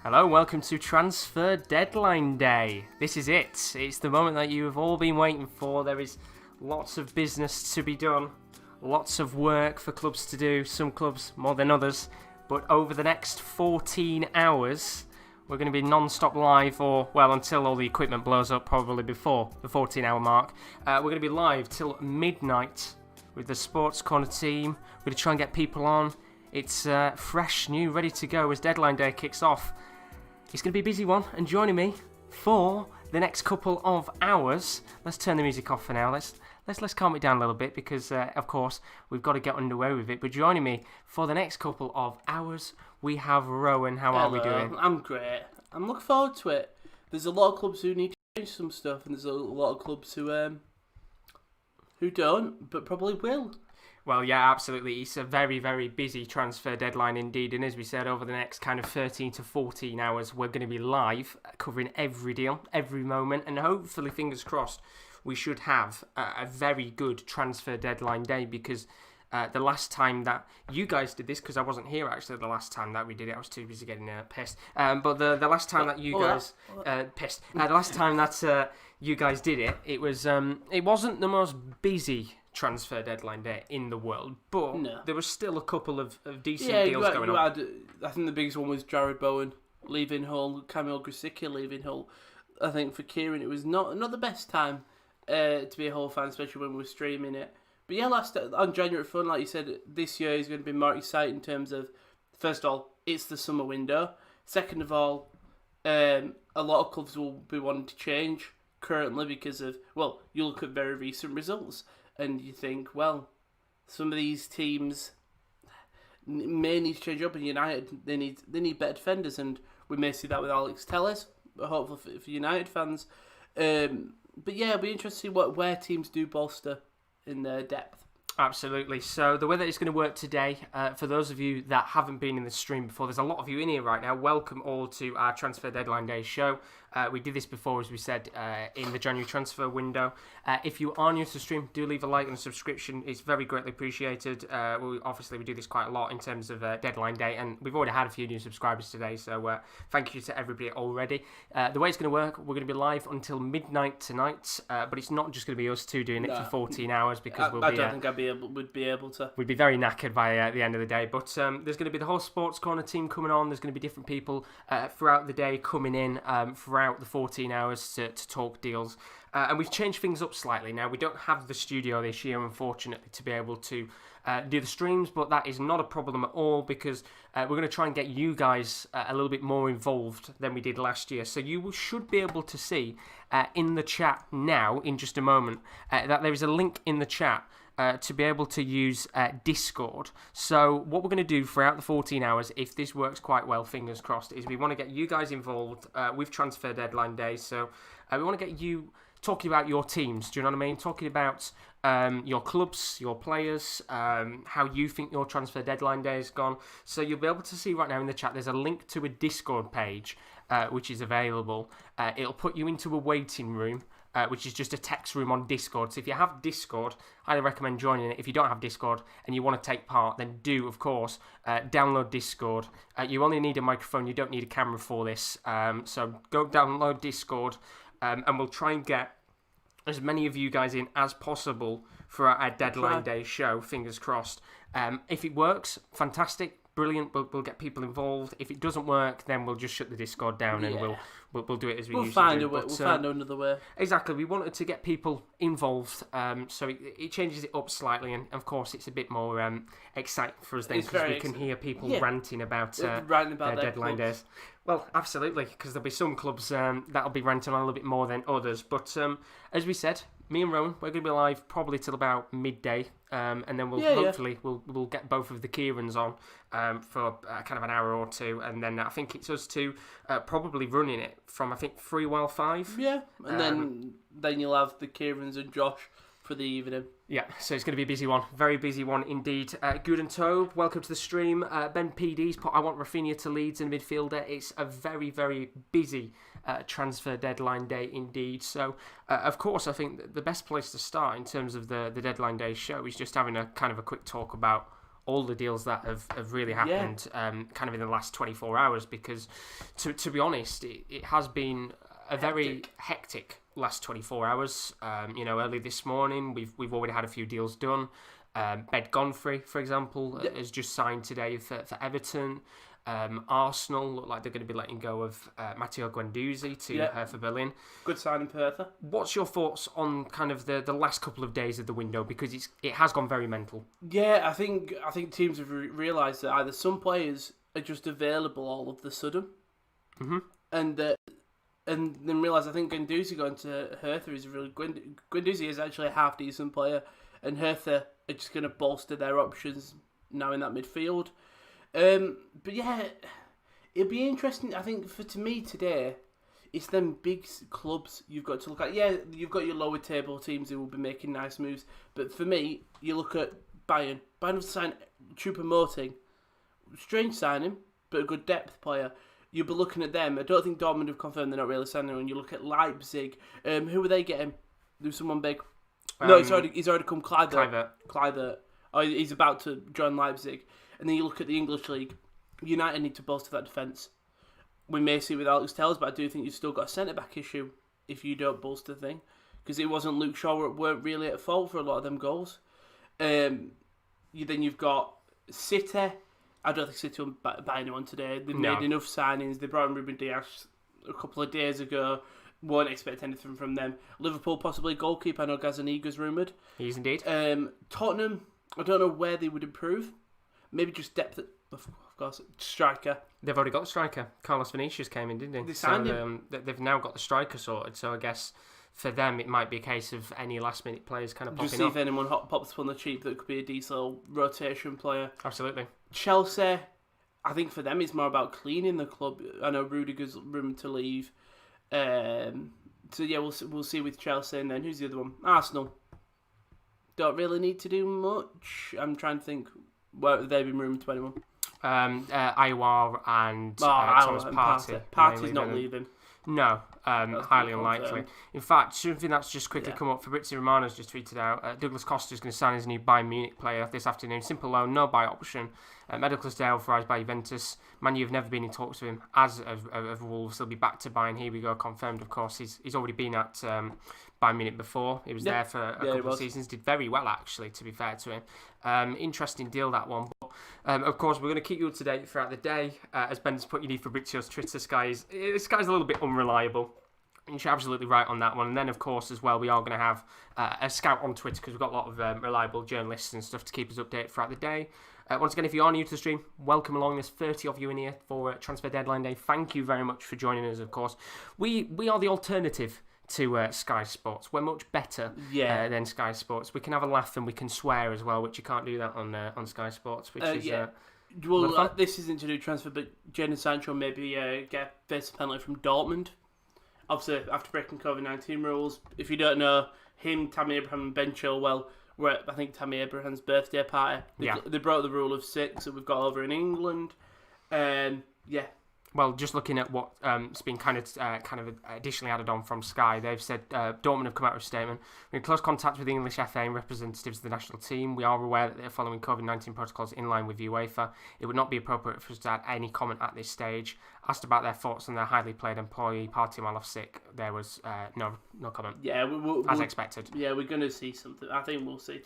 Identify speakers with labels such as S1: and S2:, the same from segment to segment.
S1: Hello, welcome to Transfer Deadline Day. This is it. It's the moment that you have all been waiting for. There is lots of business to be done, lots of work for clubs to do, some clubs more than others. But over the next 14 hours, we're going to be non-stop live, or, well, until all the equipment blows up, probably before the 14-hour mark. We're going to be live till midnight with the Sports Corner team. We're going to try and get people on. It's fresh, new, ready to go as Deadline Day kicks off. It's going to be a busy one, and joining me for the next couple of hours, let's turn the music off for now. Let's calm it down a little bit because, of course, we've got to get underway with it. But joining me for the next couple of hours, we have Rowan. How are we doing?
S2: I'm great. I'm looking forward to it. There's a lot of clubs who need to change some stuff, and there's a lot of clubs who don't, but probably will.
S1: Well, yeah, absolutely. It's a very, very busy transfer deadline indeed. And as we said, over the next kind of 13 to 14 hours, we're going to be live, covering every deal, every moment. And hopefully, fingers crossed, we should have a very good transfer deadline day because the last time that you guys did this, because I wasn't here actually the last time that we did it, I was too busy getting pissed. But the last time that you guys... pissed. The last time that you guys did it, it wasn't the most busy transfer deadline day in the world, but there was still a couple of decent deals going on.
S2: I think the biggest one was Jared Bowen leaving Hull, Kamil Grisica leaving Hull. I think for Kieran it was not the best time to be a Hull fan, especially when we were streaming it. But yeah, on January Fun, like you said, this year is going to be more exciting in terms of, first of all, it's the summer window. Second of all, a lot of clubs will be wanting to change currently because of, well, you look at very recent results and you think, well, some of these teams may need to change up, and United, they need better defenders, and we may see that with Alex Telles, but hopefully for United fans. But yeah, it'll be interesting to see where teams do bolster in their depth.
S1: Absolutely. So the way that it's going to work today, for those of you that haven't been in the stream before, there's a lot of you in here right now. Welcome all to our Transfer Deadline Day show. We did this before, as we said, in the January transfer window. If you are new to the stream, do leave a like and a subscription. It's very greatly appreciated. Obviously, we do this quite a lot in terms of Deadline Day, and we've already had a few new subscribers today, so thank you to everybody already. The way it's going to work, we're going to be live until midnight tonight, but it's not just going to be us two doing it for 14 hours because
S2: I don't think would be able to.
S1: We'd be very knackered by the end of the day, but there's going to be the whole Sports Corner team coming on. There's going to be different people throughout the day coming in throughout the 14 hours to talk deals. And we've changed things up slightly now. We don't have the studio this year, unfortunately, to be able to do the streams, but that is not a problem at all because we're going to try and get you guys a little bit more involved than we did last year. So you should be able to see in the chat now, in just a moment, that there is a link in the chat to be able to use Discord. So what we're going to do throughout the 14 hours, if this works quite well, fingers crossed, is we want to get you guys involved with Transfer Deadline Day. So we want to get you talking about your teams, do you know what I mean? Talking about your clubs, your players, how you think your Transfer Deadline Day has gone. So you'll be able to see right now in the chat, there's a link to a Discord page which is available. It'll put you into a waiting room, which is just a text room on Discord. So if you have Discord, I highly recommend joining it. If you don't have Discord and you want to take part, then do, of course, download Discord. You only need a microphone. You don't need a camera for this. So go download Discord, and we'll try and get as many of you guys in as possible for our Deadline Day show, fingers crossed. If it works, fantastic. Brilliant, we'll get people involved. If it doesn't work, then we'll just shut the Discord down and we'll do it as we usually do.
S2: We'll find another way.
S1: Exactly, we wanted to get people involved, so it changes it up slightly, and of course it's a bit more exciting for us then because we can hear people ranting about their deadline days. Well, absolutely, because there'll be some clubs that'll be ranting on a little bit more than others. But as we said, me and Rowan, we're going to be live probably till about midday, and then hopefully we'll get both of the Kierans on for kind of an hour or two, and then I think it's us two probably running it from 3 while 5.
S2: Yeah, and then you'll have the Kierans and Josh for the evening.
S1: Yeah, so it's going to be a busy one. Very busy one indeed. Good and Tobe, welcome to the stream. Ben PD's put, I want Rafinha to Leeds in midfielder. It's a very, very busy transfer deadline day indeed. So, of course, I think the best place to start in terms of the deadline day show is just having a kind of a quick talk about all the deals that have really happened kind of in the last 24 hours, because to be honest, it has been a very hectic last 24 hours. Early this morning, we've already had a few deals done. Ben Gonfrey, for example, has just signed today for Everton. Arsenal look like they're going to be letting go of Matteo Guendouzi to Hertha Berlin.
S2: Good signing for Hertha.
S1: What's your thoughts on kind of the last couple of days of the window, because it has gone very mental?
S2: Yeah, I think teams have realised that either some players are just available all of the sudden, and then realise I think Guendouzi going to Hertha is really Guendouzi is actually a half decent player, and Hertha are just going to bolster their options now in that midfield. But yeah, it'll be interesting. I think to me today, it's them big clubs you've got to look at. Yeah, you've got your lower table teams who will be making nice moves. But for me, you look at Bayern. Bayern have signed Choupo-Moting. Strange signing, but a good depth player. You'll be looking at them. I don't think Dortmund have confirmed they're not really signing. When you look at Leipzig, who are they getting? There's someone big. No, he's already come. Kluivert. Oh, he's about to join Leipzig. And then you look at the English league. United need to bolster that defence. We may see with Alex Telles, but I do think you've still got a centre-back issue if you don't bolster the thing. Because it wasn't Luke Shaw weren't really at fault for a lot of them goals. You've got City. I don't think City will buy anyone today. They've made enough signings. They brought in Ruben Dias a couple of days ago. Won't expect anything from them. Liverpool possibly goalkeeper. I know Gazaniga's rumoured.
S1: He is indeed.
S2: Tottenham, I don't know where they would improve. Maybe just depth at, of course, striker.
S1: They've already got the striker. Carlos Vinicius came in, didn't he?
S2: They signed him.
S1: They've now got the striker sorted, so I guess for them it might be a case of any last-minute players kind of popping up.
S2: Just see if anyone pops up on the cheap that could be a decent little rotation player.
S1: Absolutely.
S2: Chelsea, I think for them it's more about cleaning the club. I know Rudiger's rumoured to leave. So yeah, we'll see with Chelsea, and then who's the other one? Arsenal. Don't really need to do much. I'm trying to think. Where they've been rumoured to anyone?
S1: Iwar and Thomas Partey.
S2: Partey's not leaving.
S1: No, highly unlikely. In fact, something that's just quickly come up, Fabrizio Romano's just tweeted out, Douglas Costa's going to sign his new Bayern Munich player this afternoon. Simple loan, no buy option. Medical stay authorised by Juventus. Man, you've never been in talks with him as of Wolves. He'll be back to Bayern. Here we go, confirmed, of course. He's already been at Bayern Munich before. He was there for a couple of seasons. Did very well, actually, to be fair to him. Interesting deal, that one. But, of course, we're going to keep you up to date throughout the day. As Ben's put, you need Fabrizio's Twitter. Sky's a little bit unreliable. And you're absolutely right on that one. And then, of course, as well, we are going to have a scout on Twitter, because we've got a lot of reliable journalists and stuff to keep us updated throughout the day. Once again, if you are new to the stream, welcome along. There's 30 of you in here for Transfer Deadline Day. Thank you very much for joining us, of course. We are the alternative to Sky Sports. We're much better than Sky Sports. We can have a laugh and we can swear as well, which you can't do that on Sky Sports, which is...
S2: well, this isn't to do transfer, but Jadon Sancho maybe get face a penalty from Dortmund. Obviously, after breaking COVID-19 rules. If you don't know, him, Tammy Abraham and Ben Chilwell were at, I think, Tammy Abraham's birthday party. They broke the rule of 6 that we've got over in England.
S1: Well, just looking at what's been kind of additionally added on from Sky, they've said Dortmund have come out with a statement. We're in close contact with the English FA and representatives of the national team. We are aware that they are following COVID-19 protocols in line with UEFA. It would not be appropriate for us to add any comment at this stage. Asked about their thoughts on their highly played employee Partey while off sick, there was no comment.
S2: Yeah,
S1: as expected.
S2: Yeah, we're going to see something. I think we'll see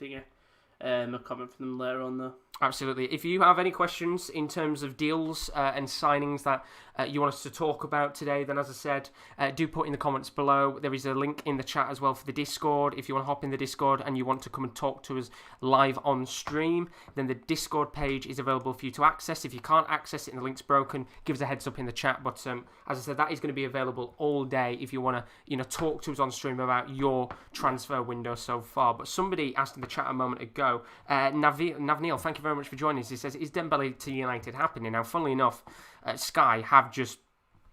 S2: a comment from them later on, though.
S1: Absolutely. If you have any questions in terms of deals and signings that you want us to talk about today, then as I said, do put in the comments below. There is a link in the chat as well for the Discord. If you want to hop in the Discord and you want to come and talk to us live on stream, then the Discord page is available for you to access. If you can't access it and the link's broken, give us a heads up in the chat. But as I said, that is going to be available all day if you want to talk to us on stream about your transfer window so far. But somebody asked in the chat a moment ago, Navneil, thank you very much for joining us. He says, is Dembele to United happening? Now, funnily enough, Sky have just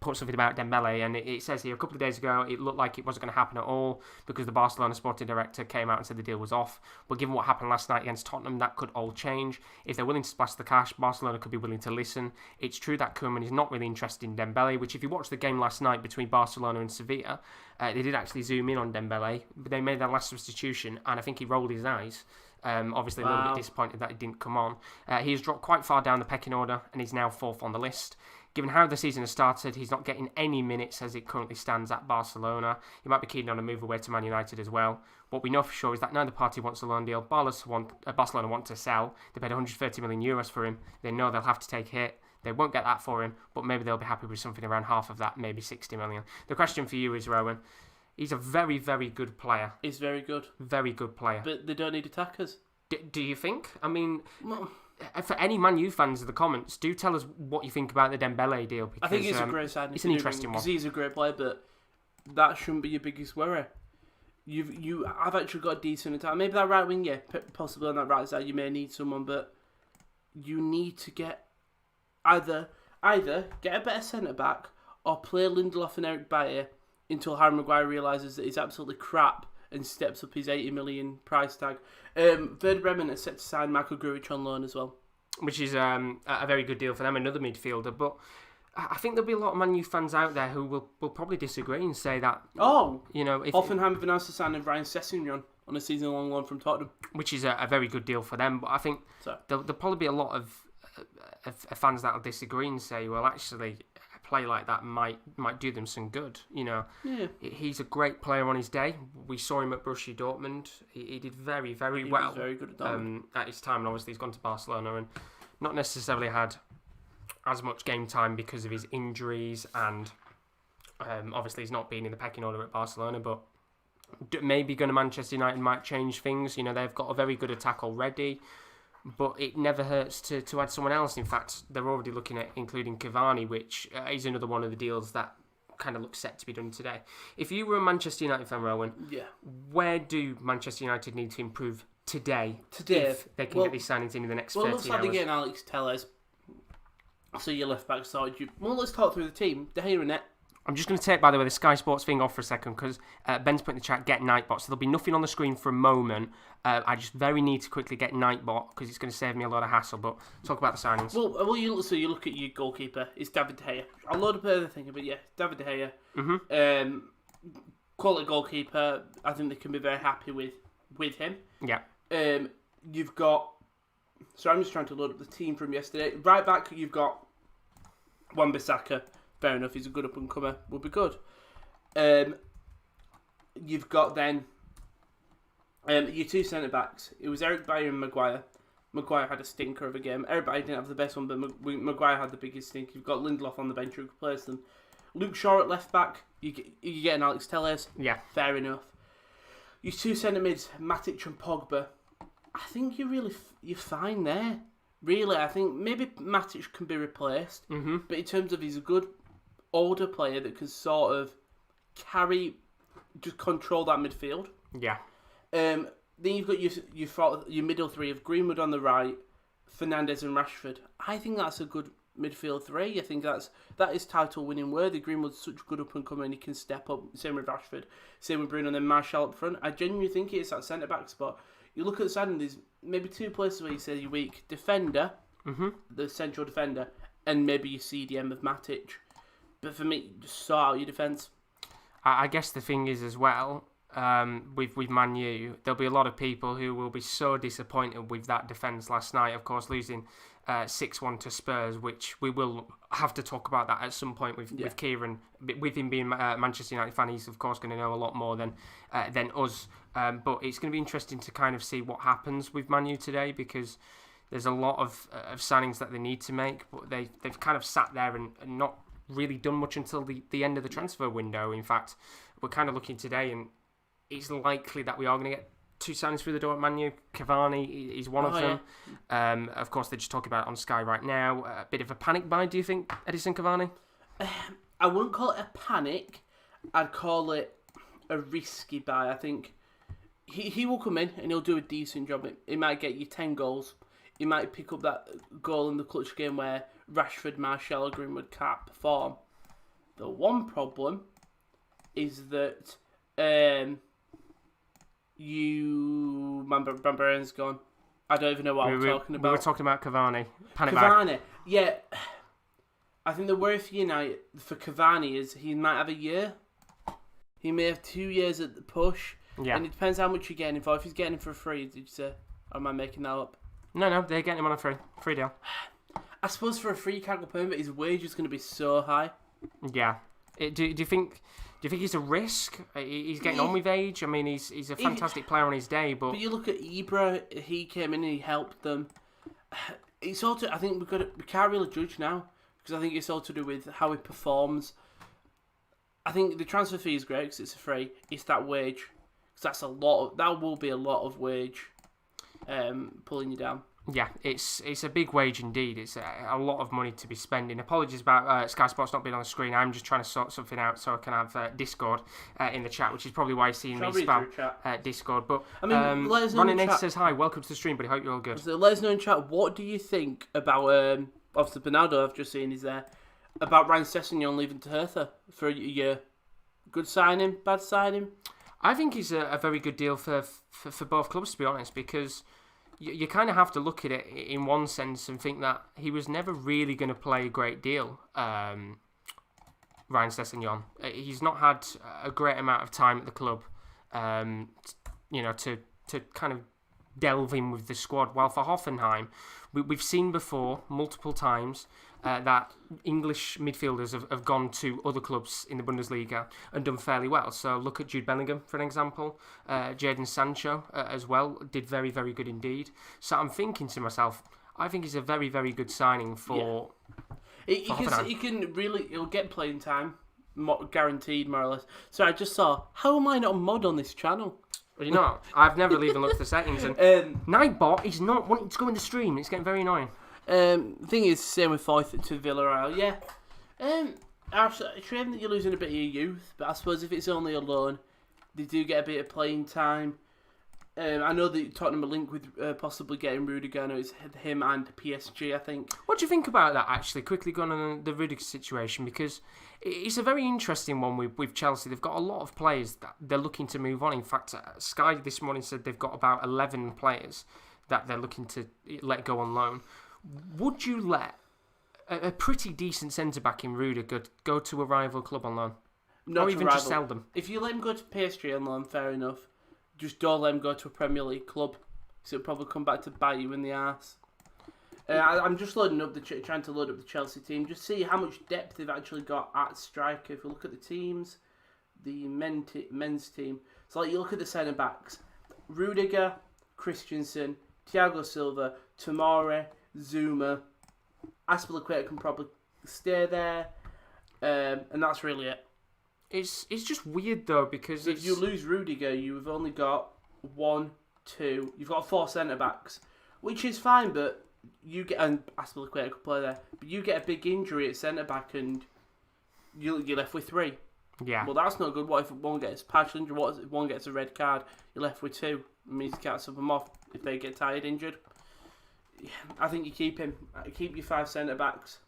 S1: put something about Dembele, and it says here a couple of days ago it looked like it wasn't going to happen at all because the Barcelona sporting director came out and said the deal was off. But given what happened last night against Tottenham, that could all change. If they're willing to splash the cash, Barcelona could be willing to listen. It's true that Koeman is not really interested in Dembele, which if you watch the game last night between Barcelona and Sevilla, they did actually zoom in on Dembele, but they made their last substitution, and I think he rolled his eyes. Obviously, a little bit disappointed that he didn't come on. He's dropped quite far down the pecking order, and he's now 4th on the list. Given how the season has started, he's not getting any minutes as it currently stands at Barcelona. He might be keen on a move away to Man United as well. What we know for sure is that neither party wants a loan deal. Barcelona want to sell. They paid 130 million euros for him. They know they'll have to take a hit. They won't get that for him, but maybe they'll be happy with something around half of that, maybe 60 million. The question for you is, Rowan, he's a very, very good player.
S2: He's very good.
S1: Very good player.
S2: But they don't need attackers.
S1: Do you think? I mean... For any Man U fans in the comments, do tell us what you think about the Dembele deal. Because,
S2: I think it's a great signing.
S1: It's an interesting one.
S2: Because he's a great player, but that shouldn't be your biggest worry. I've actually got a decent attack. Maybe that right wing, possibly on that right side, you may need someone, but you need to get either get a better centre back or play Lindelof and Eric Bailly until Harry Maguire realises that he's absolutely crap and steps up his 80 million price tag. Werder Bremen are set to sign Michael Grujic on loan as well.
S1: Which is a very good deal for them, another midfielder. But I think there'll be a lot of Man U fans out there who will probably disagree and say that...
S2: Hoffenheim have announced the signing of Ryan Sessegnon on a season-long loan from Tottenham.
S1: Which is a very good deal for them. But I think there'll probably be a lot of fans that'll disagree and say, well, actually... play like that might do them some good. He's a great player on his day. We saw him at Borussia Dortmund. He did very, very well.
S2: Was very good at Dortmund.
S1: At his time, and obviously he's gone to Barcelona and not necessarily had as much game time because of his injuries, and obviously he's not been in the pecking order at Barcelona, but maybe going to Manchester United might change things. They've got a very good attack already. But it never hurts to add someone else. In fact, they're already looking at including Cavani, which is another one of the deals that kind of looks set to be done today. If you were a Manchester United fan, Rowan, where do Manchester United need to improve today if they can get these signings in the next 30 hours?
S2: Well, looks like they're getting Alex Telles. So your left back sorted. Well, let's talk through the team. De Gea and net.
S1: I'm just going to take, by the way, the Sky Sports thing off for a second because Ben's put in the chat, get Nightbot. So there'll be nothing on the screen for a moment. I just very need to quickly get Nightbot because it's going to save me a lot of hassle. But talk about the signings.
S2: Well, you look at your goalkeeper. It's David De Gea. A lot of other things, but David De Gea. Mm-hmm. Quality goalkeeper. I think they can be very happy with him.
S1: Yeah.
S2: You've got... So I'm just trying to load up the team from yesterday. Right back, you've got Wan-Bissaka. Fair enough, he's a good up-and-comer. Will be good. You've got then your two centre-backs. It was Eric Bailly and Maguire. Maguire had a stinker of a game. Eric Bailly didn't have the best one, but Maguire had the biggest stink. You've got Lindelof on the bench who replaced them. Luke Shaw at left-back. You get an Alex Telles.
S1: Yeah.
S2: Fair enough. Your two centre-mids, Matic and Pogba. I think you're fine there. Really, I think maybe Matic can be replaced. Mm-hmm. But in terms of he's a good... older player that can sort of just control that midfield.
S1: Yeah.
S2: Then you've got your middle three of Greenwood on the right, Fernandes and Rashford. I think that's a good midfield three. I think that is title winning worthy. Greenwood's such a good up and comer and he can step up. Same with Rashford. Same with Bruno and then Martial up front. I genuinely think it's that centre back spot. You look at the side and there's maybe two places where you say you're weak. Defender, the central defender, and maybe your CDM of Matic. But for me, just sort out your defence.
S1: I guess the thing is as well, with Man U, there'll be a lot of people who will be so disappointed with that defence last night. Of course, losing 6-1 to Spurs, which we will have to talk about that at some point with Kieran. With him being a Manchester United fan, he's of course going to know a lot more than us. But it's going to be interesting to kind of see what happens with Man U today because there's a lot of signings that they need to make, but they've kind of sat there and not really done much until the end of the transfer window. In fact, we're kind of looking today and it's likely that we are going to get two signings through the door at Man U. Cavani is one of them. Yeah. Of course, they're just talking about it on Sky right now. A bit of a panic buy, do you think, Edison Cavani?
S2: I wouldn't call it a panic. I'd call it a risky buy. I think he will come in and he'll do a decent job. He might get you 10 goals. He might pick up that goal in the clutch game where Rashford, Martial, or Greenwood can't perform. The one problem is that my brain's gone. I don't even know what I'm talking about.
S1: We were talking about Cavani.
S2: Cavani, yeah. I think the worry for United, for Cavani, is he might have a year. He may have 2 years at the push.
S1: Yeah.
S2: And it depends how much you're getting him for. If he's getting him for free, did you say? Or am I making that up?
S1: No, they're getting him on a free deal.
S2: I suppose for a free, you can't complain, but his wage is going to be so high.
S1: Yeah. Do you think he's a risk? He's getting on with age. I mean, he's a fantastic player on his day, but
S2: you look at Ibra. He came in and he helped them. It's all I think we can't really judge now because I think it's all to do with how he performs. I think the transfer fee is great because it's a free. It's that wage because that's a lot. That will be a lot of wage, pulling you down.
S1: Yeah, it's a big wage indeed. It's a lot of money to be spending. Apologies about Sky Sports not being on the screen. I'm just trying to sort something out so I can have Discord in the chat, which is probably why you're seeing me spam Discord. But
S2: I mean, let us know
S1: Ronnie Nath says hi, welcome to the stream, buddy. Hope you're all good.
S2: So let us know in chat, what do you think about obviously Bernardo I've just seen is there, about Ryan Sessegnon leaving to Hertha for a year. Good signing, bad signing?
S1: I think he's a very good deal for both clubs, to be honest, because you kind of have to look at it in one sense and think that he was never really going to play a great deal, Ryan Sessegnon. He's not had a great amount of time at the club, to kind of delve in with the squad. While for Hoffenheim, we've seen before multiple times that English midfielders have gone to other clubs in the Bundesliga and done fairly well. So look at Jude Bellingham, for an example. Jadon Sancho as well did very, very good indeed. So I'm thinking to myself, I think he's a very, very good signing for
S2: Hoffenheim. He'll get playing time, guaranteed more or less. So I just saw, how am I not a mod on this channel?
S1: Well, you're not. I've never even looked at the settings. And Nightbot is not wanting to go in the stream. It's getting very annoying.
S2: Thing is, same with Foyth to Villarreal. Yeah. Actually, it's a shame that you're losing a bit of your youth, but I suppose if it's only a loan, they do get a bit of playing time. I know that Tottenham are linked with possibly getting Rudiger. I know it's him and PSG, I think.
S1: What do you think about that, actually? Quickly going on the Rudiger situation, because it's a very interesting one with Chelsea. They've got a lot of players that they're looking to move on. In fact, Sky this morning said they've got about 11 players that they're looking to let go on loan. Would you let a pretty decent centre-back in Rudiger go to a rival club on loan?
S2: Not
S1: or even just sell them?
S2: If you let him go to PSG on loan, fair enough. Just don't let him go to a Premier League club, because it'll probably come back to bite you in the arse. I'm just trying to load up the Chelsea team, just see how much depth they've actually got at striker. If you look at the teams, the men's team, so like you look at the centre backs, Rudiger, Christensen, Thiago Silva, Tomori, Zuma, Aspilicueta can probably stay there, and that's really it.
S1: It's just weird though, because
S2: if you lose Rudiger, you've only got 1, 2. You've got 4 centre backs, which is fine, but you get, and Aspilicueta could play there, but you get a big injury at centre back and you're left with 3.
S1: Yeah.
S2: Well, that's not good. What if one gets partial injury? What if one gets a red card? You're left with 2. It means you can't sub them off if they get tired, injured. Yeah, I think you keep him. Keep your 5 centre backs.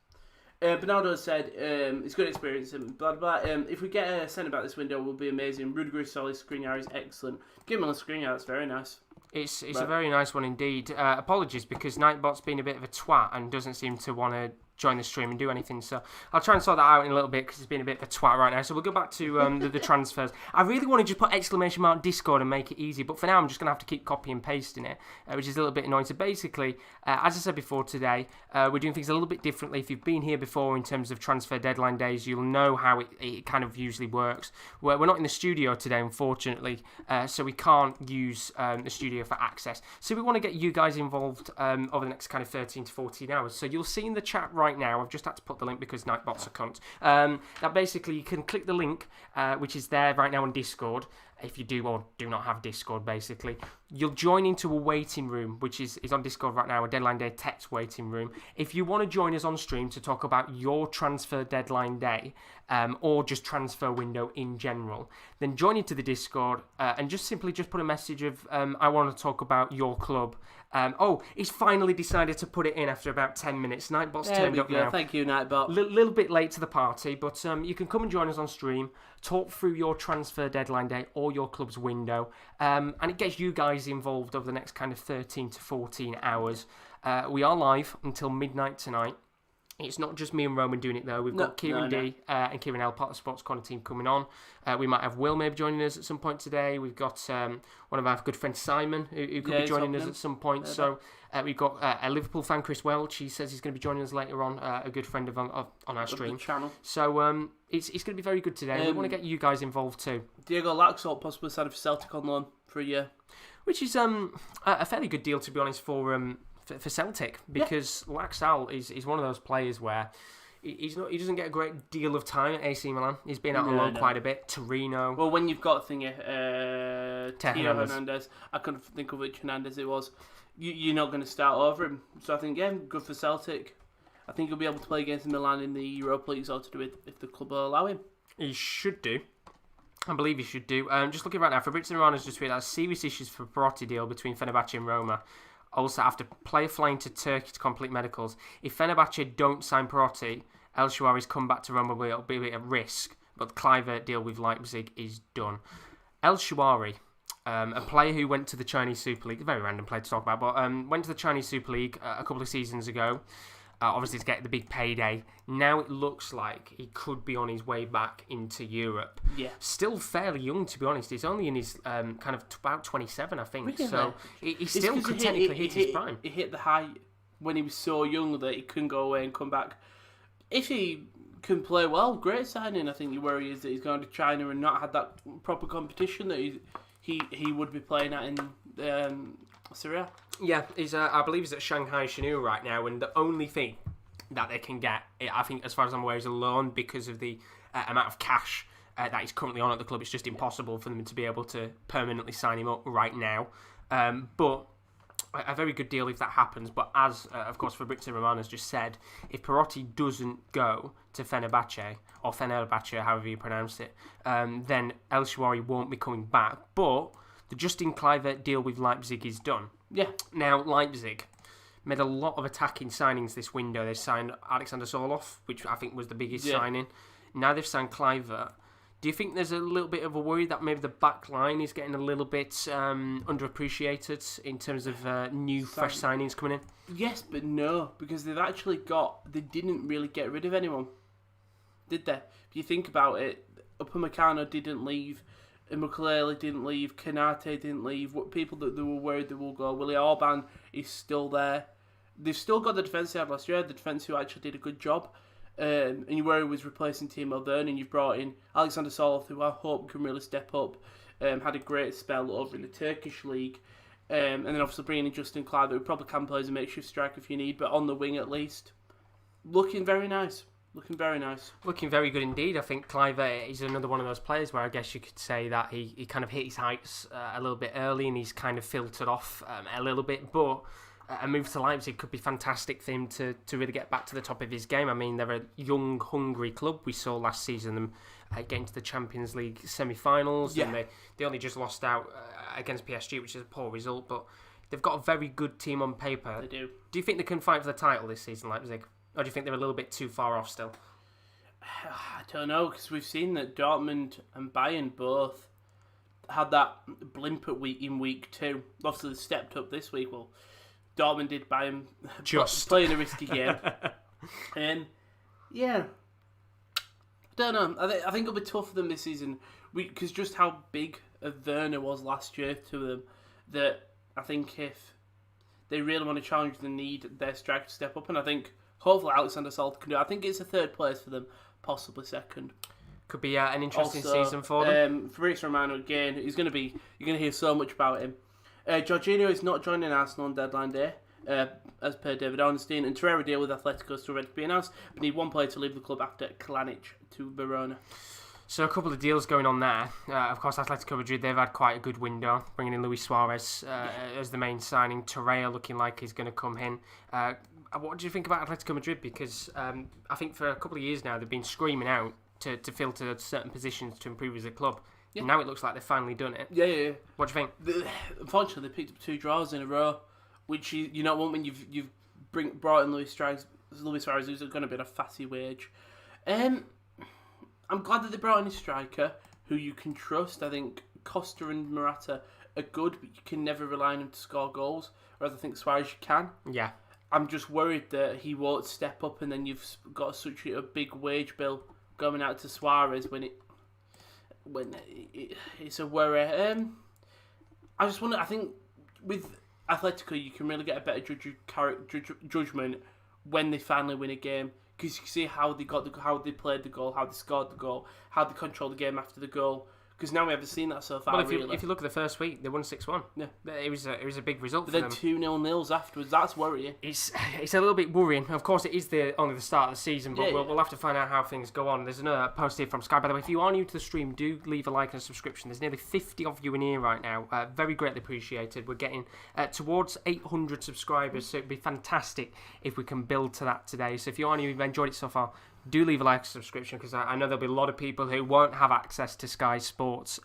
S2: Bernardo said it's good experience and blah blah. If we get a centre back this window, it will be amazing. Rudiger is solid. Skriniar is excellent. Give him a Skriniar. That's very nice.
S1: It's a very nice one indeed. Apologies because Nightbot's been a bit of a twat and doesn't seem to want to join the stream and do anything. So I'll try and sort that out in a little bit because it's been a bit of a twat right now. So we'll go back to the transfers. I really want to just put exclamation mark Discord and make it easy, but for now I'm just going to have to keep copy and pasting it, which is a little bit annoying. So basically, as I said before today, we're doing things a little bit differently. If you've been here before in terms of transfer deadline days, you'll know how it kind of usually works. We're not in the studio today, unfortunately, so we can't use the studio for access. So we want to get you guys involved over the next kind of 13 to 14 hours. So you'll see in the chat right now, I've just had to put the link because Nightbot's a cunt, that basically you can click the link, which is there right now on Discord. If you do or do not have Discord, basically, you'll join into a waiting room, which is on Discord right now, a deadline day text waiting room. If you want to join us on stream to talk about your transfer deadline day, or just transfer window in general, then join into the Discord and just simply put a message of, I want to talk about your club. He's finally decided to put it in after about 10 minutes. Nightbot's turned up now.
S2: Thank you, Nightbot.
S1: Little bit late to the party, but you can come and join us on stream, talk through your transfer deadline day or your club's window, and it gets you guys involved over the next kind of 13 to 14 hours. We are live until midnight tonight. It's not just me and Roman doing it though. We've got Kieran D and Kieran L, part of the Sports Corner team, coming on. We might have Will maybe joining us at some point today. We've got one of our good friends, Simon, who could be joining us at some point. So we've got a Liverpool fan, Chris Welch. He says he's going to be joining us later on, a good friend on our stream.
S2: Channel.
S1: So it's going to be very good today. We want to get you guys involved too. Diego
S2: Laxalt possibly signed for Celtic on loan for a year.
S1: Which is a fairly good deal, to be honest, for Celtic, because Laxalt is one of those players where he doesn't get a great deal of time at AC Milan. He's been out on loan quite a bit. Torino.
S2: Well, when you've got Theo Hernandez, I couldn't think of which Hernandez it was. You're not going to start over him. So I think good for Celtic. I think he'll be able to play against Milan in the Europa League sorted with if the club will allow him.
S1: He should do. I believe he should do. Just looking right now, Fabrizio Romano's just tweeted out serious issues for Perotti deal between Fenerbahce and Roma. Also, after player flying to Turkey to complete medicals, if Fenerbahce don't sign Perotti, El Shaarawy's come back to Roma will be at risk, but the Kluivert deal with Leipzig is done. El Shaarawy, a player who went to the Chinese Super League, a very random player to talk about, but went to the Chinese Super League a couple of seasons ago, obviously to get the big payday. Now it looks like he could be on his way back into Europe.
S2: Yeah.
S1: Still fairly young, to be honest. He's only in his kind of about 27, I think.
S2: Really?
S1: So he still could technically hit his prime.
S2: He hit the height when he was so young that he couldn't go away and come back. If he can play well, great signing. I think your worry is that he's going to China and not had that proper competition that he would be playing at in Syria.
S1: Yeah, I believe he's at Shanghai Shenhua right now, and the only thing that they can get, I think, as far as I'm aware, is a loan because of the amount of cash that he's currently on at the club. It's just impossible for them to be able to permanently sign him up right now. But a very good deal if that happens. But as, of course, Fabrizio Romano has just said, if Perotti doesn't go to Fenerbahce, or Fenerbahce, however you pronounce it, then El Shaarawy won't be coming back. But the Justin Kluivert deal with Leipzig is done.
S2: Yeah.
S1: Now, Leipzig made a lot of attacking signings this window. They signed Alexander Sorloth, which I think was the biggest signing. Now they've signed Kluivert. Do you think there's a little bit of a worry that maybe the back line is getting a little bit underappreciated in terms of new, fresh signings coming in?
S2: Yes, but no, because they didn't really get rid of anyone, did they? If you think about it, Upamecano didn't leave, Mukiele didn't leave, Konate didn't leave. People that they were worried they will go. Willie Orban is still there. They've still got the defence they had last year, the defence who actually did a good job. And you were was replacing Timo Werner, and you've brought in Alexander Sorloth, who I hope can really step up. Had a great spell over in the Turkish league. And then obviously bringing in Justin Kluivert, who probably can play as a makeshift striker if you need, but on the wing at least. Looking very nice. Looking very nice.
S1: Looking very good indeed. I think Kluivert is another one of those players where I guess you could say that he kind of hit his heights a little bit early and he's kind of filtered off a little bit. But a move to Leipzig could be fantastic for him to really get back to the top of his game. I mean, they're a young, hungry club. We saw last season them getting to the Champions League semi-finals.
S2: Yeah.
S1: And they only just lost out against PSG, which is a poor result. But they've got a very good team on paper.
S2: They do.
S1: Do you think they can fight for the title this season, Leipzig? Or do you think they're a little bit too far off still?
S2: I don't know, because we've seen that Dortmund and Bayern both had that blimp in week 2. Obviously, they stepped up this week. Well, Dortmund did, Bayern
S1: just
S2: playing a risky game. Yeah. I don't know. I think it'll be tough for them this season. Because just how big Werner was last year to them, that I think if they really want to challenge, they need their striker to step up. And I think hopefully Alexander Sorloth can do it. I think it's a third place for them, possibly second.
S1: Could be an interesting season for them.
S2: Fabrizio Romano again. You're going to hear so much about him. Jorginho is not joining Arsenal on deadline day, as per David Ornstein, and Torreira deal with Atletico is still ready to be announced. We need one player to leave the club after Kalanic to Verona.
S1: So a couple of deals going on there. Of course, Atletico Madrid, they've had quite a good window, bringing in Luis Suarez as the main signing. Torreira looking like he's going to come in. What do you think about Atletico Madrid? Because I think for a couple of years now, they've been screaming out to filter certain positions to improve as a club. Yeah. Now it looks like they've finally done it.
S2: Yeah.
S1: What do you think?
S2: Unfortunately, they picked up 2 draws in a row, which you not want when you've brought in Luis Suarez, who's going to be on a fatty wage. I'm glad that they brought in a striker who you can trust. I think Costa and Morata are good, but you can never rely on them to score goals, whereas I think Suarez you can.
S1: Yeah.
S2: I'm just worried that he won't step up, and then you've got such a big wage bill going out to Suarez when it's a worry. I just wonder. I think with Atletico, you can really get a better judgment when they finally win a game, because you can see how they played the goal, how they scored the goal, how they controlled the game after the goal. Because now we haven't seen that so far.
S1: Well, if you look at the first week, they won 6-1.
S2: Yeah,
S1: it was a big result.
S2: But
S1: for
S2: then
S1: them.
S2: 2-0 afterwards. That's worrying.
S1: It's a little bit worrying. Of course, it is only the start of the season, but we'll have to find out how things go on. There's another post here from Sky. By the way, if you are new to the stream, do leave a like and a subscription. There's nearly 50 of you in here right now. Very greatly appreciated. We're getting towards 800 subscribers, so it'd be fantastic if we can build to that today. So if you are new, you've enjoyed it so far, do leave a like and subscription, because I know there'll be a lot of people who won't have access to Sky Sports.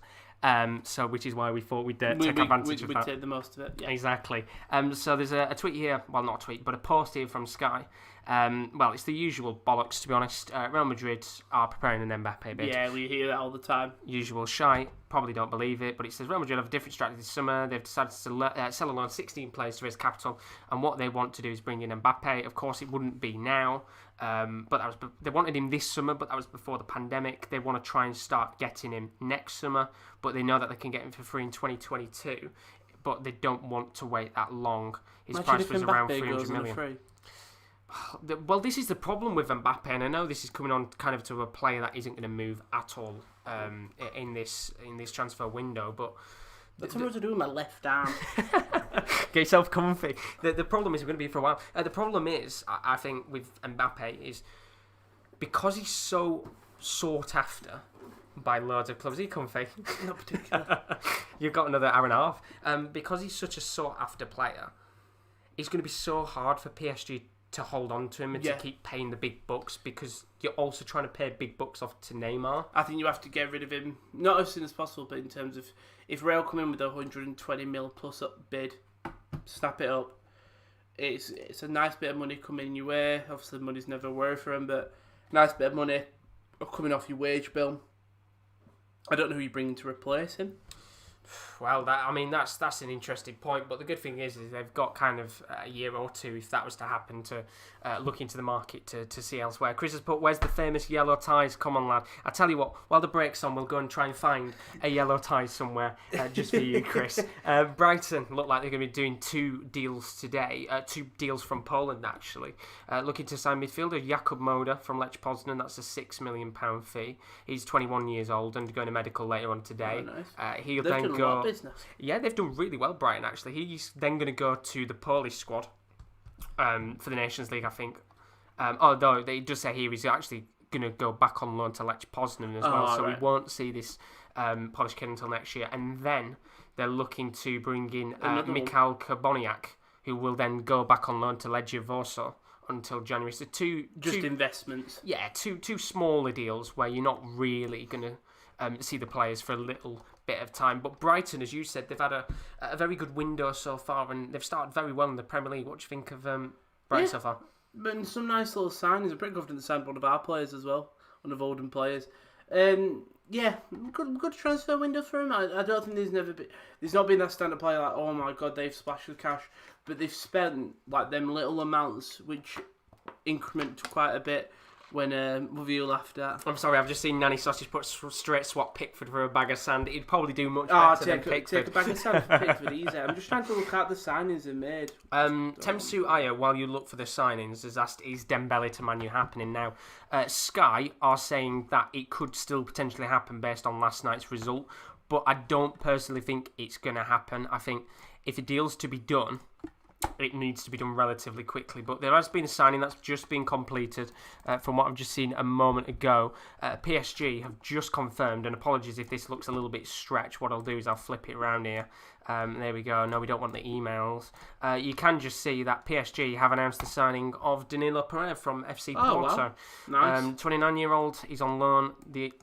S1: So which is why we thought we'd take advantage of that.
S2: We'd take the most of it. Yeah.
S1: Exactly. So there's a tweet here, well, not a tweet, but a post here from Sky. Well, it's the usual bollocks, to be honest. Real Madrid are preparing an Mbappe bid.
S2: Yeah, we hear that all the time.
S1: Usual shite. Probably don't believe it, but it says Real Madrid have a different strategy this summer. They've decided to sell alone 16 players to raise capital, and what they want to do is bring in Mbappe. Of course, it wouldn't be now, but they wanted him this summer, but that was before the pandemic. They want to try and start getting him next summer, but they know that they can get him for free in 2022, but they don't want to wait that long. His price was around 300 million. Well, this is the problem with Mbappe, and I know this is coming on kind of to a player that isn't going to move at all in this transfer window, but
S2: that's what to do with my left arm.
S1: Get yourself comfy. The problem is, we're going to be for a while. The problem is, I think, with Mbappe is because he's so sought after by loads of clubs. Are you comfy?
S2: Not particularly.
S1: You've got another hour and a half. Because he's such a sought after player, it's going to be so hard for PSG to hold on to him and to keep paying the big bucks, because you're also trying to pay big bucks off to Neymar.
S2: I think you have to get rid of him, not as soon as possible, but in terms of if Real come in with a 120 mil plus up bid, snap it up. It's a nice bit of money coming your way. Obviously, money's never a worry for him, but nice bit of money coming off your wage bill. I don't know who you bring in to replace him.
S1: Well, that's an interesting point, but the good thing is they've got kind of a year or two, if that was to happen, to look into the market to see elsewhere. Chris has put, where's the famous yellow ties? Come on, lad. I tell you what, while the break's on, we'll go and try and find a yellow tie somewhere, just for you, Chris. Brighton look like they're going to be doing 2 deals today, 2 deals from Poland, actually. Looking to sign midfielder Jakub Moder from Lech Poznan. That's a £6 million fee. He's 21 years old and going to medical later on today.
S2: Oh, nice.
S1: He'll
S2: They've
S1: then
S2: done a
S1: go.
S2: lot of business.
S1: Yeah, they've done really well, Brighton, actually. He's then going to go to the Polish squad for the Nations League, I think. Although they just say here he's actually going to go back on loan to Lech Poznan as well, so
S2: right.
S1: we won't see this Polish kid until next year. And then they're looking to bring in Mikhail Karboniak, who will then go back on loan to Legia Warsaw until January. So two
S2: investments.
S1: Yeah, two smaller deals where you're not really going to see the players for a little bit of time. But Brighton, as you said, they've had a very good window so far, and they've started very well in the Premier League. What do you think of Brighton so far?
S2: But some nice little signings. I'm pretty confident they signed one of our players as well, one of Oldham players. Yeah, good transfer window for him. I don't think there's not been that stand-up player like, oh my god, they've splashed with cash, but they've spent like them little amounts which increment quite a bit when Moville laughed at.
S1: I'm sorry, I've just seen Nanny Sausage put straight swap Pickford for a bag of sand. He'd probably do much better than Pickford.
S2: Take a bag of sand for Pickford, easy. I'm just trying to look at the signings they made.
S1: Temsu Aya, while you look for the signings, has asked, is Dembele to Man U happening now? Sky are saying that it could still potentially happen based on last night's result, but I don't personally think it's going to happen. I think if a deal's to be done, it needs to be done relatively quickly. But there has been a signing that's just been completed from what I've just seen a moment ago. PSG have just confirmed, and apologies if this looks a little bit stretched. What I'll do is I'll flip it around here. There we go. No, we don't want the emails. You can just see that PSG have announced the signing of Danilo Pereira from FC Porto.
S2: Wow. Nice.
S1: 29-year-old. He's on loan.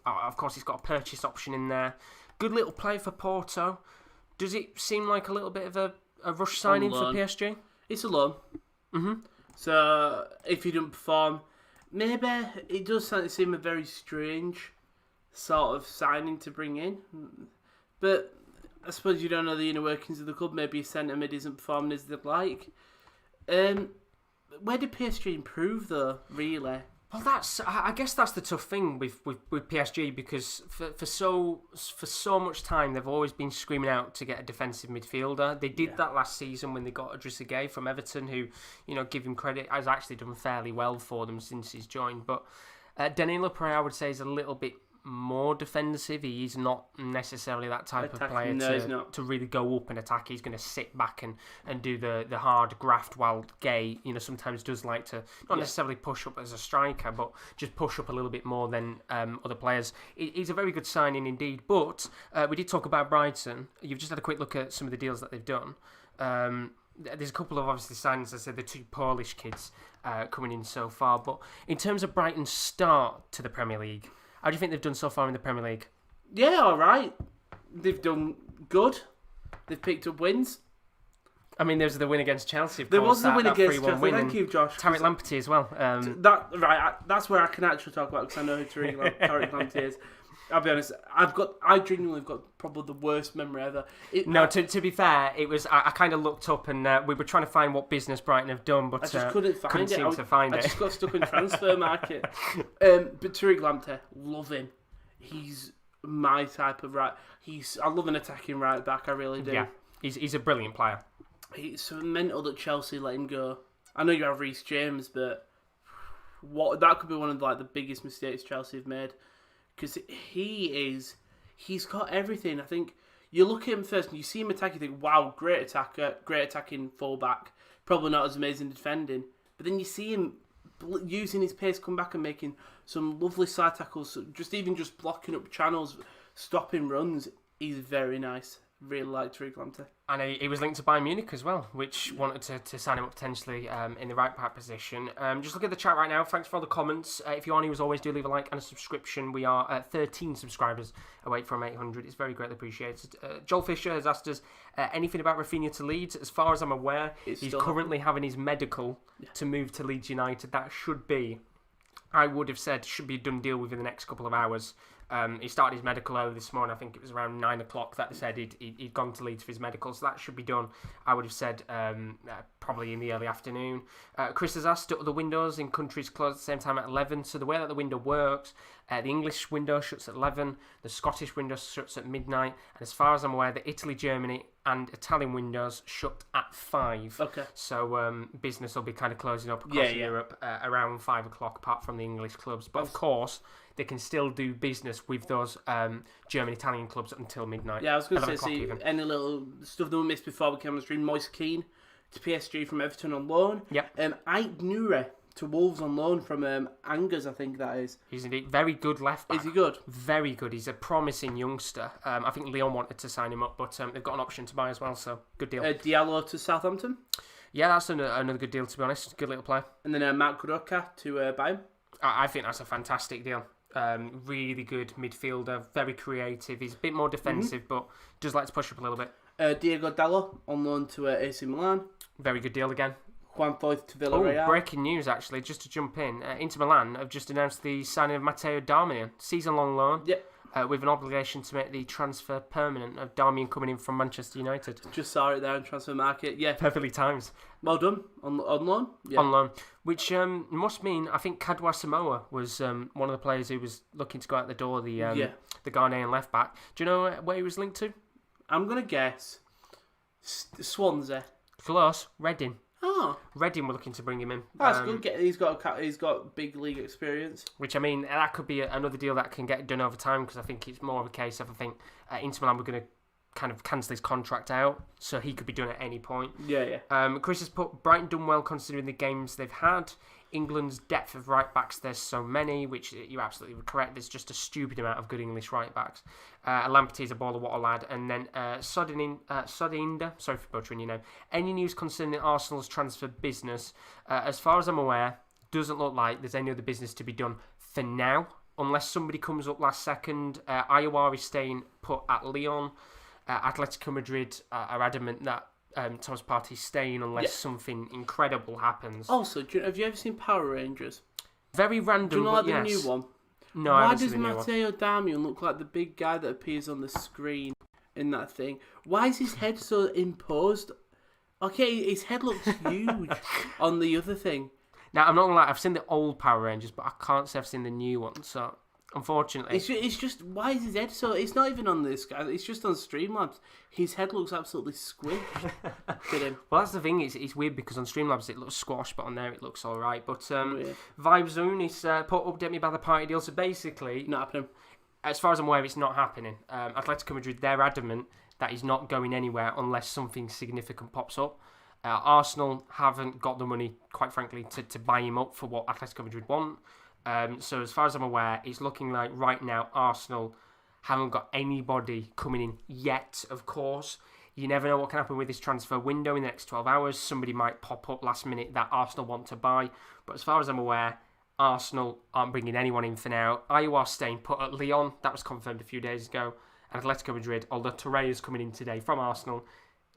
S1: Of course, he's got a purchase option in there. Good little play for Porto. Does it seem like a little bit of a rush signing for PSG?
S2: It's a loan.
S1: Mm-hmm.
S2: So if he doesn't perform, maybe it does seem a very strange sort of signing to bring in. But I suppose you don't know the inner workings of the club. Maybe a centre mid isn't performing as they'd like. Where did PSG improve though? Really?
S1: Well, I guess that's the tough thing with PSG, because for so much time they've always been screaming out to get a defensive midfielder. They did that last season when they got Idrissa Gueye from Everton, who, give him credit, has actually done fairly well for them since he's joined. But Danilo Pereira, I would say, is a little bit more defensive. He's not necessarily that type of player to really go up and attack. He's going to sit back and do the hard graft, while Gueye, sometimes does like to not necessarily push up as a striker, but just push up a little bit more than other players. He's a very good signing indeed. But we did talk about Brighton. You've just had a quick look at some of the deals that they've done. There's a couple of obviously signings. I said the two Polish kids coming in so far. But in terms of Brighton's start to the Premier League, how do you think they've done so far in the Premier League?
S2: Yeah, all right. They've done good. They've picked up wins.
S1: I mean, there's the win against Chelsea, of
S2: there
S1: course.
S2: There was the win against Chelsea.
S1: Win,
S2: thank you, Josh.
S1: Tariq Lamptey as well.
S2: That's where I can actually talk about, because I know who Tariq Lamptey is. I'll be honest, I genuinely have got probably the worst memory ever.
S1: To be fair, it was. I kind of looked up and we were trying to find what business Brighton have done, but
S2: I just couldn't find it.
S1: I
S2: just got stuck in transfer market. But Tariq Lamptey, love him. He's my type of right. I love an attacking right back. I really do.
S1: Yeah, he's a brilliant player.
S2: It's mental that Chelsea let him go. I know you have Reece James, but that could be one of the biggest mistakes Chelsea have made. Because he's got everything. I think you look at him first and you see him attack, you think, wow, great attacker, great attacking fullback, probably not as amazing defending. But then you see him using his pace, come back and making some lovely side tackles, just blocking up channels, stopping runs. He's very nice. Really like Tariq Lamptey.
S1: And he was linked to Bayern Munich as well, which wanted to sign him up potentially in the right back position. Just look at the chat right now. Thanks for all the comments. If you're new, as always, do leave a like and a subscription. We are at 13 subscribers away from 800. It's very greatly appreciated. Joel Fisher has asked us anything about Rafinha to Leeds. As far as I'm aware, he's currently having his medical to move to Leeds United. That should be, I would have said, should be a done deal within the next couple of hours. He started his medical early this morning. I think it was around 9 o'clock that they said he'd gone to Leeds for his medical, so that should be done, I would have said, probably in the early afternoon. Chris has asked, the windows in countries close at the same time at 11, so the way that the window works, the English window shuts at 11, the Scottish window shuts at midnight, and as far as I'm aware, the Italy, Germany and Italian windows shut at 5.
S2: Okay.
S1: So business will be kind of closing up across Europe around 5 o'clock, apart from the English clubs. But of course, they can still do business with those German, Italian clubs until midnight.
S2: Yeah, I was going to say, any little stuff that we missed before we came on the stream. Moise Kean to PSG from Everton on loan.
S1: Yep.
S2: Ait Nouri to Wolves on loan from Angers, I think that is.
S1: He's indeed very good left back.
S2: Is he good?
S1: Very good. He's a promising youngster. I think Lyon wanted to sign him up, but they've got an option to buy as well, so good deal.
S2: Diallo to Southampton.
S1: Yeah, that's another good deal, to be honest. Good little player.
S2: And then Mark Kuroka to Bayern.
S1: I think that's a fantastic deal. Really good midfielder, very creative. He's a bit more defensive, but does like to push up a little bit.
S2: Diego Dallo on loan to AC Milan.
S1: Very good deal again.
S2: Juan Foyth to Villarreal.
S1: Breaking news, actually, just to jump in. Inter Milan have just announced the signing of Matteo Darmian, season-long loan.
S2: Yep.
S1: With an obligation to make the transfer permanent of Darmian coming in from Manchester United.
S2: Just saw it there in transfer market. Yeah.
S1: Perfectly timed.
S2: Well done. On loan? Yeah.
S1: On loan. Which must mean, I think Kadwa Samoa was one of the players who was looking to go out the door, the Ghanaian left back. Do you know where he was linked to?
S2: I'm going to guess Swansea.
S1: Close. Reading.
S2: Oh.
S1: Reading were looking to bring him in.
S2: That's good. He's got big league experience.
S1: Which, I mean, that could be another deal that can get done over time, because I think it's more of a case of, I think, Inter Milan were going to kind of cancel his contract out, so he could be done at any point.
S2: Yeah.
S1: Chris has put, Brighton done well considering the games they've had. England's depth of right backs, there's so many, which you're absolutely correct. There's just a stupid amount of good English right backs. Lamptey is a baller, what a lad. And then Sodinda, sorry for butchering your name. Any news concerning Arsenal's transfer business? As far as I'm aware, doesn't look like there's any other business to be done for now, unless somebody comes up last second. Aouar is staying put at Lyon. Atletico Madrid are adamant that Thomas Partey's staying unless something incredible happens.
S2: Also, have you ever seen Power Rangers?
S1: Very random,
S2: do you know the new one?
S1: No,
S2: Why does Matteo Darmian look like the big guy that appears on the screen in that thing? Why is his head so imposed Okay, his head looks huge on the other thing.
S1: Now, I'm not gonna lie, I've seen the old Power Rangers, but I can't say I've seen the new one. So, unfortunately,
S2: It's just why is his head so? It's not even on this guy. It's just on Streamlabs. His head looks absolutely squished. At him.
S1: well, that's the thing. It's weird because on Streamlabs it looks squashed, but on there it looks all right. But
S2: Weird.
S1: Vibe Zone is update me about the party deal. So basically,
S2: Not happening.
S1: as far as I'm aware, it's not happening. Atletico Madrid, they're adamant that he's not going anywhere unless something significant pops up. Arsenal haven't got the money, quite frankly, to buy him up for what Atletico Madrid want. So as far as I'm aware, it's looking like right now Arsenal haven't got anybody coming in yet, of course. You never know what can happen with this transfer window in the next 12 hours. Somebody might pop up last minute that Arsenal want to buy. But as far as I'm aware, Arsenal aren't bringing anyone in for now. Iowa staying put at Lyon. That was confirmed a few days ago. And Atletico Madrid, although Torre is coming in today from Arsenal,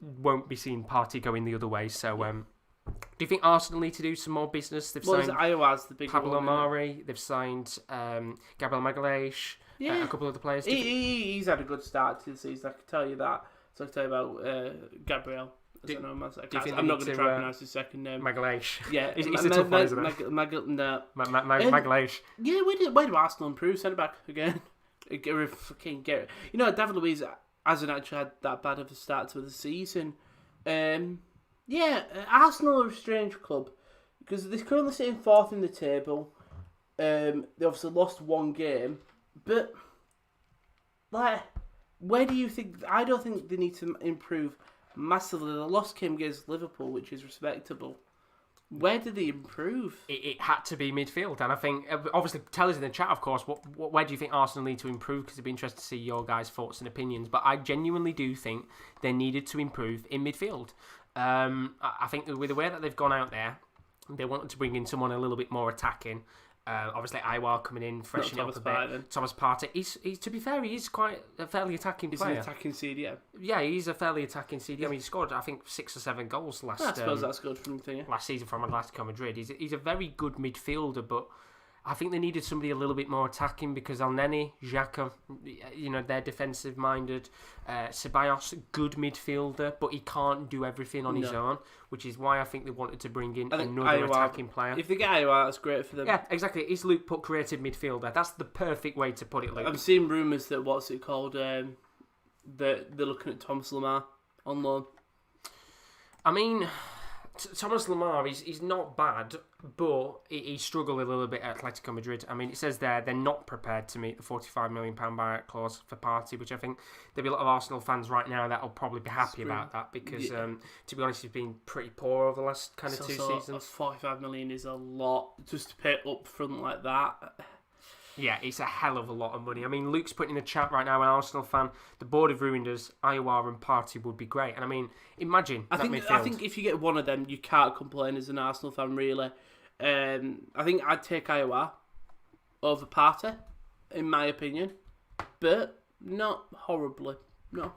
S1: won't be seeing Partey going the other way. So, do you think Arsenal need to do some more business? They've signed
S2: Iowa's the big
S1: Pablo
S2: one,
S1: Mari. They've signed Gabriel Magalhaes. A couple of other players.
S2: He's had a good start to the season. I can tell you that. So I can tell you about Gabriel. I'm not going to try to pronounce his second name.
S1: Magalhaes.
S2: Yeah,
S1: it's a tough one, isn't it? Magalhaes.
S2: Yeah, where do Arsenal improve centre back again? Fucking get it. You know, David Luiz hasn't actually had that bad of a start to the season. Arsenal are a strange club because they're currently sitting fourth in the table. They obviously lost one game, but like, where do you think? I don't think they need to improve massively. The loss came against Liverpool, which is respectable. Where did they improve?
S1: It had to be midfield, and I think obviously tell us in the chat, of course, where do you think Arsenal need to improve? Because it'd be interesting to see your guys' thoughts and opinions. But I genuinely do think they needed to improve in midfield. I think with the way that they've gone out there, they wanted to bring in someone a little bit more attacking. Obviously, Iwar coming in, freshening up a bit. Thomas Partey. He's to be fair, he is quite a fairly attacking player.
S2: He's an attacking CDM.
S1: Yeah, he's a fairly attacking CDM. I mean, he scored, I think, 6 or 7 goals last.
S2: I suppose that's good from the
S1: last season from Atletico Madrid. He's a very good midfielder, but I think they needed somebody a little bit more attacking because Elneny, Xhaka, they're defensive minded. Ceballos, good midfielder, but he can't do everything on his own, which is why I think they wanted to bring in another attacking player.
S2: If they get Iowa, that's great for them.
S1: Yeah, exactly. Is Luke Puck creative midfielder? That's the perfect way to put it, Luke.
S2: I'm seeing rumours that they're looking at Thomas Lemar on loan.
S1: I mean, Thomas Lemar, he's not bad, but he struggled a little bit at Atletico Madrid. I mean, it says there they're not prepared to meet the £45 million buyout clause for Partey, which I think there'll be a lot of Arsenal fans right now that will probably be happy about that because, to be honest, he's been pretty poor over the last kind of 2 seasons.
S2: £45 million is a lot just to pay up front like that.
S1: Yeah, it's a hell of a lot of money. I mean, Luke's putting in the chat right now, an Arsenal fan, the board have ruined us. Iowa and Partey would be great. And I mean, imagine that midfield.
S2: I think if you get one of them, you can't complain as an Arsenal fan, really. I think I'd take Iowa over Partey, in my opinion. But not horribly. No.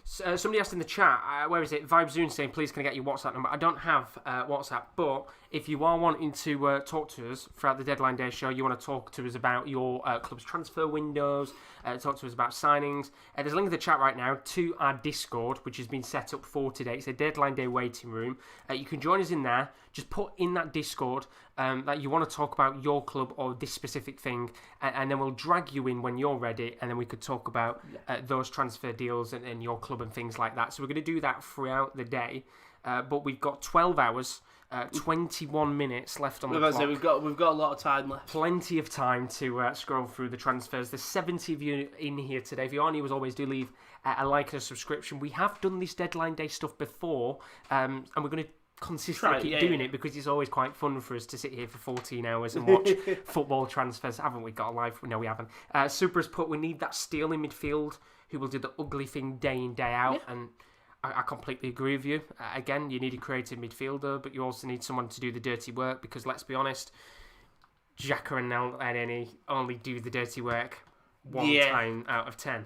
S1: Somebody asked in the chat, where is it? VibeZoon saying, please can I get your WhatsApp number? I don't have WhatsApp, but if you are wanting to talk to us throughout the Deadline Day show, you want to talk to us about your club's transfer windows, talk to us about signings, there's a link in the chat right now to our Discord, which has been set up for today. It's a Deadline Day waiting room. You can join us in there. Just put in that Discord that you want to talk about your club or this specific thing, and then we'll drag you in when you're ready, and then we could talk about those transfer deals and your club and things like that. So we're going to do that throughout the day, but we've got 12 hours, 21 minutes left on the clock.
S2: We've got a lot of time left.
S1: Plenty of time to scroll through the transfers. There's 70 of you in here today. If you are new, as always, do leave a like and a subscription. We have done this Deadline Day stuff before, and we're going to consistently keep doing it because it's always quite fun for us to sit here for 14 hours and watch football transfers. Haven't we got a live? No, we haven't. Super has put, we need that steal in midfield who will do the ugly thing day in, day out, and I completely agree with you. Again, you need a creative midfielder, but you also need someone to do the dirty work because, let's be honest, Xhaka and Elneny only do the dirty work one time out of 10.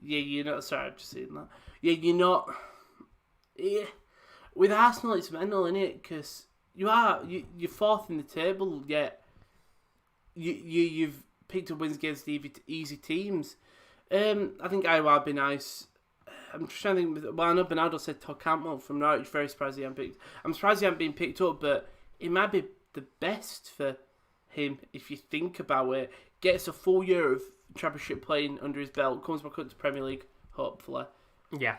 S2: Yeah, you're not... Sorry, I've just seen that. Yeah, you're not... Yeah. With Arsenal, it's mental, isn't it? Because you're fourth in the table, yet you've picked up wins against easy teams. I think Iowa would be nice. I'm just trying to think. Well, I know Bernardo said Todd Campbell from Norwich. Very surprised he hadn't picked. I'm surprised he hadn't been picked up, but it might be the best for him if you think about it. Gets a full year of Championship playing under his belt, comes back up to Premier League, hopefully.
S1: Yeah.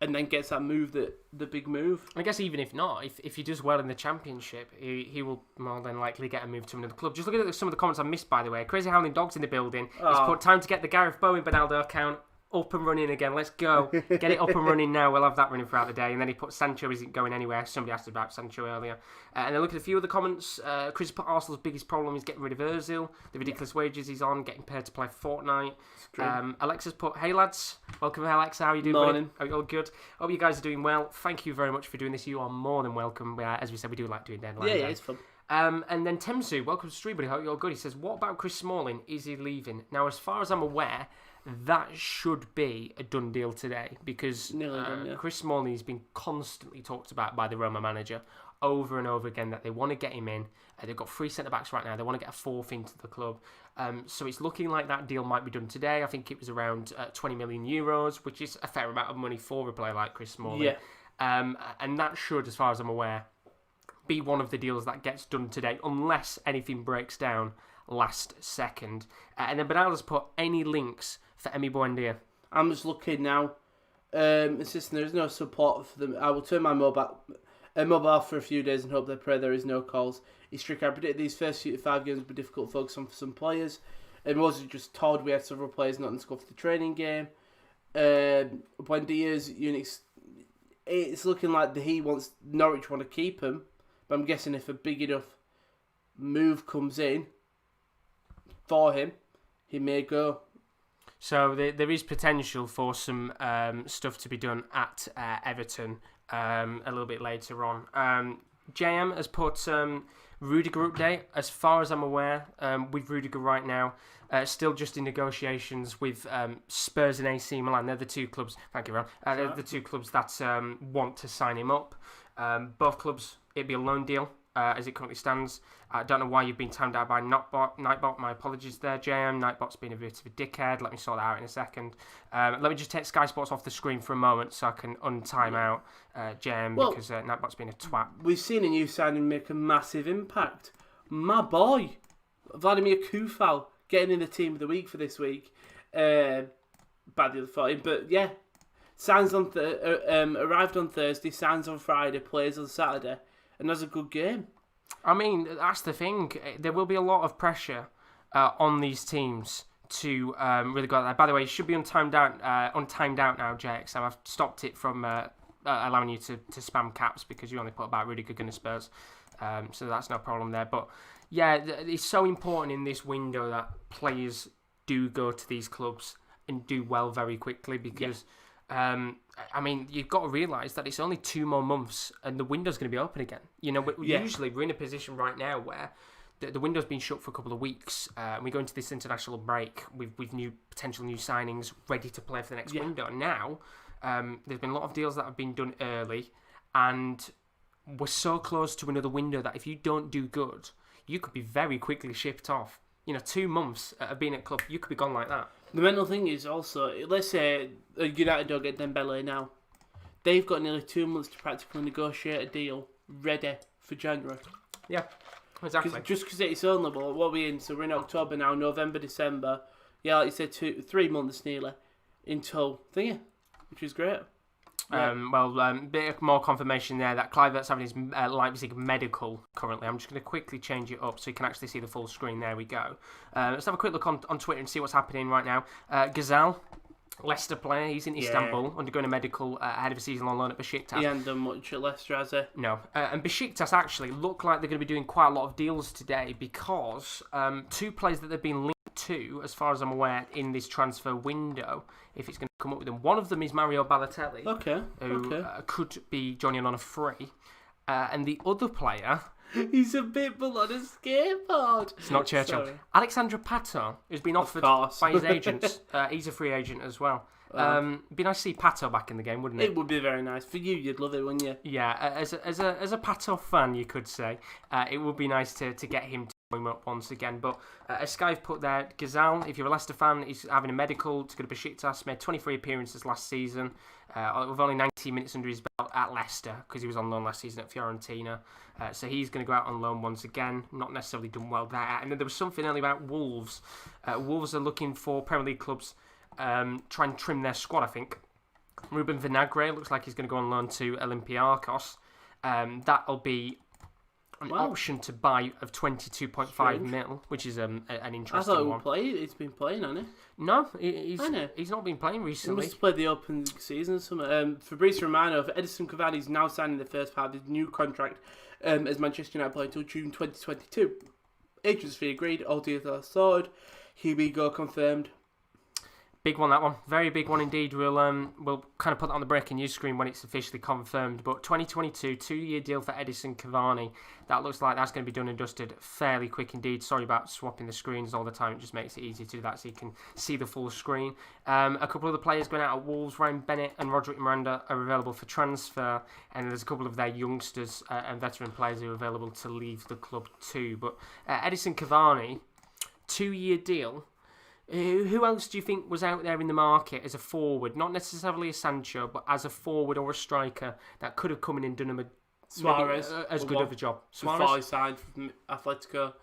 S2: And then gets that move, the big move.
S1: I guess even if not, if he does well in the Championship, he will more than likely get a move to another club. Just looking at some of the comments I missed, by the way. Crazy Howling Dog's in the building. He's put time to get the Gareth Bowen Bernardo account up and running again. Let's go. Get it up and running now. We'll have that running throughout the day. And then he put Sancho isn't going anywhere. Somebody asked about Sancho earlier. And then look at a few other comments. Chris put Arsenal's biggest problem is getting rid of Ozil. The ridiculous wages he's on, getting paid to play Fortnite. Alexa's put, hey lads. Welcome, Alexa. How are you doing?
S2: Morning.
S1: Are you all good? Hope you guys are doing well. Thank you very much for doing this. You are more than welcome. As we said, we do like doing deadline.
S2: Yeah, it's fun.
S1: And then Temsu, welcome to Street Buddy. Hope you're all good. He says, what about Chris Smalling? Is he leaving? Now, as far as I'm aware, that should be a done deal today because Chris Smalling has been constantly talked about by the Roma manager over and over again that they want to get him in. They've got 3 centre-backs right now. They want to get a 4th into the club. So it's looking like that deal might be done today. I think it was around 20 million euros, which is a fair amount of money for a player like Chris Smalling.
S2: Yeah.
S1: And that should, as far as I'm aware, be one of the deals that gets done today, unless anything breaks down last second. And then Bernardo's put any links for Emi Buendia.
S2: I'm just looking now. Insisting there is no support for them. I will turn my mobile off for a few days and hope they pray there is no calls. He's strict. I predict these first 5 games will be difficult to focus on for some players. And wasn't just told we had several players not in score for the training game. Buendia's Unix. It's looking like Norwich want to keep him. But I'm guessing if a big enough move comes in for him, he may go.
S1: So there is potential for some stuff to be done at Everton a little bit later on. JM has put Rudiger update. As far as I'm aware, with Rudiger right now, still just in negotiations with Spurs and AC Milan. They're the 2 clubs. Thank you, Ron. They're the 2 clubs that want to sign him up. Both clubs, it'd be a loan deal as it currently stands. I don't know why you've been timed out by Nightbot. My apologies there, JM. Nightbot's been a bit of a dickhead. Let me sort that out in a second. Let me just take Sky Sports off the screen for a moment so I can untime out JM because Nightbot's been a twat.
S2: We've seen a new signing make a massive impact. My boy, Vladimir Kufal, getting in the team of the week for this week. Badly for him, but yeah. Signs on arrived on Thursday, signs on Friday, plays on Saturday, and has a good game.
S1: I mean, that's the thing. There will be a lot of pressure on these teams to really go out there. By the way, you should be untimed out now, JX. So I've stopped it from allowing you to spam caps because you only put about Rudiger Gunner Spurs. So that's no problem there. But yeah, it's so important in this window that players do go to these clubs and do well very quickly because... I mean, you've got to realise that it's only 2 more months and the window's going to be open again. You know, usually we're in a position right now where the window's been shut for a couple of weeks. We go into this international break with potential new signings ready to play for the next window. Now, there's been a lot of deals that have been done early and we're so close to another window that if you don't do good, you could be very quickly shipped off. 2 months of being at club, you could be gone like that.
S2: The mental thing is also, let's say United don't get Dembele now. They've got nearly 2 months to practically negotiate a deal ready for January.
S1: Yeah, exactly.
S2: Just because it's only, what are we in? So we're in October now, November, December. Yeah, like you said, 3 months nearly until thingy, which is great.
S1: Bit more confirmation there that Kluivert's having his Leipzig medical currently. I'm just going to quickly change it up so you can actually see the full screen. There we go. Let's have a quick look on Twitter and see what's happening right now. Gazal, Leicester player, he's in Istanbul undergoing a medical ahead of a season on loan at Besiktas.
S2: He hasn't done much at Leicester, has he?
S1: No. And Besiktas actually look like they're going to be doing quite a lot of deals today because 2 players that they've been linked to, as far as I'm aware, in this transfer window, if it's going to come up with them. One of them is Mario Balotelli, who could be joining on a free. And the other player...
S2: He's a bit on a skateboard.
S1: It's not Churchill. Sorry. Alexandra Pato, who's been offered by his agents. He's a free agent as well. It'd be nice to see Pato back in the game, wouldn't it?
S2: It would be very nice. For you, you'd love it, wouldn't you?
S1: Yeah, as a Pato fan, you could say. It would be nice to get him him up once again. But as Sky've put there, Gazal, if you're a Leicester fan, he's having a medical to go to Besiktas. Made 23 appearances last season, with only 19 minutes under his belt at Leicester because he was on loan last season at Fiorentina. So he's going to go out on loan once again. Not necessarily done well there. And then there was something earlier about Wolves. Wolves are looking for Premier League clubs try and trim their squad, I think. Ruben Vinagre looks like he's going to go on loan to Olympiacos. That'll be an option to buy of 22.5 mil, which is an interesting one.
S2: I thought he's been playing, hasn't he?
S1: No, he's not been playing recently.
S2: He must have played the open season or something. Fabrizio Romano of Edison Cavani is now signing the first part of his new contract as Manchester United player until June 2022. Agents fee agreed, all deals are sorted. Here we go, confirmed.
S1: Big one, that one. Very big one indeed. We'll kind of put that on the breaking news screen when it's officially confirmed. But 2022, 2-year deal for Edison Cavani. That looks like that's going to be done and dusted fairly quick indeed. Sorry about swapping the screens all the time. It just makes it easy to do that so you can see the full screen. A couple of the players going out at Wolves, Ryan Bennett and Roderick Miranda, are available for transfer. And there's a couple of their youngsters and veteran players who are available to leave the club too. But Edison Cavani, 2-year deal. Who else do you think was out there in the market as a forward? Not necessarily a Sancho, but as a forward or a striker that could have come in and done him
S2: Suarez
S1: as good of a job.
S2: Suarez? Before he signed from Atletico,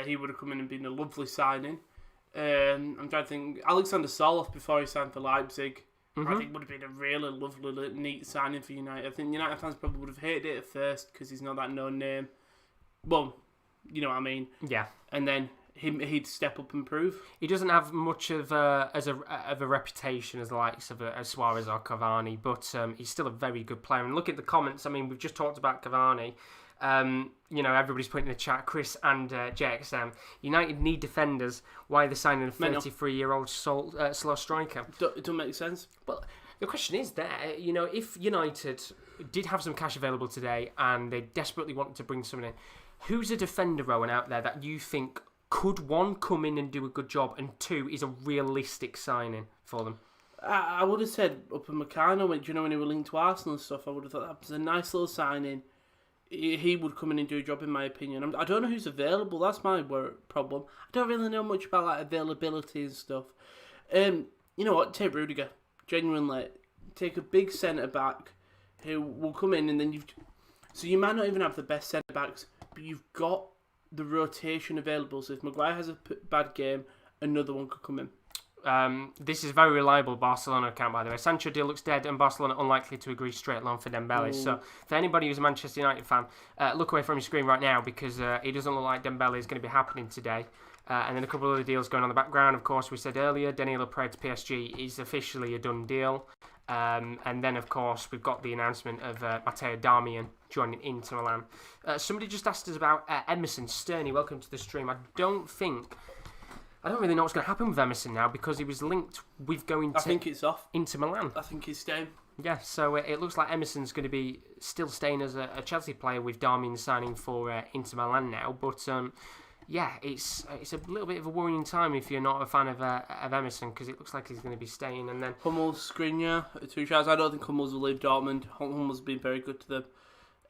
S2: he would have come in and been a lovely signing. I'm trying to think. Alexander Soloff before he signed for Leipzig, I think would have been a really lovely, neat signing for United. I think United fans probably would have hated it at first because he's not that known name. Well, you know what I mean.
S1: Yeah.
S2: And then he'd step up and prove.
S1: He doesn't have much of a reputation as the likes of Suarez or Cavani, but he's still a very good player. And look at the comments. I mean, we've just talked about Cavani. Everybody's putting in the chat, Chris and JXM. United need defenders. Why are they signing a 33-year-old slow striker?
S2: It don't make sense.
S1: Well, the question is there, if United did have some cash available today and they desperately wanted to bring someone in, who's a defender, Rowan, out there that you think could, one, come in and do a good job, and two, is a realistic signing for them?
S2: I would have said Upamecano, when he was linked to Arsenal and stuff, I would have thought that was a nice little signing. He would come in and do a job, in my opinion. I don't know who's available, that's my problem. I don't really know much about availability and stuff. You know what, take Rudiger. Genuinely, take a big centre-back who will come in, and then so you might not even have the best centre-backs, but you've got the rotation available, so if Maguire has a bad game, another one could come in.
S1: This is a very reliable Barcelona account, by the way. Sancho deal looks dead, and Barcelona unlikely to agree straight loan for Dembele. So for anybody who's a Manchester United fan, look away from your screen right now, because it doesn't look like Dembele is going to be happening today. And then a couple of other deals going on in the background. Of course, we said earlier, Danilo Pereira to PSG is officially a done deal. And then, of course, we've got the announcement of Matteo Darmian joining Inter Milan. Somebody just asked us about Emerson. Sterney, welcome to the stream. I don't really know what's going to happen with Emerson now, because he was linked with going to...
S2: I think it's off.
S1: Inter Milan.
S2: I think he's staying.
S1: Yeah, so it looks like Emerson's going to be still staying as a Chelsea player, with Darmian signing for Inter Milan now. But... yeah, it's a little bit of a worrying time if you're not a fan of Emerson, because it looks like he's going to be staying. And then
S2: Hummels, Skriniar, 2 shots. I don't think Hummels will leave Dortmund. Hummels has been very good to them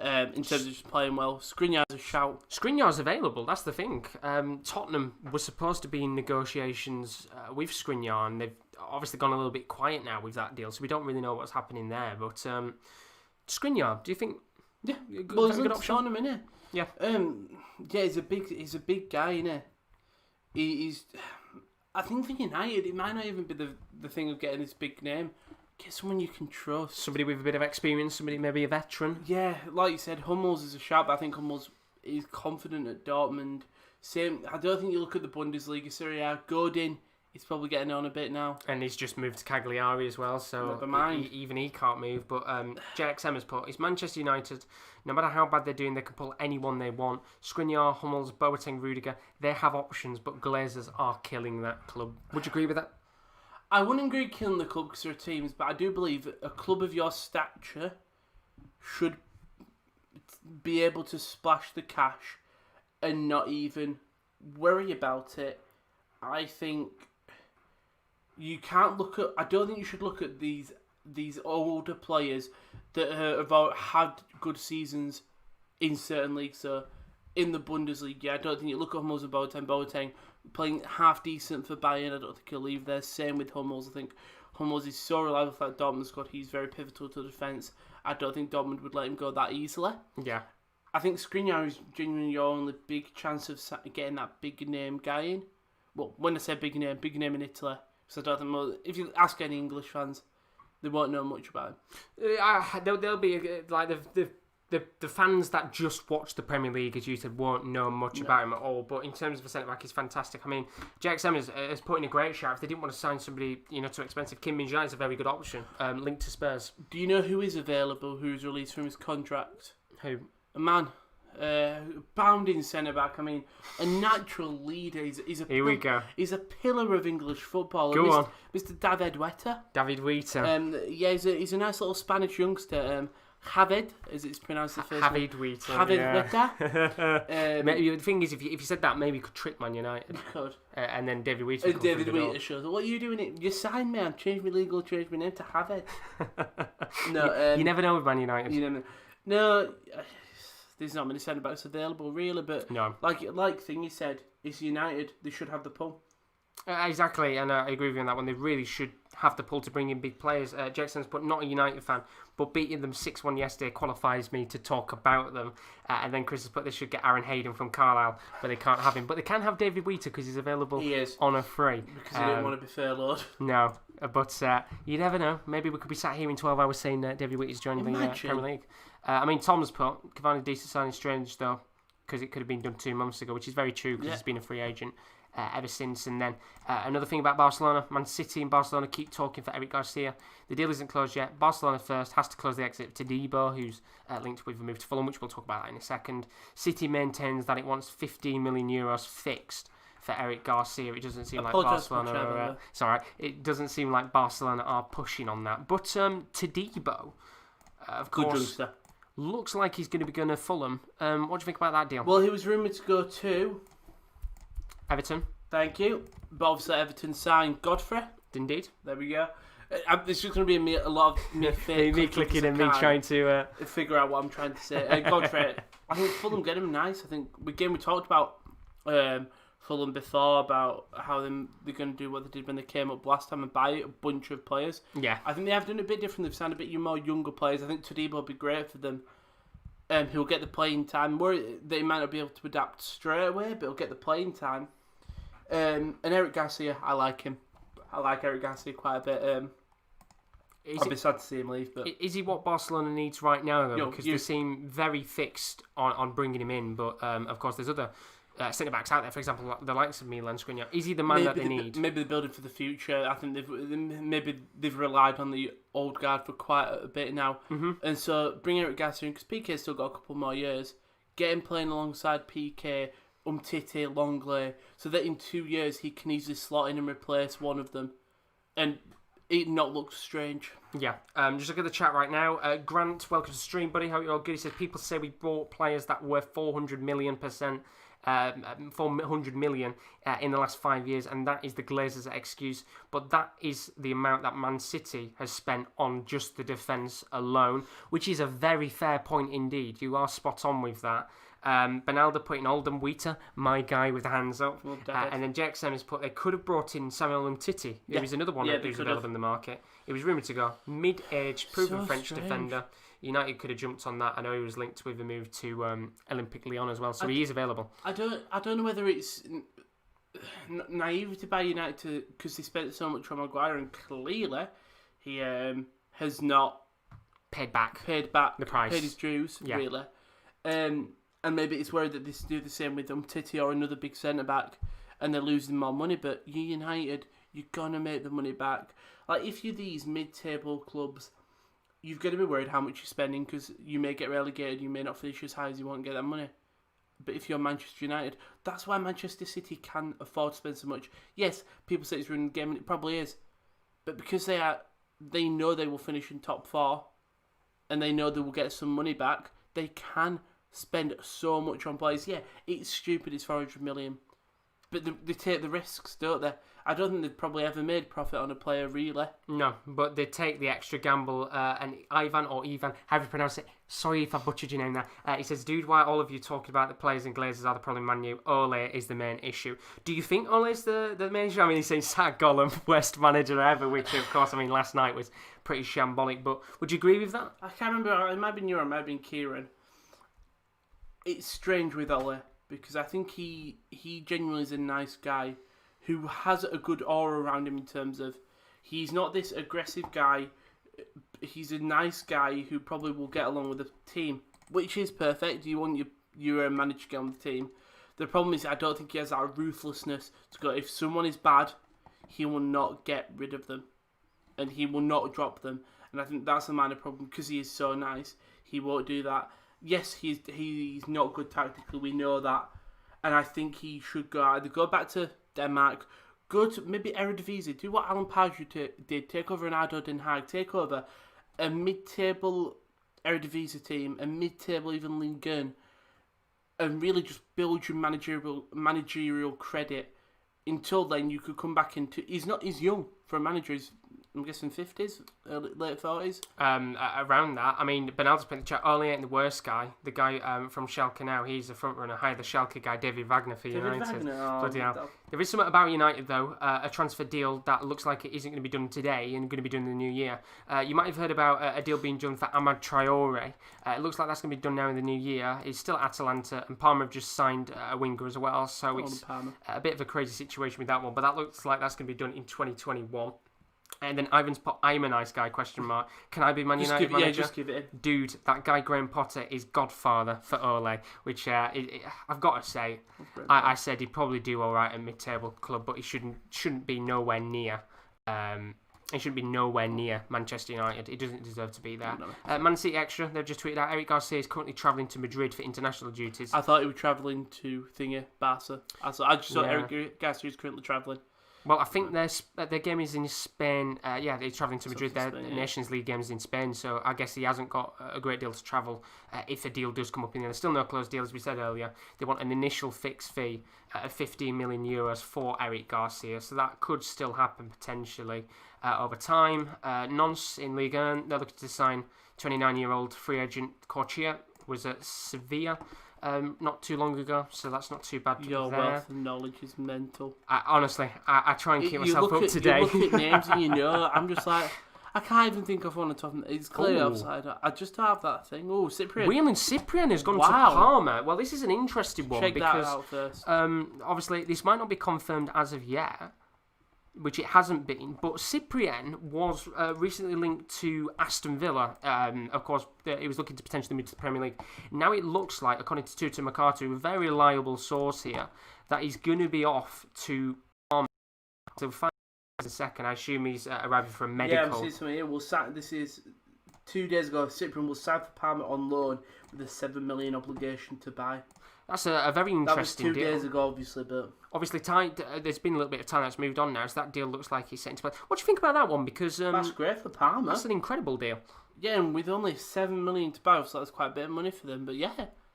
S2: in terms of just playing well. Skriniar's a shout.
S1: Skriniar's available, that's the thing. Tottenham was supposed to be in negotiations with Skriniar, and they've obviously gone a little bit quiet now with that deal, so we don't really know what's happening there. But Skriniar, do you think...
S2: Yeah,
S1: good option?
S2: Tottenham, innit?
S1: Yeah.
S2: Yeah, he's a big guy, innit? He's. I think for United, it might not even be the thing of getting this big name. Get someone you can trust.
S1: Somebody with a bit of experience, somebody maybe a veteran.
S2: Yeah, like you said, Hummels is a shout, but I think Hummels is confident at Dortmund. Same. I don't think you look at the Bundesliga, Serie A. Godin is probably getting on a bit now.
S1: And he's just moved to Cagliari as well, so
S2: never mind.
S1: Even he can't move. But JXM has put, it's Manchester United. No matter how bad they're doing, they can pull anyone they want. Skriniar, Hummels, Boateng, Rudiger, they have options, but Glazers are killing that club. Would you agree with that?
S2: I wouldn't agree killing the club because they're teams, but I do believe a club of your stature should be able to splash the cash and not even worry about it. I think you can't look at... I don't think you should look at these older players that have had good seasons in certain leagues. So in the Bundesliga. I don't think you look at Hummels and Boateng playing half decent for Bayern. I don't think he'll leave there. Same with Hummels. I think Hummels is so reliable for that Dortmund squad. He's very pivotal to the defence. I don't think Dortmund would let him go that easily.
S1: Yeah.
S2: I think Skriniar is genuinely your only big chance of getting that big name guy in. Well, when I say big name in Italy. Because I don't think if you ask any English fans, they won't know much about him.
S1: There'll be like the fans that just watch the Premier League, as you said, won't know much about him at all. But in terms of a centre back, he's fantastic. I mean, JXM has put in a great shout. If they didn't want to sign somebody, too expensive, Kim Min-jae is a very good option. Linked to Spurs.
S2: Do you know who is available? Who's released from his contract?
S1: Who?
S2: A man. Bounding centre back. I mean, a natural leader. He's a
S1: Here we go.
S2: He's a pillar of English football.
S1: Go on,
S2: Mr. David Weta.
S1: David Weta.
S2: He's a nice little Spanish youngster. Javid, as it's pronounced the first
S1: Javid Weta.
S2: Javid Weta.
S1: The thing is, if you said that, maybe you could trick Man United.
S2: You could.
S1: And then David Weta.
S2: David Weta shows. What are you doing? You signed me. I've changed my legal, changed my name to Javid. No,
S1: you never know with Man United.
S2: You never know. No. There's not many centre backs available, really, but
S1: no.
S2: like Thingy said, it's United. They should have the pull.
S1: Exactly, and I agree with you on that one. They really should have the pull to bring in big players. Jackson's put not a United fan, but beating them 6-1 yesterday qualifies me to talk about them. And then Chris has put they should get Aaron Hayden from Carlisle, but they can't have him. But they can have David Wheater because he's available on a free.
S2: Because he didn't want to be furloughed.
S1: No, but you never know. Maybe we could be sat here in 12 hours saying David Wheater's joining the Premier League. I mean, Tom's put Cavani decent signing, strange though, because it could have been done 2 months ago, which is very true because he's been a free agent ever since. And then another thing about Barcelona, Man City and Barcelona keep talking for Eric Garcia. The deal isn't closed yet. Barcelona first has to close the exit to Debo, who's linked with a move to Fulham, which we'll talk about that in a second. City maintains that it wants €15 million fixed for Eric Garcia. It doesn't seem like Barcelona. It's all right. It doesn't seem like Barcelona are pushing on that. But Todibo, of course, looks like he's going to be going to Fulham. What do you think about that deal?
S2: Well, he was rumoured to go to
S1: Everton.
S2: Thank you. But obviously Everton signed Godfrey.
S1: Indeed.
S2: There we go. It's just going to be a lot of me fake
S1: me clicking and me trying to
S2: figure out what I'm trying to say. Godfrey, I think Fulham get him nice. I think we talked about Fulham before, about how they're going to do what they did when they came up last time and buy a bunch of players.
S1: Yeah.
S2: I think they have done a bit different. They've signed a bit more younger players. I think Todibo will be great for them. He'll get the playing time. They might not be able to adapt straight away, but he'll get the playing time. And Eric Garcia, I like him. I like Eric Garcia quite a bit. I'd be sad to see him leave. But
S1: is he what Barcelona needs right now, though? Because they seem very fixed on bringing him in. But, of course, there's other centre-backs out there. For example, the likes of Milan Skriniar. Is he the man that they need?
S2: Maybe they're building for the future. I think they've relied on the old guard for quite a bit now. Mm-hmm. And so bring Eric Garcia in, because PK's still got a couple more years. Get him playing alongside PK, Umtiti, Longley, so that in 2 years he can easily slot in and replace one of them. And it not look strange. Yeah.
S1: Just look at the chat right now. Grant, welcome to the stream, buddy. How are you all good? He says, people say we bought players that were 400 million in the last 5 years, and that is the Glazers' excuse. But that is the amount that Man City has spent on just the defence alone, which is a very fair point indeed. You are spot on with that. Benaldo put in Oldham Wheater, my guy with the hands up. And then JXM has put, they could have brought in Samuel Umtiti. There was another one that was available in the market. It was rumoured to go mid-age, proven French defender. United could have jumped on that. I know he was linked with a move to Olympique Lyon as well, so he is available.
S2: I don't know whether it's naivety by United because they spent so much on Maguire, and clearly he has not
S1: paid back
S2: the
S1: price,
S2: paid his dues, really. And maybe it's worried that they do the same with Umtiti or another big centre back, and they're losing more money. But you United, you're gonna make the money back. Like if you're these mid-table clubs, you've got to be worried how much you're spending, because you may get relegated, you may not finish as high as you want and get that money. But if you're Manchester United, that's why Manchester City can afford to spend so much. Yes, people say it's ruining the game, and it probably is. But because they know they will finish in top 4, and they know they will get some money back, they can spend so much on players. Yeah, it's stupid, it's 400 million. But they take the risks, don't they? I don't think they've probably ever made profit on a player, really.
S1: No, but they take the extra gamble. And Ivan, how do you pronounce it? Sorry if I butchered your name there. He says, dude, why all of you talking about the players and Glazers are the problem, Man U? Ole is the main issue. Do you think Ole is the main issue? I mean, he's saying Zach Gollum, worst manager ever, which, of course, I mean, last night was pretty shambolic. But would you agree with that?
S2: I can't remember. It might be you or it might be Kieran. It's strange with Ole because I think he genuinely is a nice guy who has a good aura around him in terms of he's not this aggressive guy. He's a nice guy who probably will get along with the team, which is perfect. You want your manager to get on the team. The problem is I don't think he has that ruthlessness to go, if someone is bad, he will not get rid of them. And he will not drop them. And I think that's a minor problem because he is so nice. He won't do that. Yes, he's not good tactically. We know that. And I think he should either go back to Denmark, go to maybe Eredivisie, do what Alan Pardew did, take over an ADO Den Haag, take over a mid-table Eredivisie team, a mid-table even Ligue 1, and really just build your managerial credit. Until then, you could come back into. He's young for a manager. I'm guessing 50s, late 40s.
S1: Around that. I mean, Bernardo's put in the chat, Ole ain't the worst guy. The guy from Schalke now, he's the front runner. Hire the Schalke guy, David Wagner, for United. Bloody hell. There is something about United, though, a transfer deal that looks like it isn't going to be done today and going to be done in the new year. You might have heard about a deal being done for Amad Traore. It looks like that's going to be done now in the new year. He's still at Atalanta, and Parma have just signed a winger as well, so it's a bit of a crazy situation with that one, but that looks like that's going to be done in 2021. And then Ivan's put, I'm a nice guy, question mark. Can I be Man United manager?
S2: Yeah, just give it in.
S1: Dude, that guy Graham Potter is godfather for Ole, which I've got to say, I said he'd probably do all right at mid-table club, but he shouldn't be nowhere near. He shouldn't be nowhere near Manchester United. He doesn't deserve to be there. No. Man City Extra, they've just tweeted out, Eric Garcia is currently travelling to Madrid for international duties.
S2: I thought he was travelling to Barca. I just saw Eric Garcia is currently travelling.
S1: Well, I think their game is in Spain. They're travelling to Madrid. Their Nations League game is in Spain, so I guess he hasn't got a great deal to travel if a deal does come up in there. There's still no closed deal, as we said earlier. They want an initial fixed fee of 15 million euros for Eric Garcia, so that could still happen potentially over time. Nons in Ligue 1, they're looking to sign 29-year-old free agent Corchia, was at Sevilla not too long ago, so that's not too bad.
S2: Your wealth of knowledge is mental.
S1: Honestly, I try and keep myself up to date.
S2: You look at names and I'm just like, I can't even think of one on top of it. It's clearly offside. I just don't have that thing. Oh, Cyprian.
S1: Whelan Cyprian has gone to Parma. Well, this is an interesting one.
S2: Check
S1: because
S2: that out first.
S1: Obviously, this might not be confirmed as of yet, which it hasn't been, but Cyprian was recently linked to Aston Villa. Of course, he was looking to potentially move to the Premier League. Now it looks like, according to Tutu Makatu, a very reliable source here, that he's going to be off to Parma. So we'll find out in a second. I assume he's arriving for a medical.
S2: Yeah, I'm seeing something here. This is 2 days ago. Cyprian will sign for Parma on loan with a 7 million obligation to buy.
S1: That's a very interesting deal.
S2: That was 2 days ago, obviously, but...
S1: Obviously, there's been a little bit of time that's moved on now, so that deal looks like he's set into play. What do you think about that one? Because
S2: that's great for Parma.
S1: That's an incredible deal.
S2: Yeah, and with only 7 million to buy, so that's quite a bit of money for them. But yeah,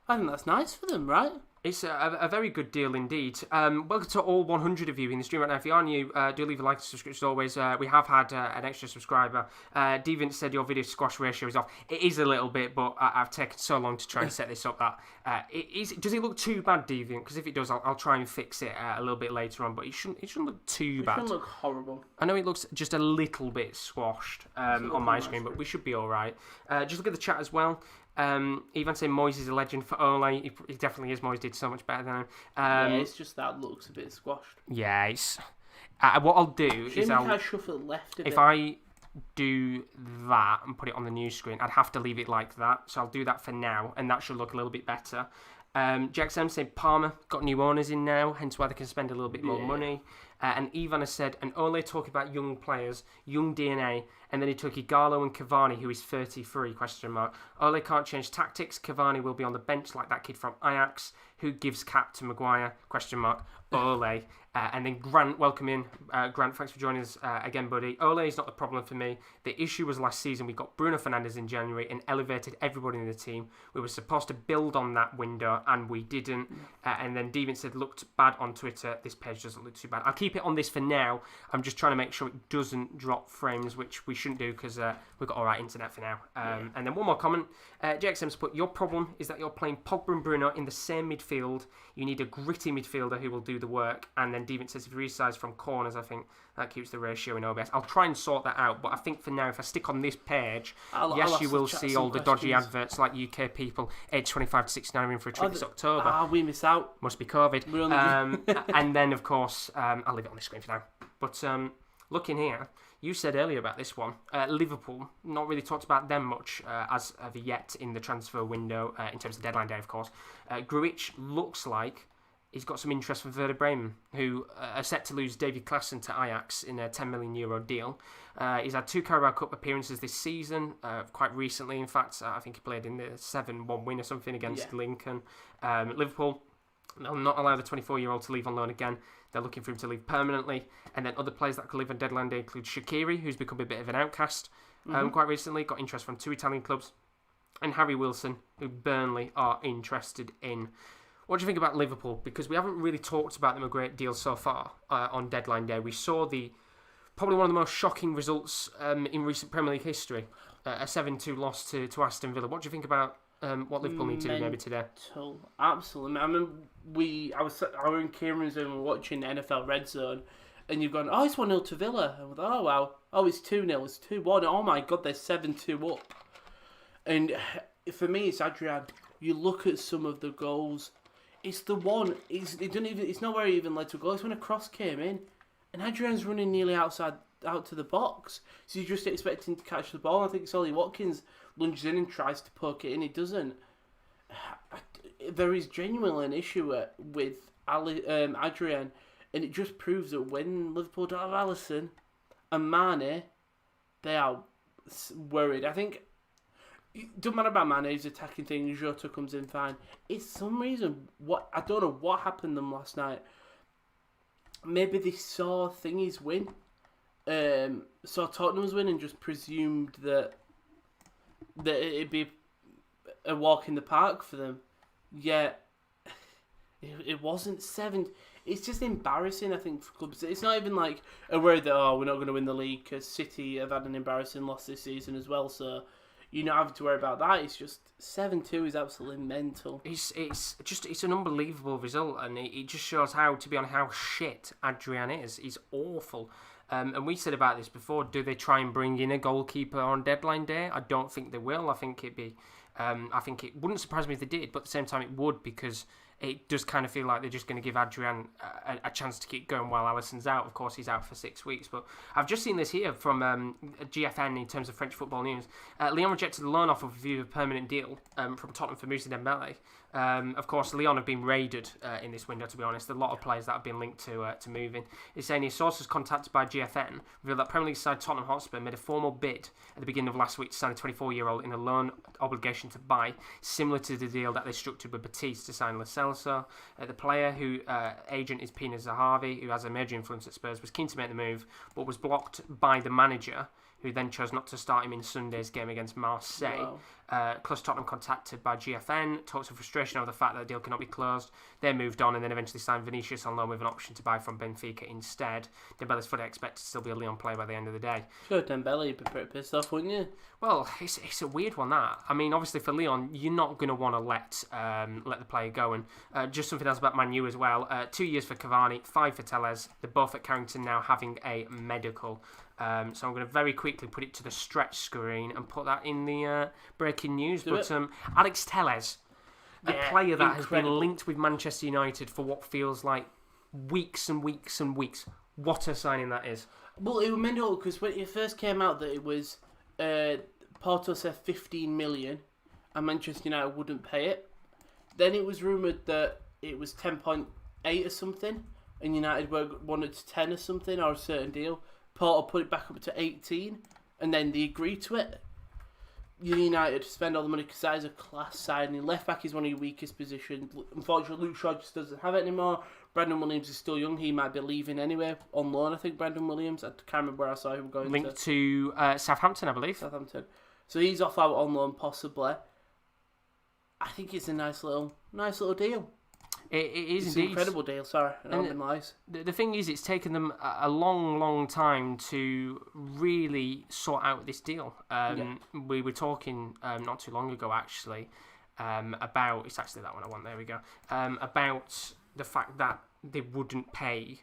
S2: I think that's nice for them, right?
S1: It's a very good deal indeed. Welcome to all 100 of you in the stream right now. If you are new, do leave a like and subscribe as always. We have had an extra subscriber. Deviant said your video squash ratio is off. It is a little bit, but I've taken so long to try and set this up that does it look too bad, Deviant? Because if it does, I'll try and fix it a little bit later on. But it shouldn't look too bad.
S2: It shouldn't look horrible.
S1: I know it looks just a little bit squashed on my screen, but we should be all right. Just look at the chat as well. Ivan saying Moyes is a legend for Ole. He definitely is. Moyes did so much better than him.
S2: Yeah, it's just that looks a bit squashed.
S1: Yeah, it's... what I'll do is I'll
S2: shuffle left a bit.
S1: If I do that and put it on the news screen, I'd have to leave it like that. So I'll do that for now, and that should look a little bit better. Jackson saying Parma got new owners in now, hence why they can spend a little bit more money. And Ivan has said, and Ole talking about young players, young DNA, And then he took Igalo and Cavani, who is 33, question mark. Ole can't change tactics. Cavani will be on the bench like that kid from Ajax. Who gives cap to Maguire, question mark. Ole. And then Grant, welcome in. Grant, thanks for joining us again, buddy. Ole is not the problem for me. The issue was last season we got Bruno Fernandes in January and elevated everybody in the team. We were supposed to build on that window and we didn't. And then Devin said, looked bad on Twitter. This page doesn't look too bad. I'll keep it on this for now. I'm just trying to make sure it doesn't drop frames, which we shouldn't do because we've got all right internet for now. And then one more comment. JXM's put, your problem is that you're playing Pogba and Bruno in the same midfield. You need a gritty midfielder who will do the work. And then Devin says if you resize from corners, I think that keeps the ratio in OBS. I'll try and sort that out, but I think for now, if I stick on this page, yes, you will see all the dodgy adverts like UK people aged 25 to 69 in for a trip this October.
S2: We miss out.
S1: Must be COVID. And then, of course, I'll leave it on the screen for now. But looking here, you said earlier about this one. Liverpool, not really talked about them much as of yet in the transfer window, in terms of deadline day, of course. Grujic looks like he's got some interest from Werder Bremen, who are set to lose David Klaassen to Ajax in a €10 million deal. He's had 2 Carabao Cup appearances this season, quite recently, in fact. I think he played in the 7-1 win or something against Lincoln. Liverpool, they'll not allow the 24-year-old to leave on loan again. They're looking for him to leave permanently. And then other players that could leave on deadline day include Shaqiri, who's become a bit of an outcast quite recently, got interest from 2 Italian clubs, and Harry Wilson, who Burnley are interested in. What do you think about Liverpool? Because we haven't really talked about them a great deal so far on deadline day. We saw probably one of the most shocking results in recent Premier League history, a 7-2 loss to Aston Villa. What do you think about what Liverpool need to do maybe today?
S2: Absolutely. I mean, I were in Kieran's and we were watching NFL Red Zone, and you've gone, oh, it's 1-0 to Villa. And we're like, oh, wow. Oh, it's 2-0. It's 2-1. Oh, my God, they're 7-2 up. And for me, it's Adrian. You look at some of the goals. It's the one. It's not where he even led to a goal. It's when a cross came in, and Adrian's running nearly out to the box. So you're just expecting to catch the ball. I think it's Ollie Watkins lunges in and tries to poke it in. He doesn't. There is genuinely an issue with Adrian, and it just proves that when Liverpool don't have Alisson and Mane, they are worried. I think. It doesn't matter about Mane's attacking thing. Jota comes in fine. It's some reason. I don't know what happened to them last night. Maybe they saw Thingy's win, saw Tottenham's win, and just presumed that it'd be a walk in the park for them. Yet it wasn't 7. It's just embarrassing, I think, for clubs. It's not even like a word that we're not going to win the league because City have had an embarrassing loss this season as well. So. You don't have to worry about that. It's just 7-2 is absolutely mental. It's an unbelievable result, and it just shows how shit Adrian is. He's awful. And we said about this before. Do they try and bring in a goalkeeper on deadline day? I don't think they will. I think it wouldn't surprise me if they did, but at the same time it would, because it does kind of feel like they're just going to give Adrian a chance to keep going while Alisson's out. Of course, he's out for 6 weeks. But I've just seen this here from GFN in terms of French football news. Lyon rejected the loan offer with a view of a permanent deal from Tottenham for Moussa Dembele. Of course, Lyon have been raided in this window, to be honest. A lot of players that have been linked to moving. It's saying his sources contacted by GFN revealed that Premier League side Tottenham Hotspur made a formal bid at the beginning of last week to sign a 24-year-old in a loan obligation to buy, similar to the deal that they structured with Batiste to sign Lo Celso. The player, who agent is Pina Zahavi, who has a major influence at Spurs, was keen to make the move, but was blocked by the manager, who then chose not to start him in Sunday's game against Marseille. Wow. Plus, Tottenham contacted by GFN, talks of frustration over the fact that the deal cannot be closed. They moved on and then eventually signed Vinicius on loan with an option to buy from Benfica instead. Dembele's fully expected to still be a Lyon player by the end of the day. Sure, Dembele, you'd be pretty pissed off, wouldn't you?
S1: Well, it's a weird one, that. I mean, obviously for Lyon, you're not going to want to let the player go. And just something else about Man U as well. 2 years for Cavani, 5 for Telles. They're both at Carrington now having a medical. So I'm going to very quickly put it to the stretch screen and put that in the breaking news. But Alex Telles, the player that has been linked with Manchester United for what feels like weeks and weeks and weeks. What a signing that is.
S2: Well, it was mental because when it first came out that it was Porto said 15 million and Manchester United wouldn't pay it. Then it was rumoured that it was 10.8 or something and United wanted 10 or something or a certain deal. Porto put it back up to 18 and then they agree to it. United spend all the money because that is a class signing. Left back is one of your weakest positions. Unfortunately, Luke Shaw just doesn't have it anymore. Brendan Williams is still young. He might be leaving anyway on loan. I think Brendan Williams. I can't remember where I saw him going.
S1: Linked to Southampton, I believe.
S2: Southampton. So he's off out on loan possibly. I think it's a nice little deal.
S1: It is
S2: it's
S1: indeed
S2: an incredible deal. Sorry, I don't lies.
S1: The thing is, it's taken them a long time to really sort out this deal. We were talking not too long ago, actually, about it's actually that one I want. There we go. About the fact that they wouldn't pay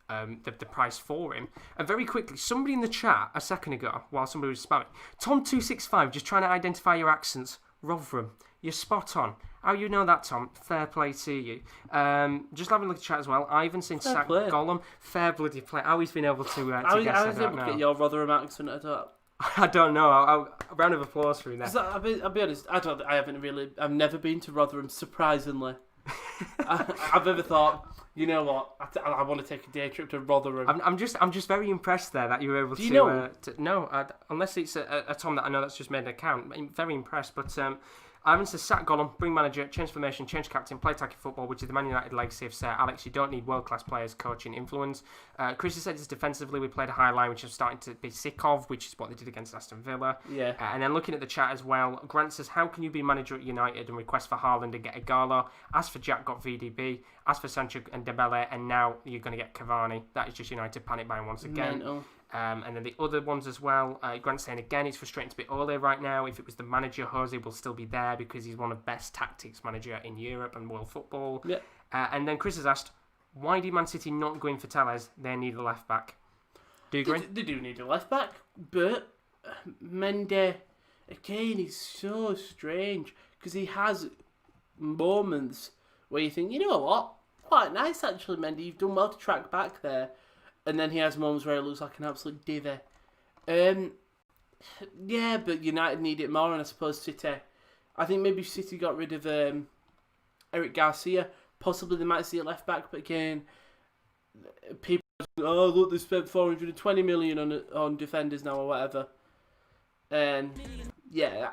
S1: the price for him. And very quickly, somebody in the chat a second ago, while somebody was spamming, Tom265, just trying to identify your accents. Rotherham, you're spot on. How you know that, Tom? Fair play to you. Just having a look at the chat as well. Ivan saying sack Gollum. Fair bloody play. How he's been able to guess that.
S2: I was able to get your Rotherham accent at all.
S1: I don't know. A round of applause for that.
S2: I'll be honest. I've never been to Rotherham. Surprisingly, I've never thought. You know what? I want to take a day trip to Rotherham.
S1: I'm just very impressed there that you were able to.
S2: Do you know?
S1: No, unless it's a Tom that I know that's just made an account. I'm very impressed, but. Ivan says, sack Gollum, bring manager, change formation, change captain, play attacking football, which is the Man United legacy of Sir Alex. You don't need world-class players coaching influence. Chris has said it's defensively, we played a high line, which I'm starting to be sick of, which is what they did against Aston Villa.
S2: Yeah.
S1: And then looking at the chat as well, Grant says, how can you be manager at United and request for Haaland and get Igalo? Ask for Jack, got VDB. Ask for Sancho and Dembele, and now you're going to get Cavani. That is just United panic buying once again.
S2: Mental.
S1: And then the other ones as well, Grant's saying again, it's frustrating to be Ole right now. If it was the manager, Jose will still be there because he's one of the best tactics manager in Europe and world football.
S2: Yeah.
S1: And then Chris has asked, why did Man City not go in for Telles? They need a left back. Do you agree?
S2: They do need a left back, but Mendy, again, he's so strange because he has moments where you think, you know what, quite nice actually, Mendy. You've done well to track back there. And then he has moments where he looks like an absolute diva. Yeah, but United need it more, and I suppose City. I think maybe if City got rid of Eric Garcia, possibly they might see a left back. But again, people look, they spent 420 million on defenders now or whatever. And yeah,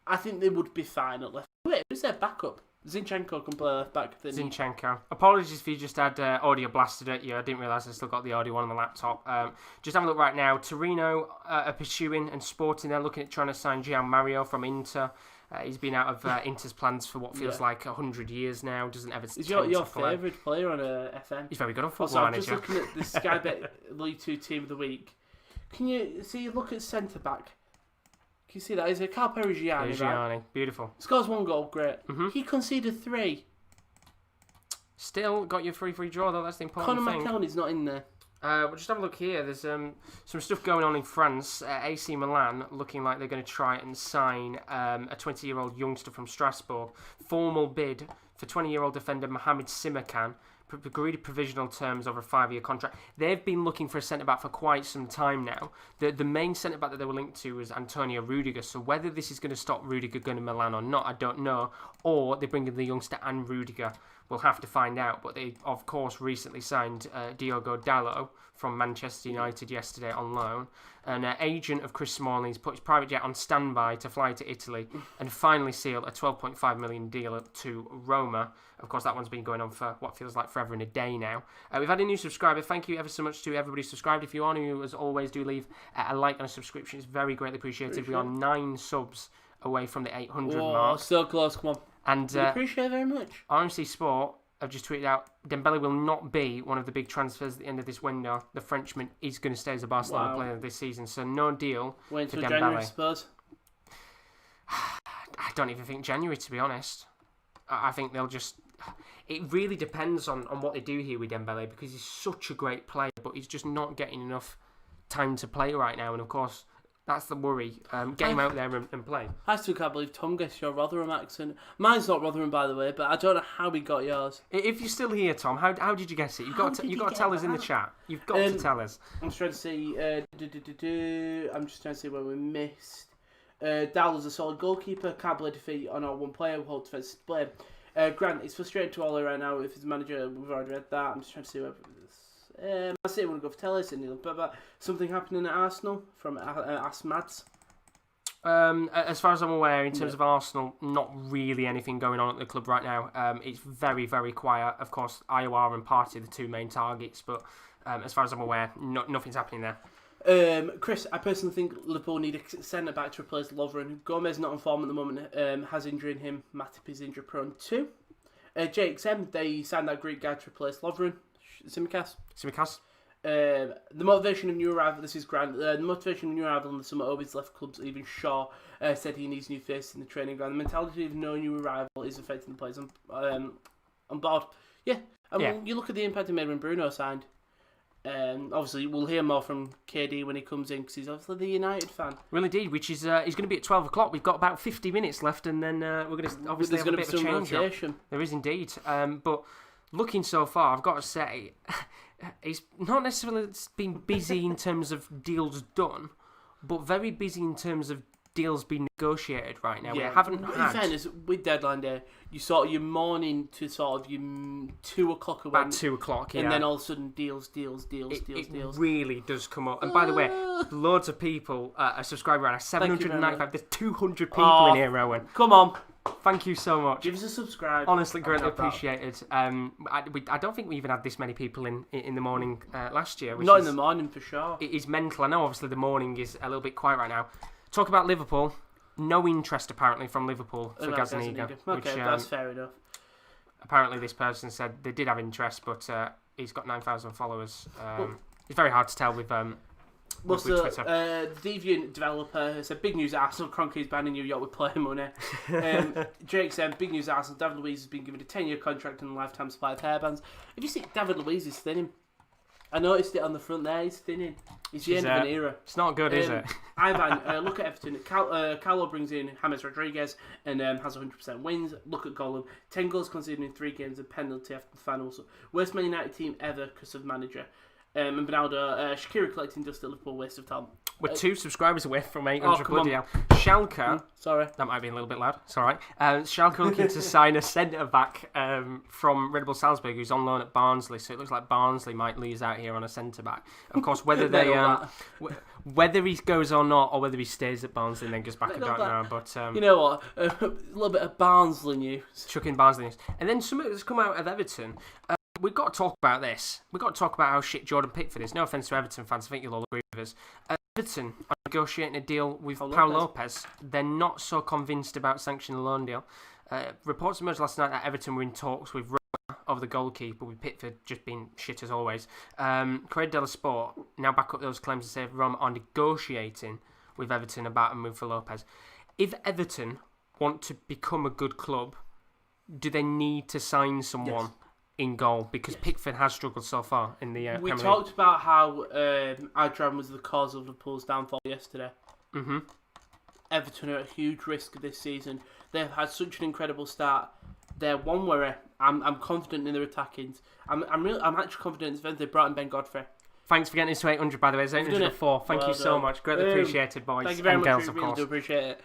S2: I think they would be fine at left. Wait, who's their backup? Zinchenko can play left back.
S1: Zinchenko. Apologies if you just had audio blasted at you. I didn't realise I still got the audio on the laptop. Just have a look right now. Torino are pursuing and Sporting. They're looking at trying to sign Gian Mario from Inter. He's been out of Inter's plans for what feels like 100 years now. Doesn't ever.
S2: Is your favourite player on FM?
S1: He's very good on Football Manager.
S2: I'm just looking at the Sky Bet League 2 Team of the Week. Can you see? Look at centre back. Can you see that? Is it Carl Perigiani, right?
S1: Beautiful.
S2: Scores 1 goal, great.
S1: Mm-hmm.
S2: He conceded 3.
S1: Still got your free draw though. That's the important thing.
S2: Conor McKelney's not in there.
S1: We'll just have a look here. There's some stuff going on in France. AC Milan looking like they're going to try and sign a 20-year-old youngster from Strasbourg. Formal bid for 20-year-old defender Mohamed Simakan. Agreed provisional terms over a 5-year contract. They've been looking for a centre-back for quite some time now. The main centre-back that they were linked to was Antonio Rudiger. So whether this is going to stop Rudiger going to Milan or not, I don't know. Or they bring in the youngster and Rudiger. We'll have to find out. But they, of course, recently signed Diogo Dalot from Manchester United yesterday on loan. An agent of Chris Smalling's put his private jet on standby to fly to Italy and finally seal a £12.5 million deal to Roma. Of course, that one's been going on for what feels like forever and a day now. We've had a new subscriber. Thank you ever so much to everybody subscribed. If you are new, as always, do leave a like and a subscription. It's very greatly appreciated. We are 9 subs away from the 800 mark.
S2: So close, come on.
S1: And
S2: we appreciate it very much.
S1: RMC Sport have just tweeted out, Dembele will not be one of the big transfers at the end of this window. The Frenchman is going to stay as a Barcelona player this season, so no deal
S2: Wait
S1: for
S2: until
S1: Dembele.
S2: January, I suppose.
S1: I don't even think January, to be honest. I think they'll just... It really depends on what they do here with Dembele, because he's such a great player, but he's just not getting enough time to play right now, and of course... That's the worry. Get him out there and play.
S2: I still can't believe Tom guessed your Rotherham accent. Mine's not Rotherham, by the way, but I don't know how he got yours.
S1: If you're still here, Tom, how did you guess it? You've got to tell us in the chat. You've got to tell us.
S2: I'm just trying to see. I'm just trying to see where we missed. Dowler's a solid goalkeeper. Can't play defeat on our one player who holds defensive blame. Grant, it's frustrating to Ole right now if his manager. We've already read that. I'm just trying to see where. I say I want to go for Taylor, but something happening at Arsenal from Ask Mads.
S1: As far as I'm aware, in terms of Arsenal, not really anything going on at the club right now. It's very, very quiet. Of course, Iowa and Partey are the two main targets, but as far as I'm aware, nothing's happening there.
S2: Chris, I personally think Liverpool need a centre back to replace Lovren. Gomez not on form at the moment, has injury in him. Matip is injury prone too. JXM, they signed that Greek guy to replace Lovren. Tsimikas. The motivation of new arrival, this is grand. The motivation of new arrival in the summer always left clubs. Even Shaw said he needs new faces in the training ground. The mentality of no new arrival is affecting the players on board. Yeah, you look at the impact it made when Bruno signed. Obviously, we'll hear more from KD when he comes in because he's obviously the United fan.
S1: Well, indeed, which is he's going to be at 12 o'clock. We've got about 50 minutes left, and then we're going to obviously have a bit of a change up. There is indeed. But looking so far, I've got to say, he's not necessarily been busy in terms of deals done, but very busy in terms of deals being negotiated right now.
S2: Yeah.
S1: We haven't had...
S2: In fairness, with deadline day, you sort of your morning to sort of your 2 o'clock away.
S1: About 2 o'clock, yeah.
S2: And then all of a sudden, deals.
S1: It really does come up. And by the way, loads of people are subscribing right now. 795. There's 200 people in here, Rowan.
S2: Come on.
S1: Thank you so much.
S2: Give us a subscribe.
S1: Honestly, greatly appreciated. I don't think we even had this many people in the morning last year.
S2: Not in the morning, for sure.
S1: It is mental. I know, obviously, the morning is a little bit quiet right now. Talk about Liverpool. No interest, apparently, from Liverpool for Gazaniga.
S2: Okay, that's fair enough.
S1: Apparently, this person said they did have interest, but he's got 9,000 followers. It's very hard to tell with Twitter.
S2: The Deviant developer said, big news at Arsenal, Kroenke's banning New York with player money. Jake said, big news at Arsenal, David Luiz has been given a 10-year contract and a lifetime supply of hairbands. If you see, David Luiz is thinning. I noticed it on the front there, he's thinning. It's the end of an era.
S1: It's not good, is it?
S2: Ivan, look at Everton. Carlo brings in James Rodriguez and has 100% wins. Look at Gollum. 10 goals conceded in 3 games, a penalty after the final. So, worst Man United team ever because of manager. And Bernardo, Shaqiri collecting dust at Liverpool, waste of time.
S1: We're 2 subscribers away from 800 bloody hell. Schalke,
S2: sorry.
S1: That might be a little bit loud, it's alright. Schalke looking to sign a centre-back from Red Bull Salzburg who's on loan at Barnsley, so it looks like Barnsley might lose out here on a centre-back. Of course, whether whether he goes or not, or whether he stays at Barnsley and then goes back, I don't know. But
S2: you know what? A little bit of Barnsley news.
S1: Chuck in Barnsley news. And then something that's come out of Everton. We've got to talk about this. We've got to talk about how shit Jordan Pickford is. No offence to Everton fans, I think you'll all agree with us. Everton are negotiating a deal with Paul Lopez. They're not so convinced about sanctioning the loan deal. Reports emerged last night that Everton were in talks with Rowan of the goalkeeper, with Pickford just being shit as always. Corriere dello Sport now back up those claims and say Roma are negotiating with Everton about a move for Lopez. If Everton want to become a good club, do they need to sign someone? Yes. In goal, because Pickford has struggled so far in the Premier League.
S2: We talked about how Adrian was the cause of Liverpool's downfall yesterday.
S1: Mm-hmm.
S2: Everton are at a huge risk this season. They've had such an incredible start. They're one worry. I'm confident in their attackings. I'm actually confident in they brought in Ben Godfrey.
S1: Thanks for getting us to 800, by the way. It's 804. Thank you so much. Greatly appreciated, boys.
S2: Thank you very
S1: and
S2: much.
S1: girls,
S2: We
S1: of
S2: really
S1: course.
S2: do appreciate it.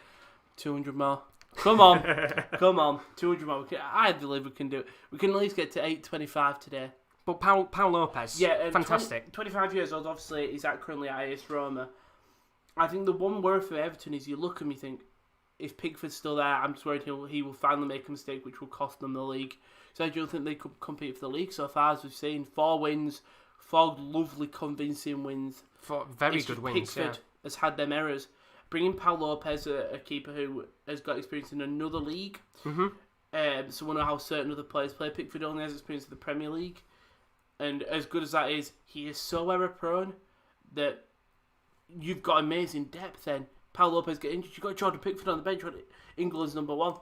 S2: 200 more. Come on. 200 more. I believe we can do it. We can at least get to 825 today.
S1: But Paul Lopez, fantastic.
S2: 25 years old, obviously, he's currently at AS Roma. I think the one worry for Everton is you look and you think, if Pickford's still there, I'm just worried he will finally make a mistake which will cost them the league. So I don't think they could compete for the league so far, as we've seen. 4 wins, 4 lovely, convincing wins.
S1: 4 very good wins,
S2: Pickford has had them errors. Bringing Paul Lopez, a keeper who has got experience in another league.
S1: Mm-hmm.
S2: So we know how certain other players play. Pickford only has experience in the Premier League. And as good as that is, he is so error-prone that you've got amazing depth then. Paul Lopez get injured, you've got Jordan Pickford on the bench, England's number 1.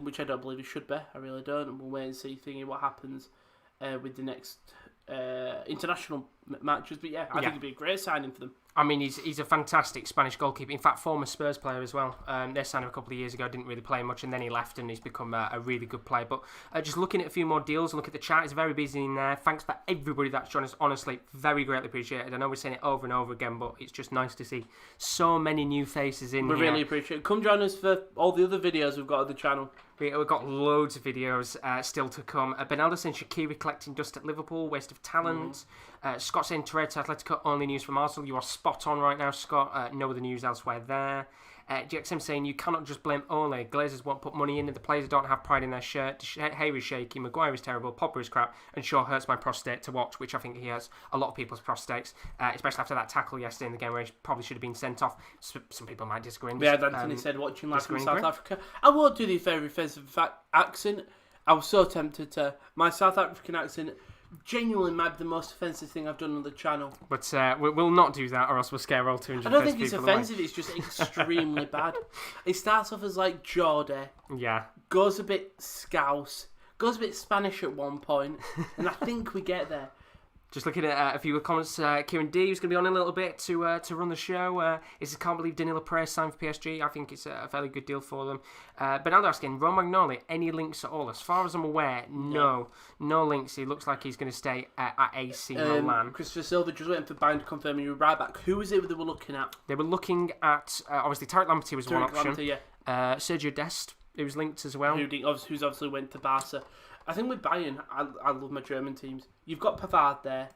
S2: Which I don't believe he should be. I really don't. And we'll wait and see what happens with the next international matches. But I think it'd be a great signing for them.
S1: I mean, he's a fantastic Spanish goalkeeper. In fact, former Spurs player as well. They signed him a couple of years ago, didn't really play much, and then he left and he's become a really good player. But just looking at a few more deals and look at the chat, it's very busy in there. Thanks for everybody that's joined us. Honestly, very greatly appreciated. I know we're saying it over and over again, but it's just nice to see so many new faces in here.
S2: We really appreciate it. Come join us for all the other videos we've got on the channel.
S1: We've got loads of videos still to come. Bernardo saying Shaqiri collecting dust at Liverpool, waste of talent. Scott saying Torreira Atletico, only news from Arsenal. You are spot on right now, Scott. No other news elsewhere there. GXM saying you cannot just blame Ole. Glazers won't put money in, and the players don't have pride in their shirt. Hay is shaky, Maguire is terrible, Popper is crap, and Shaw hurts my prostate to watch, which I think he hurts a lot of people's prostates, especially after that tackle yesterday in the game where he probably should have been sent off. Some people might disagree.
S2: Yeah, Anthony said watching live from South Africa. I won't do the very offensive accent. I was so tempted to. My South African accent genuinely might be the most offensive thing I've done on the channel.
S1: But we'll not do that, or else we'll scare all 200
S2: I don't think it's
S1: people
S2: offensive,
S1: away.
S2: It's just extremely bad. It starts off as like Geordie,
S1: yeah,
S2: goes a bit Scouse, goes a bit Spanish at one point, and I think we get there.
S1: Just looking at a few comments, Kieran D, who's going to be on in a little bit to run the show. He says, can't believe Danilo Perez signed for PSG. I think it's a fairly good deal for them. Bernardo asking, Rowan Magnoli, any links at all? As far as I'm aware, no links. He looks like he's going to stay at AC Milan.
S2: Christopher Silva just waiting for Bayern to confirm you right back. Who was it they were looking at?
S1: They were looking at, obviously, Tarek Lamptey was one option.
S2: Lamptey, yeah.
S1: Sergio Dest, who was linked as well.
S2: Who's obviously went to Barca. I think with Bayern, I love my German teams. You've got Pavard there.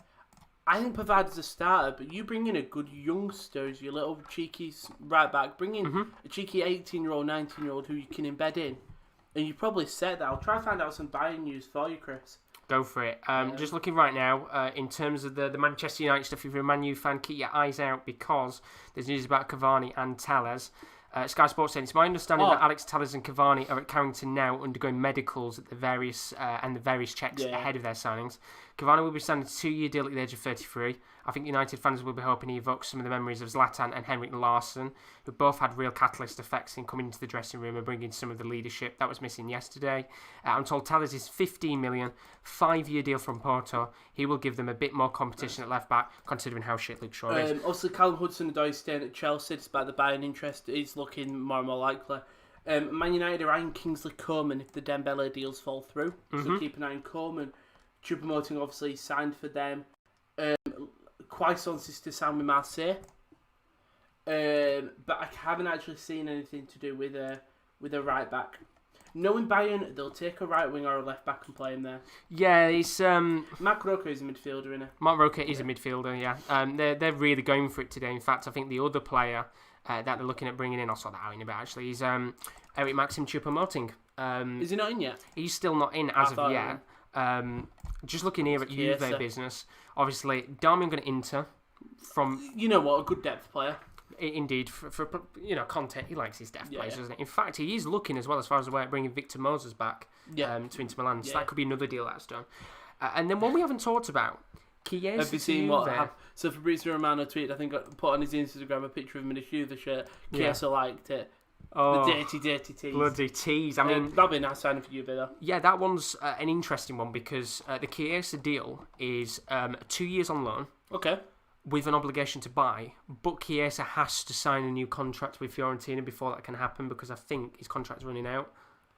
S2: I think Pavard is a starter, but you bring in a good youngster as your little cheeky right back. Bring in a cheeky 18-year-old, 19-year-old who you can embed in, and you probably set that. I'll try to find out some Bayern news for you, Chris.
S1: Go for it. Just looking right now, in terms of the Manchester United stuff, if you're a Man U fan, keep your eyes out because there's news about Cavani and Telles. Sky Sports saying, it's my understanding that Alex Telles and Cavani are at Carrington now undergoing medicals at the various checks ahead of their signings. Cavani will be signing a 2-year deal at the age of 33. I think United fans will be hoping he evokes some of the memories of Zlatan and Henrik Larsson, who both had real catalyst effects in coming into the dressing room and bringing some of the leadership that was missing yesterday. I'm told Telles is 15 million, 5-year deal from Porto. He will give them a bit more competition at left back, considering how shit Luke Shaw is.
S2: Also, Callum Hudson-Odoi staying at Chelsea, despite the Bayern interest, is looking more and more likely. Man United are eyeing Kingsley Coman if the Dembele deals fall through. So keep an eye on Coman. Choupo-Moting obviously signed for them. Quaison's is to sign with Marseille. But I haven't actually seen anything to do with a right back. Knowing Bayern, they'll take a right wing or a left back and play him there.
S1: Yeah, he's
S2: Marc Roca is a midfielder, isn't he?
S1: Marc Roca is a midfielder. Yeah, they're really going for it today. In fact, I think the other player that they're looking at bringing in, I saw that out in a bit actually, is Eric Maxim Choupo-Moting.
S2: Is he not in yet?
S1: He's still not in as of yet. Just looking here at Juve business, obviously Darmian going to Inter from.
S2: You know what, a good depth player.
S1: Indeed, for Conte, he likes his depth players, doesn't he? In fact, he is looking as well, as far as aware, bringing Victor Moses back to Inter Milan. So that could be another deal that's done. And then one we haven't talked about, Chiesa.
S2: Have you seen what happened? So Fabrizio Romano tweeted, I think, put on his Instagram a picture of him in a Juve shirt. Chiesa liked it.
S1: Oh,
S2: the dirty tease.
S1: Bloody tease. I mean,
S2: that'd be a nice signing for you, though.
S1: Yeah, that one's an interesting one because the Chiesa deal is 2 years on loan.
S2: Okay.
S1: With an obligation to buy, but Chiesa has to sign a new contract with Fiorentina before that can happen because I think his contract's running out.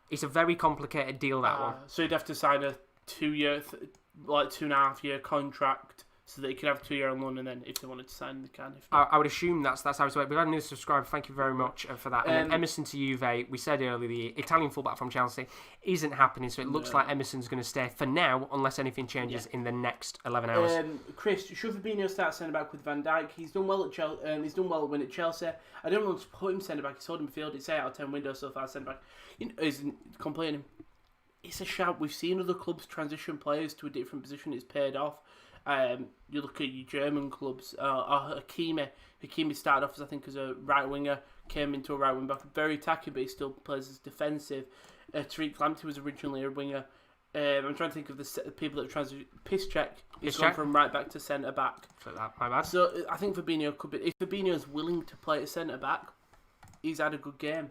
S1: It's a very complicated deal, that one.
S2: So he'd have to sign a 2-year, 2.5-year contract so that he could have a 2-year on loan, and then if they wanted to sign, they can.
S1: I would assume that's how it's worked. We've had a new subscriber. Thank you very much for that. And then Emerson to Juve. We said earlier the Italian fullback from Chelsea isn't happening, so it looks like Emerson's going to stay for now, unless anything changes in the next 11 hours.
S2: Chris, should Fabinho start centre back with Van Dijk? He's done well at Chelsea. He's done well at Chelsea. I don't want to put him centre back. He's holding midfield. It's 8 out of 10 windows so far. Centre back. He's complaining. It's a shout. We've seen other clubs transition players to a different position. It's paid off. You look at your German clubs, Hakimi. Hakimi started off as a right winger, came into a right wing back, very attacking, but he still plays as defensive. Tariq Lamptey was originally a winger. I'm trying to think of the people that have transitioned. Piszczek, he's gone from right back to centre back.
S1: My bad.
S2: So I think Fabinho could be. If Fabinho's willing to play at centre back, he's had a good game.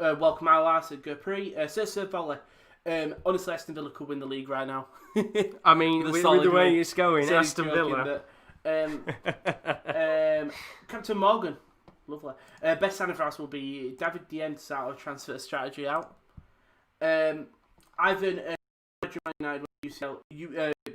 S2: Welcome Al said Gurpri. Sir Volley. Honestly, Aston Villa could win the league right now.
S1: I mean, with the way it's going, Aston Villa.
S2: Captain Morgan, lovely. Best signing for us will be David Dien to start our transfer strategy out. Ivan, United, UCL,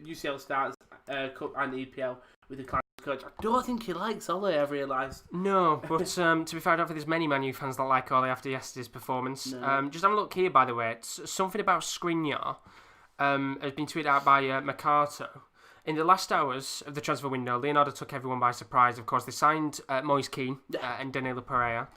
S2: UCL Stars Cup and EPL with the Clan coach. I don't think he likes Ole, I've realised.
S1: No, but to be fair, I don't think there's many Man U fans that like Ole after yesterday's performance.
S2: No.
S1: Just have a look here, by the way. It's something about Skriniar has been tweeted out by Mercato. In the last hours of the transfer window, Leonardo took everyone by surprise. Of course, they signed Moise Kean and Danilo Pereira,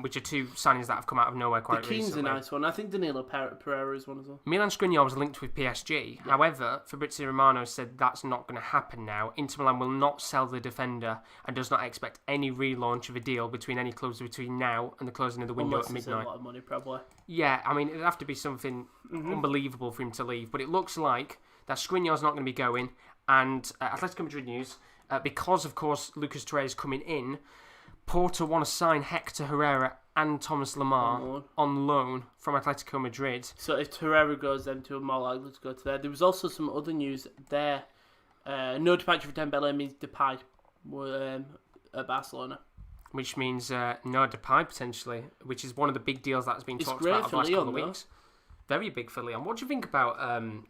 S1: which are two signings that have come out of nowhere quite recently.
S2: Keane's a nice one. I think Danilo Pereira is one as well.
S1: Milan Skriniar was linked with PSG. Yeah. However, Fabrizio Romano said that's not going to happen now. Inter Milan will not sell the defender and does not expect any relaunch of a deal between any clubs between now and the closing of the window at midnight.
S2: It's a lot of money, probably.
S1: Yeah, I mean, it'd have to be something unbelievable for him to leave. But it looks like that Skriniar's not going to be going. And Atletico Madrid news, because, of course, Lucas Torreira is coming in, Porto want to sign Hector Herrera and Thomas Lemar on loan from Atletico Madrid.
S2: So if Herrera goes, then two are more likely to go to there. There was also some other news there. No departure for Dembele means Depay at Barcelona.
S1: Which means no Depay, potentially, which is one of the big deals that's been talked about the last couple of weeks. Very big for Leon. What do you think about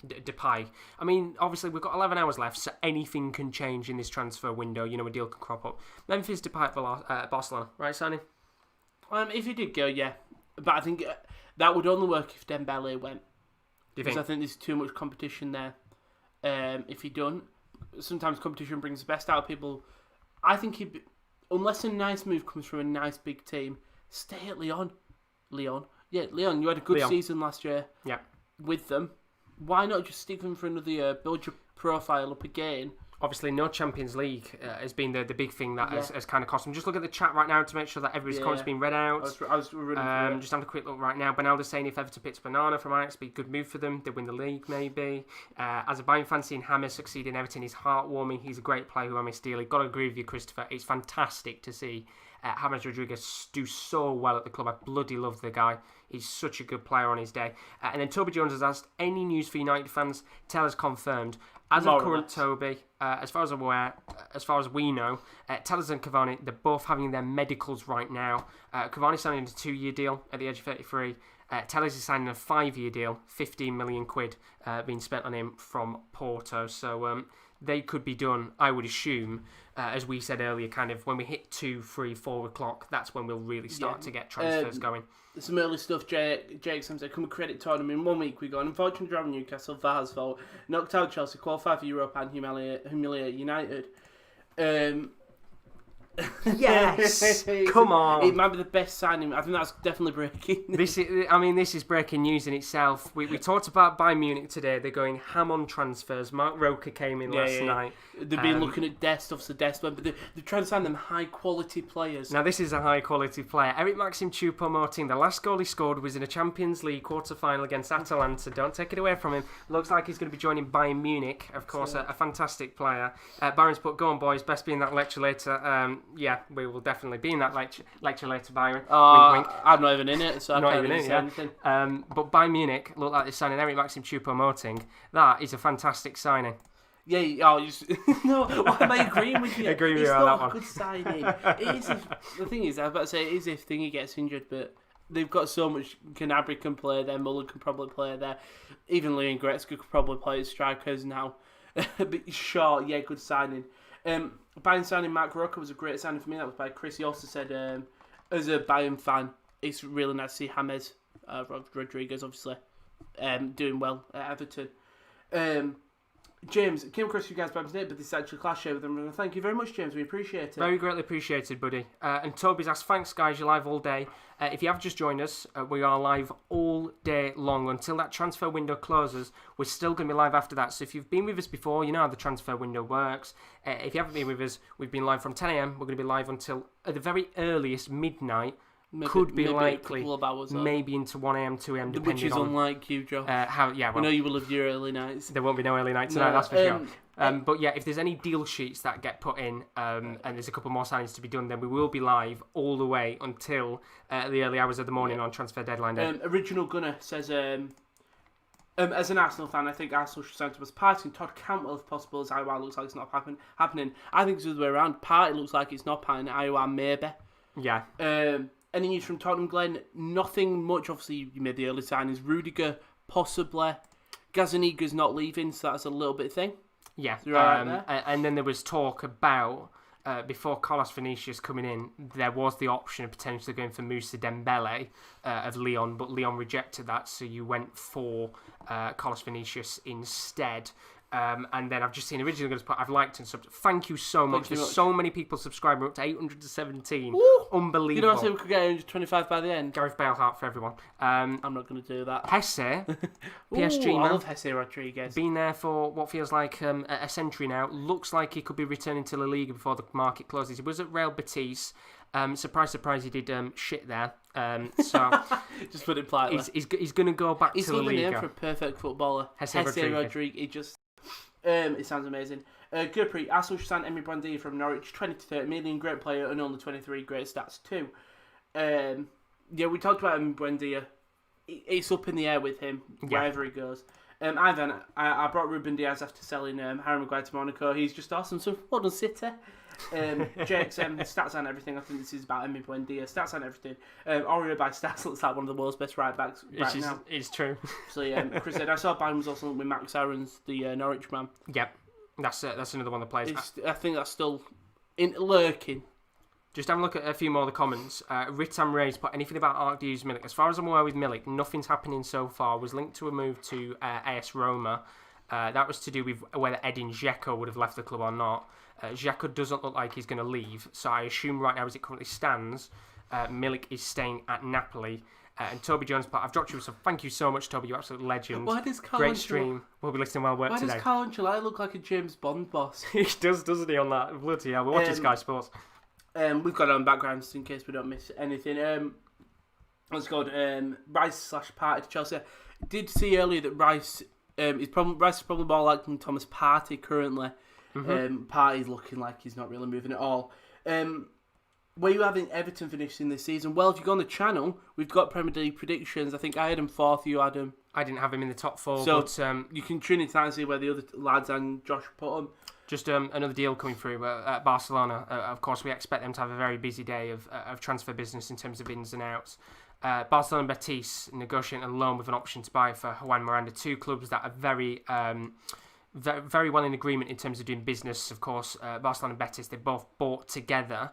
S1: Depay? I mean, obviously, we've got 11 hours left, so anything can change in this transfer window. You know, a deal can crop up. Memphis Depay at Barcelona. Right, Sonny?
S2: If he did go, yeah. But I think that would only work if Dembele went.
S1: Do you think?
S2: Because I think there's too much competition there. If he don't, sometimes competition brings the best out of people. I think unless a nice move comes from a nice big team, stay at Leon. Yeah, Leon, you had a good season last year with them. Why not just stick them for another year, build your profile up again?
S1: Obviously, no Champions League has been the big thing that has kind of cost them. Just look at the chat right now to make sure that everybody's comments been read out.
S2: I was running
S1: just having a quick look right now. Bernaldo's saying if Everton picks Banana from Ajax, it'd be a good move for them. They win the league, maybe. As a Bayern fan, seeing James succeed in Everton is heartwarming. He's a great player who I miss dearly. Got to agree with you, Christopher. It's fantastic to see James Rodriguez do so well at the club. I bloody love the guy. He's such a good player on his day. And then Toby Jones has asked, any news for United fans? Tellers confirmed. As of current, Toby, as far as I'm aware, as far as we know, Tellers and Cavani, they're both having their medicals right now. Cavani signing a 2-year deal at the age of 33. Tellers is signing a 5-year deal, 15 million quid being spent on him from Porto. So they could be done, I would assume, as we said earlier, kind of when we hit 2, 3, 4 o'clock, that's when we'll really start to get transfers going.
S2: Some early stuff, Jake said, come a credit tournament in 1 week we go. An unfortunate draw in Newcastle, VAR's fault. Knocked out Chelsea, qualified for Europe and humiliate United.
S1: Yes, come on.
S2: It might be the best signing. I think that's definitely breaking.
S1: This is breaking news in itself. We talked about Bayern Munich today. They're going ham on transfers. Mark Roker came in last night.
S2: They've been looking at Dest, obviously Dest went, but they're trying to sign them high quality players.
S1: Now this is a high quality player. Eric Maxim Choupo-Moting, the last goal he scored was in a Champions League quarter final against Atalanta. Don't take it away from him. Looks like he's going to be joining Bayern Munich. Of course, a fantastic player. Byron's put, go on boys, best be in that lecture later. Yeah, we will definitely be in that lecture later, Byron. Wink, wink.
S2: I'm not even in it, so I can't really say anything.
S1: But Bayern Munich look like they're signing Eric Maxim Choupo-Moting. That is a fantastic signing.
S2: Yeah, no, why am I agreeing with you?
S1: Agree with
S2: it's
S1: you on
S2: not
S1: that
S2: a good signing. It is the thing is, I was about to say, it is if Thingy gets injured, but they've got so much. Gnabry can play there, Muller can probably play there. Even Leon Goretzka could probably play as strikers now. But sure, yeah, good signing. Bayern signing Mark Roca was a great signing for me. That was by Chris. He also said, as a Bayern fan, it's really nice to see James Rodriguez, obviously, doing well at Everton. James, came across you guys by mistake, but this is actually a class share with them. Thank you very much, James. We appreciate it.
S1: Very greatly appreciated, buddy. And Toby's asked, thanks, guys. You're live all day. If you have just joined us, we are live all day long. Until that transfer window closes, we're still going to be live after that. So if you've been with us before, you know how the transfer window works. If you haven't been with us, we've been live from 10 a.m. We're going to be live until, at the very earliest, midnight. Maybe likely, a couple of hours maybe into 1 a.m, 2 a.m, depending on...
S2: Which is unlike you, Joe.
S1: We
S2: know you will have your early nights.
S1: There won't be no early night tonight, that's for sure. But yeah, if there's any deal sheets that get put in, and there's a couple more signings to be done, then we will be live all the way until the early hours of the morning on transfer deadline day.
S2: Original Gunner says... as an Arsenal fan, I think Arsenal should sign Thomas Partey and Todd Cantwell if possible, as Iowa looks like it's not happening. I think it's the other way around. Partey looks like it's not happening. Iowa maybe.
S1: Yeah.
S2: Any news from Tottenham, Glenn? Nothing much. Obviously, you made the early signings. Rudiger, possibly. Gazaniga's not leaving, so that's a little bit thing.
S1: Yeah.
S2: So you're all right there?
S1: And then there was talk about, before Carlos Vinicius coming in, there was the option of potentially going for Moussa Dembele of Lyon, but Lyon rejected that, so you went for Carlos Vinicius instead. And then I've just seen originally going to put, I've liked and subbed. Thank you so much. There's so many people subscribing. We're up to 817.
S2: Woo!
S1: Unbelievable.
S2: You know what I said we could get 125 by the end?
S1: Gareth Bale heart for everyone.
S2: I'm not going to do that.
S1: Hesse, PSG
S2: Ooh,
S1: man.
S2: I love Jesse Rodriguez.
S1: Been there for what feels like a century now. Looks like he could be returning to La Liga before the market closes. He was at Real Betis. Surprise, surprise, he did shit there. So
S2: just put it politely.
S1: He's going to go back
S2: He's
S1: to La
S2: got the
S1: Liga.
S2: name for a perfect footballer.
S1: Hesse
S2: Rodriguez. He just... it sounds amazing. Gurpreet, Arsenal should sign Emery Buendia from Norwich, 20 to 30 million, great player, and only 23, great stats too. Yeah, we talked about Emery Buendia. It's up in the air with him, wherever he goes. Ivan, I brought Ruben Diaz after selling Harry Maguire to Monaco. He's just awesome, so well done, City. JXM, stats and everything. I think this is about Emery Buendia. Stats and everything. Aurier by stats looks like one of the world's best right backs now.
S1: It's true.
S2: So yeah, Chris said, I saw Bayern was also with Max Aarons, the Norwich man.
S1: Yep, that's another one of the players.
S2: I think that's still lurking.
S1: Just have a look at a few more of the comments. Ritam Ray's put anything about Arkadiusz Milik. As far as I'm aware with Milik, nothing's happening so far. Was linked to a move to AS Roma. That was to do with whether Edin Dzeko would have left the club or not. Dzeko doesn't look like he's going to leave, so I assume right now as it currently stands, Milik is staying at Napoli. And Toby Jones put, I've dropped you, so thank you so much, Toby. You're absolute legend.
S2: Why does
S1: Great stream. We'll be listening while I work today.
S2: Why does Carl Ancelotti look like a James Bond boss?
S1: He does, doesn't he, on that? Bloody hell. We're watching Sky Sports.
S2: We've got it on backgrounds in case we don't miss anything. What's it called? Rice/Party to Chelsea. Did see earlier that Rice is probably more like than Thomas Partey currently. Partey's looking like he's not really moving at all. Where you having Everton finishing this season? Well, if you go on the channel, we've got Premier League predictions. I think I had him fourth, you had him.
S1: I didn't have him in the top four,
S2: so
S1: but
S2: you can tune in and see where the other lads and Josh put them.
S1: Just another deal coming through at Barcelona. Of course, we expect them to have a very busy day of transfer business in terms of ins and outs. Barcelona and Betis negotiating a loan with an option to buy for Juan Miranda. Two clubs that are very well in agreement in terms of doing business. Of course, Barcelona and Betis, they both bought together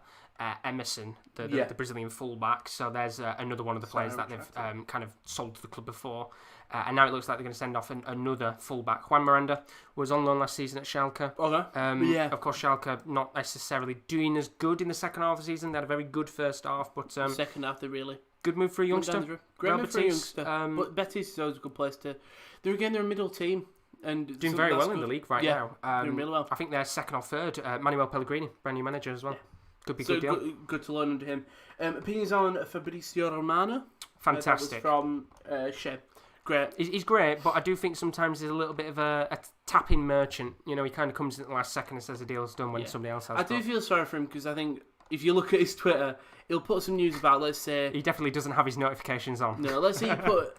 S1: Emerson, the Brazilian fullback. So there's another one of the players that they've kind of sold to the club before. And now it looks like they're going to send off another fullback. Juan Miranda was on loan last season at Schalke.
S2: Okay.
S1: Of course, Schalke not necessarily doing as good in the second half of the season. They had a very good first half, but
S2: second half they really
S1: good move for a youngster.
S2: Great move for a youngster. But Betis is always a good place to. They're a middle team and
S1: doing very well in the league right now.
S2: Doing really well.
S1: I think they're second or third. Manuel Pellegrini, brand new manager as well. Could be a good deal.
S2: Good to learn under him. Opinions on Fabrizio Romano.
S1: Fantastic.
S2: That was from Sheb. Great.
S1: He's great, but I do think sometimes he's a little bit of a tapping merchant. You know, he kind of comes in at the last second and says the deal's done when somebody else has.
S2: I do feel sorry for him because I think if you look at his Twitter, he'll put some news about, let's say...
S1: He definitely doesn't have his notifications on.
S2: No, let's say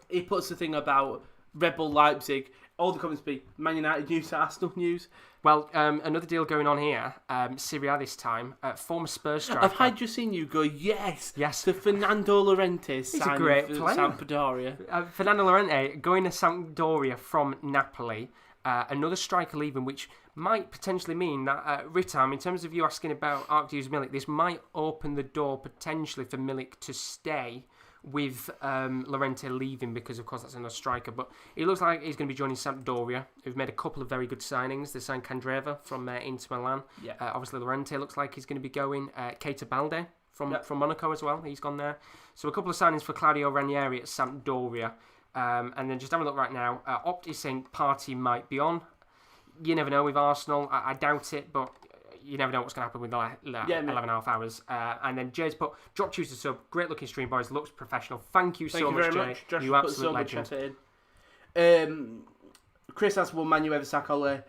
S2: he puts the thing about Red Bull Leipzig. All the comments be Man United news, Arsenal news.
S1: Well, another deal going on here. Serie A this time. Former Spurs striker.
S2: I've just seen you go, yes.
S1: To
S2: Fernando Llorente.
S1: He's a great player.
S2: Sampdoria.
S1: Fernando Llorente going to Sampdoria from Napoli. Another striker leaving, which might potentially mean that Ritam, in terms of you asking about Arkadiusz Milik, this might open the door potentially for Milik to stay with Llorente leaving because, of course, that's another striker. But it looks like he's going to be joining Sampdoria, who've made a couple of very good signings. They signed Candreva from Inter Milan.
S2: Yeah.
S1: Obviously, Llorente looks like he's going to be going. Keita Balde from Monaco as well. He's gone there. So a couple of signings for Claudio Ranieri at Sampdoria. And then just having a look right now. Opt is saying Partey might be on. You never know with Arsenal. I doubt it, but... You never know what's going to happen with the 11.5 hours. And then Jay's put, drop you to sub. Great looking stream, boys. Looks professional. Thank you so much, Jay.
S2: Josh,
S1: you absolute legend.
S2: Chris asked, will Manu ever sack Ole?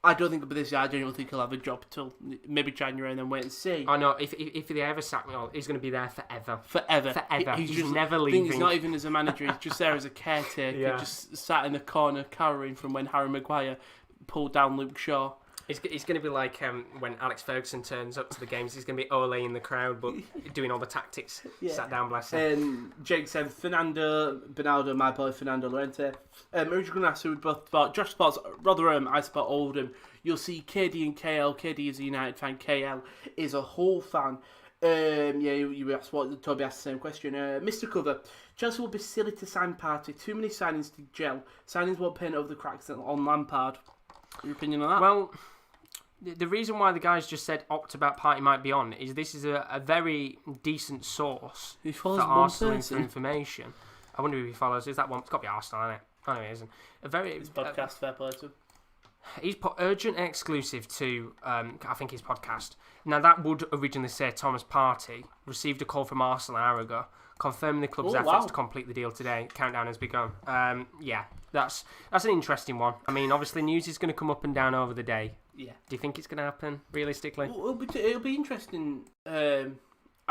S2: I don't think it'll be this year. I genuinely think he'll have a job till maybe January and then wait and see.
S1: I know. If they ever sack me, he's going to be there forever.
S2: Forever.
S1: He's just never leaving.
S2: He's not even as a manager. He's just there as a caretaker. Just sat in the corner cowering from when Harry Maguire pulled down Luke Shaw.
S1: It's going to be like when Alex Ferguson turns up to the games. He's going to be Ole in the crowd, but doing all the tactics. Sat down, bless him.
S2: Jake said Fernando Bernardo, my boy Fernando Llorente. Original going to ask who we both thought. Josh spots Rotherham, I spot Oldham. You'll see KD and KL. KD is a United fan. KL is a Hull fan. You asked what Toby asked the same question. Mr. Cover, Chelsea will be silly to sign Partey. Too many signings to gel. Signings won't paint over the cracks on Lampard. Your opinion on that?
S1: Well, the reason why the guys just said opt about Partey might be on is this is a very decent source for Arsenal for information. I wonder if he follows. Is that one? It's got to be Arsenal, isn't it? Oh, no, it isn't.
S2: His podcast, fair play to him.
S1: He's put urgent exclusive to, I think, his podcast. Now, that would originally say Thomas Partey received a call from Arsenal an hour ago, confirming the club's efforts to complete the deal today. Countdown has begun. That's an interesting one. I mean, obviously, news is going to come up and down over the day.
S2: Yeah.
S1: Do you think it's going to happen, realistically?
S2: Well, it'll be interesting. I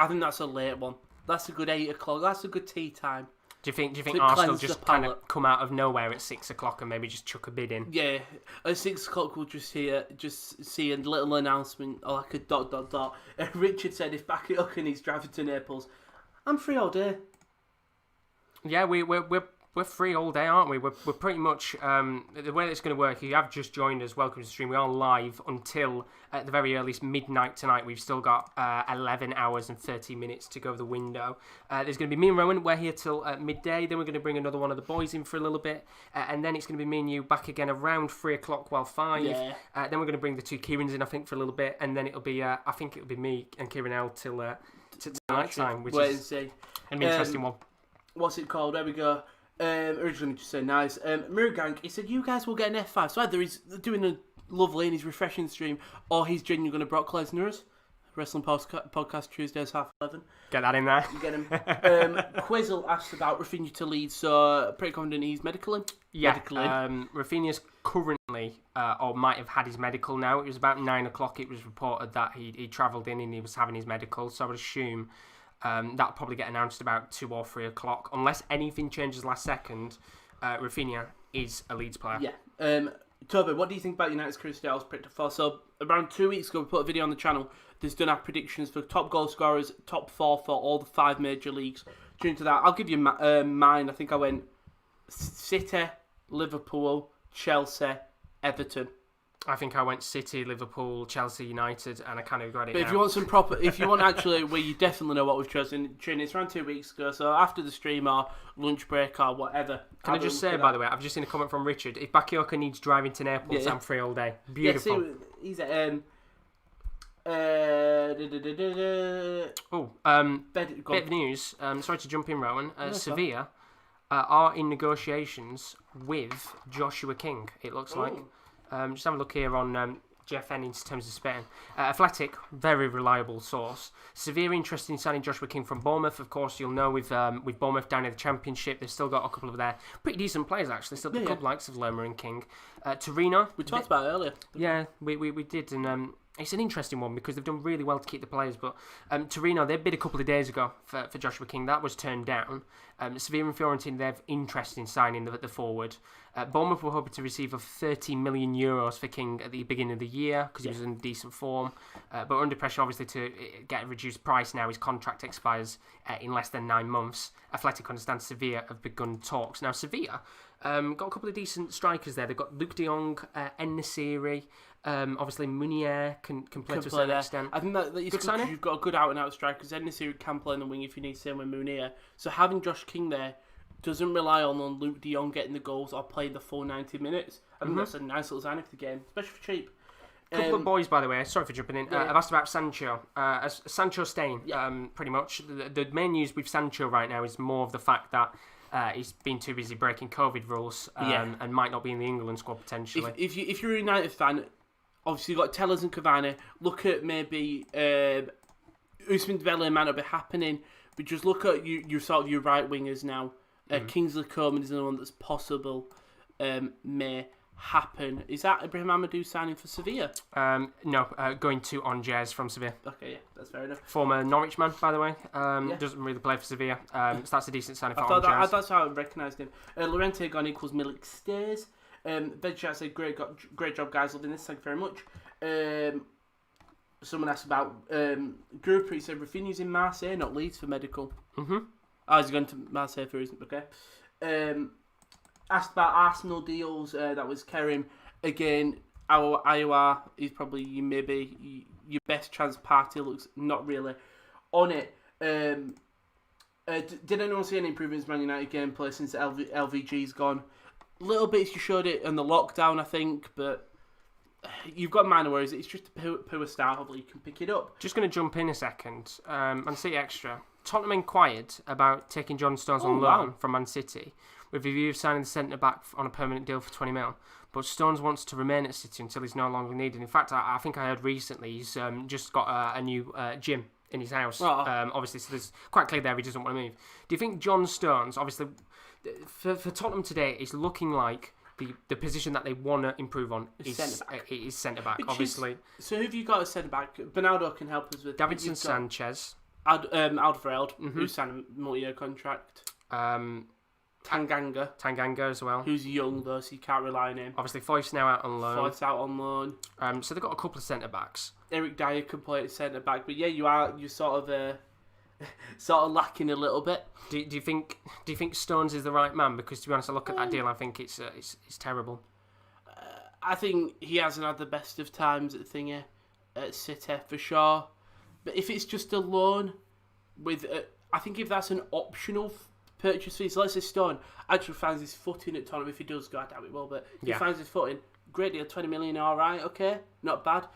S2: think that's a late one. That's a good 8 o'clock. That's a good tea time.
S1: Do you think Arsenal just kind of come out of nowhere at 6 o'clock and maybe just chuck a bid in?
S2: Yeah, at 6 o'clock we'll just see a little announcement or like a ... Richard said if Bakayoko needs driving to Naples, I'm free all day.
S1: Yeah, we're free all day, aren't we? We're pretty much the way it's going to work. If you have just joined us, welcome to the stream. We are live until at the very earliest midnight tonight. We've still got 11 hours and 30 minutes to go the window. There's going to be me and Rowan. We're here till midday. Then we're going to bring another one of the boys in for a little bit, and then it's going to be me and you back again around 3 o'clock while 5.
S2: Yeah.
S1: Then we're going to bring the 2 Kierans in, I think, for a little bit, and then it'll be I think it'll be me and Kieran L till night time, which is an interesting one.
S2: What's it called? There we go. Originally just say nice. Murugang, he said you guys will get an F5. So either he's doing a lovely and he's refreshing stream, or he's genuinely going to Brock Lesnar's Wrestling Podcast Tuesdays 11:30.
S1: Get that in there.
S2: You get him. Quizzle asked about Rafinha to Leeds, so pretty confident he's medical in.
S1: Yeah, Rafinha's currently, or might have had his medical now. It was about 9 o'clock. It was reported that he travelled in and he was having his medical. So I would assume that'll probably get announced about 2 or 3 o'clock. Unless anything changes last second, Rafinha is a Leeds player.
S2: Yeah. Toby, what do you think about United's Chris Dale's picked for? So around 2 weeks ago, we put a video on the channel. There's done our predictions for top goal scorers, top 4 for all the 5 major leagues. Due to that, I'll give you mine. I think I went City, Liverpool, Chelsea, Everton.
S1: I think I went City, Liverpool, Chelsea, United, and I kind of got it.
S2: But if you want some proper, if you want actually, where you definitely know what we've chosen, it's around 2 weeks ago. So after the stream or lunch break or whatever.
S1: Can I just say, by the way, I've just seen a comment from Richard. If Bakayoko needs driving to Naples, I'm free all day. Beautiful.
S2: Yeah, he's at
S1: bit of news. Sorry to jump in, Rowan. Sevilla are in negotiations with Joshua King. It looks like. Just have a look here on GFN in terms of Spain. Athletic, very reliable source. Severe interest in signing Joshua King from Bournemouth. Of course, you'll know with Bournemouth down in the Championship, they've still got a couple of their pretty decent players actually. Still got a couple likes of Lerma and King. Torino,
S2: we talked about it earlier.
S1: Yeah, we did, and it's an interesting one because they've done really well to keep the players. But Torino, they bid a couple of days ago for Joshua King. That was turned down. Sevilla and Fiorentina, they have interest in signing the forward. Bournemouth were hoping to receive €30 million for King at the beginning of the year because he was in decent form. But under pressure, obviously, to get a reduced price now. His contract expires in less than 9 months. Athletic understands Sevilla have begun talks. Now, Sevilla got a couple of decent strikers there. They've got Luke de Jong, En-Nesyri. Obviously, Munier can play to a certain extent.
S2: I think that is good because you've got a good out-and-out striker. Because En-Nesyri can play in the wing if you need, same with Munier. So having Josh King there doesn't rely on Luke de Jong getting the goals or playing the full 90 minutes. I think that's a nice little sign for the game, especially for cheap.
S1: Couple of boys, by the way, sorry for jumping in. I've asked about Sancho. Sancho staying, pretty much. The main news with Sancho right now is more of the fact that he's been too busy breaking COVID rules and might not be in the England squad potentially.
S2: If you're a United fan, obviously you've got Tellers and Cavani. Look at maybe Usman Dembele might not be happening, but just look at your sort of your right wingers now. Kingsley Coman is another one that's possible may happen. Is that Ibrahim Amadou signing for Sevilla?
S1: No, going to Angers from Sevilla.
S2: Okay, yeah, that's fair enough.
S1: Former Norwich man, by the way. Doesn't really play for Sevilla. So that's a decent signing for Angers.
S2: That's how I recognised him. Lorente gone equals Milik stays. Vegchat said, great job, guys. Loving this. Thank you very much. Someone asked about Grouper. He said Rafinha's in Marseille, not Leeds for medical.
S1: Mm-hmm.
S2: Oh, he's going to Marseille for reason. Okay. Asked about Arsenal deals. That was Kieran. Again, our Iowa is probably maybe your best chance. Party looks not really on it. Did anyone see any improvements in Man United gameplay since LVG's gone? Little bits you showed it in the lockdown, I think, but you've got minor worries. It's just a poor start. Hopefully, you can pick it up.
S1: Just going to jump in a second and see extra. Tottenham inquired about taking John Stones on loan from Man City, with a view of signing the centre-back on a permanent deal for 20 mil. But Stones wants to remain at City until he's no longer needed. In fact, I think I heard recently he's just got a new gym in his house. Obviously, so there's quite clear there he doesn't want to move. Do you think John Stones, obviously, for Tottenham today, is looking like the position that they want to improve on is centre-back, obviously.
S2: So who have you got as centre-back? Bernardo can help us with.
S1: Davinson Sanchez.
S2: Alderweireld, who signed a multi-year contract.
S1: Tanganga as well.
S2: Who's young though, so you can't rely on him.
S1: Obviously, Foyth's now out on loan. So they've got a couple of centre-backs.
S2: Eric Dyer can play at centre-back, but yeah, you're sort of lacking a little bit.
S1: Do you think Stones is the right man? Because to be honest, I look at that deal, I think it's terrible.
S2: I think he hasn't had the best of times at City for sure. But if it's just a loan, I think if that's an optional purchase fee, so let's say Stone actually finds his footing at Tottenham, if he does go, I doubt it will, but if he finds his footing, great deal, 20 million, alright, okay, not bad.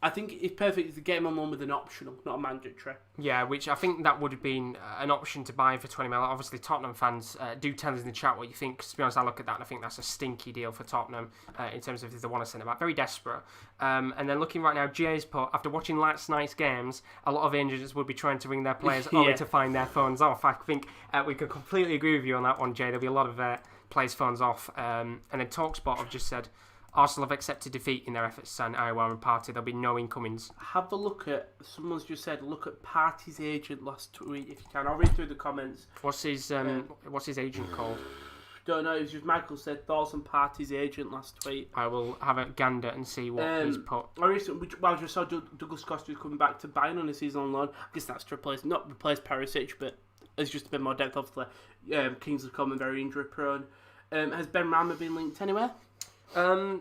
S2: I think it's perfect to get him on loan with an optional, not a mandatory. Yeah,
S1: which I think that would have been an option to buy for 20 mil. Obviously, Tottenham fans do tell us in the chat what you think. Because to be honest, I look at that and I think that's a stinky deal for Tottenham in terms of if they want to send him back. Very desperate. And then looking right now, Jay's put, after watching last night's games, a lot of agents would be trying to ring their players only to find their phones off. I think we could completely agree with you on that one, Jay. There'll be a lot of players' phones off. And then TalkSpot have just said, Arsenal have accepted defeat in their efforts to sign Iowa and Partey. There'll be no incomings.
S2: Have a look at, someone's just said, look at Partey's agent last tweet if you can. I'll read through the comments.
S1: What's his agent called?
S2: Don't know, it was just Michael said, thoughts on Partey's agent last tweet.
S1: I will have a gander and see what he's put.
S2: I just saw Douglas Costa coming back to Bayern on a season on loan. I guess that's to not replace Perisic, but there's just a bit more depth, obviously. Kingsley Coman, very injury prone. Has Ben Rama been linked anywhere?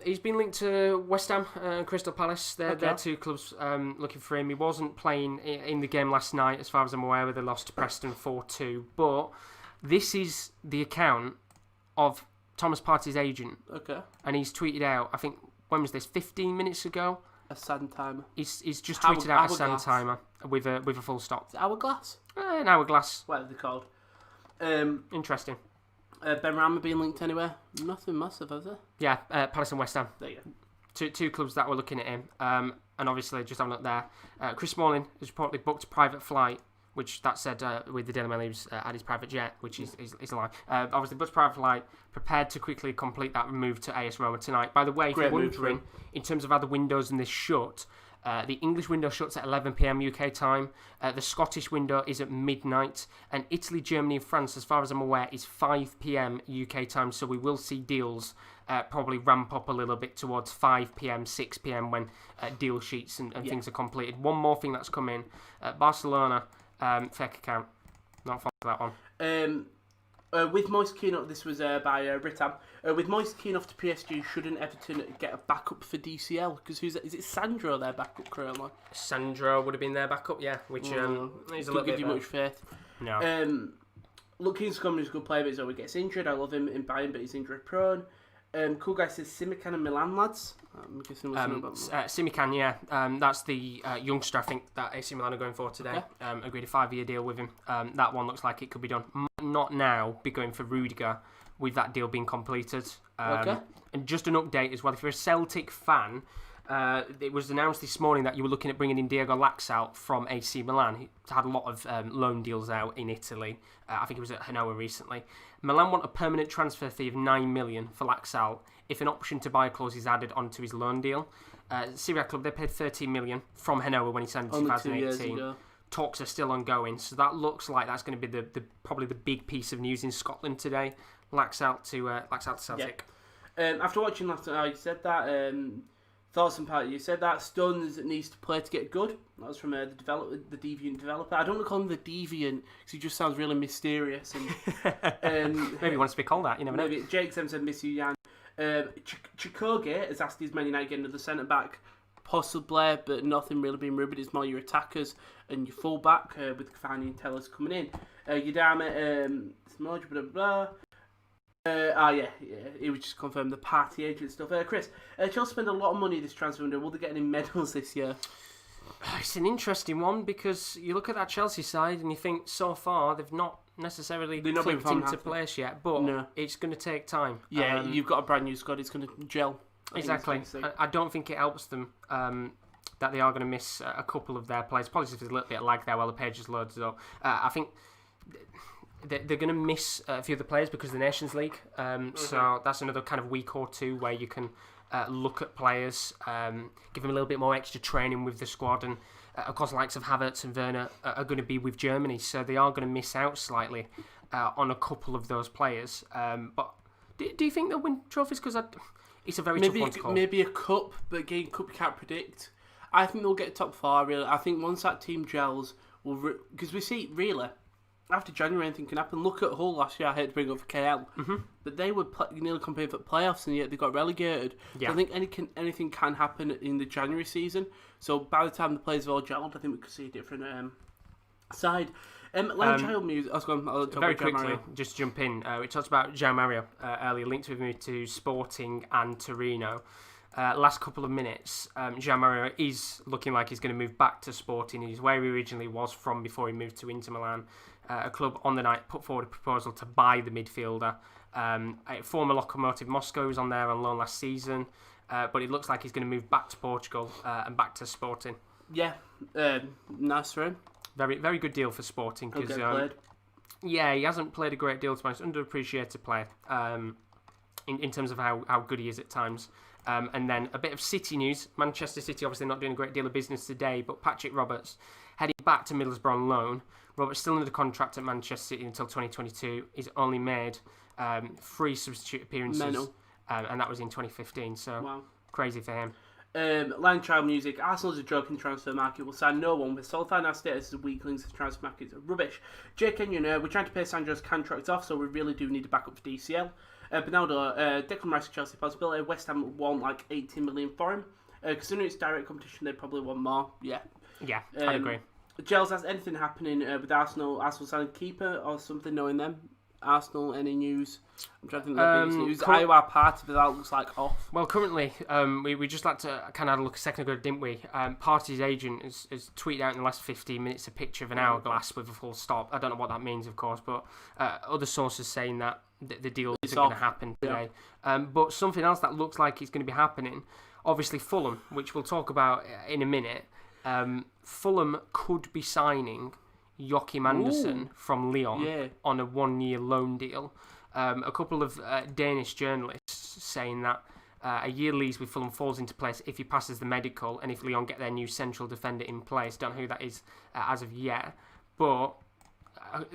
S1: He's been linked to West Ham and Crystal Palace. They're two clubs looking for him. He wasn't playing in the game last night, as far as I'm aware, where they lost to Preston 4-2. But this is the account of Thomas Partey's agent.
S2: Okay.
S1: And he's tweeted out, I think, when was this? 15 minutes ago?
S2: A sand timer.
S1: He's just tweeted out a sand timer with a full stop.
S2: Is it hourglass?
S1: An hourglass.
S2: What are they called?
S1: Interesting.
S2: Ben Rama being linked anywhere? Nothing massive, has it?
S1: Yeah, Palace and West Ham.
S2: There you go.
S1: Two clubs that were looking at him. And obviously, just having a look there, Chris Smalling has reportedly booked a private flight, which that said with the Daily Mail he was at his private jet, which is a lie. Obviously, booked a private flight, prepared to quickly complete that move to AS Roma tonight. By the way, if you're wondering, in terms of how the windows in this shut, the English window shuts at 11 p.m. UK time. The Scottish window is at midnight. And Italy, Germany and France, as far as I'm aware, is 5 p.m. UK time. So we will see deals probably ramp up a little bit towards 5 p.m, 6 p.m. when deal sheets and things are completed. One more thing that's come in. Barcelona, fake account. Not for that one.
S2: With Moise Kean off, this was by Ritam. With Moise Kean off to PSG, shouldn't Everton get a backup for DCL? Because is it Sandro their backup currently?
S1: Sandro would have been their backup, yeah. Which he's a little bit.
S2: Give you much faith.
S1: No.
S2: Look, Keane's coming as a good player, but he's always gets injured. I love him in Bayern, but he's injury prone. Cool guy says Simican and Milan lads. I'm guessing
S1: Simican, yeah. That's the youngster I think that AC Milan are going for today. Okay. Agreed a 5-year deal with him. That one looks like it could be done. Not now. Be going for Rudiger with that deal being completed.
S2: Okay.
S1: And just an update as well. If you're a Celtic fan, it was announced this morning that you were looking at bringing in Diego Laxalt from AC Milan. He had a lot of loan deals out in Italy. I think he was at Genoa recently. Milan want a permanent transfer fee of 9 million for Laxalt if an option to buy clause is added onto his loan deal. Serie A club, they paid 13 million from Genoa when he signed in 2018. Talks are still ongoing, so that looks like that's going to be the probably the big piece of news in Scotland today. Laxalt to Celtic.
S2: Yeah. After watching last night, you said that Thoughts and part. You said that Stones needs to play to get good. That was from the Deviant developer. I don't want to call him the Deviant because he just sounds really mysterious. And
S1: maybe he wants to be called that. You never know.
S2: Maybe Jake said, "Miss you, Jan." Chikoge has asked his Man United get another centre back, possibly, but nothing really being rumored. It's more your attackers and your full back with Cavani and Tellers coming in. Yadama, blah blah blah. He would just confirm the party agent stuff. Chris, Chelsea spend a lot of money this transfer window. Will they get any medals this year?
S1: It's an interesting one because you look at that Chelsea side and you think so far they've not necessarily clicked into place yet, but it's going to take time.
S2: Yeah, you've got a brand new squad. It's going to gel.
S1: Exactly. I don't think it helps them that they are going to miss a couple of their players. Apologies if there's a little bit of lag there while the page is loaded up. I think they're going to miss a few of the players because of the Nations League. So that's another kind of week or two where you can look at players, give them a little bit more extra training with the squad. And of course, the likes of Havertz and Werner are going to be with Germany. So they are going to miss out slightly on a couple of those players. But do you think they'll win trophies? Because it's a very tough one to call.
S2: Maybe a cup, but again, cup you can't predict. I think they'll get top 4, really. I think once that team gels, because we see, really, after January, anything can happen. Look at Hull last year. I hate to bring up for KL, but they were nearly competing for playoffs, and yet they got relegated. Yeah. So I think anything can happen in the January season. So by the time the players have all gelled, I think we could see a different side. Child music. I was going to
S1: very quickly, just jump in. We talked about João Mario earlier, linked with me to Sporting and Torino. Last couple of minutes, João Mario is looking like he's going to move back to Sporting. He's where he originally was from before he moved to Inter Milan. A club on the night put forward a proposal to buy the midfielder. Former Lokomotiv Moscow was on there on loan last season, but it looks like he's going to move back to Portugal and back to Sporting.
S2: Yeah, nice for him.
S1: Very, very good deal for Sporting because he hasn't played a great deal, to be honest. Underappreciated player in terms of how good he is at times. And then a bit of City news. Manchester City obviously not doing a great deal of business today, but Patrick Roberts heading back to Middlesbrough on loan. Roberts still under contract at Manchester City until 2022. He's only made 3 substitute appearances, and that was in 2015. So crazy for him.
S2: Line Child music. Arsenal's a joke in the transfer market. Will sign no one with Solskjaer now status as weaklings. The transfer market is rubbish. Jake and we're trying to pay Sandro's contract off, so we really do need a backup for DCL. Bernardo, Declan Rice, Chelsea possibility. West Ham want like 18 million for him. Considering it's direct competition, they probably want more. Yeah,
S1: I agree.
S2: Gels, has anything happening with Arsenal? Arsenal signing keeper or something? Knowing them, Arsenal, any news? I'm trying to think of the biggest news. Iowa part of it, that looks like off.
S1: Well, currently, we just like to kind of have a look a second ago, didn't we? Party's agent has tweeted out in the last 15 minutes a picture of an hourglass with a full stop. I don't know what that means, of course, but other sources saying that the deal isn't going to happen today. Yeah. But something else that looks like it's going to be happening, obviously Fulham, which we'll talk about in a minute. Fulham could be signing Joachim Andersen from Lyon on a 1-year loan deal. A couple of Danish journalists saying that a year lease with Fulham falls into place if he passes the medical and if Lyon get their new central defender in place. Don't know who that is as of yet. But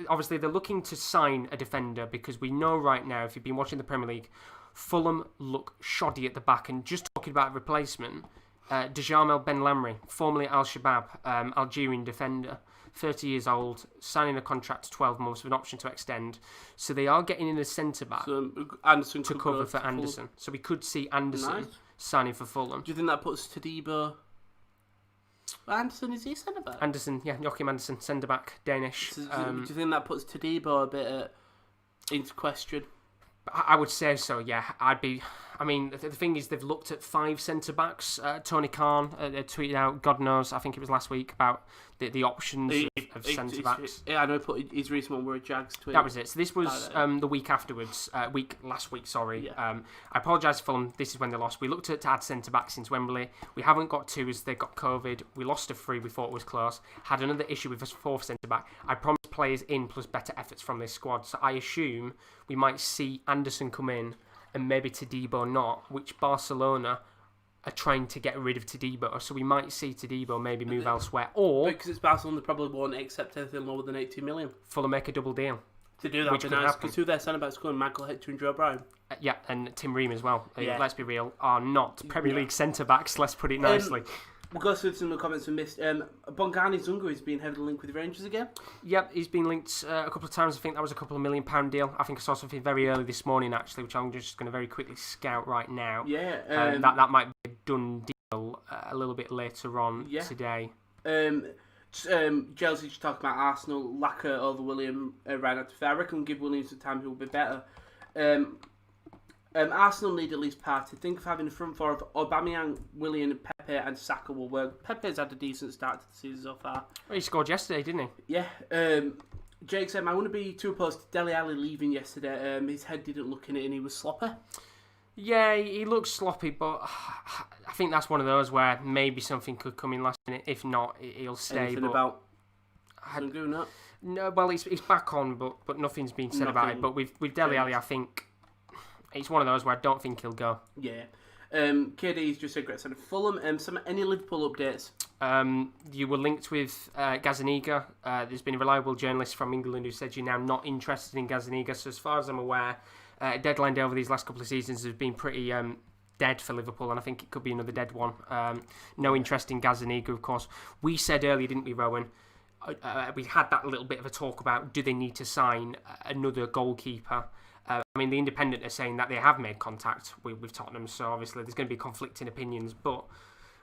S1: obviously they're looking to sign a defender because we know right now, if you've been watching the Premier League, Fulham look shoddy at the back. And just talking about a replacement, Djamel Ben Lamri, formerly Al Shabab, Algerian defender, 30 years old, signing a contract to 12 months with an option to extend. So they are getting in a centre-back to cover for Andersen. So we could see Andersen signing for Fulham.
S2: Do you think that puts Tadibo... Andersen, is he a centre-back?
S1: Andersen, Joachim Andersen, centre-back, Danish.
S2: So, do you think that puts Tadibo a bit into question?
S1: I would say so, yeah. The thing is, they've looked at 5 centre-backs. Tony Khan tweeted out, God knows, I think it was last week, about the options of centre-backs.
S2: Yeah, I know, he put his recent one where a Jags tweet.
S1: That was it. So this was the week afterwards, last week, sorry. Yeah. I apologise for them, this is when they lost. We looked at to add centre-backs since Wembley. We haven't got 2 as they got COVID. We lost to 3, we thought it was close. Had another issue with a 4th centre-back. I promised players in plus better efforts from this squad. So I assume we might see Andersen come in and maybe Tadibo not, which Barcelona are trying to get rid of Tadibo. So we might see Tadibo maybe move elsewhere. Or
S2: because it's Barcelona, they probably won't accept anything lower than 80 million.
S1: Fulham make a double deal.
S2: To do that would be nice, because who their centre-backs going, Michael Hector and Joe Bryan.
S1: Yeah, and Tim Ream as well. Let's be real, are not Premier League centre-backs, let's put it nicely.
S2: We'll go through some of the comments we missed. Bongani Zungu is being heavily linked with Rangers again.
S1: Yep, he's been linked a couple of times. I think that was a couple of £1 million deal. I think I saw something very early this morning, actually, which I'm just going to very quickly scout right now.
S2: Yeah.
S1: That might be a done deal a little bit later on today.
S2: Chelsea just talking about Arsenal, Laka over William right after fair. I reckon we'll give William some time, he will be better. Arsenal need at least party. Think of having a front four of Aubameyang, William, Pepe and Saka will work. Pepe's had a decent start to the season so far.
S1: Well, he scored yesterday, didn't he?
S2: Yeah. Jake said, I wouldn't be too opposed to Dele Alli leaving yesterday. His head didn't look in it and he was sloppy.
S1: Yeah, he looks sloppy, but I think that's one of those where maybe something could come in last minute. If not, he'll stay.
S2: Anything about Sangoon?
S1: No, well, he's back on, but nothing's been said about it. But with Dele Alli, I think it's one of those where I don't think he'll go.
S2: Yeah. KD's just said great sign of Fulham. Any Liverpool updates?
S1: You were linked with Gazaniga. There's been a reliable journalist from England who said you're now not interested in Gazaniga. So as far as I'm aware, deadline day over these last couple of seasons has been pretty dead for Liverpool, and I think it could be another dead one. No interest in Gazaniga, of course. We said earlier, didn't we, Rowan? We had that little bit of a talk about do they need to sign another goalkeeper. I mean, the Independent are saying that they have made contact with Tottenham, so obviously there's going to be conflicting opinions, but...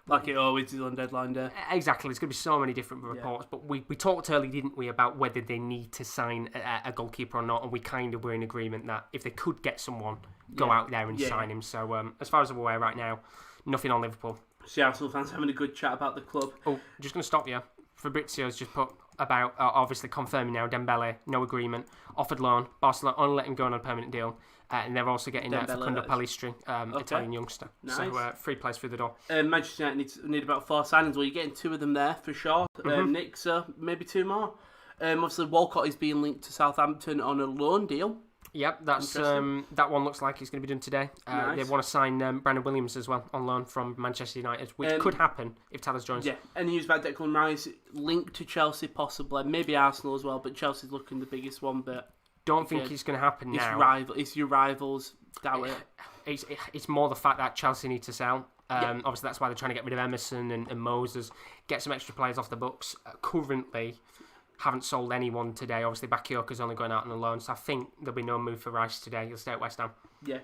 S2: Like it always is on deadline day.
S1: Exactly, there's going to be so many different reports, but we talked early, didn't we, about whether they need to sign a goalkeeper or not, and we kind of were in agreement that if they could get someone, go out there and sign him. So as far as I'm aware right now, nothing on Liverpool.
S2: See Arsenal fans having a good chat about the club.
S1: Oh, just going to stop you. Fabrizio's just put about, obviously confirming now, Dembele, no agreement, offered loan, Barcelona only let him go on a permanent deal, and they're also getting Facundo Pellistri, Italian youngster. Nice. So 3 players through the door.
S2: Manchester United need about 4 signings. Well, you're getting 2 of them there for sure. Nick, so maybe 2 more. Obviously, Walcott is being linked to Southampton on a loan deal.
S1: Yep, that's that one looks like it's going to be done today. Nice. They want to sign Brandon Williams as well on loan from Manchester United, which could happen if Tellers joins. Yeah,
S2: and news about Declan Rice linked to Chelsea possibly, maybe Arsenal as well, but Chelsea's looking the biggest one. But
S1: don't think it's going to happen now.
S2: It's your rivals. Doubt it.
S1: It's more the fact that Chelsea need to sell. Obviously, that's why they're trying to get rid of Emerson and Moses, get some extra players off the books. Currently, haven't sold anyone today. Obviously, Bakayoko's only going out on a loan, so I think there'll be no move for Rice today. He'll stay at West Ham.
S2: Yeah.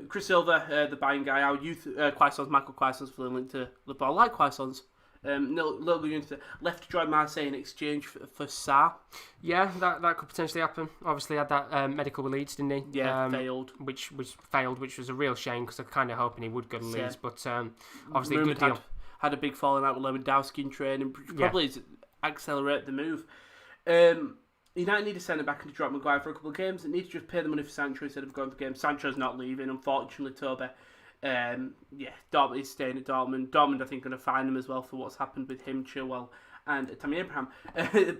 S2: Chris Silver, the buying guy, our youth Michael Quaison's for the link to Liverpool. I like Quaison's. Logo Unity left to join Marseille in exchange for Sarr.
S1: Yeah, that could potentially happen. Obviously, had that medical with Leeds, didn't he?
S2: Yeah, failed.
S1: Which was a real shame because I was kind of hoping he would go to Leeds, but obviously a good deal.
S2: Had a big falling out with Lewandowski in training, probably accelerate the move. United need a centre back and to drop Maguire for a couple of games. They need to just pay the money for Sancho instead of going for games. Sancho's not leaving, unfortunately, Toby. Dortmund is staying at Dortmund. Dortmund, I think, going to find him as well for what's happened with him, Chilwell, and Tammy Abraham.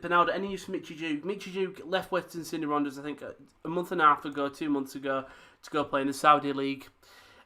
S2: Bernardo, any use for Mitchie Duke? Mitchie Duke left Western Sydney Wanderers, I think, a month and a half ago, 2 months ago, to go play in the Saudi League.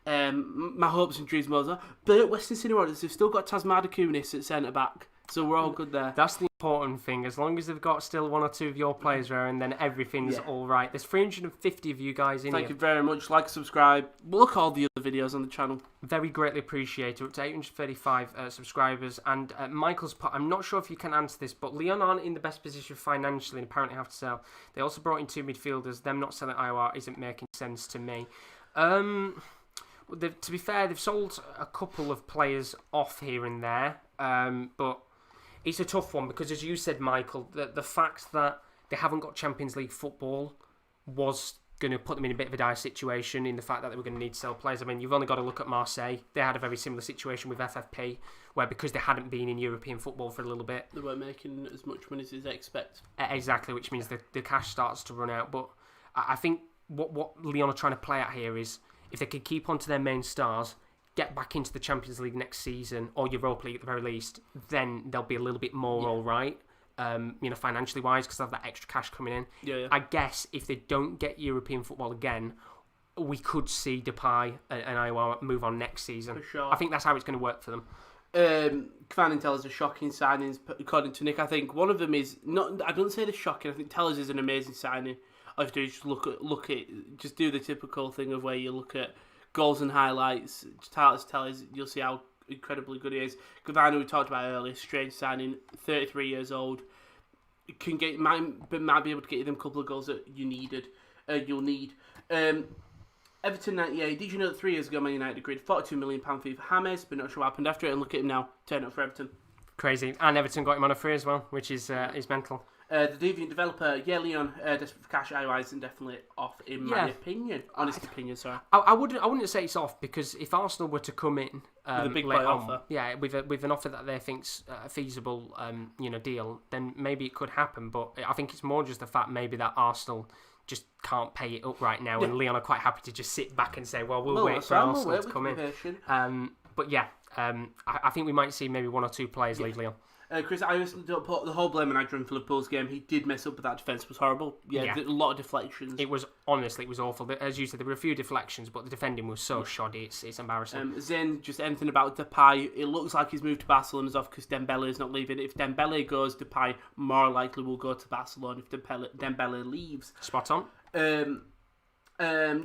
S2: My hopes and dreams were, but Western Sydney Wanderers have still got Tasmada Kunis at centre back, so we're all good there.
S1: That's the important thing. As long as they've got still 1 or 2 of your players there, and then everything's all right. There's 350 of you guys in here.
S2: Thank you very much. Like, subscribe. Look at all the other videos on the channel.
S1: Very greatly appreciated. Up to 835 subscribers. And Michael's put, I'm not sure if you can answer this, but Lyon aren't in the best position financially and apparently have to sell. They also brought in 2 midfielders. Them not selling IOR isn't making sense to me. To be fair, they've sold a couple of players off here and there, but it's a tough one because, as you said, Michael, the fact that they haven't got Champions League football was going to put them in a bit of a dire situation in the fact that they were going to need to sell players. I mean, you've only got to look at Marseille. They had a very similar situation with FFP, where because they hadn't been in European football for a little bit,
S2: they weren't making as much money as they expect.
S1: Exactly, which means the cash starts to run out. But I think what Lyon are trying to play at here is, if they could keep on to their main stars, get back into the Champions League next season, or Europa League at the very least, then they'll be a little bit more all right, financially wise, because they have that extra cash coming in.
S2: Yeah.
S1: I guess if they don't get European football again, we could see Depay and Iowa move on next season.
S2: For sure.
S1: I think that's how it's going to work for them.
S2: Kieran and Tellers are shocking signings, according to Nick. I think one of them is not. I don't say they're shocking. I think Tellers is an amazing signing. all you have to do is just look at, just do the typical thing of where you look at goals and highlights. Just tell us, you'll see how incredibly good he is. Gavano, we talked about earlier, strange signing, 33 years old, might be able to get you them couple of goals that you'll need. Everton 98. Did you know that 3 years ago Man United agreed £42 million fee for James, but not sure what happened after it? And look at him now, turning up for Everton.
S1: Crazy. And Everton got him on a free as well, which is mental.
S2: The deviant developer, Leon, desperate for cash, isn't definitely off in my opinion. Honest opinion, sorry.
S1: I wouldn't say it's off, because if Arsenal were to come in
S2: with a big boy offer,
S1: with an offer that they think's a feasible, deal, then maybe it could happen. But I think it's more just the fact maybe that Arsenal just can't pay it up right now, and Leon are quite happy to just sit back and say, well, we'll wait for Arsenal to come in. But yeah, I think we might see maybe one or two players leave Leon.
S2: Chris, I just don't put the whole blame on Adrian for Liverpool's game. He did mess up, but that defence was horrible. A lot of deflections.
S1: It was awful. As you said, there were a few deflections, but the defending was so shoddy. It's embarrassing.
S2: Zayn, just anything about Depay. It looks like he's moved to Barcelona's off because Dembele is not leaving. If Dembele goes, Depay more likely will go to Barcelona if Dembele leaves.
S1: Spot on.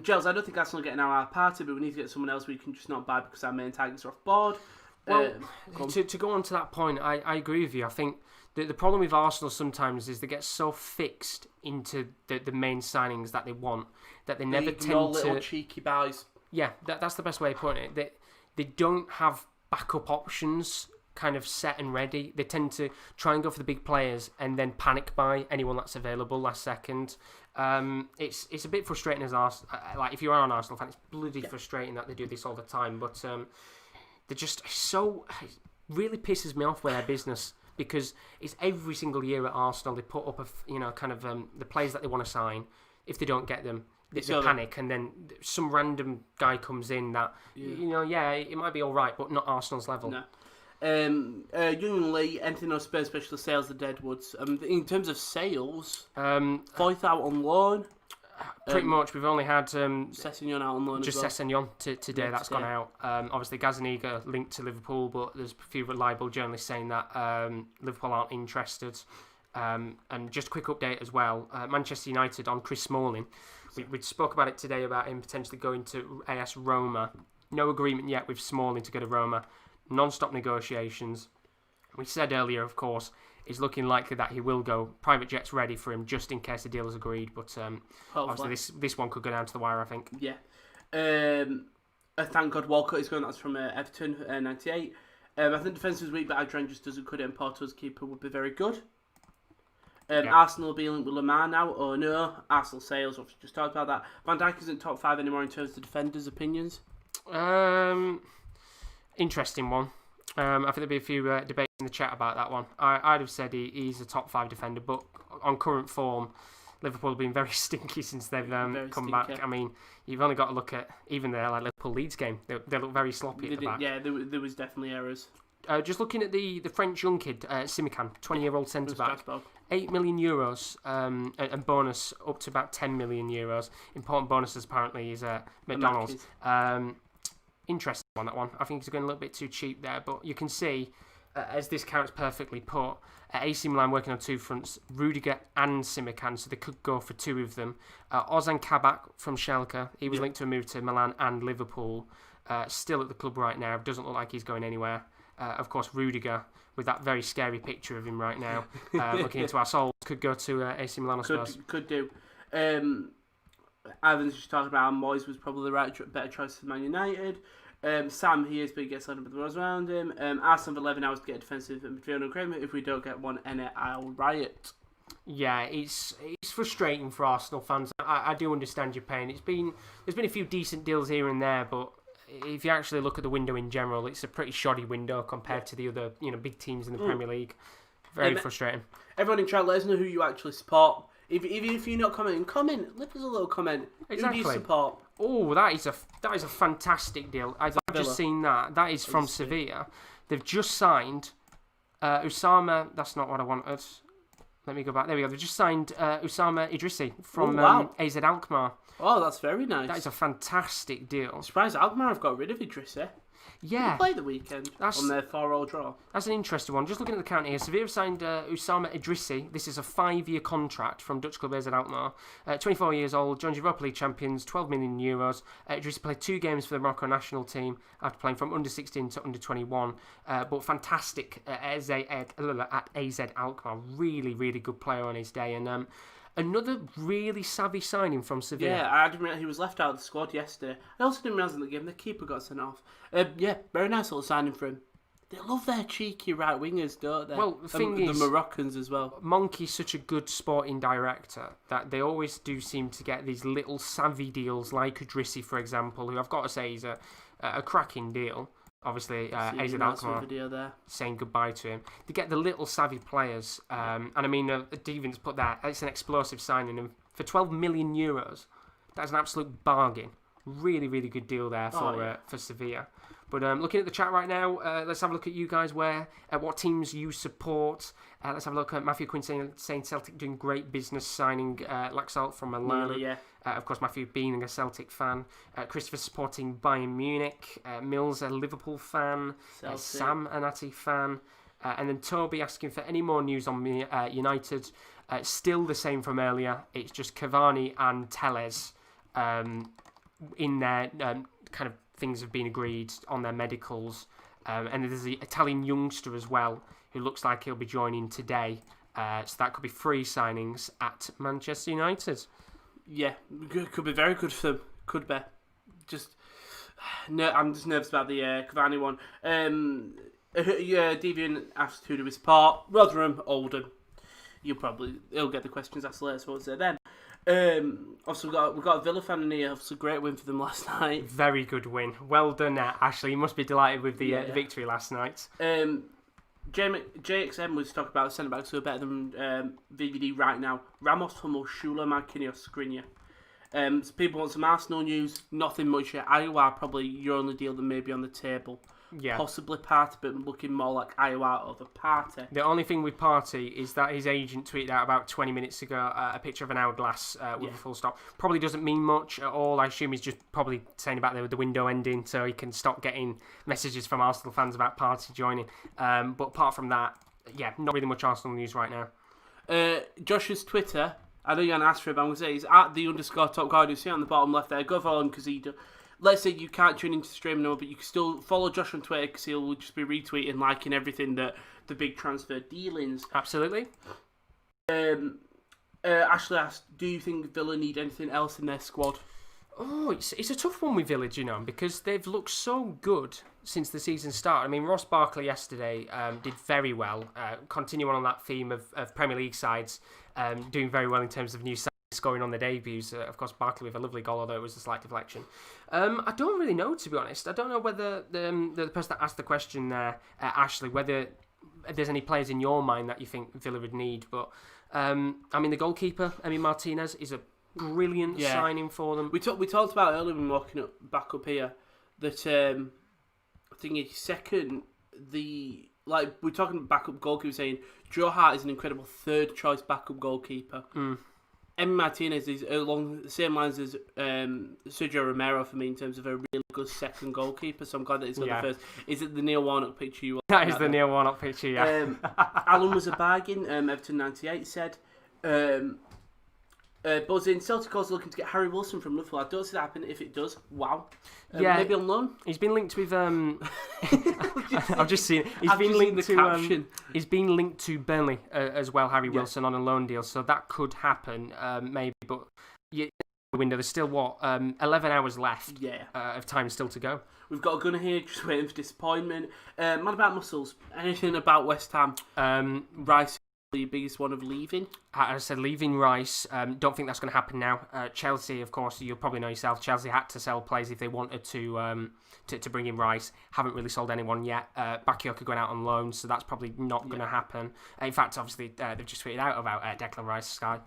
S2: Gels, I don't think Arsenal are getting our party, but we need to get someone else we can just not buy because our main targets are off board.
S1: Well, to go on to that point, I agree with you. I think the problem with Arsenal sometimes is they get so fixed into the main signings that they want that they never tend to...
S2: little cheeky buys.
S1: Yeah, that's the best way of putting it. They don't have backup options kind of set and ready. They tend to try and go for the big players and then panic buy anyone that's available last second. It's a bit frustrating as Arsenal. Like, if you are an Arsenal fan, it's bloody frustrating that they do this all the time. But... they're just so... It really pisses me off with their business, because it's every single year at Arsenal they put up the players that they want to sign. If they don't get them, they panic, and then some random guy comes in that it might be all right, but not Arsenal's level.
S2: No. Young Lee, anything on Spurs special sales the Deadwoods. In terms of sales, Foyth out on loan.
S1: Pretty much, we've only had
S2: Sessegnon out on loan.
S1: Just Sessegnon today. That's gone out. Obviously, Gazaniga linked to Liverpool, but there's a few reliable journalists saying that Liverpool aren't interested. And just a quick update as well. Manchester United on Chris Smalling. We spoke about it today about him potentially going to AS Roma. No agreement yet with Smalling to go to Roma. Non-stop negotiations. We said earlier, of course, it's looking likely that he will go. Private jet's ready for him just in case the deal is agreed. But obviously this one could go down to the wire, I think.
S2: Yeah. Thank God Walcott is going. That's from Everton, 98. I think defence was weak, but Adrian just doesn't cut it, and Porto's keeper would be very good. Arsenal will be linked with Lamar now. Oh no. Arsenal sales, obviously just talked about that. Van Dijk isn't top 5 anymore in terms of defenders' opinions.
S1: Interesting one. I think there'll be a few debates in the chat about that one. I'd have said he's a top 5 defender, but on current form, Liverpool have been very stinky since they've come back. I mean, you've only got to look at even their Liverpool Leeds game. They look very sloppy at the back.
S2: Yeah, there was definitely errors.
S1: Just looking at the French young kid, Simican, 20-year-old centre-back, €8 million, and bonus up to about €10 million. Important bonuses apparently is McDonald's. Interesting on that one. I think he's going a little bit too cheap there, but you can see, as this counts perfectly put, AC Milan working on two fronts, Rudiger and Simican, so they could go for two of them. Ozan Kabak from Schalke, he was linked to a move to Milan and Liverpool, still at the club right now, doesn't look like he's going anywhere. Of course, Rudiger, with that very scary picture of him right now, looking into our souls, could go to AC Milan or Spurs.
S2: Could do. Ivan's just talking about how Moyes was probably the better choice for Man United. Sam, he is, but he gets led up with the rows around him. Arsenal have 11 hours to get a defensive midfielder agreement. If we don't get one, I'll riot.
S1: Yeah, it's frustrating for Arsenal fans. I do understand your pain. There's been a few decent deals here and there, but if you actually look at the window in general, it's a pretty shoddy window compared to the other big teams in the Premier League. Very frustrating. Everyone
S2: in chat, let us know who you actually support. Even if you're not commenting, comment. Leave us a little comment.
S1: Exactly.
S2: Who do you support?
S1: Oh, that is a fantastic deal. I've just seen that. That is from Sevilla. They've just signed Usama. That's not what I wanted. Let me go back. There we go. They've just signed Usama Idrissi from AZ Alkmaar.
S2: Oh, that's very nice.
S1: That is a fantastic deal.
S2: I'm surprised Alkmaar have got rid of Idrissi.
S1: Yeah.
S2: They play the weekend on their 4-4 draw.
S1: That's an interesting one. Just looking at the count here, Sevilla have signed Usama Idrissi. This is a 5-year contract from Dutch club AZ Alkmaar. 24 years old, joins Europa League champions, 12 million euros. Idrissi played 2 games for the Morocco national team after playing from under 16 to under 21. But fantastic at AZ Alkmaar. Really, really good player on his day. And another really savvy signing from Sevilla.
S2: Yeah, I didn't realise he was left out of the squad yesterday. I also didn't realise in the game the keeper got sent off. Yeah, very nice little signing for him. They love their cheeky right wingers, don't they?
S1: Well, the thing is,
S2: the Moroccans as well.
S1: Monkey's such a good sporting director that they always do seem to get these little savvy deals, like Idrissi, for example, who I've got to say is a cracking deal. Obviously, AZ Alkmaar saying goodbye to him. They get the little savvy players, and I mean, Devian's put that. It's an explosive signing, and for 12 million euros, that's an absolute bargain. Really, really good deal there for Sevilla. But looking at the chat right now, let's have a look at you guys. What teams you support? Let's have a look at Matthew Quinn saying Celtic doing great business signing Laxalt from Milan.
S2: Really, yeah.
S1: Of course, Matthew being a Celtic fan. Christopher supporting Bayern Munich. Mills a Liverpool fan. Sam a Natty fan. And then Toby asking for any more news on United. Still the same from earlier. It's just Cavani and Telles in their kind of things have been agreed on their medicals. And there's the Italian youngster as well, who looks like he'll be joining today. So that could be 3 signings at Manchester United. Yeah,
S2: could be very good for them. Could be. I'm just nervous about the Cavani one. Devian asked who do we support. Rotherham, Oldham. He'll get the questions asked later, so what's it then? Also we've got a Villa fan in here. Obviously, great win for them last night.
S1: Very good win. Well done, Ashley. You must be delighted with the victory last night.
S2: JXM was talking about the centre backs who are better than VVD right now. Ramos, Hummel, Schuler, Marquinhos, Skriniar. So people want some Arsenal news. Nothing much yet. Iowa probably your only deal that may be on the table.
S1: Yeah.
S2: Possibly Partey, but looking more like Iowa over Partey.
S1: The only thing with Partey is that his agent tweeted out about 20 minutes ago a picture of an hourglass with a full stop. Probably doesn't mean much at all. I assume he's just probably saying about the window ending so he can stop getting messages from Arsenal fans about Partey joining. But apart from that, not really much Arsenal news right now.
S2: Josh's Twitter, I know you're going to ask for it, but I'm going to say it's at _top guard. You see it on the bottom left there. Go follow him because let's say you can't tune into the stream now, but you can still follow Josh on Twitter because he'll just be retweeting, liking everything that the big transfer dealings.
S1: Absolutely.
S2: Ashley asked, do you think Villa need anything else in their squad?
S1: Oh, it's a tough one with Village, because they've looked so good since the season started. I mean, Ross Barkley yesterday did very well, continuing on that theme of Premier League sides doing very well in terms of new sides scoring on their debuts. Of course, Barkley with a lovely goal, although it was a slight deflection. I don't really know, to be honest. I don't know whether the person that asked the question there, Ashley, whether there's any players in your mind that you think Villa would need. But, I mean, the goalkeeper, Emi Martinez, is a brilliant signing for them.
S2: We talked about earlier when walking back up here that I think it's second we're talking backup goalkeeper saying Joe Hart is an incredible third choice backup goalkeeper. Emi Martinez is along the same lines as Sergio Romero for me in terms of a really good second goalkeeper, so I'm glad that he's got the first. Is it the Neil Warnock picture you want?
S1: That is the Neil Warnock picture, yeah.
S2: Alan was a bargain, Everton 98 said. Buzzing, Celtic also looking to get Harry Wilson from Liverpool. I don't see that happen. If it does, wow. Maybe on loan.
S1: He's been linked with. I've just seen. He's been linked to Burnley as well. Harry Wilson on a loan deal, so that could happen maybe. But the window. There's still 11 hours left. Of time still to go.
S2: We've got a gunner here just waiting for disappointment. Mad about Muscles. Anything about West Ham? Rice. The biggest one of leaving?
S1: I said leaving Rice. Don't think that's going to happen now. Chelsea, of course, you'll probably know yourself. Chelsea had to sell players if they wanted to bring in Rice. Haven't really sold anyone yet. Bakayoko going out on loan, so that's probably not going to happen. In fact, obviously, they've just tweeted out about Declan Rice, Sky.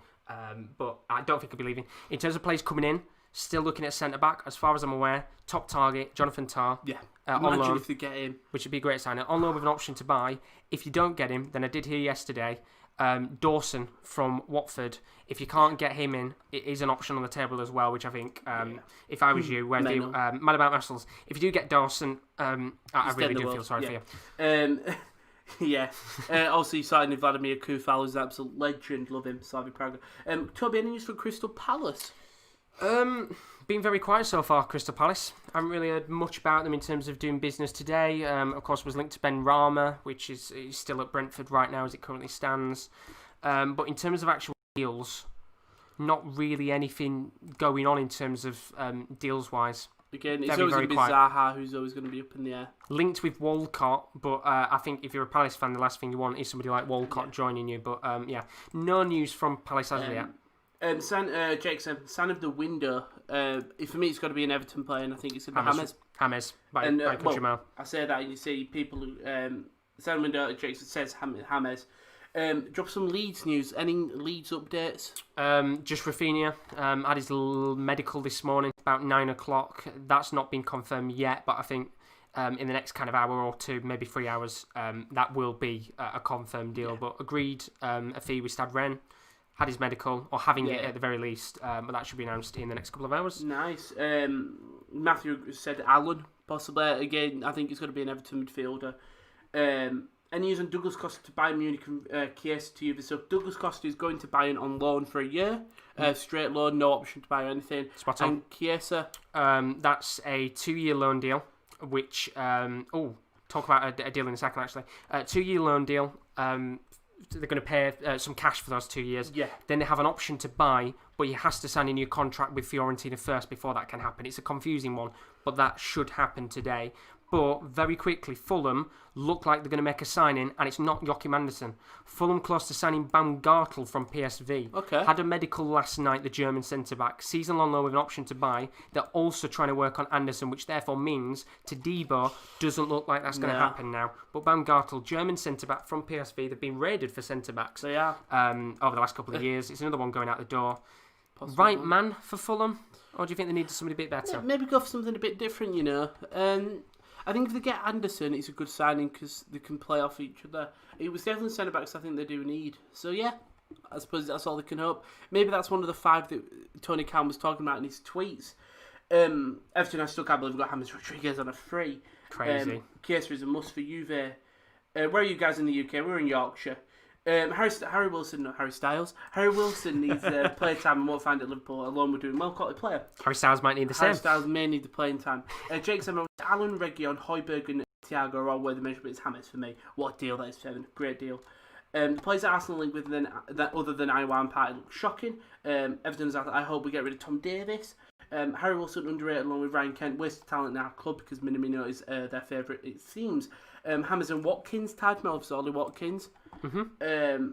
S1: But I don't think he'll be leaving. In terms of players coming in, still looking at centre back. As far as I'm aware, top target Jonathan Tah. On loan,
S2: if they get him,
S1: which would be a great signing. On loan with an option to buy. If you don't get him, then I did hear yesterday. Dawson from Watford. If you can't get him in, it is an option on the table as well, which I think, if I was you, mad about muscles. If you do get Dawson, I really do feel sorry for you.
S2: Yeah. Also, you signed in Vladimir Kufal, who's an absolute legend. Love him. Slavia Praga. Toby, any news for Crystal Palace?
S1: Been very quiet so far, Crystal Palace. I haven't really heard much about them in terms of doing business today. Of course, was linked to Ben Rama, which is still at Brentford right now as it currently stands. But in terms of actual deals, not really anything going on in terms of deals-wise.
S2: Again, it's always going to be Zaha, who's always going to be up in the air.
S1: Linked with Walcott, but I think if you're a Palace fan, the last thing you want is somebody like Walcott joining you. But no news from Palace as of yet. Sign of the window. For me, it's got to be an Everton player, and I think it's going to be James by country mile.
S2: I say that, and you see people who sign window. Jackson says James. Drop some Leeds news. Any Leeds updates?
S1: Just Rafinha had his medical this morning about 9 o'clock. That's not been confirmed yet, but I think in the next kind of hour or two, maybe 3 hours, that will be a confirmed deal. Yeah. But agreed a fee with Stade Rennes. Had his medical, or having it at the very least, but that should be announced in the next couple of hours.
S2: Nice. Matthew said Allen, possibly. Again, I think it's going to be an Everton midfielder. Any news on Douglas Costa to Bayern Munich and Chiesa to Juve? So Douglas Costa is going to Bayern on loan for a year. Straight loan, no option to buy or anything.
S1: Spot on.
S2: And Chiesa?
S1: That's a 2-year loan deal, which... talk about a deal in a second, actually. 2-year loan deal. They're going to pay some cash for those 2 years.
S2: Yeah.
S1: Then they have an option to buy, but he has to sign a new contract with Fiorentina first before that can happen. It's a confusing one, but that should happen today. But very quickly, Fulham look like they're going to make a signing, and it's not Joachim Andersen. Fulham close to signing Baumgartel from PSV.
S2: Okay.
S1: Had a medical last night, the German centre-back. Season long loan with an option to buy. They're also trying to work on Andersen, which therefore means Todibo doesn't look like that's going to happen now. But Baumgartel, German centre-back from PSV, they've been raided for centre-backs over the last couple of years. It's another one going out the door. Possibly. Right man for Fulham? Or do you think they need somebody a bit better?
S2: Maybe go for something a bit different, you know. I think if they get Anderson, it's a good signing because they can play off each other. It was definitely centre-backs I think they do need. So, yeah, I suppose that's all they can hope. Maybe that's one of the 5 that Tony Khan was talking about in his tweets. Everton, I still can't believe we've got James Rodriguez on a free.
S1: Crazy.
S2: Chiesa is a must for Juve. Where are you guys in the UK? We're in Yorkshire. Harry Wilson needs playtime and won't find at Liverpool alone with doing well-quality player.
S1: Harry Styles might need the same.
S2: Harry Styles may need the playing time. Jake Semmer, Alan Region, Højbjerg and Thiago are all where the measurement is James for me. What a deal that is, Kevin. Great deal. The players that Arsenal link with that other than Iwan Party look shocking. Everton's I hope we get rid of Tom Davis. Harry Wilson underrated along with Ryan Kent. Wasted talent in our club because Minamino is their favourite, it seems. Hammers and Watkins, tied me off Ollie Watkins.
S1: Mm-hmm.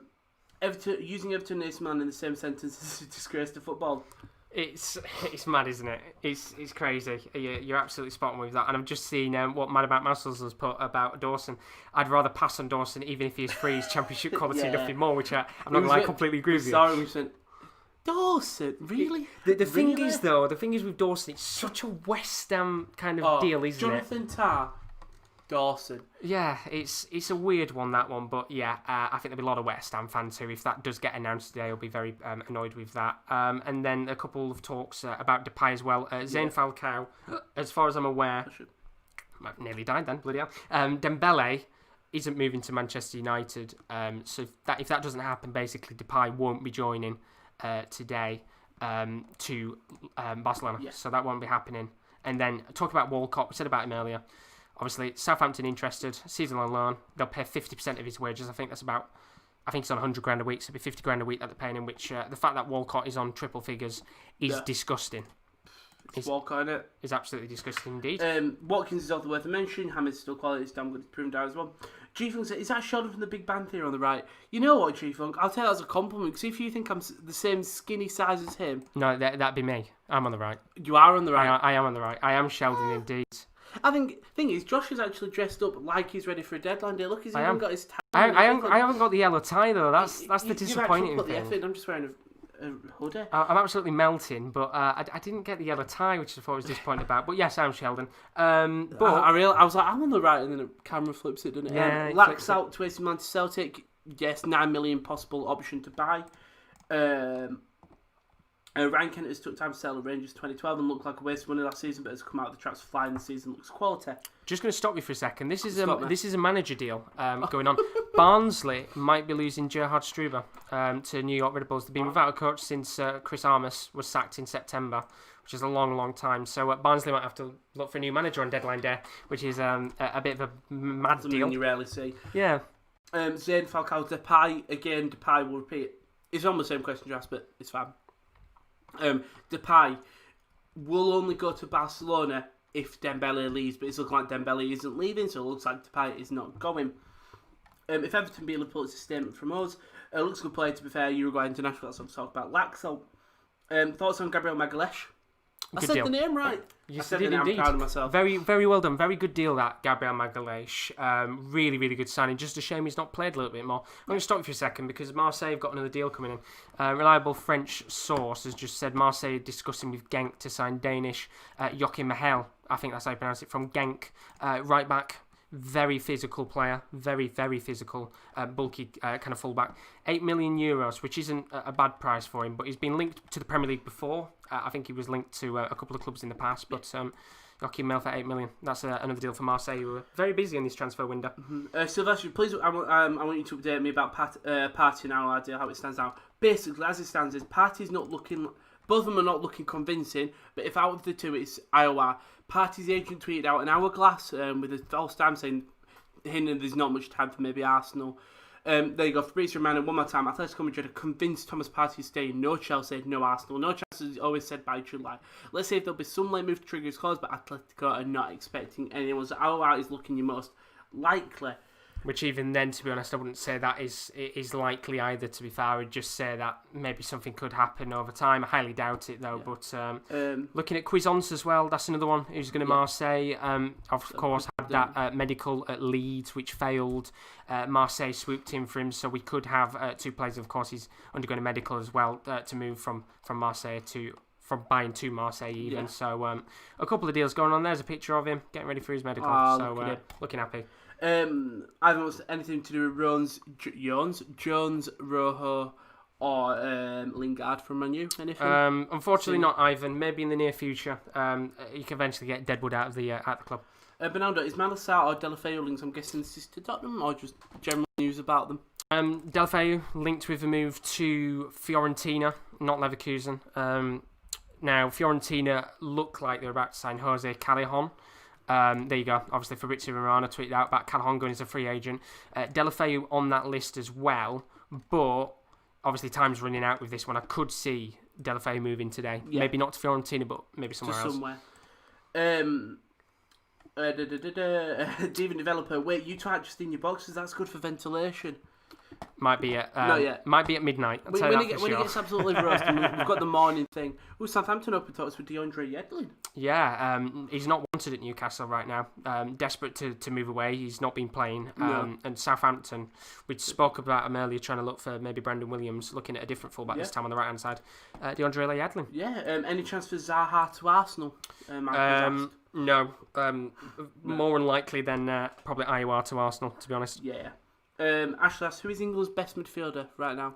S2: Using Everton and AC Milan in the same sentence is a disgrace to football.
S1: It's mad, isn't it? It's crazy. You're absolutely spot on with that. And I've just seen what Mad About Muscles has put about Dawson. I'd rather pass on Dawson even if he's free. He's Championship quality, nothing more. Which I'm not going to completely agree with you.
S2: Sorry, we said Dawson, really?
S1: The thing is with Dawson, it's such a West Ham kind of deal, isn't
S2: Jonathan Tah. Dawson.
S1: Yeah, it's a weird one, that one, but yeah, I think there'll be a lot of West Ham fans who, if that does get announced today, will be very annoyed with that. And then a couple of talks about Depay as well. Zayn Falcao, as far as I'm aware, nearly died then, bloody hell. Dembele isn't moving to Manchester United, so if that doesn't happen, basically Depay won't be joining today to Barcelona, so that won't be happening. And then talk about Walcott, we said about him earlier. Obviously, Southampton interested, season on loan. They'll pay 50% of his wages. I think it's on 100 grand a week, so it'll be 50 grand a week that they're paying him, which the fact that Walcott is on triple figures is disgusting.
S2: It's Walcott, isn't it?
S1: Is absolutely disgusting indeed.
S2: Watkins is also worth a mention. Hammond's still quality, it's damn good to prove down as well. G-Funk said, is that Sheldon from the Big Bang Theory on the right? You know what, G-Funk? I'll take that as a compliment, because if you think I'm the same skinny size as him...
S1: No, that'd be me. I'm on the right.
S2: You are on the right?
S1: I am on the right. I am Sheldon indeed.
S2: I think the thing is, Josh is actually dressed up like he's ready for a deadline day. Look, he's even got his tie.
S1: I haven't got the yellow tie though. That's the disappointing
S2: thing.
S1: The
S2: effort. I'm just wearing a hoodie.
S1: I'm absolutely melting, but I didn't get the yellow tie, which I thought I was disappointed about. But yes, I'm Sheldon. But
S2: I was like, I'm on the right, and then the camera flips it, doesn't it?
S1: Yeah,
S2: Lax out to AC Milan to Celtic. yes, 9 million possible option to buy. Ryan Kent has took time to sell at Rangers 2012 and looked like a waste of money last season, but has come out of the traps flying this season. Looks quality.
S1: Just going to stop you for a second. This is a manager deal going on. Barnsley might be losing Gerhard Struber to New York Red Bulls. They've been without a coach since Chris Armas was sacked in September, which is a long, long time. So Barnsley might have to look for a new manager on deadline day, which is a bit of a mad
S2: Something
S1: deal.
S2: you rarely see.
S1: Yeah.
S2: Zayn, Falcao, Depay. Again, Depay will repeat. It's almost the same question you asked, but it's fine. Depay will only go to Barcelona if Dembele leaves, but it's looking like Dembele isn't leaving, so it looks like Depay is not going. If Everton beat Liverpool, it's a statement from us. Looks a good player, to be fair. Uruguay international, that's what I'm talking about. Laxo. Thoughts on Gabriel Magalhaes? I said the name right.
S1: You
S2: said
S1: did
S2: the name.
S1: indeed.
S2: I'm proud of myself.
S1: Very, very well done. Very good deal, that Gabriel Magalhaes. Really, really good signing. Just a shame he's not played a little bit more. I'm going to stop you for a second because Marseille have got another deal coming in. Reliable French source has just said Marseille are discussing with Genk to sign Danish Joachim Mahel. I think that's how you pronounce it, from Genk. Right back. Very physical player, very, very physical, bulky kind of fullback. €8 million, which isn't a bad price for him, but he's been linked to the Premier League before. I think he was linked to a couple of clubs in the past, but Joachim Mahel for €8 million. That's another deal for Marseille, who were very busy in this transfer window.
S2: Mm-hmm. Sylvester, please, I want you to update me about Partey now, idea how it stands now. Basically, as it stands, is Partey's not looking. Both of them are not looking convincing, but if out of the two, it's Iowa. Partey's agent tweeted out an hourglass with a false time saying hinting there's not much time for maybe Arsenal. There you go. Fabrizio Romano, one more time. Atletico Madrid are convinced Thomas Partey is staying. No Chelsea, no Arsenal. No Chelsea is always said by July. Let's see if there'll be some late move to trigger his clause, but Atletico are not expecting anyone. So Iowa is looking your most likely.
S1: Which even then, to be honest, I wouldn't say that is likely either, to be fair. I would just say that maybe something could happen over time. I highly doubt it, though. Yeah. But looking at Cuisance as well, that's another one who's going to Marseille. Of course, had that medical at Leeds, which failed. Marseille swooped in for him, so we could have two players. Of course, he's undergoing a medical as well to move from Marseille from Bayern to Marseille even. Yeah. So a couple of deals going on. There's a picture of him getting ready for his medical. Looking happy.
S2: I don't want anything to do with Jones, Rojo, or Lingard from Manu. Anything?
S1: Unfortunately, not Ivan. Maybe in the near future. You can eventually get Deadwood out of the club.
S2: Bernardo, is Malasar or Deulofeu linked? I'm guessing this is to Tottenham, or just general news about them?
S1: Deulofeu linked with a move to Fiorentina, not Leverkusen. Now, Fiorentina look like they're about to sign Jose Callejon. There you go. Obviously, Fabrizio Romano tweeted out about Callejon going as a free agent. Deulofeu on that list as well, but obviously time's running out with this one. I could see Deulofeu moving today. Yeah. Maybe not to Fiorentina, but maybe somewhere else.
S2: Demon Developer, wait, you two are just in your boxes. That's good for ventilation.
S1: Might be at midnight.
S2: When it gets absolutely roasted, we've got the morning thing. Oh, Southampton open talks with DeAndre Yedlin.
S1: Yeah, he's not wanted at Newcastle right now. Desperate to move away. He's not been playing. And Southampton, we spoke about him earlier, trying to look for maybe Brandon Williams, looking at a different fullback this time on the right hand side. DeAndre Yedlin.
S2: Yeah. Any chance for Zaha to Arsenal?
S1: No. More unlikely than probably Iowa to Arsenal, to be honest.
S2: Yeah. Ashley asks, who is England's best midfielder right now?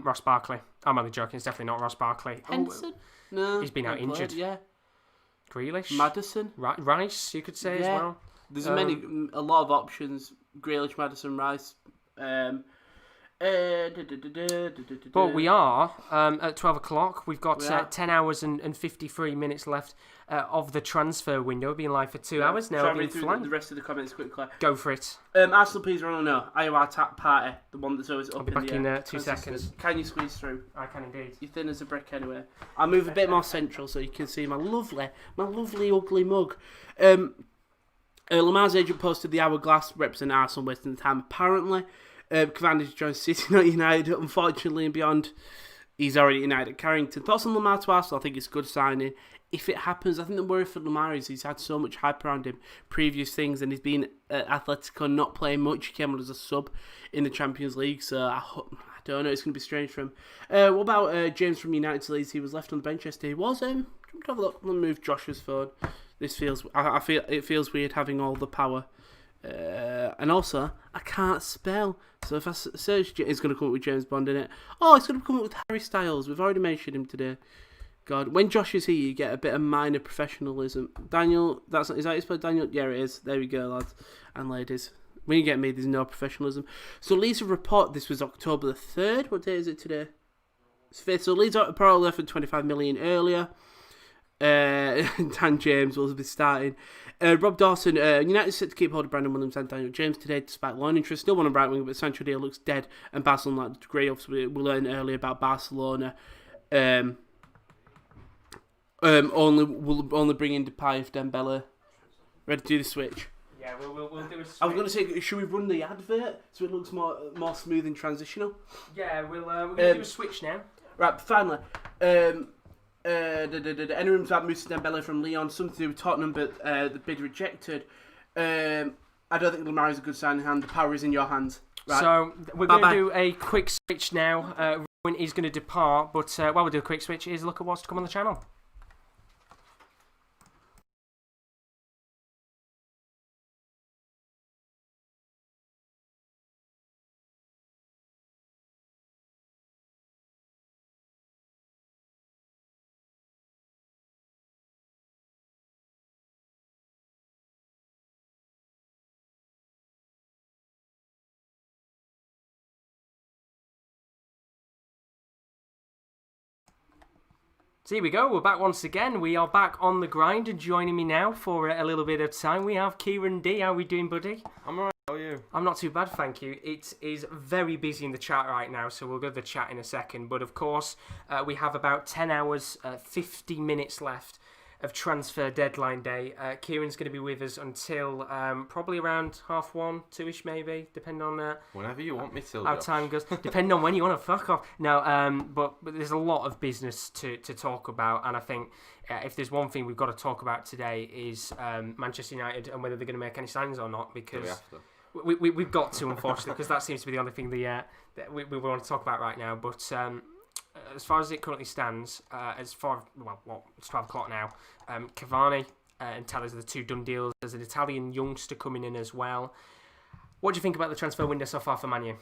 S1: Ross Barkley. I'm only joking. It's definitely not Ross Barkley.
S2: Henderson? No.
S1: He's been out injured.
S2: Yeah.
S1: Grealish?
S2: Madison?
S1: Rice, you could say as well.
S2: There's a lot of options. Grealish, Madison, Rice.
S1: But we are at 12 o'clock. We've got 10 hours and 53 minutes left of the transfer window. Being live for 2 hours now.
S2: Shall I read through the rest of the comments quickly?
S1: Go for it.
S2: Arsenal, please run on no. Iowa Tap Party, the one that's always up in the air.
S1: I'll be back in 2 seconds.
S2: Can you squeeze through?
S1: I can indeed.
S2: You're thin as a brick anyway. I'll move a bit more central so you can see my lovely ugly mug. Lamar's agent posted the hourglass representing Arsenal wasting time apparently. Cavani joins City, not United, unfortunately, and beyond. He's already United at Carrington. Thoughts on Lamar to Arsenal? I think it's a good signing. If it happens, I think the worry for Lamar is he's had so much hype around him, previous things, and he's been at Atletico not playing much. He came on as a sub in the Champions League, so I don't know, it's going to be strange for him. What about James from United to Leeds? He was left on the bench yesterday. He was him. Have a look. Let me move Josh's phone. This feels. I feel it feels weird having all the power And also, I can't spell. So if I search, it's going to come up with James Bond in it. Oh, it's going to come up with Harry Styles. We've already mentioned him today. God, when Josh is here, you get a bit of minor professionalism. Daniel, is that how you spell Daniel? Yeah, it is. There we go, lads and ladies. When you get me, there's no professionalism. So Leeds report this was October the 3rd. What day is it today? It's 5th. So Leeds are probably offered 25 million earlier. Dan James will be starting. Rob Dawson, United set to keep hold of Brandon Williams and Daniel James today despite loan interest. Still want a right wing, but Sancho deal looks dead. And Barcelona, like degree, obviously, we learned earlier about Barcelona. Only bring in Depay if Dembele. Ready to do the switch?
S1: Yeah, we'll do a switch.
S2: I was going to say, should we run the advert so it looks more smooth and transitional?
S1: Yeah, we're going to do a switch now.
S2: Right, finally. Anyone about Moussa Dembele from Lyon, something to do with Tottenham, but the bid rejected. I don't think Lamar is a good signing hand. The power is in your hands. Right.
S1: So we're going to do a quick switch now. Rowan is going to depart, but while we do a quick switch, here's a look at what's to come on the channel. So here we go, we're back once again. We are back on the grind, and joining me now for a little bit of time, we have Kieran D. How are we doing, buddy?
S3: I'm alright, how are you?
S1: I'm not too bad, thank you. It is very busy in the chat right now, so we'll go to the chat in a second. But of course, we have about 10 hours, 50 minutes left of transfer deadline day. Kieran's going to be with us until probably around 1:30, 2ish maybe, depending on
S3: Whenever you want me to.
S1: how time goes, depending on when you want to fuck off. No, but there's a lot of business to talk about, and I think if there's one thing we've got to talk about today is Manchester United and whether they're going to make any signings or not, because we've got to, unfortunately, because that seems to be the only thing that we want to talk about right now. But as far as it currently stands, it's 12 o'clock now. Cavani and Taylor are the two done deals. There's an Italian youngster coming in as well. What do you think about the transfer window so far for Man U?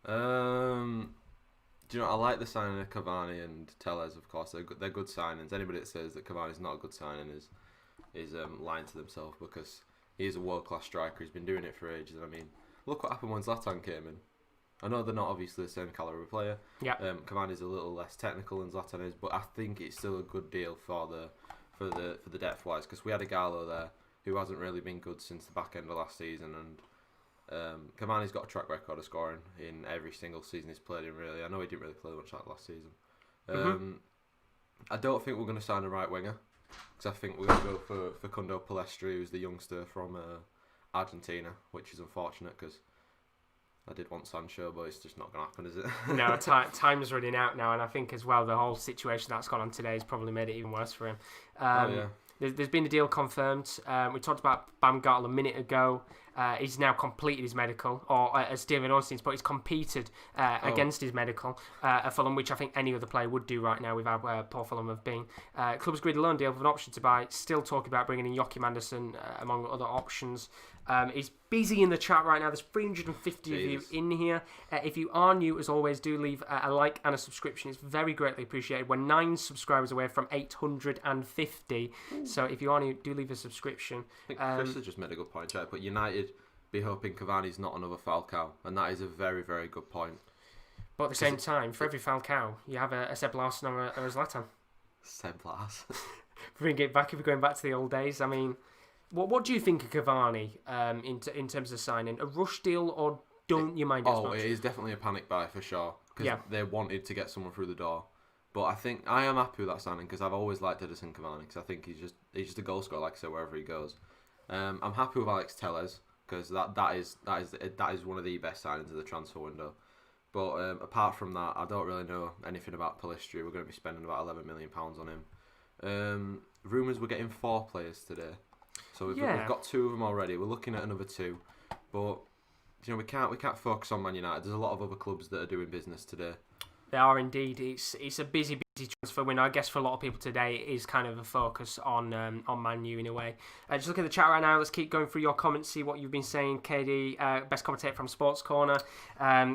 S3: Do you know, I like the signing of Cavani and Tellez, of course. They're good signings. Anybody that says that Cavani's not a good signing is lying to themselves, because he's a world-class striker. He's been doing it for ages. I mean, look what happened when Zlatan came in. I know they're not obviously the same calibre of player.
S1: Yeah.
S3: Cavani's a little less technical than Zlatan is, but I think it's still a good deal for the depth wise, because we had a Gallo there who hasn't really been good since the back end of last season, and Cavani's got a track record of scoring in every single season he's played in. Really, I know he didn't really play much like last season. I don't think we're going to sign a right winger, because I think we're going to go for Facundo Palestri, who's the youngster from Argentina, which is unfortunate because I did want Sancho, but it's just not going to happen, is it?
S1: No, time's running out now, and I think as well the whole situation that's gone on today has probably made it even worse for him. There's been a deal confirmed. We talked about Baumgartel a minute ago. He's now completed his medical, or as Stephen Ornstein's put, he's competed against his medical at Fulham, which I think any other player would do right now with how poor Fulham have been. Club's agreed a loan deal with an option to buy. Still talking about bringing in Joachim Andersen among other options. He's busy in the chat right now. There's 350 of you in here. If you are new, as always, do leave a like and a subscription. It's very greatly appreciated. We're 9 subscribers away from 850. So if you are new, do leave a subscription.
S3: I think Chris has just made a good point, right? But United be hoping Cavani's not another Falcao, and that is a very, very good point.
S1: But at the same time, for every Falcao, you have a Seb Larsson or a Zlatan.
S3: Seb Larsson.
S1: Bring it back if we're going back to the old days. I mean, what do you think of Cavani in terms of signing? A rush deal, or don't you mind it as much?
S3: It is definitely a panic buy for sure, because they wanted to get someone through the door. But I think I am happy with that signing, because I've always liked Edison Cavani, because I think he's just a goal scorer, like I say, wherever he goes. I'm happy with Alex Tellez, because that is one of the best signings of the transfer window. But apart from that, I don't really know anything about Palestri. We're going to be spending about £11 million on him. Rumours we're getting 4 players today, so we've got 2 of them already. We're looking at another 2, but you know we can't focus on Man United. There's a lot of other clubs that are doing business today.
S1: They are indeed. It's a busy transfer window. I guess for a lot of people today it is kind of a focus on Man U in a way. Just look at the chat right now. Let's keep going through your comments, see what you've been saying. KD, best commentator from Sports Corner.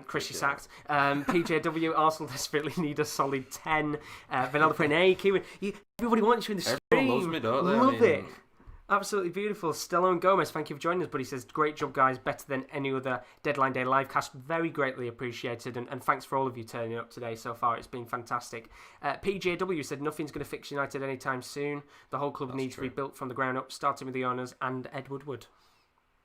S1: Chris, you sacked. PJW, Arsenal desperately need a solid 10. Vanilla putting, hey, Kieran, everybody wants you in the stream.
S3: Everyone loves me, don't they?
S1: Love it. Absolutely beautiful. Stallone Gomez, thank you for joining us, but he says, great job, guys. Better than any other Deadline Day live cast. Very greatly appreciated, and thanks for all of you turning up today so far. It's been fantastic. PJW said, nothing's going to fix United anytime soon. The whole club needs rebuilt from the ground up, starting with the owners and Ed Woodward.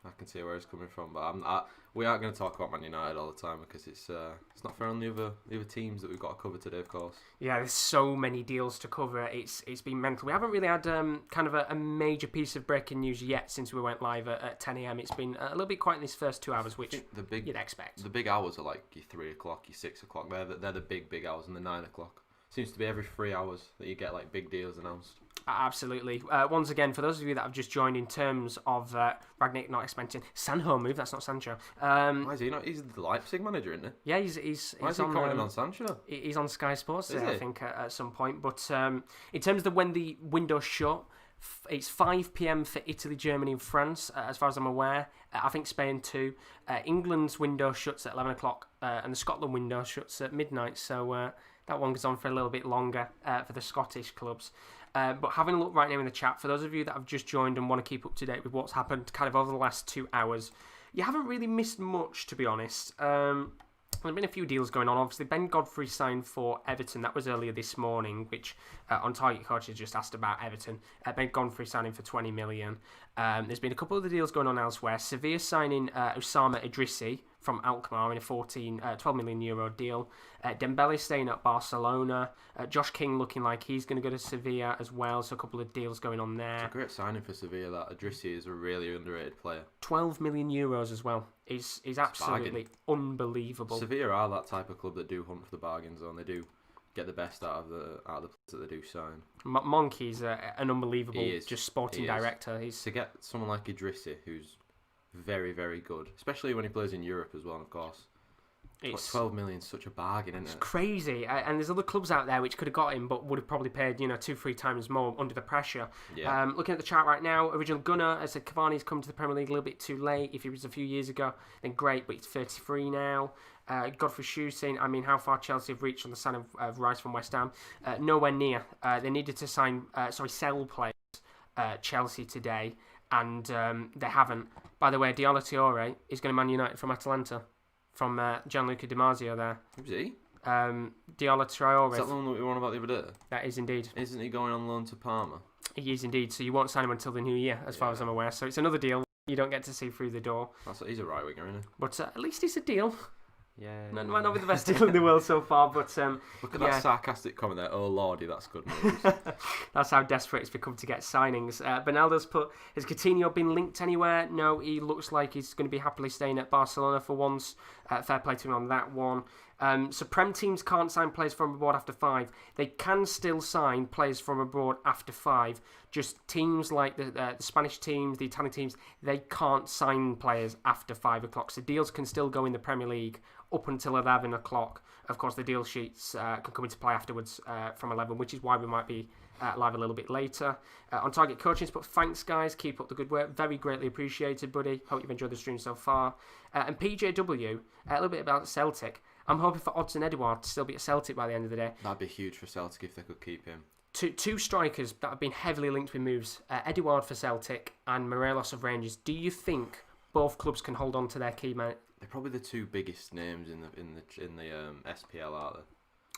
S3: I can see where it's coming from, but we aren't going to talk about Man United all the time because it's not fair on the other teams that we've got to cover today, of course.
S1: Yeah, there's so many deals to cover. It's been mental. We haven't really had kind of a major piece of breaking news yet since we went live at 10 a.m. It's been a little bit quiet in these first 2 hours, which you'd expect.
S3: The big hours are like your 3 o'clock, your 6 o'clock. They're the big hours, and the 9 o'clock. Seems to be every 3 hours that you get like big deals announced.
S1: Absolutely. Once again, for those of you that have just joined, in terms of Ragnick not expansion, Sancho move. That's not Sancho.
S3: Why is he not? He's the Leipzig manager, isn't he?
S1: Yeah, he's.
S3: Why is he commenting on Sancho?
S1: He's on Sky Sports today, I think, at some point. But in terms of when the window's shut, it's 5 p.m. for Italy, Germany, and France, as far as I'm aware. I think Spain too. England's window shuts at 11 o'clock, and the Scotland window shuts at midnight. So that one goes on for a little bit longer for the Scottish clubs. But having a look right now in the chat, for those of you that have just joined and want to keep up to date with what's happened kind of over the last 2 hours, you haven't really missed much, to be honest. There have been a few deals going on. Obviously, Ben Godfrey signed for Everton. That was earlier this morning, which on Target Coaches just asked about Everton. Ben Godfrey signing for 20 million. There's been a couple of the deals going on elsewhere. Sevilla signing Osama Idrissi from Alkmaar in a 12 million euro deal. Dembele staying at Barcelona. Josh King looking like he's going to go to Sevilla as well. So a couple of deals going on there.
S3: It's a great signing for Sevilla. That Idrissi is a really underrated player.
S1: 12 million euros as well. Is absolutely unbelievable.
S3: Sevilla are that type of club that do hunt for the bargain zone. They do get the best out of the players that they do sign.
S1: Monkey's an unbelievable just sporting director.
S3: To get someone like Idrissi, who's very, very good, especially when he plays in Europe as well, of course. 12 million is such a bargain, isn't it?
S1: It's crazy. And there's other clubs out there which could have got him, but would have probably paid 2-3 times more under the pressure.
S3: Yeah.
S1: Looking at the chart right now, original Gunner, I said Cavani's come to the Premier League a little bit too late. If he was a few years ago, then great, but he's 33 now. Godfrey Shoe saying, how far Chelsea have reached on the sign of Rice from West Ham. Nowhere near. They needed to sell players Chelsea today, and they haven't. By the way, Diola Traoré is going to Man United from Atalanta, from Gianluca Di Marzio there.
S3: Who's he?
S1: Diola Traoré.
S3: Is that the one that we won about the other day?
S1: That is indeed.
S3: Isn't he going on loan to Parma?
S1: He is indeed, so you won't sign him until the new year, as far as I'm aware. So it's another deal you don't get to see through the door.
S3: He's a right winger, isn't he?
S1: But at least it's a deal.
S3: Yeah.
S1: Might not be the best deal in the world so far, but
S3: look at that sarcastic comment there. Oh lordy, that's good news.
S1: That's how desperate it's become to get signings. Bernaldo's put, has Coutinho been linked anywhere? No, he looks like he's going to be happily staying at Barcelona for once. Fair play to him on that one. So Prem teams can't sign players from abroad after 5. They can still sign players from abroad after 5. Just teams like the Spanish teams, the Italian teams, they can't sign players after 5 o'clock. So deals can still go in the Premier League up until 11 o'clock. Of course, the deal sheets can come into play afterwards from 11, which is why we might be live a little bit later. On Target Coaching, but thanks, guys. Keep up the good work. Very greatly appreciated, buddy. Hope you've enjoyed the stream so far. And PJW, a little bit about Celtic. I'm hoping for Odds and Edouard to still be at Celtic by the end of the day.
S3: That'd be huge for Celtic if they could keep him.
S1: Two strikers that have been heavily linked with moves. Edouard for Celtic and Morelos of Rangers. Do you think both clubs can hold on to their key man?
S3: They're probably the two biggest names in the SPL, aren't they?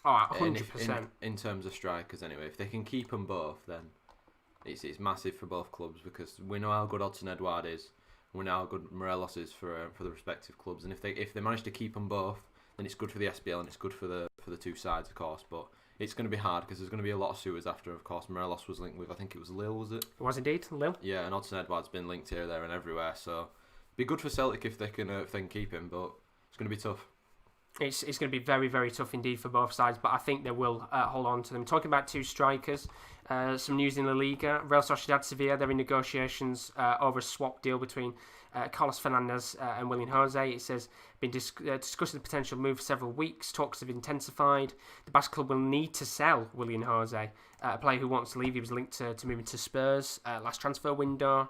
S1: Oh, 100%.
S3: In terms of strikers, anyway. If they can keep them both, then it's massive for both clubs because we know how good Odson Edouard is. We know how good Morelos is for the respective clubs, and if they manage to keep them both, then it's good for the SPL and it's good for the two sides, of course. But it's going to be hard because there's going to be a lot of suitors after. Of course, Morelos was linked with, I think it was Lille, was it?
S1: It was indeed Lille.
S3: Yeah, and Odson Edouard's been linked here, there, and everywhere. So be good for Celtic if they can keep him, but it's going to be tough.
S1: It's going to be very, very tough indeed for both sides, but I think they will hold on to them. Talking about two strikers, some news in La Liga. Real Sociedad Sevilla, they're in negotiations over a swap deal between Carlos Fernandez and William Jose. It says, been discussing the potential move for several weeks. Talks have intensified. The Basque club will need to sell William Jose, a player who wants to leave. He was linked to moving to Spurs last transfer window.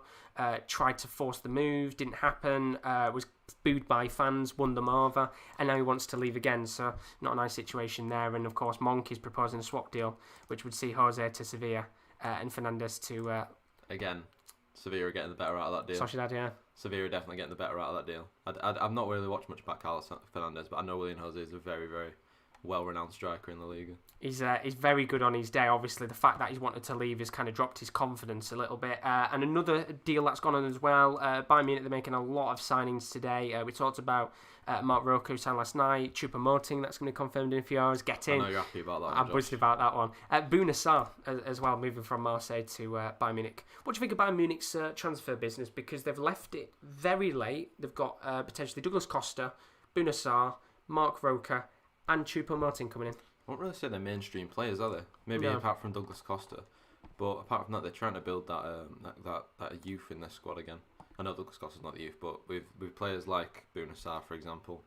S1: Tried to force the move, didn't happen. Was booed by fans, won them over, and now he wants to leave again. So not a nice situation there. And of course, Monk is proposing a swap deal, which would see Jose to Sevilla and Fernandez to
S3: again. Sevilla are getting the better out of that deal.
S1: Sociedad, yeah.
S3: Sevilla are definitely getting the better out of that deal. I've not really watched much about Carlos Fernandez, but I know William Jose is a very, very well-renowned striker in the league.
S1: He's very good on his day. Obviously, the fact that he's wanted to leave has kind of dropped his confidence a little bit. And another deal that's gone on as well, Bayern Munich, they're making a lot of signings today. We talked about Mark Roca, who signed last night. Choupo-Moting, that's going to be confirmed in a few hours. Get in.
S3: I know you're happy about that one,
S1: I'm buzzed about that one. Bouna Sarr as well, moving from Marseille to Bayern Munich. What do you think of Bayern Munich's transfer business? Because they've left it very late. They've got potentially Douglas Costa, Bouna Sarr, Mark Roca, and Choupo-Moting coming in.
S3: I won't really say they're mainstream players, are they? Maybe
S1: No.
S3: apart from Douglas Costa. But apart from that, they're trying to build that youth in their squad again. I know Douglas Costa's not the youth, but with players like Bouna Sarr, for example,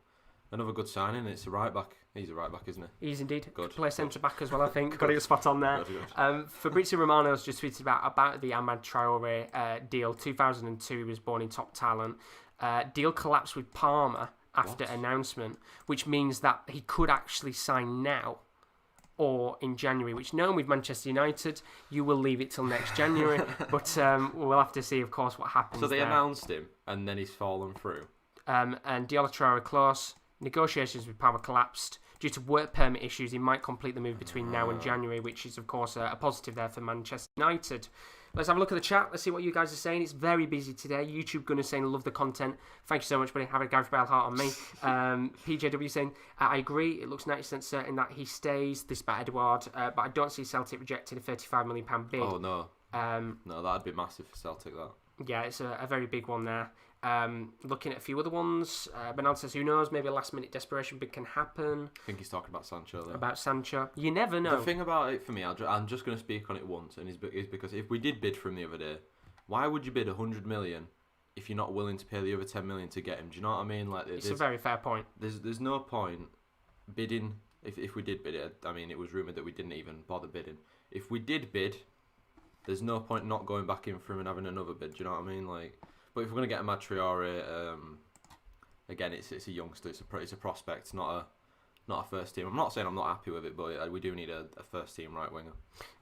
S3: another good signing. It's a right back. He's a right back, isn't he?
S1: He's indeed.
S3: Good.
S1: Play centre back as well, I think. Got it spot on there.
S3: Good.
S1: Fabrizio Romano's just tweeted about the Amad Traore deal. 2002, he was born in Top Talent. Deal collapsed with Parma after announcement, which means that he could actually sign now or in January, which knowing with Manchester United, you will leave it till next January. But we'll have to see, of course, what happens.
S3: So they
S1: there.
S3: announced him, and then he's fallen through.
S1: And Diola Traore close. Negotiations with Parma collapsed. Due to work permit issues, he might complete the move between now and January, which is, of course, a positive there for Manchester United. Let's have a look at the chat. Let's see what you guys are saying. It's very busy today. YouTube Gunner saying, love the content. Thank you so much, buddy. Have a Gareth Bale heart on me. PJW saying, I agree. It looks 90% certain that he stays. This by Edward. But I don't see Celtic rejecting a £35 million bid.
S3: Oh, no. No, that'd be massive for Celtic, that.
S1: Yeah, it's a very big one there. Looking at a few other ones, Bernard says, who knows, maybe a last-minute desperation bid can happen.
S3: I think he's talking about Sancho there.
S1: About Sancho. You never know.
S3: The thing about it for me, I'm just going to speak on it once, and is because if we did bid for him the other day, why would you bid 100 million if you're not willing to pay the other 10 million to get him? Do you know what I mean? Like,
S1: it's a very fair point.
S3: There's no point bidding, if we did bid it. I mean, it was rumoured that we didn't even bother bidding. If we did bid, there's no point not going back in for him and having another bid. Do you know what I mean? Like, but if we're going to get a Amad Traore, again, it's a youngster, it's a prospect, not a first team. I'm not saying I'm not happy with it, but we do need a first team right winger.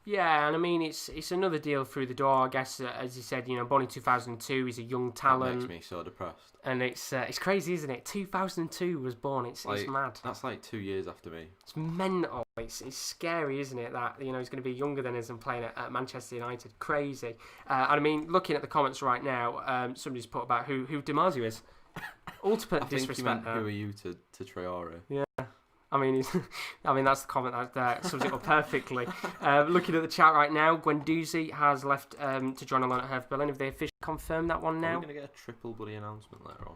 S1: Yeah, and I mean it's another deal through the door. I guess as you said, born in 2002, he's a young talent.
S3: That makes me so depressed.
S1: And it's crazy, isn't it? 2002 was born. It's mad.
S3: That's like 2 years after me.
S1: It's mental. It's scary, isn't it? That he's going to be younger than us and playing at Manchester United. Crazy. And I mean, looking at the comments right now, somebody's put about who Damasio is. Ultimate disrespect.
S3: Who are you to Traore?
S1: Yeah. I mean, that's the comment that sums it up perfectly. Looking at the chat right now, Guendouzi has left to join alone at Hertha Berlin. Have they officially confirmed that one now?
S3: Are we going to get a triple bloody announcement later on?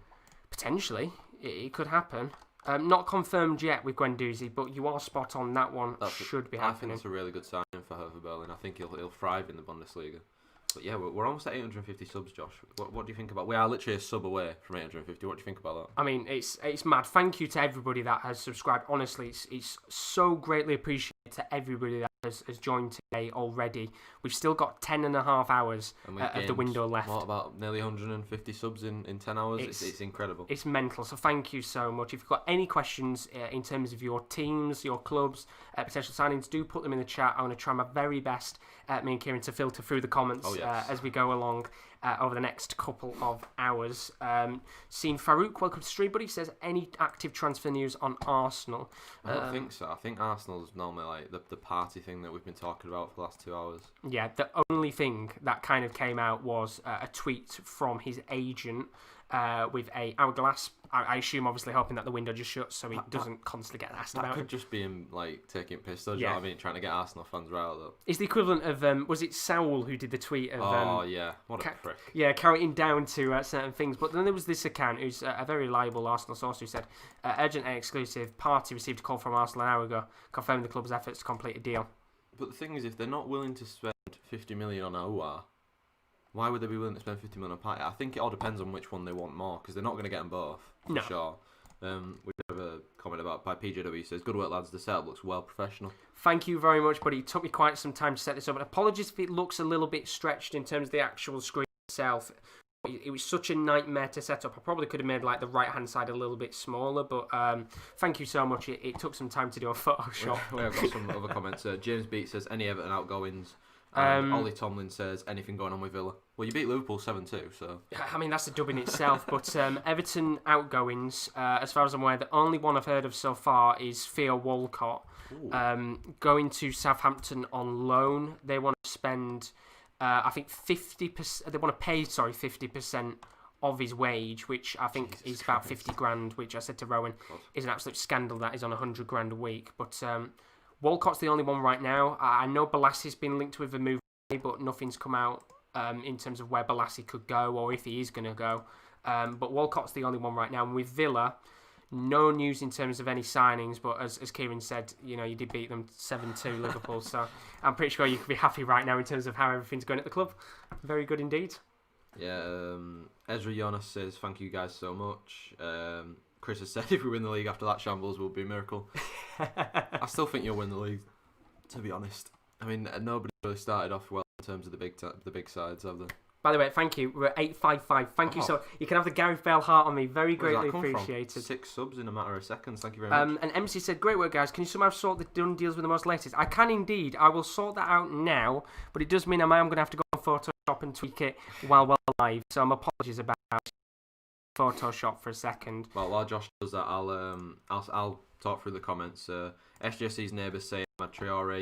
S1: Potentially. It could happen. Not confirmed yet with Guendouzi, but you are spot on. That one should be happening.
S3: I think it's a really good signing for Hertha Berlin. I think he'll thrive in the Bundesliga. But yeah, we're almost at 850 subs, Josh. What do you think about? We are literally a sub away from 850. What do you think about that?
S1: I mean, it's mad. Thank you to everybody that has subscribed. Honestly, it's so greatly appreciated to everybody that has joined today already. We've still got 10 and a half hours of the window left.
S3: What about nearly 150 subs in 10 hours? It's incredible.
S1: It's mental. So thank you so much. If you've got any questions in terms of your teams, your clubs, potential signings, do put them in the chat. I'm going to try my very best, me and Kieran, to filter through the comments as we go along over the next couple of hours. Seen Farouk, welcome to the stream, buddy. Says, any active transfer news on Arsenal?
S3: I don't think so. I think Arsenal's normally like the party thing that we've been talking about for the last 2 hours.
S1: Yeah, the only thing that kind of came out was a tweet from his agent with a hourglass I assume, obviously, hoping that the window just shuts so he doesn't constantly get asked
S3: That
S1: about
S3: could
S1: it.
S3: just be him like taking piss, though. Do you know what I mean? Trying to get Arsenal fans riled up.
S1: It's the equivalent of was it Saul who did the tweet of
S3: what a prick.
S1: Yeah, counting down to certain things. But then there was this account who's a very reliable Arsenal source who said, urgent and exclusive, Party received a call from Arsenal an hour ago confirming the club's efforts to complete a deal.
S3: But the thing is, if they're not willing to spend 50 million on Aouar, why would they be willing to spend 50 million on Party? I think it all depends on which one they want more, because they're not going to get them both, for sure. We have a comment about by PJW says, good work lads, the setup looks well professional.
S1: Thank you very much, buddy. It took me quite some time to set this up, and apologies if it looks a little bit stretched in terms of the actual screen itself. It was such a nightmare to set up. I probably could have made like the right hand side a little bit smaller, but thank you so much. It took some time to do on Photoshop.
S3: We have got some other comments. James Beat says, any Everton outgoings. And Ollie Tomlin says, anything going on with Villa? Well, you beat Liverpool 7-2, so...
S1: I mean, that's a dub in itself, but Everton outgoings, as far as I'm aware, the only one I've heard of so far is Theo Walcott, going to Southampton on loan. They want to spend, I think, 50%... They want to pay, 50% of his wage, which I think is about 50 grand, which I said to Rowan is an absolute scandal that is on 100 grand a week, but... Walcott's the only one right now. I know Bolassi's been linked with a move, but nothing's come out in terms of where Bolassi could go or if he is going to go. But Walcott's the only one right now. And with Villa, no news in terms of any signings. But as Kieran said, you did beat them 7-2 Liverpool. So I'm pretty sure you could be happy right now in terms of how everything's going at the club. Very good indeed.
S3: Yeah, Ezra Jonas says, thank you guys so much. Chris has said if we win the league after that shambles, will be a miracle. I still think you'll win the league, to be honest. I mean, nobody really started off well in terms of the big sides, have they?
S1: By the way, thank you. We're at 855. Thank you. So you can have the Gareth Bale heart on me. Very greatly appreciated.
S3: 6 subs in a matter of seconds. Thank you very much.
S1: And MC said, great work, guys. Can you somehow sort the done deals with the most latest? I can indeed. I will sort that out now, but it does mean I am going to have to go on Photoshop and tweak it while we're live. So apologies about Photoshop for a second.
S3: Well, while Josh does that, I'll talk through the comments. SJC's neighbours saying Traore,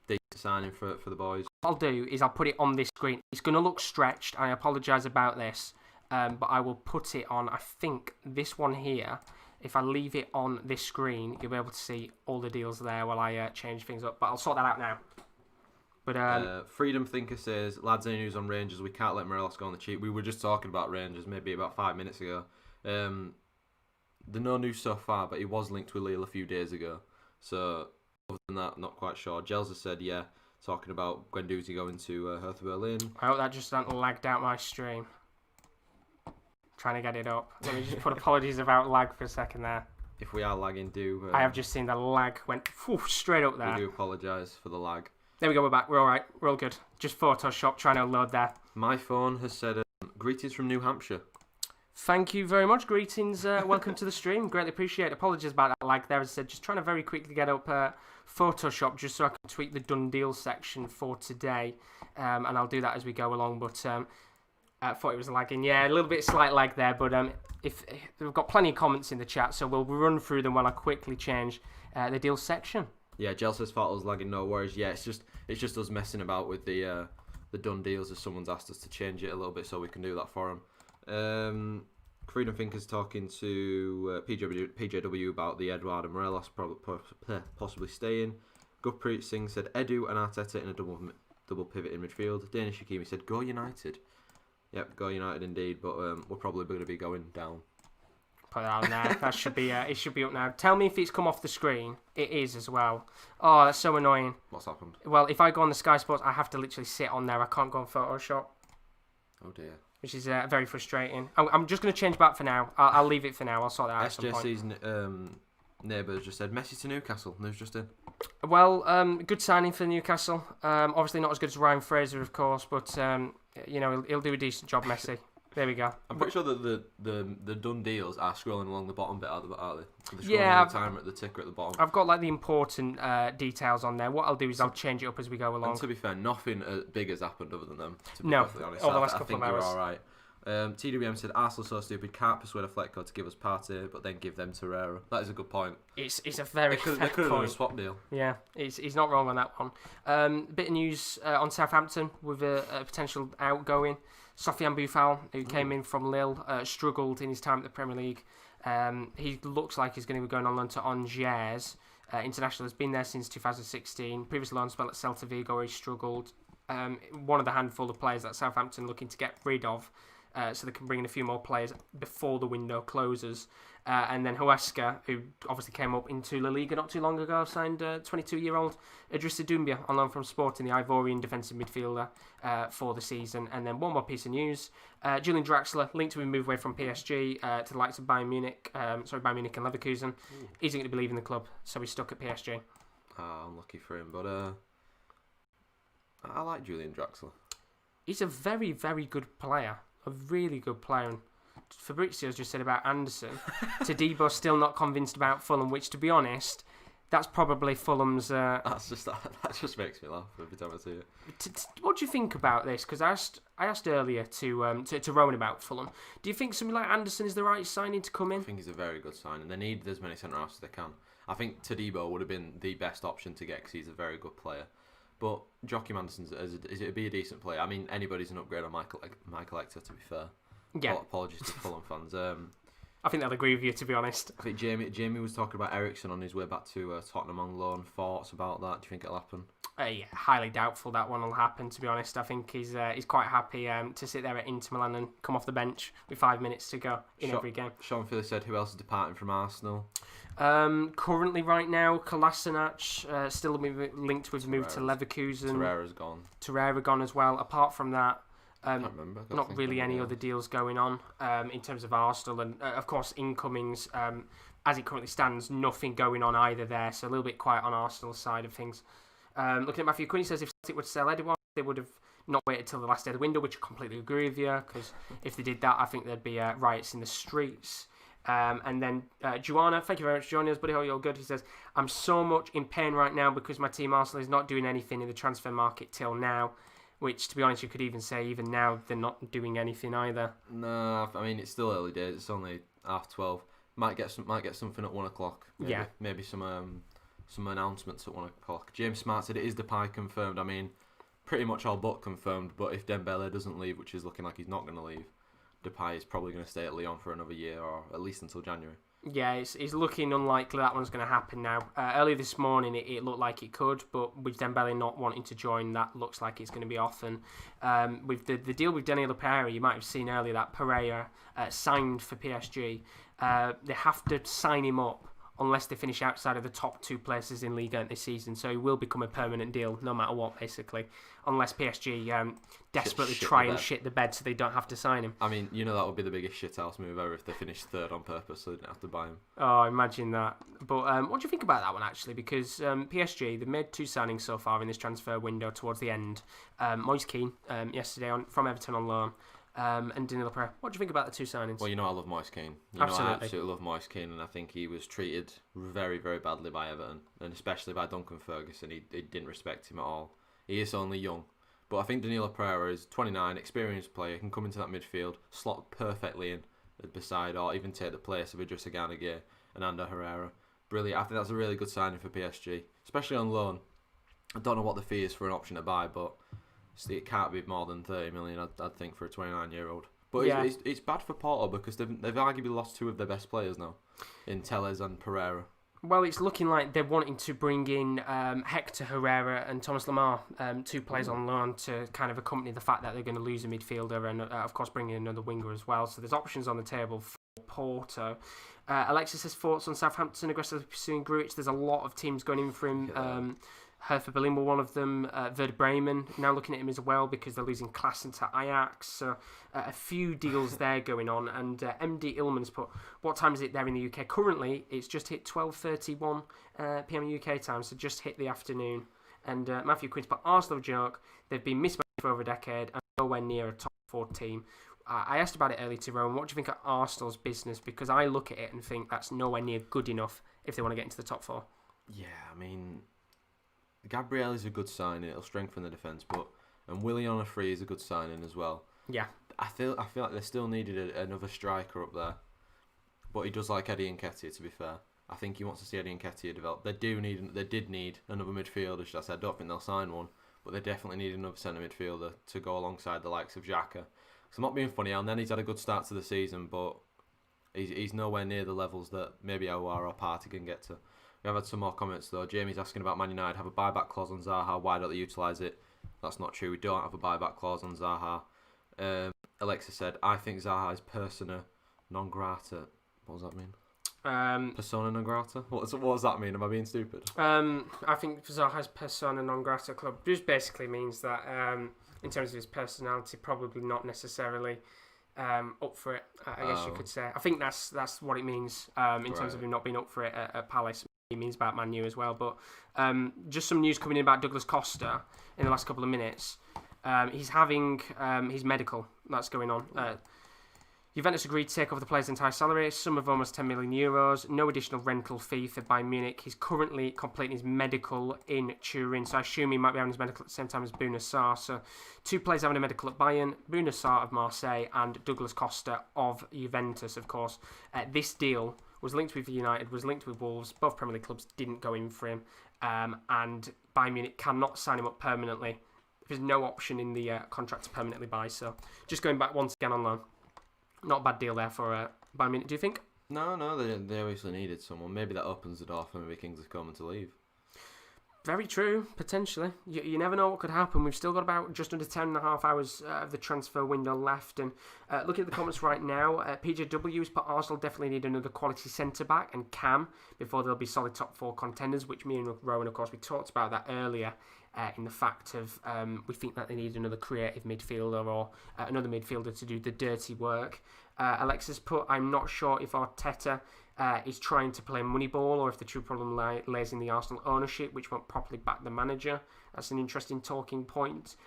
S3: decent signing for the boys.
S1: What I'll do is I'll put it on this screen. It's going to look stretched. I apologise about this, but I will put it on, I think, this one here. If I leave it on this screen, you'll be able to see all the deals there while I change things up. But I'll sort that out now. But
S3: Freedom Thinker says, lads, any news on Rangers? We can't let Morelos go on the cheap. We were just talking about Rangers maybe about 5 minutes ago. There's no news so far, but he was linked with Lille a few days ago. So, other than that, not quite sure. Gels has said, yeah, talking about Guendouzi going to Hertha Berlin.
S1: I hope that just hasn't lagged out my stream. Trying to get it up. Let me just put apologies about lag for a second there.
S3: If we are lagging,
S1: I have just seen the lag went straight up there.
S3: We do apologise for the lag.
S1: There we go, we're back. We're all right. We're all good. Just Photoshop trying to load there.
S3: My phone has said, greetings from New Hampshire.
S1: Thank you very much. Greetings. Welcome to the stream. Greatly appreciate it. Apologies about that lag there. As I said, just trying to very quickly get up Photoshop just so I can tweak the done deal section for today. And I'll do that as we go along. But I thought it was lagging. Yeah, a little bit slight lag there. But if we've got plenty of comments in the chat, so we'll run through them while I quickly change the deal section.
S3: Yeah, Gel says thought I was lagging, no worries. Yeah, it's just us messing about with the done deals as someone's asked us to change it a little bit so we can do that for them. Freedom Thinkers talking to PJW about the Eduardo and Morelos possibly staying. Gurpreet Singh said Edu and Arteta in a double pivot in midfield. Danish Hakimi said go United. Yep, go United indeed, but we're probably going to be going down.
S1: Put that on there. That should be it should be up now. Tell me if it's come off the screen. It is as well. Oh, that's so annoying.
S3: What's happened?
S1: Well, if I go on the Sky Sports, I have to literally sit on there. I can't go on Photoshop.
S3: Oh dear.
S1: Which is very frustrating. I'm just going to change back for now. I'll leave it for now. I'll sort that out at some point.
S3: SJC's neighbours just said Messi to Newcastle. News just in.
S1: Well, good signing for Newcastle. Obviously not as good as Ryan Fraser, of course, but he'll do a decent job, Messi. There we go.
S3: I'm pretty sure that the done deals are scrolling along the bottom bit, aren't they?
S1: Yeah.
S3: The timer at the ticker at the bottom.
S1: I've got like the important details on there. What I'll do is I'll change it up as we go along.
S3: And to be fair, nothing big has happened other than them. To be
S1: no,
S3: perfectly honest,
S1: over the last couple of hours.
S3: I think you're all TWM said, Arsenal so stupid, can't persuade Atletico to give us Partey, but then give them Torreira. That is a good point.
S1: It's a very fair
S3: They could have done a
S1: point.
S3: swap deal.
S1: Yeah, he's not wrong on that one. A bit of news on Southampton with a potential outgoing. Sofiane Boufal, who came in from Lille, struggled in his time at the Premier League. He looks like he's going to be going on loan to Angers. International has been there since 2016. Previous loan spell at Celta Vigo where he struggled. One of the handful of players that Southampton looking to get rid of. So they can bring in a few more players before the window closes. And then Huesca, who obviously came up into La Liga not too long ago, signed 22-year-old Idrissa Doumbia on loan from Sporting, the Ivorian defensive midfielder, for the season. And then one more piece of news. Julian Draxler, linked to be moved away from PSG to the likes of Bayern Munich and Leverkusen. Isn't going to be leaving the club, so he's stuck at PSG.
S3: Unlucky for him, but I like Julian Draxler.
S1: He's a very, very good player. A really good player. And Fabrizio's just said about Anderson. Todibo's still not convinced about Fulham, which, to be honest, that's probably Fulham's...
S3: That just makes me laugh every time I see it.
S1: What do you think about this? Because I asked earlier to Rowan about Fulham. Do you think something like Anderson is the right signing to come in?
S3: I think he's a very good signing. They need as many centre-halves as they can. I think Todibo would have been the best option to get because he's a very good player. But Joachim Anderson's it'd be a decent player. I mean, anybody's an upgrade on Michael Hector, to be fair.
S1: Yeah.
S3: Apologies to Fulham fans.
S1: I think they'll agree with you, to be honest.
S3: I think Jamie was talking about Ericsson on his way back to Tottenham on loan. Thoughts about that? Do you think it'll happen?
S1: Yeah, highly doubtful that one will happen, to be honest. I think he's quite happy to sit there at Inter Milan and come off the bench with 5 minutes to go in every game.
S3: Sean Phillips said, who else is departing from Arsenal?
S1: Currently, right now, Kolasinac still linked with move to Leverkusen.
S3: Torreira's gone.
S1: Torreira gone as well. Apart from that,
S3: I can't remember.
S1: not really any other deals going on in terms of Arsenal. And, of course, incomings, as it currently stands, nothing going on either there. So a little bit quiet on Arsenal's side of things. Looking at Matthew Quinn, he says if Celtic were to sell Edouard, they would have not waited till the last day of the window, which I completely agree with you, because if they did that, I think there'd be riots in the streets. And then Joanna, thank you very much for joining us, buddy. How are you all good? He says, I'm so much in pain right now because my team Arsenal is not doing anything in the transfer market till now, which, to be honest, you could even say even now they're not doing anything either.
S3: No, I mean, it's still early days. It's only 12:30. Might get something at 1 o'clock. Maybe some announcements at 1 o'clock. James Smart said it is Depay confirmed. I mean, pretty much all but confirmed, but if Dembele doesn't leave, which is looking like he's not going to leave, Depay is probably going to stay at Lyon for another year, or at least until January. Yeah,
S1: it's looking unlikely that one's going to happen now. Earlier this morning, it looked like it could, but with Dembele not wanting to join, that looks like it's going to be off. And with the deal with Daniel Pereira, you might have seen earlier that Pereira signed for PSG. They have to sign him up unless they finish outside of the top 2 places in Liga this season. So it will become a permanent deal no matter what, basically, unless PSG desperately try and shit the bed so they don't have to sign him.
S3: I mean, that would be the biggest shithouse move ever if they finished third on purpose so they didn't have to buy him.
S1: Oh, imagine that. But what do you think about that one, actually? Because PSG, they've made 2 signings so far in this transfer window towards the end. Moise Kean, yesterday from Everton on loan. And Danilo Pereira. What do you think about the 2 signings?
S3: Well, I love Moise Kean.
S1: Absolutely.
S3: I absolutely love Moise Kean, and I think he was treated very, very badly by Everton, and especially by Duncan Ferguson. He didn't respect him at all. He is only young. But I think Danilo Pereira is 29, experienced player, can come into that midfield, slot perfectly in beside, or even take the place of Idrissa Gana Gueye and Ander Herrera. Brilliant. I think that's a really good signing for PSG, especially on loan. I don't know what the fee is for an option to buy, but it can't be more than 30 million, I'd think, for a 29-year-old. But yeah. It's bad for Porto because they've arguably lost 2 of their best players now, in Telles and Pereira.
S1: Well, it's looking like they're wanting to bring in Hector Herrera and Thomas Lemar, 2 players on loan, to kind of accompany the fact that they're going to lose a midfielder and, of course, bring in another winger as well. So there's options on the table for Porto. Alexis says thoughts on Southampton aggressively pursuing Grujic. There's a lot of teams going in for him. Hertha Berlin were one of them. Werder Bremen now looking at him as well because they're losing Klaassen to Ajax. So a few deals there going on. And MD Illman's put, what time is it there in the UK? Currently, it's just hit 12:31 PM UK time, so just hit the afternoon. And Matthew Quinn's put, Arsenal joke. They've been mismanaged for over a decade and nowhere near a top 4 team. I asked about it earlier to Rowan. What do you think of Arsenal's business? Because I look at it and think that's nowhere near good enough if they want to get into the top 4.
S3: Yeah, I mean, Gabriel is a good signing. It'll strengthen the defence, and Willian on a free is a good signing as well.
S1: Yeah.
S3: I feel like they still needed another striker up there, but he does like Eddie Nketiah. To be fair, I think he wants to see Eddie Nketiah develop. They did need another midfielder. Should I say? I don't think they'll sign one, but they definitely need another centre midfielder to go alongside the likes of Xhaka. Because I'm not being funny, and then he's had a good start to the season, but he's nowhere near the levels that maybe Aouar or Partey can get to. We have had some more comments though. Jamie's asking about Man United have a buyback clause on Zaha. Why don't they utilise it? That's not true. We don't have a buyback clause on Zaha. Alexa said, I think Zaha is persona non grata. What does that mean? Persona non grata? What does that mean? Am I being stupid?
S1: I think Zaha's persona non grata club just basically means that in terms of his personality, probably not necessarily up for it, I guess you could say. I think that's what it means in terms of him not being up for it at Palace. It means about Man U as well. But just some news coming in about Douglas Costa in the last couple of minutes. He's having his medical that's going on. Juventus agreed to take over the player's entire salary, sum of almost €10 million, no additional rental fee for Bayern Munich. He's currently completing his medical in Turin, so I assume he might be having his medical at the same time as Bouna Sarr. So 2 players having a medical at Bayern, Bouna Sarr of Marseille and Douglas Costa of Juventus, of course. This deal was linked with United, was linked with Wolves. Both Premier League clubs didn't go in for him, and Bayern Munich cannot sign him up permanently. There's no option in the contract to permanently buy, so just going back once again on loan. Not a bad deal there for Bayern Munich, do you think?
S3: No, they obviously needed someone. Maybe that opens the door for maybe Kings of Coman to leave.
S1: Very true, potentially. You never know what could happen. We've still got about just under 10.5 hours of the transfer window left. And looking at the comments right now, PJW has put Arsenal definitely need another quality centre-back and Cam before they'll be solid top 4 contenders, which me and Rowan, of course, we talked about that earlier in the fact of we think that they need another creative midfielder or another midfielder to do the dirty work. Alexis put, I'm not sure if Arteta is trying to play Moneyball or if the true problem lays in the Arsenal ownership, which won't properly back the manager. That's an interesting talking point.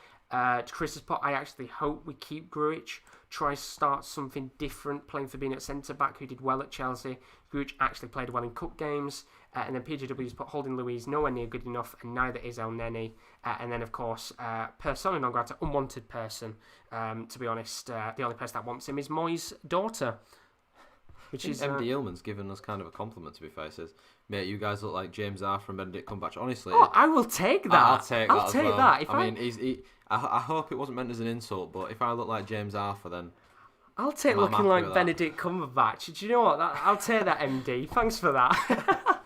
S1: Chris has put, I actually hope we keep Grujic, try to start something different, playing for being at centre-back, who did well at Chelsea. Grujic actually played well in cup games. And then PJW has put Holding Louise nowhere near good enough, and neither is El Neni. And then, of course, persona non grata, unwanted person. To be honest, the only person that wants him is Moyes' daughter. Which is
S3: MD Illman's given us kind of a compliment, to be fair. He says, mate, you guys look like James R from Benedict Cumberbatch. Honestly,
S1: I will take that.
S3: I'll take that.
S1: If
S3: I mean, I hope it wasn't meant as an insult, but if I look like James Arthur, then
S1: I'll take looking like Benedict Cumberbatch. Do you know what? I'll take that, MD. Thanks for that.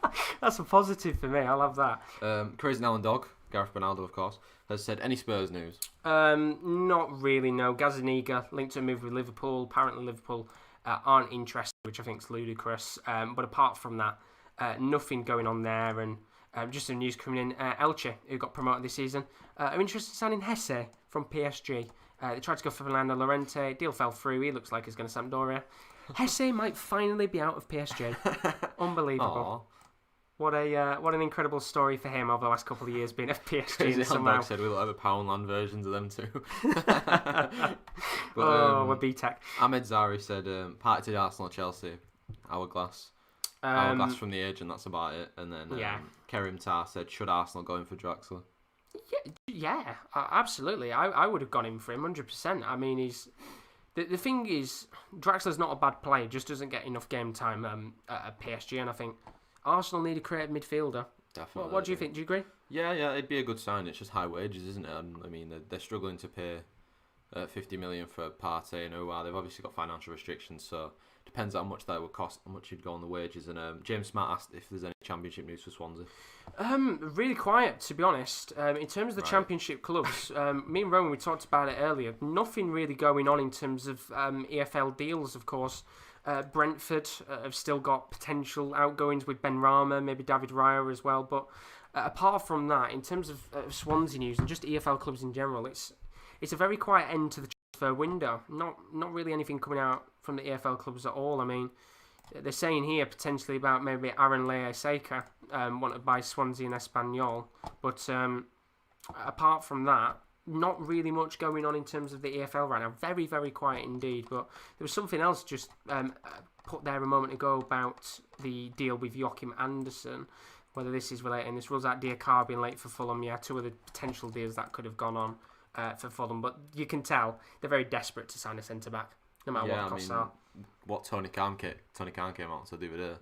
S1: That's a positive for me. I'll have that.
S3: Crazy Allen Dog, Gareth Bernaldo, of course, has said, any Spurs news?
S1: Not really, no. Gazaniga linked to a move with Liverpool. Apparently Liverpool aren't interested, which I think is ludicrous. But apart from that, nothing going on there. And just some news coming in. Elche, who got promoted this season, are interested in signing Hesse from PSG. They tried to go for Fernando Llorente. Deal fell through. He looks like he's going to Sampdoria. Hesse might finally be out of PSG. Unbelievable. Aww. What an incredible story for him over the last couple of years being at PSG. Somehow
S3: said we look like the Poundland versions of them too.
S1: We're B-Tech.
S3: Ahmed Zari said, party to Arsenal, Chelsea, hourglass. Hourglass from the agent, that's about it. And then Kerim Tar said, should Arsenal go in for Draxler?
S1: Yeah, absolutely. I would have gone in for him 100%. I mean, the thing is, Draxler's not a bad player, just doesn't get enough game time at PSG, and I think Arsenal need a creative midfielder.
S3: Definitely.
S1: What do you think? Do you agree?
S3: Yeah, it'd be a good sign. It's just high wages, isn't it? And, I mean, they're struggling to pay 50 million for Partey and Aouar. They've obviously got financial restrictions, so depends on how much that would cost, how much you'd go on the wages. And James Smart asked if there's any championship news for Swansea.
S1: Really quiet, to be honest. In terms of the championship clubs, me and Rowan, we talked about it earlier. Nothing really going on in terms of EFL deals, of course. Brentford have still got potential outgoings with Ben Rama, maybe David Raya as well. But apart from that, in terms of Swansea news and just EFL clubs in general, it's a very quiet end to the transfer window. Not really anything coming out from the EFL clubs at all. I mean, they're saying here potentially about maybe Aaron Leeseka wanted by Swansea and Espanyol. But apart from that, not really much going on in terms of the EFL right now. Very, very quiet indeed. But there was something else just put there a moment ago about the deal with Joachim Andersen. Whether this is related, and this rules out Diakar being late for Fulham. Yeah, 2 other potential deals that could have gone on. for Fulham, but you can tell they're very desperate to sign a centre-back, no matter what the costs are.
S3: What Tony Khan came out to do with it,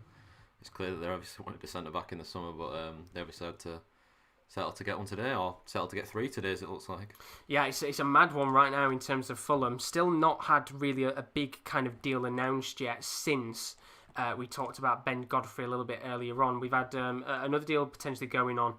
S3: it's clear that they obviously wanted a centre-back in the summer, but they obviously had to settle to get one today, or settle to get 3 today, as it looks like. Yeah,
S1: it's a mad one right now in terms of Fulham. Still not had really a big kind of deal announced yet since we talked about Ben Godfrey a little bit earlier on. We've had another deal potentially going on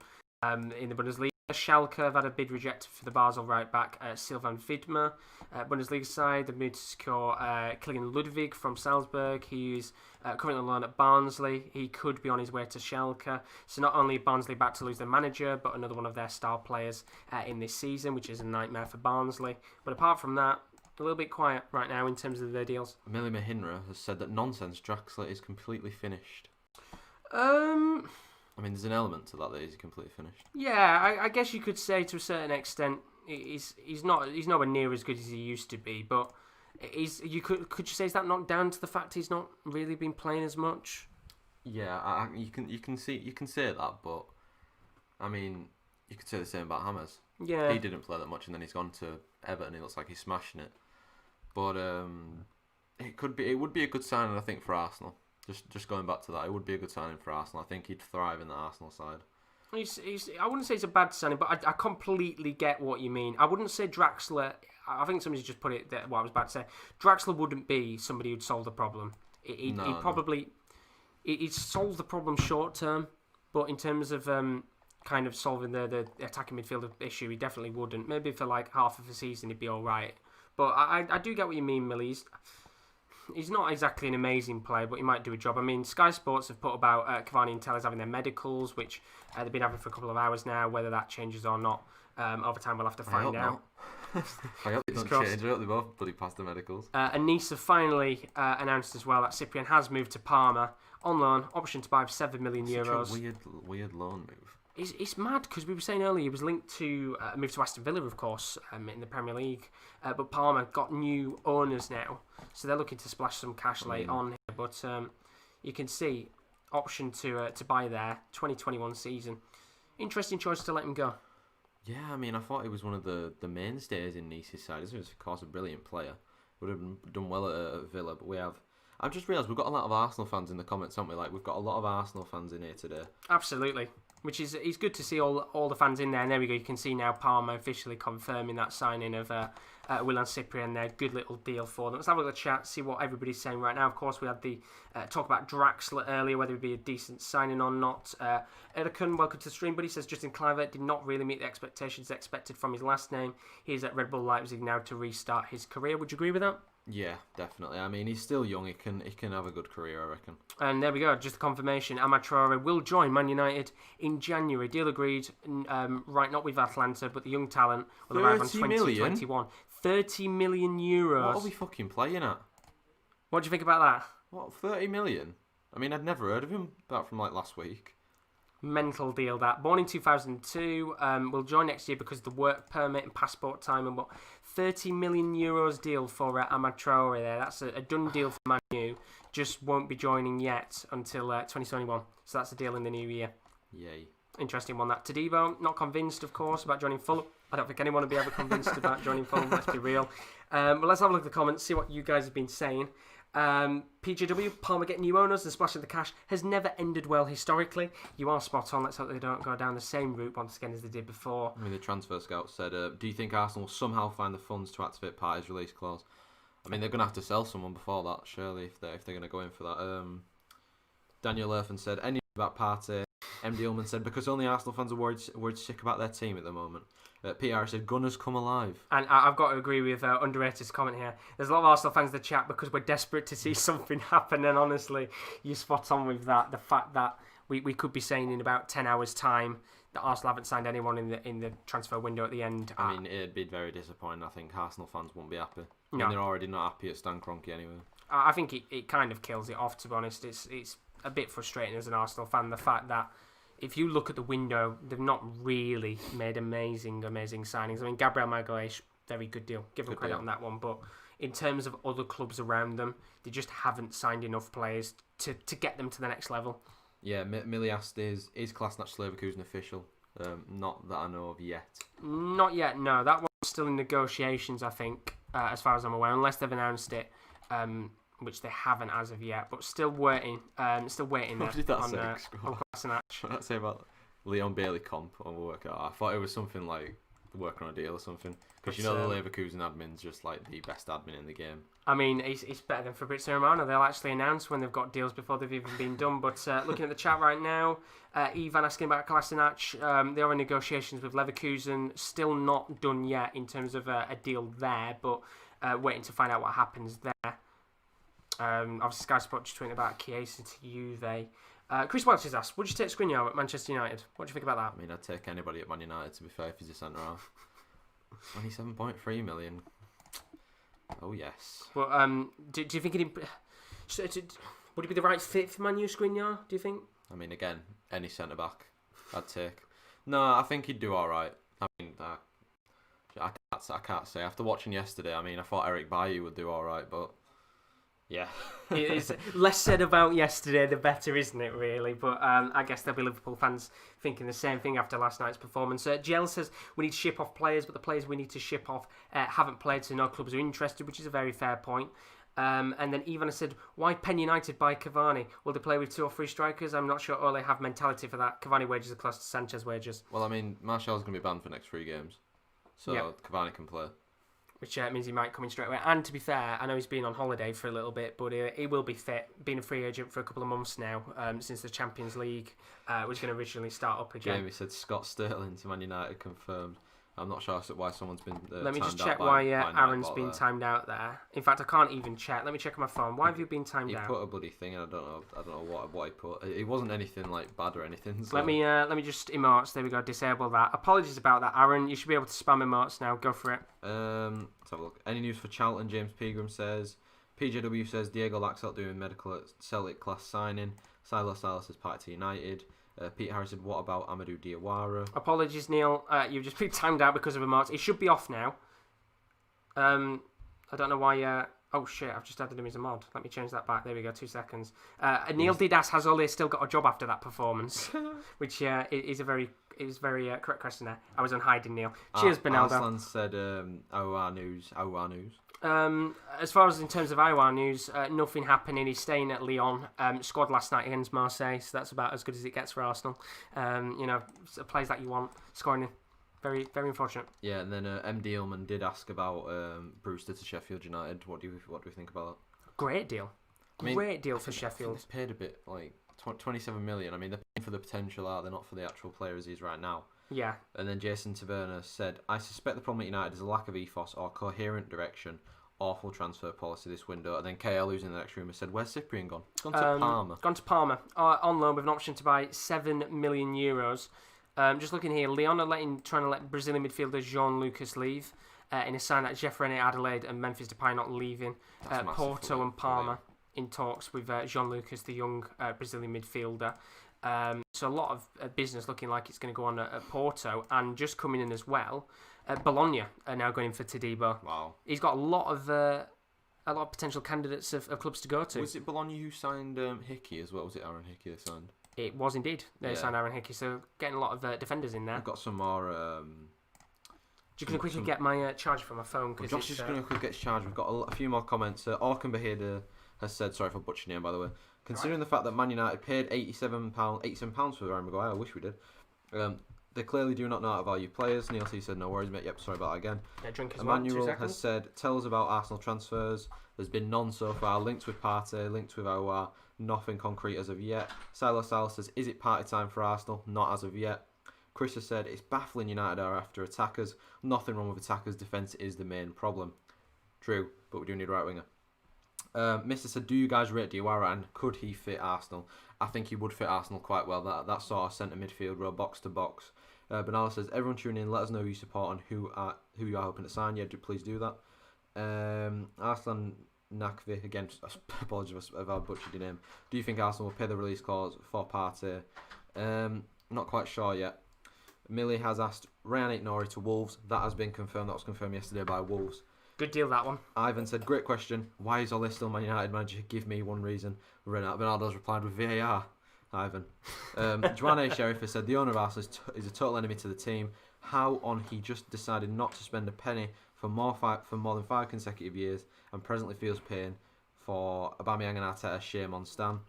S1: in the Bundesliga. Schalke have had a bid rejected for the Basel right-back Sylvain Widmer. Bundesliga side, they've moved to secure Kilian Ludwig from Salzburg. He's currently on loan at Barnsley. He could be on his way to Schalke. So not only Barnsley back to lose their manager, but another one of their star players in this season, which is a nightmare for Barnsley. But apart from that, a little bit quiet right now in terms of their deals.
S3: Mili Mahinra has said that nonsense Draxler is completely finished. I mean, there's an element to that he's completely finished.
S1: Yeah, I guess you could say to a certain extent he's nowhere near as good as he used to be. But could you say is that not down to the fact he's not really been playing as much?
S3: Yeah, you can say that, but I mean, you could say the same about Hammers.
S1: Yeah,
S3: he didn't play that much, and then he's gone to Everton. He looks like he's smashing it. But it would be a good signing, I think, for Arsenal. Just going back to that, it would be a good signing for Arsenal. I think he'd thrive in the Arsenal side.
S1: I wouldn't say it's a bad signing, but I completely get what you mean. I wouldn't say Draxler. I think somebody's just put it there, what I was about to say. Draxler wouldn't be somebody who'd solve the problem. He'd solve the problem short term, but in terms of kind of solving the attacking midfielder issue, he definitely wouldn't. Maybe for like half of a season, he'd be all right. But I do get what you mean, Millie. He's not exactly an amazing player, but he might do a job. I mean, Sky Sports have put about Cavani and Tellez having their medicals, which they've been having for a couple of hours now. Whether that changes or not, over time we'll have to find out.
S3: I hope they don't change. I hope they both bloody pass the medicals.
S1: And Nice have finally announced as well that Cyprian has moved to Parma on loan, option to buy for €7 million.
S3: Such a weird loan move.
S1: It's mad because we were saying earlier he was linked to a move to Aston Villa, of course, in the Premier League. But Parma got new owners now, so they're looking to splash some cash late on here. But you can see option to buy there, 2021 season. Interesting choice to let him go.
S3: Yeah, I mean, I thought he was one of the mainstays in Nice's side. He was, of course, a brilliant player. Would have done well at Villa, but I've just realised we've got a lot of Arsenal fans in the comments, haven't we? Like, we've got a lot of Arsenal fans in here today.
S1: Absolutely. Which is it's good to see all the fans in there. And there we go. You can see now Parma officially confirming that signing of Willian Cyprian there. Good little deal for them. Let's have a little chat, see what everybody's saying right now. Of course, we had the talk about Draxler earlier, whether it'd be a decent signing or not. Erikun, welcome to the stream, but he says Justin Kluivert did not really meet the expectations expected from his last name. He's at Red Bull Leipzig now to restart his career. Would you agree with that?
S3: Yeah, definitely. I mean, he's still young. He can have a good career, I reckon.
S1: And there we go. Just a confirmation. Amad Traore will join Man United in January. Deal agreed. Right, not with Atlanta, but the young talent will arrive on 2021. 30 million euros.
S3: What are we fucking playing at?
S1: What do you think about that?
S3: What, 30 million? I mean, I'd never heard of him apart from like last week.
S1: Mental deal that. Born in 2002, will join next year because of the work permit and passport time and what. 30 million euros deal for Amad Traore there. That's a done deal for Man U. Just won't be joining yet until 2021. So that's a deal in the new year.
S3: Yay.
S1: Interesting one that. Tadibo, not convinced, of course, about joining Fulham. I don't think anyone will be ever convinced about joining Fulham, let's be real. But let's have a look at the comments, see what you guys have been saying. PJW, Palmer getting new owners and splashing the cash has never ended well historically. You are spot on. Let's hope they don't go down the same route once again as they did before.
S3: I mean, the transfer scout said, do you think Arsenal will somehow find the funds to activate Partey's release clause? I mean, they're going to have to sell someone before that, surely, if they're going to go in for that. Daniel Erfan said, any about Partey. MD Ullman said, because only Arsenal fans are worried sick about their team at the moment. PR said, Gunners come alive.
S1: And I've got to agree with Underrated's comment here. There's a lot of Arsenal fans in the chat because we're desperate to see something happen. And honestly, you're spot on with that. The fact that we could be saying in about 10 hours' time that Arsenal haven't signed anyone in the transfer window at the end.
S3: I mean, it'd be very disappointing. I think Arsenal fans won't be happy.
S1: No.
S3: I mean, they're already not happy at Stan Kroenke anyway.
S1: I think it kind of kills it off, to be honest. It's a bit frustrating as an Arsenal fan, the fact that if you look at the window, they've not really made amazing signings. I mean, Gabriel Magalhaes, very good deal. Give them credit on that one. But in terms of other clubs around them, they just haven't signed enough players to get them to the next level.
S3: Yeah, Millie asked, is Klasnach Leverkusen official? Not that I know of yet.
S1: Not yet, no. That one's still in negotiations, I think, as far as I'm aware, unless they've announced it, which they haven't as of yet. But still waiting. Still waiting there
S3: What did that
S1: on
S3: say?
S1: Kolasinac.
S3: What did that say about Leon Bailey comp on work? I thought it was something like working on a deal or something. Because you know the Leverkusen admin's just like the best admin in the game.
S1: I mean, it's better than Fabrizio Romano. They'll actually announce when they've got deals before they've even been done. But looking at the chat right now, Ivan asking about Kolasinac. They are in negotiations with Leverkusen. Still not done yet in terms of a deal there, but waiting to find out what happens there. Obviously, Sky Sport just tweeting about Chiesa to Juve. Chris Welch has asked, would you take Skriniar at Manchester United? What do you think about that?
S3: I mean, I'd take anybody at Man United, to be fair, if he's a centre-half. 27.3 million. Oh, yes.
S1: But do you think would he be the right fit for Man U, Skriniar, do you think?
S3: I mean, again, any centre-back I'd take. No, I think he'd do all right. I mean, I can't say. After watching yesterday, I mean, I thought Eric Bailly would do all right, but yeah.
S1: It's less said about yesterday, the better, isn't it, really? But I guess there'll be Liverpool fans thinking the same thing after last night's performance. Gel says we need to ship off players, but the players we need to ship off haven't played, so no clubs are interested, which is a very fair point. And then Ivan said, why Penn United buy Cavani? Will they play with 2 or 3 strikers? I'm not sure Ole have mentality for that. Cavani wages are close to Sanchez wages.
S3: Well, I mean, Martial's going to be banned for the next 3 games, so yep. Cavani can play.
S1: Which means he might come in straight away. And to be fair, I know he's been on holiday for a little bit, but he will be fit. Been a free agent for a couple of months now, since the Champions League was going to originally start up again.
S3: Jamie said Scott Sterling to Man United confirmed. I'm not sure why someone's been.
S1: Let me just check why Aaron's been timed out there. In fact, I can't even check. Let me check on my phone. Why have you been timed out?
S3: He put a bloody thing. I don't know what he put. It wasn't anything like bad or anything. So.
S1: Let me just emotes. There we go. Disable that. Apologies about that, Aaron. You should be able to spam emotes now. Go for it.
S3: Let's have a look. Any news for Charlton? James Pegram says. PJW says Diego Laxalt doing medical at Celtic class signing. Silas has parted to United. Pete Harris said, what about Amadou Diawara?
S1: Apologies, Neil. You've just been timed out because of emotes. It should be off now. I don't know why... oh, shit, I've just added him as a mod. Let me change that back. There we go, 2 seconds. Neil did ask, has Ole still got a job after that performance? Which is a very... It was very correct question there. I was on hiding, Neil. Cheers, Benaldo.
S3: Arslan said, OR news.
S1: As far as in terms of Iowa news, nothing happening. He's staying at Lyon. Scored last night against Marseille, so that's about as good as it gets for Arsenal. Plays that you want, scoring. Very, very unfortunate.
S3: Yeah, and then MD Ullman did ask about Brewster to Sheffield United. What do we think about that?
S1: Great deal. Great deal for Sheffield.
S3: It's paid a bit, like 27 million. I mean, they're paying for the potential, they're not for the actual player as he is right now. Yeah. And then Jason Taverna said, I suspect the problem at United is a lack of ethos or coherent direction. Awful transfer policy this window. And then KL, who's in the next room, has said, where's Cyprian gone? Gone to Parma.
S1: Gone to Parma. On loan with an option to buy €7 million. Just looking here, Lyon are trying to let Brazilian midfielder Jean-Lucas leave in a sign that Jeff Rene Adelaide and Memphis Depay not leaving. Porto and Parma in talks with Jean-Lucas, the young Brazilian midfielder. So a lot of business looking like it's going to go on at Porto, and just coming in as well. Bologna are now going in for Todibo.
S3: Wow,
S1: he's got a lot of potential candidates of clubs to go to.
S3: Was it Bologna who signed Hickey as well? Was it Aaron Hickey they signed?
S1: It was indeed. They signed Aaron Hickey, so getting a lot of defenders in there.
S3: I've got some more.
S1: Just going to quickly get my charger from my phone.
S3: Josh is just going to quickly get his charge. We've got a few more comments. Orkan Bahida has said, sorry for butchering your name, by the way. Considering the fact that Man United paid £87 for Harry Maguire, I wish we did. They clearly do not know how to value players. Neil T said, no worries, mate. Yep, sorry about that again.
S1: Yeah, drink as
S3: Emmanuel has said, tell us about Arsenal transfers. There's been none so far. Linked with Partey, linked with Aouar. Nothing concrete as of yet. Silas says, is it party time for Arsenal? Not as of yet. Chris has said, it's baffling United are after attackers. Nothing wrong with attackers. Defence is the main problem. True, but we do need a right winger. Mr. said, do you guys rate Diawara and could he fit Arsenal? I think he would fit Arsenal quite well. That sort of centre midfield row, box to box. Benala says, everyone tune in, let us know who you support and who you are hoping to sign. Yeah, please do that. Arslan Nakvi, again, apologies if I butchered your name. Do you think Arsenal will pay the release clause for Partey? Not quite sure yet. Millie has asked Ryan Nori to Wolves. That has been confirmed. That was confirmed yesterday by Wolves.
S1: Good deal, that one.
S3: Ivan said, great question. Why is Ole still Man United manager? Give me one reason. Bernardo's replied with VAR. Ivan. Joanne Sheriff has said the owner of Arsenal is a total enemy to the team. How on he just decided not to spend a penny for more than 5 consecutive years and presently feels pain for Aubameyang and Arteta. Shame on Stan.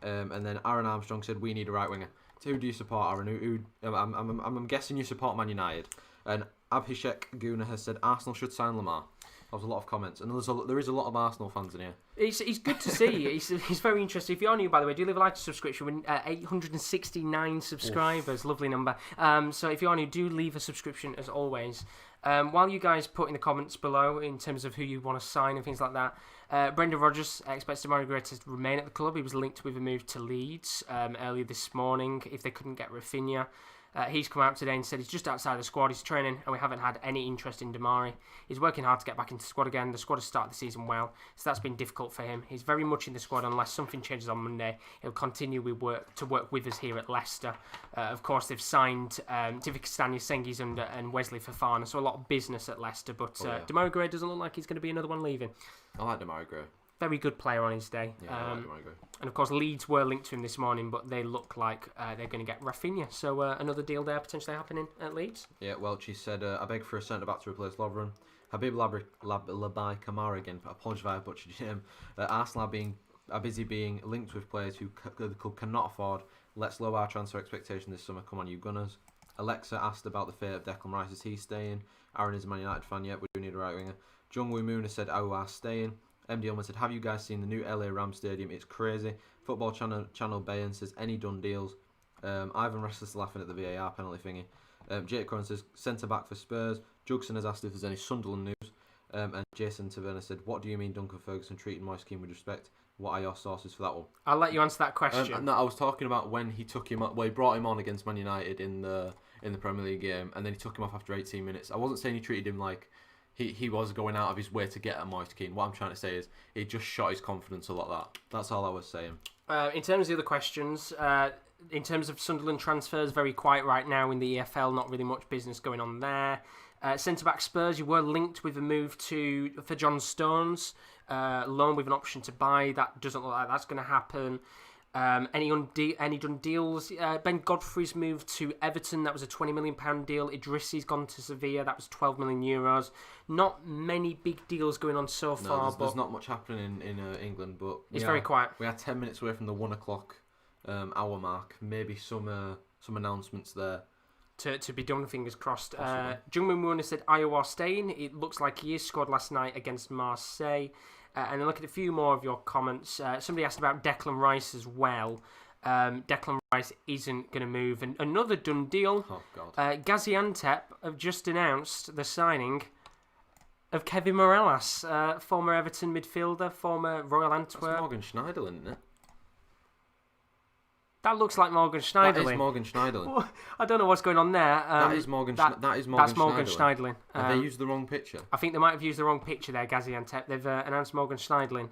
S3: And then Aaron Armstrong said we need a right winger. Who do you support, Aaron? I'm guessing you support Man United. And Abhishek Guna has said Arsenal should sign Lamar. There was a lot of comments, and there is a lot of Arsenal fans in here.
S1: He's good to see. He's very interesting. If you're new, by the way, do leave a like to subscription. We're 869 subscribers. Oof. Lovely number. So if you're new, do leave a subscription as always. While you guys put in the comments below in terms of who you want to sign and things like that, Brendan Rodgers expects Demarai Gray to remain at the club. He was linked with a move to Leeds earlier this morning if they couldn't get Rafinha. He's come out today and said he's just outside the squad, he's training, and we haven't had any interest in Demarai. He's working hard to get back into the squad again. The squad has started the season well, so that's been difficult for him. He's very much in the squad unless something changes on Monday. He'll continue to work with us here at Leicester. Of course, they've signed Tivik Stanyasengi's and Wesley Fofana, so a lot of business at Leicester, but Demarai Gray doesn't look like he's going to be another one leaving.
S3: I like Demarai Gray.
S1: Very good player on his day.
S3: Yeah, I like Demarai Gray.
S1: And of course, Leeds were linked to him this morning, but they look like they're going to get Rafinha. So another deal there potentially happening at Leeds.
S3: Yeah, Welchie said, I beg for a centre-back to replace Lovren. Habib Labai Kamara again, but apologies if I butchered your name. Arsenal are busy being linked with players who the club cannot afford. Let's lower our transfer expectation this summer. Come on, you Gunners. Alexa asked about the fate of Declan Rice. Is he staying? Aaron is a Man United fan yet. We do need a right winger. Jungwoo Moon has said, are staying. MD Ullman said, have you guys seen the new LA Rams Stadium? It's crazy. Football Channel Bayan says, any done deals? Ivan Restless laughing at the VAR penalty thingy. Jake Curran says, centre-back for Spurs. Jugson has asked if there's any Sunderland news. And Jason Taverna said, what do you mean Duncan Ferguson treating Moise Keane with respect? What are your sources for that one?
S1: I'll let you answer that question.
S3: No, I was talking about when he took him up. Well, he brought him on against Man United in the Premier League game, and then he took him off after 18 minutes. I wasn't saying he treated him like he was going out of his way to get at Moise Keane. What I'm trying to say is he just shot his confidence a lot. That's all I was saying.
S1: In terms of the other questions, in terms of Sunderland transfers, very quiet right now in the EFL. Not really much business going on there. Centre-back Spurs, you were linked with a move for John Stones, loan with an option to buy. That doesn't look like that's going to happen. Any done deals? Ben Godfrey's moved to Everton. That was a £20 million deal. Idrissi's gone to Sevilla. That was €12 million. Not many big deals going on so far.
S3: There's not much happening in England, but
S1: it's very quiet.
S3: We are 10 minutes away from the 1 o'clock hour mark. Maybe some announcements there.
S1: To be done, fingers crossed. Jungmin Moon said Iowa staying. It looks like he is scored last night against Marseille. And then look at a few more of your comments. Somebody asked about Declan Rice as well. Declan Rice isn't going to move. And another done deal.
S3: Oh, God.
S1: Gaziantep have just announced the signing of Kevin Morales, former Everton midfielder, former Royal Antwerp.
S3: That's Morgan Schneiderlin, isn't it?
S1: That looks like Morgan Schneiderlin.
S3: That is Morgan Schneiderlin.
S1: I don't know what's going on there.
S3: That is Morgan Schneiderlin. Have they used the wrong picture?
S1: I think they might have used the wrong picture there, Gaziantep. They've announced Morgan Schneiderlin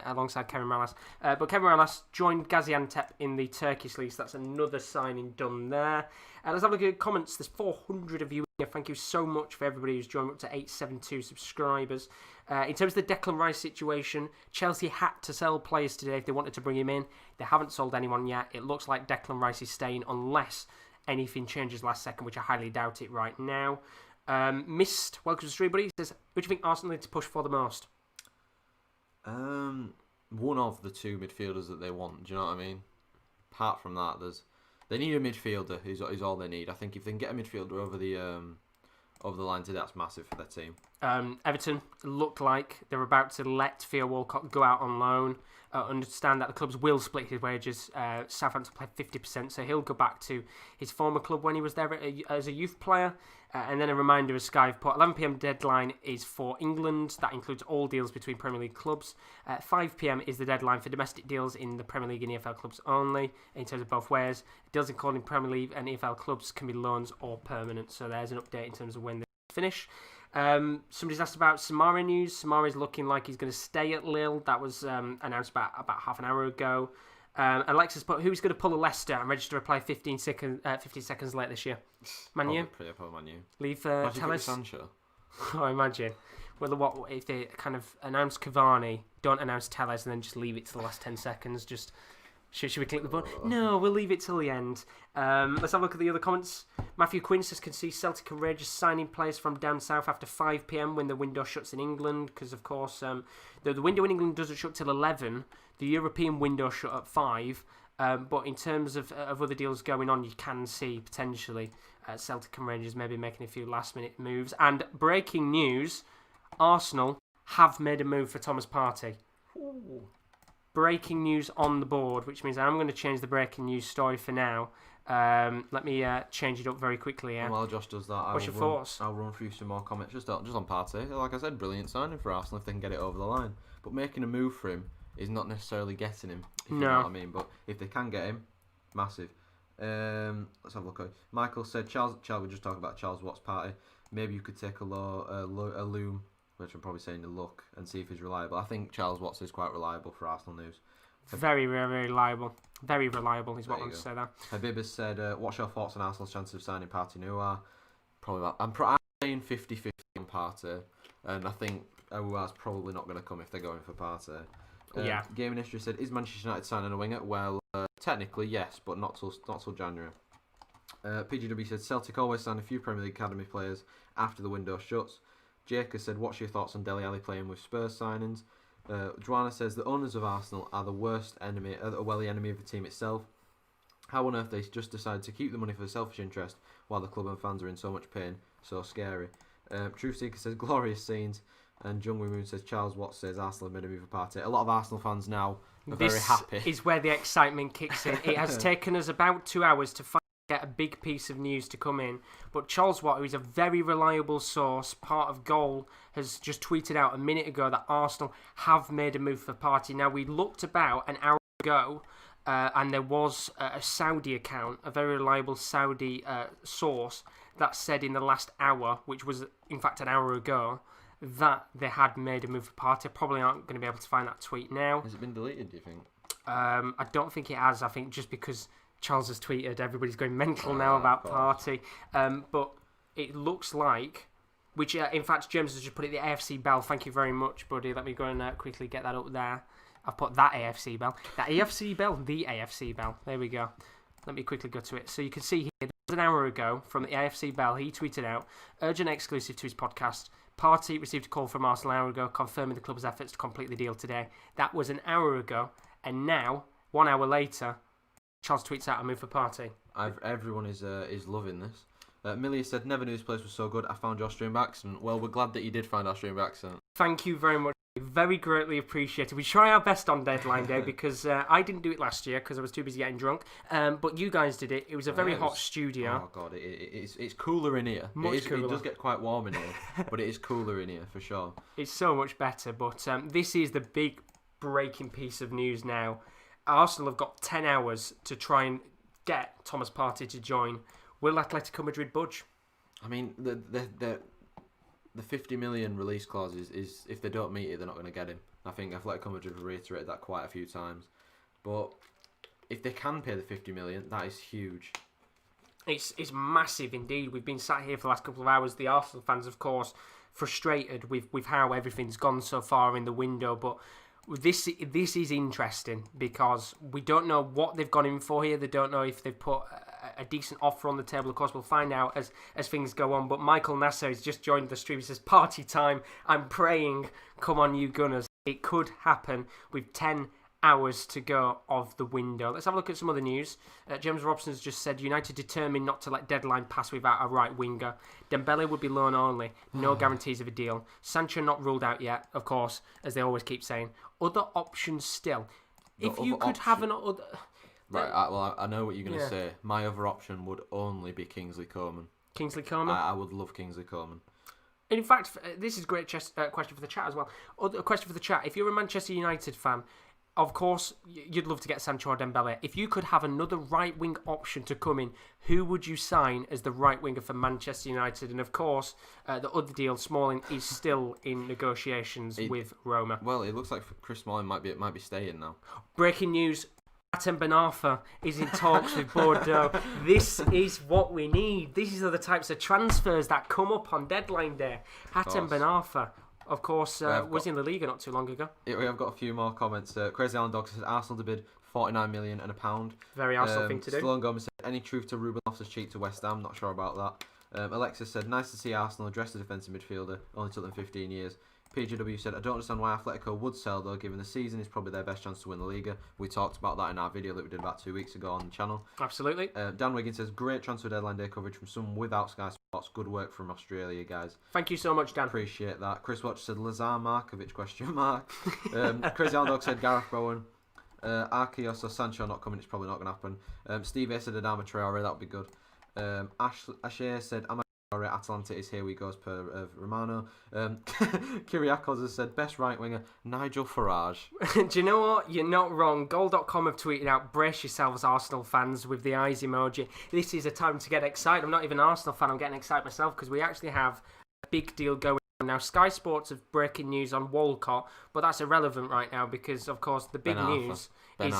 S1: alongside Kevin Morales. But Kevin Morales joined Gaziantep in the Turkish league, so that's another signing done there. Let's have a look at comments. There's 400 of you here. Thank you so much for everybody who's joined, up to 872 subscribers. In terms of the Declan Rice situation, Chelsea had to sell players today if they wanted to bring him in. They haven't sold anyone yet. It looks like Declan Rice is staying unless anything changes last second, which I highly doubt it right now. Mist, welcome to the stream, buddy. Says, who do you think Arsenal need to push for the most?
S3: One of the two midfielders that they want. Do you know what I mean? Apart from that, they need a midfielder. Is all they need. I think if they can get a midfielder over the line today, that's massive for their team.
S1: Everton look like they're about to let Theo Walcott go out on loan. Understand that the clubs will split his wages. Southampton play 50%, so he'll go back to his former club when he was there as a youth player. And then a reminder of Sky have put 11 p.m. deadline is for England. That includes all deals between Premier League clubs. 5 p.m. is the deadline for domestic deals in the Premier League and EFL clubs only, in terms of both ways. Deals including Premier League and EFL clubs can be loans or permanent. So there's an update in terms of when they finish. Somebody's asked about Samari news. Samari's looking like he's going to stay at Lille. That was announced about half an hour ago. Alexis put, who's going to pull a Leicester and register to play 15 seconds late this year? Man U?
S3: Probably Man U.
S1: Leave
S3: Imagine
S1: Tellez.
S3: Sancho.
S1: Oh, imagine. Well, what if they kind of announce Cavani, don't announce Tellez, and then just leave it to the last 10 seconds? Just Should we click the button? No, we'll leave it till the end. Let's have a look at the other comments. Matthew Quinn says, can see Celtic and Rangers signing players from down south after 5 p.m. when the window shuts in England, because of course the window in England doesn't shut till 11. The European window shut at 5. But in terms of other deals going on, you can see potentially Celtic and Rangers maybe making a few last-minute moves. And breaking news, Arsenal have made a move for Thomas Partey.
S3: Ooh.
S1: Breaking news on the board, which means I'm going to change the breaking news story for now. Let me change it up very quickly.
S3: And while Josh does that,
S1: What's your thoughts?
S3: I'll run through some more comments just on Partey. Like I said, brilliant signing for Arsenal if they can get it over the line. But making a move for him is not necessarily getting him, if you know what I mean. But if they can get him, massive. Let's have a look. Michael said, Charles, we're just talking about Charles Watts' Partey. Maybe you could take a loom, which I'm probably saying a look, and see if he's reliable. I think Charles Watts is quite reliable for Arsenal news.
S1: Very, very reliable. Very reliable is what I want to say there.
S3: Habib has said, what's your thoughts on Arsenal's chances of signing Partey Noah? Probably I'm saying 50-50 on Partey, and I think Aouar's probably not going to come if they're going for Partey.
S1: Yeah.
S3: Gaming History said, is Manchester United signing a winger? Well, technically yes, but not till January. PGW said, Celtic always sign a few Premier League academy players after the window shuts. Jake has said, what's your thoughts on Dele Alli playing with Spurs signings? Joanna says, the owners of Arsenal are the worst enemy, the enemy of the team itself. How on earth they just decided to keep the money for selfish interest while the club and fans are in so much pain? So scary. Truth Seeker says, glorious scenes. And Jungwoo Moon says, Charles Watts says, Arsenal have made a move for Partey. A lot of Arsenal fans now are very happy.
S1: This is where the excitement kicks in. It has taken us about 2 hours to get a big piece of news to come in, but Charles Watt, who is a very reliable source, part of Goal, has just tweeted out a minute ago that Arsenal have made a move for Partey. Now, we looked about an hour ago, and there was a Saudi account, a very reliable Saudi source, that said in the last hour, which was in fact an hour ago, that they had made a move for Partey. I probably aren't going to be able to find that tweet now.
S3: Has it been deleted, do you think?
S1: I don't think it has. I think just because Charles has tweeted, everybody's going mental now about Partey. But it looks like, which in fact James has just put it, the AFC Bell. Thank you very much, buddy. Let me go and quickly get that up there. I've put that AFC Bell. That AFC Bell, the AFC Bell. There we go. Let me quickly go to it. So you can see here, this was an hour ago from the AFC Bell. He tweeted out, urgent exclusive to his podcast. Partey received a call from Arsenal an hour ago, confirming the club's efforts to complete the deal today. That was an hour ago, and now, 1 hour later, Charles tweets out a move for Partey.
S3: Everyone is loving this. Millie said, never knew this place was so good. I found your Austrian accent. Well, we're glad that you did find our Austrian accent.
S1: Thank you very much. Very greatly appreciated. We try our best on deadline day because I didn't do it last year because I was too busy getting drunk. But you guys did it. It was a very hot studio.
S3: Oh god, it's cooler in here.
S1: Much cooler.
S3: It does get quite warm in here, but it is cooler in here for sure.
S1: It's so much better. But this is the big breaking piece of news now. Arsenal have got 10 hours to try and get Thomas Partey to join. Will Atletico Madrid budge?
S3: I mean, the 50 million release clause is if they don't meet it, they're not going to get him. I think Atletico Madrid have reiterated that quite a few times. But if they can pay the 50 million, that is huge.
S1: It's massive indeed. We've been sat here for the last couple of hours. The Arsenal fans, of course, frustrated with how everything's gone so far in the window. But this is interesting because we don't know what they've gone in for here. They don't know if they've put a decent offer on the table. Of course, we'll find out as things go on. But Michael Nasser has just joined the stream. He says, party time. I'm praying. Come on, you Gunners. It could happen with 10 hours to go of the window. Let's have a look at some other news. James Robson's just said, United determined not to let deadline pass without a right winger. Dembele would be loan only. No guarantees of a deal. Sancho not ruled out yet, of course, as they always keep saying. Other options still. If you could have an other...
S3: Right, I know what you're going to say. My other option would only be Kingsley Coman.
S1: Kingsley Coman?
S3: I would love Kingsley Coman.
S1: In fact, this is a great question for the chat as well. A question for the chat. If you're a Manchester United fan, of course, you'd love to get Sancho or Dembele. If you could have another right-wing option to come in, who would you sign as the right winger for Manchester United? And of course, the other deal, Smalling, is still in negotiations with Roma.
S3: Well, it looks like Chris Smalling might be staying now.
S1: Breaking news. Hatem Ben Arfa is in talks with Bordeaux. This is what we need. These are the types of transfers that come up on deadline day. Hatem Ben Arfa, of course, was in the Liga not too long ago.
S3: We have got a few more comments. Crazy Alan Dog says Arsenal to bid £49 million and £1.
S1: Very Arsenal thing to do.
S3: Stallone Gomez said, any truth to Ruben Loftus-Cheek to West Ham? Not sure about that. Alexis said, nice to see Arsenal address the defensive midfielder. Only took them 15 years. PGW said, I don't understand why Atletico would sell though, given the season is probably their best chance to win the Liga. We talked about that in our video that we did about 2 weeks ago on the channel.
S1: Absolutely.
S3: Dan Wiggins says, great transfer deadline day coverage from some without Sky Sports. Good work from Australia, guys.
S1: Thank you so much, Dan.
S3: Appreciate that. Chris Watch said, Lazar Markovic, question mark. Crazy Old Dog said, Gareth Bowen. Arceus or Sancho not coming, it's probably not going to happen. Steve A said, Adama Traore, that would be good. Asher said, Atalanta is here we go as per Romano. Kyriakos has said best right winger Nigel Farage.
S1: Do you know what? You're not wrong. Goal.com have tweeted out, brace yourselves Arsenal fans, with the eyes emoji. This is a time to get excited. I'm not even an Arsenal fan, I'm getting excited myself because we actually have a big deal going on now. Sky Sports have breaking news on Walcott, but that's irrelevant right now because of course the big news is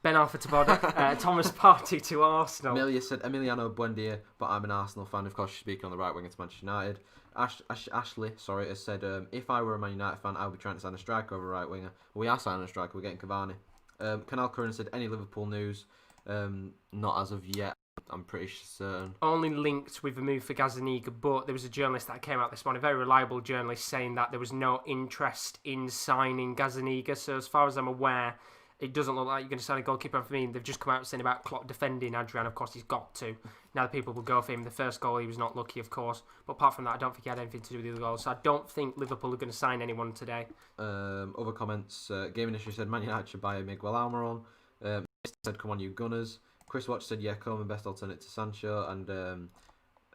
S1: Ben Arthur to Bournemouth, Thomas Partey to Arsenal.
S3: Amelia said Emiliano Buendia, but I'm an Arsenal fan. Of course, she's speaking on the right wing to Manchester United. Ashley, has said, if I were a Man United fan, I would be trying to sign a striker over a right winger. We are signing a striker. We're getting Cavani. Canal Curran said, any Liverpool news? Not as of yet. I'm pretty certain.
S1: Only linked with a move for Gazzaniga, but there was a journalist that came out this morning, a very reliable journalist, saying that there was no interest in signing Gazzaniga. So as far as I'm aware, it doesn't look like you're going to sign a goalkeeper for me. They've just come out saying about Klopp defending Adrian. Of course, he's got to. Now the people will go for him. The first goal, he was not lucky, of course. But apart from that, I don't think he had anything to do with the other goals. So I don't think Liverpool are going to sign anyone today.
S3: Other comments. Gaming Issue said, Man United should buy Miguel Almiron. Said, come on, you Gunners. Chris Watch said, yeah, Coleman best alternate to Sancho. And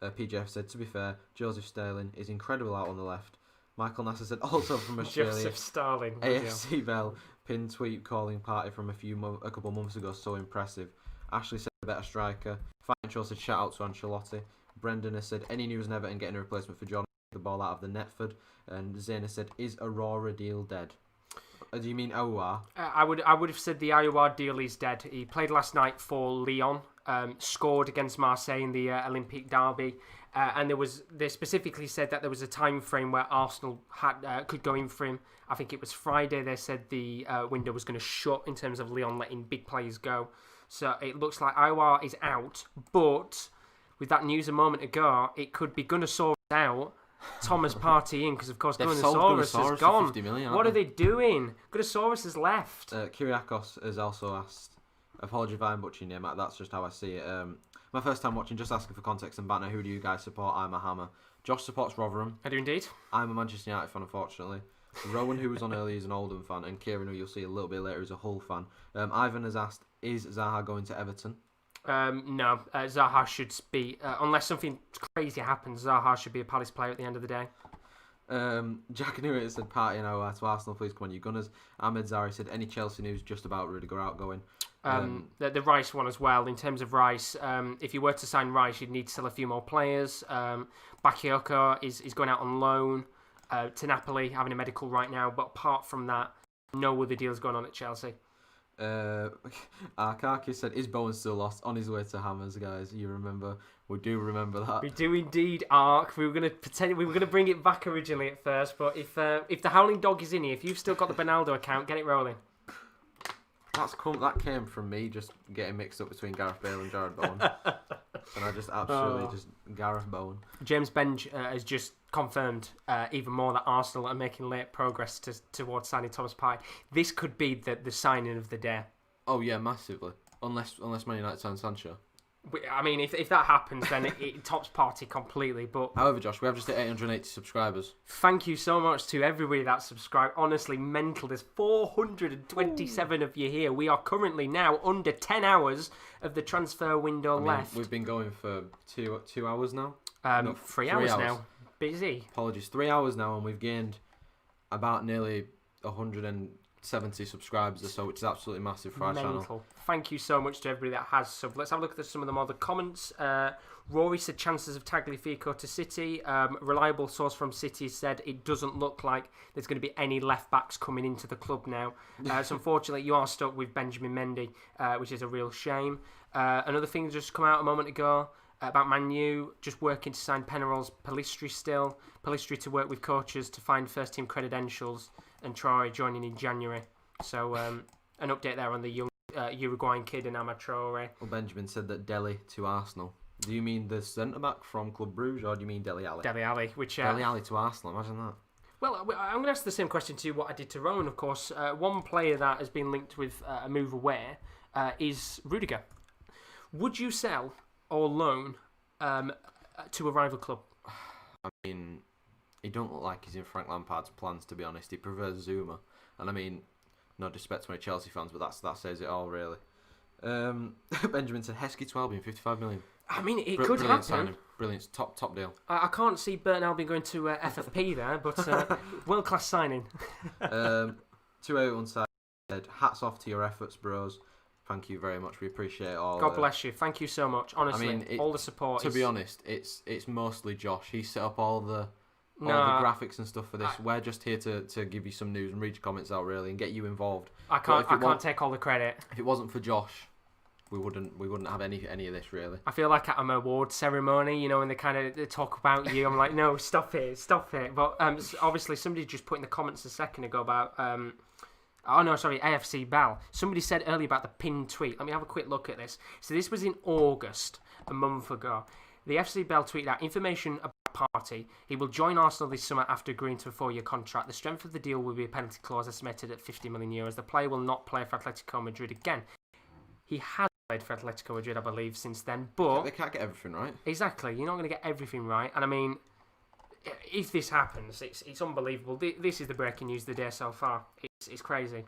S3: PJF said, to be fair, Joseph Sterling is incredible out on the left. Michael Nasser said, also from Australia.
S1: Joseph Sterling.
S3: AFC Bell. Pin tweet calling Partey from a couple of months ago, so impressive. Ashley said a better striker. Financial said shout out to Ancelotti. Brendan has said any news on Everton getting a replacement for John, the ball out of the Netford. And Zayna said, is Aurora deal dead? Do you mean Aouar? I would
S1: have said the Aouar deal is dead. He played last night for Lyon, scored against Marseille in the Olympique derby. And they specifically said that there was a time frame where Arsenal could go in for him. I think it was Friday. They said the window was going to shut in terms of Lyon letting big players go. So it looks like Aouar is out. But with that news a moment ago, it could be Gunnersaurus out, Thomas Partey in, because of course Gunnersaurus has gone.
S3: 50 million,
S1: what are they doing? Gunnersaurus has left.
S3: Kyriakos has also asked, apologies if I'm butchering your name, that's just how I see it. My first time watching, just asking for context and banter, who do you guys support? I'm a Hammer. Josh supports Rotherham.
S1: I do indeed.
S3: I'm a Manchester United fan, unfortunately. Rowan, who was on earlier, is an Oldham fan, and Kieran, who you'll see a little bit later, is a Hull fan. Ivan has asked, is Zaha going to Everton?
S1: No, Zaha should be, unless something crazy happens, Zaha should be a Palace player at the end of the day.
S3: Jack and Hewitt said, Partey and Aouar to Arsenal, please come on, you Gunners. Ahmed Zari said, any Chelsea news just about Rudiger outgoing?
S1: The Rice one as well. In terms of Rice, if you were to sign Rice, you'd need to sell a few more players. Bakayoko is going out on loan to Napoli, having a medical right now. But apart from that, no other deals going on at Chelsea.
S3: Arkaki said, is Bowen still lost? On his way to Hammers, guys. You remember? We do remember that.
S1: We do indeed, Ark. We were gonna bring it back originally at first, but if the Howling Dog is in here, if you've still got the Benaldo account, get it rolling.
S3: That came from me just getting mixed up between Gareth Bale and Jared Bowen. And I just absolutely just Gareth Bowen.
S1: James Benge has just confirmed even more that Arsenal are making late progress towards signing Thomas Partey. This could be the signing of the day.
S3: Oh yeah, massively. Unless Man United sign Sancho.
S1: I mean, if that happens, then it tops Partey completely. But
S3: however, Josh, we have just hit 880 subscribers.
S1: Thank you so much to everybody that subscribed. Honestly, mental. There's 427 of you here. We are currently now under 10 hours of the transfer window left.
S3: We've been going for two hours now.
S1: No, 3 hours now. Busy.
S3: Apologies. 3 hours now, and we've gained about nearly 170 subscribers or so, which is absolutely massive for our channel.
S1: Thank you so much to everybody that has subbed. Let's have a look at some of the other comments. Rory said chances of Tagliafico to City. Reliable source from City said it doesn't look like there's going to be any left backs coming into the club now. So unfortunately, you are stuck with Benjamin Mendy, which is a real shame. Another thing that just come out a moment ago about Man U, just working to sign Penarol's Pellistri still. Pellistri to work with coaches to find first team credentials, and Troy joining in January. So an update there on the young Uruguayan kid in Traore.
S3: Well, Benjamin said that Dele to Arsenal. Do you mean the centre-back from Club Brugge, or do you mean Dele Alli?
S1: Dele Alli, which...
S3: Dele Alli to Arsenal, imagine that.
S1: Well, I'm going to ask the same question to you what I did to Rowan, of course. One player that has been linked with a move away is Rudiger. Would you sell or loan to a rival club?
S3: I mean, he don't look like he's in Frank Lampard's plans, to be honest. He prefers Zuma. And I mean, no disrespect to my Chelsea fans, but that says it all, really. Benjamin said, Heskey to Albion, 55 million.
S1: I mean, it could happen.
S3: Signing. Brilliant, top deal.
S1: I can't see Burton Albion going to FFP there, but world-class signing.
S3: 281 side said, hats off to your efforts, bros. Thank you very much. We appreciate it all.
S1: God bless you. Thank you so much. Honestly,
S3: I mean,
S1: all the support.
S3: To be honest, it's mostly Josh. He set up all the graphics and stuff for this. We're just here to give you some news and read your comments out, really, and get you involved.
S1: I can't take all the credit.
S3: If it wasn't for Josh, we wouldn't have any of this, really.
S1: I feel like at an award ceremony, when they talk about you, I'm like, no, stop it. But obviously, somebody just put in the comments a second ago about AFC Bell. Somebody said earlier about the pinned tweet. Let me have a quick look at this. So this was in August, a month ago. The FC Bell tweeted out information about Party. He will join Arsenal this summer after agreeing to a 4-year contract. The strength of the deal will be a penalty clause estimated at €50 million. The player will not play for Atletico Madrid again. He has played for Atletico Madrid, I believe, since then. But
S3: they can't get everything right.
S1: Exactly. You're not going to get everything right. And I mean, if this happens, it's unbelievable. This is the breaking news of the day so far. It's crazy.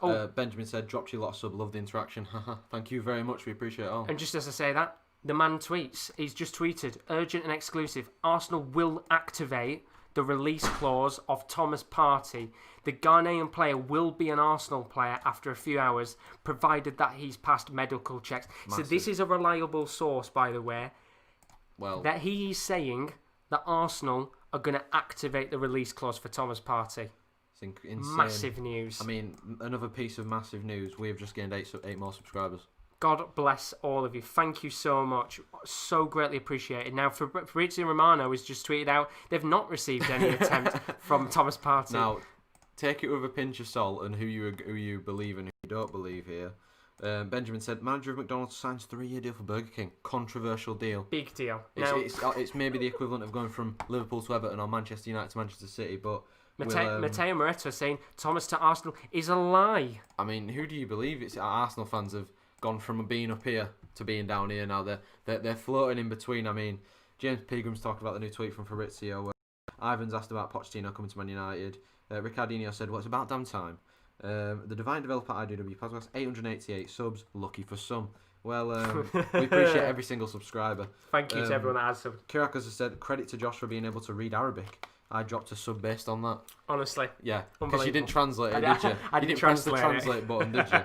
S3: Benjamin said, dropped you a lot of sub, love the interaction. Thank you very much, we appreciate it all.
S1: And just as I say that, the man tweets, he's just tweeted, urgent and exclusive, Arsenal will activate the release clause of Thomas Partey. The Ghanaian player will be an Arsenal player after a few hours, provided that he's passed medical checks. Massive. So this is a reliable source, by the way, that he's saying that Arsenal are going to activate the release clause for Thomas Partey.
S3: It's insane.
S1: Massive news.
S3: I mean, another piece of massive news. We've just gained 8 more subscribers.
S1: God bless all of you. Thank you so much. So greatly appreciated. Now, Fabrizio Romano has just tweeted out they've not received any attempt from Thomas Partey.
S3: Now, take it with a pinch of salt and who you believe and who you don't believe here. Benjamin said, manager of McDonald's signs 3-year deal for Burger King. Controversial deal.
S1: Big deal.
S3: It's maybe the equivalent of going from Liverpool to Everton or Manchester United to Manchester City, but...
S1: Matteo Moretto saying Thomas to Arsenal is a lie.
S3: I mean, who do you believe? It's Arsenal fans have gone from being up here to being down here now. They're floating in between. I mean, James Pegram's talking about the new tweet from Fabrizio. Ivan's asked about Pochettino coming to Man United. Ricardinho said, well, it's about damn time. The Divine Developer IDW podcast, 888 subs, lucky for some. Well, we appreciate every single subscriber.
S1: Thank you to everyone that has subbed.
S3: Kirakas has said, credit to Josh for being able to read Arabic. I dropped a sub based on that.
S1: Honestly.
S3: Yeah, because you didn't translate it, did you?
S1: I didn't press the
S3: translate button, did you?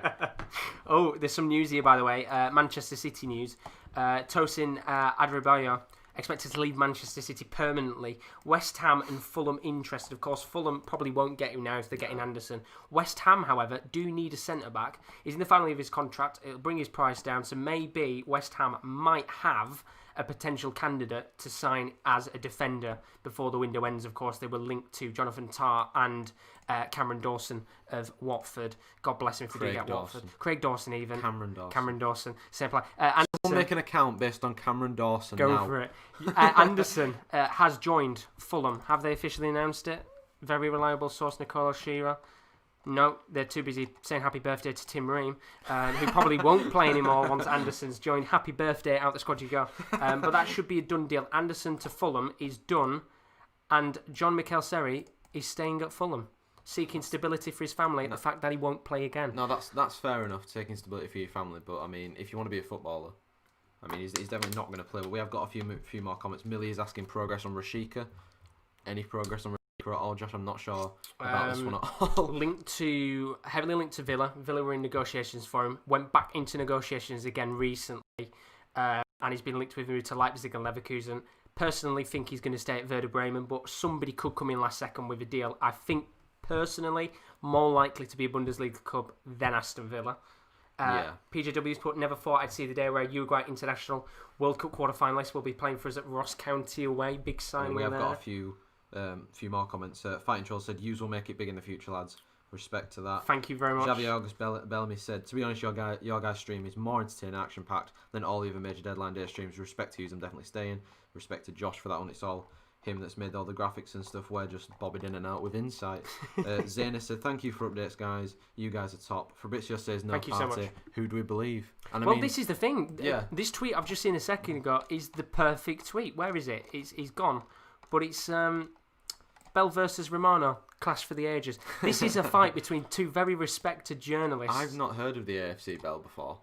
S1: Oh, there's some news here, by the way. Manchester City news. Tosin Adarabioyo expected to leave Manchester City permanently. West Ham and Fulham interested. Of course, Fulham probably won't get him now if they're getting Anderson. West Ham, however, do need a centre-back. He's in the final year of his contract. It'll bring his price down, so maybe West Ham might have a potential candidate to sign as a defender before the window ends. Of course, they were linked to Jonathan Tah and Cameron Dawson of Watford. God bless him if they do get Watford. Craig Dawson even. Cameron Dawson. Same player.
S3: We'll make an account based on Cameron Dawson
S1: Go
S3: now.
S1: for it. Anderson has joined Fulham. Have they officially announced it? Very reliable source, Nicola Shearer. No, they're too busy saying happy birthday to Tim Ream, who probably won't play anymore once Anderson's joined. Happy birthday, out the squad you go. But that should be a done deal. Anderson to Fulham is done, and John Mikel Seri is staying at Fulham, seeking stability for his family and the fact that he won't play again.
S3: No, that's fair enough, taking stability for your family, but I mean, if you want to be a footballer, I mean, he's definitely not going to play. But we have got a few more comments. Millie is asking progress on Rashika. Any progress on Rashika at all, Josh? I'm not sure about this one at all.
S1: Heavily linked to Villa. Villa were in negotiations for him. Went back into negotiations again recently, and he's been linked with him to Leipzig and Leverkusen. Personally, think he's going to stay at Werder Bremen, but somebody could come in last second with a deal. I think personally more likely to be a Bundesliga club than Aston Villa. PJW's put, never thought I'd see the day where Uruguay international World Cup quarter-finalists will be playing for us at Ross County away. Big signing there.
S3: We have got a few more comments. Fighting Troll said, "Yous will make it big in the future, lads." Respect to that.
S1: Thank you very much.
S3: Xavier August Bellamy said, to be honest, your guys' stream is more entertaining and action-packed than all the other major deadline day streams. Respect to you, I'm definitely staying. Respect to Josh for that one. It's all him that's made all the graphics and stuff. We're just bobbing in and out with insight. Zayna said, thank you for updates, guys. You guys are top. Fabrizio says, no
S1: Thank you
S3: party.
S1: so much.
S3: Who do we believe? And
S1: Well, this is the thing.
S3: Yeah.
S1: This tweet I've just seen a second ago is the perfect tweet. Where is it? He's gone. But it's Bell versus Romano. Clash for the ages. This is a fight between two very respected journalists.
S3: I've not heard of the AFC Bell before.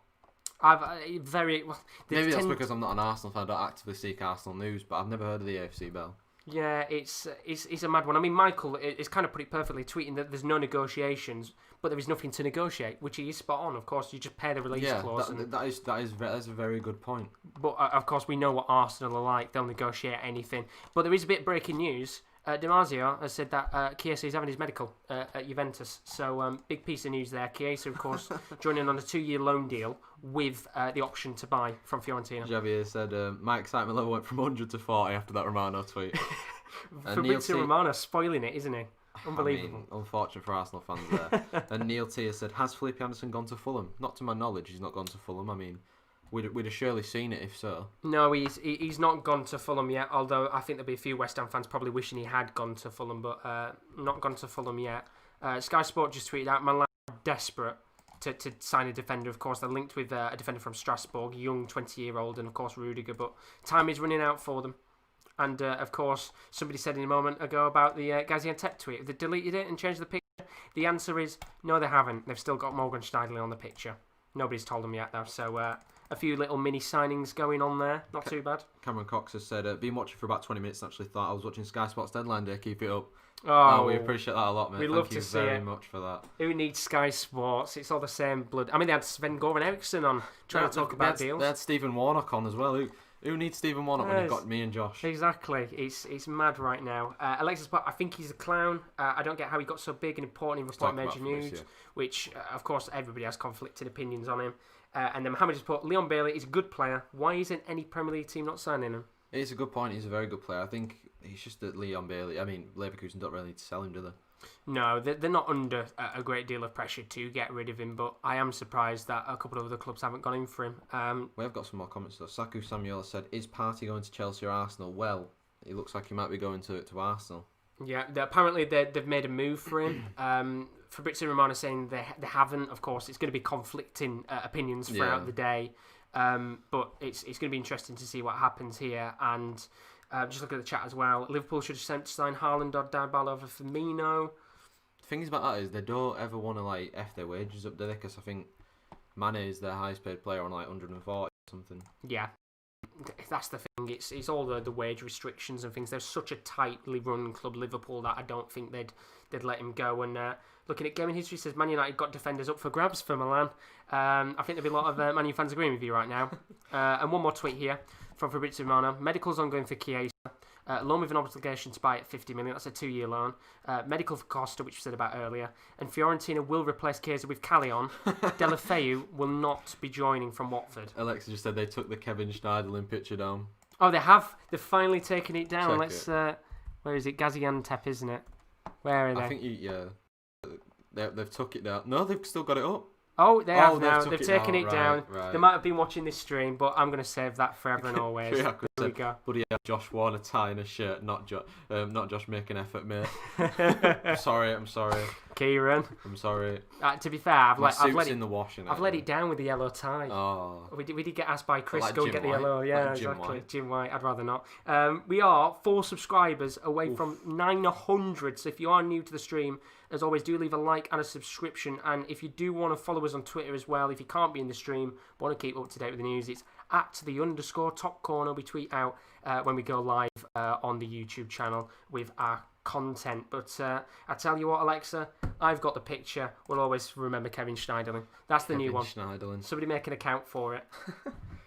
S1: Maybe
S3: that's because I'm not an Arsenal fan. I don't actively seek Arsenal news, but I've never heard of the AFC Bell.
S1: Yeah, it's a mad one. I mean, Michael is kind of put it perfectly, tweeting that there's no negotiations, but there is nothing to negotiate, which he is spot on. Of course, you just pay the release clause.
S3: That's a very good point.
S1: But of course, we know what Arsenal are like. They'll negotiate anything. But there is a bit of breaking news. Damasio has said that Chiesa is having his medical at Juventus. So, big piece of news there. Chiesa, of course, joining on a 2-year loan deal with the option to buy from Fiorentina.
S3: Javier said, my excitement level went from 100 to 40 after that Romano tweet.
S1: Fabrizio Romano spoiling it, isn't he? Unbelievable.
S3: I mean, unfortunate for Arsenal fans there. And Neil T has said, has Felipe Anderson gone to Fulham? Not to my knowledge, he's not gone to Fulham. I mean, we'd have surely seen it if so.
S1: No, he's not gone to Fulham yet, although I think there'll be a few West Ham fans probably wishing he had gone to Fulham, but not gone to Fulham yet. Sky Sport just tweeted out, Man are desperate to sign a defender. Of course, they're linked with a defender from Strasbourg, young 20-year-old, and of course Rudiger, but time is running out for them. And of course, somebody said in a moment ago about the Gaziantep tweet. Have they deleted it and changed the picture? The answer is no, they haven't. They've still got Morgan Schneiderlin on the picture. Nobody's told them yet, though, so... a few little mini signings going on there. Not too bad.
S3: Cameron Cox has said, been watching for about 20 minutes and actually thought I was watching Sky Sports Deadline Day. Keep it up.
S1: Oh,
S3: we appreciate that a lot, mate.
S1: We love to see it.
S3: Thank you very much for that.
S1: Who needs Sky Sports? It's all the same blood. I mean, they had Sven-Goran Eriksson on trying to talk about deals.
S3: They had Stephen Warnock on as well. Who needs Stephen Warnock when you've got me and Josh?
S1: Exactly. It's mad right now. Alexis Pope, I think he's a clown. I don't get how he got so big and important in reporting major news, which, of course, everybody has conflicting opinions on him. And then Mohamed has put, Leon Bailey is a good player. Why isn't any Premier League team not signing him?
S3: It's a good point. He's a very good player. I think he's just that Leon Bailey. I mean, Leverkusen don't really need to sell him, do they?
S1: No, they're not under a great deal of pressure to get rid of him, but I am surprised that a couple of other clubs haven't gone in for him.
S3: We have got some more comments though. Saku Samuel said, is Partey going to Chelsea or Arsenal? Well, it looks like he might be going to Arsenal. Yeah,
S1: apparently they've made a move for him. Fabrizio Romano saying they haven't. Of course, it's going to be conflicting opinions throughout the day. But it's going to be interesting to see what happens here. And just look at the chat as well. Liverpool should have sent to sign Haaland or Dybala over Firmino.
S3: The thing about that is they don't ever want to F their wages up, do they? Because I think Mane is their highest paid player on 140 or something.
S1: Yeah. That's the thing. It's all the wage restrictions and things. They're such a tightly run club, Liverpool, that I don't think they'd let him go. And looking at gaming history, says Man United got defenders up for grabs for Milan. I think there'll be a lot of Man U fans agreeing with you right now. And one more tweet here from Fabrizio Romano. Medical's ongoing for Chiesa. Loan with an obligation to buy at 50 million. That's a 2-year loan. Medical for Costa, which we said about earlier. And Fiorentina will replace Chiesa with Callion. Deulofeu will not be joining from Watford.
S3: Alexa just said they took the Kevin Schneiderlin picture down.
S1: Oh, they have. They've finally taken it down.
S3: Check
S1: where is it? Gaziantep, isn't it? Where are they?
S3: I think they've took it down. No, they've still got it up.
S1: Oh, they have now. They've taken it down.
S3: Right.
S1: They might have been watching this stream, but I'm going to save that forever and always.
S3: There
S1: we go.
S3: But yeah, Josh worn a tie and a shirt, not Josh making effort, mate. I'm sorry.
S1: Kieran.
S3: I'm sorry.
S1: To be fair, I've let it
S3: in the washing.
S1: I've let it down with the yellow tie.
S3: Oh.
S1: We did get asked by Chris
S3: like
S1: go and get the yellow. Yeah, exactly. Jim White. I'd rather not. We are 4 subscribers away from 900. So if you are new to the stream, as always, do leave a like and a subscription. And if you do want to follow us on Twitter as well, if you can't be in the stream, but want to keep up to date with the news, it's @the_top corner. We tweet out when we go live on the YouTube channel with our content. But I tell you what, Alexa, I've got the picture. We'll always remember Kevin Schneiderlin. That's the new one.
S3: Schneiderlin.
S1: Somebody make an account for it.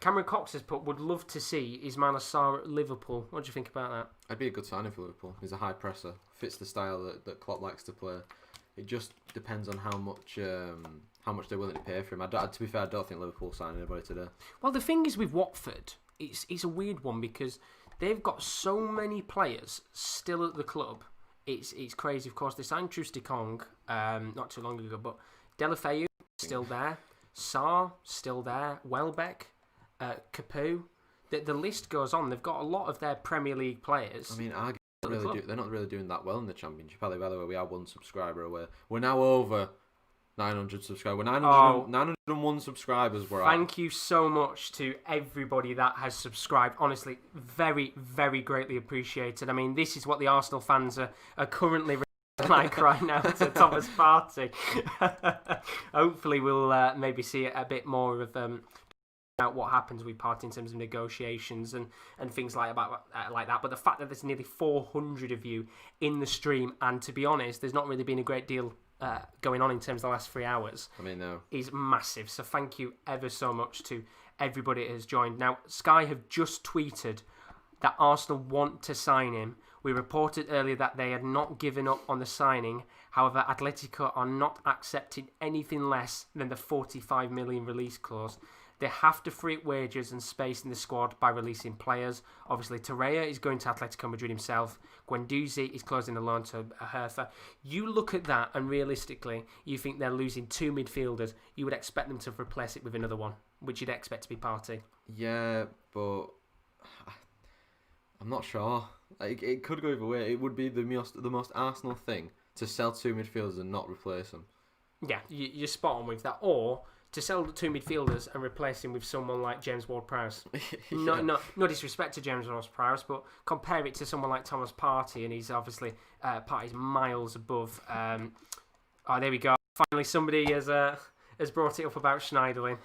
S1: Cameron Cox has put, would love to see Ismail Assar at Liverpool. What do you think about that?
S3: I'd be a good signing for Liverpool. He's a high presser. Fits the style that Klopp likes to play. It just depends on how much they're willing to pay for him. To be fair, I don't think Liverpool will sign anybody today.
S1: Well, the thing is with Watford, it's a weird one because they've got so many players still at the club it's crazy. Of course, they signed Trusty Kong not too long ago, but Delafeu still there, Sarr still there, Welbeck, Capu. The list goes on. They've got a lot of their Premier League players.
S3: I mean, they're not really doing that well in the Championship. By the way, we are one subscriber away. We're now over 900 subscribers. We're 901 subscribers.
S1: Thank you so much to everybody that has subscribed. Honestly, very, very greatly appreciated. I mean, this is what the Arsenal fans are currently like right now to Thomas Partey. Hopefully, we'll maybe see a bit more of about what happens with Partey in terms of negotiations and things like that. But the fact that there's nearly 400 of you in the stream, and to be honest, there's not really been a great deal going on in terms of the last 3 hours.
S3: I mean, no.
S1: Is massive. So thank you ever so much to everybody that has joined. Now, Sky have just tweeted that Arsenal want to sign him. We reported earlier that they had not given up on the signing. However, Atletico are not accepting anything less than the 45 million release clause. They have to free up wages and space in the squad by releasing players. Obviously, Torreira is going to Atletico Madrid himself. Guendouzi is closing the loan to Hertha. You look at that, and realistically, you think they're losing 2 midfielders. You would expect them to replace it with another one, which you'd expect to be Partey.
S3: Yeah, but I'm not sure. It could go either way. It would be the most Arsenal thing to sell 2 midfielders and not replace them.
S1: Yeah, you're spot on with that. Or to sell 2 midfielders and replace him with someone like James Ward-Prowse.
S3: Yeah.
S1: No disrespect to James Ward-Prowse, but compare it to someone like Thomas Partey, and he's obviously Partey's miles above. There we go. Finally, somebody has brought it up about Schneiderlin.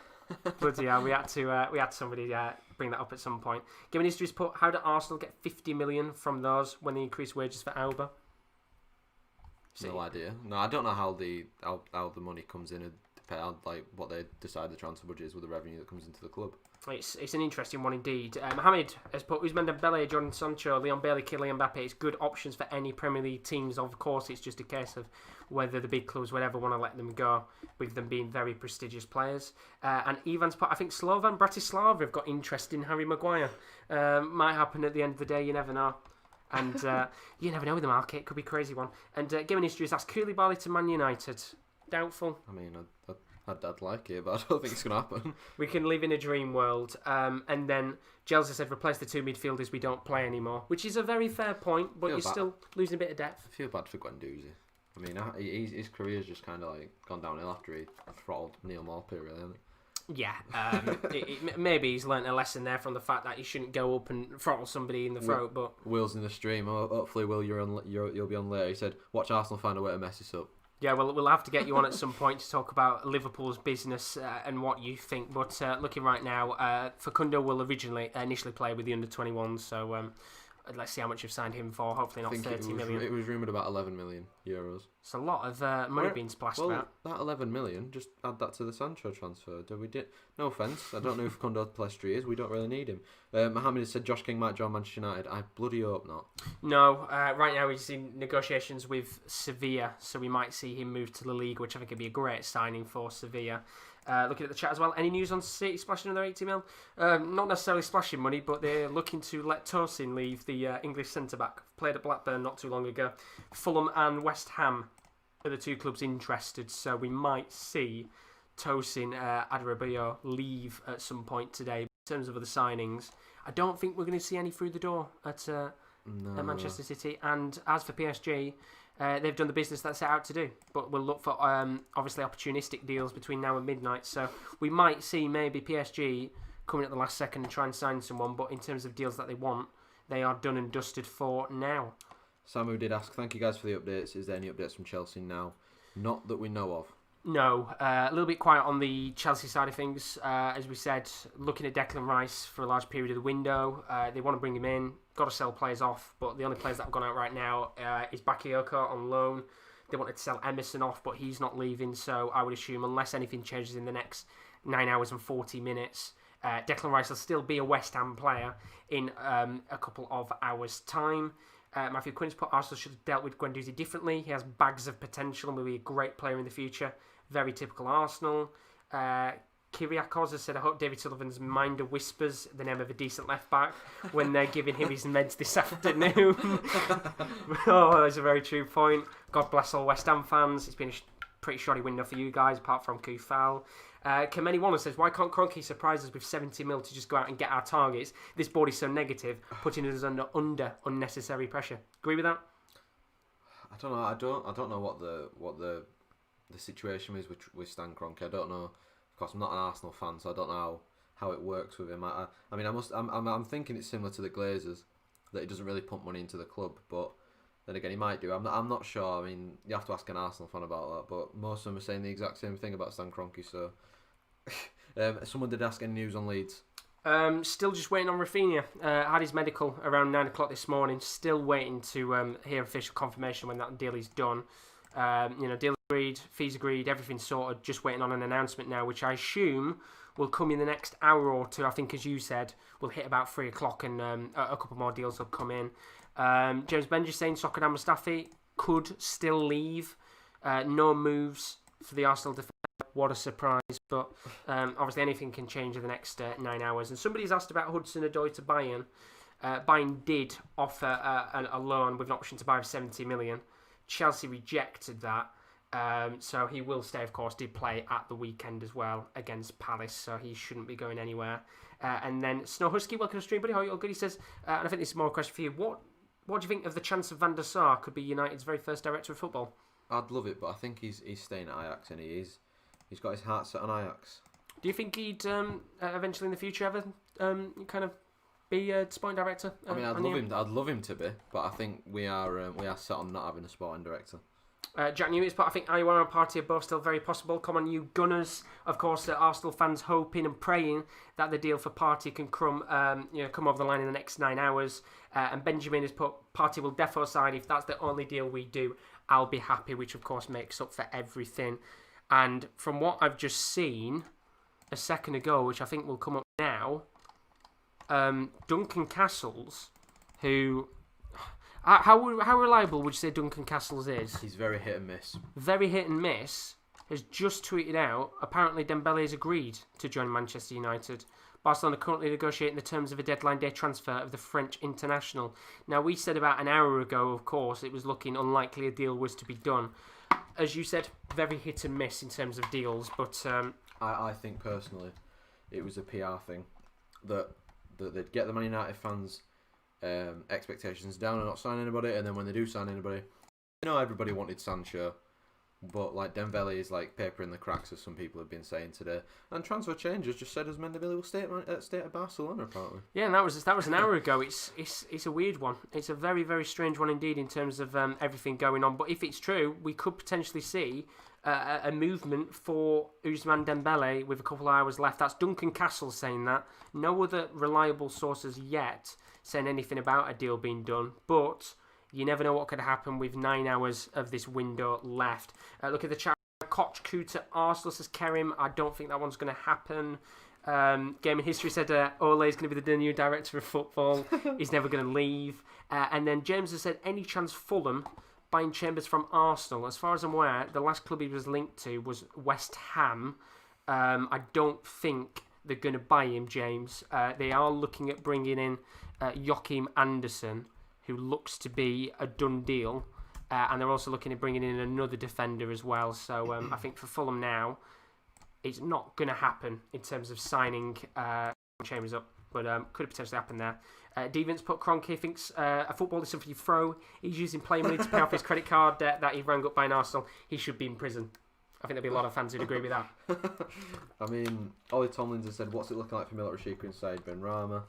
S1: Bloody hell, we had somebody bring that up at some point. Given history's put, how did Arsenal get 50 million from those when they increased wages for Auba?
S3: No idea. No, I don't know how the money comes in. Like what they decide the transfer budget is with the revenue that comes into the club.
S1: It's an interesting one indeed. Mohamed has put Ousmane Dembele, Jordan Sancho, Leon Bailey, Kylian Mbappe. It's good options for any Premier League teams. Of course, it's just a case of whether the big clubs would ever want to let them go, with them being very prestigious players. And Ivan's put, I think Slovan Bratislava have got interest in Harry Maguire. Might happen at the end of the day. You never know. And you never know with the market. It could be a crazy one. And Given History has asked Koulibaly to Man United. Doubtful.
S3: I mean, I'd like it, but I don't think it's going to happen.
S1: We can live in a dream world. And then Jelza said, replace the 2 midfielders we don't play anymore, which is a very fair point, but you're still losing a bit of depth.
S3: I feel bad for Guendouzi. I mean, his career's just kind of like gone downhill after he throttled Neil Maupay, really, hasn't it?
S1: Yeah, maybe he's learnt a lesson there from the fact that he shouldn't go up and throttle somebody in the throat. But
S3: Will's in the stream. Hopefully, Will, you'll be on later. He said, "Watch Arsenal find a way to mess this up."
S1: Yeah, well, we'll have to get you on at some point to talk about Liverpool's business and what you think. But looking right now, Facundo will initially play with the under-21s, so let's see how much you've signed him for. Hopefully not 30 million.
S3: It was rumoured about 11 million euros.
S1: It's a lot of money being splashed about.
S3: That 11 million, just add that to the Sancho transfer. No offence, I don't know if Facundo Pellistri is. We don't really need him. Mohamed has said Josh King might join Manchester United. I bloody hope not.
S1: No, right now he's in negotiations with Sevilla, so we might see him move to the league, which I think would be a great signing for Sevilla. Looking at the chat as well, any news on City splashing another 80 mil? Not necessarily splashing money, but they're looking to let Tosin leave, the English centre-back. Played at Blackburn not too long ago. Fulham and West Ham are the 2 clubs interested, so we might see Tosin Adarabioyo leave at some point today. In terms of other signings, I don't think we're going to see any through the door at Manchester City. And as for PSG, they've done the business that set out to do, but we'll look for obviously opportunistic deals between now and midnight. So we might see maybe PSG coming at the last second and try and sign someone, but in terms of deals that they want, they are done and dusted for now.
S3: Samu did ask, thank you guys for the updates. Is there any updates from Chelsea now? Not that we know of.
S1: No, a little bit quiet on the Chelsea side of things. As we said, looking at Declan Rice for a large period of the window. They want to bring him in. Got to sell players off, but the only players that have gone out right now is Bakayoko on loan. They wanted to sell Emerson off, but he's not leaving, so I would assume, unless anything changes in the next 9 hours and 40 minutes, Declan Rice will still be a West Ham player in a couple of hours' time. Matthew Quinn's put Arsenal should have dealt with Guendouzi differently. He has bags of potential and will be a great player in the future. Very typical Arsenal. Kyriakos has said, I hope David Sullivan's minder whispers the name of a decent left back when they're giving him his meds this afternoon. Oh, that's a very true point. God bless all West Ham fans. It's been a pretty shoddy window for you guys, apart from Kufal. Kameni Warner says, why can't Kroenke surprise us with 70 mil to just go out and get our targets? This board is so negative, putting us under unnecessary pressure. Agree with that?
S3: I don't know. I don't know what the situation is with Stan Kroenke. I don't know. Of course, I'm not an Arsenal fan, so I don't know how it works with him. I'm thinking it's similar to the Glazers, that he doesn't really pump money into the club, but then again, he might do. I'm not sure. I mean, you have to ask an Arsenal fan about that, but most of them are saying the exact same thing about Stan Kroenke. So, someone did ask any news on Leeds.
S1: Still just waiting on Rafinha. Had his medical around 9 o'clock this morning. Still waiting to hear official confirmation when that deal is done. Deal agreed, fees agreed, everything's sorted. Just waiting on an announcement now, which I assume will come in the next hour or two. I think, as you said, we'll hit about 3 o'clock, and a couple more deals will come in. James Benji saying Sokran Mustafi could still leave. No moves for the Arsenal defence. What a surprise. But obviously anything can change in the next 9 hours. And somebody's asked about Hudson-Odoi to Bayern. Bayern did offer a loan with an option to buy for 70 million. Chelsea rejected that. So he will stay, of course. Did play at the weekend as well against Palace, so he shouldn't be going anywhere. And then Snow Husky, welcome to the stream, buddy. How are you all good? He says, and I think this is more a question for you. What do you think of the chance of Van der Sar could be United's very first director of football?
S3: I'd love it, but I think he's staying at Ajax, and he's got his heart set on Ajax.
S1: Do you think he'd eventually in the future ever kind of be a sporting director?
S3: I'd love him to be, but I think we are set on not having a sporting director.
S1: Jack Newton's part. I think Iwar and Partey are both still very possible. Come on, you Gunners. Of course, Arsenal fans hoping and praying that the deal for Partey can come over the line in the next 9 hours. And Benjamin has put Partey will defo sign if that's the only deal we do. I'll be happy, which of course makes up for everything. And from what I've just seen a second ago, which I think will come up now, Duncan Castles, who... How reliable would you say Duncan Castles is?
S3: He's very hit and miss.
S1: Very hit and miss. Has just tweeted out, apparently Dembele has agreed to join Manchester United. Barcelona are currently negotiating the terms of a deadline day transfer of the French international. Now, we said about an hour ago, of course, it was looking unlikely a deal was to be done. As you said, very hit and miss in terms of deals, but...
S3: I think, personally, it was a PR thing. That they'd get the Man United fans... expectations down and not sign anybody, and then when they do sign anybody, everybody wanted Sancho, but like Dembele is like paper in the cracks, as some people have been saying today. And transfer changes just said as Dembele will stay at Barcelona apparently.
S1: Yeah, and that was an hour ago. It's a weird one. It's a very, very strange one indeed in terms of everything going on. But if it's true, we could potentially see a movement for Ousmane Dembele with a couple of hours left. That's Duncan Castle saying that. No other reliable sources yet saying anything about a deal being done, but you never know what could happen with 9 hours of this window left. Look at the chat. Koch Kuta Arsenal says Kerim. I don't think that one's going to happen. Game in History said Ole is going to be the new director of football. He's never going to leave. And then James has said, any chance Fulham buying Chambers from Arsenal? As far as I'm aware, the last club he was linked to was West Ham. I don't think they're going to buy him, James. They are looking at bringing in Joachim Andersen, who looks to be a done deal. And they're also looking at bringing in another defender as well. So I think for Fulham now, it's not going to happen in terms of signing Chambers up. But could potentially happen there. Devins put Kroenke thinks a football is something you throw. He's using play money to pay off his credit card debt that he rang up buying Arsenal. He should be in prison. I think there'll be a lot of fans who'd agree with that.
S3: I mean, Ollie Tomlins has said, what's it looking like for Milot Rashica inside Benrahma?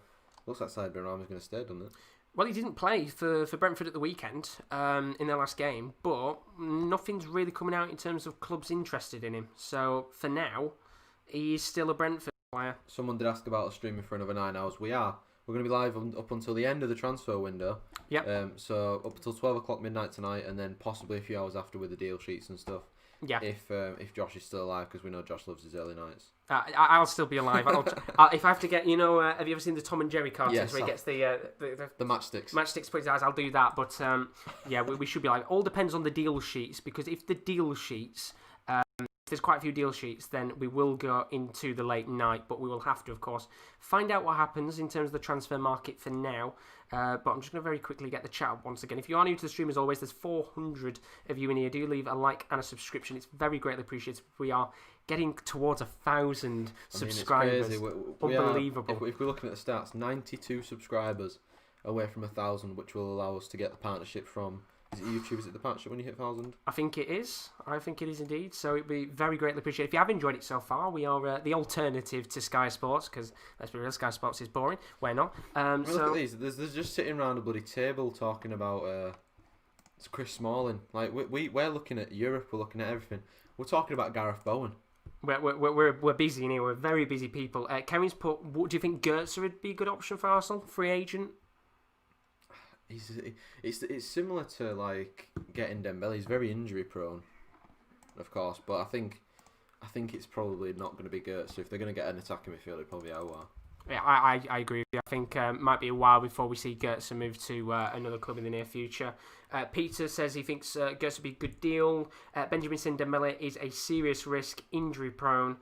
S3: Looks like Said Benrahma's going to stay, doesn't it?
S1: Well, he didn't play for Brentford at the weekend in their last game, but nothing's really coming out in terms of clubs interested in him. So, for now, he is still a Brentford player.
S3: Someone did ask about us streaming for another 9 hours. We're going to be live up until the end of the transfer window.
S1: Yep.
S3: So, up until 12 o'clock midnight tonight, and then possibly a few hours after with the deal sheets and stuff.
S1: Yeah.
S3: If Josh is still alive, because we know Josh loves his early nights.
S1: I'll still be alive. If I have to get, have you ever seen the Tom and Jerry cartoons where he gets the
S3: matchsticks?
S1: Matchsticks put his eyes. I'll do that. But we should be alive. All depends on the deal sheets, because if the deal sheets there's quite a few deal sheets, then we will go into the late night, but we will have to, of course, find out what happens in terms of the transfer market for now. But I'm just going to very quickly get the chat up once again. If you are new to the stream, as always, there's 400 of you in here. Do leave a like and a subscription. It's very greatly appreciated. We are getting towards 1,000 subscribers.
S3: It's crazy.
S1: Unbelievable.
S3: If we're looking at the stats, 92 subscribers away from 1,000, which will allow us to get the partnership from... Is it YouTube? Is it the partnership when you hit 1,000?
S1: I think it is. I think it is indeed. So it'd be very greatly appreciated. If you have enjoyed it so far, we are the alternative to Sky Sports, because let's be real, Sky Sports is boring. We're not.
S3: Look at these. There's just sitting around a bloody table talking about it's Chris Smalling. Like we're looking at Europe. We're looking at everything. We're talking about Gareth Bowen.
S1: We're busy in here. We're very busy people. Kevin's put. What do you think? Goetze would be a good option for Arsenal? Free agent.
S3: It's similar to like getting Dembele. He's very injury prone, of course, but I think it's probably not going to be Goetze. If they're going to get an attacking midfielder, it'll probably Aouar.
S1: Yeah, I agree with you. I think might be a while before we see Goetze move to another club in the near future. Peter says he thinks Goetze would be a good deal. Benjamin saying Dembele is a serious risk, injury prone.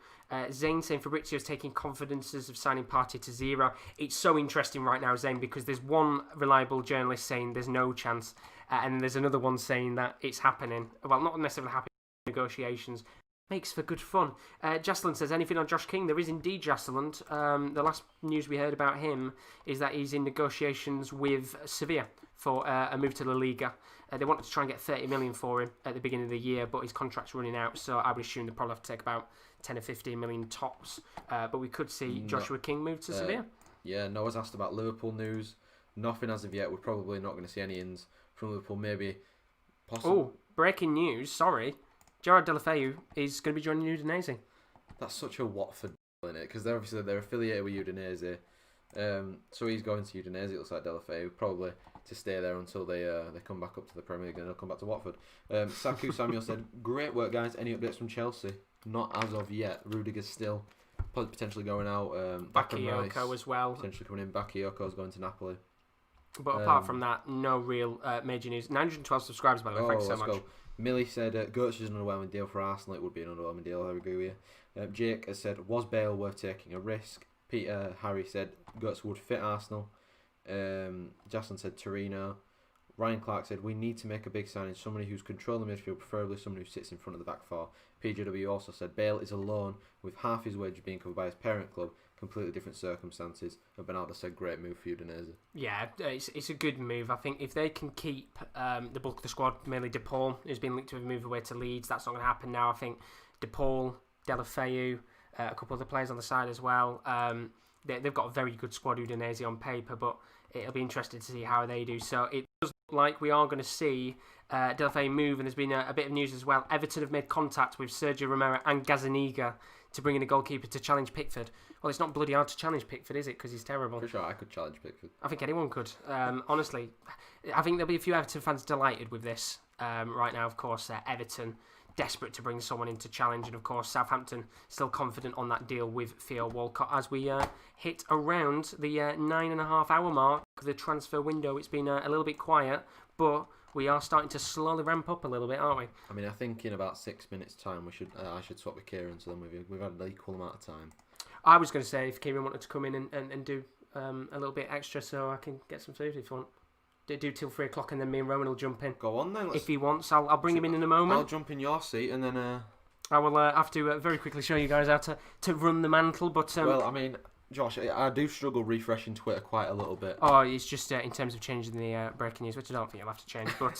S1: Zane saying Fabrizio's taking confidences of signing Partey to zero. It's so interesting right now, Zane, because there's one reliable journalist saying there's no chance, and there's another one saying that it's happening. Well, not necessarily happening in negotiations. Makes for good fun. Jaslyn says, anything on Josh King? There is indeed Jaslyn. The last news we heard about him is that he's in negotiations with Sevilla for a move to La Liga. They wanted to try and get 30 million for him at the beginning of the year, but his contract's running out, so I would assume they'll probably have to take about 10 or 15 million tops. But we could see Joshua King move to Sevilla.
S3: Yeah, Noah's asked about Liverpool news. Nothing as of yet. We're probably not going to see any ins from Liverpool, maybe. Possibly.
S1: Oh, breaking news, sorry. Gerard Deulofeu is going to be joining Udinese.
S3: That's such a Watford deal, isn't it? Because they're affiliated with Udinese. So he's going to Udinese, it looks like Deulofeu, probably to stay there until they come back up to the Premier League and they'll come back to Watford. Saku Samuel said, great work, guys. Any updates from Chelsea? Not as of yet. Rudiger's still potentially going out.
S1: Bakayoko as well.
S3: Potentially coming in. Bakayoko's going to Napoli.
S1: But apart from that, no real major news. 912 subscribers, by the way. Thanks so much.
S3: Go. Millie said, Goetze is an underwhelming deal for Arsenal. It would be an underwhelming deal, I agree with you. Jake has said, was Bale worth taking a risk? Harry said, Goetze would fit Arsenal. Jaslyn said, Torino. Ryan Clark said, we need to make a big signing, somebody who's controlling the midfield, preferably someone who sits in front of the back four. PJW also said, Bale is alone, with half his wages being covered by his parent club, completely different circumstances. And Bernardo said, great move for Udinese.
S1: Yeah, it's a good move. I think if they can keep the bulk of the squad, mainly De Paul, who's been linked to a move away to Leeds, that's not going to happen now. I think De Paul, Deulofeu, a couple of the players on the side as well. They've got a very good squad, Udinese, on paper, but it'll be interesting to see how they do. So it does look like we are going to see Deulofeu move, and there's been a bit of news as well. Everton have made contact with Sergio Romero and Gazzaniga to bring in a goalkeeper to challenge Pickford. Well, it's not bloody hard to challenge Pickford, is it? Because he's terrible.
S3: For sure, I could challenge Pickford.
S1: I think anyone could. Honestly, I think there'll be a few Everton fans delighted with this right now. Of course, Everton desperate to bring someone in to challenge, and of course Southampton still confident on that deal with Theo Walcott as we hit around the 9.5 hour mark of the transfer window. It's been a little bit quiet, but we are starting to slowly ramp up a little bit, aren't we?
S3: I mean, I think in about 6 minutes' time I should swap with Kieran, so then we've had an equal amount of time.
S1: I was going to say if Kieran wanted to come in and do a little bit extra so I can get some food if you want. Do till 3 o'clock and then me and Rowan will jump in.
S3: Go on then.
S1: If he wants, I'll bring him in a moment.
S3: I'll jump in your seat and then...
S1: I will have to very quickly show you guys how to run the mantle, but...
S3: well, I mean, Josh, I do struggle refreshing Twitter quite a little bit.
S1: Oh, it's just in terms of changing the breaking news, which I don't think you'll have to change. But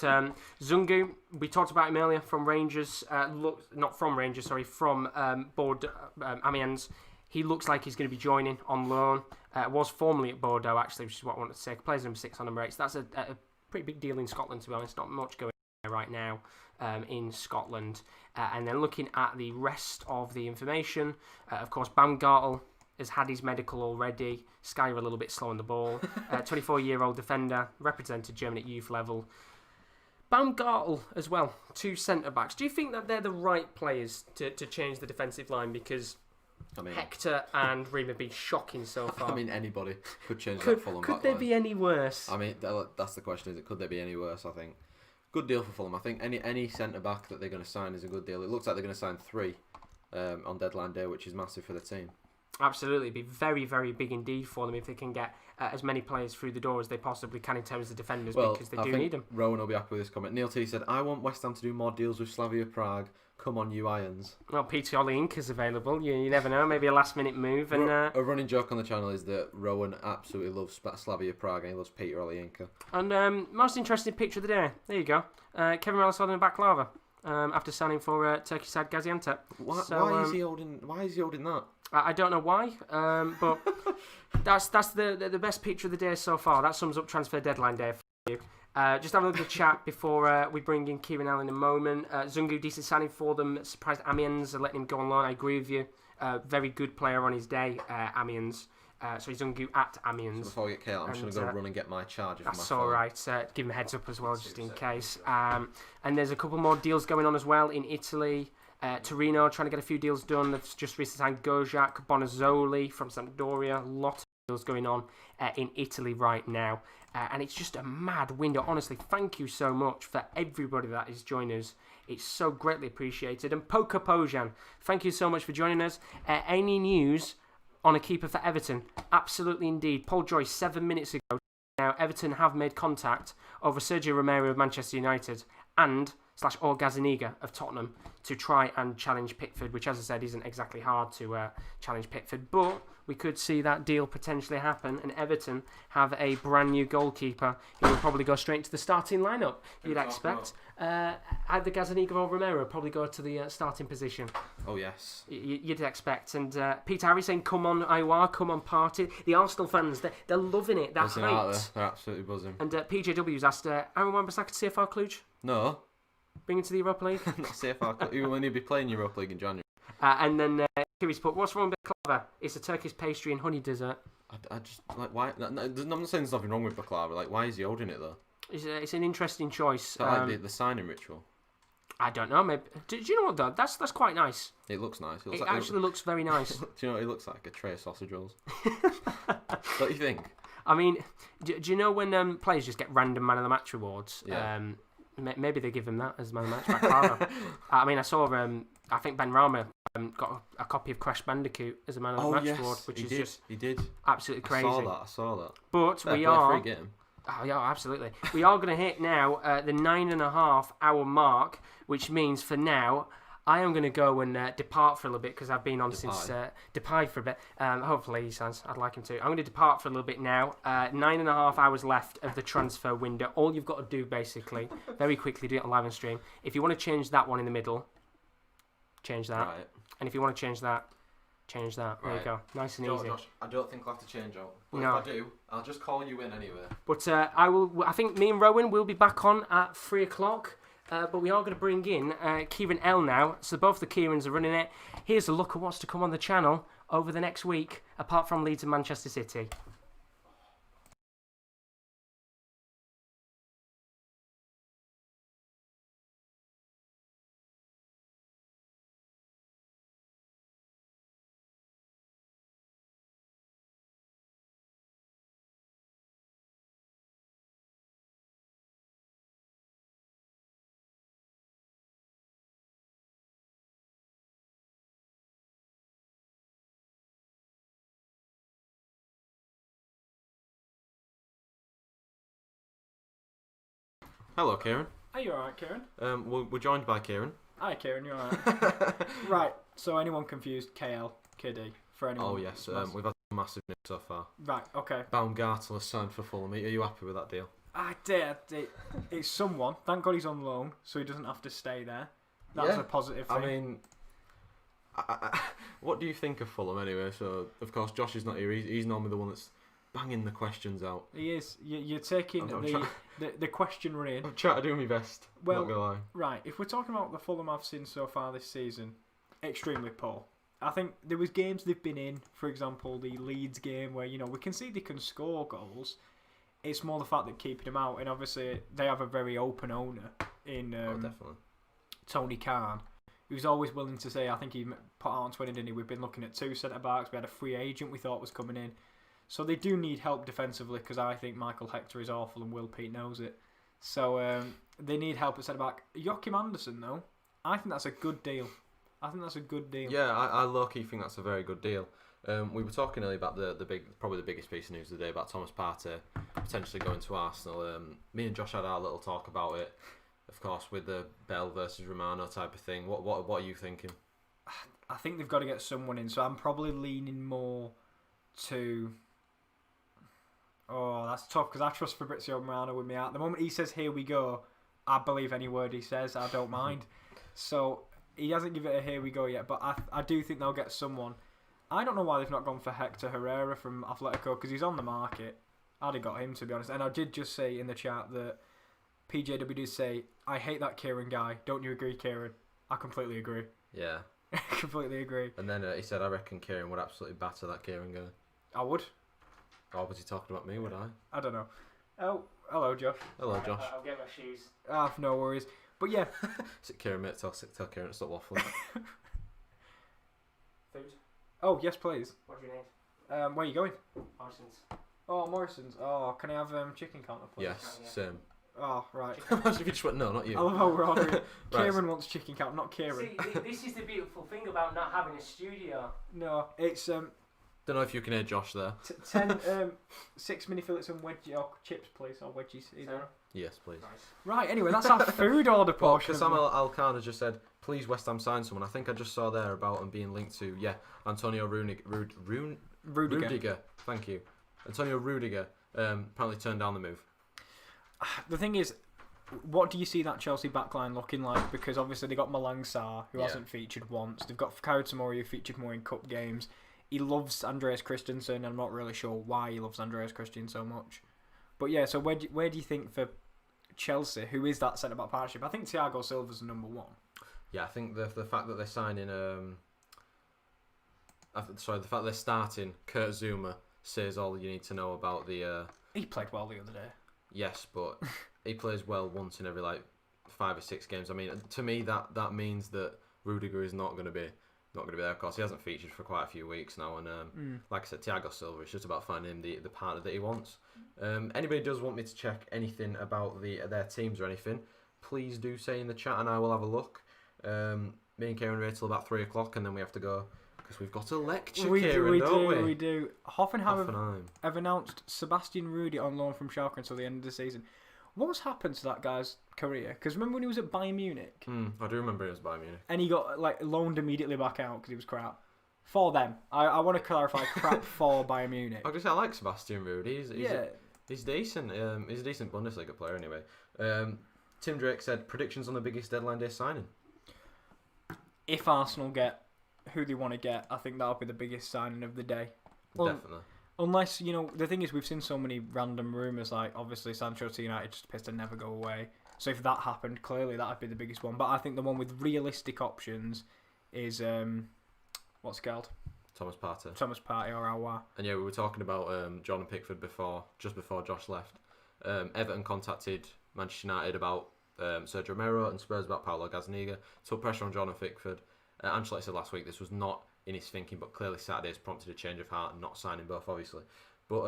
S1: Zungu, we talked about him earlier from Rangers. From Amiens. He looks like he's going to be joining on loan. Was formerly at Bordeaux, actually, which is what I wanted to say. Plays number 6 on number 8. So that's a pretty big deal in Scotland, to be honest. Not much going on right now in Scotland. And then looking at the rest of the information, of course, Baumgartel has had his medical already. Sky are a little bit slow on the ball. 24-year-old defender, represented Germany at youth level. Baumgartel as well, 2 centre-backs. Do you think that they're the right players to change the defensive line? Because... I mean, Hector and Ream have been shocking so far.
S3: I mean, anybody could change that Fulham back
S1: line. Could there be any worse?
S3: I mean, that's the question, is it? Could there be any worse, I think? Good deal for Fulham. I think any centre back that they're going to sign is a good deal. It looks like they're going to sign 3 on deadline day, which is massive for the team.
S1: Absolutely, it'd be very, very big indeed for them if they can get as many players through the door as they possibly can in terms of defenders, because they do need them.
S3: Rowan will be happy with this comment. Neil T said, "I want West Ham to do more deals with Slavia Prague. Come on, you Irons."
S1: Well, Peter Olink is available. You never know. Maybe a last-minute move. And
S3: a running joke on the channel is that Rowan absolutely loves Slavia Prague and he loves Peter Olyinka.
S1: And most interesting picture of the day. There you go. Kevin Morales holding a baklava after signing for Turkish side Gaziantep.
S3: Why is he holding that?
S1: I don't know why, but that's the best picture of the day so far. That sums up transfer deadline day for you. Just have a look at the chat before we bring in Kieran Allen in a moment. Zungu, decent signing for them. Surprised Amiens are letting him go on loan. I agree with you. Very good player on his day, Amiens. Sorry, Zungu at Amiens.
S3: So before we get Kale, I'm just going to go run and get my charger for my phone.
S1: That's all right. Give him a heads up as well, just in case. And there's a couple more deals going on as well in Italy. Torino trying to get a few deals done. They've just recently signed Gojak, Bonazzoli from Sampdoria. A lot of deals going on in Italy right now. And it's just a mad window. Honestly, thank you so much for everybody that is joining us. It's so greatly appreciated. And Poker Pojan, thank you so much for joining us. Any news on a keeper for Everton? Absolutely indeed. Paul Joyce, 7 minutes ago. Now, Everton have made contact over Sergio Romero of Manchester United and / Gazaniga of Tottenham to try and challenge Pickford, which, as I said, isn't exactly hard to challenge Pickford. But we could see that deal potentially happen, and Everton have a brand new goalkeeper who will probably go straight into the starting lineup, you'd expect. Either Gazaniga or Romero probably go to the starting position.
S3: Oh, yes.
S1: You'd expect. And Peter Harry saying, "Come on, Iwa, come on, party." The Arsenal fans, they're loving it. They're hyped.
S3: They're absolutely buzzing.
S1: And PJW's asked, Aaron Wan-Bissaka to CFR Cluj?
S3: No.
S1: Bring it to the Europa League?
S3: Not CFR Cluj. He will only be playing Europa League in January.
S1: And then Kiri's put, "What's wrong with baklava? It's a Turkish pastry and honey dessert."
S3: I just, like, why? I'm not saying there's nothing wrong with baklava. Like, why is he holding it, though?
S1: It's an interesting choice.
S3: Like the signing ritual.
S1: I don't know. Maybe. Do you know what, though? That's quite nice.
S3: It looks nice.
S1: It actually looks very nice.
S3: Do you know what it looks like? A tray of sausage rolls. Don't you think?
S1: I mean, do you know when players just get random man of the match rewards?
S3: Yeah.
S1: Maybe they give him that as man of the match. Baklava. I mean, I saw. I think Ben Rama got a copy of Crash Bandicoot as a man of the match award, which
S3: he did
S1: absolutely crazy.
S3: I saw that.
S1: But we are. Free game. Oh yeah, absolutely. We are going to hit now the 9.5 hour mark, which means for now I am going to go and depart for a little bit because I've been on since Depay for a bit. Hopefully he sounds. I'd like him to. I'm going to depart for a little bit now. 9.5 hours left of the transfer window. All you've got to do basically, very quickly, do it on live and stream. If you want to change that one in the middle, change that.
S3: Right.
S1: And if you want to change that, change that. There you go. Nice and easy.
S3: Josh, I don't think I'll have to change out. But
S1: no.
S3: If I do, I'll just call you in anyway.
S1: But I think me and Rowan will be back on at 3 o'clock. But we are going to bring in Kieran L now. So both the Kierans are running it. Here's a look at what's to come on the channel over the next week, apart from Leeds and Manchester City.
S3: Hello, Kieran.
S4: Are you alright, Kieran?
S3: We're joined by Kieran.
S4: Hi, Kieran, you alright? Right, so anyone confused KL, KD, for anyone?
S3: Oh, yes, we've had some massive news so far.
S4: Right, okay.
S3: Baumgartel has signed for Fulham. Are you happy with that deal?
S4: I did. It's someone. Thank God he's on loan, so he doesn't have to stay there. That's a positive thing.
S3: I mean, what do you think of Fulham anyway? So, of course, Josh is not here. He's normally the one that's banging the questions out.
S4: He is. You're taking the question rain.
S3: I'm trying to do my best.
S4: Well,
S3: not gonna lie.
S4: Right. If we're talking about the Fulham I've seen so far this season, extremely poor. I think there was games they've been in, for example, the Leeds game where we can see they can score goals. It's more the fact that keeping them out, and obviously they have a very open owner in
S3: definitely.
S4: Tony Khan, who's always willing to say. I think he put out on Twitter, didn't he? We've been looking at 2 centre backs. We had a free agent we thought was coming in. So they do need help defensively because I think Michael Hector is awful and Will Pete knows it. So they need help at centre back. Joachim Andersen, though, I think that's a good deal.
S3: Yeah, I low-key think that's a very good deal. We were talking earlier about probably the biggest piece of news of the day about Thomas Partey potentially going to Arsenal. Me and Josh had our little talk about it, of course, with the Bell versus Romano type of thing. What are you thinking?
S4: I think they've got to get someone in, so I'm probably leaning more to... Oh, that's tough, because I trust Fabrizio Romano with me out. The moment he says, here we go, I believe any word he says. I don't mind. So he hasn't given it a here we go yet, but I do think they'll get someone. I don't know why they've not gone for Hector Herrera from Atletico, because he's on the market. I'd have got him, to be honest. And I did just say in the chat that PJW did say, I hate that Kieran guy. Don't you agree, Kieran? I completely agree.
S3: Yeah.
S4: Completely agree.
S3: And then he said, I reckon Kieran would absolutely batter that Kieran guy.
S4: I would.
S3: Or was he talking about me, would I?
S4: I don't know. Oh, hello, Josh.
S3: Hello, Josh.
S1: I'll get my shoes.
S4: No worries. But yeah.
S3: Sit Kieran, mate. Tell Kieran to stop waffling.
S1: Food?
S4: Oh, yes, please.
S1: What do you need?
S4: Where are you going?
S1: Morrison's.
S4: Oh, Morrison's. Oh, can I have chicken counter, please?
S3: Yes, same.
S4: Oh, right.
S3: Imagine if you just went, no, not you.
S4: I love how we're ordering.
S3: Right.
S4: Kieran wants chicken counter, not Kieran.
S1: See, this is the beautiful thing about not having a studio.
S4: No, it's
S3: Don't know if you can hear Josh there.
S4: 6 mini fillets and wedgie or chips, please, or wedgies. Either.
S3: Yes, please.
S1: Nice.
S4: Right. Anyway, that's our food order portion.
S3: Because Samuel Alcana just said, please West Ham sign someone. I think I just saw there about them being linked to Antonio Rudiger. Thank you. Antonio Rudiger apparently turned down the move.
S4: The thing is, what do you see that Chelsea backline looking like? Because obviously they got Malang Sarr, who hasn't featured once. They've got Fikayo Tomori, who featured more in cup games. He loves Andreas Christensen. I'm not really sure why he loves Andreas Christensen so much. But yeah, so where do you think for Chelsea, who is that centre-back partnership? I think Thiago Silva's the number one.
S3: Yeah, I think the fact that they're signing... the fact that they're starting Kurt Zuma says all you need to know about the...
S4: He played well the other day.
S3: Yes, but he plays well once in every 5 or 6 games. I mean, to me that means that Rudiger is not going to be there. Of course, he hasn't featured for quite a few weeks now, and like I said, Thiago Silva, it's just about finding him the partner that he wants. Anybody does want me to check anything about their teams or anything, please do say in the chat, and I will have a look. Me and Kieran wait till about 3 o'clock, and then we have to go because we've got a lecture.
S4: We
S3: Kieran,
S4: do. Hoffenheim have announced Sebastian Rudy on loan from Schalke until the end of the season. What's happened to that guy's career? Because remember when he was at Bayern Munich?
S3: I do remember he was Bayern Munich.
S4: And he got loaned immediately back out because he was crap. For them. I want to clarify crap for Bayern Munich.
S3: I like Sebastian Rudy. He's decent. He's a decent Bundesliga player anyway. Tim Drake said, predictions on the biggest deadline day signing?
S4: If Arsenal get who they want to get, I think that'll be the biggest signing of the day.
S3: Definitely.
S4: Unless, the thing is, we've seen so many random rumours, like obviously Sancho to United just pissed to never go away. So if that happened, clearly that'd be the biggest one. But I think the one with realistic options is what's it called?
S3: Thomas Partey
S4: or Aouar.
S3: And yeah, we were talking about John Pickford just before Josh left. Everton contacted Manchester United about Sergio Romero and Spurs about Paulo Gazzaniga. Took pressure on John Pickford. Ancelotti said last week this was not in his thinking, but clearly Saturday's prompted a change of heart and not signing both, obviously. But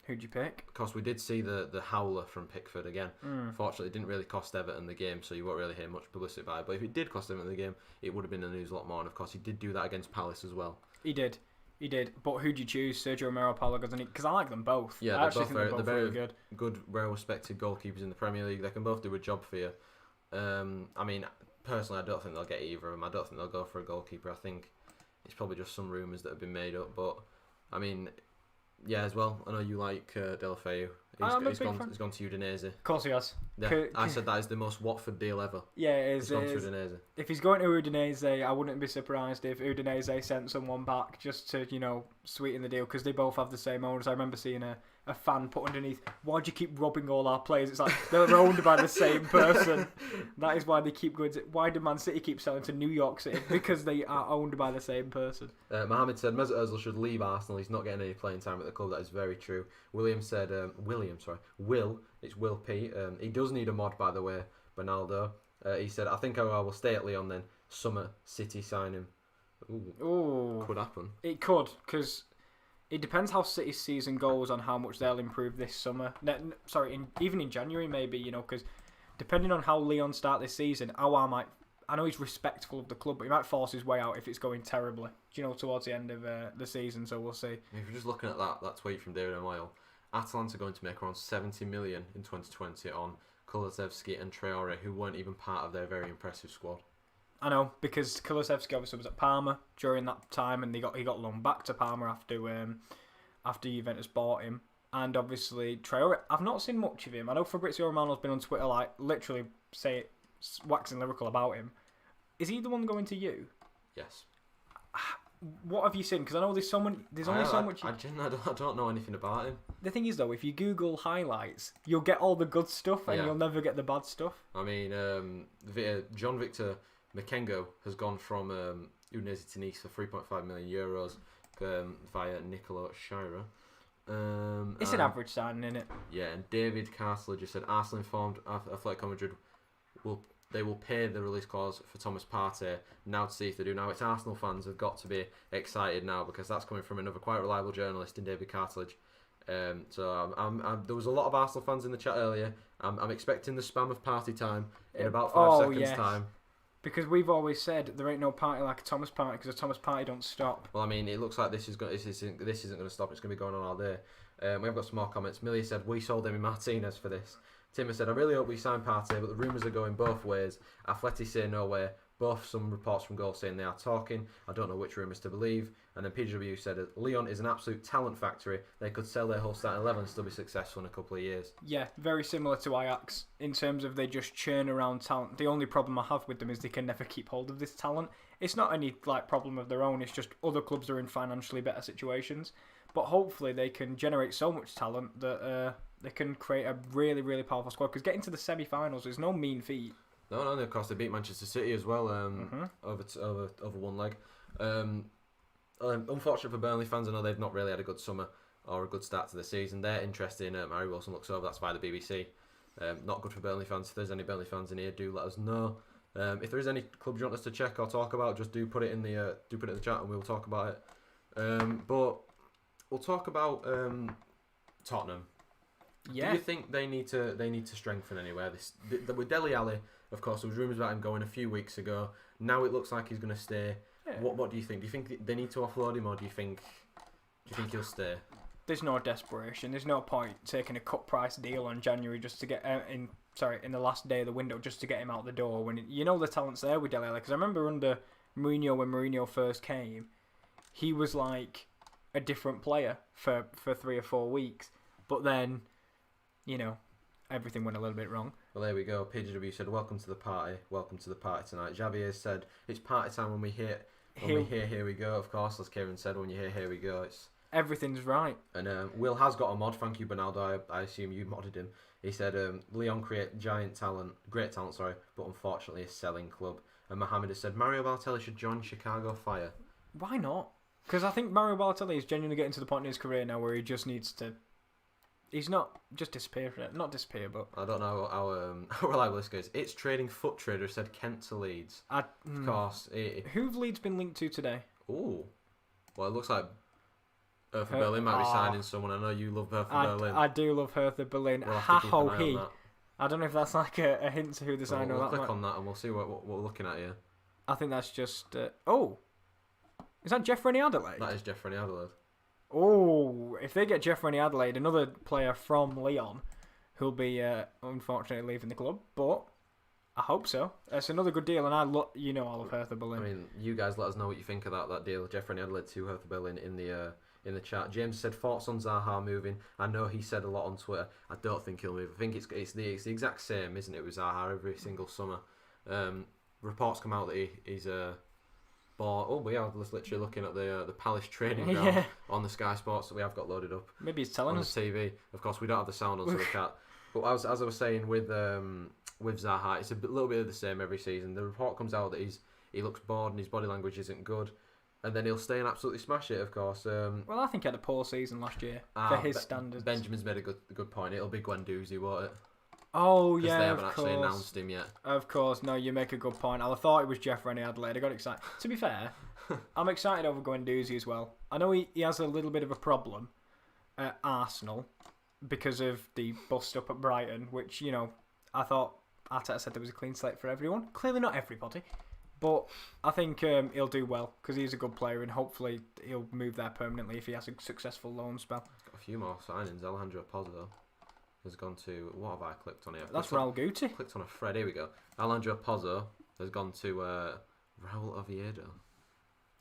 S4: who'd you pick?
S3: Of course, we did see the howler from Pickford again. Fortunately, it didn't really cost Everton the game, so you won't really hear much publicity about it. But if it did cost Everton the game, it would have been in the news a lot more. And of course, he did do that against Palace as well.
S4: He did. But who'd you choose, Sergio Romero or Paulo Gazzaniga? Because I like them both.
S3: Yeah,
S4: they're both very good.
S3: Good, well-respected goalkeepers in the Premier League. They can both do a job for you. I mean, personally, I don't think they'll get either of them. I don't think they'll go for a goalkeeper. I think it's probably just some rumours that have been made up. But, I mean, yeah, as well, I know you like Deulofeu. He's gone to Udinese.
S4: Of course he has.
S3: Yeah, I said that is the most Watford deal ever.
S4: Yeah, it is.
S3: He's gone to Udinese.
S4: If he's going to Udinese, I wouldn't be surprised if Udinese sent someone back just to, sweeten the deal, because they both have the same owners. I remember seeing a fan put underneath, why'd you keep robbing all our players? It's like, they're owned by the same person. That is why they keep going to... Why do Man City keep selling to New York City? Because they are owned by the same person.
S3: Mohammed said Mesut Ozil should leave Arsenal. He's not getting any playing time at the club. That is very true. Will, it's Will P. He does need a mod, by the way, Ronaldo. He said, I think I will stay at Lyon then. Summer City sign him. Ooh. Could happen.
S4: It could, because It depends how City's season goes on how much they'll improve this summer. Even in January maybe, because depending on how Leon start this season, I know he's respectful of the club, but he might force his way out if it's going terribly, towards the end of the season, so we'll see.
S3: If you're just looking at that tweet from David Moyle, Atalanta are going to make around 70 million in 2020 on Kulusevski and Traore, who weren't even part of their very impressive squad.
S4: I know, because Kulusevski obviously was at Parma during that time, and he got loaned back to Parma after Juventus bought him. And obviously Traore, I've not seen much of him. I know Fabrizio Romano's been on Twitter literally waxing lyrical about him. Is he the one going to you?
S3: Yes.
S4: What have you seen? Because I know there's only so much.
S3: I don't know anything about him.
S4: The thing is, though, if you Google highlights, you'll get all the good stuff, and you'll never get the bad stuff.
S3: I mean, John Victor Makengo has gone from Udinese to Nice for €3.5 million via Nicola Shira.
S4: It's an average signing, isn't it?
S3: Yeah, and David Castle just said Arsenal informed Atletico Madrid will pay the release clause for Thomas Partey now to see if they do. Now it's Arsenal fans have got to be excited now because that's coming from another quite reliable journalist in David Cartledge. So there was a lot of Arsenal fans in the chat earlier. I'm expecting the spam of party time in about 5 seconds time.
S4: Because we've always said there ain't no party like a Thomas party because a Thomas party don't stop.
S3: Well, I mean, it looks like this isn't going to stop. It's going to be going on all day. We've got some more comments. Millie said, we sold Emi Martinez for this. Tim said, I really hope we sign Partey, but the rumours are going both ways. Atleti say no way. Both some reports from goal saying they are talking. I don't know which rumours to believe. And then PW said, Leon is an absolute talent factory. They could sell their whole starting 11 and still be successful in a couple of years. Yeah,
S4: very similar to Ajax in terms of they just churn around talent. The only problem I have with them is they can never keep hold of this talent. It's not any problem of their own. It's just other clubs are in financially better situations. But hopefully they can generate so much talent that they can create a really, really powerful squad. Because getting to the semi-finals is no mean feat.
S3: No, of course they beat Manchester City as well over one leg. Unfortunate for Burnley fans, I know they've not really had a good summer or a good start to the season. They're interested in Harry Wilson looks over. That's via the BBC. Not good for Burnley fans. If there's any Burnley fans in here, do let us know. If there is any clubs you want us to check or talk about, just do put it in the chat and we'll talk about it. But we'll talk about Tottenham.
S4: Yeah.
S3: Do you think they need to strengthen anywhere? With Dele Alli, of course, there was rumours about him going a few weeks ago. Now it looks like he's going to stay. Yeah. What do you think? Do you think they need to offload him, or do you think he'll stay?
S4: There's no desperation. There's no point taking a cut price deal on January just to get in the last day of the window just to get him out the door. When the talent's there with Dele Alli. Because I remember under Mourinho when Mourinho first came, he was like a different player for 3 or 4 weeks, but then. Everything went a little bit wrong.
S3: Well, there we go. PGW said, welcome to the party. Welcome to the party tonight. Javier said, it's party time when we hear here we go. Of course, as Kieran said, when you hear here we go, it's...
S4: Everything's right.
S3: And Will has got a mod. Thank you, Bernardo. I assume you modded him. He said, Leon great talent, but unfortunately a selling club. And Mohammed has said, Mario Balotelli should join Chicago Fire.
S4: Why not? Because I think Mario Balotelli is genuinely getting to the point in his career now where he just needs to... He's not just disappear for it. Not disappear, but...
S3: I don't know how reliable this goes. It's Trading Foot Trader said Kent to Leeds. Of course.
S4: Who've Leeds been linked to today?
S3: Ooh. Well, it looks like Hertha Berlin might be signing someone. I know you love Hertha Berlin.
S4: I do love Hertha Berlin. Ha-ho-he. I don't know if that's like a hint to who the signer
S3: we'll click on that and we'll see what we're looking at here.
S4: I think that's just... Is that Jeff Rennie Adelaide?
S3: That is Jeff Rennie Adelaide.
S4: Oh, if they get Jeff Rennie Adelaide, another player from Lyon, who'll be unfortunately leaving the club, but I hope so. It's another good deal, and I love Hertha Berlin.
S3: I mean, you guys let us know what you think of that deal. Jeff Rennie Adelaide to Hertha Berlin in the chat. James said thoughts on Zaha moving. I know he said a lot on Twitter. I don't think he'll move. I think it's the exact same, isn't it, with Zaha every single summer. Reports come out that he's we are just literally looking at the Palace training ground on the Sky Sports that we have got loaded up.
S4: Maybe he's telling us.
S3: On the TV. Of course, we don't have the sound on, so we can't. But as I was saying with Zaha, it's a little bit of the same every season. The report comes out that he looks bored and his body language isn't good, and then he'll stay and absolutely smash it. Of course.
S4: Well, I think he had a poor season last year for his standards.
S3: Benjamin's made a good point. It'll be Guendouzi, won't it?
S4: Oh,
S3: Because
S4: yeah,
S3: they haven't
S4: of
S3: actually
S4: course.
S3: announced him yet.
S4: Of course, no, you make a good point. I thought it was Jeff Rennie Adelaide. I got excited. To be fair, I'm excited over Guendouzi as well. I know he has a little bit of a problem at Arsenal because of the bust up at Brighton, which, you know, I thought Arteta said there was a clean slate for everyone. Clearly not everybody. But I think he'll do well because he's a good player and hopefully he'll move there permanently if he has a successful loan spell.
S3: Got a few more signings. Alejandro Pozzo has gone to... What have I clicked on here?
S4: That's Raul Guti.
S3: Clicked on a thread. Here we go. Alejandro Pozzo has gone to Raul Oviedo.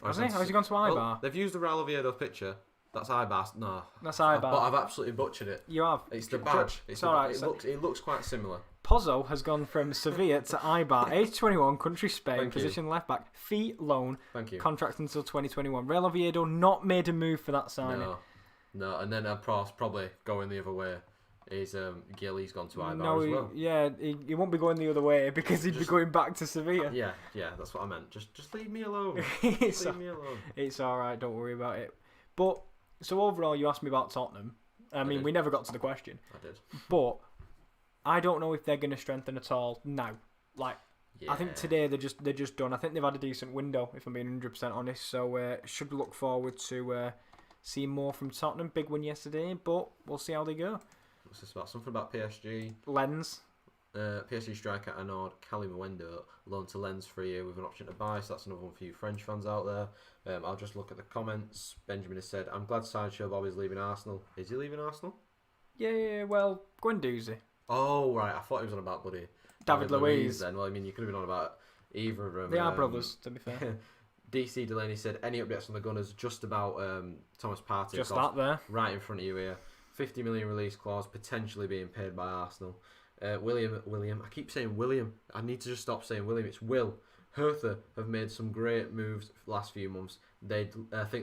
S4: Has he? Has he gone to Ibar?
S3: Well, they've used the Raul Oviedo picture. That's Ibar. No.
S4: That's Ibar.
S3: But I've absolutely butchered it.
S4: You have.
S3: It's the badge.
S4: It's
S3: the
S4: alright.
S3: It looks quite similar.
S4: Pozzo has gone from Sevilla to Ibar, age 21, country Spain,
S3: Thank
S4: position left back, fee loan,
S3: Thank you.
S4: contract until 2021. Real Oviedo not made a move for that signing.
S3: No. And then probably going the other way is Gil. He's gone to Ibar
S4: No,
S3: as well.
S4: he won't be going the other way because he'd be going back to Sevilla.
S3: Yeah, that's what I meant. Just leave me alone.
S4: it's
S3: Leave me alone.
S4: It's all right. Don't worry about it. But so overall, you asked me about Tottenham. I mean,
S3: did.
S4: we never got to the question.
S3: I did.
S4: But I don't know if they're going to strengthen at all now. Like,
S3: Yeah.
S4: I think today they're just done. I think they've had a decent window, if I'm being 100% honest. So should look forward to seeing more from Tottenham. Big win yesterday, but we'll see how they go.
S3: What's this about? Something about PSG.
S4: Lens.
S3: PSG striker Arnaud Calimawendo loaned to Lens for a year with an option to buy. So that's another one for you French fans out there. I'll just look at the comments. Benjamin has said, "I'm glad Sideshow Bob is leaving Arsenal." Is he leaving Arsenal?
S4: Yeah. Well, Guendouzi.
S3: Oh right, I thought he was on about bloody
S4: David Luiz.
S3: Then, well, I mean, you could have been on about either of them.
S4: They are brothers, to be fair.
S3: DC Delaney said, "Any updates on the Gunners?" Just about Thomas Partey.
S4: Just
S3: of course,
S4: that there.
S3: right in front of you here. 50 million release clause potentially being paid by Arsenal. William, I keep saying William. I need to just stop saying William. It's Will. Hertha have made some great moves the last few months. They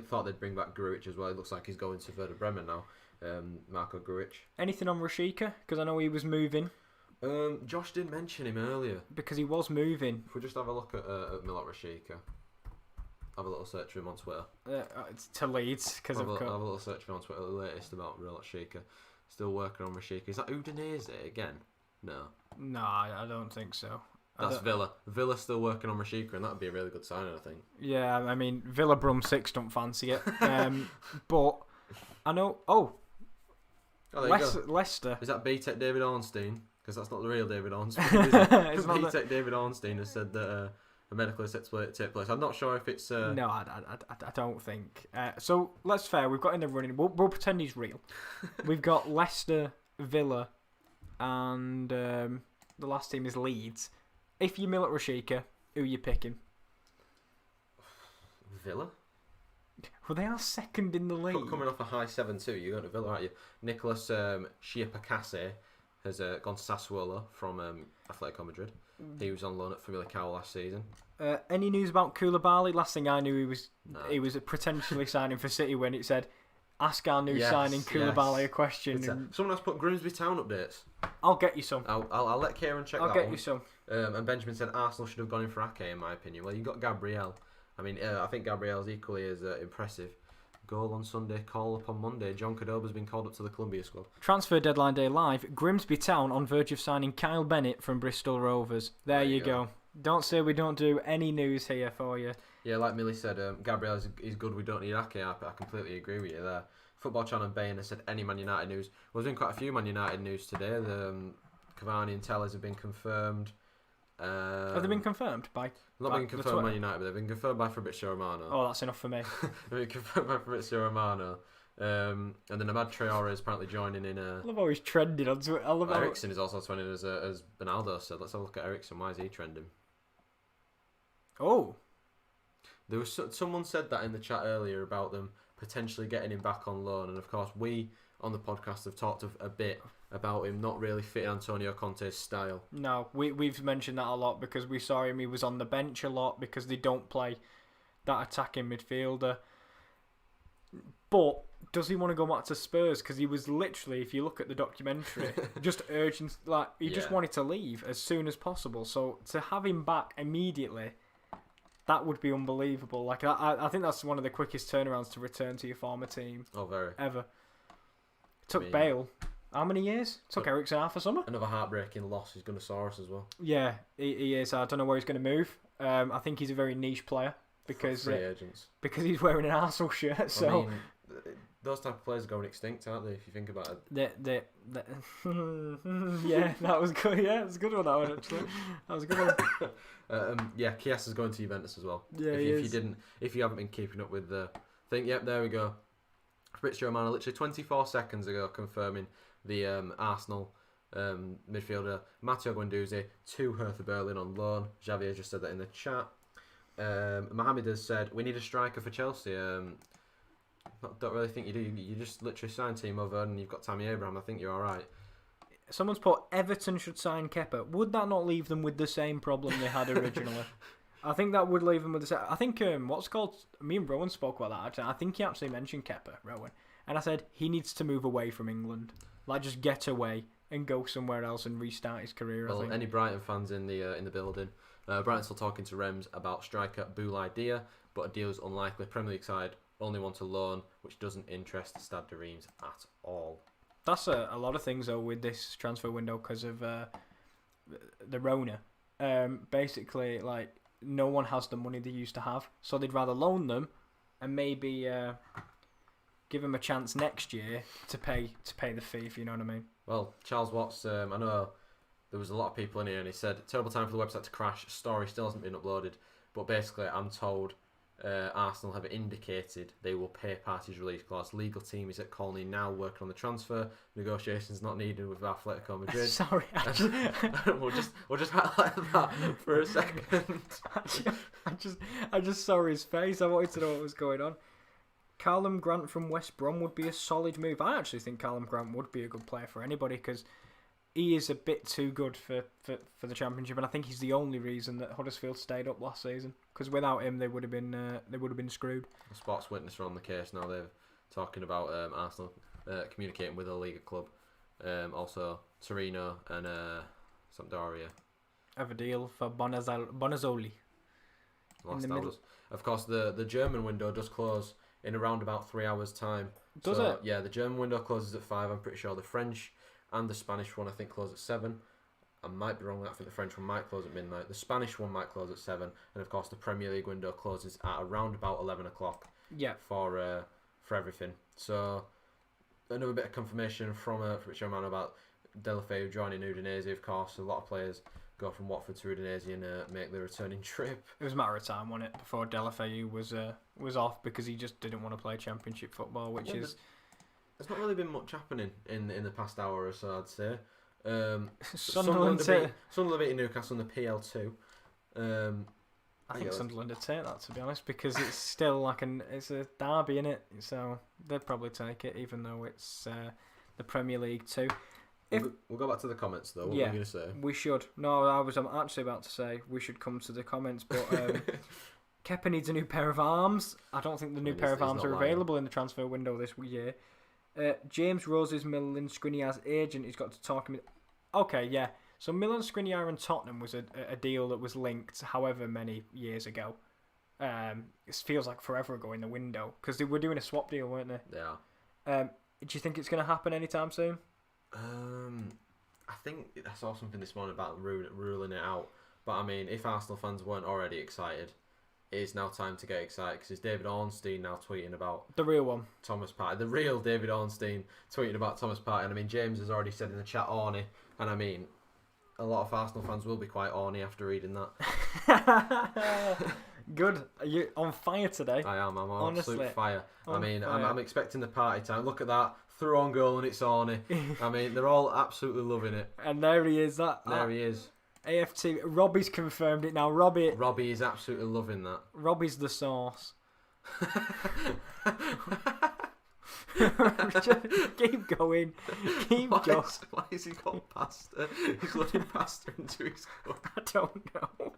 S3: thought they'd bring back Grujic as well. It looks like he's going to Werder Bremen now. Marco Grujic.
S4: Anything on Rashika? Because I know he was moving.
S3: Josh did mention him earlier.
S4: Because he was moving.
S3: If we just have a look at Milot Rashika. Have a little search for him on Twitter.
S4: It's to Leeds. Because
S3: Have
S4: of
S3: a little search for him on Twitter. The latest about Milot Rashika. Still working on Rashika. Is that Udinese again? No.
S4: No, I don't think so.
S3: That's Villa. Villa's still working on Rashika, and that would be a really good signing, I think.
S4: Yeah, I mean, Villa Brum 6 don't fancy it. But I know... Oh,
S3: Oh, there you go.
S4: Leicester.
S3: Is that B-Tech David Ornstein? Because that's not the real David Ornstein, is it?
S4: It's not
S3: B-Tech David Ornstein has said that a medical is set to take place. I'm not sure if it's...
S4: No, I don't think. So, let's fair. We've got in the running. We'll pretend he's real. We've got Leicester, Villa, and the last team is Leeds. If you mill at Rashika, who are you picking?
S3: Villa?
S4: Well, they are second in the league.
S3: Coming off a high 7-2, you're going to Villa, aren't you? Nicholas Chiapacase has gone to Sassuolo from Atletico Madrid. He was on loan at Famalicão last season.
S4: Any news about Koulibaly? Last thing I knew, he was potentially signing for City when it said, ask our new signing Koulibaly a question.
S3: Someone else put Grimsby Town updates.
S4: I'll get you some.
S3: I'll let Kieran check that
S4: I'll get you some.
S3: And Benjamin said Arsenal should have gone in for Ake, in my opinion. Well, you got Gabriel. I mean, I think Gabriel's equally as impressive. Goal on Sunday, call up on Monday. John Cordoba's been called up to the Columbia squad.
S4: Transfer deadline day live. Grimsby Town on verge of signing Kyle Bennett from Bristol Rovers. There you go. Don't say we don't do any news here for you.
S3: Yeah, like Millie said, Gabriel is good. We don't need Ake. I completely agree with you there. Football Channel and Bain has said any Man United news. Well, there's been quite a few Man United news today. The Cavani and Tellers have been confirmed.
S4: Have they been confirmed by?
S3: Not been confirmed by Man United, but they've been confirmed by Fabrizio Romano.
S4: Oh, that's enough for me.
S3: They've been confirmed by Fabrizio Romano. And then Ahmad Traore is apparently joining in.
S4: I love how he's trending on Twitter.
S3: Ericsson is also trending as Benaldo said. Let's have a look at Ericsson. Why is he trending?
S4: Oh.
S3: There was someone said that in the chat earlier about them potentially getting him back on loan, and of course we on the podcast have talked a bit about him not really fitting Antonio Conte's style.
S4: No, we've mentioned that a lot because we saw him. He was on the bench a lot because they don't play that attacking midfielder. But does he want to go back to Spurs? Because he was literally, if you look at the documentary, just urging, like he just wanted to leave as soon as possible. So to have him back immediately, that would be unbelievable. Like I think that's one of the quickest turnarounds to return to your former team.
S3: Oh, very.
S4: Ever. Took Bale how many years? Took Eriksen half a summer.
S3: Another heartbreaking loss. He's going to saw us as well.
S4: Yeah, he is. I don't know where he's going to move. I think he's a very niche player because
S3: Free agents.
S4: because he's wearing an Arsenal shirt. So
S3: I mean, those type of players are going extinct, aren't they? If you think about it.
S4: Yeah, that was good. Yeah, it was a good one. That one actually. That was a good one.
S3: Yeah, Chiesa's going to Juventus as well.
S4: Yeah,
S3: if you haven't been keeping up with the thing, yep, there we go. Fabrizio Romano literally 24 seconds ago confirming the Arsenal midfielder Matteo Guendouzi to Hertha Berlin on loan. Javier just said that in the chat. Mohamed has said we need a striker for Chelsea. Don't really think you do. You just literally sign Timo Werner and you've got Tammy Abraham. I think you're all right.
S4: Someone's put Everton should sign Kepa. Would that not leave them with the same problem they had originally? I think that would leave them with the same. I think what's called. Me and Rowan spoke about that actually. I think he actually mentioned Kepa, Rowan, and I said he needs to move away from England. Like just get away and go somewhere else and restart his career.
S3: Well,
S4: I think.
S3: any Brighton fans in the building? Brighton's still talking to Rems about striker Boulaye Dia, but a deal is unlikely. Premier League side only want a loan, which doesn't interest Stade de Reims at all.
S4: That's a lot of things though with this transfer window because of the Rona. Basically, like no one has the money they used to have, so they'd rather loan them and maybe give them a chance next year to pay the fee. If you know what I mean.
S3: Well, Charles Watts, I know there was a lot of people in here, and he said terrible time for the website to crash. Story still hasn't been uploaded, but basically, I'm told. Arsenal have indicated they will pay parties release clause. Legal team is at Colney now working on the transfer. Negotiations not needed with Atletico Madrid.
S4: Sorry,
S3: we'll just highlight that for a second.
S4: I just saw his face. I wanted to know what was going on. Callum Grant from West Brom would be a solid move. I actually think Callum Grant would be a good player for anybody because he is a bit too good for the Championship, and I think he's the only reason that Huddersfield stayed up last season. Because without him, they would have been screwed.
S3: The sports witness are on the case now. They're talking about Arsenal communicating with a Liga club, also Torino and Sampdoria.
S4: Have a deal for Bonazzoli.
S3: Of course, the German window does close in around about 3 hours' time.
S4: Does it?
S3: Yeah, the German window closes at 5. I'm pretty sure the French and the Spanish one, I think, close at 7. I might be wrong. I think the French one might close at midnight. The Spanish one might close at 7. And, of course, the Premier League window closes at around about 11 o'clock for everything. So, another bit of confirmation from Fabrizio Romano about Deulofeu joining Udinese, of course. A lot of players go from Watford to Udinese and make the returning trip.
S4: It was a matter of time, wasn't it, before Deulofeu was off because he just didn't want to play Championship football, which is...
S3: There's not really been much happening in the past hour or so, I'd say.
S4: Sunderland
S3: beating Newcastle in the PL2.
S4: I think Sunderland would take that, to be honest, because it's still like it's a derby, innit? So they'd probably take it, even though it's the Premier League too.
S3: We'll go back to the comments though. What were you going to say?
S4: We should. No, I'm actually about to say we should come to the comments, but Kepa needs a new pair of arms. I don't think the new pair of arms are available in the transfer window this year. James Rose is Milan Skriniar's agent. He's got to talk him. Okay, yeah. So Milan Skriniar and Tottenham was a deal that was linked however many years ago. It feels like forever ago in the window because they were doing a swap deal, weren't they?
S3: Yeah.
S4: Do you think it's going to happen anytime soon?
S3: I think I saw something this morning about ruling it out. But I mean, if Arsenal fans weren't already excited, it's now time to get excited because it's David Ornstein now tweeting about
S4: the real one,
S3: Thomas Partey, the real David Ornstein tweeting about Thomas Partey. And I mean, James has already said in the chat, Orny, and I mean, a lot of Arsenal fans will be quite orny after reading that.
S4: Good. Are you on fire today?
S3: I am. I'm on absolute fire.
S4: Fire.
S3: I'm expecting the party time. Look at that. Through on goal and it's orny. I mean, they're all absolutely loving it.
S4: And there he is.
S3: There he is.
S4: AFT. Robbie's confirmed it now. Robbie
S3: is absolutely loving that.
S4: Robbie's the sauce. Keep going. Keep going.
S3: Why is he called pasta? He's loading pasta into his cup.
S4: I don't know.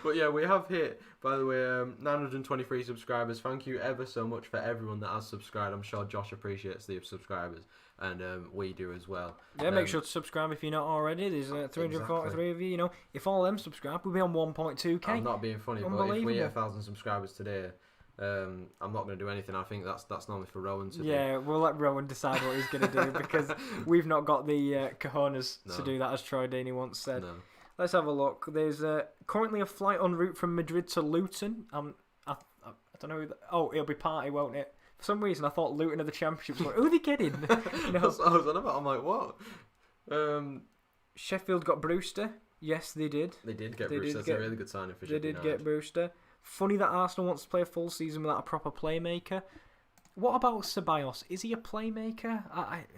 S3: But yeah, we have hit, by the way, 923 subscribers. Thank you ever so much for everyone that has subscribed. I'm sure Josh appreciates the subscribers, and we do as well.
S4: Yeah, make sure to subscribe if you're not already. There's 343 of you. You know, if all of them subscribe, we'll be on 1.2k.
S3: I'm not being funny, but if we hit 1,000 subscribers today, I'm not going to do anything. I think that's normally for Rowan to do.
S4: Yeah, we'll let Rowan decide what he's going to do because we've not got the cojones to do that, as Troy Deeney once said.
S3: No.
S4: Let's have a look. There's currently a flight en route from Madrid to Luton. I don't know. It'll be Party, won't it? For some reason, I thought Luton are the Championship. Who are they getting?
S3: I was on about. I'm like, what?
S4: Sheffield got Brewster. Yes, they did.
S3: They did get Brewster. That's a really good signing for Sheffield.
S4: They did get Brewster. Funny that Arsenal wants to play a full season without a proper playmaker. What about Ceballos? Is he a playmaker?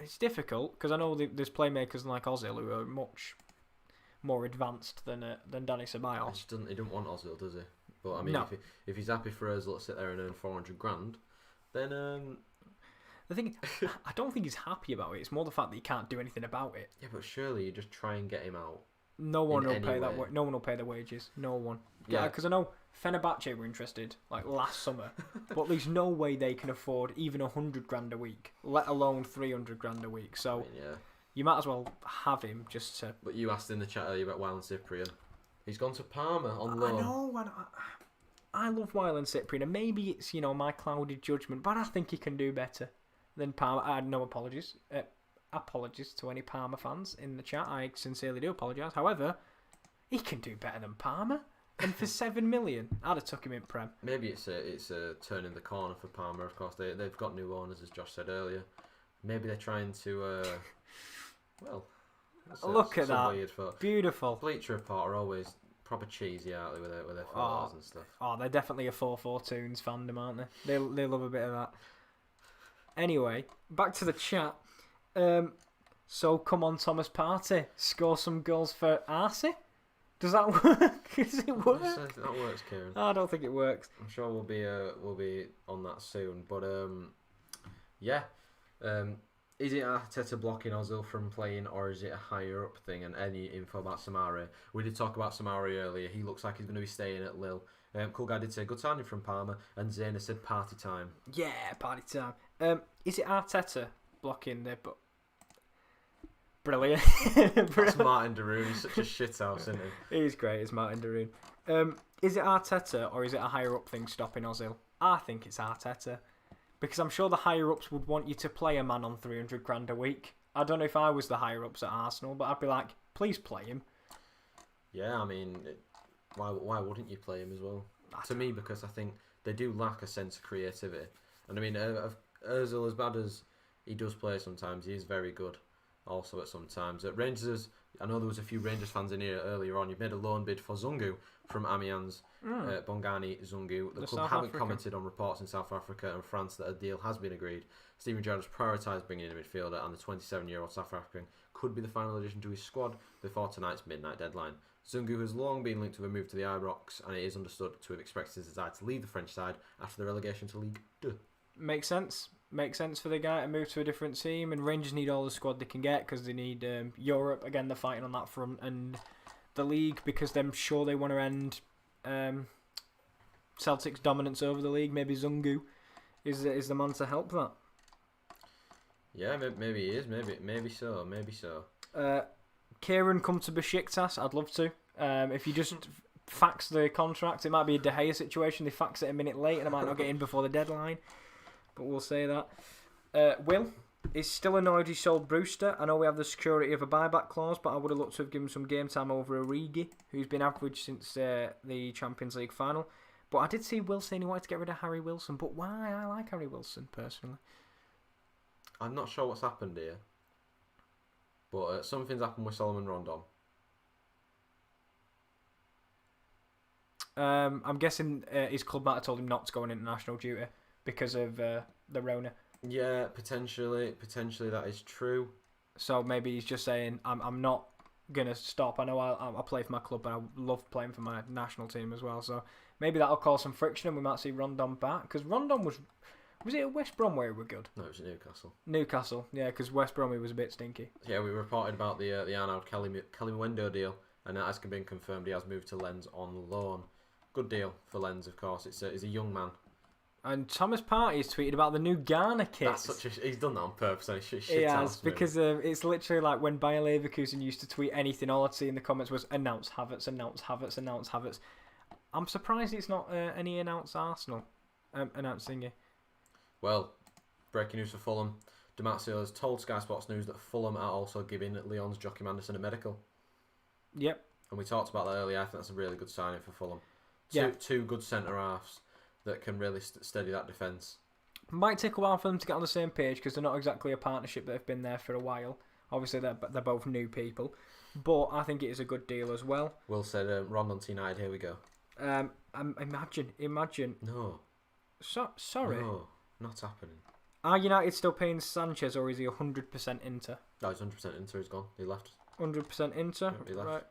S4: It's difficult because I know there's playmakers like Ozil who are much more advanced than Danny Ceballos.
S3: He doesn't want Ozil, does he? But I mean,
S4: No.
S3: if he's happy for us to sit there and earn 400 grand, then
S4: The thing, I don't think he's happy about it. It's more the fact that he can't do anything about it.
S3: yeah, but surely you just try and get him out.
S4: No one
S3: In
S4: will
S3: any
S4: pay that.
S3: way.
S4: No one will pay the wages. No one.
S3: Yeah.
S4: Because I know Fenerbahce were interested like last summer, but there's no way they can afford even 100 grand a week, let alone 300 grand a week. So
S3: I mean, yeah.
S4: you might as well have him just to.
S3: But you asked in the chat earlier about Wyland Cyprian. He's gone to Parma on loan.
S4: I know. I love Wyland Cyprian, and maybe it's my clouded judgment, but I think he can do better than Parma. I had no apologies. Apologies to any Parma fans in the chat. I sincerely do apologise. However, he can do better than Parma. And for 7 million, I'd have took him in Prem.
S3: Maybe it's a turning the corner for Parma. Of course, they've got new owners, as Josh said earlier. Maybe they're trying to.
S4: Look at that. Beautiful.
S3: Bleacher Report are always proper cheesy, aren't they, with their photos and stuff.
S4: Oh, they're definitely a 4-4 Tunes fandom, aren't they? They love a bit of that. Anyway, back to the chat. So come on, Thomas Partey, score some goals for Arsenal. Does that work? Does it work?
S3: That works, Kieran.
S4: I don't think it works.
S3: I'm sure we'll be on that soon. But yeah. Is it Arteta blocking Ozil from playing, or is it a higher up thing? And any info about Samari? We did talk about Samari earlier. He looks like he's going to be staying at Lille. Cool guy did say good signing from Parma, and Zayna said party time.
S4: Yeah, party time. Is it Arteta blocking there? But brilliant.
S3: That's Martin Deroon. He's such a shithouse, isn't he?
S4: He's great. It's Martin Deroon. Is it Arteta or is it a higher up thing stopping Ozil? I think it's Arteta. Because I'm sure the higher-ups would want you to play a man on 300 grand a week. I don't know if I was the higher-ups at Arsenal, but I'd be like, please play him.
S3: Yeah, I mean, why wouldn't you play him as well? To me, because I think they do lack a sense of creativity. And I mean, Ozil, as bad as he does play sometimes, he is very good also at some times. At Rangers, I know there was a few Rangers fans in here earlier on. You made a loan bid for Zungu from Amiens, Bongani Zungu. The club haven't commented on reports in South Africa and France that a deal has been agreed. Steven Gerrard has prioritised bringing in a midfielder, and the 27-year-old South African could be the final addition to his squad before tonight's midnight deadline. Zungu has long been linked with a move to the Ibrox, and it is understood to have expressed his desire to leave the French side after the relegation to Ligue 2.
S4: Makes sense. Makes sense for the guy to move to a different team, and Rangers need all the squad they can get because they need Europe. Again, they're fighting on that front, and the league because they're sure they want to end Celtic's dominance over the league. Maybe Zungu is the man to help that.
S3: Yeah, maybe he is. Maybe so.
S4: Kieran come to Besiktas. I'd love to. If you just fax the contract, it might be a De Gea situation. They fax it a minute late, and I might not get in before the deadline. But we'll say that. Will is still annoyed he sold Brewster. I know we have the security of a buyback clause, but I would have looked to have given some game time over Origi, who's been average since the Champions League final. But I did see Will saying he wanted to get rid of Harry Wilson. But why? I like Harry Wilson, personally.
S3: I'm not sure what's happened here. But something's happened with Solomon Rondon.
S4: I'm guessing his club might have told him not to go on international duty because of the Rona.
S3: Yeah, potentially that is true.
S4: So maybe he's just saying, I'm not gonna stop. I know I play for my club, but I love playing for my national team as well. So maybe that'll cause some friction, and we might see Rondon back because Rondon was it at West Brom where he were good?
S3: No, it was at Newcastle.
S4: Newcastle, yeah, because West Brom was a bit stinky.
S3: Yeah, we reported about the Arnaud Kelly-Mwendo deal, and that has been confirmed. He has moved to Lens on loan. Good deal for Lens, of course. It's a young man.
S4: And Thomas Partey has tweeted about the new Ghana kit.
S3: He's done that on purpose. He
S4: has, because it's literally like when Bayer Leverkusen used to tweet anything, all I'd see in the comments was announce Havertz, announce Havertz, announce Havertz. I'm surprised it's not any announce Arsenal. announcing it.
S3: Well, breaking news for Fulham. Damasio has told Sky Sports News that Fulham are also giving Lyon's Joachim Anderson a medical.
S4: Yep.
S3: And we talked about that earlier. I think that's a really good signing for Fulham.
S4: Yeah.
S3: Two good centre-halves that can really steady that defence.
S4: Might take a while for them to get on the same page because they're not exactly a partnership that have been there for a while. Obviously, they're both new people. But I think it is a good deal as well.
S3: Will said, Rondon to United, here we go.
S4: Imagine.
S3: No.
S4: Sorry.
S3: No, not happening.
S4: Are United still paying Sanchez or is he 100% Inter?
S3: No, he's 100% Inter, he's gone. He left.
S4: 100% Inter?
S3: Yeah, he left.
S4: Right.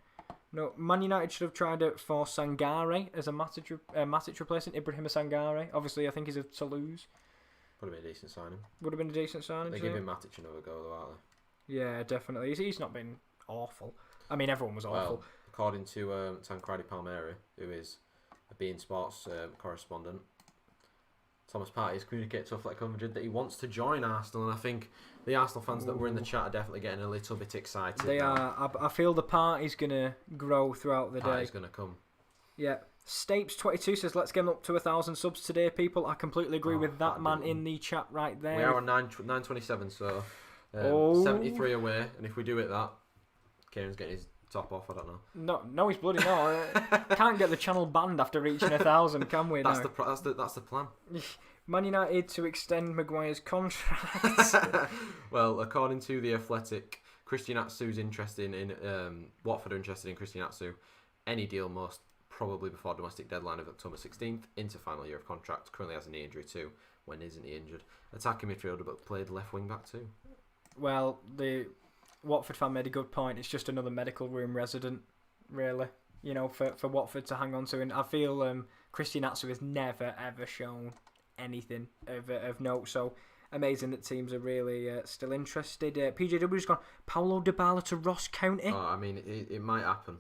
S4: No, Man United should have tried it for Sangare as a Matic replacement. Ibrahim Sangare. Obviously, I think he's a Toulouse.
S3: Would have been a decent signing.
S4: Would have been a decent signing.
S3: They're giving Matic another go, though, aren't they?
S4: Yeah, definitely. He's not been awful. I mean, everyone was awful.
S3: Well, according to Tancredi Palmieri, who is a beIN Sports correspondent, Thomas Partey has communicated to Atletico Madrid that he wants to join Arsenal, and I think the Arsenal fans that were in the chat are definitely getting a little bit excited.
S4: They are. I feel the party's going to grow throughout the day.
S3: Party's going to come.
S4: Yeah. Stapes22 says, let's get up to 1,000 subs today, people. I completely agree with that man in the chat right there.
S3: We are on 927, so 73 away, and if we do it that, Kieran's getting his top off, I don't know.
S4: No, he's bloody not. Can't get the channel banned after reaching 1,000, can we?
S3: That's
S4: now?
S3: the plan.
S4: Man United to extend Maguire's contract.
S3: Well, according to the Athletic, Christian Atsu's interested in Watford are interested in Christian Atsu. Any deal most probably before domestic deadline of October 16th into final year of contract. Currently has a knee injury too. When isn't he injured? Attacking midfielder, but played left wing back too.
S4: Well, the Watford fan made a good point. It's just another medical room resident, really. You know, for Watford to hang on to. And I feel Christian Atsu has never ever shown anything of note. So amazing that teams are really still interested. PJW's gone Paulo Dybala to Ross County.
S3: Oh, I mean, it might happen.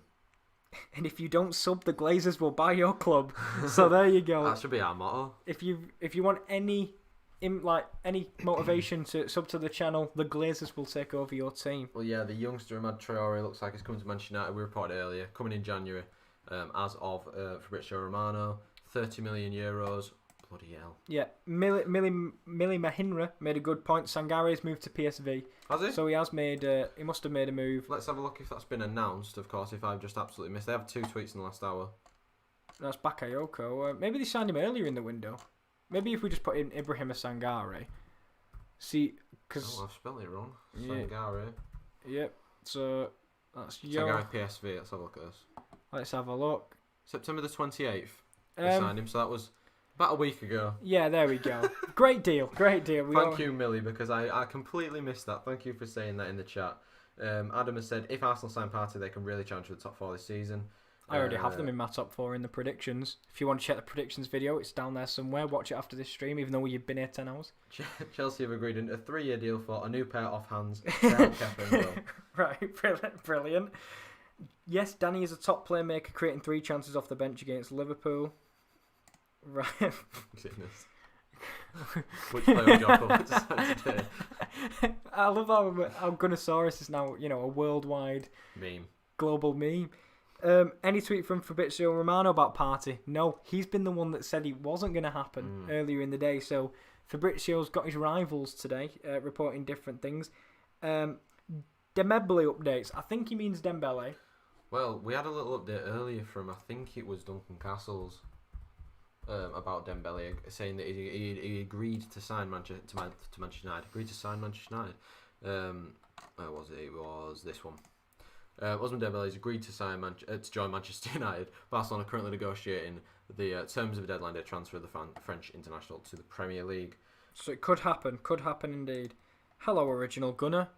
S4: And if you don't sub, the Glazers will buy your club. So there you go.
S3: That should be our motto.
S4: If you want any motivation to sub to the channel, the Glazers will take over your team.
S3: Well, yeah, the youngster Ahmad Traore looks like he's coming to Manchester United. We reported earlier, coming in January, as of Fabrizio Romano, €30 million. Bloody hell. Yeah,
S4: Mili Mahinra made a good point. Sangare's moved to PSV.
S3: Has he?
S4: So he must have made a move.
S3: Let's have a look if that's been announced, of course, if I've just absolutely missed. They have 2 tweets in the last hour.
S4: That's Bakayoko. Maybe they signed him earlier in the window. Maybe if we just put in Ibrahim Sangare. See, because...
S3: Oh, I've spelled it wrong.
S4: Yeah.
S3: Sangare.
S4: Yep. So, that's
S3: Sangare PSV. Let's have a look at this.
S4: Let's have a look.
S3: September the 28th, they signed him, so that was about a week ago.
S4: Yeah, there we go. Great deal. Thank
S3: you, Millie, because I completely missed that. Thank you for saying that in the chat. Adam has said, if Arsenal sign Partey, they can really challenge for the top 4 this season.
S4: I already have them in my top 4 in the predictions. If you want to check the predictions video, it's down there somewhere. Watch it after this stream, even though you've been here 10 hours.
S3: Chelsea have agreed on a 3-year deal for a new pair of hands to help Kepa and Will.
S4: Right, brilliant. Yes, Danny is a top playmaker, creating 3 chances off the bench against Liverpool. Right.
S3: Goodness. Which player would you have today?
S4: I love how Gunnosaurus is now, a worldwide
S3: meme.
S4: Global meme. Any tweet from Fabrizio Romano about Partey? No, he's been the one that said it wasn't going to happen earlier in the day. So Fabrizio's got his rivals today, reporting different things. Dembele updates. I think he means Dembele.
S3: Well, we had a little update earlier from, I think it was Duncan Castles, about Dembele, saying that he agreed to sign Manchester United. Agreed to sign Manchester United. Where was it? It was this one. Ousmane Dembele has agreed to join Manchester United. Barcelona are currently negotiating the terms of a deadline day transfer of the French international to the Premier League.
S4: So it could happen indeed. Hello, Original Gunner.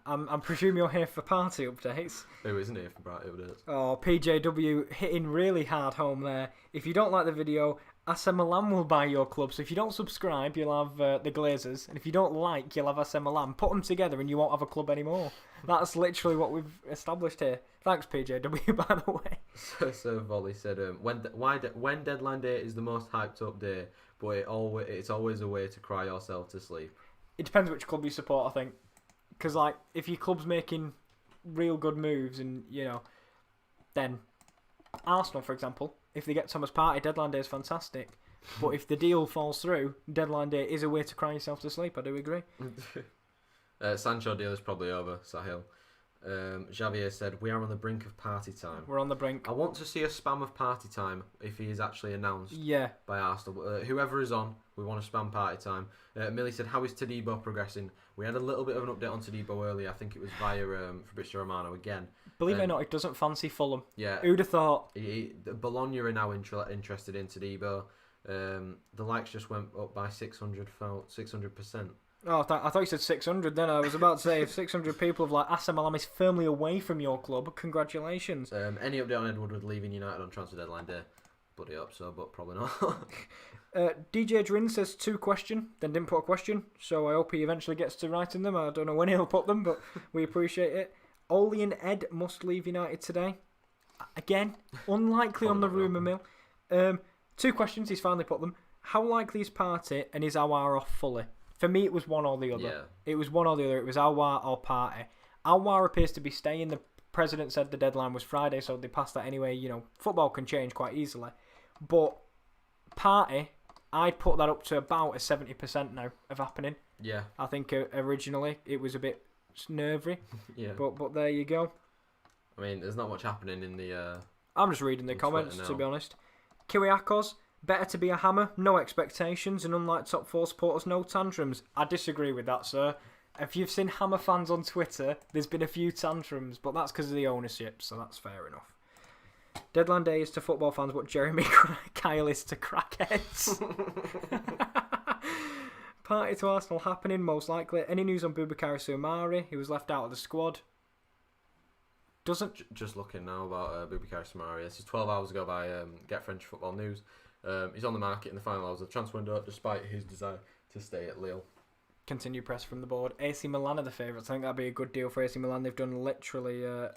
S4: I'm presuming you're here for party updates.
S3: Who isn't here for party updates?
S4: Oh, PJW hitting really hard home there. If you don't like the video, AC Milan will buy your club. So if you don't subscribe, you'll have the Glazers. And if you don't like, you'll have AC Milan. Put them together and you won't have a club anymore. That's literally what we've established here. Thanks, PJW, by the way.
S3: So Volley said, when deadline day is the most hyped up day, but it's always a way to cry yourself to sleep.
S4: It depends which club you support, I think. Because, if your club's making real good moves and, then Arsenal, for example, if they get Thomas Partey, deadline day is fantastic. But if the deal falls through, deadline day is a way to cry yourself to sleep. I do agree.
S3: Sancho deal is probably over, Sahil. Javier said, we are on the brink of party time.
S4: We're on the brink.
S3: I want to see a spam of party time if he is actually announced by Arsenal. Whoever is on, we want to spam party time. Millie said, how is Todibo progressing? We had a little bit of an update on Todibo earlier. I think it was via Fabrizio Romano again.
S4: Believe it or not, he doesn't fancy Fulham.
S3: Yeah.
S4: Who'd have thought?
S3: Bologna are now interested in Todibo. The likes just went up by 600%.
S4: Oh, I thought you said 600 then. I was about to say, if 600 people have AC Milan is firmly away from your club, congratulations.
S3: Any update on Ed Woodward leaving United on transfer deadline day? Bloody hope so, but probably not.
S4: DJ Drin says 2 question, then didn't put a question, so I hope he eventually gets to writing them. I don't know when he'll put them, but we appreciate it. Oli and Ed must leave United today. Again, unlikely on the rumour mill. 2 questions, he's finally put them. How likely is Partey and is Aouar off fully? For me, it was one or the other.
S3: Yeah.
S4: It was one or the other. It was Aouar or Partey. Aouar appears to be staying. The president said the deadline was Friday, so they passed that anyway. You know, football can change quite easily. But Partey, I'd put that up to about a 70% now of happening.
S3: Yeah.
S4: I think originally it was a bit nervy.
S3: Yeah.
S4: But there you go.
S3: I mean, there's not much happening in the...
S4: I'm just reading the comments, to be honest. Kyriakos, better to be a hammer, no expectations, and unlike top 4 supporters, no tantrums. I disagree with that, sir. If you've seen Hammer fans on Twitter, there's been a few tantrums, but that's because of the ownership, so that's fair enough. Deadline day is to football fans what Jeremy Kyle is to crackheads. Party to Arsenal happening, most likely. Any news on Boubakary Soumaré? He was left out of the squad. Doesn't...
S3: Just looking now about Boubakary Soumaré. This is 12 hours ago by Get French Football News. He's on the market in the final hours of the transfer window, despite his desire to stay at Lille.
S4: Continue press from the board. AC Milan are the favourites. I think that'd be a good deal for AC Milan. They've done literally a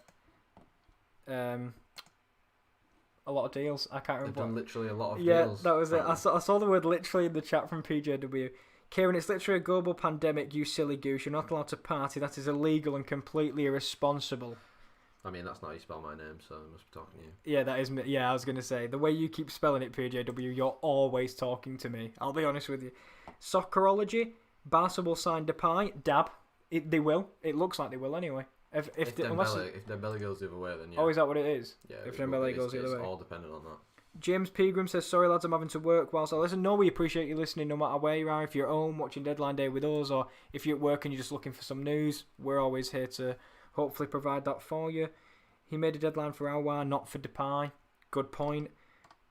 S4: lot of deals. I can't remember.
S3: They've done literally a lot of deals.
S4: Yeah, that was it. I saw the word literally in the chat from PJW. Kieran, it's literally a global pandemic, you silly goose. You're not allowed to party. That is illegal and completely irresponsible.
S3: I mean, that's not how you spell my name, so I must be talking to you.
S4: Yeah, that is me. Yeah, I was going to say, the way you keep spelling it, PJW, you're always talking to me. I'll be honest with you. Soccerology, Barca will sign Depay. Dab. They will. It looks like they will anyway. If
S3: Dembele goes the other way, then yeah.
S4: Oh, is that what it is?
S3: Yeah.
S4: If Dembele goes the other way.
S3: It's all dependent on that.
S4: James Pegram says, sorry lads, I'm having to work whilst I listen. No, we appreciate you listening no matter where you are. If you're at home watching Deadline Day with us, or if you're at work and you're just looking for some news, we're always here to hopefully provide that for you. He made a deadline for Aouar, not for Depay. Good point.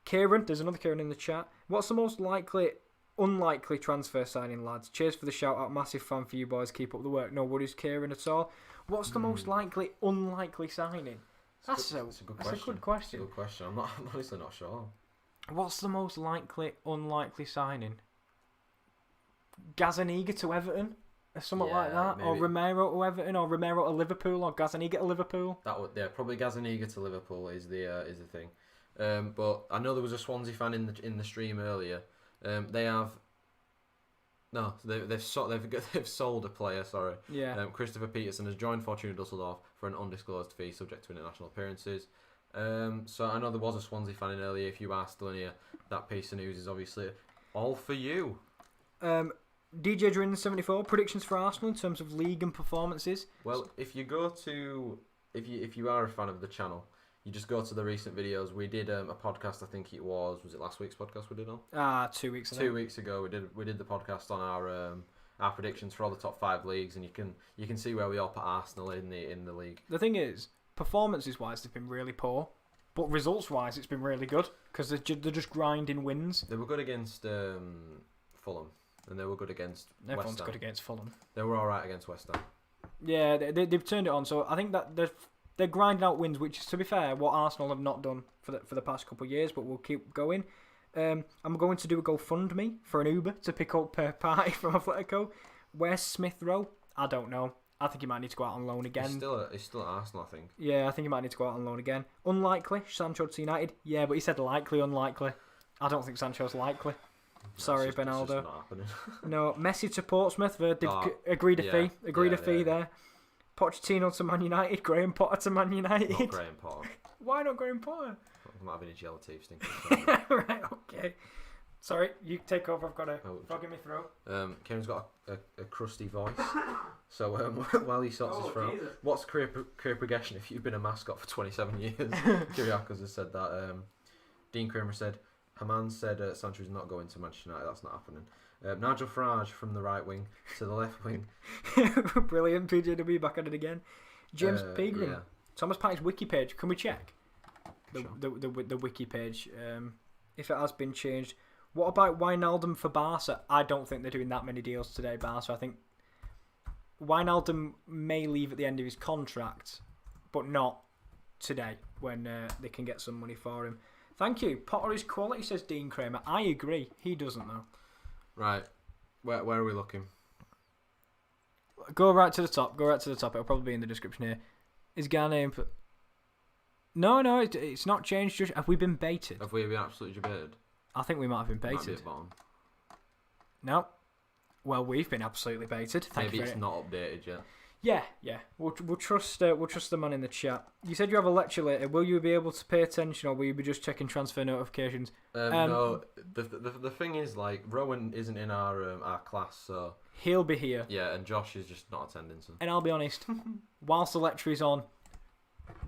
S4: Kieran, there's another Kieran in the chat. What's the most unlikely transfer signing, lads? Cheers for the shout out. Massive fan for you boys. Keep up the work. No worries, Kieran, at all. What's the most unlikely signing? That's a good question.
S3: It's a good question. I'm honestly not sure.
S4: What's the most unlikely signing? Gazaniga to Everton? Or something like that? Maybe. Or Romero to Everton? Or Romero to Liverpool? Or Gazaniga to Liverpool?
S3: Probably Gazaniga to Liverpool is the thing. But I know there was a Swansea fan in the stream earlier. They've sold a player. Sorry.
S4: Yeah.
S3: Christopher Peterson has joined Fortuna Dusseldorf for an undisclosed fee, subject to international appearances. So I know there was a Swansea fan in earlier. If you are still in here, that piece of news is obviously all for you.
S4: DJ Drin 74 predictions for Arsenal in terms of league and performances.
S3: Well, if you are a fan of the channel, you just go to the recent videos. We did a podcast. I think it was it last week's podcast we did on?
S4: 2 weeks ago.
S3: 2 weeks ago we did the podcast on our predictions for all the top 5 leagues, and you can see where we all put Arsenal in the league.
S4: The thing is, performances wise, they've been really poor, but results wise, it's been really good because they're just grinding wins.
S3: They were good against Fulham, and they were good against West Ham.
S4: Everyone's good against Fulham.
S3: They were all right against West Ham.
S4: Yeah, they've turned it on. So I think that they're grinding out wins, which is, to be fair, what Arsenal have not done for the past couple of years, but we'll keep going. I'm going to do a GoFundMe for an Uber to pick up Partey from Atletico. Where's Smith Rowe? I don't know. I think he might need to go out on loan again.
S3: He's still at Arsenal, I think.
S4: Yeah, I think he might need to go out on loan again. Unlikely, Sancho to United. Yeah, but he said likely, unlikely. I don't think Sancho's likely. Sorry, Benaldo.
S3: It's just not happening.
S4: No, Messi to Portsmouth. They've agreed a fee. Agreed a fee there. Pochettino to Man United. Graham Potter to Man United.
S3: Not Graham Potter.
S4: Why not Graham Potter?
S3: I'm not having a gelative stinking.
S4: Right, okay. Sorry, you take over. I've got a frog in my throat.
S3: Kieran's got a crusty voice. So while he sorts his throat,
S4: Jesus.
S3: what's career progression if you've been a mascot for 27 years? Kiriakos has said that. Dean Kramer said, Haman said Sancho is not going to Manchester United. That's not happening. Nigel Farage from the right wing to the left wing.
S4: Brilliant. PJW back at it again. James Pegram.
S3: Yeah.
S4: Thomas Partey's wiki page. Can we check
S3: Sure.
S4: the wiki page? If it has been changed. What about Wijnaldum for Barca? I don't think they're doing that many deals today, Barca. I think Wijnaldum may leave at the end of his contract, but not today when they can get some money for him. Thank you. Potter is quality, says Dean Kramer. I agree. He doesn't, though. Right.
S3: Where are we looking?
S4: Go right to the top. It'll probably be in the description here. Is Ghana... No, it's not changed. Have we been baited?
S3: Have we been absolutely debated?
S4: I think we might have been
S3: Might be
S4: baited.
S3: at bottom.
S4: No. Well, we've been absolutely baited.
S3: Maybe it's not updated yet.
S4: Yeah. We'll trust the man in the chat. You said you have a lecture later. Will you be able to pay attention, or will you be just checking transfer notifications?
S3: No. The thing is, like, Rowan isn't in our class, so
S4: He'll be here.
S3: yeah, and Josh is just not attending. So
S4: And I'll be honest, whilst the lecture is on,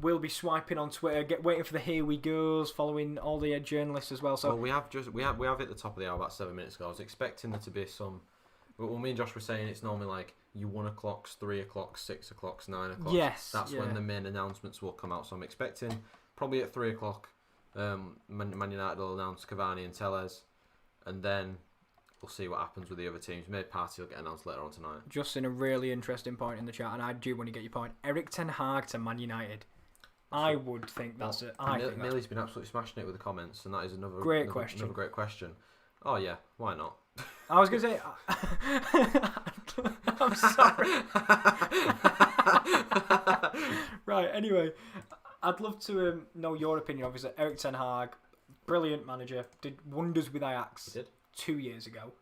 S4: we'll be swiping on Twitter, waiting for the here we goes, following all the journalists as well. So
S3: well, we have hit the top of the hour about 7 minutes ago. I was expecting there to be some. Well, me and Josh were saying it's normally like you 1 o'clock, 3 o'clock, 6 o'clock, 9 o'clock.
S4: Yes,
S3: that's
S4: yeah.
S3: when the main announcements will come out. So I'm expecting probably at 3 o'clock. Man United will announce Cavani and Tellez, and then we'll see what happens with the other teams. Maybe Partey will get announced later on tonight.
S4: Justin, a really interesting point in the chat, and I do want to get your point. Eric Ten Hag to Man United. I would think that's it.
S3: Millie's been absolutely smashing it with the comments, and that is another
S4: great question.
S3: Another great question. Oh yeah, why not?
S4: I was going to say... I'm sorry. Right, anyway. I'd love to know your opinion, obviously. Eric Ten Hag, brilliant manager, did wonders with Ajax 2 years ago.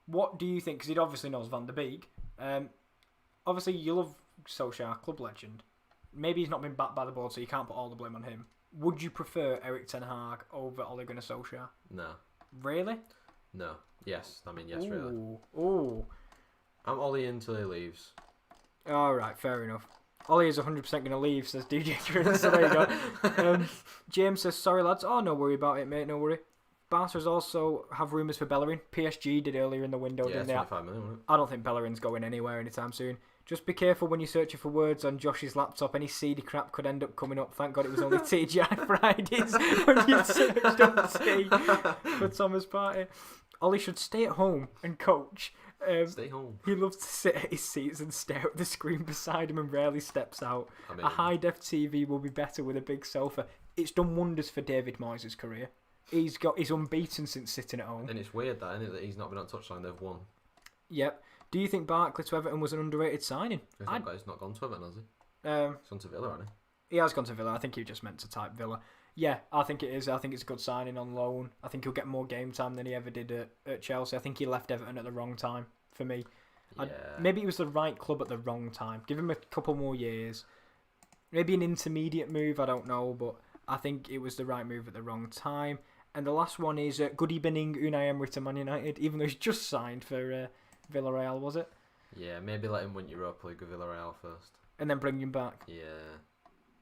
S4: What do you think? Because he obviously knows Van der Beek. Obviously, you love Solskjaer, club legend. Maybe he's not been backed by the board, so you can't put all the blame on him. Would you prefer Eric Ten Hag over Ole Gunnar Solskjaer?
S3: No.
S4: Really?
S3: No. Yes. I mean, yes, really.
S4: Ooh.
S3: I'm Ollie until he leaves.
S4: Alright, fair enough. Ollie is 100% going to leave, says DJ Kieran, so there you go. James says, sorry lads. Oh, no worry about it, mate, no worry. Barca's also have rumours for Bellerin. PSG did earlier in the window, didn't they?
S3: 25 million, wasn't it?
S4: I don't think Bellerin's going anywhere anytime soon. Just be careful when you're searching for words on Josh's laptop. Any seedy crap could end up coming up. Thank God it was only TGI Fridays when you searched on T for Thomas Partey. Ollie should stay at home and coach.
S3: Stay home.
S4: He loves to sit at his seats and stare at the screen beside him and rarely steps out.
S3: I mean,
S4: A high-def TV will be better with a big sofa. It's done wonders for David Moyes' career. He's unbeaten since sitting at home.
S3: And it's weird that, isn't it, that he's not been on touchline. They've won.
S4: Yep. Do you think Barkley to Everton was an underrated signing?
S3: He's not gone to Everton, has he? He's gone to Villa, hasn't
S4: he has gone to Villa. I think he just meant to type Villa. Yeah, I think it is. I think it's a good signing on loan. I think he'll get more game time than he ever did at Chelsea. I think he left Everton at the wrong time for me.
S3: Yeah.
S4: Maybe it was the right club at the wrong time. Give him a couple more years. Maybe an intermediate move, I don't know, but I think it was the right move at the wrong time. And the last one is good evening Unai Emery to Man United, even though he's just signed for Villarreal, was it?
S3: Yeah, maybe let him win Europa League with Villarreal first.
S4: And then bring him back.
S3: Yeah.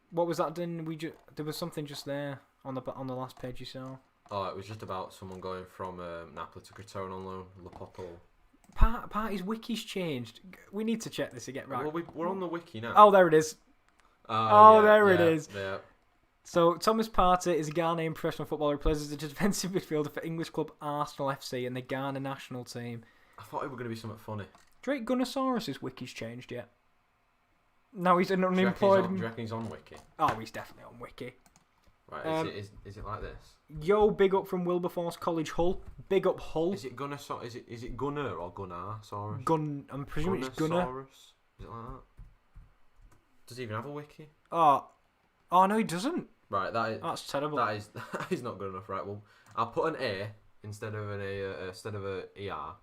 S4: What was that done? There was something just there on the last page you saw.
S3: Oh, it was just about someone going from Napoli to Crotone on loan, Lopoto.
S4: Partey's wiki's changed. We need to check this again, right?
S3: Well, we're on the wiki now.
S4: Oh, there it is. There it is.
S3: Yeah.
S4: So, Thomas Partey is a Ghanaian professional footballer who plays as a defensive midfielder for English club Arsenal FC and the Ghana national team.
S3: I thought it was going to be something funny.
S4: Drake Gunnosaurus' wiki's changed yet. No, he's an unemployed...
S3: Do you reckon he's on wiki?
S4: Oh, he's definitely on wiki.
S3: Right, is it like this?
S4: Yo, big up from Wilberforce College, Hull. Big up, Hull.
S3: Is it Gunner or Gunnar-saurus?
S4: I'm presuming it's Gunnar.
S3: Is it like that? Does he even have a wiki?
S4: Oh no, he doesn't.
S3: Right,
S4: that's terrible.
S3: That is not good enough. Right, well, I'll put an A instead of an A instead of a ER.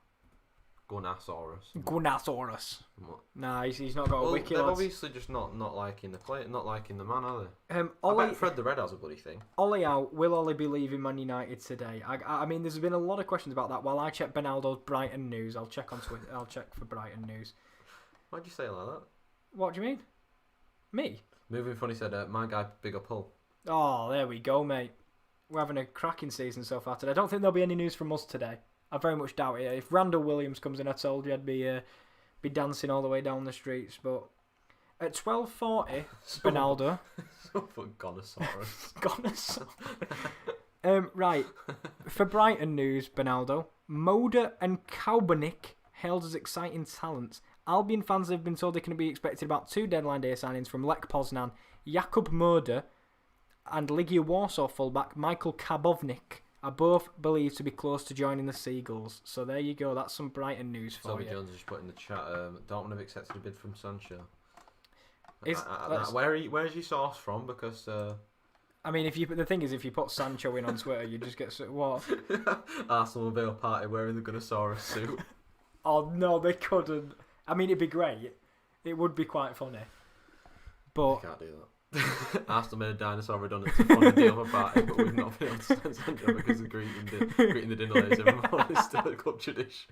S3: Gunnasaurus. What?
S4: Nah, he's not got a wiki.
S3: They're
S4: lads.
S3: obviously just not liking not liking the man, are they? I
S4: Ollie,
S3: bet Fred the Red has a bloody thing.
S4: Ollie out. Will Ollie be leaving Man United today? I mean, there's been a lot of questions about that. While I check Benaldo's Brighton news, I'll check on Twitter. I'll check for Brighton news.
S3: Why'd you say it like that?
S4: What do you mean? Me?
S3: Moving Funny said, my guy, big up Hull.
S4: Oh, there we go, mate. We're having a cracking season so far today. I don't think there'll be any news from us today. I very much doubt it. If Randall Williams comes in, I told you I'd be dancing all the way down the streets. But at 12:40, Benaldo.
S3: For Gonosaurus.
S4: Gonosaurus. Right. For Brighton news, Benaldo, Moda and Kaubernick hailed as exciting talents. Albion fans have been told they can be expected about 2 deadline day signings from Lech Poznan, Jakub Moda, and Legia Warsaw fullback Michael Kabovnik are both believed to be close to joining the Seagulls. So there you go. That's some Brighton news for
S3: Toby
S4: you.
S3: Jones just put in the chat. Dortmund have accepted a bid from Sancho.
S4: Where
S3: Where's your source from? Because
S4: I mean, the thing is, if you put Sancho in on Twitter, you just get what?
S3: Arsenal Vale party wearing the Gunnosaurus suit.
S4: Oh no, they couldn't. I mean, it'd be great. It would be quite funny. But
S3: You can't do that. Arsenal made a dinosaur redundant to fund the other party, but we've not been able to send Sancho because of greeting the dinner ladies every morning. It's still a club tradition.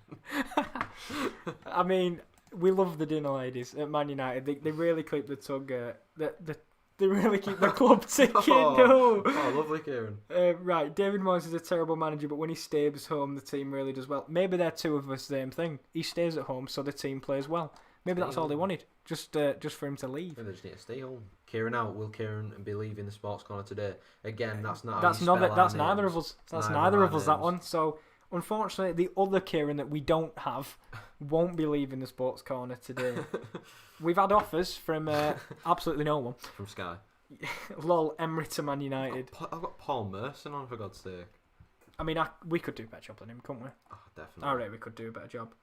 S4: I mean, we love the dinner ladies at Man United. They really keep the tug. They really keep the club ticking.
S3: Oh, lovely, Kieran.
S4: Right, David Moyes is a terrible manager, but when he stays home, the team really does well. Maybe they're two of the same thing. He stays at home, so the team plays well. Maybe that's all they wanted, just for him to leave.
S3: Maybe they just need to stay home. Kieran out. Will Kieran be leaving the Sports Corner today? Again, that's not.
S4: That's
S3: how you
S4: not.
S3: spell
S4: That's
S3: our
S4: neither
S3: names.
S4: of us.
S3: It's
S4: That's
S3: neither
S4: neither
S3: of
S4: of
S3: our
S4: us. That
S3: names.
S4: one. So unfortunately, the other Kieran that we don't have won't be leaving the Sports Corner today. We've had offers from absolutely no one.
S3: From Sky.
S4: Lol, Emery to Man United.
S3: I've got Paul Merson on, for God's sake.
S4: I mean, we could do a better job than him, couldn't we?
S3: Oh, definitely.
S4: Alright, we could do a better job.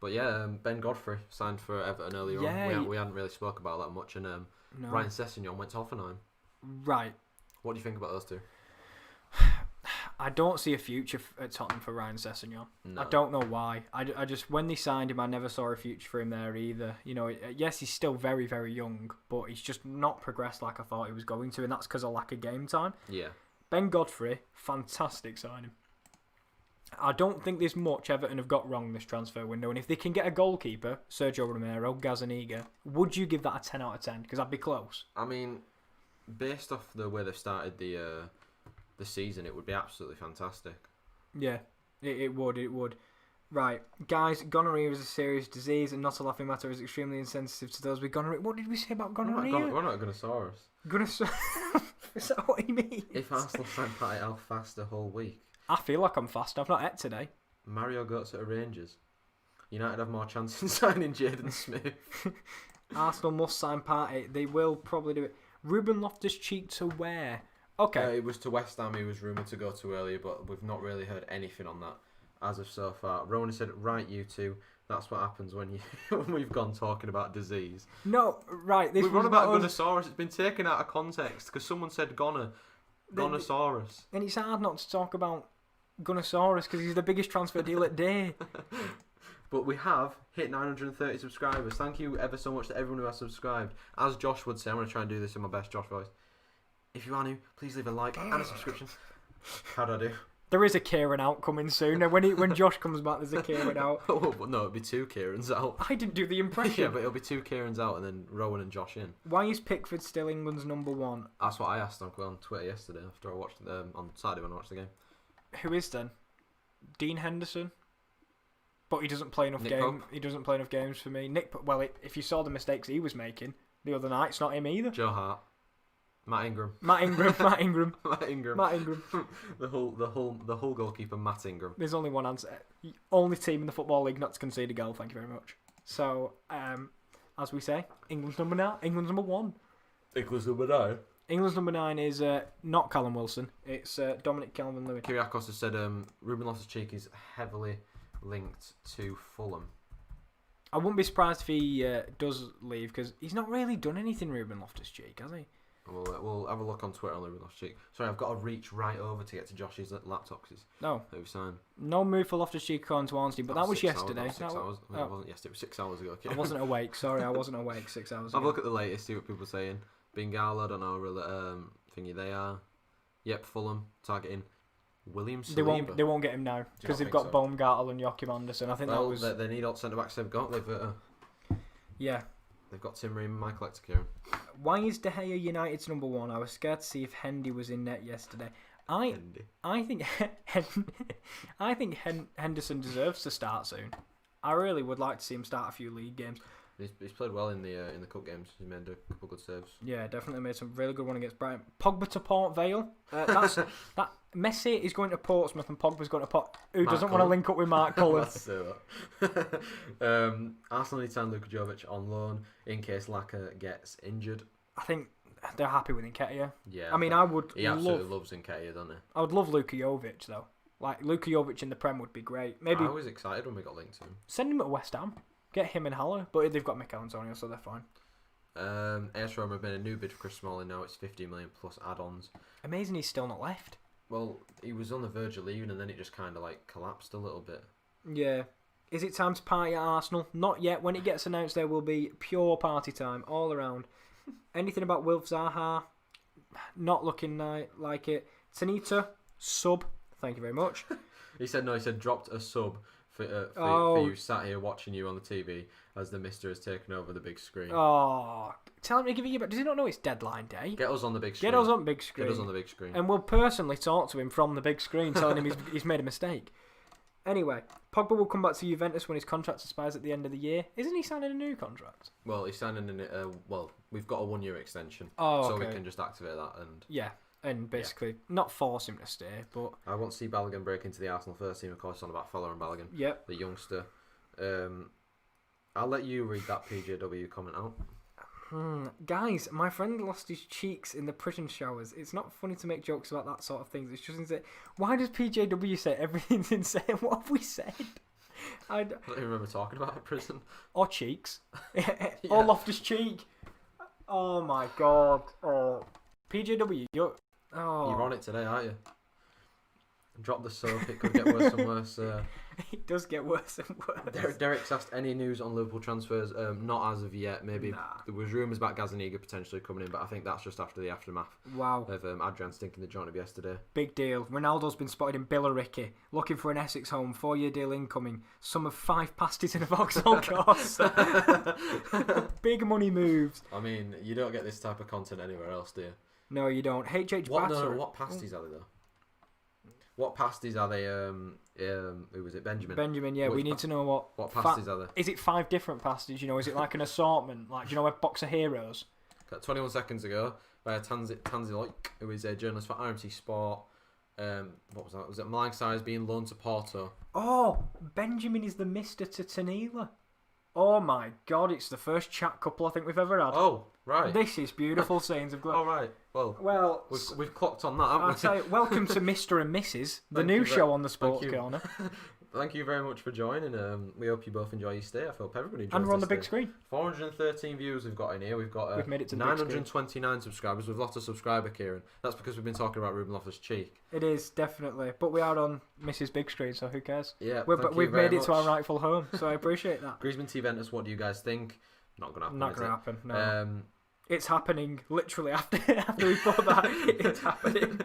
S3: But yeah, Ben Godfrey signed for Everton earlier on. We hadn't really spoke about that much. And
S4: No.
S3: Ryan Sessegnon went to Hoffenheim.
S4: Right.
S3: What do you think about those two?
S4: I don't see a future at Tottenham for Ryan Sessegnon.
S3: No.
S4: I don't know why. I just, when they signed him, I never saw a future for him there either. You know, yes, he's still very, very young, but he's just not progressed like I thought he was going to, and that's because of lack of game time.
S3: Yeah.
S4: Ben Godfrey, fantastic signing. I don't think there's much Everton have got wrong this transfer window, and if they can get a goalkeeper, Sergio Romero, Gazaniga, would you give that a 10 out of 10? Because I'd be close.
S3: I mean, based off the way they've started the season, it would be absolutely fantastic.
S4: Yeah, it would. Right, guys, gonorrhea is a serious disease and not a laughing matter is extremely insensitive to those with gonorrhea. What did we say about gonorrhea?
S3: We're not a Gunnosaurus.
S4: Is that what he means?
S3: If Arsenal sign Patty Al fast a whole week.
S4: I feel like I'm fast. I've not ate today.
S3: Mario Götze at Rangers. United have more chance in signing Jaden Smith.
S4: Arsenal must sign Partey. They will probably do it. Ruben Loftus-Cheek to where? Okay.
S3: It was to West Ham. He was rumoured to go to earlier, but we've not really heard anything on that as of so far. Rowan said, "Right, you two. That's what happens when when we've gone talking about disease."
S4: No, right. This
S3: We've run about Gunnosaurus. It's been taken out of context because someone said Gonnosaurus.
S4: And it's hard not to talk about Gunnosaurus because he's the biggest transfer deal at day.
S3: But we have hit 930 subscribers. Thank you ever so much to everyone who has subscribed. As Josh would say, I'm going to try and do this in my best Josh voice. If you are new, please leave a like and a subscription. How do I do?
S4: There is a Kieran out coming soon. Now, when Josh comes back, there's a Kieran out.
S3: Oh, but no, it'll be 2 Kierans out.
S4: I didn't do the impression.
S3: Yeah, but it'll be 2 Kierans out and then Rowan and Josh in.
S4: Why is Pickford still England's number one?
S3: That's what I asked on Twitter yesterday after I watched on Saturday when I watched the game.
S4: Who is then? Dean Henderson? But he doesn't play enough
S3: Nick
S4: games.
S3: Pope.
S4: He doesn't play enough games for me. If you saw the mistakes he was making the other night, it's not him either.
S3: Joe Hart. Matt Ingram.
S4: Matt Ingram.
S3: Matt Ingram.
S4: Matt Ingram.
S3: The whole goalkeeper, Matt Ingram.
S4: There's only one answer. Only team in the Football League not to concede a goal. Thank you very much. So, as we say, England's number 9. England's number 1.
S3: England's number 9.
S4: England's number 9 is not Callum Wilson. It's Dominic Calvin-Lewin.
S3: Kyriakos has said Ruben Loftus-Cheek is heavily linked to Fulham.
S4: I wouldn't be surprised if he does leave because he's not really done anything, Ruben Loftus-Cheek, has he?
S3: We'll have a look on Twitter on Ruben Loftus-Cheek. Sorry, I've got to reach right over to get to Josh's laptop because
S4: No.
S3: that was signed.
S4: No move for Loftus-Cheek on to Ornstein, but that was yesterday.
S3: It wasn't yesterday. It was 6 hours ago.
S4: I wasn't awake. Sorry, I wasn't awake 6 hours ago.
S3: Have a look at the latest. See what people are saying. Bengala, I don't know really thingy they are. Yep, Fulham targeting William Saliba.
S4: They won't get him now because they've got Baumgartel and Joachim Andersen. I think that was.
S3: They need all centre backs they've got.
S4: Yeah.
S3: They've got Tim Ream and Michael Hector, Kieran.
S4: Why is De Gea United's number one? I was scared to see if Hendy was in net yesterday. I think Henderson deserves to start soon. I really would like to see him start a few league games.
S3: He's played well in the cup games. He's made a couple of good saves.
S4: Yeah, definitely made some really good one against Brighton. Pogba to Port Vale. That Messi is going to Portsmouth and Pogba's going to Port. Who doesn't want to link up with Mark Cullen?
S3: Let's say that. Arsenal need to sign Luka Jovic on loan in case Laka gets injured.
S4: I think they're happy with Nketiah.
S3: Yeah,
S4: I mean, I would.
S3: He absolutely loves Nketiah, doesn't he?
S4: I would love Luka Jovic though. Like Luka Jovic in the Prem would be great. Maybe
S3: I was excited when we got linked to him.
S4: Send him at West Ham. Get him and Haller, but they've got Mikel Antonio, so they're fine.
S3: AS Roma have made a new bid for Chris Smalling. Now it's 15 million plus add-ons.
S4: Amazing, he's still not left.
S3: Well, he was on the verge of leaving, and then it just kind of like collapsed a little bit.
S4: Yeah. Is it time to party at Arsenal? Not yet. When it gets announced, there will be pure party time all around. Anything about Wilf Zaha? Not looking like it. Tanita, sub. Thank you very much.
S3: He said dropped a sub for you sat here watching you on the TV as the Mister has taken over the big screen.
S4: Oh, tell him to give you. Does he not know it's deadline day?
S3: Get us on the big screen.
S4: Get us on big screen.
S3: Get us on the big screen.
S4: And we'll personally talk to him from the big screen, telling him he's made a mistake. Anyway, Pogba will come back to Juventus when his contract expires at the end of the year. Isn't he signing a new contract?
S3: Well, he's signing we've got a 1 year extension,
S4: so
S3: we can just activate that and
S4: and basically not force him to stay. But
S3: I want to see Balogun break into the Arsenal first team. Of course, on about Fowler and Balogun.
S4: Yep,
S3: the youngster. I'll let you read that PJW comment out.
S4: Guys, my friend lost his cheeks in the prison showers. It's not funny to make jokes about that sort of things. It's just insane. Why does PJW say everything's insane? What have we said?
S3: I don't even remember talking about a prison.
S4: Or cheeks. Or Loftus Cheek. Oh my god. Oh. PJW, you're
S3: on it today, aren't you? Drop the soap, it could get worse and worse.
S4: It does get worse and worse.
S3: Derek's asked any news on Liverpool transfers. Not as of yet. Maybe there was rumours about Gazaniga potentially coming in, but I think that's just after the aftermath.
S4: Wow.
S3: Of Adrian stinking the joint of yesterday.
S4: Big deal. Ronaldo's been spotted in Billericay, looking for an Essex home. 4-year deal incoming. Some of 5 pasties in a Vauxhall course. Big money moves.
S3: I mean, you don't get this type of content anywhere else, do you?
S4: No, you don't.
S3: What pasties are they though? What pasties are they? Who was it? Benjamin.
S4: Benjamin. Yeah, we need to know
S3: what pasties are they.
S4: Is it 5 different pasties? You know, is it like an assortment? Like, do you know, a box of heroes?
S3: 21 seconds ago, by Tanzi Loik, who is a journalist for RMC Sport. What was that? Was it Malang Sarri being loaned to Porto?
S4: Oh, Benjamin is the Mister to Tanila. Oh my God! It's the first chat couple I think we've ever had.
S3: Oh, right.
S4: This is beautiful scenes of glory.
S3: Oh, right. Well, we've clocked on that, haven't we?
S4: I'll say welcome to Mr. and Mrs. The new show on the Sports Corner.
S3: Thank you very much for joining. We hope you both enjoy your stay. I hope everybody enjoys.
S4: And we're on the big screen.
S3: 413 views we've got in here. We've made it to 929 subscribers. We've lost a subscriber, Kieran. That's because we've been talking about Ruben Loftus-Cheek.
S4: It is, definitely. But we are on Mrs. Big Screen, so who cares?
S3: Yeah,
S4: we've made it to our rightful home, so I appreciate that.
S3: Griezmann to Juventus, what do you guys think? Not going to happen.
S4: Not going to happen, no. It's happening literally after we put that. It's happening.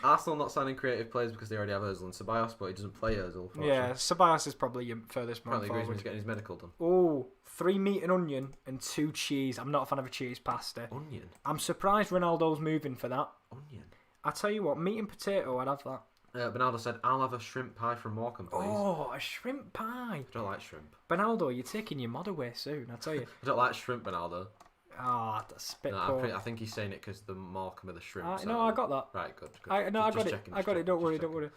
S3: Arsenal not signing creative players because they already have Ozil and Ceballos, but he doesn't play Ozil.
S4: Yeah, Ceballos is probably your furthest man
S3: forward.
S4: forward.
S3: Griezmann's getting his medical done.
S4: Oh, 3 meat and onion and 2 cheese. I'm not a fan of a cheese pasta.
S3: Onion?
S4: I'm surprised Ronaldo's moving for that.
S3: Onion?
S4: I tell you what, meat and potato, I'd have that.
S3: Bernardo said, I'll have a shrimp pie from Morecambe, please.
S4: Oh, a shrimp pie.
S3: I don't like shrimp.
S4: Bernardo, you're taking your mod away soon, I tell you.
S3: I don't like shrimp, Bernardo.
S4: Ah, that's a bit
S3: poor. I think he's saying it because the Morecambe of the shrimp.
S4: No, I got that.
S3: Right, good.
S4: I got it. Don't worry.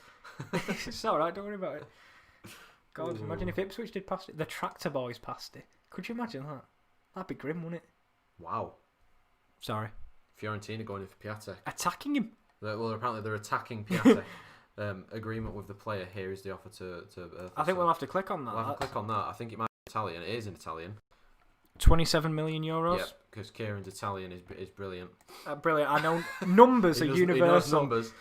S4: It's alright, don't worry about it. God, imagine if Ipswich did pasta. The Tractor Boys pasta. Could you imagine that? That'd be grim, wouldn't it?
S3: Wow.
S4: Sorry.
S3: Fiorentina going in for Piatek.
S4: Attacking him?
S3: Well, apparently they're attacking Piatek. Agreement with the player. Here is the offer to
S4: I think we'll have to click on that.
S3: We'll have to click on that. I think it might be Italian. It is in Italian.
S4: €27 million.
S3: Yeah, because Kieran's Italian is brilliant.
S4: Brilliant. I know numbers are
S3: He
S4: universal.
S3: knows numbers.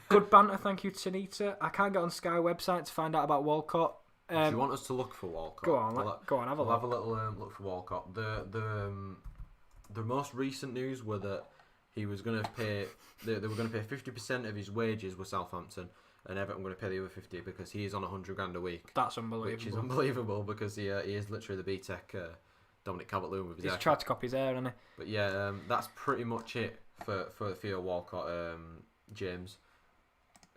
S4: Good banter, thank you, Tanita. I can't get on Sky website to find out about Walcott.
S3: Do you want us to look for Walcott?
S4: Go on, have a
S3: We'll
S4: look.
S3: have a little look for Walcott. The most recent news were that he was going to pay. They were going to pay 50% of his wages with Southampton, and Everton were going to pay the other 50 because he is on $100,000 a week.
S4: That's unbelievable.
S3: Which is unbelievable because he is literally the BTEC Dominic Calvert-Lewin with his
S4: He's
S3: haircut.
S4: tried to copy his hair, hasn't he?
S3: But yeah, that's pretty much it for Theo Walcott, James.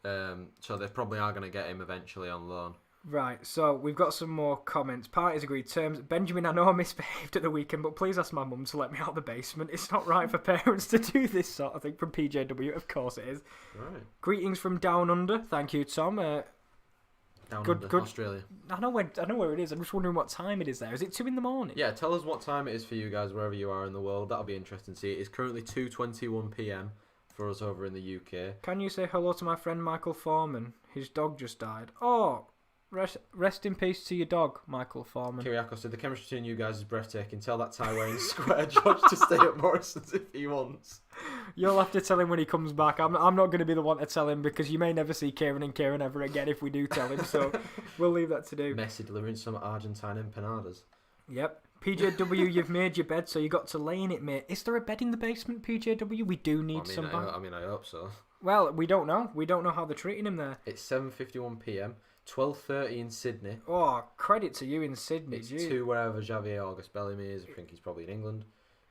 S3: So they probably are going to get him eventually on loan.
S4: Right, so we've got some more comments. Parties agreed terms. Benjamin, I know I misbehaved at the weekend, but please ask my mum to let me out of the basement. It's not right for parents to do this sort of thing. From PJW, of course it is.
S3: Right.
S4: Greetings from Down Under. Thank you, Tom.
S3: Down
S4: Good-
S3: under,
S4: good.
S3: Australia.
S4: I know where it is. I'm just wondering what time it is there. Is it 2 a.m?
S3: Yeah, tell us what time it is for you guys wherever you are in the world. That'll be interesting to see. It's currently 2:21 p.m. for us over in the UK.
S4: Can you say hello to my friend Michael Foreman? His dog just died. Oh, rest in peace to your dog, Michael Foreman.
S3: Kiriakos said the chemistry between you guys is breathtaking. Tell that tie-wearing square George to stay at Morrison's if he wants.
S4: You'll have to tell him when he comes back. I'm not going to be the one to tell him because you may never see Kieran and Kieren ever again if we do tell him. So we'll leave that to do.
S3: Messi delivering some Argentine empanadas.
S4: Yep. PJW, you've made your bed, so you got to lay in it, mate. Is there a bed in the basement, PJW? We do need some.
S3: I hope so.
S4: Well, we don't know. We don't know how they're treating him there.
S3: It's 7:51 p.m. 12:30 in Sydney.
S4: Oh, credit to you in Sydney.
S3: It's 2 wherever Javier August Bellamy is. I think he's probably in England.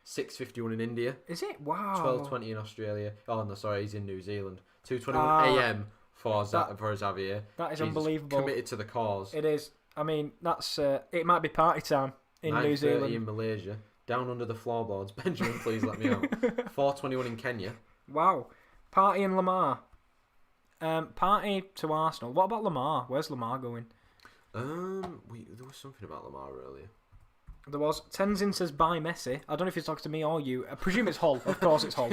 S3: 6:51 in India.
S4: Is it? Wow.
S3: 12:20 in Australia. Oh no, sorry, he's in New Zealand. 2:21 a.m. for Xavier.
S4: That is
S3: He's
S4: unbelievable.
S3: Committed to the cause.
S4: It is. I mean, that's it. Might be party time in New
S3: 9:30
S4: Zealand.
S3: in Malaysia. Down under the floorboards. Benjamin, please let me out. 4:21 in Kenya.
S4: Wow. Party in Lamar. Party to Arsenal. What about Lamar? Where's Lamar going?
S3: There was something about Lamar earlier.
S4: There was. Tenzin says bye Messi. I don't know if he's talking to me or you. I presume it's Hull. Of course it's Hull.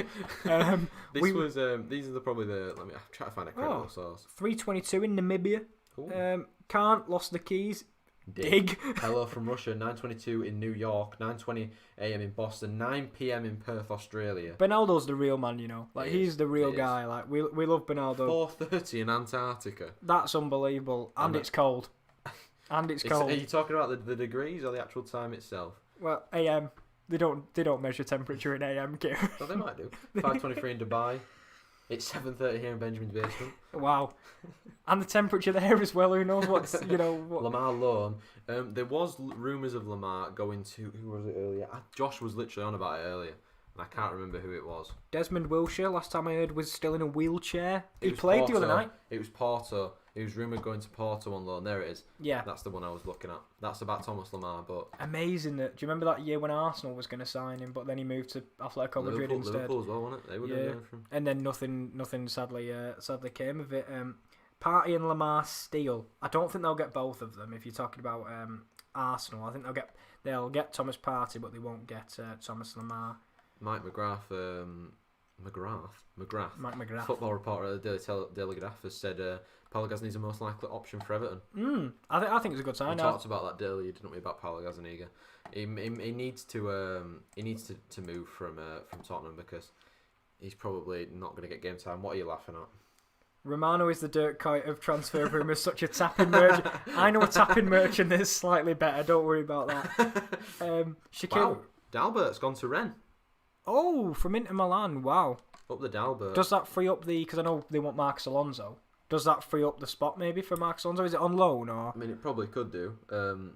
S3: These are probably the. Let me try to find a credible source.
S4: 3:22 in Namibia.
S3: Cool.
S4: Can't lost the keys. Dig.
S3: Hello from Russia. 9:22 in New York. 9:20 a.m. in Boston. 9 p.m. in Perth, Australia.
S4: Bernardo's the real man, you know. Like
S3: It
S4: he's
S3: is.
S4: the real
S3: It
S4: guy. Like we love Bernardo.
S3: 4:30 in Antarctica.
S4: That's unbelievable. And it's cold. And it's cold.
S3: Are you talking about the degrees or the actual time itself?
S4: Well, AM. They don't measure temperature in AM, Kieran.
S3: Well, they might do. 5:23 in Dubai. It's 7:30 here in Benjamin's basement.
S4: Wow. And the temperature there as well. Who knows what's what.
S3: Lamar loan. There was rumours of Lamar going to. Who was it earlier? Josh was literally on about it earlier, and I can't remember who it was.
S4: Desmond Wilshere, last time I heard, was still in a wheelchair. He
S3: It was
S4: played
S3: Porto.
S4: the other night.
S3: It was Porto. He was rumoured going to Porto on loan. There it is.
S4: Yeah.
S3: That's the one I was looking at. That's about Thomas Lamar, but
S4: Amazing that. Do you remember that year when Arsenal was going to sign him, but then he moved to Atletico Madrid instead?
S3: Liverpool as well, wasn't it? They were going to go from.
S4: And then nothing sadly came of it. Partey and Lamar Steele. I don't think they'll get both of them. If you're talking about Arsenal, I think they'll get Thomas Partey, but they won't get Thomas Lamar.
S3: Mike McGrath,
S4: Mike McGrath,
S3: football reporter at the Daily Graph, has said Paolo Gazzaniga the most likely option for Everton.
S4: I think it's a good sign.
S3: We talked about that earlier, didn't we, about Paolo Gazzaniga? He needs to move from Tottenham because he's probably not going to get game time. What are you laughing at?
S4: Romano is the Dirk Kuyt of transfer rumours, such a tapping merchant. I know a tapping merchant that's slightly better. Don't worry about that. Shaquille.
S3: Wow, Dalbert's gone to Rennes.
S4: Oh, from Inter Milan. Wow.
S3: Up the Dalbert.
S4: Does that free up because I know they want Marcus Alonso. Does that free up the spot maybe for Marcus Alonso? Is it on loan or?
S3: I mean, it probably could do.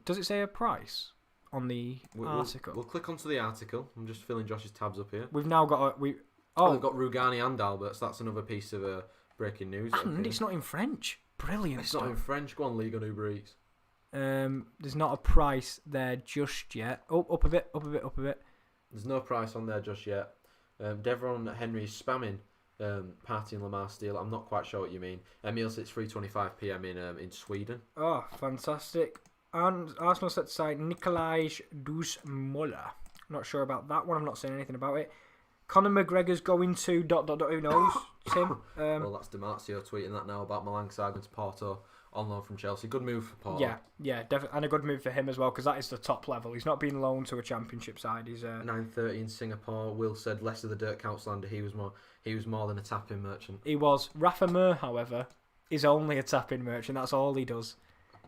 S4: Does it say a price on the article?
S3: We'll click onto the article. I'm just filling Josh's tabs up here.
S4: We've now got
S3: We've got Rugani and Dalbert, so that's another piece of breaking news.
S4: And it's not in French. Brilliant.
S3: It's not in French. Go on, League on Uber Eats.
S4: There's not a price there just yet. Oh, up a bit.
S3: There's no price on there just yet. Devon Henry is spamming Partey and Lamar Steele. I'm not quite sure what you mean. Emil says it's 3:25 p.m. in Sweden.
S4: Oh, fantastic. And Arsenal set to sign Nikolaj Dusmola. Not sure about that one. I'm not saying anything about it. Conor McGregor's going to ... Who knows, Tim?
S3: Well, that's DiMarzio tweeting that now about Malang Sargon to Porto on loan from Chelsea. Good move for Porto.
S4: Yeah, definitely, and a good move for him as well, because that is the top level. He's not been loaned to a championship side. He's
S3: 9:30 in Singapore. Will said less of the dirt Councelander. He was more than a tapping merchant.
S4: He was. Rafa Mir, however, is only a tapping merchant. That's all he does.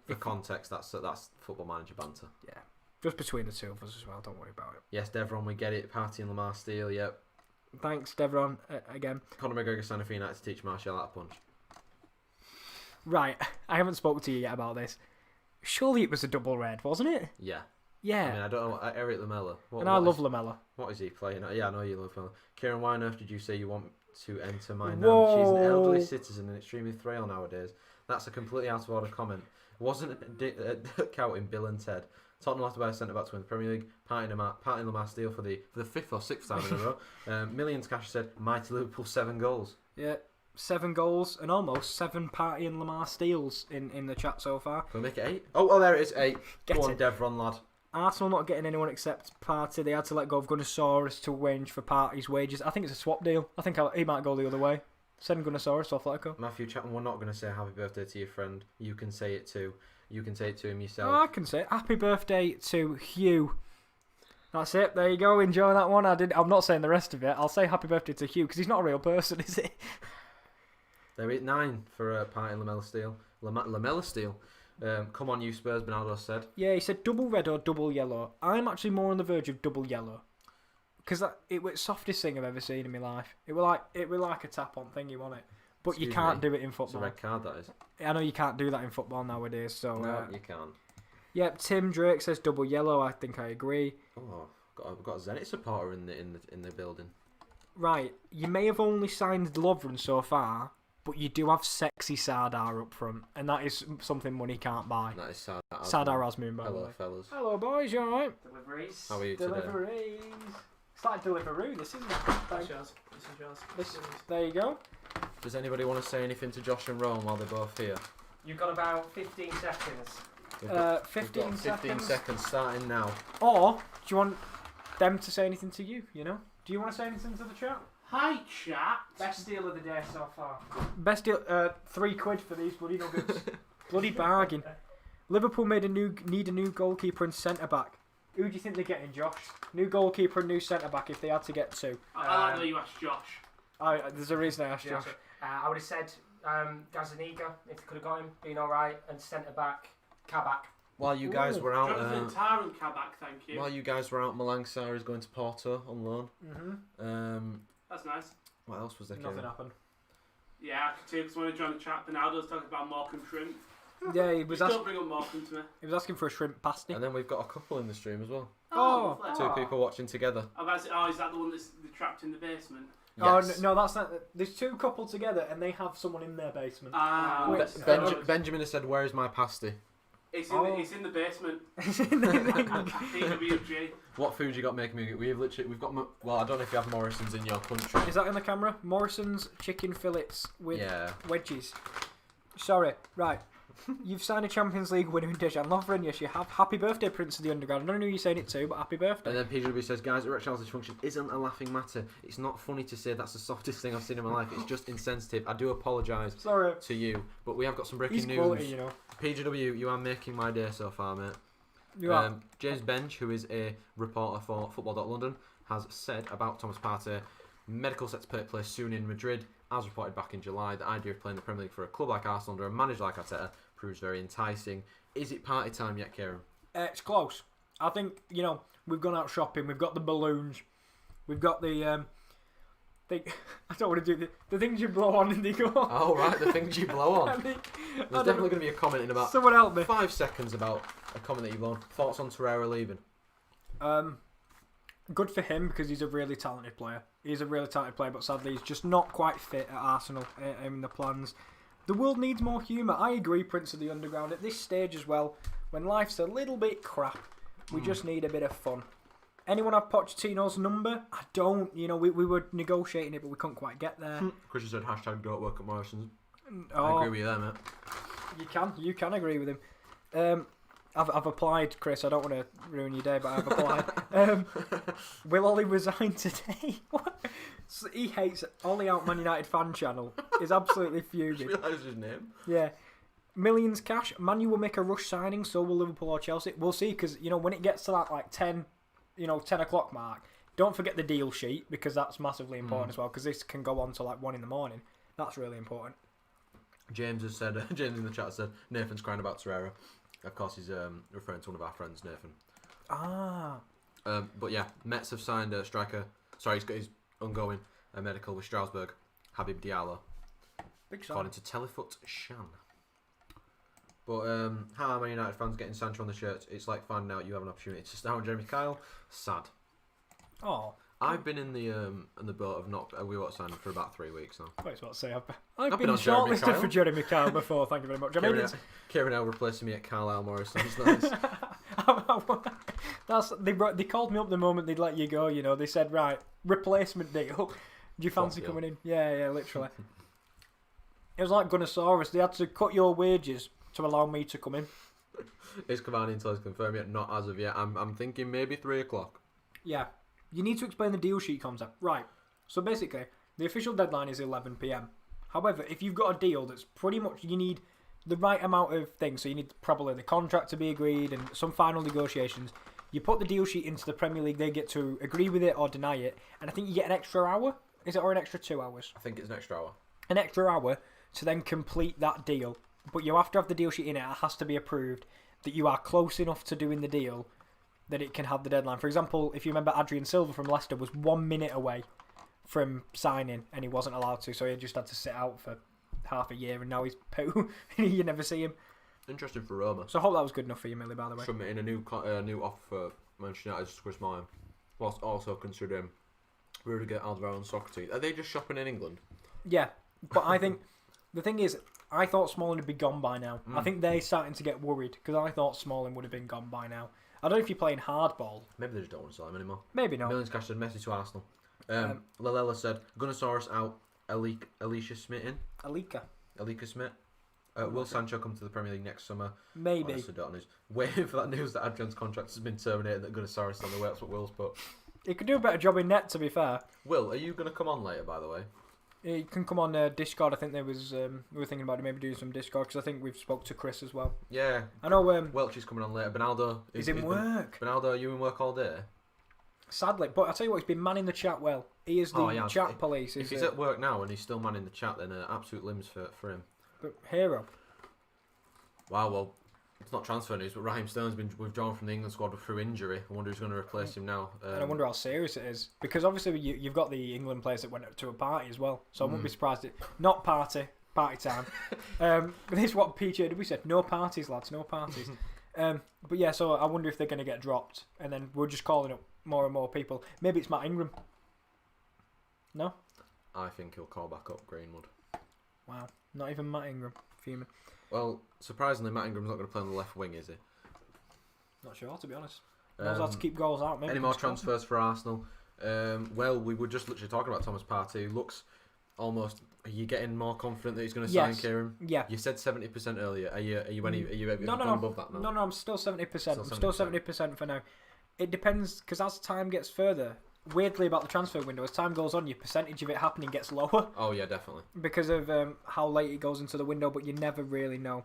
S3: For context, that's Football Manager banter.
S4: Yeah, just between the two of us as well. Don't worry about it.
S3: Yes, Devron, we get it. Party and Lamar Steele. Yep.
S4: Thanks, Devron, again.
S3: Conor McGregor signed for United to teach Martial how to punch.
S4: Right, I haven't spoken to you yet about this. Surely it was a double red, wasn't it?
S3: Yeah.
S4: Yeah.
S3: I mean, I don't know. Eric Lamella.
S4: I love Lamella.
S3: What is he playing at? Yeah, I know you love Lamella. Kieran, why on earth did you say you want to enter my nan?
S4: Whoa.
S3: She's an elderly citizen and extremely frail nowadays. That's a completely out of order comment. Wasn't counting Bill and Ted. Tottenham have to buy a centre back to win the Premier League. Parting Lamar Steele for the fifth or sixth time in a row. Millions Cash said, mighty Liverpool 7 goals.
S4: Yeah, 7 goals and almost 7 Party and Lamar Steels in the chat so far.
S3: Can we make it 8? Oh, there it is, 8.
S4: Get
S3: Go on,
S4: it.
S3: Devron, lad.
S4: Arsenal not getting anyone except Party. They had to let go of Gunnosaurus to arrange for Party's wages. I think it's a swap deal. I think he might go the other way. Send Gunnosaurus to Atletico.
S3: Matthew Chapman, we're not going to say happy birthday to your friend. You can say it too. You can say it to him yourself.
S4: Oh, I can say it. Happy birthday to Hugh. That's it. There you go. Enjoy that one. I'm not saying the rest of it. I'll say happy birthday to Hugh because he's not a real person, is he?
S3: There is 9 for Party and Lamella Steele. Lamella Steele. Come on, you Spurs, Bernardo said.
S4: Yeah, he said double red or double yellow. I'm actually more on the verge of double yellow. Because it was the softest thing I've ever seen in my life. It was like a tap-on thingy, wasn't it? But
S3: Excuse
S4: you can't
S3: me.
S4: do it in
S3: It's a
S4: football.
S3: red card, that is.
S4: I know you can't do that in football nowadays. So
S3: No, you can't.
S4: Yep, Tim Drake says double yellow. I think I agree.
S3: Oh, I've got a Zenit supporter in the building.
S4: Right, you may have only signed Lovren so far, but you do have sexy Sardar up front, and that is something money can't buy.
S3: That is sad.
S4: Sardar Azmoun, by the
S3: Hello,
S4: way.
S3: fellas.
S4: Hello, boys. You alright?
S1: Deliveries.
S3: How are you today?
S4: Deliveries. It's like Deliveroo, this isn't it?
S2: That's yours. This is yours.
S4: There you go.
S3: Does anybody want to say anything to Josh and Rowan while they're both here?
S1: You've got about 15 seconds.
S3: We've got
S4: 15
S3: 15
S4: seconds.
S3: seconds starting now.
S4: Or do you want them to say anything to you? You know? Do you want to say anything to the chat?
S2: Hi, chat.
S1: Best deal of the day so far.
S4: Best deal. £3 for these bloody nuggets. Bloody bargain. Liverpool need a new goalkeeper and centre back. Who do you think they're getting, Josh? New goalkeeper and new centre back if they had to get 2.
S2: I like the way you asked Josh.
S4: There's a reason I asked
S1: Yeah.
S4: Josh.
S1: I would have said Gazaniga if they could have got him, been alright, and centre back Kabak.
S3: While you guys were out,
S2: Jonathan Tarrant Kabak, thank you.
S3: while you guys were out, Malang Sarr is going to Porto on loan.
S4: Mm-hmm.
S2: That's nice.
S3: What else was there?
S4: Nothing
S3: Kieran?
S4: happened.
S2: Yeah, I could too, because when I joined the chat, Bernardo's talking about Morecambe shrimp.
S4: Yeah, he was,
S2: Don't bring up Morecambe to me.
S4: asking for a shrimp pasty.
S3: And then we've got a couple in the stream as well.
S4: Oh.
S2: lovely.
S3: Two people watching together.
S2: I was about to say, is that the one that's trapped in the basement?
S3: Yes.
S4: Oh, no, that's not. There's 2 couple together and they have someone in their basement.
S2: Ah,
S4: Wait,
S3: Benjamin has said, "Where is my pasty?
S2: it's in the basement. DWG.
S3: What food you got making me? We've got. Well, I don't know if you have Morrison's in your country.
S4: Is that in the camera? Morrison's chicken fillets with
S3: Yeah.
S4: wedges. Sorry, right. You've signed a Champions League winner in Dejan Lovren. Yes, you have. Happy birthday, Prince of the Underground. I don't know who you're saying it to, but happy birthday.
S3: And then PW says, guys, erectile dysfunction isn't a laughing matter. It's not funny to say that's the softest thing I've seen in my life. It's just insensitive. I do apologise
S4: Sorry.
S3: to you, but we have got some breaking
S4: He's
S3: news.
S4: quality, you know.
S3: PW, you are making my day so far, mate.
S4: You are.
S3: James Bench, who is a reporter for Football.London, has said about Thomas Partey, medical set to take place soon in Madrid. As reported back in July, the idea of playing the Premier League for a club like Arsenal under a manager like Arteta proves very enticing. Is it party time yet, Kieran?
S4: It's close. I think, we've gone out shopping. We've got the balloons. We've got the... I don't want to do the things you blow on and they go...
S3: Oh, right, the things you blow on. There's definitely going to be a comment in about
S4: Someone help me.
S3: 5 seconds about a comment that you've blown. Thoughts on Torreira leaving?
S4: Good for him because he's a really talented player. He's a really talented player, but sadly he's just not quite fit at Arsenal in the plans. The world needs more humour. I agree, Prince of the Underground. At this stage as well, when life's a little bit crap, we just need a bit of fun. Anyone have Pochettino's number? I don't. We were negotiating it, but we couldn't quite get there.
S3: Christian said, hashtag don't work at Morrison's.
S4: Oh,
S3: I agree with you there, mate.
S4: You can agree with him. I've applied, Chris. I don't want to ruin your day, but I've applied. Will Ollie resign today? What? So he hates Ollie out Man United fan channel. He's absolutely
S3: Just
S4: fuming.
S3: realised his name.
S4: Yeah. Millions cash. Man U will make a rush signing, so will Liverpool or Chelsea. We'll see, because, when it gets to that, 10, 10 o'clock mark, don't forget the deal sheet, because that's massively important as well, because this can go on to, 1 in the morning. That's really important.
S3: James has said, James in the chat said, Nathan's crying about Torreira. Of course, he's referring to one of our friends, Nathan.
S4: Ah.
S3: But yeah, Mets have signed a striker. Sorry, he's got his ongoing medical with Strasbourg, Habib Diallo.
S4: Big
S3: According to Telefoot Shan. But how are Man United fans getting Sancho on the shirts? It's like finding out you have an opportunity to star on Jeremy Kyle. Sad.
S4: Oh.
S3: I've been in the boat of not we won't sign for about 3 weeks now.
S4: I was about to say, I've been
S3: on Jeremy
S4: shortlisted
S3: Kyle.
S4: for Jeremy Kyle before. Thank you very much.
S3: Kieran L replacing me at Carlisle Morris. Sounds nice.
S4: They called me up the moment they'd let you go. They said, right, replacement deal. Do you fancy coming in? Yeah, literally. It was like Gunnosaurus. They had to cut your wages to allow me to come in.
S3: Is Cavani until it's confirmed yet? Not as of yet. I'm thinking maybe 3 o'clock.
S4: Yeah. You need to explain the deal sheet concept. Right. So basically, the official deadline is 11 p.m. However, if you've got a deal that's pretty much, you need the right amount of things. So you need probably the contract to be agreed and some final negotiations. You put the deal sheet into the Premier League. They get to agree with it or deny it. And I think you get an extra hour. Is it, or an extra 2 hours?
S3: I think it's an extra hour.
S4: An extra hour to then complete that deal. But you have to have the deal sheet in it. It has to be approved that you are close enough to doing the deal that it can have the deadline. For example, if you remember, Adrian Silva from Leicester was 1 minute away from signing and he wasn't allowed to, so he just had to sit out for half a year, and now he's poo. You never see him.
S3: Interesting for Roma.
S4: So I hope that was good enough for you, Millie, by the way.
S3: Submitting a new offer for Manchester United's Chris Martin, whilst also considering Rudiger, Alderweireld and Socrates. Are they just shopping in England?
S4: Yeah, but I think the thing is, I thought Smalling would be gone by now. I think they're starting to get worried, because I thought Smalling would have been gone by now. I don't know if you're playing hardball.
S3: Maybe they just don't want to sell him anymore.
S4: Maybe not.
S3: Millions cash said Messi to Arsenal. Lalella said Gunnosaurus out. Alicia Smith in.
S4: Alika
S3: Smith. Will Sancho come to the Premier League next summer?
S4: Maybe.
S3: Honestly, don't know. Waiting for that news that Adrian's contract has been terminated and that Gunnosaurus is on the way. That's what Will's put.
S4: He could do a better job in net, to be fair.
S3: Will, are you going to come on later, by the way?
S4: He can come on Discord. I think there was we were thinking about maybe doing some Discord, because I think we've spoke to Chris as well.
S3: Yeah.
S4: I know.
S3: Welch is coming on later. Benaldo
S4: is in work.
S3: Benaldo, are you in work all day?
S4: Sadly, but I'll tell you what, he's been manning the chat well. He is the chat police.
S3: If he's at work now and he's still manning the chat, then absolute limbs for him.
S4: But hero.
S3: Wow, well, it's not transfer news, but Raheem Sterling's been withdrawn from the England squad through injury. I wonder who's going to replace him now.
S4: And I wonder how serious it is, because obviously you've got the England players that went to a party as well, so I wouldn't be surprised. Not party time. This is what PJ did. We said no parties, lads, no parties. But yeah, so I wonder if they're going to get dropped, and then we're just calling up more and more people. Maybe it's Matt Ingram. No?
S3: I think he'll call back up Greenwood.
S4: Wow, not even Matt Ingram. Fuming.
S3: Well, surprisingly, Matt Ingram's not going to play on the left wing, is he?
S4: Not sure, to be honest. Knows how to keep goals out. Maybe
S3: any more transfers for Arsenal? Well, we were just literally talking about Thomas Partey. Looks almost. Are you getting more confident that he's going to sign Kieran?
S4: Yeah.
S3: You said 70% earlier. Are you
S4: no,
S3: above that now?
S4: No, I'm still 70%. I'm still 70% for now. It depends, because as time gets further, weirdly about the transfer window, as time goes on, your percentage of it happening gets lower.
S3: Oh yeah, definitely.
S4: Because of how late it goes into the window, but you never really know.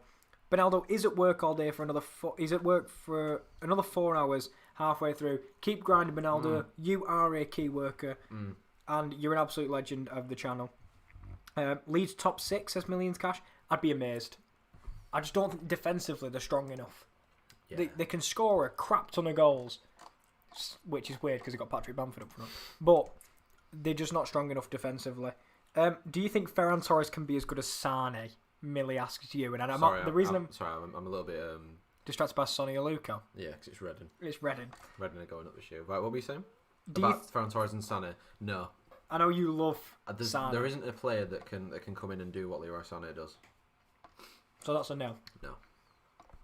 S4: Benaldo is at work all day for another. He's at work for another 4 hours halfway through. Keep grinding, Benaldo. You are a key worker, and you're an absolute legend of the channel. Leeds top 6 says Millions cash. I'd be amazed. I just don't think defensively they're strong enough. Yeah. They can score a crap ton of goals, which is weird because they've got Patrick Bamford up front. But they're just not strong enough defensively. Do you think Ferran Torres can be as good as Sane? Millie asks you, and I'm
S3: a little bit
S4: distracted by Sonny Aluko.
S3: Yeah, because it's Reading.
S4: It's Reading.
S3: Reading are going up this year. Right, what were you saying about Ferran Torres and Sane? No,
S4: I know you love Sane.
S3: There isn't a player that can come in and do what Leroy Sané does.
S4: So that's a no.
S3: No.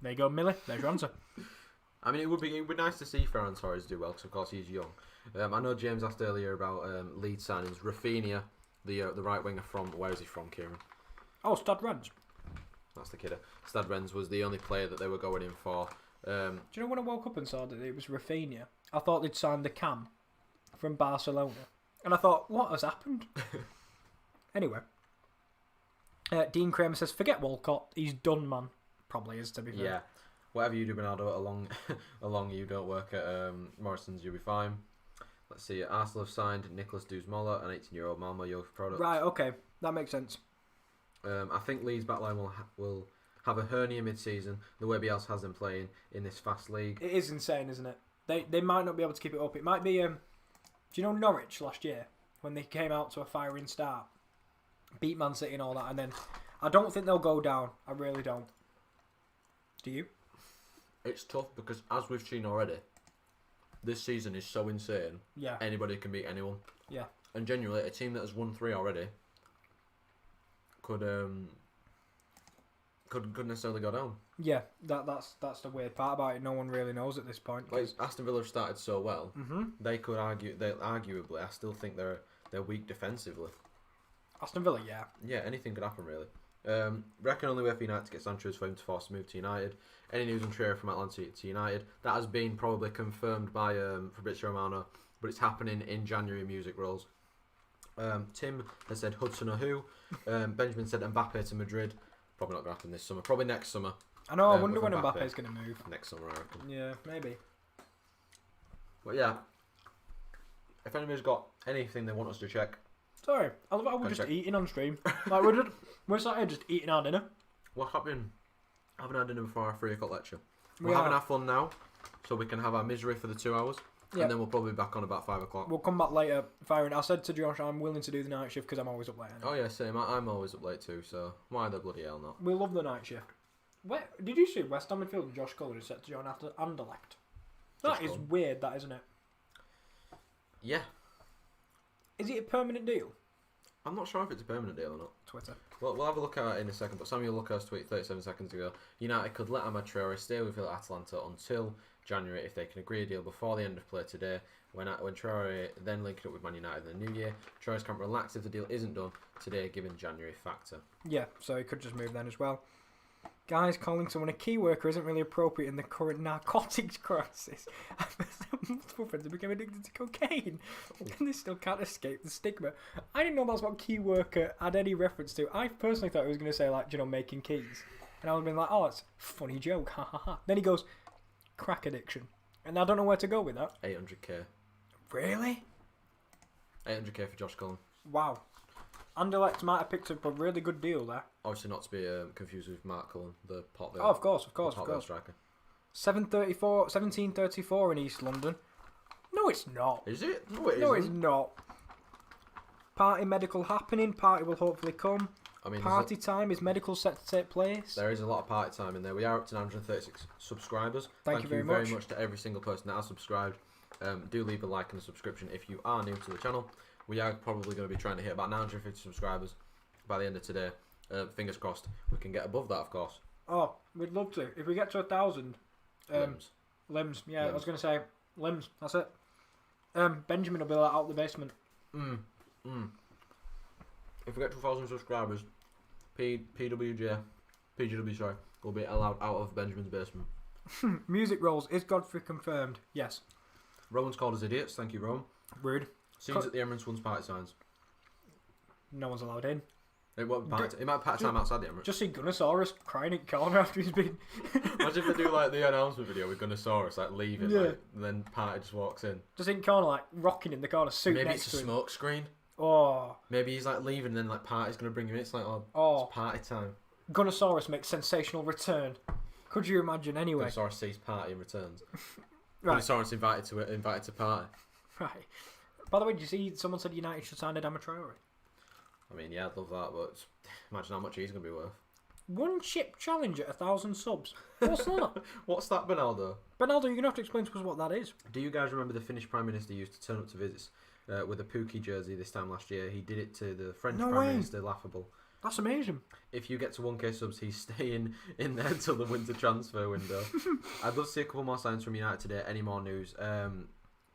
S4: There you go, Millie. There's your answer.
S3: I mean, it would be nice to see Ferran Torres do well, because of course he's young. I know James asked earlier about Leeds signings. Rafinha, the right winger from, where is he from, Kieran?
S4: Oh, Stade Rennes.
S3: That's the kidder. Stade Rennes was the only player that they were going in for.
S4: Do you know when I woke up and saw that it was Rafinha, I thought they'd signed the Cam from Barcelona. And I thought, what has happened? Anyway. Dean Kramer says, forget Walcott, he's done, man. Probably is, to be fair.
S3: Yeah. Whatever you do, Bernardo, along you don't work at Morrison's, you'll be fine. Let's see. Arsenal have signed Nicholas Duz-Moller, an 18-year-old Malmo youth product.
S4: Right, okay. That makes sense.
S3: I think Leeds' backline will have a hernia mid-season, the way Bielsa has them playing in this fast league.
S4: It is insane, isn't it? They might not be able to keep it up. It might be... do you know Norwich last year? When they came out to a firing start? Beat Man City and all that, and then... I don't think they'll go down. I really don't. Do you?
S3: It's tough because, as we've seen already, this season is so insane.
S4: Yeah.
S3: Anybody can beat anyone.
S4: Yeah.
S3: And genuinely, a team that has won 3 already could necessarily go down.
S4: Yeah, that's the weird part about it. No one really knows at this point.
S3: Like Aston Villa have started so well,
S4: Mm-hmm.
S3: they could arguably. I still think they're weak defensively.
S4: Aston Villa, yeah.
S3: Yeah, anything could happen really. Reckon only way for United to get Sanchez for him to force a move to United. Any news on Trier from Atlanta to United? That has been probably confirmed by Fabrizio Romano, but it's happening in January music roles. Tim has said Hudson or who. Benjamin said Mbappe to Madrid. Probably not going to happen this summer. Probably next summer.
S4: I know, I wonder
S3: with
S4: when
S3: Mbappe.
S4: Mbappe's going to move.
S3: Next summer, I reckon.
S4: Yeah, maybe.
S3: But yeah, if anybody's got anything they want us to check,
S4: Sorry, I love how we're just eating on stream. Like we're sat here just eating our dinner.
S3: what's happening? I haven't had dinner before our 3 o'clock lecture.
S4: We
S3: We're having
S4: are.
S3: our fun now, so we can have our misery for the 2 hours,
S4: Yeah.
S3: and then we'll probably be back on about 5 o'clock.
S4: We'll come back later, firing. I said to Josh, I'm willing to do the night shift because I'm always up late.
S3: Oh yeah, same. I'm always up late too, so why the bloody hell not?
S4: We love the night shift. Where did you see West Ham midfield and Josh Cullen is set to join after Anderlecht? That
S3: Josh
S4: is
S3: Cullen.
S4: weird, that isn't it?
S3: Yeah,
S4: Is it a permanent deal?
S3: I'm not sure if it's a permanent deal or not.
S4: Twitter.
S3: Well, we'll have a look at it in a second, but Samuel Lucas tweeted 37 seconds ago, United could let Amad Traore stay with Atalanta until January if they can agree a deal before the end of play today, when Traore then linked up with Man United in the new year. Traore's can't relax if the deal isn't done today, given January factor.
S4: Yeah, so he could just move then as well. Guys, calling someone a key worker isn't really appropriate in the current narcotics crisis. Multiple friends have become addicted to cocaine, and they still can't escape the stigma. I didn't know that's what key worker had any reference to. I personally thought he was going to say, like, you know, making keys. And I would have been like, oh, it's a funny joke, ha ha ha. Then he goes, crack addiction. And I don't know where to go with that.
S3: 800k.
S4: Really?
S3: 800k for Josh Cullen.
S4: Wow. Anderlecht might have picked up a really good deal there.
S3: Obviously not to be confused with Mark Cullen, the Potville.
S4: Oh, of course.
S3: Striker.
S4: 1734 in East London. No, it's not.
S3: Is it? No, it
S4: No,
S3: isn't.
S4: it's not. Party medical happening. Party will hopefully come.
S3: I mean,
S4: Party time. Is medical set to take place?
S3: there is a lot of party time in there. We are up to 936 subscribers.
S4: Thank you very much
S3: to every single person that has subscribed. Do leave a like and a subscription if you are new to the channel. We are probably going to be trying to hit about 950 subscribers by the end of today. Fingers crossed. We can get above that, of course.
S4: Oh, we'd love to. If we get to 1,000
S3: Limbs.
S4: Yeah, I was
S3: Limbs.
S4: going to say limbs. That's it. Benjamin will be like out the basement.
S3: If we get to 1,000 subscribers, PGW, sorry, will be allowed out of Benjamin's basement.
S4: Music rolls. Is Godfrey confirmed? Yes.
S3: Rowan's called us idiots. Thank you, Rowan.
S4: Rude.
S3: Scenes at the Emirates once party signs.
S4: No one's allowed in.
S3: It might party time outside the Emirates.
S4: Just see Gunnosaurus crying in corner after he's been.
S3: Imagine if they do like the announcement video with Gunnosaurus like leaving,
S4: Yeah.
S3: like, and then party just walks in.
S4: Just in corner, like rocking in the corner, suit
S3: Maybe
S4: next
S3: it's
S4: to
S3: a
S4: him.
S3: smoke screen.
S4: Oh,
S3: Maybe he's like leaving and then like party's gonna bring him in. It's like it's party time.
S4: Gunnosaurus makes sensational return. Could you imagine? Anyway,
S3: Gunnosaurus sees party and returns.
S4: right,
S3: Gunnosaurus invited to party.
S4: right. By the way, did you see someone said United should sign Adama Traore?
S3: I mean, yeah, I'd love that, but imagine how much he's gonna be worth.
S4: One chip challenge at 1,000 subs. What's that?
S3: What's that, Bernardo?
S4: Bernardo, you're gonna have to explain to us what that is.
S3: Do you guys remember the Finnish Prime Minister used to turn up to visits with a Pookie jersey this time last year? He did it to the French
S4: No
S3: Prime
S4: way.
S3: Minister, laughable.
S4: That's amazing.
S3: If you get to 1k subs, he's staying in there until the winter transfer window. I'd love to see a couple more signs from United today. Any more news?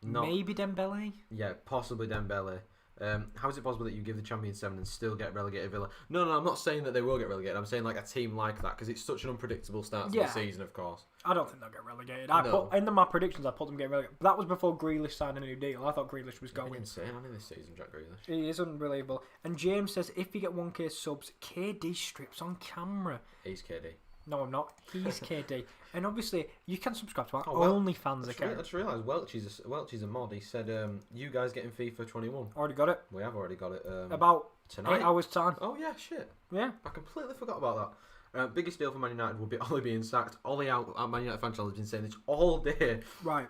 S4: Maybe Dembele.
S3: Yeah, possibly Dembele. How is it possible that you give the Champions 7 and still get relegated Villa? No, I'm not saying that they will get relegated. I'm saying like a team like that because it's such an unpredictable start to
S4: Yeah.
S3: the season, of course.
S4: I don't think they'll get relegated.
S3: No.
S4: In my predictions, I put them getting relegated. But that was before Grealish signed a new deal. I thought Grealish was
S3: He's been
S4: going.
S3: insane, hasn't he, this season, Jack Grealish?
S4: He is unbelievable. And James says if you get 1k subs, KD strips on camera.
S3: He's KD.
S4: No, I'm not. He's KD. And obviously, you can subscribe to our
S3: Oh, well,
S4: OnlyFans
S3: I
S4: account.
S3: just realised Welch's a mod. He said, you guys getting FIFA 21.
S4: Already got it.
S3: We have already got it.
S4: About
S3: Tonight.
S4: 8 hours time.
S3: Oh, yeah, shit.
S4: Yeah.
S3: I completely forgot about that. Biggest deal for Man United will be Ollie being sacked. Ollie out at Man United fan channel has been saying this all day.
S4: Right.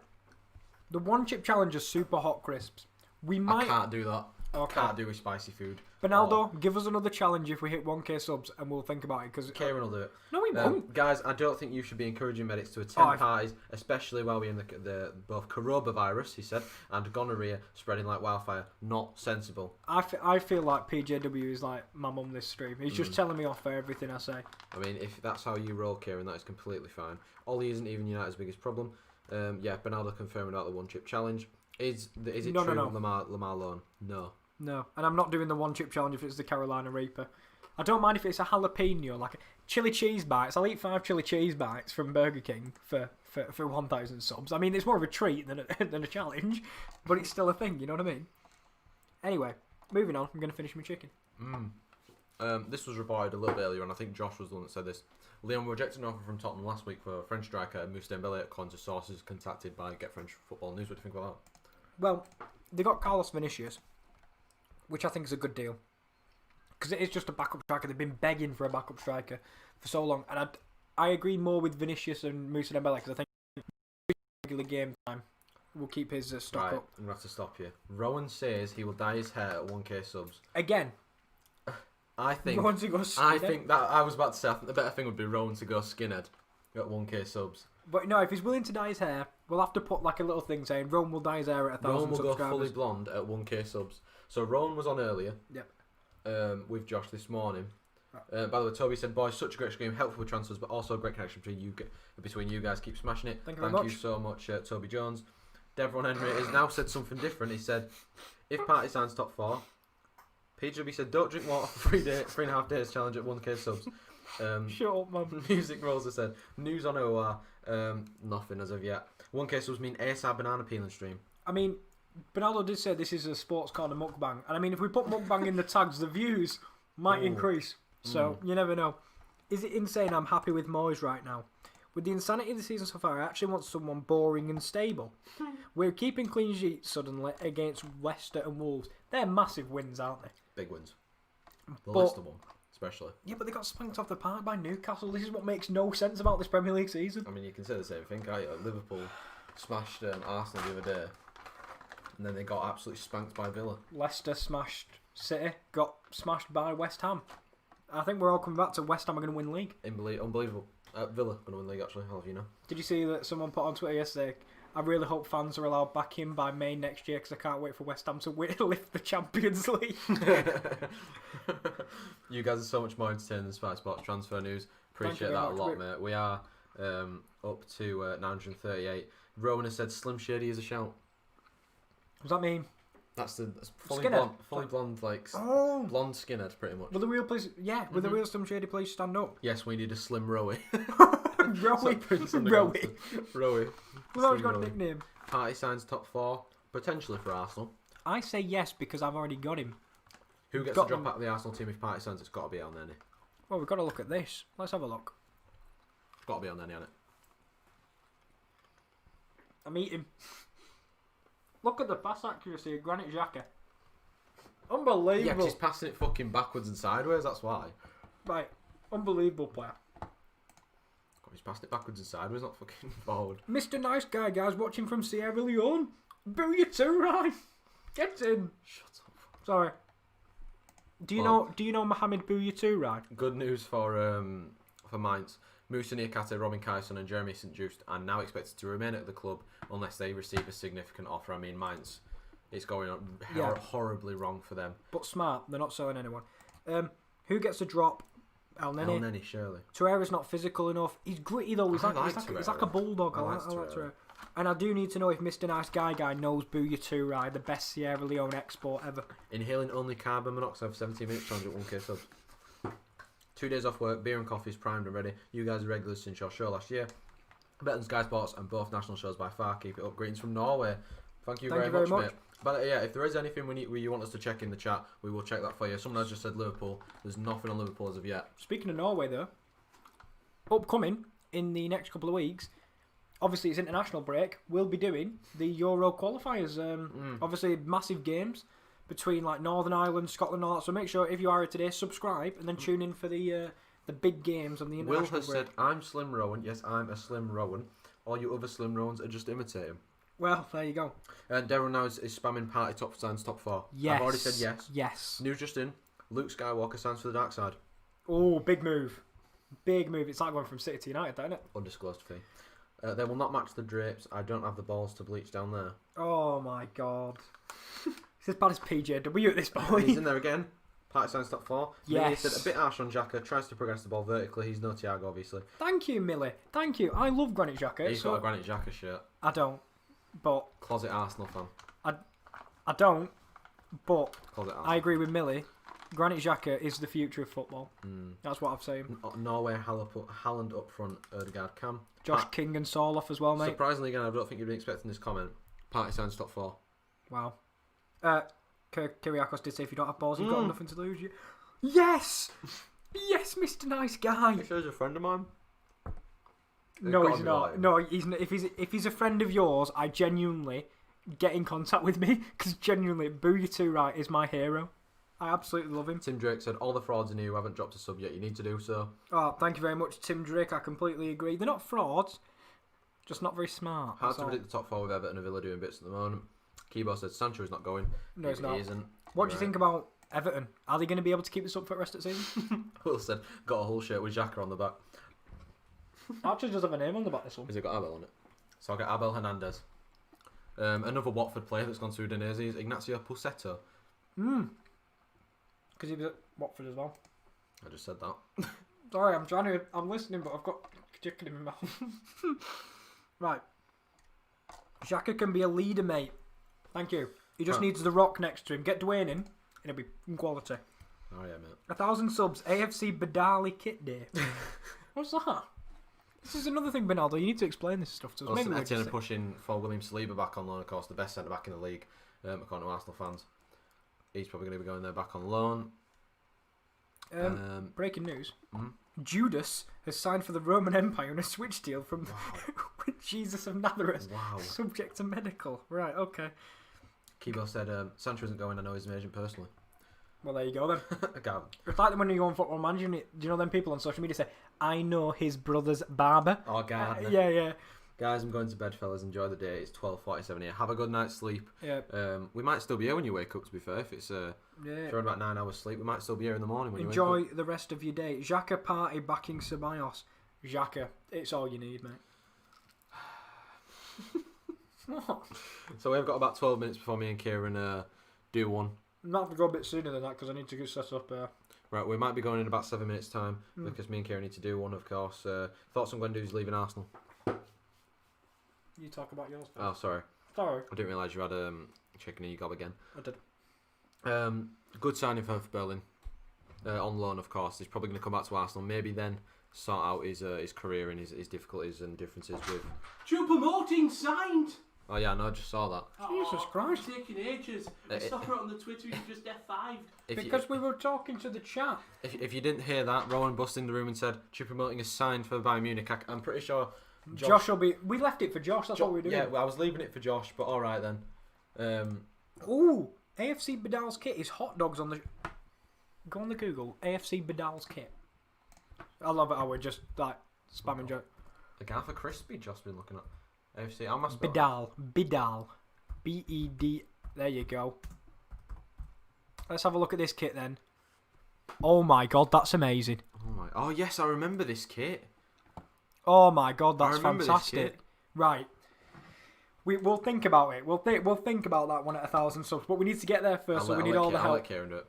S4: The one chip challenge is super hot crisps. We might.
S3: I can't do that.
S4: Okay.
S3: Can't do with spicy food.
S4: Bernaldo, give us another challenge if we hit 1k subs, and we'll think about it. Because
S3: Kieran will do it.
S4: no, we won't.
S3: Guys, I don't think you should be encouraging medics to attend parties, especially while we're in the both coronavirus, he said, and gonorrhea spreading like wildfire. Not sensible.
S4: I feel like PJW is like my mum this stream. He's just telling me off for everything I say.
S3: I mean, if that's how you roll, Kieran, that is completely fine. Ollie isn't even United's biggest problem. Yeah, Bernaldo confirmed about the one chip challenge. Is it
S4: No,
S3: true?
S4: no.
S3: Lamar loan? No.
S4: No, and I'm not doing the one chip challenge if it's the Carolina Reaper. I don't mind if it's a jalapeno, like a chili cheese bites. I'll eat 5 chili cheese bites from Burger King for 1,000 subs. I mean, it's more of a treat than a challenge, but it's still a thing, you know what I mean? Anyway, moving on. I'm going to finish my chicken.
S3: This was reported a little bit earlier, and I think Josh was the one that said this. Leon rejected an offer from Tottenham last week for French striker Moussa Dembele, according to sources contacted by Get French Football News. What do you think about that?
S4: Well, they got Carlos Vinicius, which I think is a good deal. Because it is just a backup striker. They've been begging for a backup striker for so long. And I agree more with Vinicius and Moussa Dembele, because I think regular game time will keep his stock
S3: Right,
S4: up.
S3: I'm going to have to stop you. Rowan says he will dye his hair at 1k subs.
S4: Again,
S3: I think
S4: Rowan to go skinhead.
S3: that I was about to say, I think the better thing would be Rowan to go skinhead at 1k subs.
S4: But no, if he's willing to dye his hair, we'll have to put like a little thing saying Rowan will dye his hair at 1,000
S3: Rowan will
S4: subscribers.
S3: go fully blonde at 1k subs. So Rowan was on earlier.
S4: Yep.
S3: With Josh this morning. By the way, Toby said, "Boys, such a great game, helpful with transfers, but also a great connection between you guys. Keep smashing it.
S4: Thank you very much.
S3: You so much, Toby Jones." Devon Henry has now said something different. He said, "If Party signs top 4, PW said, don't drink water for 3.5 days challenge at 1k subs."
S4: Shut up, man.
S3: Music Rosa said, "News on OR, nothing as of yet. 1k subs mean ASAP banana peeling stream."
S4: I mean, Bernardo did say this is a sports corner mukbang, and I mean, if we put mukbang in the tags, the views might increase. So you never know. Is it insane? I'm happy with Moyes right now. With the insanity of the season so far, I actually want someone boring and stable. We're keeping clean sheets suddenly against Leicester and Wolves. They're massive wins, aren't they?
S3: Big wins. The
S4: But-
S3: Leicester one, especially.
S4: Yeah, but they got spanked off the park by Newcastle. This is what makes no sense about this Premier League season.
S3: I mean, you can say the same thing, can't you? Liverpool smashed Arsenal the other day, and then they got absolutely spanked by Villa.
S4: Leicester smashed City, got smashed by West Ham. I think we're all coming back to West Ham are going to win league.
S3: Unbelievable. Villa going to win league, actually. I'll have you know.
S4: Did you see that someone put on Twitter yesterday? I really hope fans are allowed back in by May next year because I can't wait for West Ham to lift the Champions League.
S3: You guys are so much more entertaining than Sky Sports transfer news.
S4: Thank you
S3: Appreciate
S4: very
S3: that a
S4: much,
S3: lot, mate. We are up to 938. Rowan has said Slim Shady is a shout.
S4: What does that mean?
S3: That's fully
S4: Skinhead?
S3: blonde, like
S4: Oh!
S3: blonde skinhead, pretty much.
S4: Will the real place... Yeah, will the real Slim Shady place stand up?
S3: Yes, we need a Slim Rowie.
S4: Rowie.
S3: Prince Underground.
S4: Rowie.
S3: Rowie.
S4: We've always
S3: Slim
S4: got a
S3: Rowie.
S4: nickname.
S3: Party signs top 4, potentially for Arsenal.
S4: I say yes because I've already got him.
S3: Who gets
S4: Got
S3: to drop
S4: them.
S3: out of the Arsenal team if Party signs? It's got to be on there.
S4: Well, we've got to look at this. Let's have a look.
S3: It's got to be on there, hasn't it?
S4: I'm eating. Look at the pass accuracy of Granit Xhaka. Unbelievable.
S3: Yeah, 'cause he's passing it fucking backwards and sideways, that's why.
S4: Right. Unbelievable player.
S3: God, he's passing it backwards and sideways, not fucking forward.
S4: Mr. Nice Guy, guys, watching from Sierra Leone. Boo you too, Ryan. Get in.
S3: Shut up.
S4: Sorry. Do you know Mohamed Boo you too, Ryan?
S3: Good news for Mainz. Moussa Niakate, Robin Kyson and Jeremy St. Just are now expected to remain at the club unless they receive a significant offer. I mean, Mainz, it's going on horribly wrong for them.
S4: But smart. They're not selling anyone. Who gets a drop? El Neni.
S3: El Neni, surely.
S4: Torreira's not physical enough. He's gritty though. He's
S3: I
S4: like
S3: like
S4: he's like a
S3: Torreira.
S4: bulldog.
S3: I
S4: I
S3: like
S4: like
S3: Torreira.
S4: Torreira. And I do need to know if Mr. Nice Guy knows Booyah 2 Ride, the best Sierra Leone export ever.
S3: Inhaling only carbon monoxide for 17 minutes challenge at 1k subs. 2 days off work, beer and coffee's primed and ready. You guys are regulars since your show last year. Better than Sky Sports and both national shows by far. Keep it up. Greetings from Norway. Thank you very much, mate. But yeah, if there is anything you want us to check in the chat, we will check that for you. Someone has just said Liverpool. There's nothing on Liverpool as of yet.
S4: Speaking of Norway though, upcoming in the next couple of weeks, obviously it's international break, we'll be doing the Euro qualifiers. Obviously massive games between like Northern Ireland, Scotland, and all that. So make sure if you are here today, subscribe and then tune in for the big games on the
S3: Will
S4: international
S3: has
S4: break.
S3: said, I'm Slim Rowan. Yes, I'm a Slim Rowan. All you other Slim Rowans are just imitating.
S4: Well, there you go.
S3: And Daryl now is spamming party top signs top 4.
S4: Yes.
S3: I've already said yes.
S4: Yes.
S3: News just in. Luke Skywalker signs for the dark side.
S4: Oh, big move. Big move. It's like going from City to United, isn't it?
S3: Undisclosed fee. They will not match the drapes. I don't have the balls to bleach down there.
S4: Oh my god. It's as bad as PJW at this point.
S3: He's in there again. Party signs top 4.
S4: Yes.
S3: He said a bit harsh on Xhaka. Tries to progress the ball vertically. He's no Thiago, obviously.
S4: Thank you, Millie. Thank you. I love Granit Xhaka.
S3: He's got a Granit Xhaka shirt.
S4: I don't. But
S3: Closet Arsenal fan.
S4: I don't. But
S3: Closet Arsenal.
S4: I agree with Millie. Granit Xhaka is the future of football. That's what I'm saying.
S3: Norway, Haaland up front, Ødegaard, Cam.
S4: Josh King and Soloff as well, mate.
S3: Surprisingly, again, I don't think you'd be expecting this comment. Party signs top 4.
S4: Wow. Kyriakos did say if you don't have balls, you've got nothing to lose. Yes! Yes, Mr. Nice Guy.
S3: He shows a friend of mine.
S4: No, he's not. No, he's not. If he's a friend of yours, I genuinely get in contact with me because genuinely, Boo You Too Right is my hero. I absolutely love him.
S3: Tim Drake said, all the frauds in here who haven't dropped a sub yet, you need to do so.
S4: Oh, thank you very much, Tim Drake. I completely agree. They're not frauds, just not very smart.
S3: Hard to predict the top 4 with Everton and Villa doing bits at the moment. Kibo said Sancho is not going.
S4: No, he's not.
S3: He isn't.
S4: What do you think about Everton? Are they going to be able to keep this up for the rest of the season?
S3: Will said, got a whole shirt with Xhaka on the back.
S4: Actually, does have a name on the back, this one.
S3: Has it got Abel on it? So I'll get Abel Hernandez. Another Watford player that's gone to Udinese is Ignacio Pusetto.
S4: Because he was at Watford as well.
S3: I just said that.
S4: Sorry, I'm listening, but I've got chicken in my mouth. Right. Xhaka can be a leader, mate. Thank you. He just needs the rock next to him. Get Dwayne in, and it'll be quality.
S3: Oh yeah, mate.
S4: 1,000 subs. AFC Badali Kit Day. What's that? This is another thing, Bernardo. You need to explain this stuff to us.
S3: Listen, Etienne are pushing for William Saliba back on loan, of course, the best centre back in the league, according to Arsenal fans. He's probably going to be going there back on loan.
S4: Breaking news. Judas has signed for the Roman Empire on a switch deal from Jesus of Nazareth.
S3: Wow.
S4: Subject to medical. Right, okay.
S3: Kibo said, Sancho isn't going, I know his agent personally.
S4: Well, there you go then.
S3: Again.
S4: It's like when you go on Football Manager, do you know them people on social media say, I know his brother's barber?
S3: Oh, God.
S4: Yeah.
S3: Guys, I'm going to bed, fellas. Enjoy the day. It's 12:47 here. Have a good night's sleep.
S4: Yeah.
S3: We might still be here when you wake up, to be fair. If it's if you're on about 9 hours sleep, we might still be here in the morning when you wake up.
S4: Enjoy the rest of your day. Xhaka party backing Ceballos. Xhaka, it's all you need, mate. What?
S3: So we've got about 12 minutes before me and Kieran do one.
S4: I'm going to have to go a bit sooner than that because I need to get set up.
S3: Right, we might be going in about 7 minutes' time because me and Kieran need to do one, of course. Thoughts on Gwendo's leaving Arsenal?
S4: You talk about yours first.
S3: Oh, sorry.
S4: Sorry.
S3: I didn't realise you had chicken in your gob again.
S4: I did.
S3: Good signing for Berlin. On loan, of course. He's probably going to come back to Arsenal. Maybe then sort out his career and his difficulties and differences with...
S2: Choupo-Moting signed!
S3: Oh, yeah, no, I just saw that.
S4: Jesus Christ.
S2: It's taking ages. I saw it on the Twitter, you just F5'd.
S4: Because we were talking to the chat.
S3: If you didn't hear that, Rowan busted in the room and said Choupo-Moting is signed for Bayern Munich. I'm pretty sure...
S4: Josh will be... We left it for Josh, that's what we were doing.
S3: Yeah, well, I was leaving it for Josh, but alright then.
S4: Ooh, AFC Badal's kit is hot dogs on the... Go on the Google, AFC Badal's kit. I love it how we're just, like, spamming Josh.
S3: Agatha Crispy, Josh been looking at. AFC, how am I
S4: spelling? Bidal. B-E-D... There you go. Let's have a look at this kit then. Oh my god, that's amazing.
S3: Oh yes, I remember this kit.
S4: Oh my god, that's fantastic. Right. We'll think about it. We'll think about that one at 1,000 subs, but we need to get there first, so we need all the help.
S3: I'll let Kieran do it.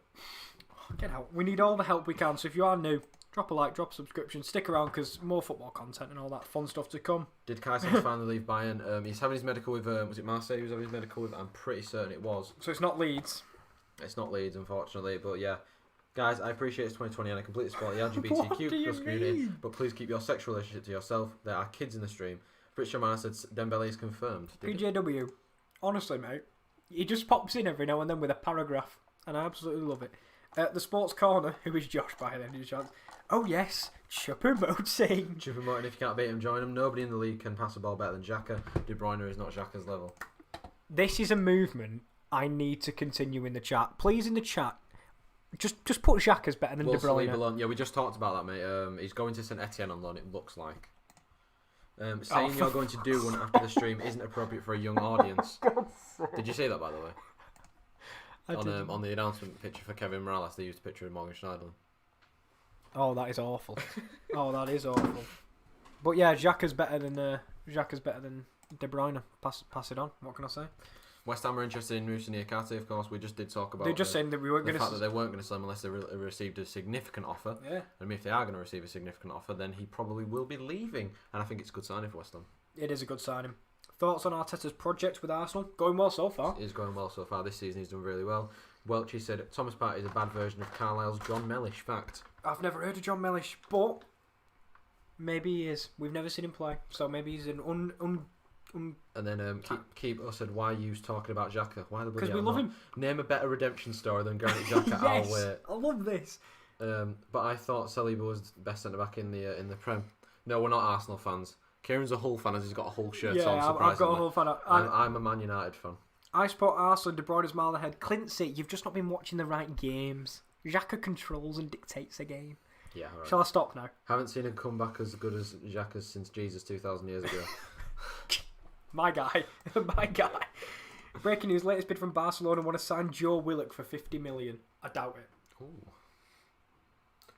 S4: Get out. We need all the help we can, so if you are new, drop a like, drop a subscription, stick around because more football content and all that fun stuff to come.
S3: Did Kaiser finally leave Bayern? He's having his medical with, was it Marseille he was having his medical with? I'm pretty certain it was.
S4: So it's not Leeds?
S3: It's not Leeds, unfortunately, but yeah. Guys, I appreciate it's 2020 and I completely support the LGBTQ plus community, but please keep your sexual relationship to yourself. There are kids in the stream. British Man said Dembele is confirmed.
S4: PJW, honestly, mate, he just pops in every now and then with a paragraph, and I absolutely love it. The Sports Corner, who is Josh by then, Oh yes, Choupo-Moting.
S3: Choupo-Moting, if you can't beat him, join him. Nobody in the league can pass a ball better than Xhaka. De Bruyne is not Xhaka's level.
S4: This is a movement I need to continue in the chat. Please, in the chat, just put Xhaka's better than De Bruyne.
S3: Yeah, we just talked about that, mate. He's going to St Etienne on loan, it looks like. Saying you're going to do one after the stream isn't appropriate for a young audience. Did you see that, by the way? On the announcement picture for Kevin Morales, they used a picture of Morgan Schneiderlin.
S4: Oh, that is awful. Oh, that is awful. But yeah, Xhaka's better than De Bruyne. Pass it on. What can I say?
S3: West Ham are interested in Moussa Niakate, of course. We just did talk about.
S4: They're just saying that we weren't
S3: the
S4: going
S3: fact that they weren't going to sell him unless they received a significant offer.
S4: Yeah.
S3: And if they are going to receive a significant offer, then he probably will be leaving. And I think it's a good signing for West Ham.
S4: It is a good signing. Thoughts on Arteta's project with Arsenal? Going well so far.
S3: It is going well so far. This season he's done really well. Welchie said Thomas Partey is a bad version of Carlisle's John Mellish. Fact.
S4: I've never heard of John Mellish, but maybe he is. We've never seen him play, so maybe he's an
S3: And then Keep said, why are you talking about Xhaka? Why the bloody
S4: because we
S3: hell
S4: love
S3: not?
S4: him.
S3: Name a better redemption story than Granit Xhaka.
S4: Yes,
S3: I'll wait.
S4: I love this.
S3: But I thought Saliba was the best centre back in the Prem. No, we're not Arsenal fans. Kieran's a Hull fan as he's got a Hull shirt on.
S4: I've got a Hull fan.
S3: I'm a Man United fan.
S4: I support Arsenal. De Bruyne's mile ahead. Clincy, you've just not been watching the right games. Xhaka controls and dictates the game.
S3: Yeah, right.
S4: Shall I stop now?
S3: Haven't seen a comeback as good as Xhaka's since Jesus 2,000 years ago.
S4: My guy. My guy. Breaking news, latest bid from Barcelona want to sign Joe Willock for 50 million. I doubt it.
S3: Ooh.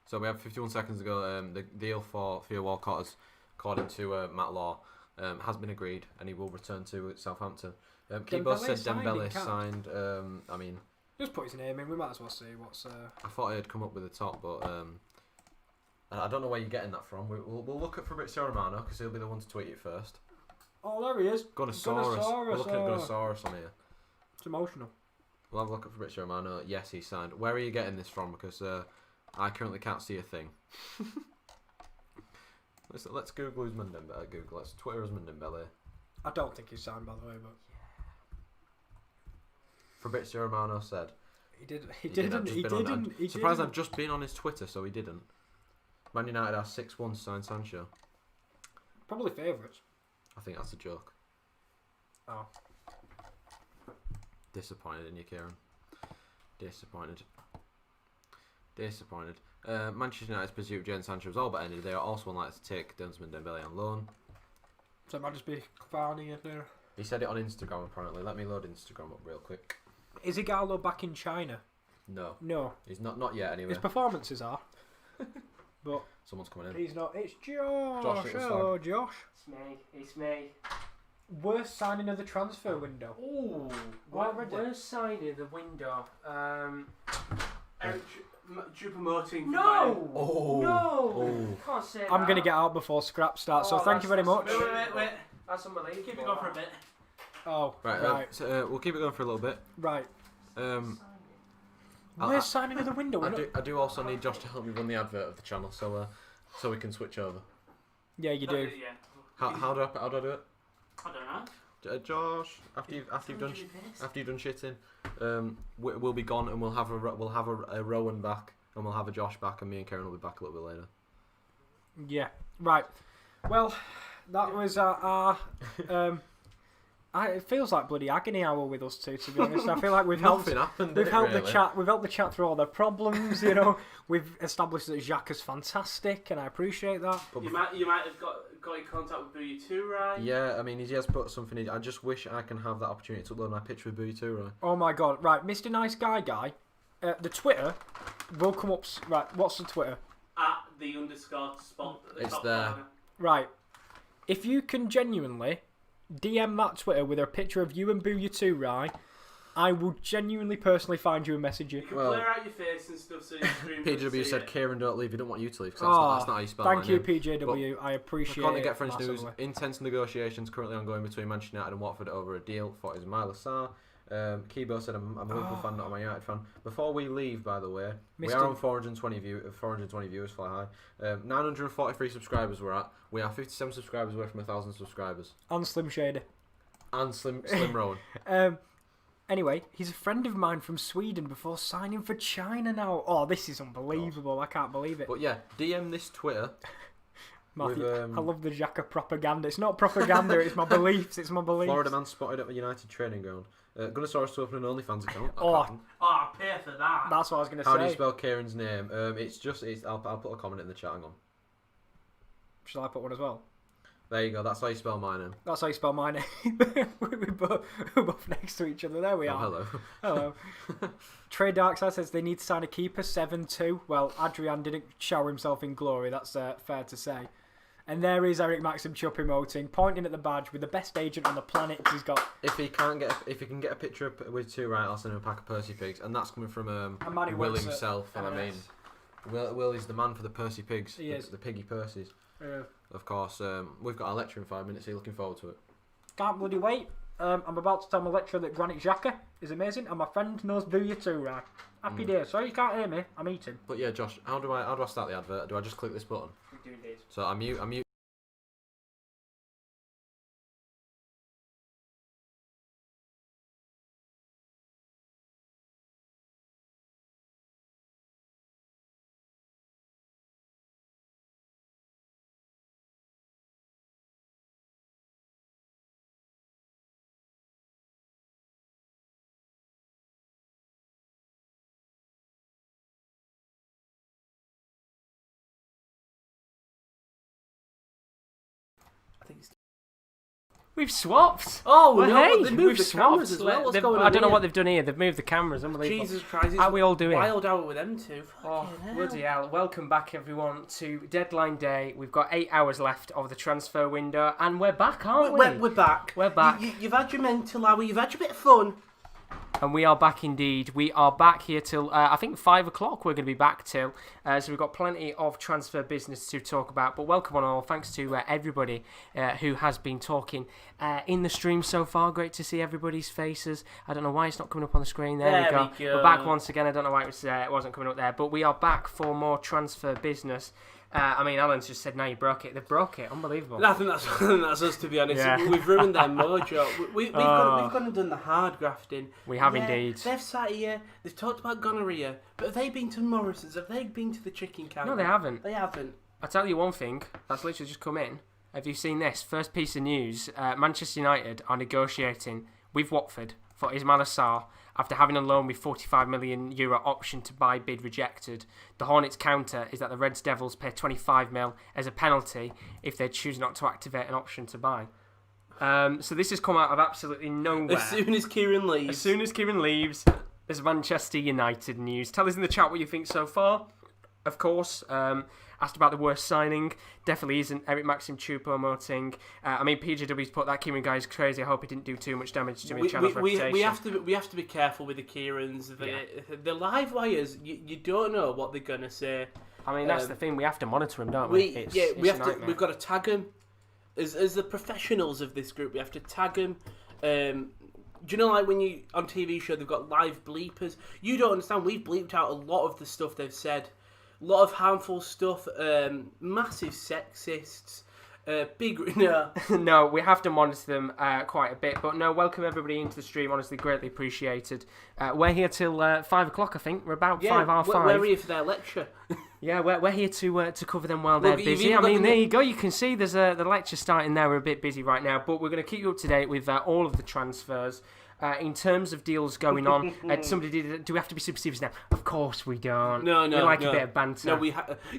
S3: So we have 51 seconds ago. The deal for Theo Walcott, according to Matt Law, has been agreed and he will return to Southampton. Kimbo said Dembele signed. I mean,
S4: just put his name in. We might as well see what's.
S3: I thought I'd come up with the top, but I don't know where you're getting that from. We'll look at Fabrizio Romano because he'll be the one to tweet it first.
S4: Oh, there he is.
S3: Gunnosaurus. We're looking at Gunnosaurus on here.
S4: It's emotional.
S3: We'll have a look at Fabrizio Romano. Yes, he signed. Where are you getting this from? Because I currently can't see a thing. Let's Google Usman Dembele. Let's Twitter Usman Dembele.
S4: I don't think he's signed, by the way, but
S3: Fabrizio Romano said
S4: he didn't.
S3: Surprised I've just been on his Twitter, so he didn't. Man United are 6-1 to sign Sancho.
S4: Probably favourites.
S3: I think that's a joke.
S4: Oh.
S3: Disappointed in you, Kieran. Disappointed. Manchester United's pursuit of Jadon Sancho was all but ended. They are also unlikely to take Usman Dembele on loan.
S4: So it might just be Cavani in there.
S3: He said it on Instagram apparently. Let me load Instagram up real quick.
S4: Is Igalo back in China?
S3: No. He's not yet anyway.
S4: His performances are. But
S3: someone's coming in.
S4: He's not. It's Josh.
S3: Hello,
S4: Josh.
S1: It's me.
S4: Worst signing of the transfer window.
S1: Ooh, worst signing of the window.
S2: Choupo-Moting.
S1: No!
S3: Oh.
S1: Can't say that.
S4: I'm going to get out before scrap starts, so thank you very much.
S2: Wait.
S1: That's unbelievable.
S2: Keep it going for a bit.
S4: Oh,
S3: right. So, we'll keep it going for a little bit.
S4: Right.
S3: Worst
S4: signing of the window?
S3: I do also need Josh to help me run the advert of the channel, so we can switch over.
S4: Yeah, you do.
S2: Yeah.
S3: How do I do it?
S2: I don't know.
S3: Josh, after you've done shitting, we'll be gone and we'll have a Rowan back and we'll have a Josh back and me and Kieran will be back a little bit later.
S4: Yeah. Right. Well, that was our. It feels like bloody agony hour with us two, to be honest. I feel like we've helped. We've helped the chat. We've helped the chat through all their problems. You know, we've established that Xhaka's fantastic, and I appreciate that.
S2: You might have got in contact with Booyah too, right?
S3: Yeah, I mean, he has put something in. I just wish I can have that opportunity to upload my picture with Booyah too, right?
S4: Oh my god! Right, Mr. Nice Guy. The Twitter will come up. Right, what's the Twitter?
S2: @_spot.
S3: It's there.
S4: Right. If you can genuinely DM that Twitter with a picture of you and Booyah 2, right, I will genuinely personally find you and message you.
S2: You can blur out your face and stuff so you scream.
S3: PJW said, Kieran, don't leave. You don't want you to leave. That's not how you spell
S4: thank
S3: my
S4: you,
S3: name.
S4: PJW. I appreciate it.
S3: According to Get French News,
S4: massively.
S3: intense negotiations currently ongoing between Manchester United and Watford over a deal for Ismaila Sarr. Kibo said, I'm a Liverpool fan, not a Man United fan. Before we leave, by the way, we are on 420 viewers, fly high. 943 subscribers we're at. We are 57 subscribers away from 1,000 subscribers.
S4: And Slim Shady.
S3: And Slim Rowan.
S4: Anyway, he's a friend of mine from Sweden before signing for China now. Oh, this is unbelievable. I can't believe it.
S3: But yeah, DM this Twitter.
S4: Matthew,
S3: with,
S4: I love the Xhaka propaganda. It's not propaganda, it's my beliefs. It's my beliefs.
S3: Florida man spotted at the United training ground. Gunnosaurus to open an OnlyFans account.
S2: I'll pay for that.
S4: That's what I was going to say.
S3: How do you spell Kieran's name? I'll put a comment in the chat. Hang on.
S4: Shall I put one as well?
S3: There you go. That's how you spell my name.
S4: That's how you spell my name. we're both next to each other. There we are.
S3: Hello.
S4: Hello. Trey Darkside says they need to sign a keeper, 7-2. Well, Adrian didn't shower himself in glory. That's fair to say. And there is Eric Maxim Chup emoting, pointing at the badge with the best agent on the planet. He's got.
S3: If he can get a picture with two right, I'll send him a pack of Percy pigs, and that's coming from Will himself. And I mean, Will is the man for the Percy pigs.
S4: He is
S3: the piggy Percys.
S4: Yeah.
S3: Of course, we've got a lecture in 5 minutes. Are you looking forward to it?
S4: Can't bloody wait. I'm about to tell my lecturer that Granit Xhaka is amazing, and my friend knows Booyah too, right? Happy days. Sorry you can't hear me. I'm eating.
S3: But yeah, Josh, how do I start the advert? Do I just click this button?
S1: We do indeed.
S3: So I mute.
S2: I think it's...
S1: We've swapped.
S2: Oh,
S1: well,
S2: no,
S1: hey,
S2: they moved the cameras as well. What's going on
S1: I don't know
S2: here?
S1: what they've done here. They've moved the cameras. Unbelievable.
S2: Jesus Christ.
S1: How are we all doing?
S2: Wild hour with them two.
S1: Oh, bloody hell. Welcome back, everyone, to Deadline Day. We've got 8 hours left of the transfer window, and we're back, aren't we?
S2: We're back.
S1: We're back.
S2: You've had your mental hour. You've had your bit of fun.
S1: And we are back indeed. We are back here till, I think, 5 o'clock we're going to be back till. So we've got plenty of transfer business to talk about. But welcome on all. Thanks to everybody who has been talking in the stream so far. Great to see everybody's faces. I don't know why it's not coming up on the screen. There we go. We're back once again. I don't know why it wasn't coming up there. But we are back for more transfer business. I mean, Alan's just said, "No, you broke it." They broke it. Unbelievable.
S2: I think that's us, to be honest.
S1: Yeah.
S2: We've ruined their mojo. We've gone and done the hard grafting.
S1: We have indeed.
S2: They've sat here. They've talked about gonorrhea, but have they been to Morrison's? Have they been to the chicken counter?
S1: No, they haven't.
S2: They haven't.
S1: I'll tell you one thing. That's literally just come in. Have you seen this? First piece of news. Manchester United are negotiating with Watford for Ismail Assar after having a loan with €45 million option to buy bid rejected. The Hornets' counter is that the Reds Devils pay $25 million as a penalty if they choose not to activate an option to buy. So this has come out of absolutely nowhere.
S2: As soon as Kieran leaves. There's Manchester United news. Tell us in the chat what you think so far. Of course, asked about the worst signing. Definitely isn't Eric Maxim Choupo-Moting. I mean, PJW's put that Kieran guy is crazy. I hope he didn't do too much damage to his channel's reputation. We have to be careful with the Kierans. The live wires, you don't know what they're gonna say.
S1: I mean, that's the thing. We have to monitor him, don't we?
S2: We've got to tag him as the professionals of this group. We have to tag him. Do you know, like when you on TV show they've got live bleepers? You don't understand. We've bleeped out a lot of the stuff they've said. A lot of harmful stuff, massive sexists, big... No.
S1: No, we have to monitor them quite a bit. But no, welcome everybody into the stream. Honestly, greatly appreciated. We're here till 5 o'clock, I think. We're about 5:30.
S2: We're here for their lecture.
S1: Yeah, we're here to cover them while they're busy. I mean, there you go. You can see there's the lecture starting there. We're a bit busy right now. But we're going to keep you up to date with all of the transfers. In terms of deals going on, do we have to be super serious now? Of course we don't.
S2: No.
S1: We like a bit of banter.
S2: No,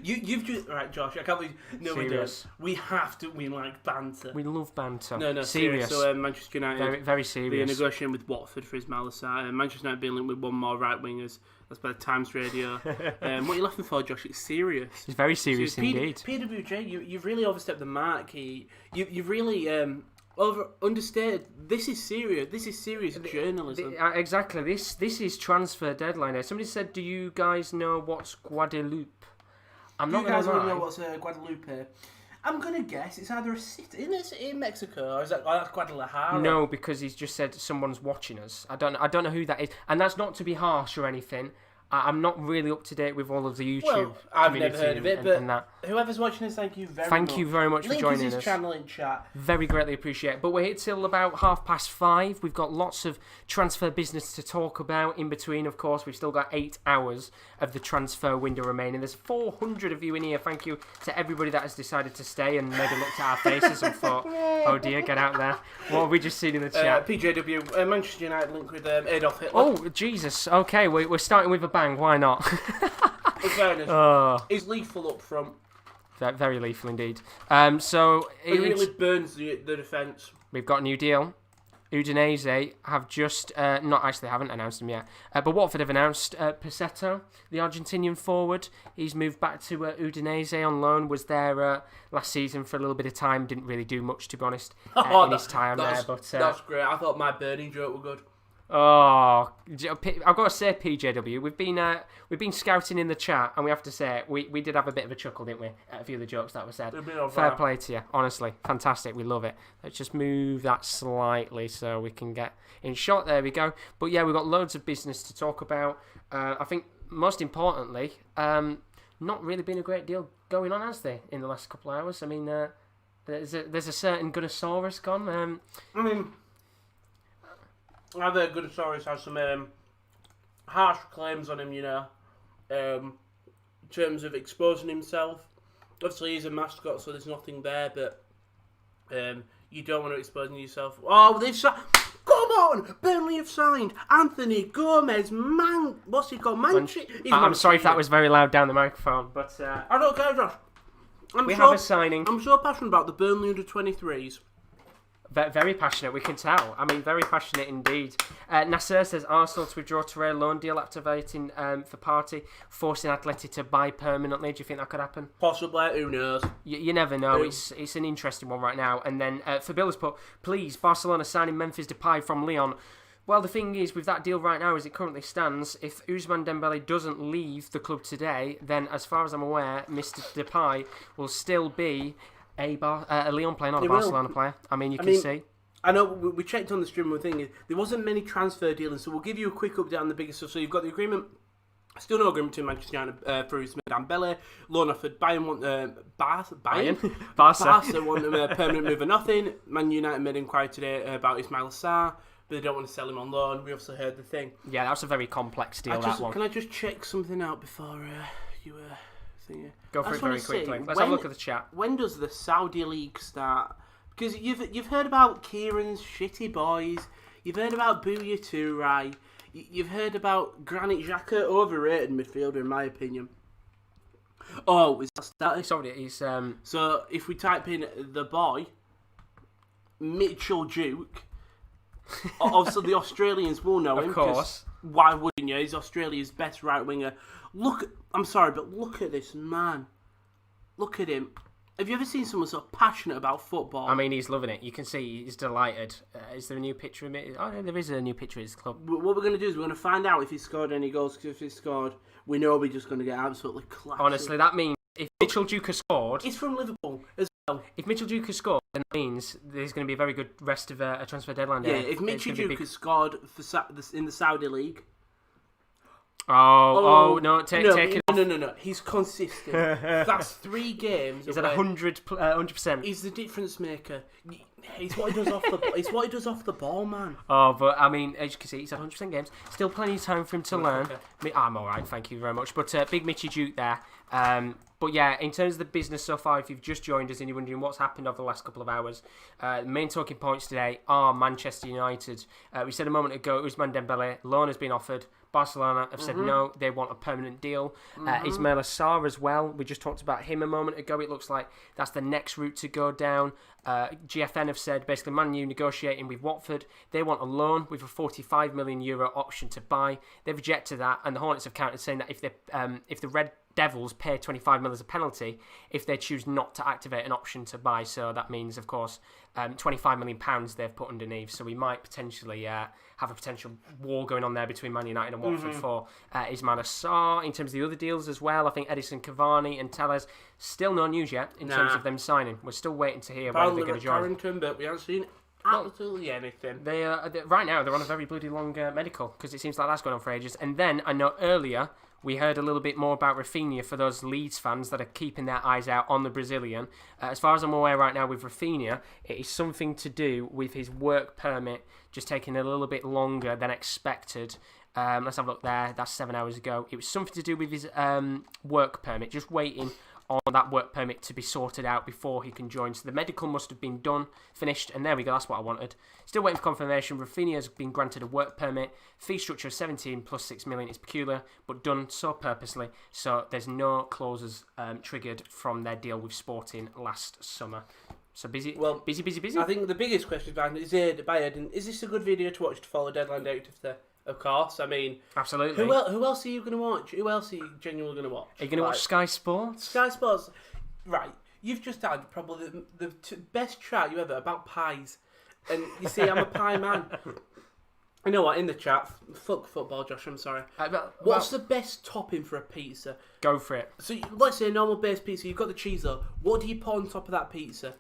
S2: you've just... Right, Josh, I can't believe... No,
S1: serious.
S2: We don't. We have to... We like banter.
S1: We love banter.
S2: No,
S1: serious.
S2: So Manchester United...
S1: Very, very serious.
S2: They're negotiating with Watford for Ismail Assar. Manchester United being linked with one more right-wingers. That's by the Times Radio. What are you laughing for, Josh? It's serious.
S1: It's very serious indeed.
S2: PWJ, you've really overstepped the mark. You've really... understated. This is serious. This is serious journalism.
S1: Exactly. This is transfer deadline day. Somebody said, "Do you guys know what's Guadeloupe?" I'm not going to lie.
S2: You guys know what's Guadeloupe? I'm going to guess it's either a city in Mexico or is that Guadalajara?
S1: No, because he's just said someone's watching us. I don't know who that is, and that's not to be harsh or anything. I'm not really up to date with all of the YouTube
S2: Well, I've
S1: community
S2: never heard of it,
S1: and
S2: but
S1: that.
S2: whoever's watching this, thank you very much.
S1: Thank you very much for
S2: Link
S1: joining
S2: is his
S1: us.
S2: channel in chat.
S1: Very greatly appreciate it. But we're here till about 5:30. We've got lots of transfer business to talk about. In between, of course, we've still got 8 hours of the transfer window remaining. There's 400 of you in here. Thank you to everybody that has decided to stay and maybe looked at our faces and thought, oh dear, get out there. What have we just seen in the chat?
S2: PJW, Manchester United link with Adolf Hitler.
S1: Oh, Jesus. Okay, we're starting with a bang. Why not?
S2: In fairness,
S1: Oh,
S2: he's lethal up front.
S1: very lethal indeed. So
S2: He really burns the defence.
S1: we've got a new deal. Udinese have just, haven't announced him yet, but Watford have announced Pacetto, the Argentinian forward. He's moved back to Udinese on loan, was there last season for a little bit of time, didn't really do much, to be honest, in his time there. But
S2: that's great. I thought my burning joke was good.
S1: Oh, I've got to say, PJW, we've been scouting in the chat, and we have to say we did have a bit of a chuckle, didn't we, at a few of the jokes that were said. Fair play to you, honestly, fantastic. We love it. Let's just move that slightly so we can get in shot. There we go. But yeah, we've got loads of business to talk about. I think most importantly, not really been a great deal going on, has there, in the last couple of hours? I mean, there's a certain Gunnosaurus gone.
S2: I've heard Gunnosaurus has some harsh claims on him, in terms of exposing himself. Obviously, he's a mascot, so there's nothing there, but you don't want to expose yourself. Oh, they've signed. Come on! Burnley have signed Anthony Gomez. What's he called?
S1: I'm sorry if that was very loud down the microphone, but
S2: I don't care, Josh.
S1: we have a signing.
S2: I'm so passionate about the Burnley under-23s.
S1: Very passionate, we can tell. I mean, very passionate indeed. Nasser says Arsenal to withdraw Torreira loan deal activating for Partey, forcing Atleti to buy permanently. Do you think that could happen?
S2: Possibly, who knows?
S1: You never know. It's an interesting one right now. And then for Bill has put, please, Barcelona signing Memphis Depay from Lyon. Well, the thing is, with that deal right now, as it currently stands, if Ousmane Dembele doesn't leave the club today, then as far as I'm aware, Mr. Depay will still be a Lyon player, not a Barcelona player. I mean, see.
S2: I know we checked on the stream. We're thinking there wasn't many transfer dealings, so we'll give you a quick update on the biggest stuff. So you've got the agreement. Still no agreement between Manchester United for Ousmane Dembele. Loan offered. Bayern want Barca want a permanent move or nothing. Man United made inquiry today about Ismail Sarr, but they don't want to sell him on loan. We also heard the thing.
S1: Yeah, that's a very complex deal.
S2: Can I just check something out before you?
S1: Go for it very quickly. Let's have a look at the chat.
S2: When does the Saudi League start? Because you've heard about Kieran's shitty boys. You've heard about Bouya Touray. You've heard about Granit Xhaka, overrated midfielder in my opinion. Oh, is that started?
S1: Sorry, he's
S2: So if we type in the boy, Mitchell Duke, obviously the Australians will know him.
S1: Of course.
S2: Why wouldn't you? He's Australia's best right winger. I'm sorry, but look at this man. Look at him. Have you ever seen someone so passionate about football?
S1: I mean, he's loving it. You can see he's delighted. Is there a new picture of him? Oh, no, there is a new picture of his club.
S2: What we're going to do is we're going to find out if he scored any goals. Because if he scored, we know we're just going to get absolutely clashed.
S1: Honestly, that means if Mitchell Duke has scored...
S2: He's from Liverpool as well.
S1: If Mitchell Duke has scored, then that means there's going to be a very good rest of a transfer deadline day.
S2: Yeah, if Mitchell Duke has scored in the Saudi League...
S1: No, take it.
S2: No. He's consistent. That's 3 games.
S1: Is that 100%?
S2: He's the difference maker. He's what he does off the. It's what he does off the ball, man.
S1: Oh, but I mean, as you can see, he's had 100% games. Still plenty of time for him to learn. Okay. I'm all right, thank you very much. But big Mitchy Duke there. But yeah, in terms of the business so far, if you've just joined us and you're wondering what's happened over the last couple of hours, the main talking points today are Manchester United. We said a moment ago, Ousmane Dembele, loan has been offered. Barcelona have said no, they want a permanent deal. Ismail Sarr as well. We just talked about him a moment ago. It looks like that's the next route to go down. GFN have said basically Man U negotiating with Watford. They want a loan with a €45 million option to buy. They've rejected that, and the Hornets have countered saying that if the Red Devils pay 25 mil as a penalty if they choose not to activate an option to buy. So that means, of course, £25 million they've put underneath. So we might potentially have a potential war going on there between Man United and Watford for Ismail Sarr. In terms of the other deals as well, I think Edison Cavani and Tellez, still no news yet in terms of them signing. We're still waiting to hear whether they're going to join.
S2: Carrington, but we haven't seen absolutely anything.
S1: They right now they're on a very bloody long medical because it seems like that's going on for ages. And then I know earlier we heard a little bit more about Raphinha for those Leeds fans that are keeping their eyes out on the Brazilian. As far as I'm aware right now with Raphinha, it is something to do with his work permit just taking a little bit longer than expected. Let's have a look there. That's 7 hours ago. It was something to do with his work permit, just waiting on that work permit to be sorted out before he can join. So the medical must have been done, finished, and there we go, that's what I wanted. Still waiting for confirmation. Raphinha has been granted a work permit. Fee structure of 17 plus 6 million is peculiar, but done so purposely. So there's no clauses triggered from their deal with Sporting last summer. So busy.
S2: I think the biggest question behind it is is this a good video to watch to follow deadline day today? Of course, I mean...
S1: Absolutely.
S2: Who else are you going to watch? Who else are you genuinely going to watch?
S1: Are you going to watch Sky Sports?
S2: Sky Sports. Right. You've just had probably the best chat you ever about pies. And you see, I'm a pie man. You know what? In the chat, fuck football, Josh, I'm sorry. What's the best topping for a pizza?
S1: Go for it.
S2: So let's say a normal base pizza, you've got the cheese though. What do you put on top of that pizza?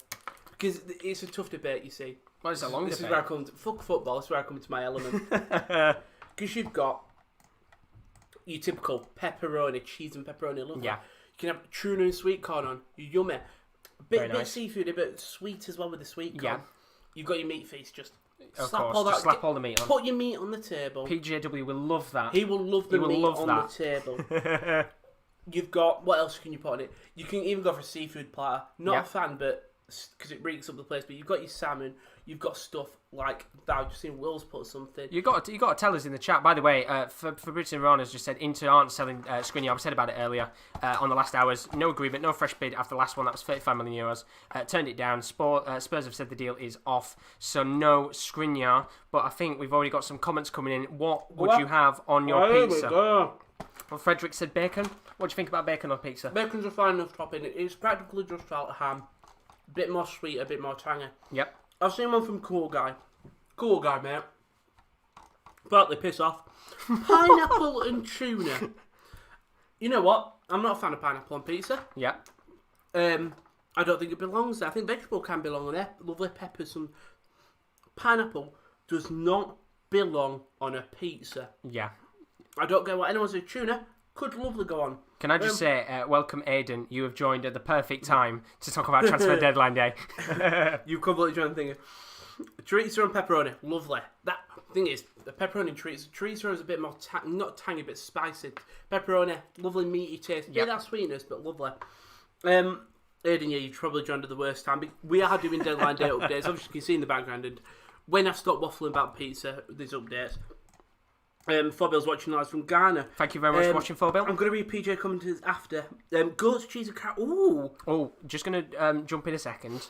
S2: Because it's a tough debate, you see.
S1: Well, it's a long
S2: This
S1: debate.
S2: is where I come to... Fuck football, this is where I come to my element. Because you've got your typical pepperoni, cheese and pepperoni. Love
S1: Yeah.
S2: that. You can have tuna and sweet corn on. Yummy. Bit
S1: nice.
S2: seafood, a bit sweet as well with the sweet corn.
S1: Yeah.
S2: You've got your meat feast. Just
S1: Of
S2: slap
S1: course,
S2: all that.
S1: just slap all the meat on.
S2: Put your meat on the table.
S1: PJW will love that.
S2: He will love the
S1: He will
S2: meat
S1: love
S2: on
S1: that.
S2: the table. You've got... What else can you put on it? You can even go for a seafood platter. Not a fan, but... Because it reeks up the place, but you've got your salmon, you've got stuff like that. I've just seen Will's put something.
S1: You got to tell us in the chat. By the way, Fabrizio Ron has just said Inter aren't selling Skriniar. I've said about it earlier on the last hours. No agreement, no fresh bid after the last one. That was 35 million euros. Turned it down. Spurs have said the deal is off, so no Skriniar. But I think we've already got some comments coming in. What would you have on your pizza? Well, Frederick said bacon. What do you think about bacon on pizza?
S2: Bacon's a fine enough topping. It's practically just out of ham. A bit more sweet, a bit more tangy.
S1: Yep.
S2: I've seen one from Cool Guy. Cool Guy, mate. Partly piss off. Pineapple and tuna. You know what? I'm not a fan of pineapple on pizza.
S1: Yep.
S2: I don't think it belongs there. I think vegetable can belong on there. Lovely peppers. Some pineapple does not belong on a pizza.
S1: Yeah.
S2: I don't get what anyone says. Tuna could lovely go on.
S1: Can I just say, welcome Aidan. You have joined at the perfect time to talk about transfer deadline day.
S2: You completely joined the thing. Chorizo and pepperoni, lovely. That thing is, the pepperoni and chorizo is a bit more not tangy, but spicy. Pepperoni, lovely meaty taste. Yeah, that sweetness, but lovely. Aidan, yeah, you probably joined at the worst time. We are doing deadline day updates. Obviously, you can see in the background. And when I stop waffling about pizza, these updates. Fobil's watching live from Ghana.
S1: Thank you very much for watching, Fobil.
S2: I'm going to read PJ commentaries after. Goat's cheese and carrot. Ooh.
S1: Oh, just going to jump in a second.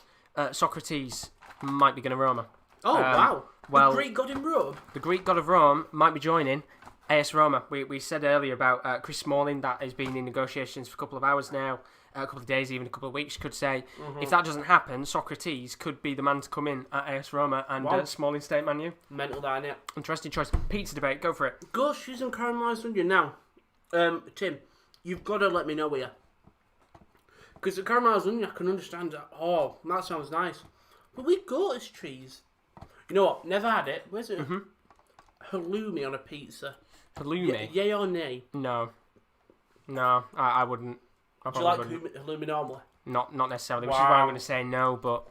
S1: Socrates might be going to Roma.
S2: Oh, wow.
S1: Well,
S2: the Greek god in Rome.
S1: The Greek god of Rome might be joining AS Roma. We said earlier about Chris Smalling that has been in negotiations for a couple of hours now. A couple of days, even a couple of weeks, could say. Mm-hmm. If that doesn't happen, Socrates could be the man to come in at AS Roma and Smalling State Man U.
S2: Mental that, innit?
S1: Interesting choice. Pizza debate, go for it.
S2: Ghost cheese and caramelised onion. Now, Tim, you've got to let me know here. Because the caramelised onion, I can understand that. Oh, that sounds nice. But with goat's cheese, you know what? Never had it. Where's it? Halloumi on a pizza.
S1: Halloumi?
S2: Yay or nay?
S1: No, I wouldn't.
S2: Do you like halloumi normally?
S1: Not necessarily, which is why I'm going to say no, but...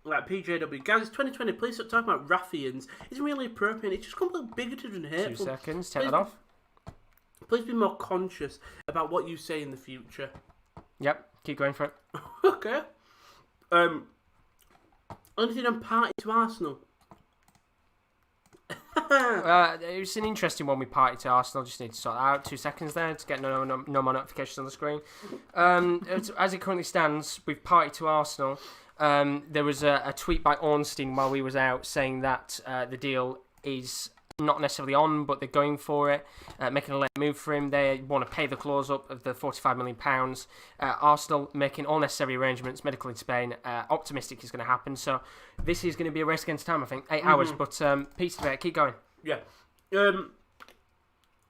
S2: Like PJW. Guys, it's 2020. Please stop talking about ruffians. It's really appropriate. It's just completely bigoted and hateful.
S1: 2 seconds. Take that off.
S2: Please be more conscious about what you say in the future.
S1: Yep. Keep going for it.
S2: Okay. Anything on party to Arsenal?
S1: It was an interesting one with party to Arsenal. Just need to sort that out. 2 seconds there to get no more notifications on the screen. As it currently stands with party to Arsenal, there was a tweet by Ornstein while we was out saying that the deal is not necessarily on, but they're going for it, making a late move for him. They want to pay the clause up of the £45 million. Arsenal making all necessary arrangements, medical in Spain, optimistic is going to happen. So this is going to be a race against time, I think. 8 hours, but Pete's debate, keep going.
S2: Yeah.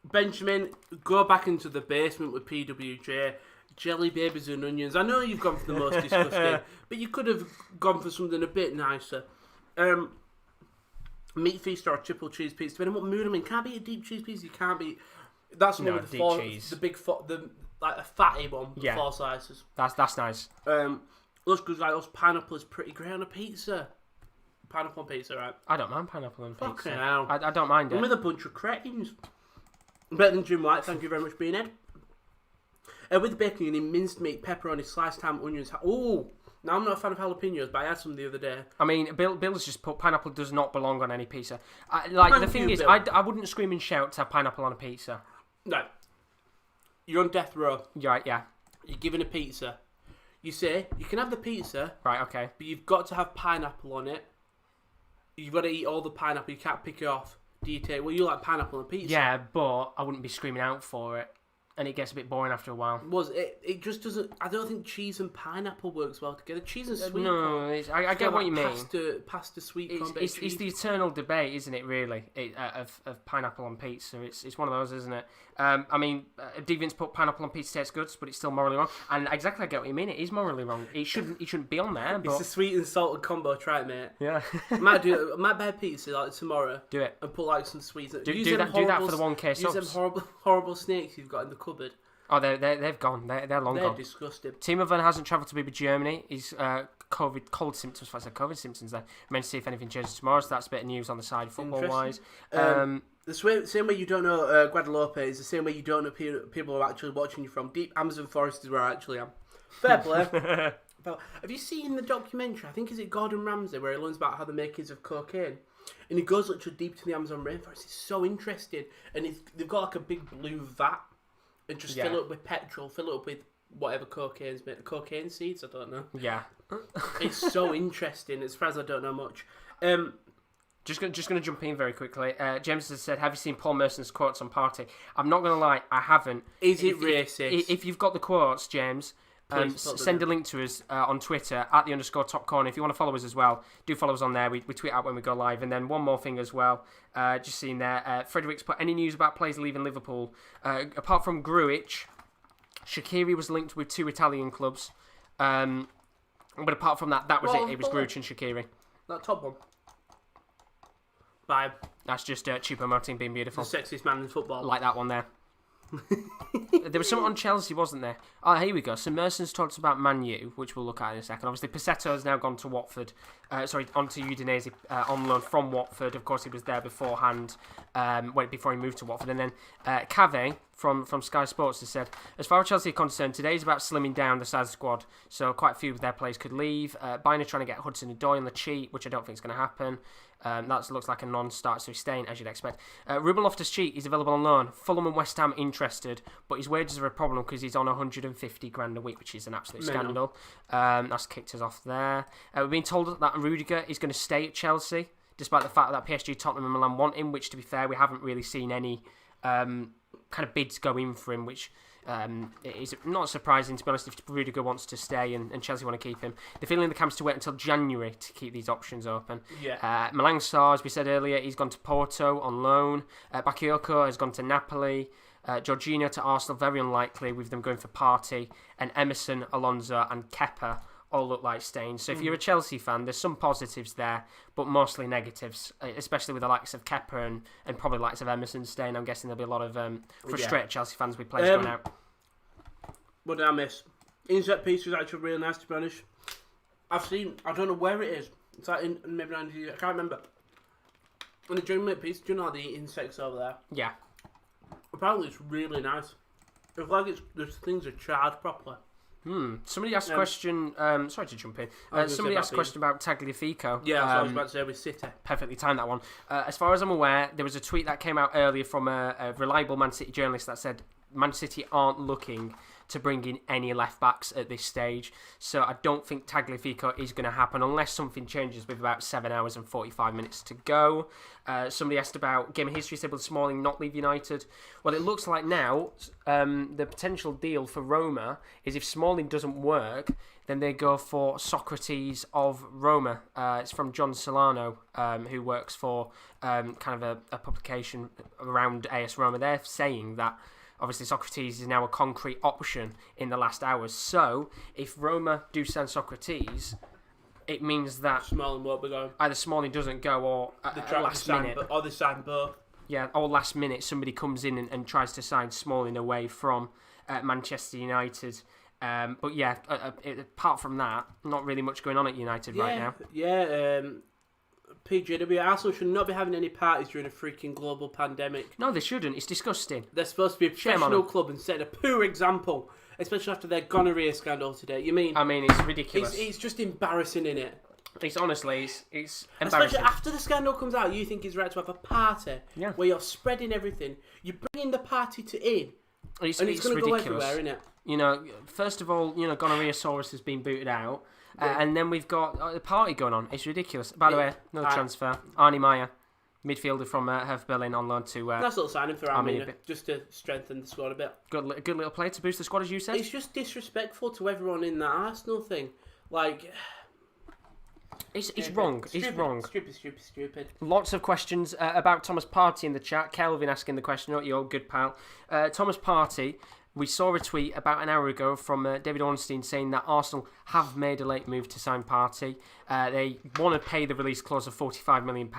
S2: Benjamin, go back into the basement with PWJ. Jelly babies and onions. I know you've gone for the most disgusting, but you could have gone for something a bit nicer. Meat feast or a triple cheese pizza, depending on what mood I'm in. Can't be a deep cheese pizza. You can't be. That's the one with
S1: deep cheese.
S2: the big, like a fatty one with 4 slices.
S1: That's nice.
S2: Those good, like those pineapple is pretty great on a pizza. Pineapple on pizza, right?
S1: I don't mind pineapple on pizza.
S2: Fucking hell.
S1: I don't mind it.
S2: I'm with a bunch of cretins. Better than Jim White, thank you very much, being Ed. With bacon, you need minced meat, pepperoni, sliced ham, onions. Oh, now I'm not a fan of jalapenos, but I had some the other day.
S1: I mean, Bill's just put pineapple does not belong on any pizza. The thing is, I wouldn't scream and shout to have pineapple on a pizza.
S2: No. You're on death row.
S1: Yeah.
S2: You're given a pizza. You say, you can have the pizza.
S1: Right, okay.
S2: But you've got to have pineapple on it. You've got to eat all the pineapple. You can't pick it off. Do you take... Well, you like pineapple on a pizza.
S1: Yeah, but I wouldn't be screaming out for it. And it gets a bit boring after a while.
S2: It just doesn't... I don't think cheese and pineapple works well together. Cheese and sweet
S1: corn. No, I get what you mean.
S2: Pasta sweet corn.
S1: It's the eternal debate, isn't it, really, of pineapple on pizza. It's one of those, isn't it? I mean, Deviant's put pineapple on pizza tastes good, but it's still morally wrong. And exactly, I get what you mean. It is morally wrong. It shouldn't be on there. But...
S2: It's a sweet and salted combo. Try it, mate.
S1: Yeah.
S2: I might buy pizza like tomorrow.
S1: Do it.
S2: And put like some sweets.
S1: Do that for the 1K subs.
S2: Use them horrible snakes you've got in the cupboard.
S1: Oh, they've gone. They're long gone.
S2: They're disgusting.
S1: Timo Werner hasn't travelled to be with Germany. He's cold symptoms. I said COVID symptoms there. I'm meant to see if anything changes tomorrow. So that's a bit of news on the side, football wise.
S2: The same way you don't know Guadalupe is the same way you don't know people who are actually watching you from deep Amazon forest is where I actually am. Fair play. But have you seen the documentary? I think is it Gordon Ramsay where he learns about how the makers of cocaine. And he goes literally deep to the Amazon rainforest. It's so interesting. And they've got like a big blue vat. And just fill it up with petrol, fill it up with whatever cocaine's made. Cocaine seeds, I don't know.
S1: Yeah.
S2: It's so interesting, as far as I don't know much.
S1: Just going to jump in very quickly. James has said, have you seen Paul Merson's quotes on Party? I'm not going to lie, I haven't.
S2: Is it racist?
S1: If you've got the quotes, James... send a link to us on Twitter at @_top corner. If you want to follow us as well, do follow us on there. We tweet out when we go live. And then one more thing as well, just seeing there, Frederick's put any news about players leaving Liverpool. Apart from Grujic, Shaqiri was linked with 2 Italian clubs. But apart from that was it. It was Grujic and Shaqiri.
S2: That top one. Bye.
S1: That's just Choupo-Moting being beautiful.
S2: The sexiest man in football.
S1: Like that one there. There was something on Chelsea, wasn't there? Oh, here we go. So Merson's talked about Man U, which we'll look at in a second. Obviously, Passetto has now gone to Watford. Onto Udinese on loan from Watford. Of course, he was there beforehand, before he moved to Watford. And then Cave from Sky Sports has said, as far as Chelsea are concerned, today is about slimming down the size squad. So quite a few of their players could leave. Biner trying to get Hudson-Odoi on the cheap, which I don't think is going to happen. That looks like a non-start, so he's staying, as you'd expect. Ruben Loftus-Cheek is available on loan. Fulham and West Ham interested, but his wages are a problem because he's on 150 grand a week, which is an absolute scandal. That's kicked us off there. We've been told that Rudiger is going to stay at Chelsea, despite the fact that PSG, Tottenham and Milan want him, which, to be fair, we haven't really seen any kind of bids go in for him, which... it is not surprising, to be honest, if Rudiger wants to stay and Chelsea want to keep him. They're feeling the camp's to wait until January to keep these options open.
S2: Yeah.
S1: Malang Sarr, as we said earlier, he's gone to Porto on loan. Bakayoko has gone to Napoli. Jorginho to Arsenal, very unlikely, with them going for Partey. And Emerson, Alonso and Kepa all look like staying. So if you're a Chelsea fan, there's some positives there, but mostly negatives, especially with the likes of Kepa and probably likes of Emerson staying. I'm guessing there'll be a lot of frustrated Chelsea fans with players going out.
S2: What did I miss? Inset piece was actually really nice, to be honest. I don't know where it is. It's like in maybe 90, I can't remember. And the German piece, do you know the insects over there?
S1: Yeah.
S2: Apparently it's really nice. It's like the things are charred properly.
S1: Somebody asked a question. Sorry to jump in. Somebody asked a question about Tagliafico.
S2: Yeah, that's what I was about to say with City.
S1: Perfectly timed that one. As far as I'm aware, there was a tweet that came out earlier from a reliable Man City journalist that said Man City aren't looking to bring in any left backs at this stage. So I don't think Tagliafico is going to happen unless something changes with about 7 hours and 45 minutes to go. Somebody asked about game of history, said will Smalling not leave United? Well, it looks like now the potential deal for Roma is if Smalling doesn't work, then they go for Socrates of Roma. It's from John Solano, who works for kind of a publication around AS Roma. They're saying that obviously Socrates is now a concrete option in the last hours. So if Roma do send Socrates, it means that
S2: Smalling won't be going.
S1: either Smalling doesn't go or at last minute.
S2: Or they sign both.
S1: Yeah, or last minute somebody comes in and tries to sign Smalling away from Manchester United. But yeah, apart from that, not really much going on at United right now.
S2: Yeah, PGW, Arsenal should not be having any parties during a freaking global pandemic.
S1: No, they shouldn't. It's disgusting.
S2: They're supposed to be a
S1: Shame on
S2: professional
S1: them.
S2: club and set a poor example, especially after their gonorrhea scandal today.
S1: I mean, it's ridiculous.
S2: It's just embarrassing, innit?
S1: It's honestly, it's
S2: Especially
S1: embarrassing.
S2: after the scandal comes out, you think it's right to have a party
S1: Yeah.
S2: where you're spreading everything. You're bringing the party in,
S1: It's
S2: and it's going to go
S1: ridiculous.
S2: everywhere, innit?
S1: You know, first of all, Gonorrheasaurus has been booted out, and then we've got the party going on. It's ridiculous. By the way, another transfer, Arnie Meyer, midfielder from Hertha Berlin on loan to.
S2: Nice little signing for
S1: Arminia,
S2: Arminia, just to strengthen the squad a bit.
S1: Good little player to boost the squad, as you said.
S2: It's just disrespectful to everyone in that Arsenal thing. Like,
S1: It's wrong. It's wrong.
S2: Stupid.
S1: Lots of questions about Thomas Partey in the chat. Kelvin asking the question, not your good pal. Thomas Partey, we saw a tweet about an hour ago from David Ornstein saying that Arsenal have made a late move to sign Partey. They want to pay the release clause of £45 million,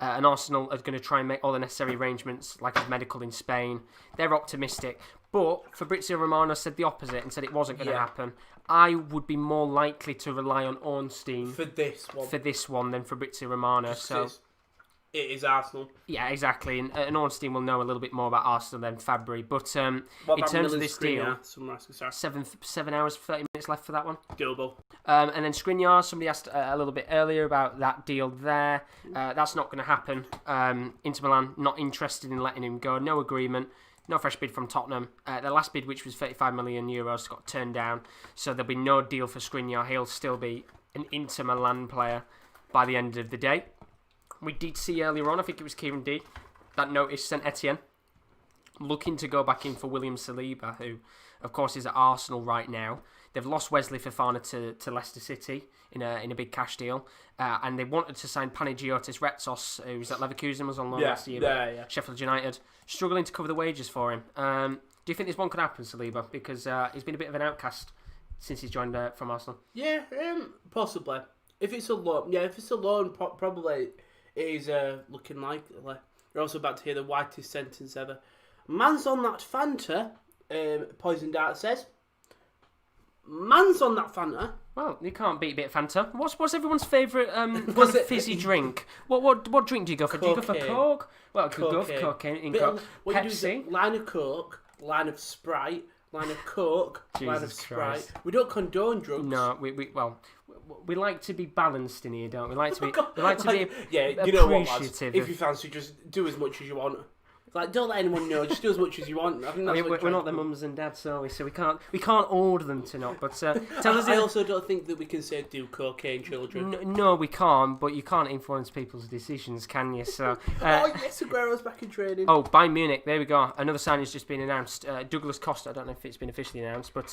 S1: and Arsenal are going to try and make all the necessary arrangements, like his medical in Spain. They're optimistic. But Fabrizio Romano said the opposite and said it wasn't going to happen. I would be more likely to rely on Ornstein
S2: For this one
S1: than Fabrizio Romano. So
S2: it is Arsenal.
S1: yeah, exactly. And Ornstein will know a little bit more about Arsenal than Fabry. But in terms of this deal, 7 hours, 30 minutes left for that one.
S2: Doable.
S1: And then Skriniar, somebody asked a little bit earlier about that deal there. That's not going to happen. Inter Milan not interested in letting him go. No agreement. No fresh bid from Tottenham. The last bid, which was €35 million, got turned down. So there'll be no deal for Skriniar. He'll still be an Inter Milan player by the end of the day. We did see earlier on, I think it was Kieran D, that notice sent Etienne looking to go back in for William Saliba, who, of course, is at Arsenal right now. They've lost Wesley Fofana to Leicester City in a big cash deal, and they wanted to sign Panagiotis Retsos, who was at Leverkusen, was on loan last year. Sheffield United, struggling to cover the wages for him. Do you think this one could happen, Saliba? Because he's been a bit of an outcast since he's joined from Arsenal.
S2: Yeah, possibly. If it's a loan, probably it is looking likely. You're also about to hear the whitest sentence ever. Man's on that Fanta, Poison Dart says. Man's on that Fanta.
S1: Well, you can't beat a bit of Fanta. What's everyone's favourite fizzy drink? What drink do you go for?
S2: Cocaine.
S1: Do you go for Coke? Well, it could go for cocaine.
S2: What you do is
S1: Pepsi.
S2: a line of Coke, line of Sprite, line of Coke, line of
S1: Jesus
S2: Sprite.
S1: Christ.
S2: We don't condone drugs.
S1: No, we like to be balanced in here, don't we? We like to be
S2: yeah, you know what, lads?
S1: appreciative.
S2: If you fancy, just do as much as you want. Like, don't let anyone know. Just do as much as you want. I think that's
S1: we're not their mums and dads, are we? So we can't order them to not. But tell us.
S2: I also don't think that we can say do cocaine, children.
S1: No, we can't. But you can't influence people's decisions, can you? So.
S2: Oh yes, Aguero's back in training.
S1: Oh, Bayern Munich. There we go. Another signing's just been announced. Douglas Costa. I don't know if it's been officially announced, but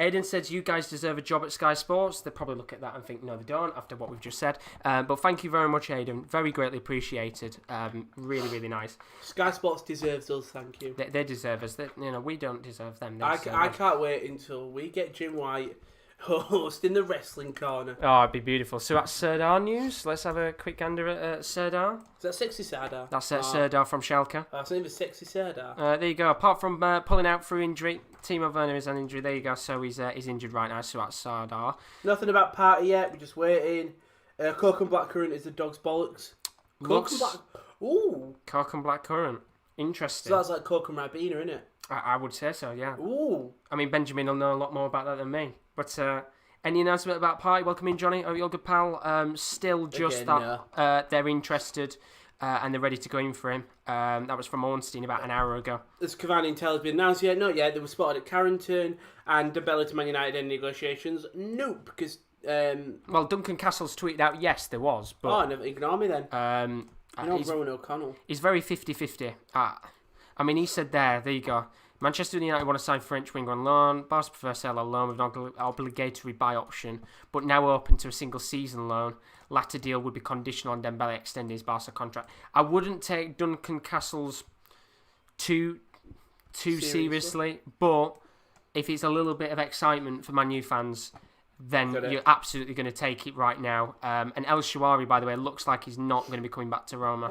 S1: Aiden says you guys deserve a job at Sky Sports. They probably look at that and think no, they don't. After what we've just said. But thank you very much, Aiden. Very greatly appreciated. Really, really nice.
S2: Sky Sports deserves us. Thank you.
S1: They deserve us. We don't deserve them.
S2: I can't wait until we get Jim White hosting the wrestling corner.
S1: Oh, it'd be beautiful. So that's Serdar news. Let's have a quick gander at Serdar.
S2: Is that sexy Serdar?
S1: That's Serdar from Schalke.
S2: That's not even sexy Serdar.
S1: There you go. Apart from pulling out through injury, Timo Werner is an injury. There you go. So he's injured right now. So that's Serdar.
S2: Nothing about party yet. We're just waiting. Coke and blackcurrant is the dog's bollocks. Coke
S1: and blackcurrant. Interesting.
S2: So that's like Coke and Ribena, isn't it?
S1: I would say so, yeah.
S2: Ooh.
S1: I mean, Benjamin will know a lot more about that than me. But any announcement about Party? Welcome in, Johnny. Oh, you're good, pal. Still just
S2: Again,
S1: they're interested and they're ready to go in for him. That was from Ornstein about an hour ago.
S2: Has Cavani and Taylor been announced yet? Not yet. They were spotted at Carrington and Dembele to Man United in negotiations. Nope, because...
S1: well, Duncan Castle's tweeted out, yes, there was. But,
S2: never ignore me then. Rowan O'Connell.
S1: He's very 50-50. I mean, he said there you go. Manchester United want to sign French winger on loan. Barca prefer sell on loan with an obligatory buy option, but now open to a single season loan. Latter deal would be conditional on Dembele extending his Barca contract. I wouldn't take Duncan Castle's too seriously, but if it's a little bit of excitement for Man U fans, then you're absolutely going to take it right now. And El Shawari, by the way, looks like he's not going to be coming back to Roma,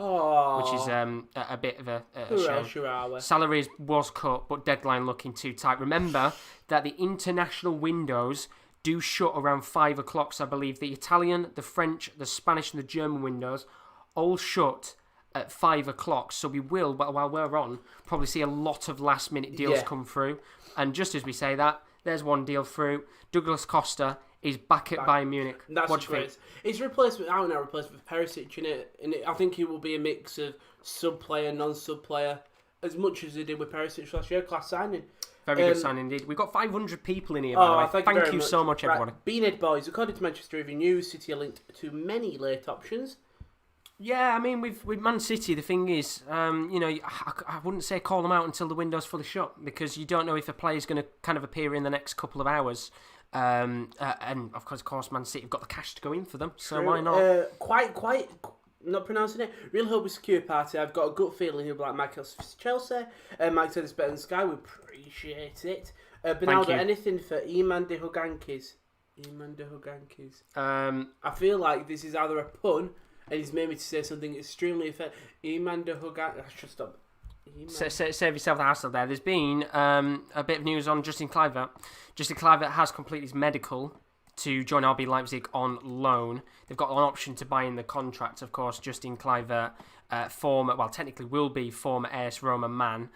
S1: which is a bit of a shame. Salary was cut, but deadline looking too tight. Remember that the international windows do shut around 5 o'clock, so I believe the Italian, the French, the Spanish and the German windows all shut at 5 o'clock, so we will, while we're on, probably see a lot of last minute deals come through. And just as we say that, there's one deal through. Douglas Costa is back at Bayern Munich. What do you think?
S2: It's replacement, out and out replacement for Perisic, I think it will be a mix of sub-player, non-sub-player, as much as they did with Perisic last year. Class signing.
S1: Very good sign indeed. We've got 500 people in here, by the way. Thank you so much, everyone.
S2: Beanhead Boys, according to Manchester Evening News, City are linked to many late options.
S1: Yeah, I mean, with Man City, the thing is, I wouldn't say call them out until the window's fully shut, because you don't know if a player's going to kind of appear in the next couple of hours. And, of course, Man City have got the cash to go in for them, so why not?
S2: Quite, not pronouncing it. Real hope with secure party. I've got a gut feeling he'll be like Michael Chelsea. Mike said it's better than Sky. We appreciate it. Bernardo, anything for Iman de Hugankis? I feel like this is either a pun, and he's made me to say something extremely effective. Iman de Hugankis. I should stop.
S1: Save yourself the hassle there. There's been a bit of news on Justin Kluivert. Justin Kluivert has completed his medical to join RB Leipzig on loan. They've got an option to buy in the contract, of course. Justin Kluivert, technically will be former AS Roma man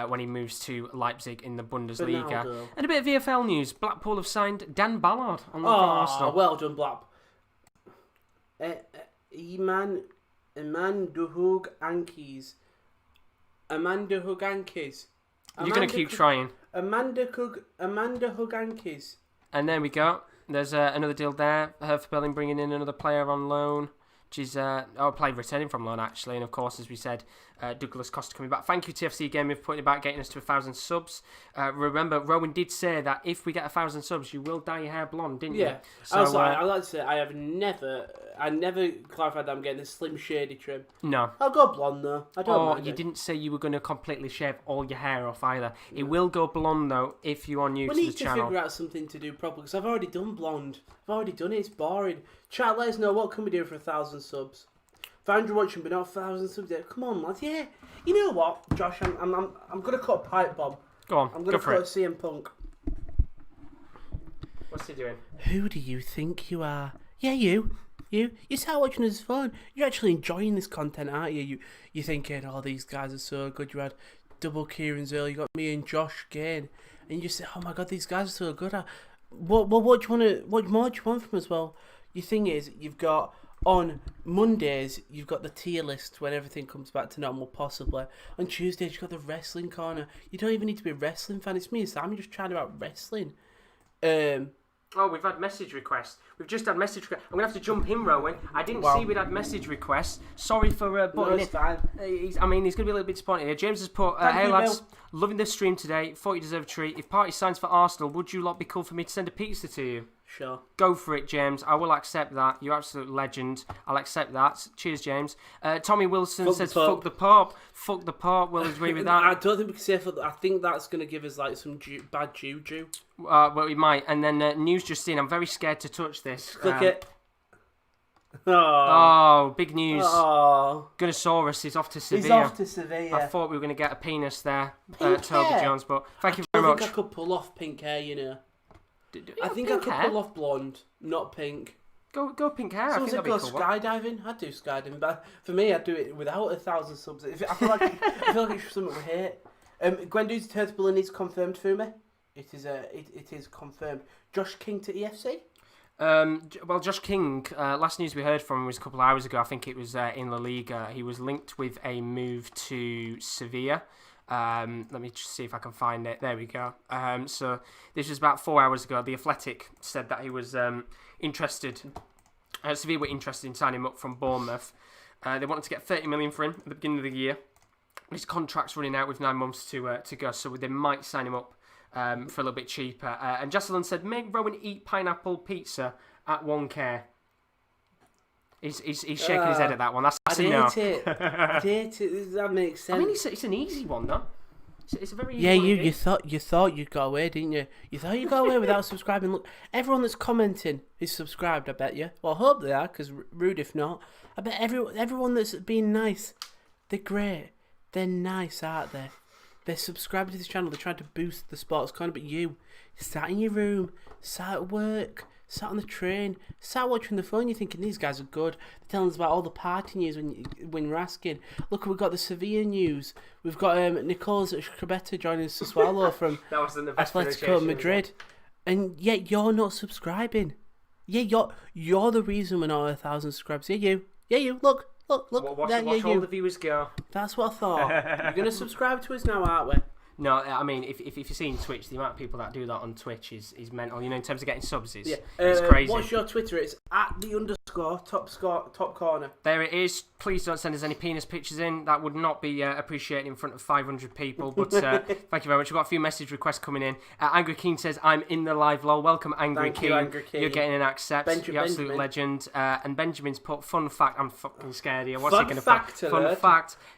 S1: when he moves to Leipzig in the Bundesliga.
S2: Bernardo.
S1: And a bit of VFL news. Blackpool have signed Dan Ballard on loan from Arsenal.
S2: Well done, Black. Iman Duhug Ankis. Amanda Hugankis.
S1: You're going to keep trying.
S2: Amanda Hugankis.
S1: And there we go. There's another deal there. Hertha Berlin bringing in another player on loan, which is a player returning from loan, actually. And, of course, as we said, Douglas Costa coming back. Thank you, TFC Gaming, for putting about getting us to 1,000 subs. Remember, Rowan did say that if we get 1,000 subs, you will dye your hair blonde, didn't you?
S2: Yeah. So, I'd like to say I never clarified that I'm getting a slim shady trim.
S1: No.
S2: I'll go blonde, though. I don't mind
S1: you
S2: it.
S1: didn't say you were going to completely shave all your hair off either. It will go blonde, though, if you are new to the channel.
S2: We need to figure out something to do properly, because I've already done blonde. I've already done it. It's boring. Chat, let us know, what can we do for 1,000 subs? 500 watching, but not 1,000 subs yet. Come on, lads. Yeah. You know what, Josh? I'm going to cut a pipe bomb.
S1: Go on.
S2: I'm going to cut a CM Punk.
S1: What's he doing?
S2: Who do you think you are? Yeah, you start watching this phone. You're actually enjoying this content, aren't you? You're thinking, oh, these guys are so good. You had double Kieran's earlier. You got me and Josh Gain, and you just say, oh my god, these guys are so good. What more do you want from us? Well, your thing is, you've got on Mondays, you've got the tier list when everything comes back to normal, possibly. On Tuesdays, you've got the wrestling corner. You don't even need to be a wrestling fan. It's me and Sam. You're just chatting about wrestling.
S1: Oh, we've had message requests. We've just had message requests. I'm going to have to jump in, Rowan. I didn't see we'd had message requests. Sorry for butting in.
S2: Fine.
S1: He's going to be a little bit disappointed here. James has put, hey lads, loving the stream today. Thought you deserve a treat. If Party signs for Arsenal, would you lot be cool for me to send a pizza to you?
S2: Sure.
S1: Go for it, James. I will accept that. You're absolute legend. I'll accept that. Cheers, James. Tommy Wilson says, fuck the Pope. Fuck the Pope. We'll agree with that.
S2: I don't think we can say fuck. I think that's going to give us like some bad juju.
S1: Well, we might. And then news just in. I'm very scared to touch this.
S2: Click it.
S1: Oh, big news.
S2: Oh.
S1: Gunnosaurus is off to Sevilla.
S2: He's off to Sevilla.
S1: I thought we were going to get a penis there,
S2: Pink
S1: Toby
S2: hair.
S1: Jones, but thank you very much.
S2: I think I could pull off pink hair, you know. I think I
S1: pink
S2: could
S1: hair?
S2: pull off blonde, not pink.
S1: Go pink hair. I
S2: So
S1: think that'd
S2: go
S1: be cool.
S2: skydiving. I'd do skydiving, but for me, I'd do it without 1,000 subs. I feel like it's something we hate. Gwendo's Turtle is confirmed for me. It is confirmed. Josh King to EFC.
S1: Well, Josh King, last news we heard from him was a couple of hours ago. I think it was in La Liga. He was linked with a move to Sevilla. Let me just see if I can find it. There we go. So this was about 4 hours ago. The Athletic said that he was interested. Sevilla were interested in signing him up from Bournemouth. They wanted to get 30 million for him at the beginning of the year. His contract's running out with 9 months to go, so they might sign him up for a little bit cheaper. And Jocelyn said, make Rowan eat pineapple pizza at 1K. He's shaking his head at that one. That's a no.
S2: I hate it. That makes sense.
S1: I mean, it's an easy one, though. It's a very
S2: Yeah,
S1: easy
S2: you thought you'd got away, didn't you? You thought you got away without subscribing. Look, everyone that's commenting is subscribed. I bet you. Well, I hope they are, because rude if not. I bet everyone that's being nice, they're great. They're nice, aren't they? They're subscribed to this channel. They're trying to boost the sports corner. But you sat in your room, sat at work, sat on the train, sat watching the phone. You're thinking these guys are good. They're telling us about all the party news when we're asking. Look, we've got the Sevilla news. We've got Nicole's Scribetta joining us to swallow from Atletico Madrid, and yet you're not subscribing. Yeah, you're the reason we're not 1,000 subscribers. Yeah, you. Look.
S1: Watch all the viewers go.
S2: That's what I thought. You're going to subscribe to us now, aren't we?
S1: No, I mean, if you've seen Twitch, the amount of people that do that on Twitch is mental. You know, in terms of getting subs, it's crazy.
S2: What's your Twitter? It's @the_top corner.
S1: There it is. Please don't send us any penis pictures in. That would not be appreciated in front of 500 people. But thank you very much. We've got a few message requests coming in. Angry Keen says, I'm in the live lol. Welcome, Angry Keen. You're getting an accept. You're absolute legend. And Benjamin's put fun fact. I'm fucking scared here. What's he going to put?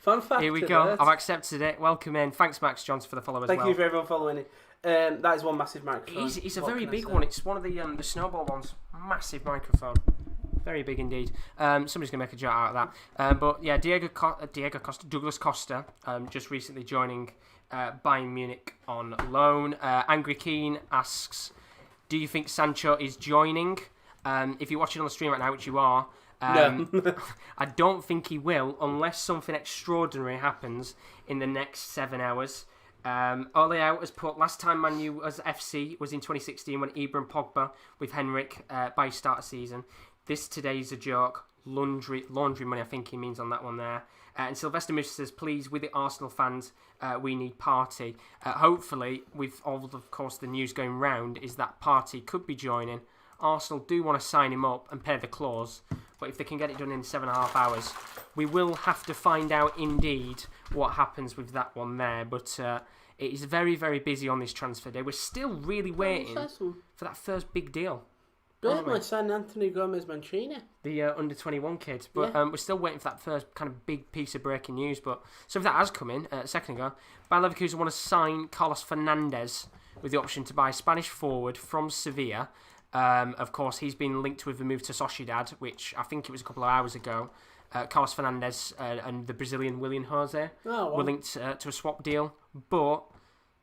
S1: Fun fact. Here we go. I've accepted it. Welcome in. Thanks, Max Johnson, for the follow as well.
S2: Thank you for everyone following it. That is one massive microphone.
S1: It's a very big one. It's one of the snowball ones. Massive microphone. Very big indeed. Somebody's going to make a joke out of that. But yeah, Douglas Costa, just recently joining Bayern Munich on loan. Angry Keen asks, do you think Sancho is joining? If you're watching on the stream right now, which you are,
S2: no.
S1: I don't think he will unless something extraordinary happens in the next 7 hours. Ole Out has put, last time Man U as FC was in 2016 when Ibra and Pogba with Henrik by start of season. This today's a joke. Laundry money, I think he means on that one there. And Sylvester Moose says, please, with the Arsenal fans, we need party. Hopefully, with all of course the news going round, is that party could be joining. Arsenal do want to sign him up and pay the clause, but if they can get it done in 7.5 hours, we will have to find out indeed what happens with that one there. But it is very, very busy on this transfer day. We're still really waiting for that first big deal.
S2: Burnley signed Anthony Gomez Mancini,
S1: the under-21 kid, but we're still waiting for that first kind of big piece of breaking news. But something that has come in a second ago. Bayer Leverkusen want to sign Carlos Fernandes with the option to buy Spanish forward from Sevilla. Of course, he's been linked with the move to Sociedad, which I think it was a couple of hours ago. Carlos Fernandes and the Brazilian William Jose were linked to a swap deal, but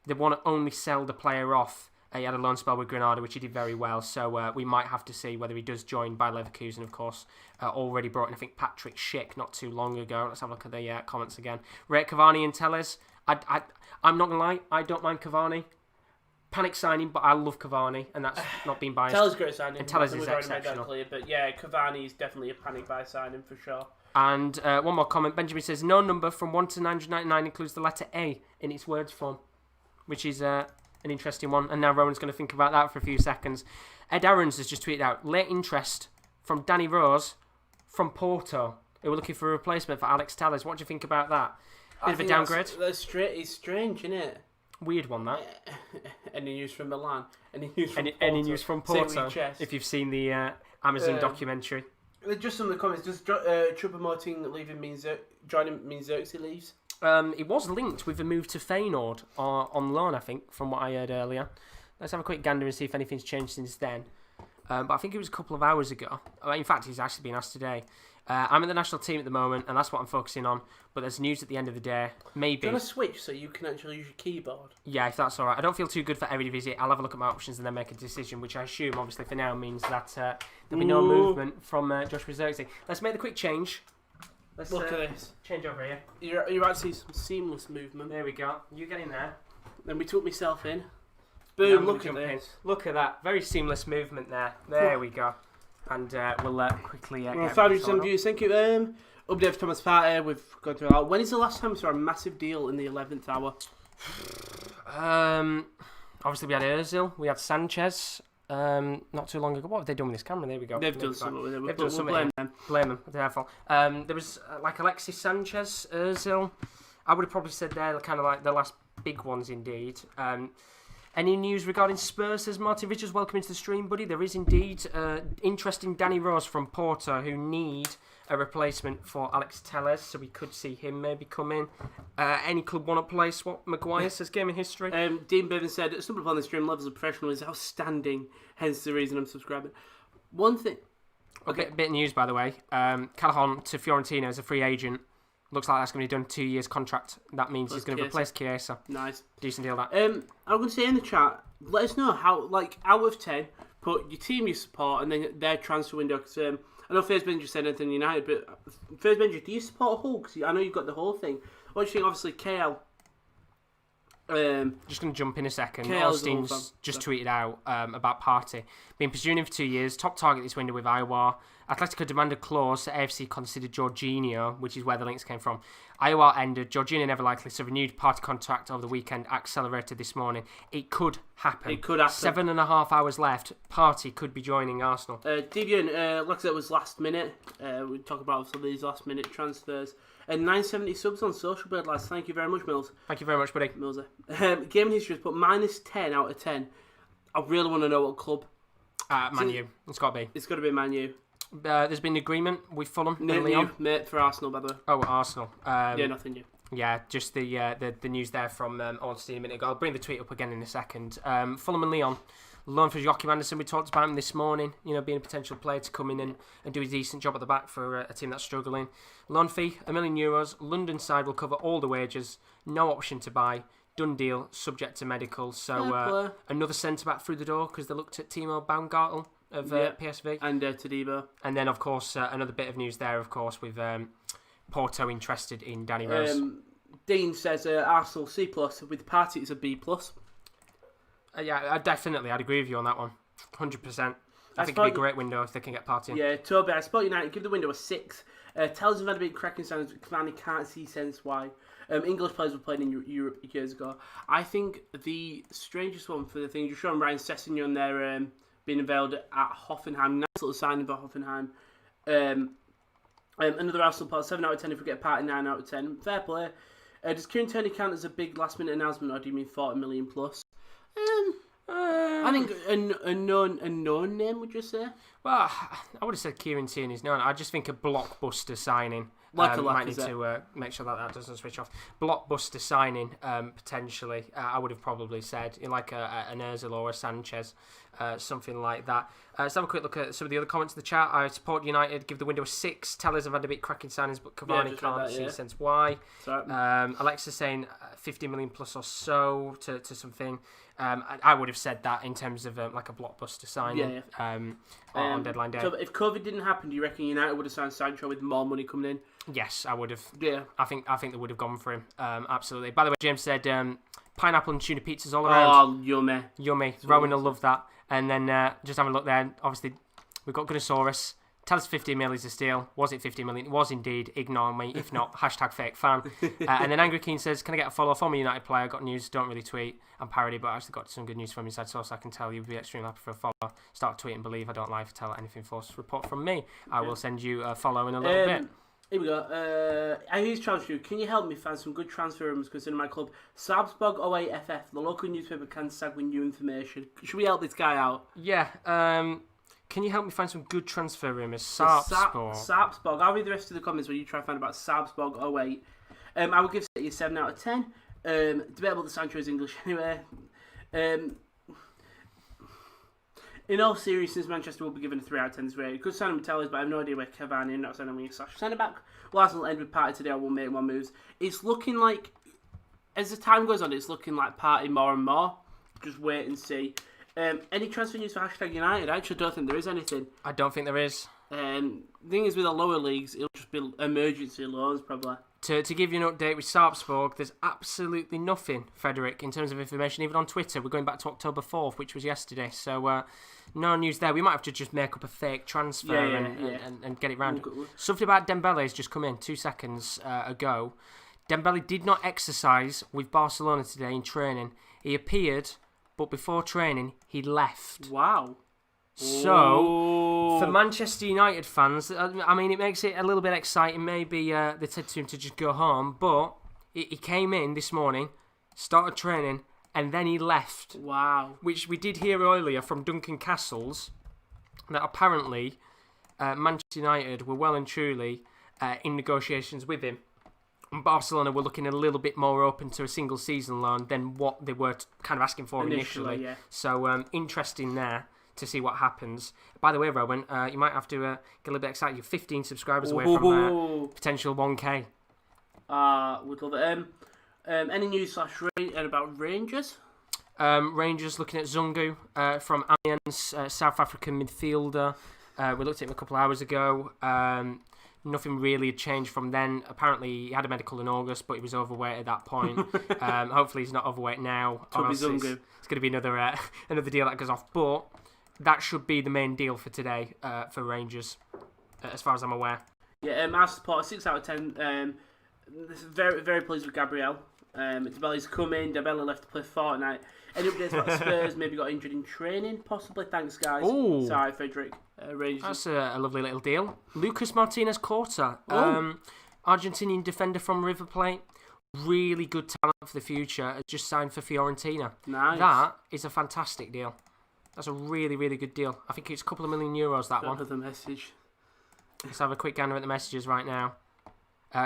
S1: they want to only sell the player off. He had a loan spell with Granada, which he did very well, so we might have to see whether he does join Bayer Leverkusen, of course. Already brought in, I think, Patrick Schick not too long ago. Let's have a look at the comments again. Rate Cavani and Tellez. I'm not going to lie, I don't mind Cavani. Panic signing, but I love Cavani, and that's not being biased.
S2: Tellez great signing.
S1: And Tellez is exceptional.
S2: But yeah, Cavani is definitely a panic buy signing for sure.
S1: And one more comment. Benjamin says, no number from 1 to 999 includes the letter A in its words form, which is an interesting one. And now Rowan's going to think about that for a few seconds. Ed Aarons has just tweeted out, late interest from Danny Rose from Porto, who were looking for a replacement for Alex Tellez. What do you think about that? Bit of a downgrade.
S2: That's it's strange, isn't it?
S1: Weird one, that.
S2: Any news from Milan? Any news from Porto?
S1: Any news from Porto? If you've seen the Amazon documentary.
S2: Just some of the comments. Does Choupo-Moting leaving means joining means Xerxes leaves?
S1: It was linked with the move to Feyenoord on loan, I think, from what I heard earlier. Let's have a quick gander and see if anything's changed since then. But I think it was a couple of hours ago. In fact, he's actually been asked today. I'm in the national team at the moment, and that's what I'm focusing on. But there's news at the end of the day. Maybe.
S2: Do you want to switch so you can actually use your keyboard?
S1: Yeah, if that's all right. I don't feel too good for Eredivisie. I'll have a look at my options and then make a decision, which I assume, obviously, for now means that there'll be no movement from Joshua Xerxes. Let's make the quick change. Let's
S2: look at this.
S1: Change over here.
S2: You're about to see some seamless movement.
S1: There we go. You get in there.
S2: Then we took myself in. Boom, look at this.
S1: Look at that. Very seamless movement there. There we go. And we'll quickly get
S2: 500 views. Thank you. Update for Thomas Partey. We've gone through that. When is the last time we saw a massive deal in the 11th hour?
S1: Obviously, we had Ozil. We had Sanchez. Not too long ago. What have they done with this camera? There we go.
S2: They've done something with it.
S1: They've done something. Blame them. Blame them. Therefore, there was like Alexis Sanchez, Ozil. I would have probably said they're kind of like the last big ones indeed. Any news regarding Spurs? Says Martin Richards. Welcome into the stream, buddy. There is indeed interesting Danny Rose from Porto who need a replacement for Alex Telles, so we could see him maybe come in. Any club want to play Swap Maguire? Says Game in History.
S2: Dean Bevan said, "Stumble upon the stream levels of professional is outstanding, hence the reason I'm subscribing." One thing.
S1: Okay, bit of news by the way. Callahan to Fiorentina as a free agent. Looks like that's going to be done 2 years contract. That means he's going to replace Chiesa.
S2: Nice,
S1: decent deal that.
S2: I'm going to say in the chat, let us know how, like, out of 10, put your team you support and then their transfer window. Because I know First Benji said anything United, but First Benji, do you support Hull? Because I know you've got the whole thing. What do you think? Obviously, KL.
S1: Just going to jump in a second.
S2: KL's
S1: Austin's just tweeted out about Partey. Been pursuing him for 2 years. Top target this window with Iowa. Atletico demanded clause. AFC considered Jorginho, which is where the links came from. Iowa ended. Jorginho never likely. So renewed Partey contract over the weekend. Accelerated this morning. It could happen. 7.5 hours left. Partey could be joining Arsenal.
S2: Deviant, like I said, it was last minute. We talk about some of these last minute transfers. And 970 subs on Social Bird, lads. Thank you very much, Mills.
S1: Thank you very much, buddy.
S2: Millser. Game in History has put -10 out of 10. I really want to know what club.
S1: Man U. It's got to be.
S2: It's got to be Man U.
S1: There's been an agreement with Fulham and Leon.
S2: Mate, for Arsenal, by the way.
S1: Oh, Arsenal.
S2: Yeah, nothing new.
S1: Yeah, just the news there from Austin a minute ago. I'll bring the tweet up again in a second. Fulham and Leon. Loan for Joachim Anderson, we talked about him this morning, being a potential player to come in and do a decent job at the back for a team that's struggling. Loan fee, €1 million. London side will cover all the wages. No option to buy. Done deal, subject to medical. So another centre-back through the door because they looked at Timo Baumgartel of PSV.
S2: And Todibo.
S1: And then, of course, another bit of news there, of course, with Porto interested in Danny Rose.
S2: Dean says Arsenal C+, with Partey it's a B+.
S1: Yeah, I'd agree with you on that one. 100%. I think it'd be a great window if they can get Partey in.
S2: Yeah, Toby, I spot United, give the window a 6. Tells them how to be cracking sounds, Cavani can't see sense why. English players were playing in Europe years ago. I think the strangest one for the thing, just showing Ryan Sessegnon there being availed at Hoffenheim. Nice little signing for Hoffenheim. Another Arsenal part, 7 out of 10 if we get Partey, 9 out of 10. Fair play. Does Kieran Tierney count as a big last minute announcement, or do you mean 40 million plus? I think a known name, would you say?
S1: Well, I would have said Kieran Tierney's known. I just think a blockbuster signing. Might need to make sure that doesn't switch off. Blockbuster signing, potentially. I would have probably said like an Ozil or a Sanchez, something like that. Let's have a quick look at some of the other comments in the chat. I support United. Give the window a 6. Tellers have had a bit cracking signings, but Cavani can't see sense why. Alexa saying 50 million plus or so to something. I would have said that in terms of like a blockbuster signing on deadline day.
S2: So if COVID didn't happen, do you reckon United would have signed Sancho with more money coming in?
S1: Yes, I would have.
S2: Yeah,
S1: I think they would have gone for him. Absolutely. By the way, James said pineapple and tuna pizzas all around.
S2: Oh, yummy.
S1: Rowan will love that. And then just have a look there. Obviously, we've got Gunnosaurus. Tell us 50 million is a steal. Was it 50 million? It was indeed. Ignore me. If not, hashtag fake fan. And then Angry Keen says, can I get a follow from a United player? Got news, don't really tweet. I'm parody, but I actually got some good news from inside source. I can tell you would be extremely happy for a follow. Start tweeting, believe I don't lie, tell anything false. Report from me. I will send you a follow in a little bit.
S2: Here we go. I use transfer. Can you help me find some good transfer rooms concerning my club? Sarpsborg 08FF. The local newspaper can sag with new information. Should we help this guy out?
S1: Yeah. Can you help me find some good transfer rumours? Sarpsborg.
S2: Sarpsborg. I'll read the rest of the comments where you try to find about Sarpsborg 08. I would give City a 7 out of 10. Debatable that Sancho is English anyway. In all seriousness, Manchester will be given a 3 out of 10 this way. Good signing with Tellers, but I have no idea where Cavani and not signing with centre back. Well, Arsenal will end with Partey today. I will make one moves. It's looking like, as the time goes on, it's looking like Partey more and more. Just wait and see. Any transfer news for hashtag United? I actually don't think there is anything.
S1: I don't think there is.
S2: The thing is, with the lower leagues, it'll just be emergency loans, probably.
S1: To give you an update with Sarpsborg, there's absolutely nothing, Frederick, in terms of information, even on Twitter. We're going back to October 4th, which was yesterday, so no news there. We might have to just make up a fake transfer and get it round. Something about Dembele has just come in 2 seconds ago. Dembele did not exercise with Barcelona today in training. He appeared, but before training, he left.
S2: Wow.
S1: So, for Manchester United fans, I mean, it makes it a little bit exciting. Maybe they said to him to just go home, but he came in this morning, started training, and then he left.
S2: Wow.
S1: Which we did hear earlier from Duncan Castles, that apparently Manchester United were well and truly in negotiations with him. And Barcelona were looking a little bit more open to a single season loan than what they were kind of asking for initially.
S2: Yeah.
S1: So interesting there to see what happens. By the way, Rowan, you might have to get a little bit excited. You're 15 subscribers away from potential 1K.
S2: Would love it. Any news about Rangers?
S1: Rangers looking at Zungu from Amiens, South African midfielder. We looked at him a couple of hours ago. Nothing really had changed from then. Apparently, he had a medical in August, but he was overweight at that point. Hopefully, he's not overweight now. It's going to be another deal that goes off. But that should be the main deal for today for Rangers, as far as I'm aware.
S2: Yeah, our support 6 out of 10. Very, very pleased with Gabriel. Dembele's come in. Dembele left to play Fortnite. Any updates about the Spurs? Maybe got injured in training, possibly. Thanks, guys.
S1: Ooh.
S2: Sorry, Frederick. Rangers.
S1: That's a lovely little deal. Lucas Martinez Corta, Argentinian defender from River Plate. Really good talent for the future. Has just signed for Fiorentina.
S2: Nice.
S1: That is a fantastic deal. That's a really, really good deal. I think it's a couple of million euros, that one.
S2: The message.
S1: Let's have a quick gander at the messages right now.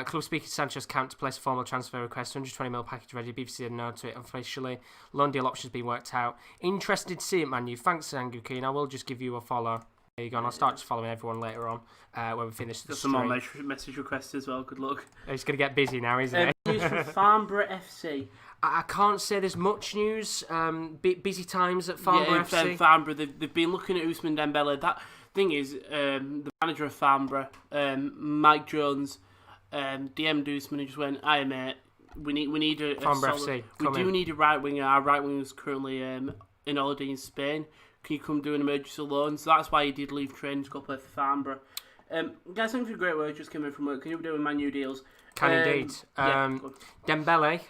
S1: Club speaker Sanchez can't place a formal transfer request. 120 mil package ready. BBC said no to it officially. Loan deal options being worked out. Interested to see it, man. Thanks, Angukin. I will just give you a follow. There you go. And I'll start just following everyone later on when we finish the stream.
S2: Some more message requests as well. Good luck.
S1: He's going to get busy now, isn't he?
S2: News from Farnborough FC.
S1: I can't say there's much news. Busy times at Farnborough FC.
S2: Farnborough, they've been looking at Ousmane Dembele. That thing is, the manager of Farnborough, Mike Jones, DM'd Ousmane and just went, "Aye mate, we need a
S1: Farnborough
S2: solid,
S1: FC.
S2: We do need a right winger. Our right winger is currently in holiday in Spain. Can you come do an emergency loan?" So that's why he did leave training to go play for Farnborough. Guys, thanks for great work. Just came in from work. Can you be doing my new deals?
S1: Can indeed.
S2: Yeah,
S1: Dembele.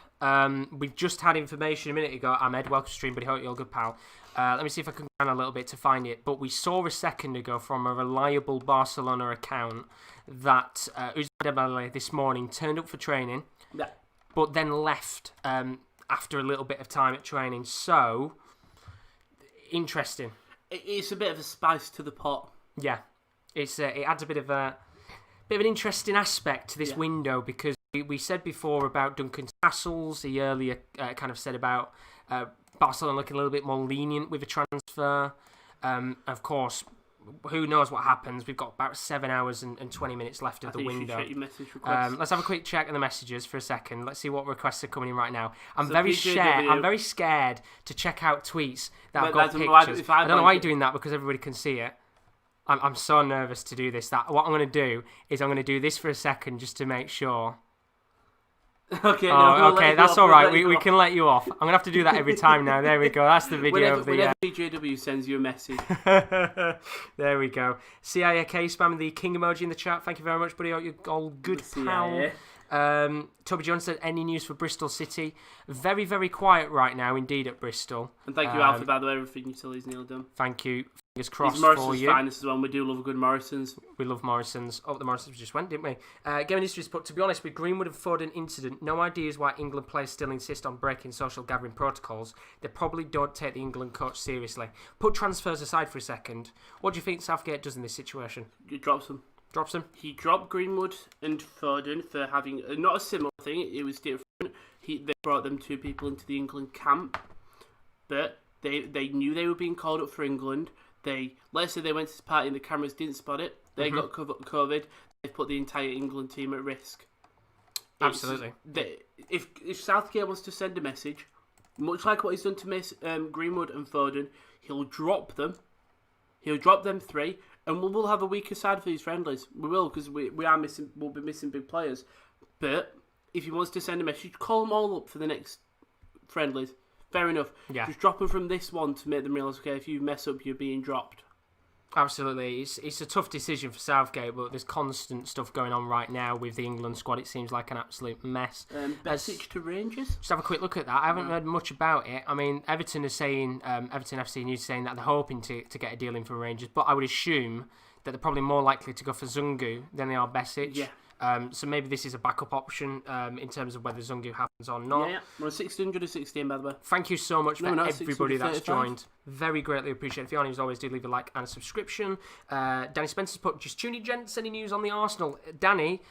S1: We've just had information a minute ago. Ahmed, welcome to stream, buddy. Hope you're good, pal. Let me see if I can go a little bit to find it. But we saw a second ago from a reliable Barcelona account that Ousmane Dembele this morning turned up for training, but then left after a little bit of time at training. So, interesting.
S2: It's a bit of a spice to the pot.
S1: Yeah, it adds a bit of an interesting aspect to this window, because we said before about Duncan Castles. He earlier kind of said about Barcelona looking a little bit more lenient with a transfer. Of course, who knows what happens. We've got about 7 hours and 20 minutes left of the window.
S2: You should check your message requests.
S1: Let's have a quick check of the messages for a second. Let's see what requests are coming in right now. I'm very scared to check out tweets that have got pictures. I don't know why you're doing that, because everybody can see it. I'm so nervous to do this. What I'm going to do is I'm going to do this for a second just to make sure.
S2: Okay,
S1: okay, that's all right. We can let you off. I'm going to have to do that every time now. There we go. That's the video of the...
S2: Whenever BJW sends you a message.
S1: There we go. CIA spamming the king emoji in the chat. Thank you very much, buddy. You're all good, pal. Toby Jones said, any news for Bristol City? Very, very quiet right now indeed at Bristol.
S2: And thank you, Alfie, by the way. Everything you tell is nearly done.
S1: Thank you. Fingers crossed
S2: for you.
S1: Morrison's
S2: finest as well. We do love a good Morrison's.
S1: We love Morrison's. Oh, the Morrison's just went, didn't we? Gaming History's put, to be honest, with Greenwood and Foden incident, no ideas why England players still insist on breaking social gathering protocols. They probably don't take the England coach seriously. Put transfers aside for a second. What do you think Southgate does in this situation?
S2: He drops them.
S1: Drops them?
S2: He dropped Greenwood and Foden for having not a similar thing. It was different. They brought them 2 people into the England camp, but they knew they were being called up for England. Let's say they went to this party and the cameras didn't spot it. They got COVID. They put the entire England team at risk.
S1: Absolutely.
S2: If Southgate wants to send a message, much like what he's done to Greenwood and Foden, he'll drop them. He'll drop them 3, and we'll have a weaker side for these friendlies. We will, because we'll be missing big players. But if he wants to send a message, call them all up for the next friendlies. Fair enough.
S1: Yeah.
S2: Just drop them from this one to make them realise, okay, if you mess up, you're being dropped.
S1: Absolutely. It's a tough decision for Southgate, but there's constant stuff going on right now with the England squad. It seems like an absolute mess.
S2: Message to Rangers?
S1: Just have a quick look at that. I haven't heard much about it. I mean, Everton is saying, Everton FC News saying that they're hoping to get a deal in for Rangers, but I would assume that they're probably more likely to go for Zungu than they are Besic.
S2: Yeah.
S1: So maybe this is a backup option in terms of whether Zungu happens or not.
S2: Yeah. We're on 616, by the way.
S1: Thank you so much for everybody that's
S2: 635.
S1: joined. Very greatly appreciated. Fiona, as always, do leave a like and a subscription. Danny Spencer's put, just tune in, gents. Any news on the Arsenal? Danny,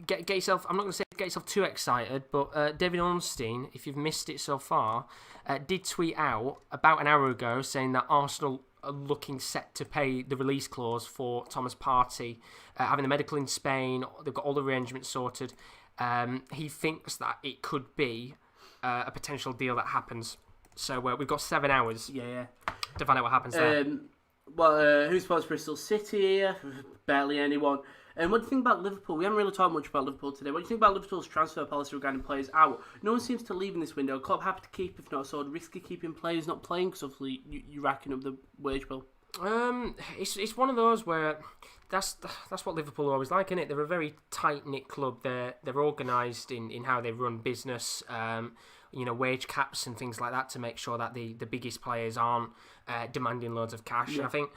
S1: get yourself, I'm not going to say get yourself too excited, but David Ornstein, if you've missed it so far, did tweet out about an hour ago saying that Arsenal are looking set to pay the release clause for Thomas Partey, having the medical in Spain. They've got all the arrangements sorted. He thinks that it could be a potential deal that happens. So we've got 7 hours to find out what happens there.
S2: Who supports Bristol City here? Barely anyone. And what do you think about Liverpool? We haven't really talked much about Liverpool today. What do you think about Liverpool's transfer policy regarding players out? No one seems to leave in this window. Club happy to keep, if not so risky keeping players not playing because obviously you're racking up the wage bill.
S1: It's one of those where that's what Liverpool are always like, isn't it? They're a very tight knit club. They're organised in how they run business. Wage caps and things like that to make sure that the biggest players aren't demanding loads of cash.
S2: Yeah.
S1: And I think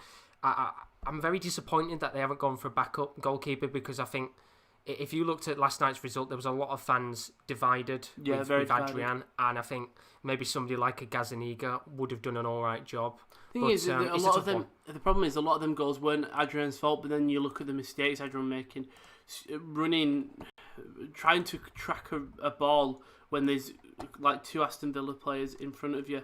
S1: I'm very disappointed that they haven't gone for a backup goalkeeper, because I think if you looked at last night's result, there was a lot of fans divided with Adrian, and I think maybe somebody like a Gazaniga would have done an all right job.
S2: The thing is, a lot of them. The problem is, a lot of them goals weren't Adrian's fault, but then you look at the mistakes Adrian making, running, trying to track a ball when there's like 2 Aston Villa players in front of you.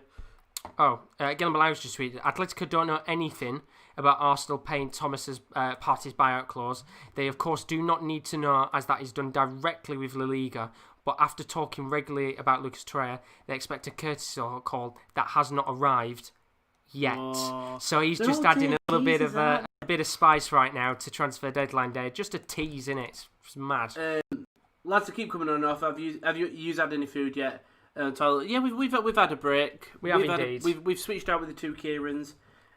S1: Gillen Balau's just tweeted, Atletico don't know anything about Arsenal paying Thomas's Partey's buyout clause. They, of course, do not need to know, as that is done directly with La Liga. But after talking regularly about Lucas Torreira, they expect a courtesy call that has not arrived yet.
S2: Oh.
S1: So he's just adding a little bit of a bit of spice right now to transfer deadline day. Just a tease, innit? It's mad.
S2: Lads, to keep coming on and off, have you had any food yet? Tyler? Yeah, we've had a break.
S1: We have indeed.
S2: We've switched out with the 2 Kierans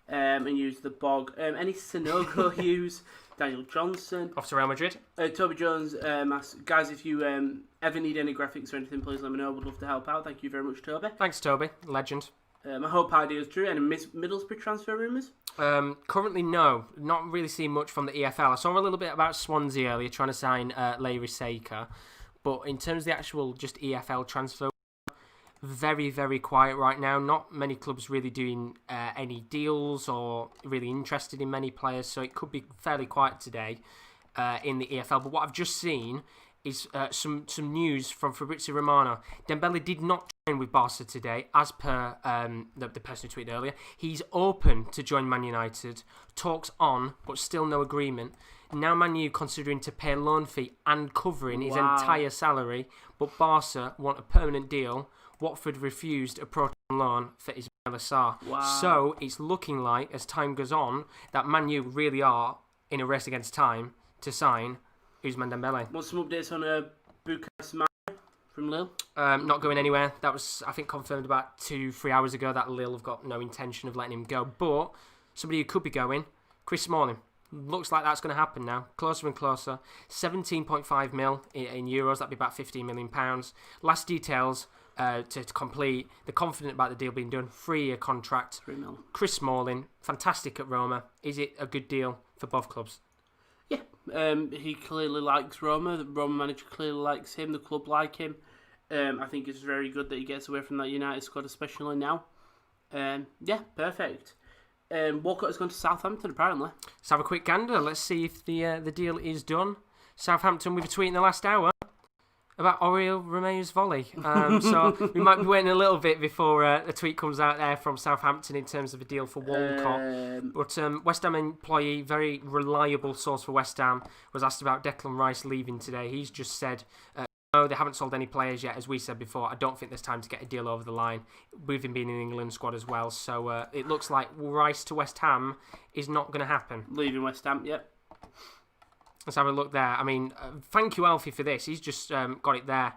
S2: and used the bog. Any Sinogo use? Daniel Johnson.
S1: Off to Real Madrid.
S2: Toby Jones asks, guys, if you ever need any graphics or anything, please let me know. Would love to help out. Thank you very much, Toby.
S1: Thanks, Toby. Legend.
S2: I hope idea is true. Any Middlesbrough transfer rumours?
S1: Currently, no. Not really seeing much from the EFL. I saw a little bit about Swansea earlier, trying to sign Larry Saker. But in terms of the actual just EFL transfer, very, very quiet right now. Not many clubs really doing any deals or really interested in many players, so it could be fairly quiet today in the EFL. But what I've just seen is some news from Fabrizio Romano. Dembele did not train with Barca today, as per the person who tweeted earlier. He's open to join Man United. Talks on, but still no agreement. Now Man U considering to pay a loan fee and covering his entire salary, but Barca want a permanent deal. Watford refused a pro loan for Ismail Assar.
S2: Wow.
S1: So it's looking like, as time goes on, that Man U really are in a race against time to sign Ousmane Dembele.
S2: Want some updates on Bukayo Samatta from Lille?
S1: Not going anywhere. That was, I think, confirmed about 2-3 hours ago that Lille have got no intention of letting him go. But somebody who could be going, Chris Smalling. Looks like that's going to happen now. Closer and closer. 17.5 mil in euros. That'd be about £15 million. Last details to complete. They're confident about the deal being done. 3-year contract.
S2: 3 mil.
S1: Chris Smalling, fantastic at Roma. Is it a good deal for both clubs?
S2: Yeah. He clearly likes Roma. The Roma manager clearly likes him. The club like him. I think it's very good that he gets away from that United squad, especially now. Yeah, perfect. Walcott has gone to Southampton, apparently.
S1: Let's have a quick gander. Let's see if the deal is done. Southampton with a tweet in the last hour about Oriol Romeo's volley. So we might be waiting a little bit before a tweet comes out there from Southampton in terms of a deal for Walcott. But West Ham employee, very reliable source for West Ham, was asked about Declan Rice leaving today. He's just said, no, they haven't sold any players yet. As we said before, I don't think there's time to get a deal over the line, with him being in the England squad as well. So it looks like Rice to West Ham is not going to happen.
S2: Leaving West Ham, yep.
S1: Let's have a look there. I mean, thank you, Alfie, for this. He's just got it there.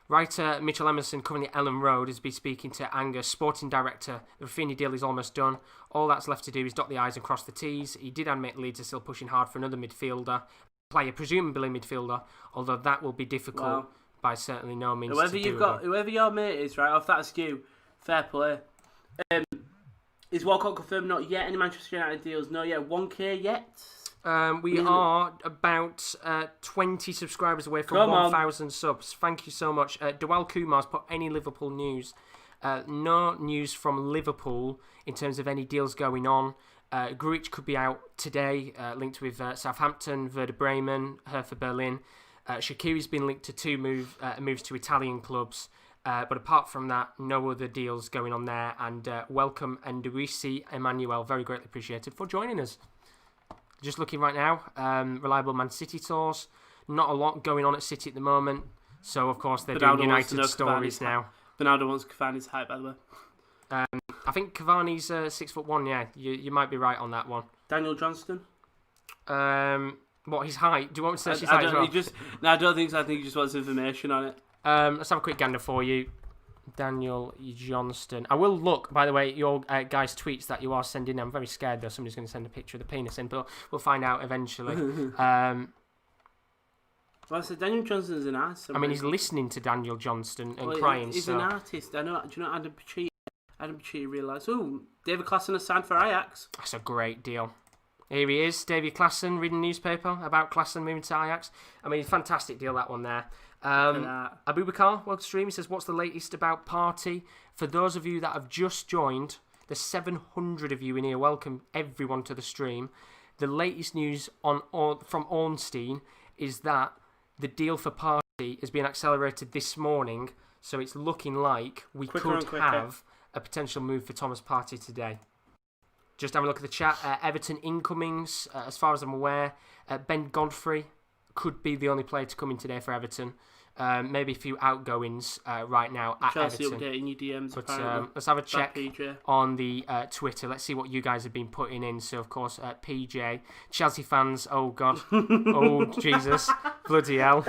S1: Writer Mitchell Emerson, currently Ellen Road, has been speaking to Angus, sporting director. The Rafinha deal is almost done. All that's left to do is dot the I's and cross the T's. He did admit Leeds are still pushing hard for another midfielder, player, presumably midfielder, although that will be difficult by certainly no means.
S2: Whoever your mate is, right, if that's you, fair play. Is Walcott confirmed? Not yet. Any Manchester United deals? No yet. 1K yet?
S1: We are about 20 subscribers away from
S2: Come on.
S1: 1,000 subs. Thank you so much. Dewal Kumar's put any Liverpool news. No news from Liverpool in terms of any deals going on. Grujic could be out today, linked with Southampton, Werder Bremen, Hertha Berlin. Shaqiri's been linked to two moves to Italian clubs. But apart from that, no other deals going on there. And welcome, Nduisi Emmanuel, very greatly appreciated for joining us. Just looking right now, reliable Man City tours. Not a lot going on at City at the moment. So, of course, they're doing United stories now.
S2: Bernardo wants Cavani's height, by the way.
S1: I think Cavani's 6'1", yeah. You might be right on that one.
S2: Daniel Johnston?
S1: What, his height? Do you want me to search his height as well?
S2: I don't think so. I think he just wants information on it.
S1: Let's have a quick gander for you. Daniel Johnston. I will look, by the way, your guys' tweets that you are sending. I'm very scared, though. Somebody's going to send a picture of the penis in, but we'll find out eventually.
S2: Well, I said Daniel Johnston's an artist.
S1: I mean, he's listening to Daniel Johnston and crying.
S2: He's an artist. I know. Do you know Adam Pacheco? Adam Pacheco realised, David Klassen has signed for Ajax.
S1: That's a great deal. Here he is, David Klassen, reading a newspaper about Klassen moving to Ajax. I mean, fantastic deal, that one there. Abubakar, welcome to stream. He says, what's the latest about Party? For those of you that have just joined, the 700 of you in here, welcome everyone to the stream. The latest news from Ornstein is that the deal for Party has been accelerated this morning, so it's looking like we could have a potential move for Thomas Partey today. Just have a look at the chat. Everton incomings, as far as I'm aware. Ben Godfrey could be the only player to come in today for Everton. Maybe a few outgoings right now at
S2: Chelsea
S1: Everton.
S2: updating your DMs,
S1: but let's have a check on the Twitter. Let's see what you guys have been putting in. So, of course, PJ. Chelsea fans, oh, God. Oh, Jesus. Bloody hell.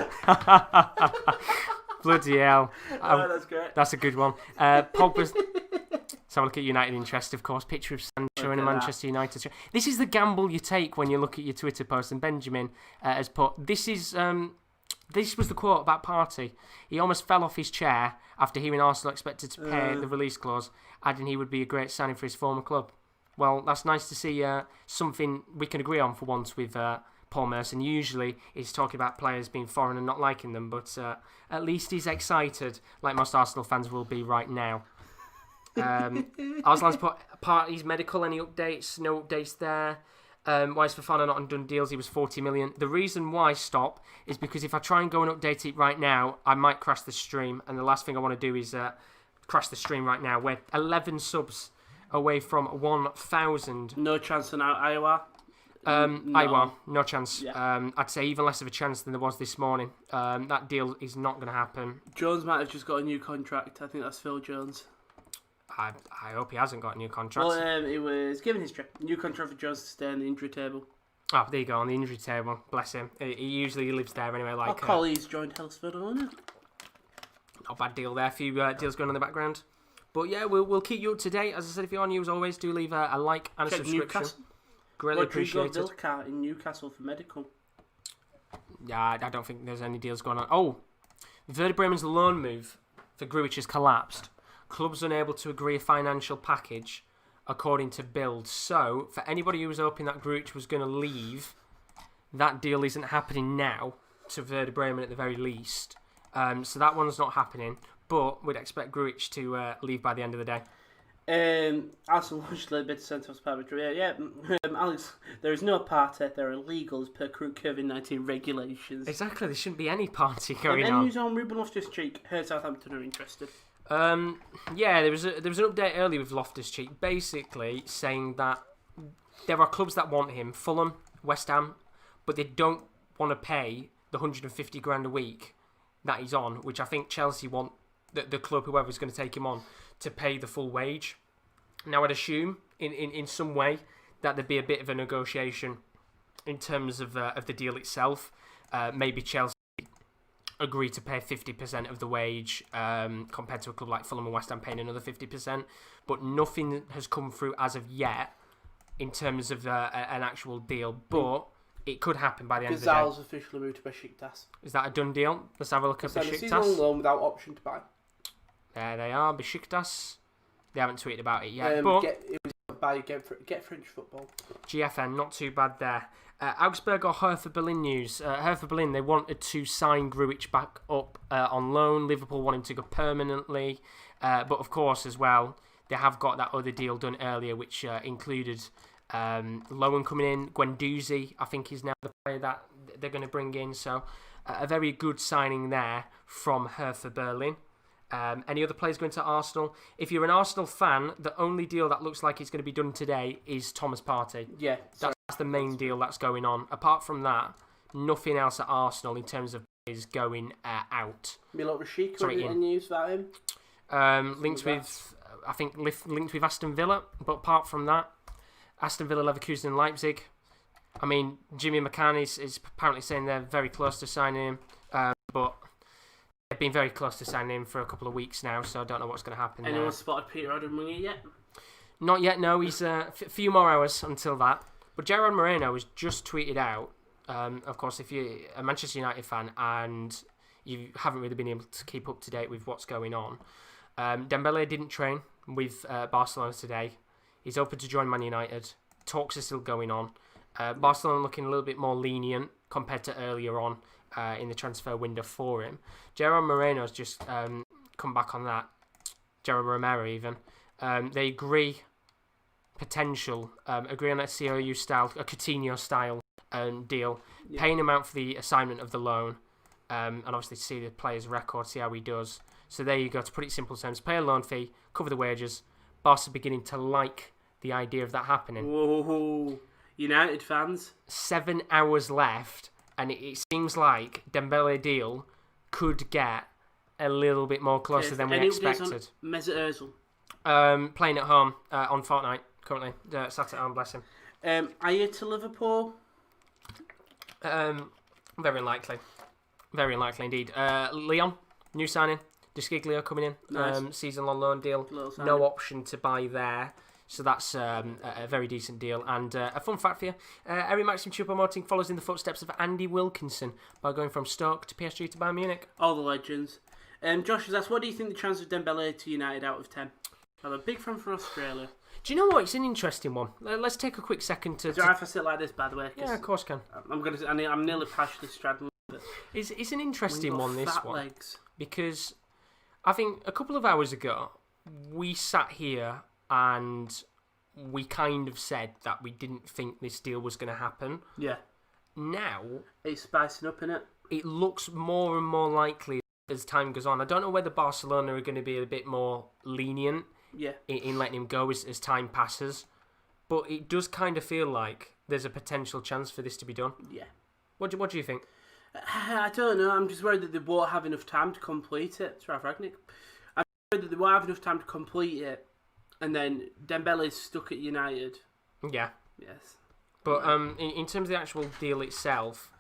S1: Bloody hell.
S2: That's great.
S1: That's a good one. Pogba's... Let's have a look at United interest, of course. Picture of Sancho in a Manchester United shirt. This is the gamble you take when you look at your Twitter post. And Benjamin has put, this was the quote about Partey. He almost fell off his chair after hearing Arsenal expected to pay the release clause, adding he would be a great signing for his former club. Well, that's nice to see something we can agree on for once with Paul Merson. Usually he's talking about players being foreign and not liking them, but at least he's excited, like most Arsenal fans will be right now. Arslan's put Partey's medical, any updates? No updates there. Why is Fofana not on done deals? He was 40 million. The reason why stop is because if I try and go and update it right now, I might crash the stream. And the last thing I want to do is crash the stream right now. We're 11 subs away from 1,000.
S2: No chance on Iowa?
S1: Iowa, no chance.
S2: Yeah.
S1: I'd say even less of a chance than there was this morning. That deal is not going to happen.
S2: Jones might have just got a new contract. I think that's Phil Jones.
S1: I hope he hasn't got a new contract.
S2: Well, it was given history. New contract for Jones to stay on the injury table.
S1: Oh, there you go, on the injury table. Bless him. He usually lives there anyway. Like,
S2: Colley's joined Huddersfield, hasn't it?
S1: Not a bad deal there. A few deals going on in the background. But yeah, we'll keep you up to date. As I said, if you're new, as always, do leave a like and a subscription.
S2: Newcastle.
S1: Greatly appreciated.
S2: Vilcar in Newcastle for medical.
S1: Yeah, I don't think there's any deals going on. Oh, Werder Bremen's loan move for Grujic has collapsed. Clubs unable to agree a financial package, according to Bild. So, for anybody who was hoping that Grujic was going to leave, that deal isn't happening now, to Werder Bremen at the very least. So that one's not happening, but we'd expect Grujic to leave by the end of the day.
S2: Arsenal launched a little bit of Santos Parvitra. Yeah, Alex, there is no party. There are illegals per current COVID-19 regulations.
S1: Exactly, there shouldn't be any party going on.
S2: Any news on Ruben Loftus-Cheek? Heard Southampton are interested.
S1: Yeah, there was an update earlier with Loftus-Cheek, basically saying that there are clubs that want him, Fulham, West Ham, but they don't want to pay the 150 grand a week that he's on, which I think Chelsea want the club, whoever's going to take him on, to pay the full wage. Now, I'd assume in some way that there'd be a bit of a negotiation in terms of the deal itself. Maybe Chelsea agree to pay 50% of the wage compared to a club like Fulham and West Ham paying another 50%. But nothing has come through as of yet in terms of an actual deal. But it could happen by the end of the day.
S2: Gazal's officially moved to Besiktas.
S1: Is that a done deal? Let's have a look at
S2: Season
S1: Besiktas.
S2: loan without option to buy.
S1: There they are, Besiktas. They haven't tweeted about it yet.
S2: It was buy, get French football.
S1: GFN, not too bad there. Augsburg or Hertha Berlin news. Hertha Berlin, they wanted to sign Grujic back up on loan. Liverpool want him to go permanently. But of course, as well, they have got that other deal done earlier, which included Rowan coming in. Guendouzi, I think, is now the player that they're going to bring in. So a very good signing there from Hertha Berlin. Any other players going to Arsenal? If you're an Arsenal fan, the only deal that looks like it's going to be done today is Thomas Partey.
S2: Yeah,
S1: that's the main deal that's going on. Apart from that, nothing else at Arsenal in terms of players going out.
S2: Milot Rashica, any news about him?
S1: Linked with Aston Villa, but apart from that, Aston Villa, Leverkusen and Leipzig. I mean, Jimmy McCann is apparently saying they're very close to signing him, but they've been very close to signing him for a couple of weeks now, so I don't know what's going to happen.
S2: Anyone spotted Peter Odemwingie yet?
S1: Not yet, no. He's a few more hours until that. But Gerard Moreno has just tweeted out, of course, if you're a Manchester United fan and you haven't really been able to keep up to date with what's going on, Dembele didn't train with Barcelona today. He's open to join Man United. Talks are still going on. Barcelona looking a little bit more lenient compared to earlier on in the transfer window for him. Gerard Moreno has just come back on that. Gerard Romero even. They agree on a COU style, a Coutinho style deal, paying him out for the assignment of the loan, and obviously see the player's record, see how he does. So there you go, to put it in simple terms, pay a loan fee, cover the wages. Barca beginning to like the idea of that happening.
S2: Whoa, United fans.
S1: 7 hours left, and it seems like Dembele deal could get a little bit more closer than we expected.
S2: Mesut Ozil.
S1: Playing at home on Fortnite currently. Sat at home, bless him.
S2: Are you to Liverpool?
S1: Very unlikely. Very unlikely indeed. Leon, new signing. Desciglio coming in.
S2: Nice.
S1: Season-long loan deal. No option to buy there. So that's a very decent deal. And a fun fact for you, Eric Maxim Choupo-Moting follows in the footsteps of Andy Wilkinson by going from Stoke to PSG to Bayern Munich.
S2: All the legends. Josh has asked, what do you think the chance of Dembele to United out of 10? I'm a big fan for Australia.
S1: Do you know what? It's an interesting one. Let's take a quick second to...
S2: Is it alright if I sit like this, by the way?
S1: Yeah, of course can.
S2: I'm nearly partially straddling it.
S1: It's an interesting one, this one.
S2: Legs.
S1: Because I think a couple of hours ago, we sat here and we kind of said that we didn't think this deal was going to happen.
S2: Yeah.
S1: Now...
S2: It's spicing up, innit?
S1: It looks more and more likely as time goes on. I don't know whether Barcelona are going to be a bit more lenient in letting him go as time passes, but it does kind of feel like there's a potential chance for this to be done.
S2: Yeah.
S1: What do you think?
S2: I don't know. I'm just worried that they won't have enough time to complete it. It's Ralph Ragnick. I'm worried that they won't have enough time to complete it, and then Dembele's stuck at United.
S1: Yeah.
S2: Yes.
S1: But in terms of the actual deal itself,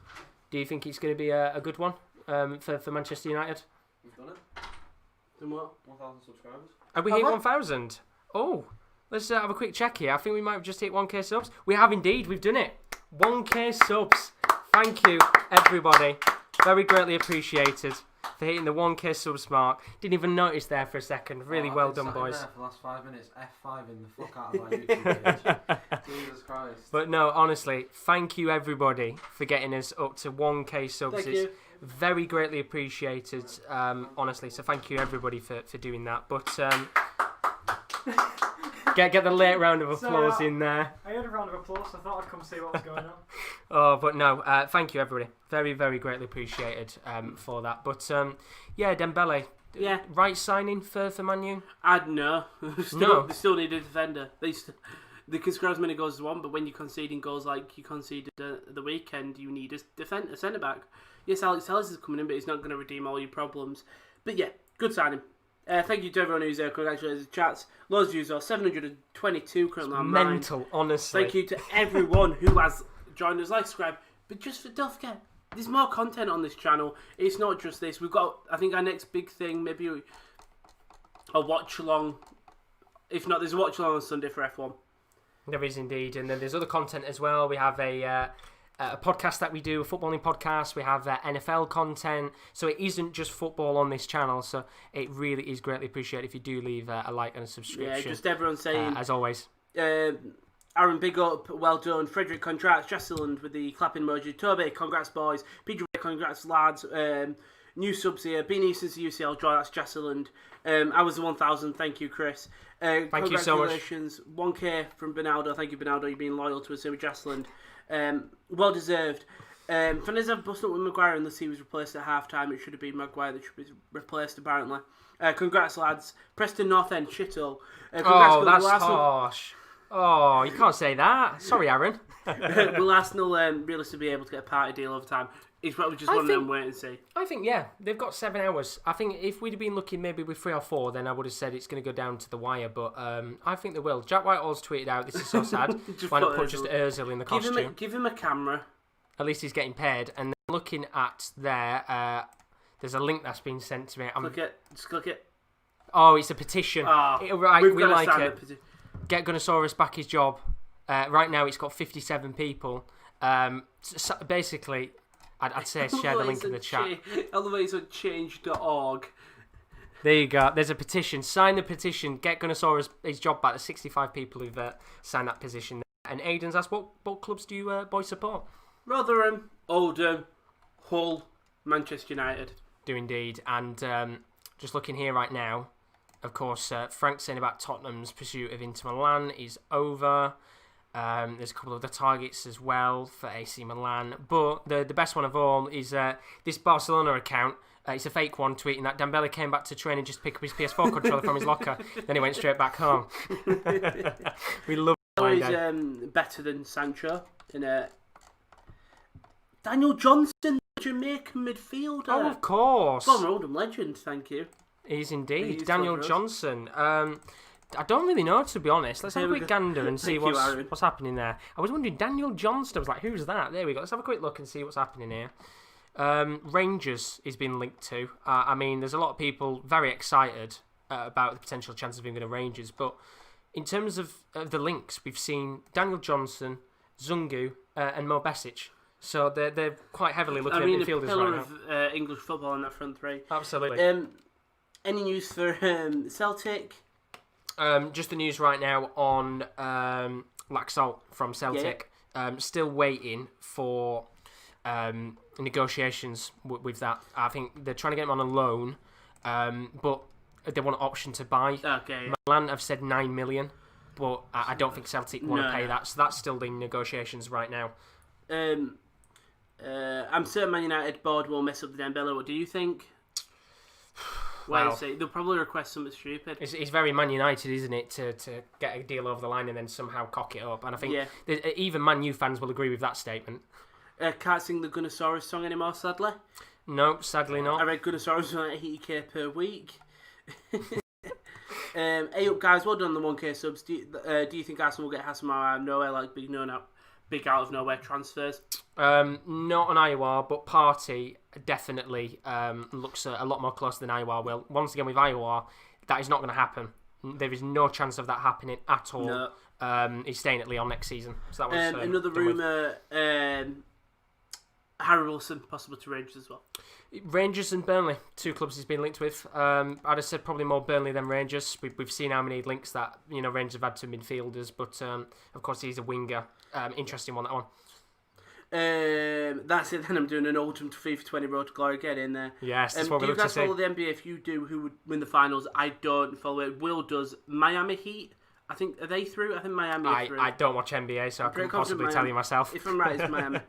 S1: do you think it's going to be a good one for Manchester United?
S3: We've done it.
S2: Done what?
S3: 1,000 subscribers.
S1: Have we hit 1,000? Oh, let's have a quick check here. I think we might have just hit 1k subs. We have indeed. We've done it. 1k subs. Thank you, everybody. Very greatly appreciated for hitting the 1k subs mark. Didn't even notice there for a second. Really well done, boys.
S3: For the last 5 minutes, F5 in the fuck out of my YouTube page. Jesus Christ.
S1: But no, honestly, thank you, everybody, for getting us up to 1k subs.
S2: Thank you.
S1: Very greatly appreciated, honestly. So thank you, everybody, for doing that. But get the late round of applause in there.
S4: I heard a round of applause, so I thought I'd come see what was going on.
S1: Oh, but no, thank you, everybody. Very, very greatly appreciated for that. But yeah, Dembele.
S2: Yeah.
S1: Right signing for Man U?
S2: No. They still need a defender. They can score as many goals as one, but when you're conceding goals like you conceded the weekend, you need a centre back. Yes, Alex Telles is coming in, but he's not going to redeem all your problems. But yeah, good signing. Thank you to everyone who's there. Congratulations, chats. Loads of views, 722 currently on mine.
S1: Mental, honestly.
S2: Thank you to everyone who has joined us. Like, subscribe. But don't forget, there's more content on this channel. It's not just this. We've got, I think, our next big thing, maybe a watch along. If not, there's a watch along on Sunday for F1.
S1: There is indeed, and then there's other content as well. We have a podcast that we do, a footballing podcast. We have NFL content, so it isn't just football on this channel. So it really is greatly appreciated if you do leave a like and a subscription.
S2: Yeah, just everyone saying,
S1: as always.
S2: Aaron, big up, well done. Frederick, congrats. Jesseland with the clapping emoji. Toby, congrats, boys. PJ, congrats, lads. New subs here. Been here since the UCL draw. That's Jesseland. I was the 1000. Thank you, Chris.
S1: Thank you so much.
S2: Congratulations. 1K from Bernardo. Thank you, Bernardo. You've been loyal to us here with Jesseland. Well deserved. Fernandez have busted up with Maguire unless he was replaced at half time. It should have been Maguire that should be replaced, apparently. Congrats, lads. Preston North End, shithole.
S1: Oh, that's harsh. Oh, you can't say that. Sorry, Aaron.
S2: Will Arsenal realistically be able to get a party deal over time? It's probably just one of them wait and see.
S1: I think, yeah, they've got 7 hours. I think if we'd have been looking maybe with 3 or 4, then I would have said it's going to go down to the wire. But I think they will. Jack Whitehall's tweeted out, this is so sad. Why not put just Ozil in the costume?
S2: Give him a camera.
S1: At least he's getting paid. And then looking at there, there's a link that's been sent to me.
S2: Just click it.
S1: Oh, it's a petition. Right, we like it. Get Gunnosaurus back his job. Right now, it's got 57 people. So basically, I'd say share the link in the chat.
S2: Otherwise, on change.org.
S1: There you go. There's a petition. Sign the petition. Get Gunnosaurus his job back. There's 65 people who've signed that petition. And Aiden's asked, what clubs do you boys support?
S2: Rotherham, Oldham, Hull, Manchester United.
S1: Do indeed. And just looking here right now, of course, Frank's saying about Tottenham's pursuit of Inter Milan is over. There's a couple of other targets as well for AC Milan. But the best one of all is this Barcelona account. It's a fake one tweeting that Dembele came back to training just to pick up his PS4 controller from his locker. Then he went straight back home. We love
S2: He's better than Sancho. Daniel Johnson, Jamaican midfielder.
S1: Oh, of course.
S2: Former Oldham legend, thank you.
S1: He's indeed. Daniel Johnson. I don't really know, to be honest. Let's have a quick gander and see what's happening there. I was wondering, Daniel Johnston. I was like, who's that? There we go. Let's have a quick look and see what's happening here. Rangers is being linked to. I mean, there's a lot of people very excited about the potential chances of him going to Rangers. But in terms of the links, we've seen Daniel Johnson, Zungu, and Mo Besic. So they're quite heavily looking at midfielders right now.
S2: Of English football in that front three.
S1: Absolutely.
S2: Any news for Celtic?
S1: Just the news right now on Laxalt from Celtic. Yeah. Still waiting for negotiations with that. I think they're trying to get him on a loan, but they want an option to buy.
S2: Okay.
S1: Milan have said 9 million, but I don't think Celtic want to pay that. So that's still the negotiations right now.
S2: I'm certain Man United board will mess up the Dembele. What do you think? Well, they'll probably request something stupid.
S1: It's very Man United, isn't it, to get a deal over the line and then somehow cock it up. And I think even Man U fans will agree with that statement.
S2: Can't sing the Gunnosaurus song anymore, sadly.
S1: No, sadly not.
S2: I read Gunnosaurus on 80k per week. Hey up, guys, well done on the 1k subs. Do you think Arsenal will get Hassan out of nowhere, like big out of nowhere transfers?
S1: Not on Iowa, but Partey definitely looks a lot more close than Iowa will. Once again, with Iowa, that is not going to happen. There is no chance of that happening at all. No. He's staying at Lyon next season. So that was
S2: another rumour. Harry Wilson possible to Rangers as well.
S1: Rangers and Burnley, 2 clubs he's been linked with. I'd have said probably more Burnley than Rangers. We've seen how many links that Rangers have had to midfielders, but of course he's a winger. Interesting one, that one.
S2: That's it. Then I'm doing an Oldham to FIFA 20 Road to Glory. Get in there.
S1: Yes, that's what we look to see.
S2: Do you guys follow the NBA? If you do, who would win the finals? I don't follow it. Will does. Miami Heat. I think, are they through? I think Miami are through.
S1: I don't watch NBA, so I couldn't possibly tell you myself.
S2: If I'm right, it's Miami.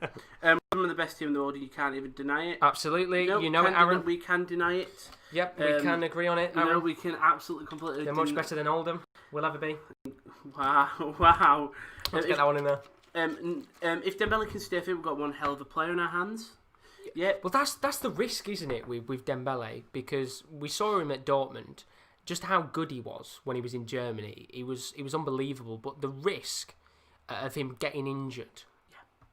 S2: One of the best team in the world, you can't even deny it.
S1: Absolutely. You know it, Aaron.
S2: We can deny it.
S1: Yep, we can agree on it, Aaron.
S2: We can absolutely, completely
S1: They're much better than Oldham. Will ever be.
S2: Wow.
S1: Let's get that one in there.
S2: If Dembele can stay fit, we've got one hell of a player in our hands. Yeah.
S1: Well, that's the risk, isn't it, with Dembele? Because we saw him at Dortmund, just how good he was when he was in Germany. He was unbelievable. But the risk of him getting injured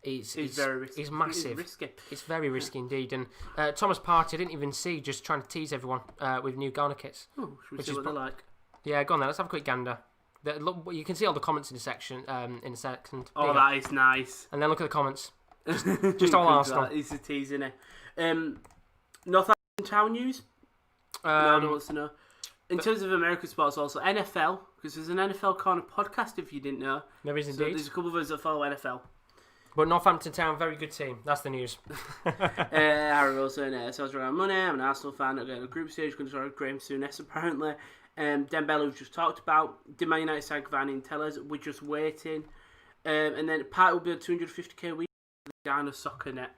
S1: is
S2: very risky.
S1: Is massive.
S2: It's risky.
S1: It's very risky indeed. And Thomas Partey, I didn't even see, just trying to tease everyone with new Garner kits.
S2: Oh, should we see what they're like?
S1: Yeah, go on then. Let's have a quick gander. Look, you can see all the comments in the section.
S2: Oh, that is nice.
S1: And then look at the comments. Just all Arsenal.
S2: It's a tease, isn't it? Northampton Town news? No, I don't want to know. In terms of American sports, also NFL, because there's an NFL Corner podcast. If you didn't know,
S1: There is
S2: so
S1: indeed.
S2: there's a couple of us that follow NFL.
S1: But Northampton Town, very good team. That's the news.
S2: Harry Wilson sells around money. I'm an Arsenal fan. I'm getting a group stage. Going to start Graham Souness apparently. Dembele we've just talked about. Did Man United sign Cavani and Tellers? We're just waiting. And then Part will be on 250k a week. Down a soccer net.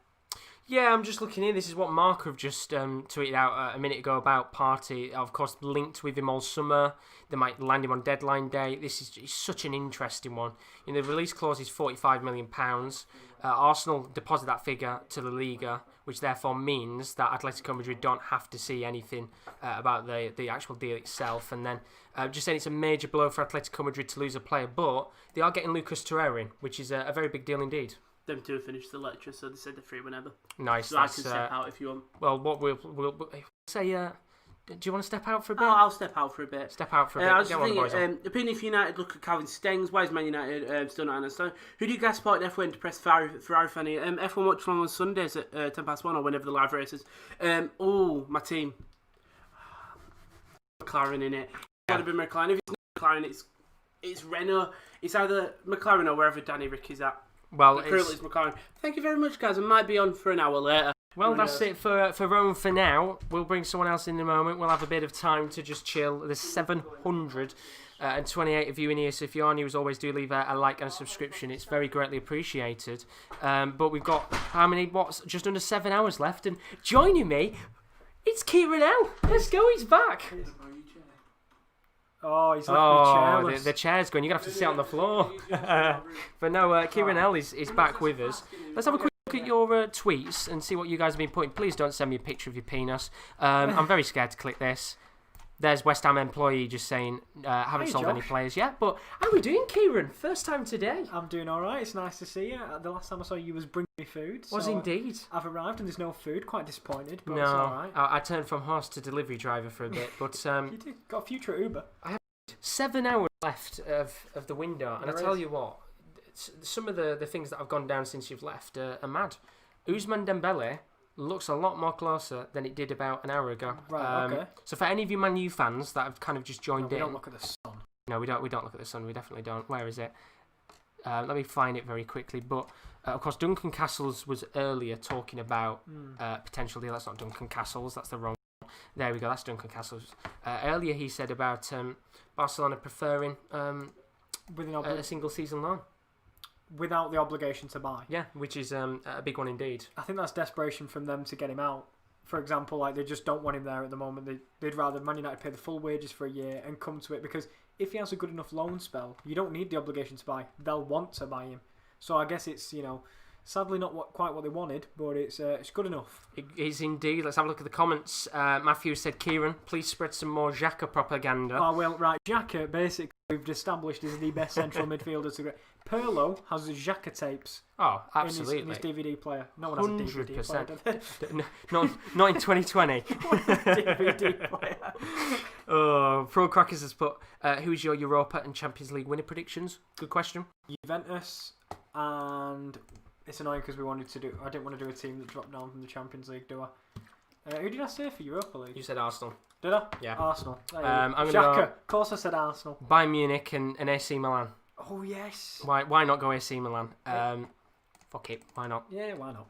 S1: Yeah, I'm just looking here. This is what Mark have just tweeted out a minute ago about Partey. Of course, linked with him all summer. They might land him on deadline day. This is such an interesting one. You know, the release clause is £45 million. Arsenal deposit that figure to La Liga, which therefore means that Atletico Madrid don't have to see anything about the actual deal itself. And then just saying it's a major blow for Atletico Madrid to lose a player, but they are getting Lucas Torreira in, which is a very big deal indeed.
S2: Them two have finished the lecture, so they said they're free whenever.
S1: Nice.
S2: So I can step out if you want.
S1: Well, what we'll say. Do you want to step out for a bit?
S2: Oh, I'll step out for a bit.
S1: Step out for a bit.
S2: I was
S1: Get one of the boys on.
S2: thinking, opinion for United, look at Calvin Stengs. Why is Man United still not understand? Who do you guys support in F1 to press Ferrari fan here? F1 watch along on Sundays at 1:10 or whenever the live races. My team. McLaren in it. It's got to be McLaren. If it's not McLaren, it's Renault. It's either McLaren or wherever Danny Rick is at.
S1: Well,
S2: currently it's McLaren. Thank you very much, guys. I might be on for an hour later.
S1: Well, that's it for Rowan for now. We'll bring someone else in a moment. We'll have a bit of time to just chill. There's 728 of you in here, so if you are new, as always, do leave a like and a subscription. It's very greatly appreciated. But we've got, just under 7 hours left. And joining me, it's Kieran L. Let's go, he's back.
S4: Oh, he's left me chairless.
S1: The chair's going. You're going to have to sit on the floor. But no, Kieran L. is back with us. Let's have a quick look at your tweets and see what you guys have been putting. Please don't send me a picture of your penis. I'm very scared to click this. There's West Ham employee just saying, haven't sold any players yet. But how are we doing, Kieran? First time today.
S4: I'm doing all right. It's nice to see you. The last time I saw you was bringing me food. So
S1: Was indeed.
S4: I've arrived and there's no food. Quite disappointed, but
S1: No,
S4: it's all right.
S1: I turned from horse to delivery driver for a bit. But
S4: You did. Got a future at Uber.
S1: 7 hours left of the window. And I
S4: There
S1: tell
S4: is.
S1: you what, some of the things that have gone down since you've left are mad. Usman Dembele looks a lot more closer than it did about an hour ago.
S4: Right, okay.
S1: So for any of you Man U fans that have kind of just joined
S4: We
S1: in,
S4: don't look at the sun.
S1: no, we don't look at the sun. We definitely don't. Where is it? Let me find it very quickly. But of course, Duncan Castles was earlier talking about potential deal. That's not Duncan Castles. That's the wrong. There we go. That's Duncan Castles. Earlier he said about Barcelona preferring
S4: With
S1: a single season loan.
S4: without the obligation to buy.
S1: Yeah, which is a big one indeed.
S4: I think that's desperation from them to get him out. For example, like they just don't want him there at the moment. They'd rather Man United pay the full wages for a year and come to it, because if he has a good enough loan spell, you don't need the obligation to buy. They'll want to buy him. So I guess it's, sadly not quite what they wanted, but it's good enough.
S1: It is indeed. Let's have a look at the comments. Matthew said, Kieran, please spread some more Xhaka propaganda.
S4: Oh, well, right. Xhaka, basically, we've established is the best central midfielder to go. Perlo has the Xhaka tapes
S1: Oh, absolutely.
S4: in his DVD player. No one has a DVD player, do they?
S1: Not in 2020.
S4: DVD player.
S1: Oh, Pro Crackers has put, who is your Europa and Champions League winner predictions? Good question.
S4: Juventus, and it's annoying because I didn't want to do a team that dropped down from the Champions League, do I? Who did I say for Europa League?
S1: You said Arsenal.
S4: Did I?
S1: Yeah.
S4: Arsenal.
S1: I'm gonna
S4: Xhaka.
S1: go
S4: Of course I said Arsenal.
S1: Bayern Munich and AC Milan.
S4: Oh, yes.
S1: Why not go AC Milan? Fuck it, why not?
S4: Yeah, why not?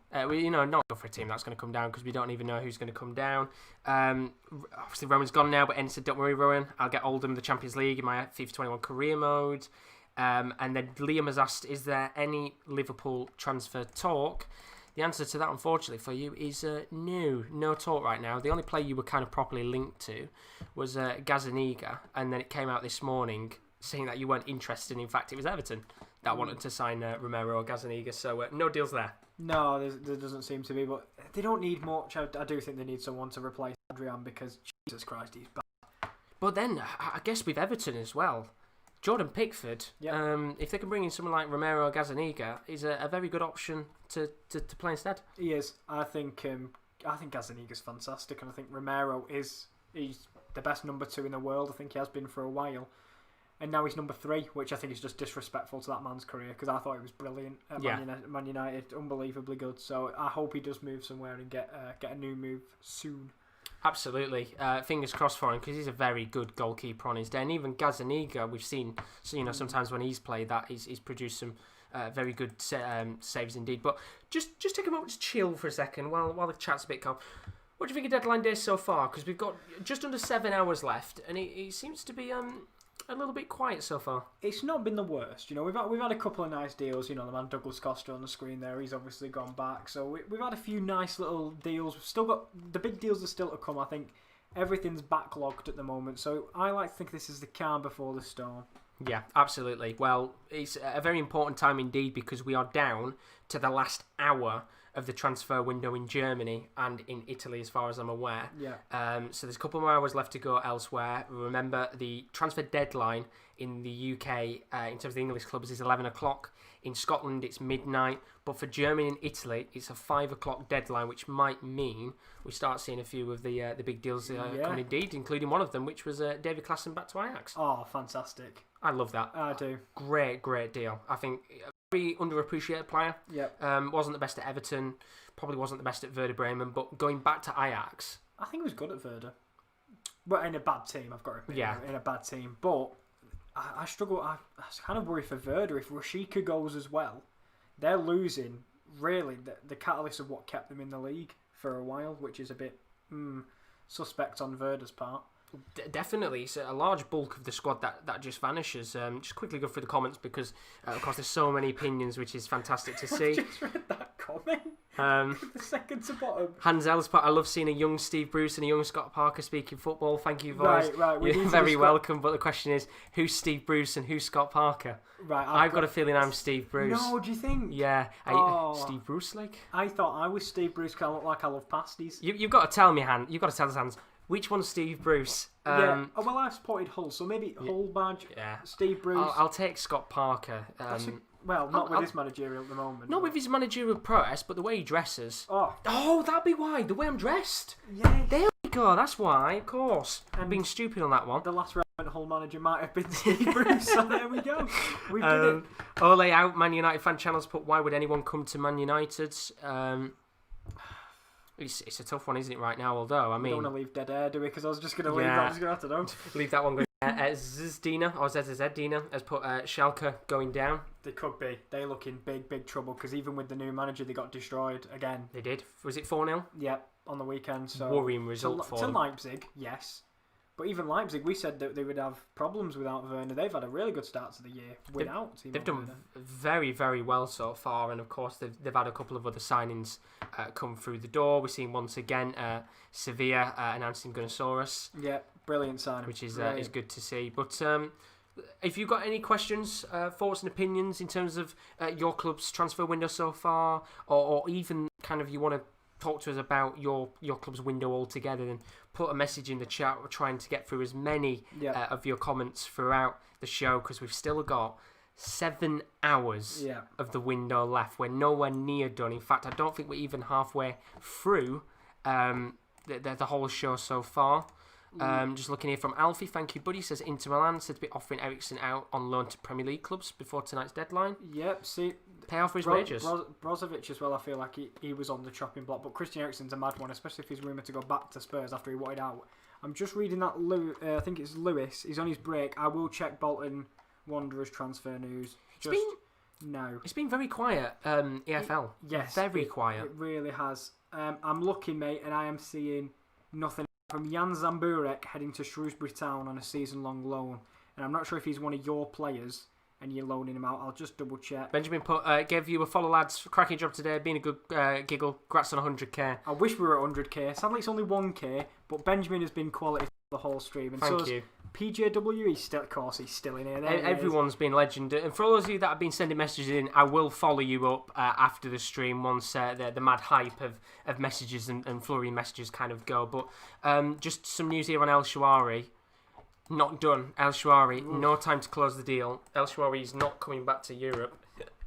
S1: Not go for a team that's going to come down because we don't even know who's going to come down. Obviously, Rowan's gone now, but Ennis said, don't worry, Rowan. I'll get Oldham the Champions League in my FIFA 21 career mode. And then Liam has asked, is there any Liverpool transfer talk? The answer to that, unfortunately, for you is no talk right now. The only player you were kind of properly linked to was Gazaniga, and then it came out this morning saying that you weren't interested. In fact, it was Everton that wanted to sign Romero or Gazaniga, so no deals there.
S4: No, there doesn't seem to be, but they don't need much. I do think they need someone to replace Adrian because, Jesus Christ, he's bad.
S1: But then, I guess with Everton as well, Jordan Pickford, if they can bring in someone like Romero or Gazaniga, is a very good option to play instead.
S4: He is. I think Gazaniga's fantastic, and I think Romero he's the best number 2 in the world. I think he has been for a while. And now he's number 3, which I think is just disrespectful to that man's career, because I thought he was brilliant at Man United, unbelievably good. So I hope he does move somewhere and get a new move soon.
S1: Absolutely. Fingers crossed for him because he's a very good goalkeeper on his day. And even Gazaniga, we've seen, so, sometimes when he's played that, he's produced some very good saves indeed. But just take a moment to chill for a second while the chat's a bit calm. What do you think of deadline day so far? Because we've got just under 7 hours left, and it seems to be a little bit quiet so far.
S4: It's not been the worst. We've had a couple of nice deals. The man Douglas Costa on the screen there. He's obviously gone back. So we've had a few nice little deals. We've still got the big deals are still to come. I think everything's backlogged at the moment. So I like to think this is the calm before the storm.
S1: Yeah, absolutely. Well, it's a very important time indeed because we are down to the last hour of the transfer window in Germany and in Italy, as far as I'm aware.
S4: Yeah.
S1: So there's a couple more hours left to go elsewhere. Remember, the transfer deadline in the UK, in terms of the English clubs, is 11 o'clock. In Scotland, it's midnight. But for Germany and Italy, it's a 5 o'clock deadline, which might mean we start seeing a few of the big deals coming indeed, including one of them, which was David Klaassen back to Ajax.
S4: Oh, fantastic.
S1: I love that.
S4: I do.
S1: Great deal. I think very underappreciated player.
S4: Yep.
S1: Wasn't the best at Everton. Probably wasn't the best at Werder Bremen. But going back to Ajax,
S4: I think he was good at Werder. But in a bad team, I've got to admit.
S1: Yeah.
S4: In a bad team. But I struggle. I kind of worry for Werder if Rashica goes as well. They're losing, really, the catalyst of what kept them in the league for a while, which is a bit suspect on Werder's part.
S1: Definitely, it's a large bulk of the squad that just vanishes. Just quickly go through the comments because, of course, there's so many opinions, which is fantastic to see.
S4: I just read that comment. The second to bottom.
S1: Hansel's part. I love seeing a young Steve Bruce and a young Scott Parker speaking football. Thank you, boys.
S4: Right.
S1: You're very welcome. But the question is, who's Steve Bruce and who's Scott Parker?
S4: Right.
S1: I've got a feeling I'm Steve Bruce.
S4: No, do you think?
S1: Yeah. Steve Bruce, like?
S4: I thought I was Steve Bruce because I look like I love pasties.
S1: You've got to tell me, You've got to tell us, Hans. Which one's Steve Bruce?
S4: Yeah. Oh, well, I've supported Hull, so maybe Hull badge.
S1: Yeah.
S4: Steve Bruce.
S1: I'll take Scott Parker.
S4: Not with his managerial at the moment.
S1: Not with his managerial prowess, but the way he dresses.
S4: Oh,
S1: that'd be why. The way I'm dressed.
S4: Yeah.
S1: There we go. That's why. Of course. I'm being stupid on that one.
S4: The last relevant Hull manager might have been Steve Bruce. So there we go. We did it.
S1: Ole out. Man United fan channels put. Why would anyone come to Man United? It's a tough one, isn't it, right now? Although, I mean...
S4: I don't want to leave dead air, do we? Because I was just going to leave that. I was going to have to know.
S1: Leave that one going. Zdina, or Zdina, has put Schalke going down.
S4: They could be. They look in big trouble because even with the new manager, they got destroyed again.
S1: They did. Was it 4-0?
S4: Yeah, on the weekend. So
S1: worrying result for them.
S4: To Leipzig, yes. But even Leipzig, we said that they would have problems without Werner. They've had a really good start to the year without Timo
S1: They've done
S4: Werner.
S1: very, very well so far. And, of course, they've had a couple of other signings come through the door. We've seen once again Sevilla announcing Gunnosaurus.
S4: Yeah, brilliant signing.
S1: Which is good to see. But if you've got any questions, thoughts and opinions in terms of your club's transfer window so far, or even kind of you want to talk to us about your club's window altogether, then put a message in the chat. We're trying to get through as many of your comments throughout the show because we've still got 7 hours of the window left. We're nowhere near done. In fact, I don't think we're even halfway through the whole show so far. Just looking here from Alfie, thank you, buddy. Says Inter Milan said to be offering Eriksen out on loan to Premier League clubs before tonight's deadline.
S4: Yep, see,
S1: pay off for his wages.
S4: Brozovic as well. I feel like he was on the chopping block, but Christian Eriksen's a mad one, especially if he's rumoured to go back to Spurs after he wanted out. I'm just reading that. I think it's Lewis. He's on his break. I will check Bolton Wanderers transfer news. It's been very quiet. EFL. Yes,
S1: very quiet.
S4: It really has. I'm looking, mate, and I am seeing nothing. From Jan Zamburek heading to Shrewsbury Town on a season-long loan. And I'm not sure if he's one of your players and you're loaning him out. I'll just double-check.
S1: Benjamin gave you a follow, lads. Cracking job today. Been a good giggle. Congrats on 100k.
S4: I wish we were at 100k. Sadly, it's only 1k. But Benjamin has been quality the whole stream. And
S1: Thank you.
S4: PJW, he's still in here.
S1: Everyone's been legend. And for all those of you that have been sending messages in, I will follow you up after the stream once the mad hype of messages and flurry messages kind of go. But just some news here on El Shawari. Not done. El Shawari, no time to close the deal. El Shawari is not coming back to Europe.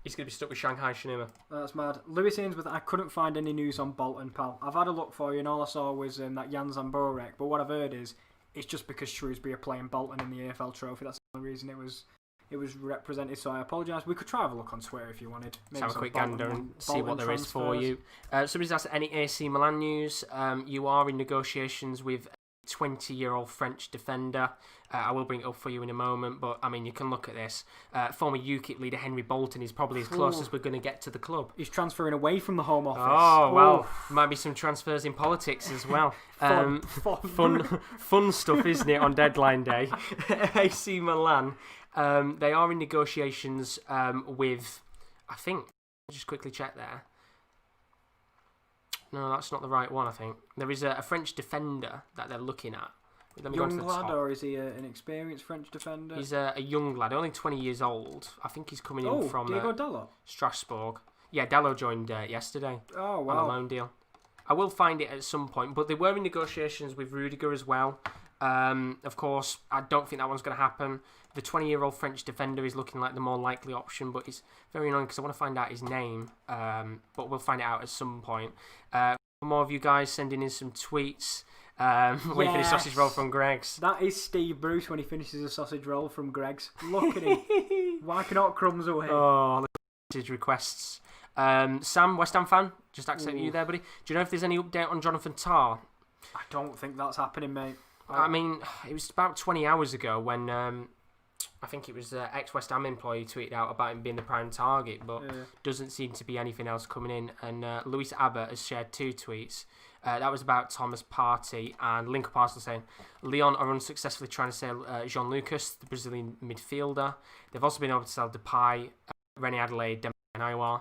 S1: He's going to be stuck with Shanghai Shenhua.
S4: That's mad. Lewis Ainsworth, I couldn't find any news on Bolton, pal. I've had a look for you and all I saw was that Jan Zamburek. But what I've heard is it's just because Shrewsbury are playing Bolton in the AFL Trophy. That's the only reason it was it was represented, so I apologise. We could try have a look on Twitter if you wanted.
S1: Maybe have a quick gander and see what there is for you. Somebody's asked any AC Milan news. You are in negotiations with a 20-year-old French defender. I will bring it up for you in a moment, but I mean, you can look at this. Former UKIP leader Henry Bolton is probably as close as we're going to get to the club.
S4: He's transferring away from the Home Office.
S1: Oh, well, might be some transfers in politics as well. Fun stuff, isn't it, on deadline day? AC Milan, they are in negotiations with, I think, just quickly check there. No, that's not the right one, I think. There is a French defender that they're looking at. Let me
S4: young
S1: go to the
S4: lad,
S1: top.
S4: or is he an experienced French defender?
S1: He's a young lad, only 20 years old. I think he's coming in from
S4: Diego Dallo?
S1: Strasbourg. Yeah, Dallo joined yesterday.
S4: Oh, wow.
S1: On a loan deal. I will find it at some point, but they were in negotiations with Rudiger as well. Of course, I don't think that one's going to happen. The 20-year-old French defender is looking like the more likely option, but it's very annoying because I want to find out his name. But we'll find it out at some point. More of you guys sending in some tweets. When he finished sausage roll from Greg's.
S4: That is Steve Bruce when he finishes a sausage roll from Greg's. Look at him. Wiping out crumbs away.
S1: Oh, message requests. Sam, West Ham fan, just accept you there, buddy. Do you know if there's any update on Jonathan Tah?
S4: I don't think that's happening, mate.
S1: I mean, it was about 20 hours ago when I think it was ex-West Ham employee tweeted out about him being the prime target, but doesn't seem to be anything else coming in. And Luis Abbott has shared 2 tweets. That was about Thomas Partey and Link Up Arsenal saying Lyon are unsuccessfully trying to sell Jean Lucas, the Brazilian midfielder. They've also been able to sell Depay, René Adelaide, Dembele and Aouar.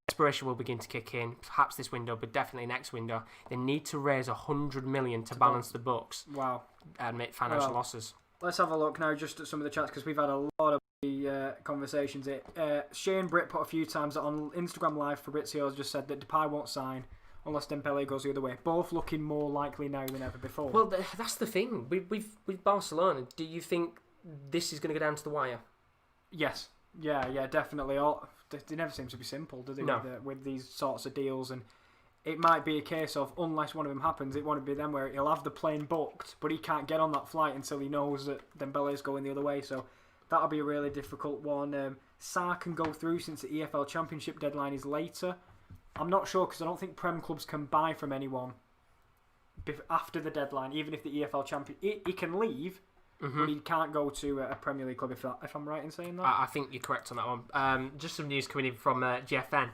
S1: Desperation will begin to kick in, perhaps this window, but definitely next window. They need to raise 100 million to balance the books.
S4: Wow.
S1: And make financial losses.
S4: Let's have a look now just at some of the chats because we've had a lot of conversations. Shane Britt put a few times on Instagram Live. Fabrizio has just said that Depay won't sign unless Dembele goes the other way. Both looking more likely now than ever before.
S1: Well, that's the thing. With Barcelona, do you think this is going to go down to the wire?
S4: Yes. Yeah, definitely. They never seem to be simple, do they,
S1: no.
S4: with these sorts of deals? And it might be a case of, unless one of them happens, it won't be them where he'll have the plane booked, but he can't get on that flight until he knows that Dembele's going the other way. So that'll be a really difficult one. Sarr can go through since the EFL Championship deadline is later. I'm not sure because I don't think Prem clubs can buy from anyone after the deadline, even if the EFL champion. He can leave, but he can't go to a Premier League club, if I'm right in saying that.
S1: I think you're correct on that one. Just some news coming in from GFN.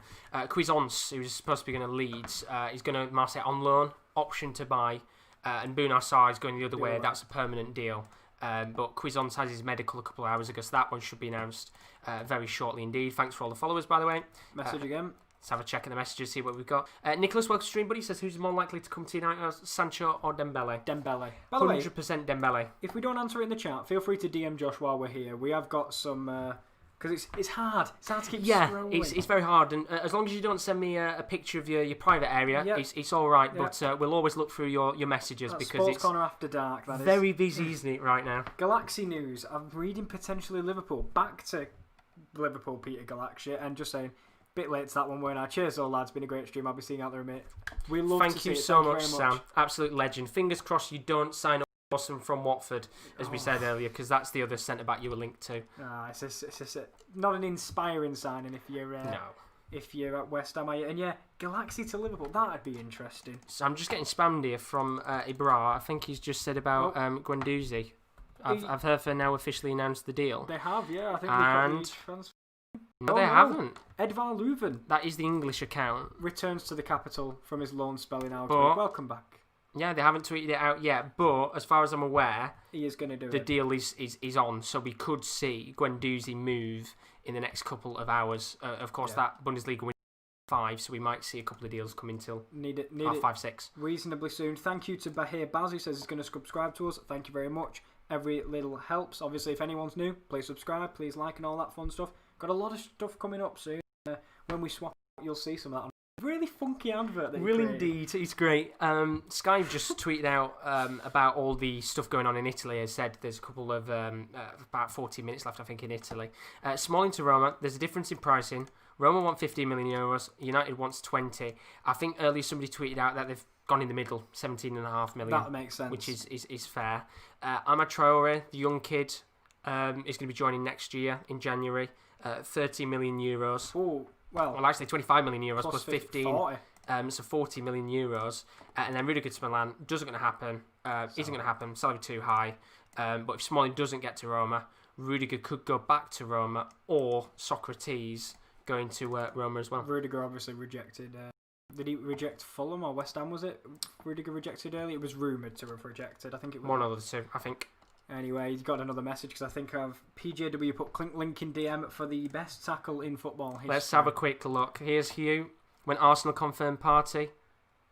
S1: Cuisance, who's supposed to be going to Leeds, is going to Marseille on loan, option to buy, and Bounar Sarr is going the other way. That's a permanent deal. But Cuisance has his medical a couple of hours ago, so that one should be announced very shortly indeed. Thanks for all the followers, by the way.
S4: Message again.
S1: Let's have a check at the messages, see what we've got. Nicholas, welcome to stream, buddy. Says, who's more likely to come to United, Sancho or Dembele?
S4: Dembele. By the way,
S1: 100% Dembele.
S4: If we don't answer it in the chat, feel free to DM Josh while we're here. We have got some... Because it's hard. It's hard to keep scrolling.
S1: It's very hard. And as long as you don't send me a picture of your private area, it's all right. Yep. But we'll always look through your messages because
S4: Sports
S1: it's
S4: Corner After Dark. That
S1: very busy, isn't it, right now?
S4: Galaxy news. I'm reading potentially Liverpool. Back to Liverpool, Peter Galaxy, and just saying... Bit late to that one, weren't I? Cheers, all lads. Been a great stream. I'll be seeing you out there, mate. We love
S1: Thank
S4: to see
S1: you
S4: it.
S1: so
S4: Thank
S1: much,
S4: you very
S1: Sam. Absolute legend. Fingers crossed you don't sign up Awesome from Watford, as we said earlier, because that's the other centre back you were linked to.
S4: It's not an inspiring signing if you're if you're at West Ham. And yeah, Galaxy to Liverpool. That'd be interesting.
S1: So I'm just getting spammed here from Ibra. I think he's just said about Guendouzi. I've heard they now officially announced the deal.
S4: They have, yeah. I think they've transfer.
S1: No, they haven't.
S4: Edvar Leuven.
S1: That is the English account.
S4: Returns to the capital from his loan spell in Algeria. Welcome back.
S1: Yeah, they haven't tweeted it out yet, but as far as I'm aware,
S4: he is going to do
S1: the deal is on, so we could see Guendouzi move in the next couple of hours. Of course, that Bundesliga wins 5, so we might see a couple of deals come until
S4: need it
S1: 5-6.
S4: Reasonably soon. Thank you to Bahir Baz, who says he's going to subscribe to us. Thank you very much. Every little helps. Obviously, if anyone's new, please subscribe, please like, and all that fun stuff. Got a lot of stuff coming up soon. When we swap, you'll see some of that. Really funky advert.
S1: Really indeed, it's great. Sky just tweeted out about all the stuff going on in Italy. As said, there's a couple of about 40 minutes left, I think, in Italy. Smalling to Roma. There's a difference in pricing. Roma want 15 million euros. United wants 20. I think earlier somebody tweeted out that they've gone in the middle, 17.5 million.
S4: That makes sense.
S1: Which is fair. Amad Traore, the young kid. is going to be joining next year in January. 30 million euros.
S4: Oh, well,
S1: actually 25 million euros plus 15.
S4: 40.
S1: So 40 million euros. And then Rudiger to Milan. Isn't going to happen. Isn't going to happen. Salary too high. But if Smalling doesn't get to Roma, Rudiger could go back to Roma, or Socrates going to Roma as well.
S4: Rudiger obviously rejected. Did he reject Fulham or West Ham, was it? Rudiger rejected early? It was rumoured to have rejected. I think it was.
S1: One of the two, I think.
S4: Anyway, he's got another message because I think of PJW put link in DM for the best tackle in football history.
S1: Let's have a quick look. Here's Hugh. When Arsenal confirmed Party.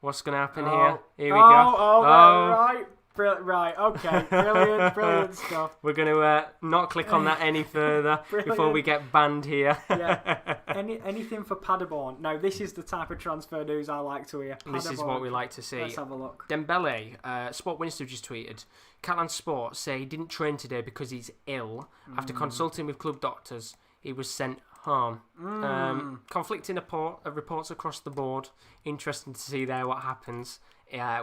S1: What's going to happen here? Here we go.
S4: Right. Right, okay. Brilliant stuff.
S1: We're going to not click on that any further before we get banned here.
S4: Yeah. Anything for Paderborn. Now, this is the type of transfer news I like to hear.
S1: This is what we like to see.
S4: Let's have a look.
S1: Dembele, Sport Winster just tweeted, Catalan Sport say he didn't train today because he's ill. After consulting with club doctors, he was sent home. Conflicting reports across the board. Interesting to see there what happens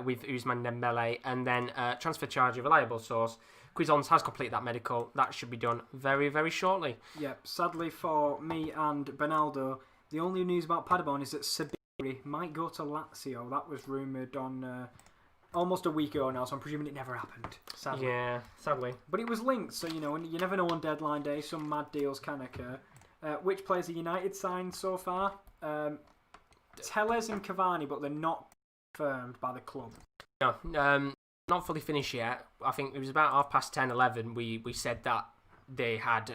S1: with Ousmane Dembele. And then transfer charge, a reliable source. Cuisance has completed that medical. That should be done very, very shortly.
S4: Yep. Sadly for me and Bernaldo, the only news about Paderborn is that Sabiri might go to Lazio. That was rumoured on almost a week ago now, so I'm presuming it never happened. Sadly.
S1: Yeah, sadly.
S4: But it was linked, so you never know on deadline day. Some mad deals can occur. Which players are United signed so far? Tellez and Cavani, but they're not confirmed by the club.
S1: No, not fully finished yet. I think it was about 10:30, 11. We said that they had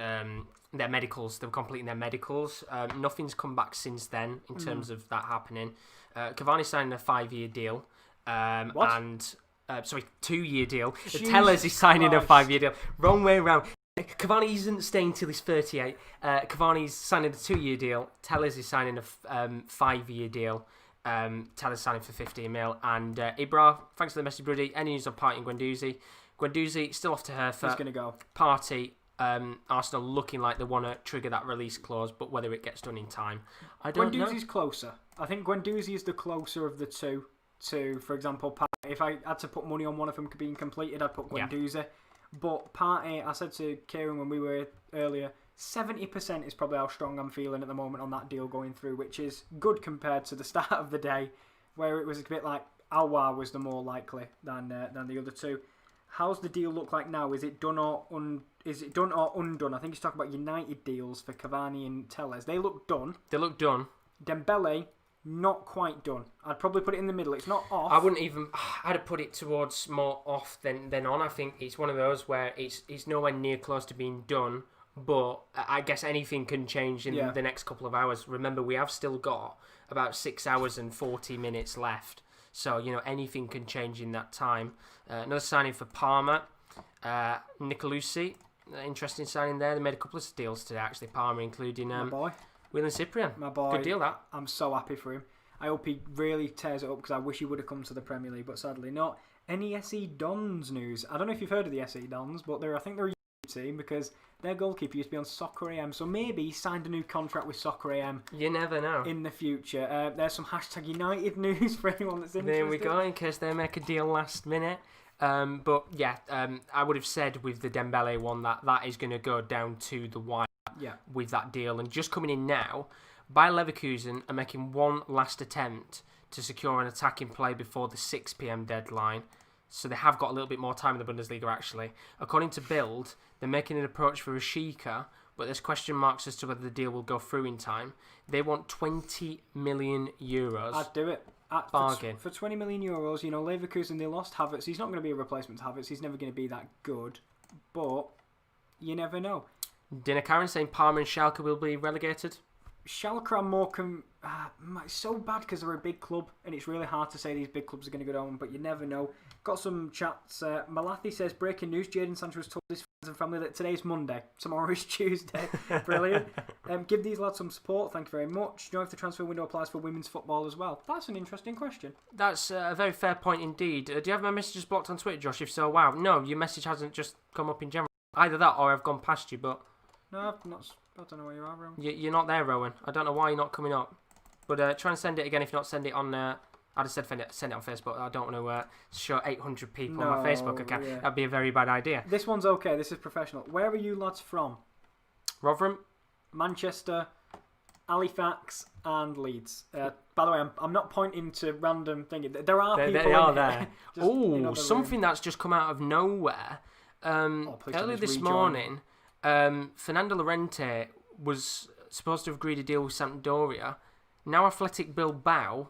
S1: their medicals. They were completing their medicals. Nothing's come back since then in terms of that happening. Cavani signed a 5-year deal.
S4: What?
S1: And 2-year deal.
S4: Jesus
S1: Tellez is signing
S4: Christ.
S1: a 5-year deal. Wrong way around. Cavani isn't staying till he's 38. Cavani's signing a 2-year deal. Tellez is signing a 5-year deal. Tellez signing for 15 mil. And Ibra, thanks for the message, Brody. Any news on Party and Guendouzi? Guendouzi still off to Hertha.
S4: Who's going to go?
S1: Party, Arsenal looking like they want to trigger that release clause, but whether it gets done in time, I don't know.
S4: Guendouzi's closer. I think Guendouzi is the closer of the two. To, for example, Partey. If I had to put money on one of them being completed, I'd put Guendouzi. Yeah. But Partey, I said to Kieran when we were earlier, 70% is probably how strong I'm feeling at the moment on that deal going through, which is good compared to the start of the day, where it was a bit like Aouar was the more likely than the other two. How's the deal look like now? Is it done or undone? I think he's talking about United deals for Cavani and Tellez. They look done. Dembele, not quite done. I'd probably put it in the middle. It's not off.
S1: I wouldn't even. I'd have put it towards more off than on. I think it's one of those where it's nowhere near close to being done. But I guess anything can change in the next couple of hours. Remember, we have still got about 6 hours and 40 minutes left. So anything can change in that time. Another signing for Parma, Nicolucci. Interesting signing there. They made a couple of deals today actually. Parma, including
S4: my boy.
S1: Will and Cyprian.
S4: My boy.
S1: Good deal, that.
S4: I'm so happy for him. I hope he really tears it up because I wish he would have come to the Premier League, but sadly not. Any SE Dons news? I don't know if you've heard of the SE Dons, but I think they're a team because their goalkeeper used to be on Soccer AM, so maybe he signed a new contract with Soccer AM.
S1: You never know.
S4: In the future. There's some #United news for anyone that's interested.
S1: There we go, in case they make a deal last minute. But yeah, I would have said with the Dembele one that is going to go down to the wire with that deal. And just coming in now, Bayer Leverkusen are making one last attempt to secure an attacking play before the 6 p.m. deadline. So they have got a little bit more time in the Bundesliga, actually. According to Bild, they're making an approach for Rashica, but there's question marks as to whether the deal will go through in time. They want 20 million euros.
S4: I'd do it.
S1: Bargain.
S4: For 20 million euros, Leverkusen, they lost Havertz. He's not going to be a replacement to Havertz. He's never going to be that good. But you never know.
S1: Dinner Karen saying Parma and Schalke will be relegated.
S4: Schalke are more... it's so bad because they're a big club, and it's really hard to say these big clubs are going to go down, but you never know. Got some chats. Malathi says, breaking news, Jadon Sancho has told his friends and family that today's Monday, tomorrow is Tuesday. Brilliant. Give these lads some support, thank you very much. Do you know if the transfer window applies for women's football as well? That's an interesting question.
S1: That's a very fair point indeed. Do you have my messages blocked on Twitter, Josh? If so, wow. No, your message hasn't just come up in general. Either that or I've gone past you, but...
S4: No, I've not... I don't know where you are, Rowan.
S1: You're not there, Rowan. I don't know why you're not coming up. But try and send it again. If not, send it on I'd have said send it on Facebook. I don't want to show 800 people on my Facebook account.
S4: Yeah.
S1: That'd be a very bad idea.
S4: This one's okay. This is professional. Where are you lads from?
S1: Rotherham?
S4: Manchester, Halifax, and Leeds. By the way, I'm not pointing to random things. There are people
S1: They are
S4: in
S1: there.
S4: Just in
S1: Oh,
S4: other
S1: something
S4: rooms.
S1: that's just come out of nowhere.
S4: Please
S1: Earlier
S4: don't
S1: this
S4: just rejoin.
S1: morning, Fernando Llorente was supposed to have agreed a deal with Sampdoria. Now Athletic Bilbao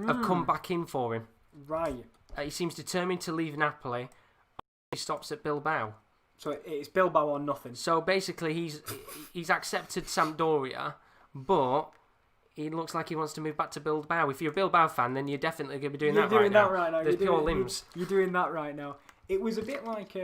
S1: have come back in for him.
S4: Right.
S1: He seems determined to leave Napoli. He stops at Bilbao.
S4: So it's Bilbao or nothing.
S1: So basically, he's accepted Sampdoria, but he looks like he wants to move back to Bilbao. If you're a Bilbao fan, then you're definitely going to be doing
S4: You're
S1: that
S4: doing
S1: right
S4: that
S1: now.
S4: right now.
S1: There's
S4: You're
S1: pure
S4: doing-
S1: limbs.
S4: You're doing that right now. It was a bit like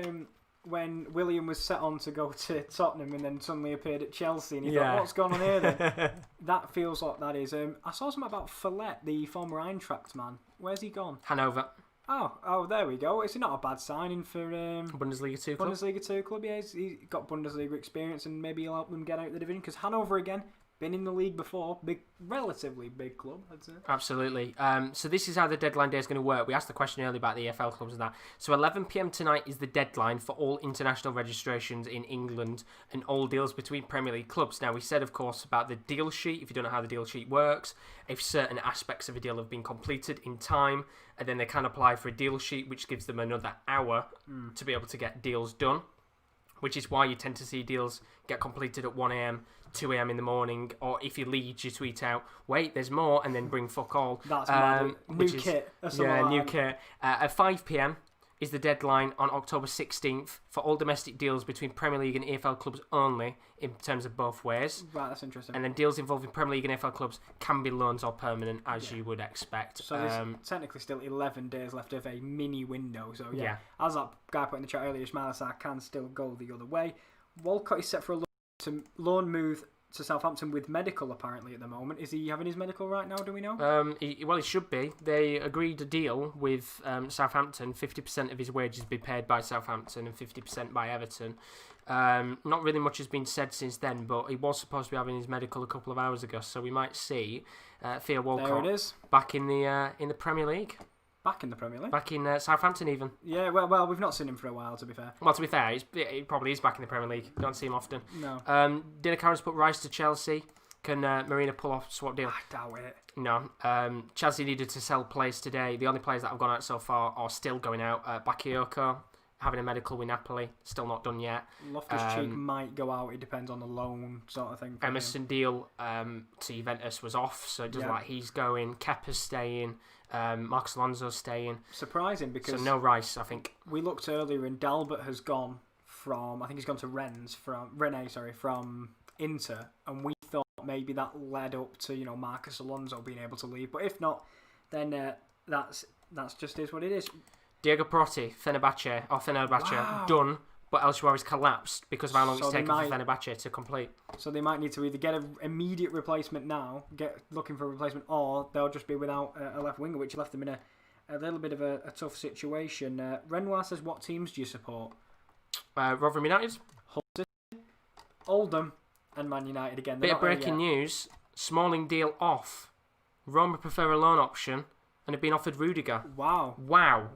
S4: when William was set on to go to Tottenham and then suddenly appeared at Chelsea and you thought, what's going on here then? That feels like that is. I saw something about Follett, the former Eintracht man. Where's he gone?
S1: Hanover,
S4: Oh, there we go. It's not a bad signing for
S1: Bundesliga 2 club.
S4: Bundesliga 2 club. Yeah, he's got Bundesliga experience and maybe he'll help them get out of the division because Hanover again, been in the league before, relatively big club, I'd say.
S1: Absolutely. So this is how the deadline day is going to work. We asked the question earlier about the EFL clubs and that. So 11 p.m. tonight is the deadline for all international registrations in England and all deals between Premier League clubs. Now, we said, of course, about the deal sheet. If you don't know how the deal sheet works, if certain aspects of a deal have been completed in time, and then they can apply for a deal sheet, which gives them another hour to be able to get deals done, which is why you tend to see deals get completed at 1 a.m., 2 a.m. in the morning, or if you lead, you tweet out, wait, there's more, and then bring fuck all.
S4: That's mad. New kit.
S1: New kit. At 5 p.m. is the deadline on October 16th for all domestic deals between Premier League and EFL clubs only, in terms of both ways.
S4: Right, that's interesting.
S1: And then deals involving Premier League and EFL clubs can be loans or permanent, as you would expect.
S4: So there's technically still 11 days left of a mini window. So
S1: Yeah.
S4: as that guy put in the chat earlier, Ismail Assar can still go the other way. Walcott is set for a loan move to Southampton with medical apparently at the moment. Is he having his medical right now, do we know?
S1: He should be. They agreed a deal with Southampton. 50% of his wages be paid by Southampton and 50% by Everton. Not really much has been said since then, but he was supposed to be having his medical a couple of hours ago, so we might see Theo Walcott
S4: There it is.
S1: back in the Premier League.
S4: Back in the Premier League.
S1: Back in Southampton even.
S4: Yeah, well, we've not seen him for a while, to be fair.
S1: Well, to be fair, he probably is back in the Premier League. Don't see him often.
S4: No.
S1: Dina Karen's put Rice to Chelsea. Can Marina pull off swap deal?
S4: I doubt it.
S1: No. Chelsea needed to sell players today. The only players that have gone out so far are still going out. Bakayoko having a medical with Napoli, still not done yet.
S4: Loftus-Cheek might go out. It depends on the loan sort of thing.
S1: Emerson deal to Juventus was off, so it doesn't like he's going. Kepa's staying. Marcos Alonso's staying.
S4: Surprising because
S1: So no Rice, I think.
S4: we looked earlier and Dalbert has gone from, I think he's gone to Rennes from Inter, and we thought maybe that led up to Marcos Alonso being able to leave, but if not, then that's just is what it is.
S1: Diego Perotti, Fenerbahce,
S4: Wow.
S1: done, but El Shaarawy's collapsed because of how long
S4: So
S1: it's
S4: they
S1: taken
S4: might-
S1: for Fenerbahce to complete.
S4: So they might need to either get an immediate replacement now, looking for a replacement, or they'll just be without a left winger, which left them in a little bit of a tough situation. Renoir says, what teams do you support?
S1: Rotherham United.
S4: Oldham and Man United again.
S1: Bit of breaking news. Smalling deal off. Roma prefer a loan option and have been offered Rudiger.
S4: Wow.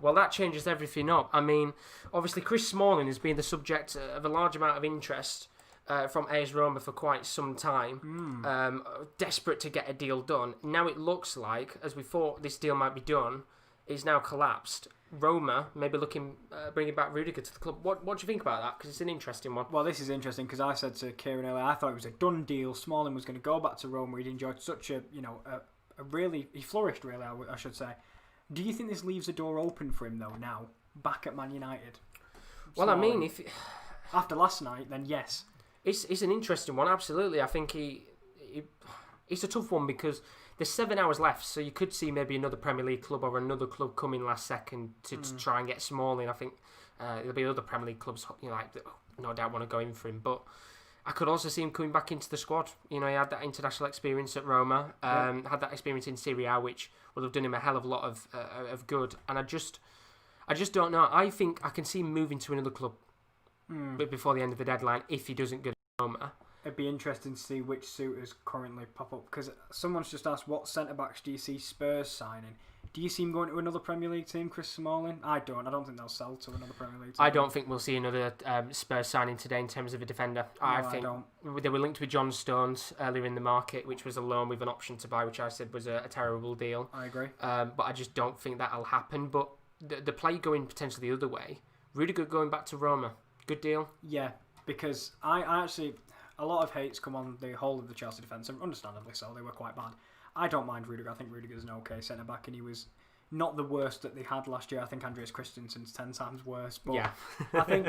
S1: Well, that changes everything up. I mean, obviously, Chris Smalling has been the subject of a large amount of interest from AS Roma for quite some time. Desperate to get a deal done. Now it looks like, as we thought this deal might be done, it's now collapsed. Roma maybe looking bringing back Rudiger to the club. What do you think about that? Because it's an interesting one.
S4: Well, this is interesting because I said to Kieran earlier, I thought it was a done deal. Smalling was going to go back to Roma. He'd enjoyed such a really, he flourished really, I should say. Do you think this leaves a door open for him though now, back at Man United?
S1: Well,
S4: Smalling.
S1: I mean, if
S4: after last night, then yes.
S1: it's an interesting one. Absolutely, I think it's a tough one because there's 7 hours left, so you could see maybe another Premier League club or another club come in last second to try and get Smalling. I think there'll be other Premier League clubs, that no doubt want to go in for him, but I could also see him coming back into the squad. He had that international experience at Roma, had that experience in Serie A, which would have done him a hell of a lot of good. And I just don't know. I think I can see him moving to another club before the end of the deadline if he doesn't go to Roma.
S4: It'd be interesting to see which suitors currently pop up because someone's just asked what centre backs do you see Spurs signing. Do you see him going to another Premier League team, Chris Smalling? I don't. I don't think they'll sell to another Premier League team.
S1: I don't think we'll see another Spurs signing today in terms of a defender. I think they were linked with John Stones earlier in the market, which was a loan with an option to buy, which I said was a terrible deal.
S4: I agree.
S1: But I just don't think that'll happen. But the play going potentially the other way, Rudiger going back to Roma, good deal?
S4: Yeah, because I actually... A lot of hates come on the whole of the Chelsea defence, and understandably so, they were quite bad. I don't mind Rudiger. I think Rudiger's an okay centre-back, and he was not the worst that they had last year. I think Andreas Christensen's 10 times worse. But
S1: yeah.
S4: I think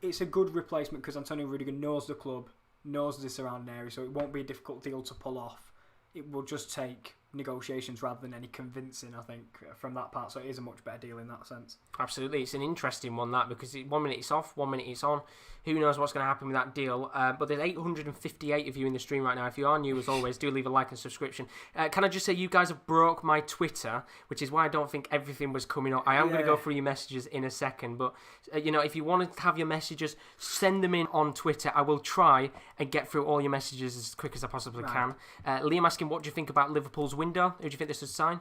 S4: it's a good replacement because Antonio Rudiger knows the club, knows the surrounding area, so it won't be a difficult deal to pull off. It will just take negotiations rather than any convincing, I think, from that part. So it is a much better deal in that sense.
S1: Absolutely. It's an interesting one, that, because 1 minute it's off, 1 minute it's on. Who knows what's going to happen with that deal? But there's 858 of you in the stream right now. If you are new, as always, do leave a like and subscription. Can I just say you guys have broke my Twitter, which is why I don't think everything was coming up. I am going to go through your messages in a second, but if you want to have your messages, send them in on Twitter. I will try and get through all your messages as quick as I possibly can. Liam asking, what do you think about Liverpool's window? Who do you think this is a sign?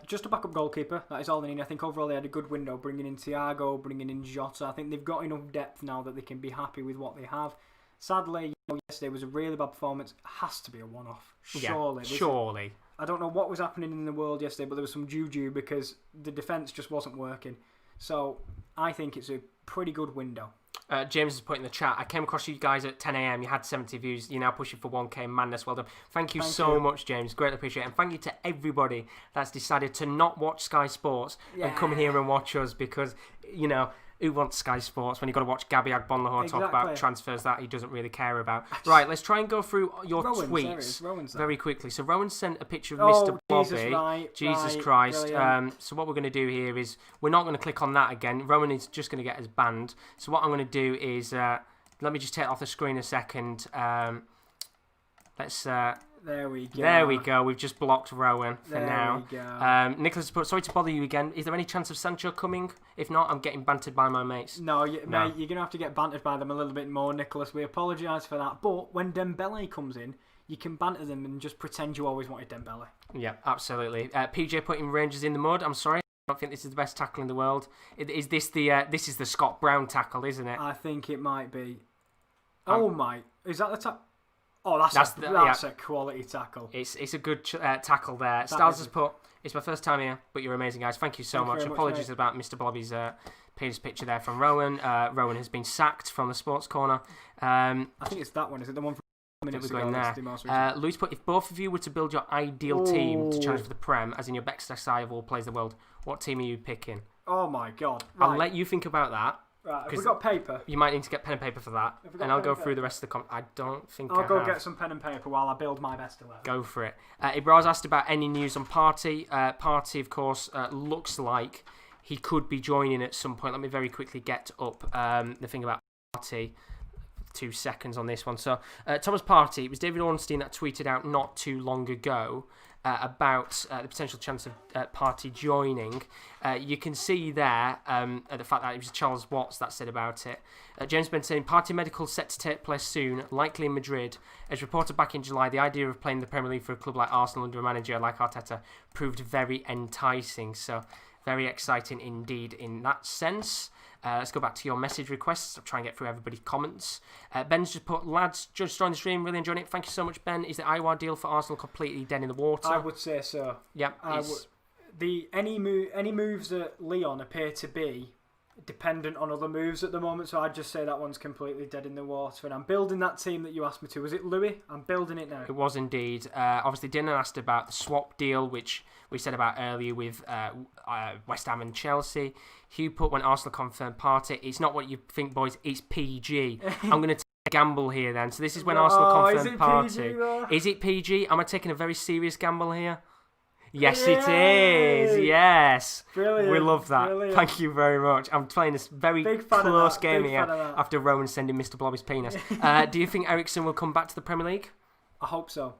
S4: Just a backup goalkeeper. That is all they need. I think overall they had a good window, bringing in Thiago, bringing in Jota. I think they've got enough depth now that they can be happy with what they have. Sadly, yesterday was a really bad performance. Has to be a one-off. Surely.
S1: Yeah, surely.
S4: I don't know what was happening in the world yesterday, but there was some juju because the defence just wasn't working. So I think it's a pretty good window.
S1: James has put in the chat, I came across you guys at 10 a.m. You had 70 views. You're now pushing for 1k. Madness. Well done. Thank you so much, James. Greatly appreciate it. And thank you to everybody that's decided to not watch Sky Sports and come here and watch us because, who wants Sky Sports when you've got to watch Gabby Agbonlahor talk about transfers that he doesn't really care about? Right, let's try and go through your tweets very quickly. So Rowan sent a picture of Mr. Bobby. Jesus Christ. So what we're going to do here is we're not going to click on that again. Rowan is just going to get us banned. So what I'm going to do is let me just take it off the screen a second. Let's...
S4: There we go.
S1: There we go. We've just blocked Rowan for now.
S4: There we go.
S1: Nicholas, sorry to bother you again. Is there any chance of Sancho coming? If not, I'm getting bantered by my mates.
S4: No, mate, you're going to have to get bantered by them a little bit more, Nicholas. We apologise for that. But when Dembele comes in, you can banter them and just pretend you always wanted Dembele.
S1: Yeah, absolutely. PJ putting Rangers in the mud. I'm sorry. I don't think this is the best tackle in the world. Is this this is the Scott Brown tackle, isn't it?
S4: I think it might be. Is that the tackle? Oh, that's a quality tackle.
S1: It's a good tackle there. Styles has put, it's my first time here, but you're amazing, guys. Thank you so much. Apologies about Mr. Blobby's penis picture there from Rowan. Rowan has been sacked from the Sports Corner.
S4: I think it's that one. Is it the one from minutes ago?
S1: There. Louis put, if both of you were to build your ideal team to challenge for the Prem, as in your best side of all players in the world, what team are you picking?
S4: Oh my God. Right.
S1: I'll let you think about that.
S4: Right, have we got paper?
S1: You might need to get pen and paper for that. And I'll go through the rest of the I don't think
S4: I'll go get some pen and paper while I build my best 11.
S1: Go for it. Ibraz asked about any news on Partey. Partey, of course, looks like he could be joining at some point. Let me very quickly get up the thing about Partey. 2 seconds on this one. So, Thomas Partey, it was David Ornstein that tweeted out not too long ago about the potential chance of Partey joining. You can see there the fact that it was Charles Watts that said about it. James Ben saying, Partey medical set to take place soon, likely in Madrid. As reported back in July, the idea of playing the Premier League for a club like Arsenal under a manager like Arteta proved very enticing. So, very exciting indeed in that sense. Let's go back to your message requests. I'll try and get through everybody's comments. Ben's just put, lads, just joined the stream, really enjoying it. Thank you so much, Ben. Is the Iwar deal for Arsenal completely dead in the water?
S4: I would say so.
S1: Yeah.
S4: Any moves that Leon appear to be dependent on other moves at the moment, so I'd just say that one's completely dead in the water. And I'm building that team that you asked me to. Was it Louis? I'm building it now.
S1: It was indeed. Obviously, Dylan asked about the swap deal, which we said about earlier with West Ham and Chelsea. Hugh put, when Arsenal confirmed Partey, it's not what you think, boys, it's PG. I'm going to take a gamble here then. So this is when Arsenal confirmed Partey. Is it PG? Am I taking a very serious gamble here? Yes, it is. Yes.
S4: Brilliant.
S1: We love that.
S4: Brilliant.
S1: Thank you very much. I'm playing this very close game here after Rowan sending Mr. Blobby's penis. Do you think Ericsson will come back to the Premier League?
S4: I hope so.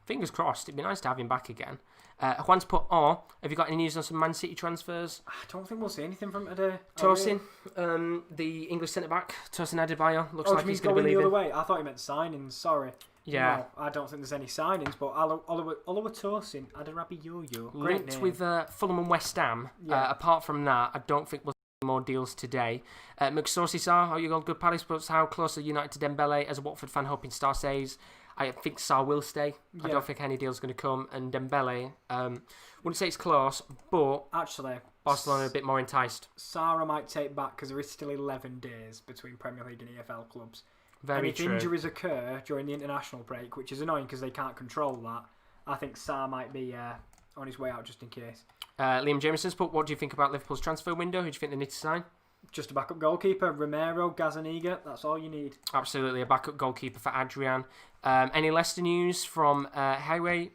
S1: Fingers crossed. It'd be nice to have him back again. Juan's put, have you got any news on some Man City transfers?
S4: I don't think we'll see anything from today.
S1: Tosin, the English centre-back, Tosin Adebayo, looks like he's going to be
S4: the
S1: leaving.
S4: other way. I thought he meant signings, sorry.
S1: Yeah.
S4: No, I don't think there's any signings, but Oliver Tosin, Adarabi
S1: Linked with Fulham and West Ham.
S4: Yeah.
S1: Apart from that, I don't think we'll see more deals today. McSaucy Sarr, how you got good Palace, but how close are United to Dembele? As a Watford fan, hoping Sarr stays. I think Sarr will stay. I don't think any deal's going to come. And Dembele, wouldn't say it's close, but
S4: actually,
S1: Barcelona are a bit more enticed.
S4: Sarr might take back because there is still 11 days between Premier League and EFL clubs.
S1: Very
S4: and if
S1: true.
S4: Injuries occur during the international break, which is annoying because they can't control that, I think Sarr might be on his way out just in case.
S1: Liam Jameson's put, what do you think about Liverpool's transfer window? Who do you think they need to sign?
S4: Just a backup goalkeeper, Romero, Gazaniga, that's all you need.
S1: Absolutely, a backup goalkeeper for Adrian. Any Leicester news from Highway?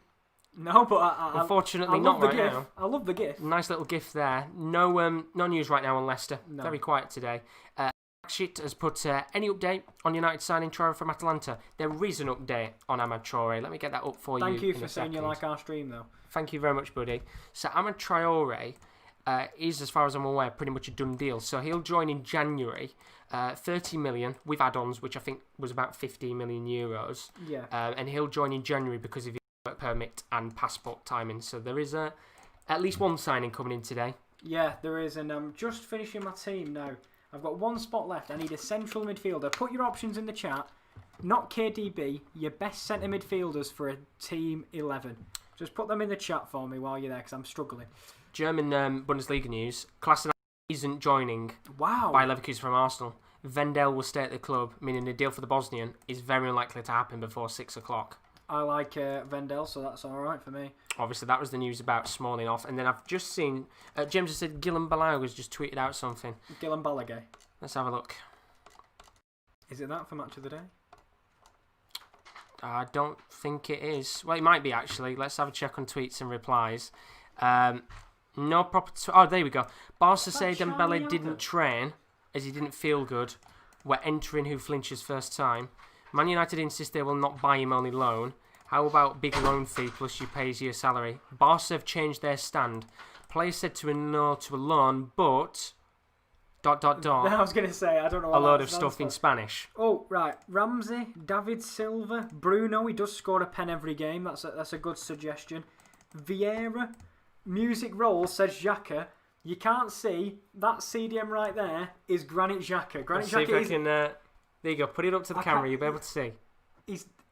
S4: No, but
S1: unfortunately
S4: I
S1: not
S4: love the
S1: right
S4: GIF.
S1: now.
S4: I love the GIF.
S1: Nice little gift there. No news right now on Leicester.
S4: No.
S1: Very quiet today. Shit has put any update on United signing Traore from Atalanta. There is an update on Amad Traore. Let me get that up for you.
S4: Thank you
S1: in
S4: for
S1: a
S4: saying you
S1: second.
S4: like our stream, though.
S1: Thank you very much, buddy. So Amad Traore is, as far as I'm aware, pretty much a done deal. So he'll join in January, 30 million with add-ons, which I think was about 15 million euros.
S4: Yeah.
S1: And he'll join in January because of his work permit and passport timing. So there is at least one signing coming in today.
S4: Yeah, there is, and I'm just finishing my team now. I've got one spot left. I need a central midfielder. Put your options in the chat. Not KDB, your best centre midfielders for a team 11. Just put them in the chat for me while you're there, because I'm struggling.
S1: German Bundesliga news. Klassen isn't joining
S4: Wow.
S1: by Leverkusen from Arsenal. Vendel will stay at the club, meaning the deal for the Bosnian is very unlikely to happen before 6 o'clock.
S4: I like Vendel, so that's all right for me.
S1: Obviously, that was the news about Smalling off. And then I've just seen... James has said Gillan Balau has just tweeted out something.
S4: Gillan Balaguer.
S1: Let's have a look.
S4: Is it that for Match of the Day?
S1: I don't think it is. Well, it might be, actually. Let's have a check on tweets and replies. No proper... Oh, there we go. Barca say Dembele didn't train as he didn't feel good. We're entering who flinches first time. Man United insist they will not buy him, only loan. How about big loan fee plus you pay his year salary? Barca have changed their stand. Players said to a no to a loan, but... ...
S4: I was going to say, I don't know what
S1: a load of
S4: that
S1: stuff
S4: stands
S1: in
S4: for.
S1: Spanish.
S4: Oh, right. Ramsey, David Silva, Bruno, he does score a pen every game. That's a good suggestion. Vieira, Music Rolls, says Xhaka. You can't see, that CDM right there is Granit Xhaka. Granit
S1: Let's see if I
S4: Xhaka
S1: can... there you go, put it up to the camera, you'll be able to see.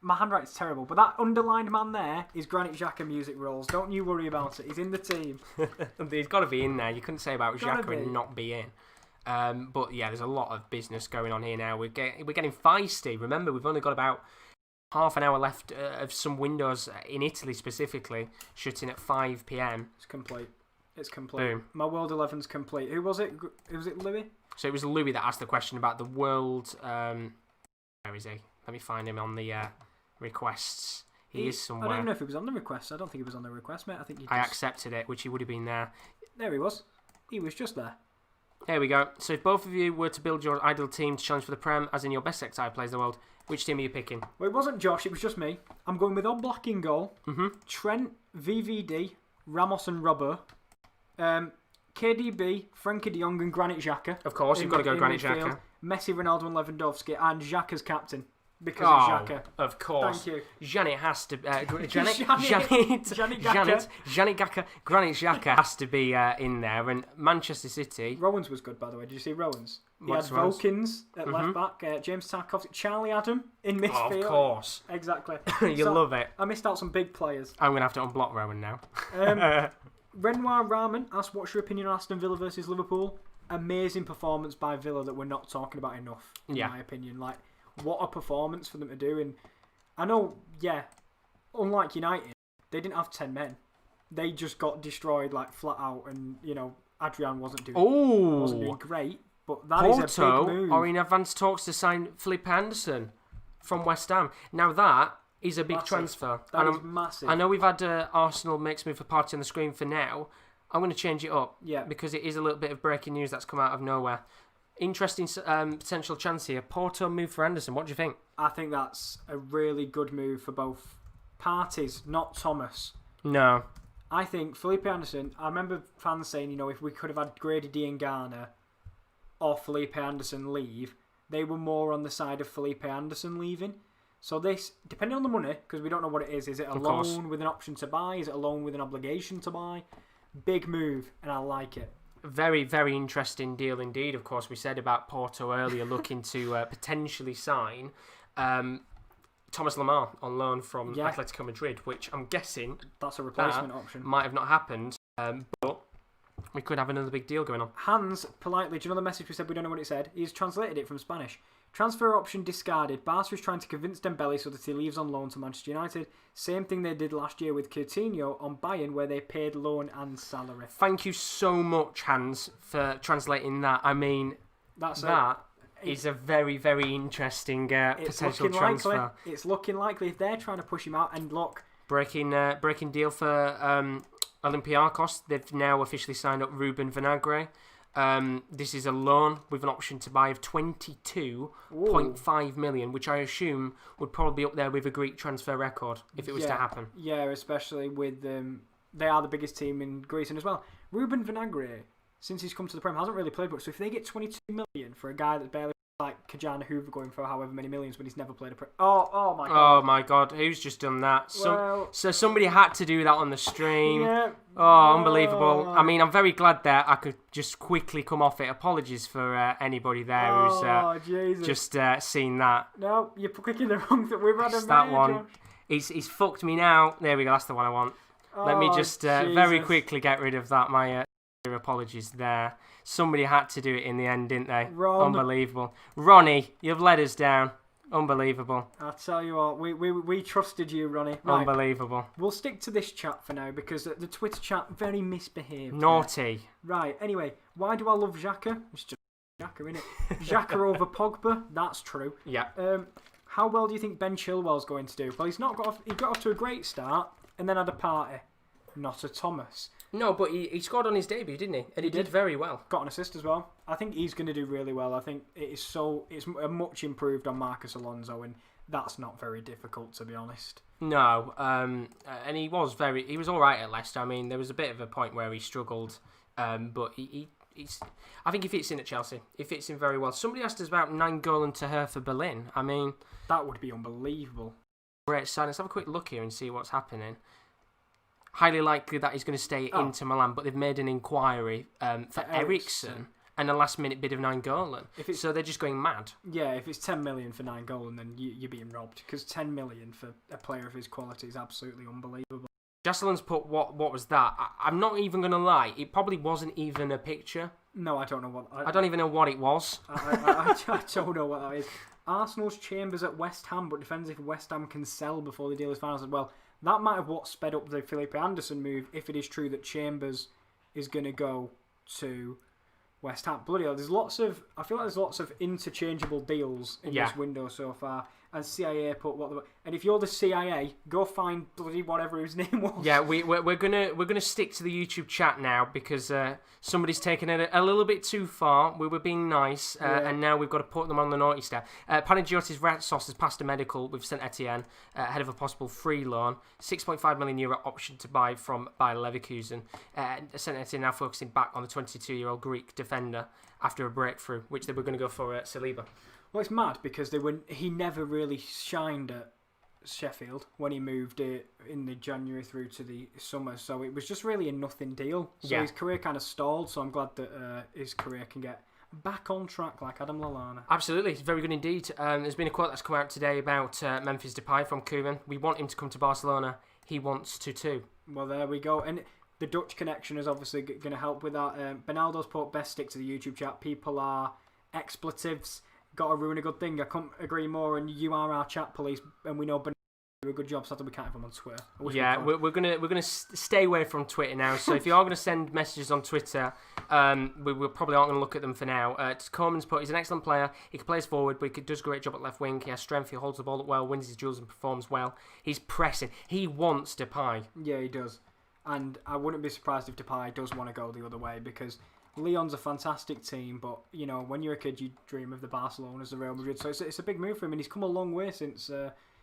S4: my handwriting's terrible, but that underlined man there is Granit Xhaka Music Rolls. Don't you worry about it. He's in the team.
S1: He's got to be in there. You couldn't say about
S4: Gotta
S1: Xhaka and
S4: be.
S1: not be in. But yeah, there's a lot of business going on here now. We're getting feisty. Remember, we've only got about half an hour left of some windows in Italy specifically, shutting at 5 p.m.
S4: It's complete. It's complete.
S1: Boom.
S4: My World 11's complete. Who was it? Was it Louis?
S1: So it was Louis that asked the question about the world. Where is he? Let me find him on the requests. He is somewhere.
S4: I don't even know if he was on the request. I don't think he was on the request, mate. I think
S1: I accepted it, which he would have been there.
S4: There he was. He was just there.
S1: There we go. So if both of you were to build your ideal team to challenge for the Prem, as in your best sector plays in the world, which team are you picking?
S4: Well, it wasn't Josh. It was just me. I'm going with Oblak in goal.
S1: Mm-hmm.
S4: Trent, VVD, Ramos and Robbo. KDB, Frenkie de Jong and Granit Xhaka.
S1: Of course, you've got to go Granit
S4: midfield.
S1: Xhaka.
S4: Messi, Ronaldo and Lewandowski. And Xhaka's captain. Because of Xhaka.
S1: Of course.
S4: Thank you.
S1: Janet has to... Janet
S4: Janet
S1: Gaka, Granit Xhaka has to be in there. And Manchester City...
S4: Rowan's was good, by the way. Did you see Rowan's? He
S1: What's
S4: had
S1: Rowan's?
S4: Vokins at left back, James Tarkovsky, Charlie Adam in midfield.
S1: Oh, of course.
S4: Exactly.
S1: You love it.
S4: I missed out some big players.
S1: I'm going to have to unblock Rowan now.
S4: Renoir Rahman asked, what's your opinion on Aston Villa versus Liverpool? Amazing performance by Villa that we're not talking about enough, in my opinion. Like, what a performance for them to do. And I know, unlike United, they didn't have 10 men. They just got destroyed, like, flat out. And, Adrian wasn't doing great. But that is a big move.
S1: Are in advanced talks to sign Felipe Anderson from West Ham. Now that is a big transfer.
S4: That is massive.
S1: I know we've had Arsenal makes move for party on the screen for now. I'm going to change it up because it is a little bit of breaking news that's come out of nowhere. Interesting potential chance here. Porto move for Anderson. What do you think?
S4: I think that's a really good move for both parties, not Thomas.
S1: No.
S4: I think Felipe Anderson, I remember fans saying, you know, if we could have had Grady Diangana or Felipe Anderson leave, they were more on the side of Felipe Anderson leaving. So this, depending on the money, because we don't know what it is it a loan with an option to buy? Is it a loan with an obligation to buy? Big move, and I like it.
S1: Very, very interesting deal indeed. Of course, we said about Porto earlier looking to potentially sign Thomas Lemar on loan from Atletico Madrid, which I'm guessing
S4: that's a replacement option.
S1: Might have not happened, but we could have another big deal going on.
S4: Hans, politely, do you know the message we said? We don't know what it said. He's translated it from Spanish. Transfer option discarded. Barca is trying to convince Dembele so that he leaves on loan to Manchester United. Same thing they did last year with Coutinho on Bayern, where they paid loan and salary.
S1: Thank you so much, Hans, for translating that. I mean, that is a very, very interesting potential transfer.
S4: Likely. It's looking likely if they're trying to push him out. And look,
S1: breaking deal for Olympiacos. They've now officially signed up Ruben Vinagre. This is a loan with an option to buy of 22.5 million, which I assume would probably be up there with a Greek transfer record if it was to happen.
S4: Yeah, especially with they are the biggest team in Greece, and as well, Ruben Vinagre, since he's come to the Prem, hasn't really played much. So if they get 22 million for a guy that's barely like Kajana Hoover going for however many millions when he's never played a Prem. Oh my god.
S1: Oh my god, who's just done that? So somebody had to do that on the stream.
S4: Yeah.
S1: Oh, unbelievable. I mean, I'm very glad that I could just quickly come off it. Apologies for anybody there who's just seen that.
S4: No, you're clicking the wrong thing. We've had a
S1: that one. He's fucked me now. There we go, that's the one I want. Let me just very quickly get rid of that. My apologies there. Somebody had to do it in the end, didn't they? Unbelievable. Ronnie, you've let us down. Unbelievable.
S4: I'll tell you what, we trusted you, Ronnie. Right.
S1: Unbelievable.
S4: We'll stick to this chat for now because the Twitter chat very misbehaved.
S1: Naughty.
S4: Right, anyway, why do I love Xhaka? It's just Xhaka, innit? Xhaka over Pogba, that's true.
S1: Yeah.
S4: How well do you think Ben Chilwell's going to do? Well, he got off to a great start and then had a party. Not a Thomas.
S1: No, but he scored on his debut, didn't he? And he did very well.
S4: Got an assist as well. I think he's going to do really well. I think it's much improved on Marcus Alonso, and that's not very difficult, to be honest.
S1: No, and he was all right at Leicester. I mean, there was a bit of a point where he struggled, but he's. I think he fits in at Chelsea. He fits in very well. Somebody asked us about Nainggolan to her for Berlin. I mean,
S4: that would be unbelievable.
S1: Great sign. Let's have a quick look here and see what's happening. Highly likely that he's going to stay into Milan, but they've made an inquiry for Eriksen and a last-minute bid of Nainggolan. So they're just going mad.
S4: Yeah, if it's 10 million for Nainggolan, then you're being robbed, because 10 million for a player of his quality is absolutely unbelievable.
S1: Jocelyn's put, what was that? I'm not even going to lie. It probably wasn't even a picture.
S4: No, I don't know what...
S1: I don't even know what it was.
S4: I don't know what that is. Arsenal's Chambers at West Ham, but defends if West Ham can sell before the deal is finalised. Well, that might have what sped up the Felipe Anderson move, if it is true that Chambers is going to go to West Ham. Bloody hell, I feel like there's lots of interchangeable deals in this window so far. And CIA put and if you're the CIA, go find bloody whatever his name was.
S1: Yeah, we're gonna stick to the YouTube chat now because somebody's taken it a little bit too far. We were being nice, and now we've got to put them on the naughty step. Panagiotis Ratsos has passed a medical with Saint Etienne ahead of a possible free loan. €6.5 million option to buy from Bayer Leverkusen. Saint Etienne now focusing back on the 22-year-old Greek defender after a breakthrough, which they were going to go for Saliba.
S4: Well, it's mad because he never really shined at Sheffield when he moved in the January through to the summer. So it was just really a nothing deal. So his career kind of stalled. So I'm glad that his career can get back on track like Adam Lallana.
S1: Absolutely. It's very good indeed. There's been a quote that's come out today about Memphis Depay from Koeman. We want him to come to Barcelona. He wants to too.
S4: Well, there we go. And the Dutch connection is obviously going to help with that. Benaldo's put, best stick to the YouTube chat. People are expletives. Got to ruin a good thing. I couldn't agree more. And you are our chat police, and we know Ben do a good job. So we can't have him on Twitter.
S1: Yeah, we're gonna stay away from Twitter now. So if you are gonna send messages on Twitter, we probably aren't gonna look at them for now. Coleman's put, he's an excellent player. He can play us forward, but he does a great job at left wing. He has strength. He holds the ball up well, wins his duels, and performs well. He's pressing. He wants Depay.
S4: Yeah, he does. And I wouldn't be surprised if Depay does want to go the other way because Lyon's a fantastic team, but you know when you're a kid, you dream of the Barcelonas, the Real Madrid. So it's a big move for him, and he's come a long way since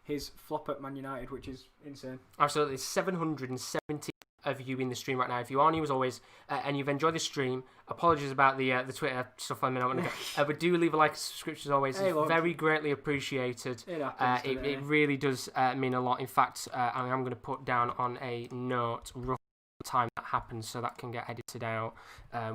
S4: his flop at Man United, which is insane.
S1: Absolutely, 770 of you in the stream right now. If you are new as always and you've enjoyed the stream, apologies about the Twitter stuff I'm not going to but do leave a like and subscription as always. It's very greatly appreciated. It really does mean a lot. In fact, I'm going to put down on a note roughly the time that happens so that can get edited out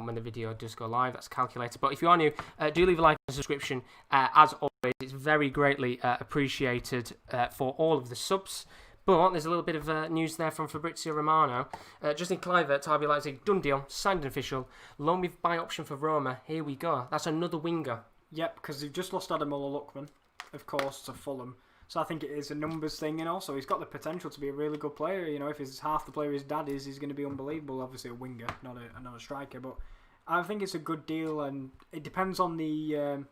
S1: when the video does go live. That's calculated. But if you are new, do leave a like and subscription. As always, it's very greatly appreciated for all of the subs. But there's a little bit of news there from Fabrizio Romano. Justin Kluivert to RB Leipzig, done deal, signed and official. Loan with buy option for Roma. Here we go. That's another winger.
S4: Yep, because they've just lost Adam Muller-Luckman, of course, to Fulham. So I think it is a numbers thing, and also he's got the potential to be a really good player. You know, if he's half the player his dad is, he's going to be unbelievable. Obviously a winger, not a striker, but I think it's a good deal, and it depends on the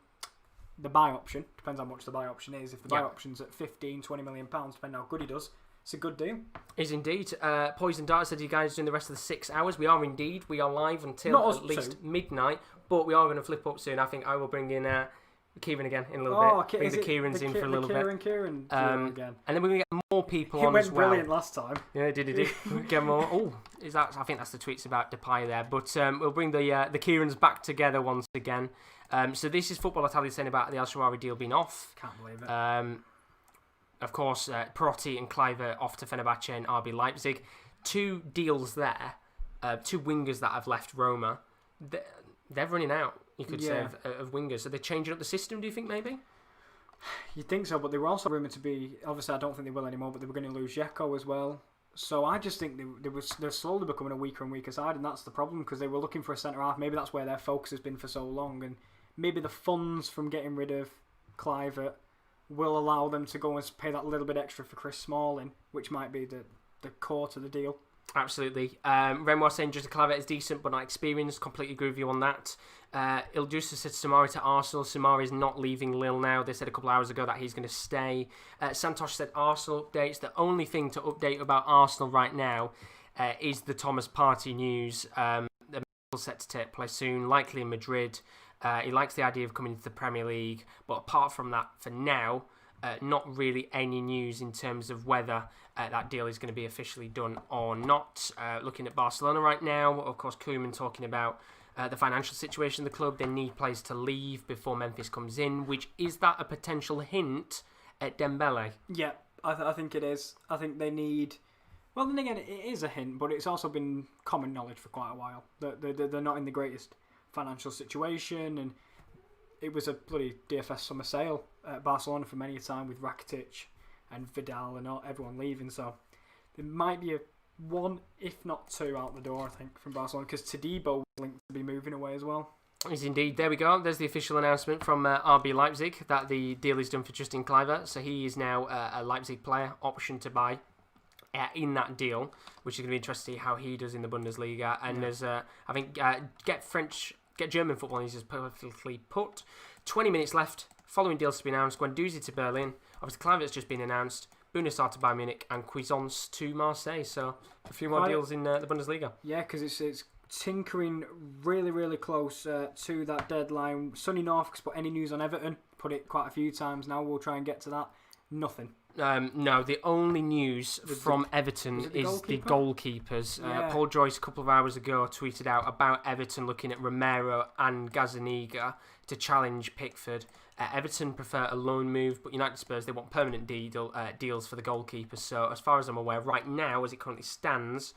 S4: buy option. Depends how much the buy option is. If the buy option's at 15, 20 million pounds, depending on how good he does, it's a good deal.
S1: Is indeed. Poison Dart said you guys doing the rest of the 6 hours. We are indeed. We are live until at least midnight, but we are going to flip up soon. I think I will bring in Kieran again in a little bit. Bring the Kierans in for a little bit.
S4: Kieran again.
S1: And then we're going to get more people on as well.
S4: It went brilliant last time.
S1: Yeah, did he? Get more. Oh, is that? I think that's the tweets about Depay there. But we'll bring the Kierans back together once again. So this is Football Italia saying about the El Shaarawy deal being off.
S4: Can't believe it.
S1: Of course, Perotti and Kluivert off to Fenerbahce and RB Leipzig. 2 deals there. 2 wingers that have left Roma. They're running out, you could say, of wingers. So they're changing up the system, do you think, maybe?
S4: You'd think so, but they were also rumoured to be... Obviously, I don't think they will anymore, but they were going to lose Dzeko as well. So I just think they're slowly becoming a weaker and weaker side, and that's the problem, because they were looking for a centre-half. Maybe that's where their focus has been for so long, and maybe the funds from getting rid of Kluivert will allow them to go and pay that little bit extra for Chris Smalling, which might be the core to the deal.
S1: Absolutely. Renoir saying Justin Kluivert is decent but not experienced. Completely agree with you on that. Ildusa said Samari to Arsenal. Samari is not leaving Lille now. They said a couple of hours ago that he's going to stay. Santosh said Arsenal updates. The only thing to update about Arsenal right now is the Thomas Partey news. The set to take place soon, likely in Madrid. He likes the idea of coming into the Premier League, but apart from that, for now, not really any news in terms of whether that deal is going to be officially done or not. Looking at Barcelona right now, of course, Koeman talking about the financial situation of the club. They need players to leave before Memphis comes in, which is that a potential hint at Dembele?
S4: Yeah, I think it is. I think they need... Well, then again, it is a hint, but it's also been common knowledge for quite a while that they're not in the greatest financial situation, and it was a bloody DFS summer sale at Barcelona for many a time with Rakitic and Vidal and everyone leaving, so there might be one, if not 2, out the door, I think, from Barcelona, because Todibo was linked to be moving away as well.
S1: Is indeed. There we go. There's the official announcement from RB Leipzig that the deal is done for Justin Kluivert, so he is now a Leipzig player, option to buy in that deal, which is going to be interesting to see how he does in the Bundesliga. And there's, I think, get German football is perfectly put. 20 minutes left. Following deals to be announced. Guendouzi to Berlin. Obviously, Kluivert's just been announced. Bundesliga to Bayern Munich and Cuisance to Marseille. So a few more deals in the Bundesliga.
S4: Yeah, because it's tinkering really, really close to that deadline. Sonny Norfolk's put any news on Everton. Put it quite a few times now. We'll try and get to that. Nothing.
S1: No, the only news from Everton is the goalkeepers. Paul Joyce a couple of hours ago tweeted out about Everton looking at Romero and Gazzaniga to challenge Pickford. Everton prefer a loan move, but United Spurs, they want permanent deals for the goalkeepers. So as far as I'm aware, right now, as it currently stands,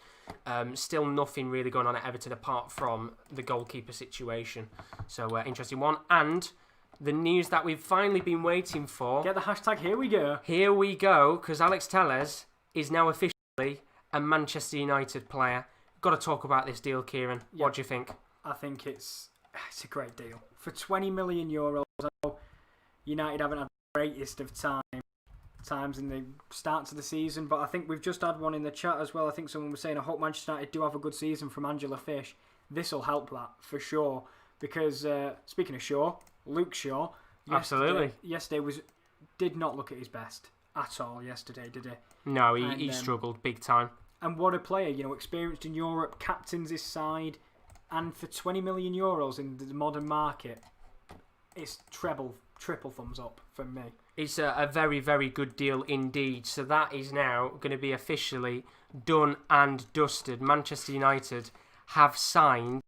S1: still nothing really going on at Everton apart from the goalkeeper situation. So interesting one. And the news that we've finally been waiting for.
S4: Get the hashtag, here we go.
S1: Here we go, because Alex Telles is now officially a Manchester United player. Got to talk about this deal, Kieran. Yep. What do you think?
S4: I think it's a great deal. For €20 million, I know United haven't had the greatest of times in the start to the season, but I think we've just had one in the chat as well. I think someone was saying, I hope Manchester United do have a good season from Angela Fish. This will help that, for sure. Because, speaking of Shaw, Luke Shaw, yesterday did not look at his best at all yesterday, did he?
S1: No, he struggled big time.
S4: And what a player, experienced in Europe, captains his side, and for €20 million in the modern market, it's triple thumbs up from me.
S1: It's a very, very good deal indeed. So that is now going to be officially done and dusted. Manchester United have signed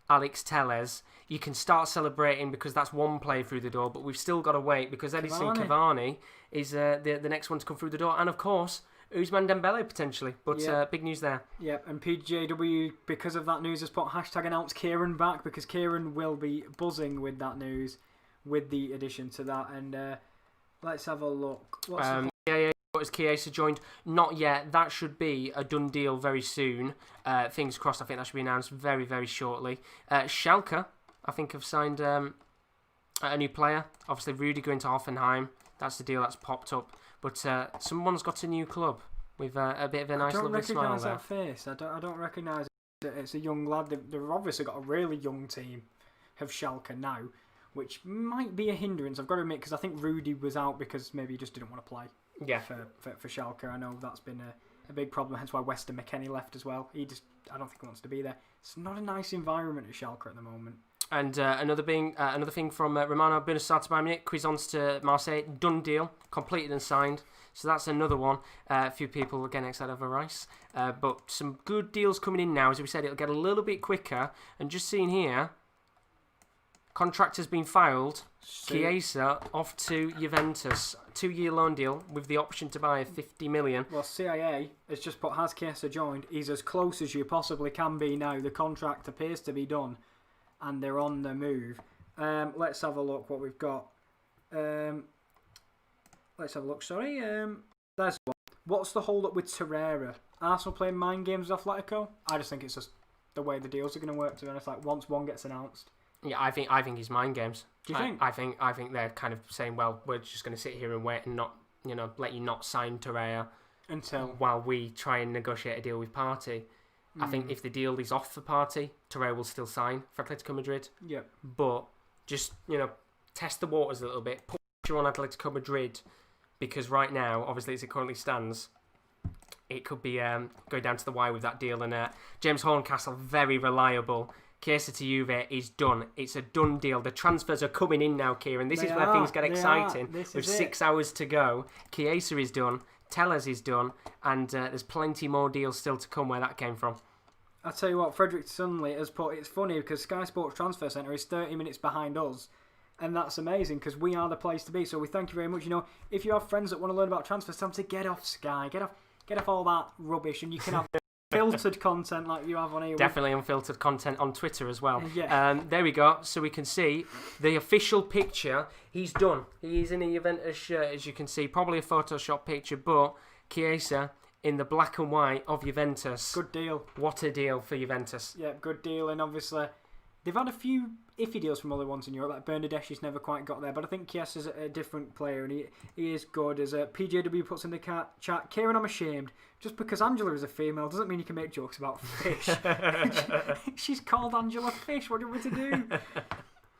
S1: Alex Telles. You can start celebrating because that's one play through the door, but we've still got to wait because Edison Cavani is the next one to come through the door. And of course, Ousmane Dembele potentially. But big news there.
S4: Yep, and PJW, because of that news, has put hashtag announce Kieran back because Kieran will be buzzing with that news with the addition to that. And let's have a look.
S1: Has Chiesa joined? Not yet. That should be a done deal very soon. Fingers crossed. I think that should be announced very, very shortly. Schalke, I think, have signed a new player. Obviously, Rudy going to Hoffenheim. That's the deal that's popped up. But someone's got a new club with a bit of a nice, lovely smile there.
S4: I don't recognise that face. I don't recognise it. It's a young lad. They've obviously got a really young team of Schalke now, which might be a hindrance. I've got to admit, because I think Rudy was out because maybe he just didn't want to play.
S1: Yeah.
S4: For Schalke, I know that's been a big problem. Hence why Weston McKennie left as well. I don't think he wants to be there. It's not a nice environment at Schalke at the moment.
S1: And another thing from Romano Buenassar to Bayern Munich, Cuisance to Marseille, done deal, completed and signed. So that's another one. A few people again excited over Rice, but some good deals coming in now. As we said, it'll get a little bit quicker. And just seeing here, contract has been filed. Chiesa off to Juventus, 2-year loan deal with the option to buy 50 million.
S4: Well, CIA has just put, has Chiesa joined? He's as close as you possibly can be now. The contract appears to be done, and they're on the move. Let's have a look what we've got. Let's have a look. Sorry. There's one. What's the hold up with Torreira? Arsenal playing mind games with Atletico? I just think it's just the way the deals are going to work. To be honest, like once one gets announced.
S1: Yeah, I think he's mind games.
S4: Do you think?
S1: I think they're kind of saying, well, we're just going to sit here and wait and not, let you not sign Torreira while we try and negotiate a deal with Partey. I think if the deal is off for Partey, Torreira will still sign for Atletico Madrid.
S4: Yeah.
S1: But just test the waters a little bit, put pressure on Atletico Madrid, because right now, obviously as it currently stands, it could be going down to the wire with that deal. And James Horncastle, very reliable. Chiesa to Juve is done. It's a done deal. The transfers are coming in now, Kieran. This is where things get exciting. With 6 hours to go, Chiesa is done, Telles is done, and there's plenty more deals still to come where that came from.
S4: I'll tell you what, Frederick Sunley has put, it's funny because Sky Sports Transfer Centre is 30 minutes behind us, and that's amazing because we are the place to be. So we thank you very much. If you have friends that want to learn about transfers, tell them to get off Sky, get off all that rubbish, and you can have filtered content like you have on here.
S1: Definitely unfiltered content on Twitter as well.
S4: Yeah.
S1: There we go. So we can see the official picture. He's done. He's in a Juventus shirt, as you can see. Probably a Photoshop picture, but Chiesa in the black and white of Juventus.
S4: Good deal.
S1: What a deal for Juventus.
S4: Yeah, good deal. And obviously, they've had a few iffy deals from other ones in Europe. Like Bernadeschi's never quite got there. But I think Chiesa's a different player, and he is good. As PJW puts in the chat, Kieran, I'm ashamed. Just because Angela is a female doesn't mean you can make jokes about fish. She's called Angela Fish. What do you want me to do?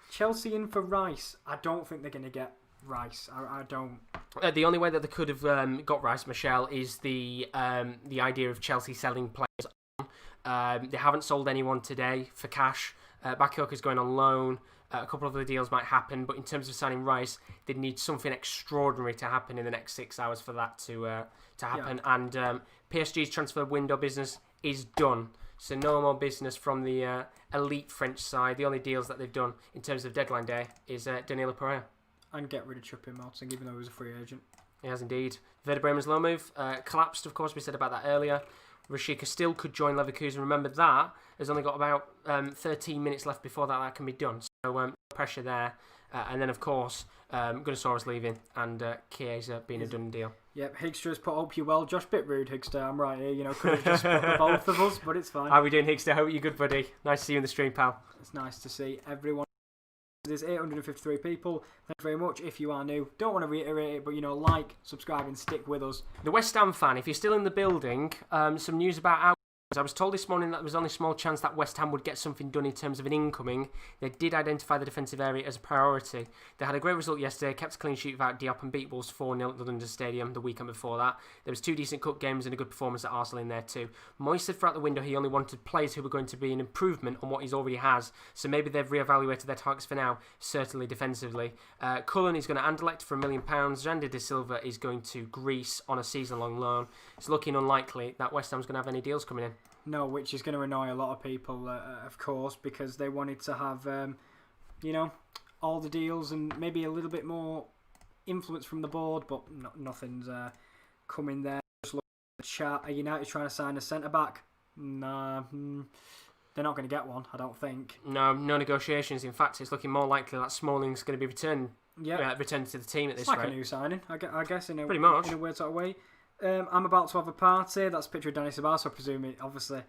S4: Chelsea in for Rice. I don't think they're going to get Rice. I don't.
S1: The only way that they could have got Rice, Michelle, is the idea of Chelsea selling players on. They haven't sold anyone today for cash. Bakayoko is going on loan. A couple of other deals might happen, but in terms of signing Rice, they'd need something extraordinary to happen in the next 6 hours for that to happen. Yeah. And PSG's transfer window business is done. So no more business from the elite French side. The only deals that they've done in terms of deadline day is Danilo Pereira.
S4: And get rid of Choupo-Moting, even though he was a free agent.
S1: He has indeed. Werder Bremen's low move collapsed, of course. We said about that earlier. Rashika still could join Leverkusen. Remember that has only got about 13 minutes left before that can be done. So pressure there. And then, of course, Gunnarsson leaving and Chiesa being a done deal.
S4: Yep, Higster has put up you well. Josh, bit rude, Higster. I'm right here. Could have just put the both of us, but it's fine.
S1: How are we doing, Higster? Hope you're good, buddy. Nice to see you in the stream, pal.
S4: It's nice to see everyone. There's 853 people. Thank you very much. If you are new, don't want to reiterate it, but like, subscribe, and stick with us.
S1: The West Ham fan, if you're still in the building, some news about I was told this morning that there was only a small chance that West Ham would get something done in terms of an incoming. They did identify the defensive area as a priority. They had a great result yesterday, kept a clean sheet without Diop and beat Wolves 4-0 at the London Stadium the weekend before that. There was 2 decent cup games and a good performance at Arsenal in there too. Moyes said throughout the window he only wanted players who were going to be an improvement on what he already has, so maybe they've re-evaluated their targets for now, certainly defensively. Cullen is going to Anderlecht for £1 million. Jandy De Silva is going to Greece on a season-long loan. It's looking unlikely that West Ham's going to have any deals coming in.
S4: No, which is going to annoy a lot of people, of course, because they wanted to have, all the deals and maybe a little bit more influence from the board, but nothing's coming there. Just look at the chat. Are United trying to sign a centre-back? Nah, they're not going to get one, I don't think.
S1: No negotiations. In fact, it's looking more likely that Smalling's going to be returned to the team at this
S4: rate.
S1: rate.
S4: It's like a new signing, I guess,
S1: Pretty much.
S4: In a weird sort of way. I'm about to have a party. That's a picture of Danny Ceballos, so I presume it, obviously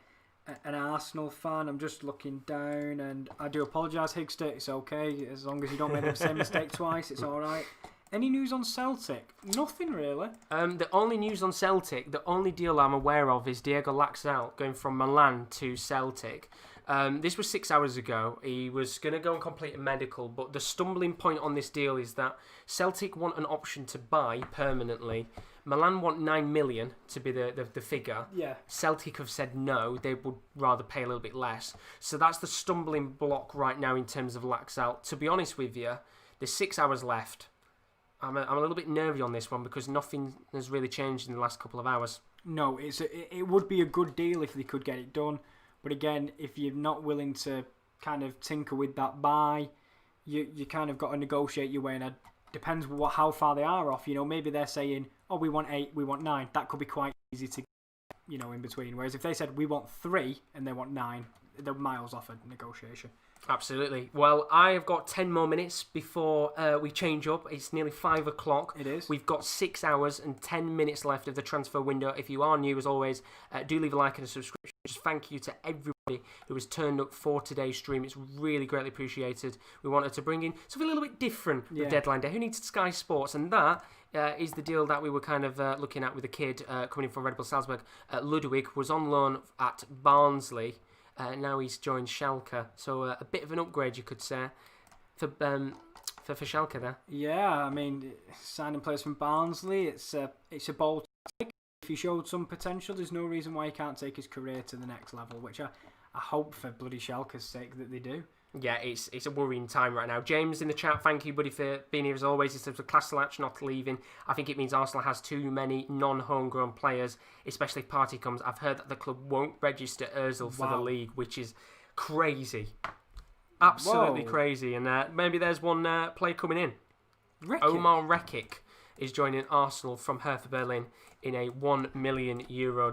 S4: an Arsenal fan. I'm just looking down, and I do apologise, Higster. It's okay, as long as you don't make the same mistake twice, it's alright. Any news on Celtic? Nothing really.
S1: The only news on Celtic, the only deal I'm aware of is Diego Laxalt going from Milan to Celtic. This was 6 hours ago. He was going to go and complete a medical, but the stumbling point on this deal is that Celtic want an option to buy permanently. Milan want 9 million to be the figure.
S4: Yeah.
S1: Celtic have said no, they would rather pay a little bit less. So that's the stumbling block right now in terms of Laxalt. To be honest with you, there's 6 hours left. I'm a little bit nervy on this one because nothing has really changed in the last couple of hours.
S4: No, it would be a good deal if they could get it done. But again, if you're not willing to kind of tinker with that buy, you kind of got to negotiate your way. And it depends how far they are off. Maybe they're saying, oh, we want 8, we want 9. That could be quite easy to get, in between. Whereas if they said, we want 3 and they want 9, they're miles off a negotiation.
S1: Absolutely. Well, I have got 10 more minutes before we change up. It's nearly 5 o'clock.
S4: It is.
S1: We've got 6 hours and 10 minutes left of the transfer window. If you are new, as always, do leave a like and a subscription. Just thank you to everybody who has turned up for today's stream. It's really greatly appreciated. We wanted to bring in something a little bit different with Deadline Day. Who needs Sky Sports? And that is the deal that we were kind of looking at with a kid coming in from Red Bull Salzburg. Ludwig was on loan at Barnsley. Now he's joined Schalke, so a bit of an upgrade, you could say, for Schalke there.
S4: Yeah, I mean, signing players from Barnsley, it's a bold tactic. If he showed some potential, there's no reason why he can't take his career to the next level, which I hope for bloody Schalke's sake that they do.
S1: Yeah, it's a worrying time right now. James in the chat, thank you, buddy, for being here as always. He says, with Kastelatch not leaving, I think it means Arsenal has too many non-homegrown players, especially if Partey comes. I've heard that the club won't register Ozil for the league, which is crazy. Absolutely crazy. And maybe there's one player coming in. Omar Rekik is joining Arsenal from Hertha Berlin in a €1 million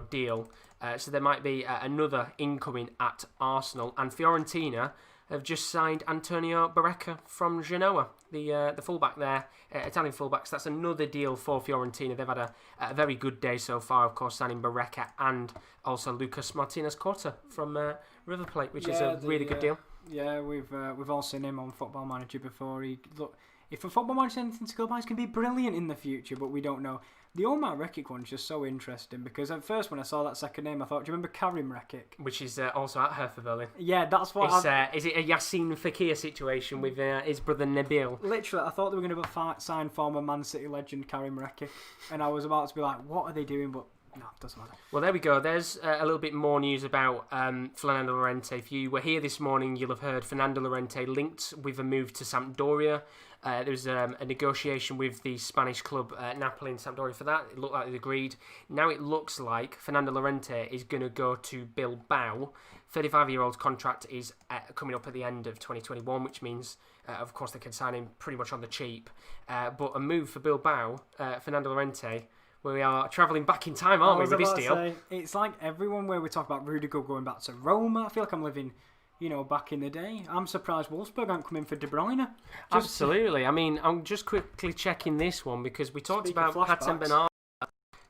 S1: deal. So there might be another incoming at Arsenal. And Fiorentina have just signed Antonio Barreca from Genoa, the fullback there, Italian fullback. So that's another deal for Fiorentina. They've had a very good day so far, of course, signing Barreca and also Lucas Martinez-Corta from River Plate, which is a really good deal.
S4: Yeah, we've all seen him on Football Manager before. If a Football Manager has anything to go by, it's going to be brilliant in the future, but we don't know. The Omar Rekik one's just so interesting because at first when I saw that second name, I thought, do you remember Karim Rekik?
S1: Which is also at Hertha Berlin.
S4: Yeah, that's what
S1: is it a Yassine Fakir situation with his brother Nabil?
S4: Literally, I thought they were going to sign former Man City legend Karim Rekik, and I was about to be like, what are they doing? But no, it doesn't matter.
S1: Well, there we go. There's a little bit more news about Fernando Llorente. If you were here this morning, you'll have heard Fernando Llorente linked with a move to Sampdoria. There was a negotiation with the Spanish club Napoli and Sampdoria for that. It looked like they agreed. Now it looks like Fernando Llorente is going to go to Bilbao. 35-year-old's contract is coming up at the end of 2021, which means, of course, they can sign him pretty much on the cheap. But a move for Bilbao, Fernando Llorente, we are travelling back in time, aren't we, with this deal?
S4: It's like everyone where we talk about Rudiger going back to Roma. I feel like I'm living, back in the day. I'm surprised Wolfsburg aren't coming for De Bruyne.
S1: Absolutely. I mean, I'm just quickly checking this one because we talked about Hatem Ben Arfa.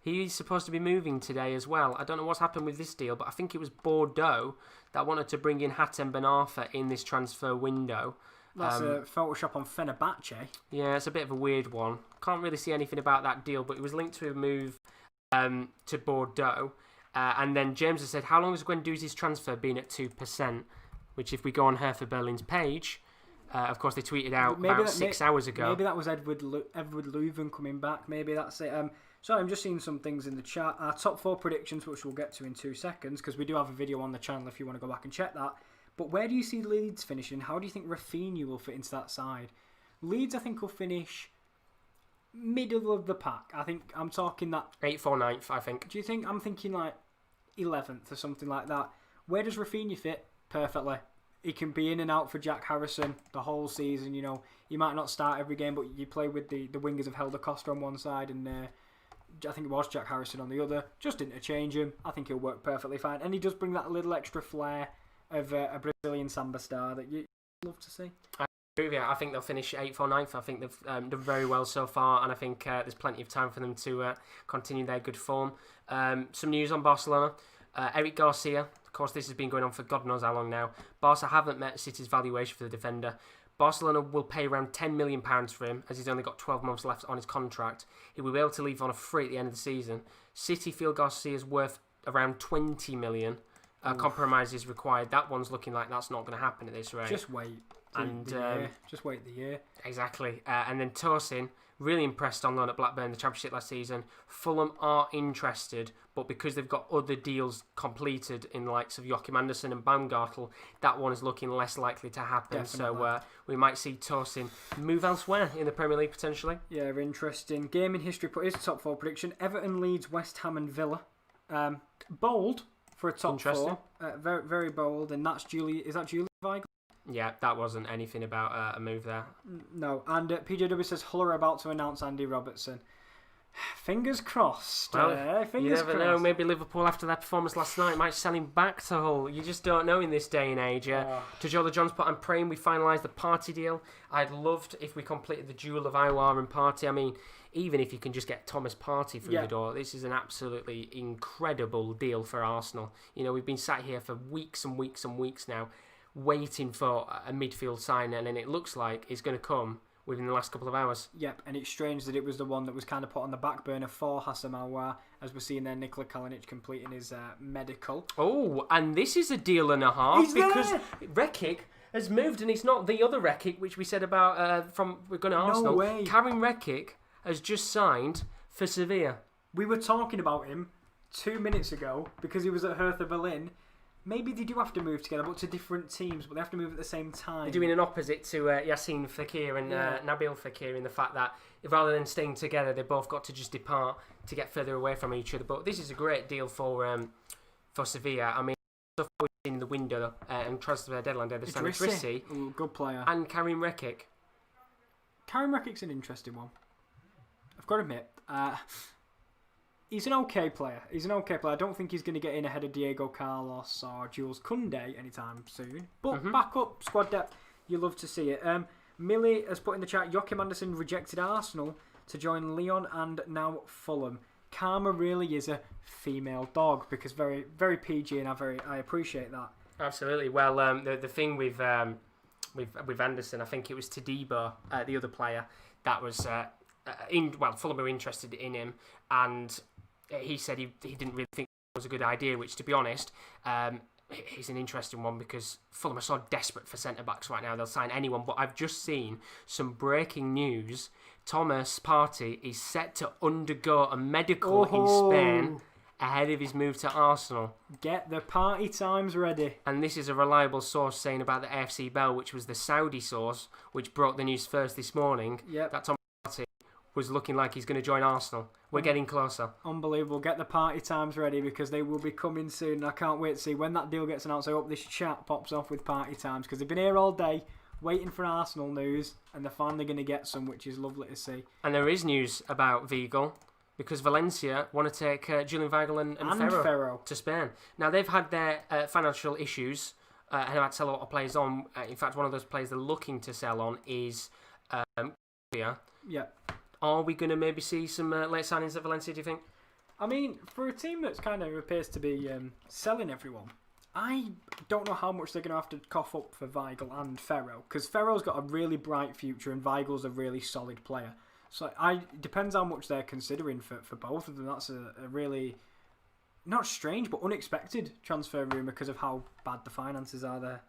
S1: He's supposed to be moving today as well. I don't know what's happened with this deal, but I think it was Bordeaux that wanted to bring in Hatem Ben Arfa in this transfer window.
S4: That's a Photoshop on Fenerbahce.
S1: Yeah, it's a bit of a weird one. Can't really see anything about that deal, but it was linked to a move to Bordeaux. And then James has said, how long has Guendouzi's transfer been at 2%? Which, if we go on Hertha Berlin's page, of course, they tweeted out about 6 hours ago.
S4: Maybe that was Edward Leuven coming back. Maybe that's it. Sorry, I'm just seeing some things in the chat. Our top 4 predictions, which we'll get to in 2 seconds, because we do have a video on the channel if you want to go back and check that. But where do you see Leeds finishing? How do you think Rafinha will fit into that side? Leeds, I think, will finish middle of the pack. I think I'm talking that
S1: 8th or 9th, I think.
S4: Do you think? I'm thinking like 11th or something like that. Where does Rafinha fit? Perfectly. He can be in and out for Jack Harrison the whole season. You know, you might not start every game, but you play with the wingers of Helder Costa on one side and I think it was Jack Harrison on the other. Just interchange him. I think he'll work perfectly fine. And he does bring that little extra flair of a Brazilian samba star that you love to see.
S1: I think they'll finish 8th or 9th. I think they've done very well so far, and I think there's plenty of time for them to continue their good form. Some news on Barcelona. Eric Garcia, of course, this has been going on for God knows how long now. Barca haven't met City's valuation for the defender. Barcelona will pay around £10 million for him, as he's only got 12 months left on his contract. He will be able to leave on a free at the end of the season. City feel Garcia's worth around £20 million. Compromise is required. That one's looking like that's not going to happen at this rate.
S4: Just wait. Just wait the year.
S1: Exactly. And then Tosin, really impressed on loan at Blackburn, the Championship last season. Fulham are interested, but because they've got other deals completed in the likes of Joachim Andersen and Baumgartel, that one is looking less likely to happen. Definitely. So we might see Tosin move elsewhere in the Premier League potentially.
S4: Yeah, interesting. Gaming history put his top 4 prediction. Everton, Leeds, West Ham and Villa. Bold for a top 4. Very, very bold. And that's Julie. Is that Julie Weigl?
S1: Yeah, that wasn't anything about a move there.
S4: No, and PJW says Hull are about to announce Andy Robertson. Fingers crossed.
S1: Well, you never
S4: crossed.
S1: know. Maybe Liverpool, after their performance last night, might sell him back to Hull. You just don't know in this day and age. Tajola Johns put, I'm praying we finalise the Party deal. I'd loved if we completed the duel of Iwar and Party. I mean, even if you can just get Thomas Partey through the door, this is an absolutely incredible deal for Arsenal. You know, we've been sat here for weeks and weeks and weeks now, waiting for a midfield signing, and it looks like it's going to come within the last couple of hours.
S4: Yep, and it's strange that it was the one that was kind of put on the back burner for Hassan Aouar, as we're seeing there Nikola Kalinic completing his medical.
S1: Oh, and this is a deal and a half.
S4: He's
S1: because
S4: there!
S1: Rekic has moved, and it's not the other Rekic, which we said about we're going to Arsenal.
S4: No way.
S1: Karim Rekic has just signed for Sevilla.
S4: We were talking about him 2 minutes ago because he was at Hertha Berlin. Maybe they do have to move together, but to different teams, but they have to move at the same time.
S1: They're doing an opposite to Yassine Fekir and Nabil Fekir in the fact that rather than staying together, they both got to just depart to get further away from each other. But this is a great deal for Sevilla. I mean, stuff we've seen in the window and transfer deadline day, they've signed Idrissi.
S4: Good player.
S1: And Karim Rekic.
S4: Karim Rekic's an interesting one. I've got to admit, he's an okay player. I don't think he's going to get in ahead of Diego Carlos or Jules Koundé anytime soon. But backup squad depth, you love to see it. Millie has put in the chat, Joachim Andersen rejected Arsenal to join Lyon and now Fulham. Karma really is a female dog because very, very PG, and I appreciate that.
S1: Absolutely. Well, the thing with Anderson, I think it was Todibo, the other player, that was Fulham were interested in him, and he said he didn't really think it was a good idea, which, to be honest, is an interesting one because Fulham are so desperate for centre-backs right now. They'll sign anyone, but I've just seen some breaking news. Thomas Partey is set to undergo a medical in Spain ahead of his move to Arsenal.
S4: Get the party times ready.
S1: And this is a reliable source saying about the AFC Bell, which was the Saudi source, which broke the news first this morning, that Thomas Partey was looking like he's going to join Arsenal. We're getting closer.
S4: Unbelievable. Get the party times ready because they will be coming soon. I can't wait to see when that deal gets announced. I hope this chat pops off with party times because they've been here all day waiting for Arsenal news and they're finally going to get some, which is lovely to see.
S1: And there is news about Weigl because Valencia want to take Julian Weigl and Ferro to Spain. Now, they've had their financial issues and have had to sell a lot of players on. In fact, one of those players they're looking to sell on is
S4: Yeah.
S1: Are we going to maybe see some late signings at Valencia, do you think?
S4: I mean, for a team that's kind of appears to be selling everyone, I don't know how much they're going to have to cough up for Weigl and Ferro, because Ferro's got a really bright future and Weigl's a really solid player. So it depends how much they're considering for both of them. That's a really not strange, but unexpected transfer rumour because of how bad the finances are there.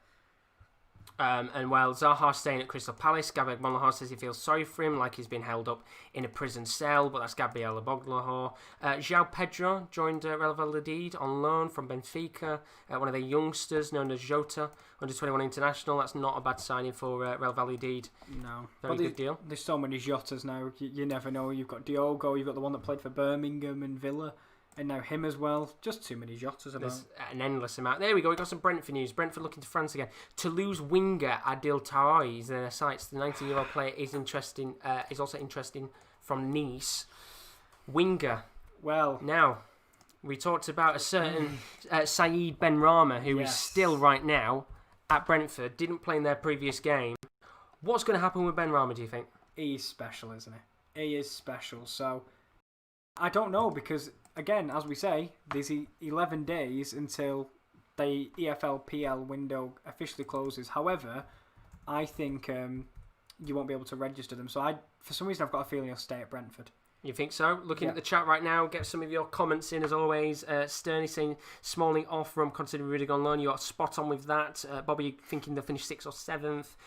S1: And while Zaha's staying at Crystal Palace, Gabriel Monlaha says he feels sorry for him, like he's been held up in a prison cell, but that's Gabriel Monlaha. João Pedro joined Real Valladolid on loan from Benfica, one of their youngsters known as Jota, under 21 international. That's not a bad signing for Real Valladolid.
S4: No.
S1: Very good deal.
S4: There's so many Jotas now, you never know. You've got Diogo, you've got the one that played for Birmingham and Villa. And now him as well. Just too many Jotas about.
S1: There's an endless amount. There we go. We got some Brentford news. Brentford looking to France again. Toulouse winger Adil Taoui is in their sights. The 19-year-old player is interesting. Is also interesting from Nice. Winger.
S4: Well,
S1: now we talked about a certain Saeed Benrahma, who is still right now at Brentford. Didn't play in their previous game. What's going to happen with Benrahma? Do you think?
S4: He's special, isn't he? He is special. So I don't know because. Again, as we say, there's 11 days until the EFL-PL window officially closes. However, I think you won't be able to register them. So for some reason, I've got a feeling he'll stay at Brentford.
S1: You think so? Looking at the chat right now, get some of your comments in as always. Sterney saying Smalling off from considering Rudiger on loan. You are spot on with that. Bobby thinking they'll finish 6th or 7th.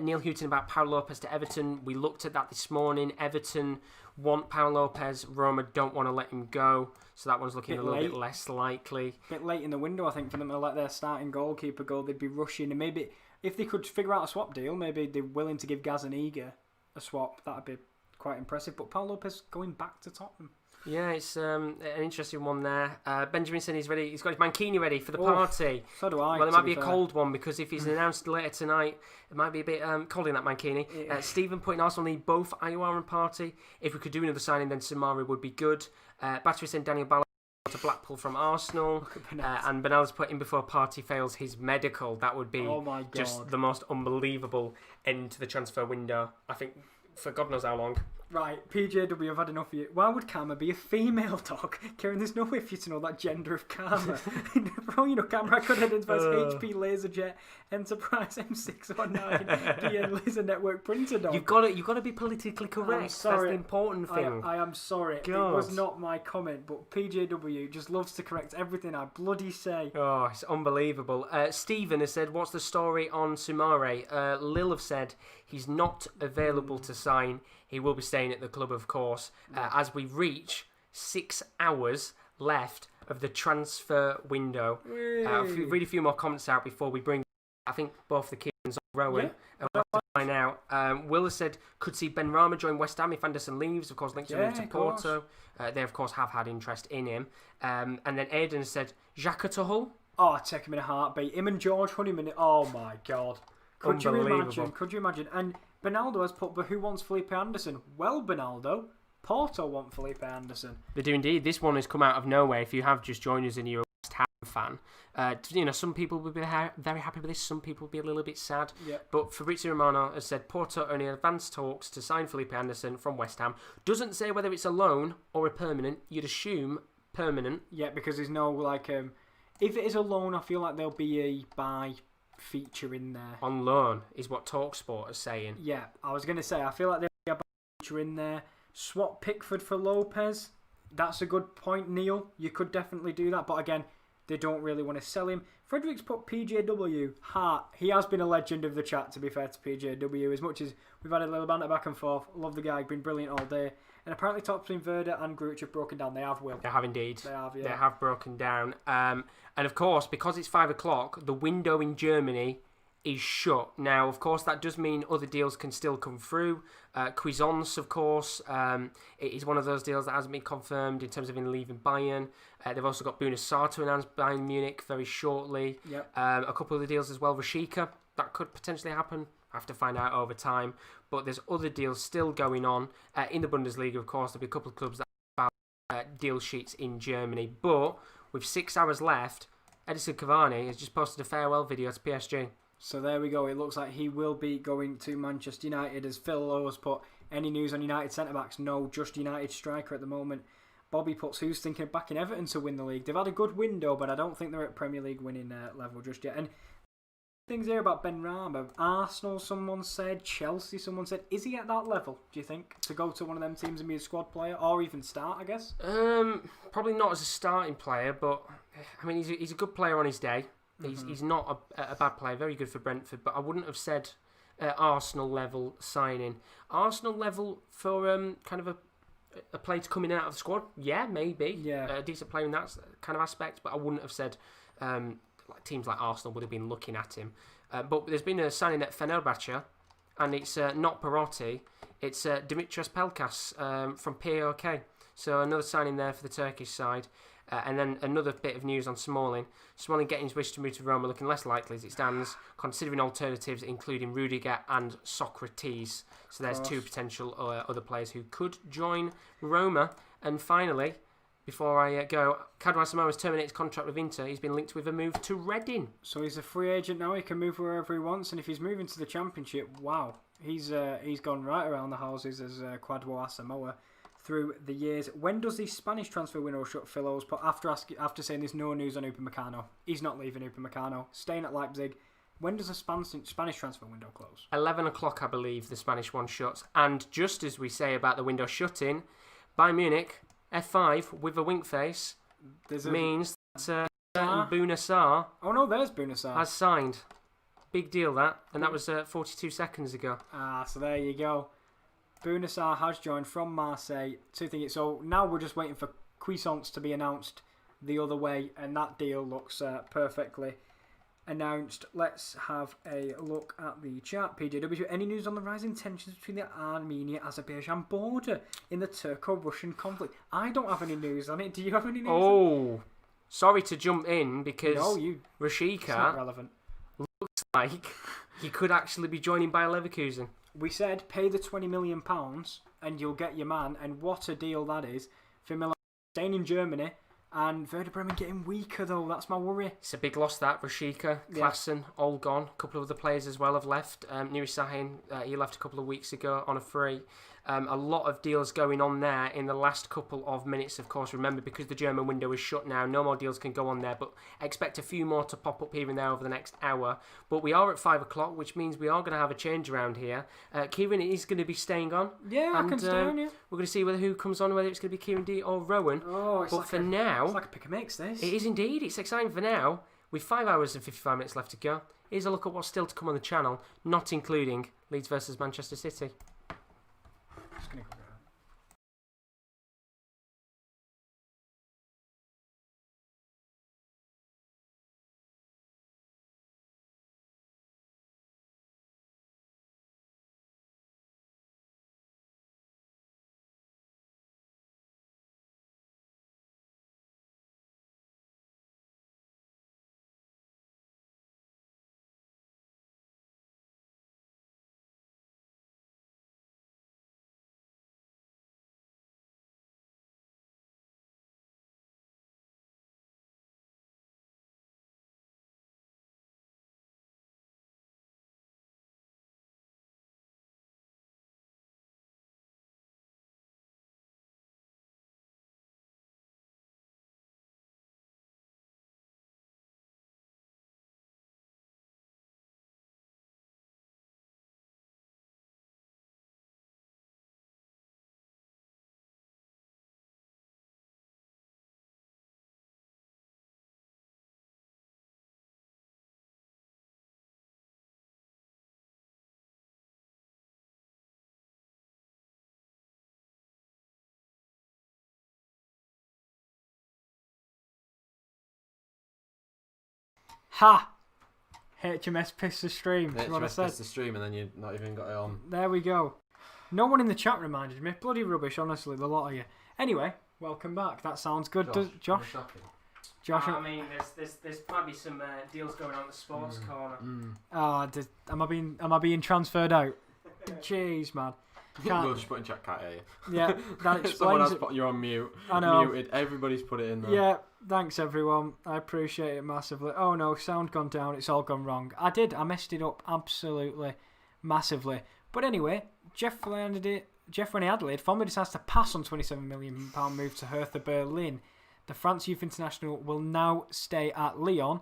S1: Neil Houghton about Paul Lopez to Everton. We looked at that this morning. Everton want Paul Lopez. Roma don't want to let him go. So that one's looking a little bit less likely.
S4: A bit late in the window, I think, for them to let their starting goalkeeper go. They'd be rushing. And maybe if they could figure out a swap deal, maybe they're willing to give Gazaniga a swap. That'd be quite impressive. But Paul Lopez going back to Tottenham.
S1: Yeah, it's an interesting one there. Benjamin said he's ready. He's got his mankini ready for the party.
S4: So do I.
S1: Well, it might be a cold one because if he's announced later tonight, it might be a bit cold in that mankini.
S4: Yeah.
S1: Stephen putting Arsenal need both Aouar and Partey. If we could do another signing, then Samari would be good. Battery saying Daniel Ballard to Blackpool from Arsenal. And Bernal's put in before Partey fails his medical. That would be just the most unbelievable end to the transfer window. I think for God knows how long.
S4: Right, PJW, I've had enough of you. Why would Karma be a female dog? Kieran, there's no way for you to know that gender of Karma. For all you know, Karma could identify as HP Laserjet Enterprise M619 DN Laser Network Printer dog.
S1: You've got to be politically correct. That's the important thing.
S4: I am sorry. God. It was not my comment, but PJW just loves to correct everything I bloody say.
S1: Oh, it's unbelievable. Stephen has said, what's the story on Sumare? Lil have said he's not available to sign. He will be staying at the club, of course, as we reach 6 hours left of the transfer window. Read a few more comments out before we bring, I think, both the Kierans and Rowan. We'll have to find out. Will has said, could see Benrahma join West Ham if Anderson leaves. Of course, linked to move to Porto. They, of course, have had interest in him. And then Aidan has said, Xhaka to Hull.
S4: Oh, I'd take him in a heartbeat. Him and George Honeyman. Oh, my God. Could you imagine? And Bernaldo has put, but who wants Felipe Anderson? Well, Bernaldo, Porto want Felipe Anderson.
S1: They do indeed. This one has come out of nowhere. If you have just joined us and you're a West Ham fan, some people will be very happy with this. Some people will be a little bit sad.
S4: Yeah.
S1: But Fabrizio Romano has said Porto are in advanced talks to sign Felipe Anderson from West Ham. Doesn't say whether it's a loan or a permanent. You'd assume permanent.
S4: Yeah, because there's no if it is a loan, I feel like there'll be a buy feature in there.
S1: On loan is what TalkSport is saying.
S4: Yeah, I was going to say, I feel like there'll be a buy feature in there. Swap Pickford for Lopez. That's a good point, Neil. You could definitely do that, but again, they don't really want to sell him. Frederick's put PJW. He has been a legend of the chat, to be fair to PJW, as much as we've had a little banter back and forth. Love the guy, been brilliant all day. And apparently talks between Verda and Gruich have broken down. They have, Will.
S1: They have indeed.
S4: They have, yeah.
S1: They have broken down. And of course, because it's 5 o'clock, the window in Germany is shut. Now, of course, that does mean other deals can still come through. Cuisance, of course, it is one of those deals that hasn't been confirmed in terms of him leaving Bayern. They've also got Buena Sarr announced Bayern Munich very shortly.
S4: Yep.
S1: A couple of the deals as well. Rashika, that could potentially happen. I have to find out over time. But there's other deals still going on. In the Bundesliga, of course, there'll be a couple of clubs that have deal sheets in Germany. But with 6 hours left, Edison Cavani has just posted a farewell video to PSG.
S4: So there we go. It looks like he will be going to Manchester United, as Phil Lowe's put. Any news on United centre-backs? No, just United striker at the moment. Bobby puts, who's thinking of backing Everton to win the league? They've had a good window, but I don't think they're at Premier League winning level just yet. And things here about Ben Rama. Arsenal, someone said. Chelsea, someone said. Is he at that level, do you think, to go to one of them teams and be a squad player, or even start, I guess?
S1: Probably not as a starting player, but I mean, he's a good player on his day. He's not a bad player, very good for Brentford, but I wouldn't have said Arsenal level signing. Arsenal level for kind of a player to come in out of the squad, yeah, maybe.
S4: Yeah.
S1: A decent player in that kind of aspect, but I wouldn't have said teams like Arsenal would have been looking at him. But there's been a signing at Fenerbahce, and it's not Perotti, it's Dimitris Pelkas from PAOK. So another signing there for the Turkish side. And then another bit of news on Smalling. Smalling getting his wish to move to Roma looking less likely as it stands, considering alternatives including Rudiger and Socrates. So there's two potential other players who could join Roma. And finally, before I go, Kadri Samoa has terminated his contract with Inter. He's been linked with a move to Reading.
S4: So he's a free agent now. He can move wherever he wants, and if he's moving to the Championship, wow, he's gone right around the houses as Kwadwo Asamoah through the years. When does the Spanish transfer window shut, Philos? But after saying there's no news on Upamecano, he's not leaving Upamecano, staying at Leipzig. When does the Spanish transfer window close?
S1: 11 o'clock, I believe, the Spanish one shuts. And just as we say about the window shutting, Bayern Munich, F5 with a wink face, means that Bouna Sarr
S4: oh no, there's Bouna Sarr
S1: has signed. Big deal that, and that was 42 seconds ago.
S4: So there you go. Bouna Sarr has joined from Marseille. So now we're just waiting for Cuisance to be announced the other way, and that deal looks perfectly announced. Let's have a look at the chat. PJW, any news on the rising tensions between the Armenia-Azerbaijan border in the Turco-Russian conflict? I don't have any news on it. Do you have any news?
S1: Oh, sorry to jump in because Rashika,
S4: it's not relevant.
S1: Looks like he could actually be joining Bayer Leverkusen.
S4: We said pay the £20 million and you'll get your man, and what a deal that is for Milan staying in Germany. And Werder Bremen getting weaker, though. That's my worry.
S1: It's a big loss, that. Rashika, Klassen, all gone. A couple of other players as well have left. Nuri Sahin, he left a couple of weeks ago on a free. A lot of deals going on there in the last couple of minutes, of course. Remember, because the German window is shut now, no more deals can go on there. But expect a few more to pop up here and there over the next hour. But we are at 5 o'clock, which means we are going to have a change around here. Kieran is going to be staying on.
S4: Yeah, I can stay on, yeah.
S1: We're going to see who comes on, whether it's going to be Kieran D or Rowan.
S4: Oh, it's
S1: now,
S4: it's like a pick and mix, this.
S1: It is indeed. It's exciting for now. With 5 hours and 55 minutes left to go, here's a look at what's still to come on the channel, not including Leeds versus Manchester City.
S4: Just gonna cover it. Ha! HMS pissed the stream. That's what I said.
S3: HMS pissed the stream and then you've not even got it on.
S4: There we go. No one in the chat reminded me. Bloody rubbish, honestly, the lot of you. Anyway, welcome back. That sounds good. Josh? Josh?
S1: I mean, there's might be some deals going on at the sports corner.
S4: Am I being transferred out? Jeez, man.
S3: We'll just put in chat, can't hear you.
S4: Yeah, that explains
S3: Someone has
S4: it.
S3: put you on mute.
S4: I know.
S3: Muted. Everybody's put it in there.
S4: Yeah, thanks everyone. I appreciate it massively. Oh no, sound gone down. It's all gone wrong. I messed it up absolutely massively. But anyway, Jeff Rennie Adelaide formally decides to pass on £27 million move to Hertha Berlin. The France Youth International will now stay at Lyon.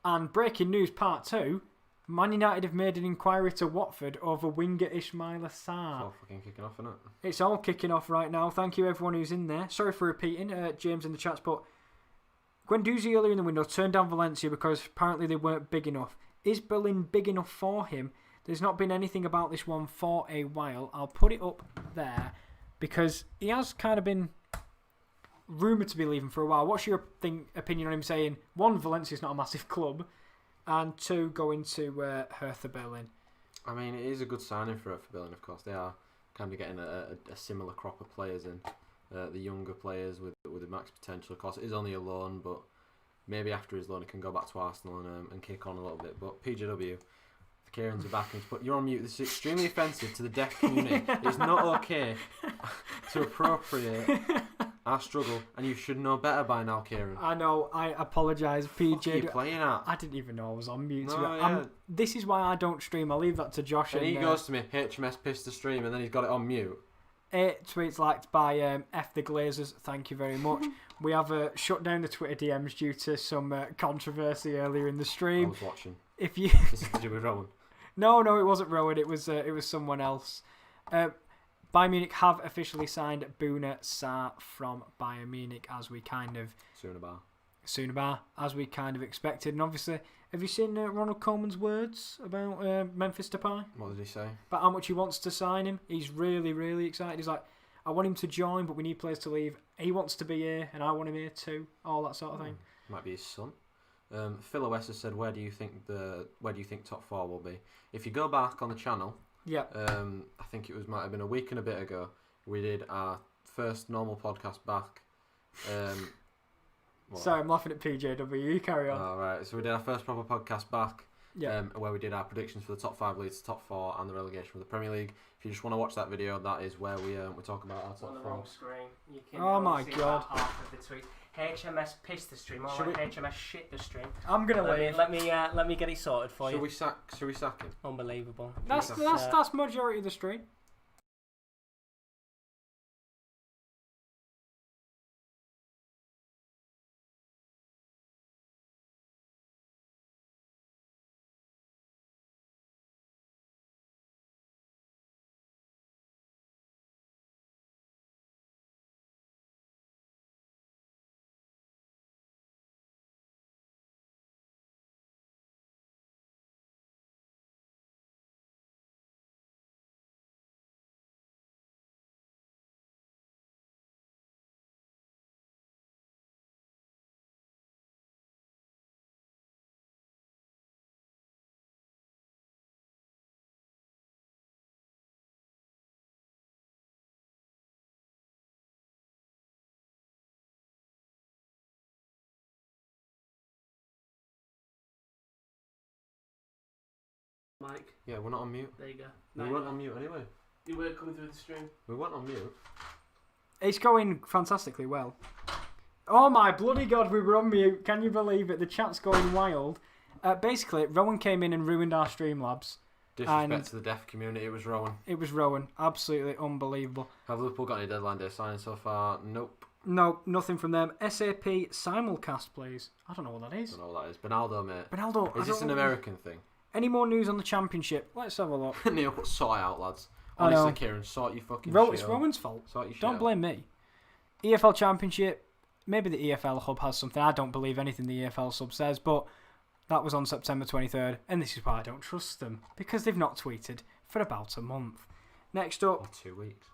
S4: And breaking news part 2, Man United have made an inquiry to Watford over winger Ismaila
S3: It's
S4: Sarr.
S3: all fucking kicking off, isn't it?
S4: It's all kicking off right now. Thank you everyone who's in there. Sorry for repeating, James in the chats, but Guendouzi earlier in the window turned down Valencia because apparently they weren't big enough. Is Berlin big enough for him? There's not been anything about this one for a while. I'll put it up there because he has kind of been rumoured to be leaving for a while. What's your opinion on him saying, one, Valencia's not a massive club, and two, going to Hertha Berlin?
S3: I mean, it is a good signing for Berlin, of course. They are kind of getting a similar crop of players in. The younger players with the max potential. Of course, it is only a loan, but maybe after his loan he can go back to Arsenal and kick on a little bit. But PJW, the Kieran's are back and you're on mute. This is extremely offensive to the deaf community. It's not okay to appropriate our struggle, and you should know better by now, Kieran.
S4: I know, I apologise, PJ.
S3: What are you playing at?
S4: I didn't even know I was on mute.
S3: No, yeah.
S4: This is why I don't stream. I'll leave that to Josh.
S3: And he goes to me, HMS pissed the stream, and then he's got it on mute.
S4: 8 tweets liked by F the Glazers. Thank you very much. We have shut down the Twitter DMs due to some controversy earlier in the
S3: I
S4: stream.
S3: was watching.
S4: If you
S3: This is to do with Rowan.
S4: no, it wasn't Rowan. It was someone else. Bayern Munich have officially signed Bouna Sarr from Bayern Munich as we kind of expected. And obviously, have you seen Ronald Koeman's words about Memphis Depay?
S3: What did he say?
S4: About how much he wants to sign him. He's really, really excited. He's like, I want him to join, but we need players to leave. He wants to be here, and I want him here too. All that sort of thing.
S3: Might be his son. Phil Owes has said, where do you think top four will be? If you go back on the channel,
S4: Yeah.
S3: I think might have been a week and a bit ago. We did our first normal podcast back.
S4: Sorry, I'm laughing at PJW. You carry on.
S3: Right. So we did our first proper podcast back.
S4: Yeah.
S3: Where we did our predictions for the top 5 leagues, top 4, and the relegation for the Premier League. If you just want to watch that video, that is where we talk about our top
S1: On the
S3: 4.
S1: wrong screen. You can
S4: Oh
S1: only
S4: my
S1: see
S4: God.
S1: about half of the tweet. HMS pissed the stream. Or like HMS shit the stream.
S4: I'm gonna leave.
S1: Let me get it sorted for
S3: Should
S1: you.
S3: we sack him?
S1: Unbelievable.
S4: That's majority of the stream.
S2: Mike,
S3: Yeah, we're not on mute.
S2: there you go.
S3: We weren't on mute anyway.
S2: You were coming through the stream.
S3: We weren't on mute.
S4: It's going fantastically well. Oh my bloody god, we were on mute. Can you believe it? The chat's going wild. Basically, Rowan came in and ruined our Streamlabs.
S3: Disrespect to the deaf community. It was Rowan.
S4: It was Rowan. Absolutely unbelievable.
S3: Have Liverpool got any deadline day signing so far? Nope.
S4: No, nothing from them. SAP simulcast, please. I don't know what that is.
S3: Don't know what that is. Benaldo, mate.
S4: Benaldo.
S3: Is this an American thing?
S4: Any more news on the championship? Let's have a look.
S3: Neil, sort it out, lads.
S4: I know.
S3: Honestly, Kieran, sort your fucking
S4: It's
S3: shit
S4: Rowan's fault.
S3: Sort your shit
S4: Don't
S3: out.
S4: blame me. EFL Championship. Maybe the EFL Hub has something. I don't believe anything the EFL Sub says, but that was on September 23rd, and this is why I don't trust them, because they've not tweeted for about a month. Next up,
S3: Or 2 weeks.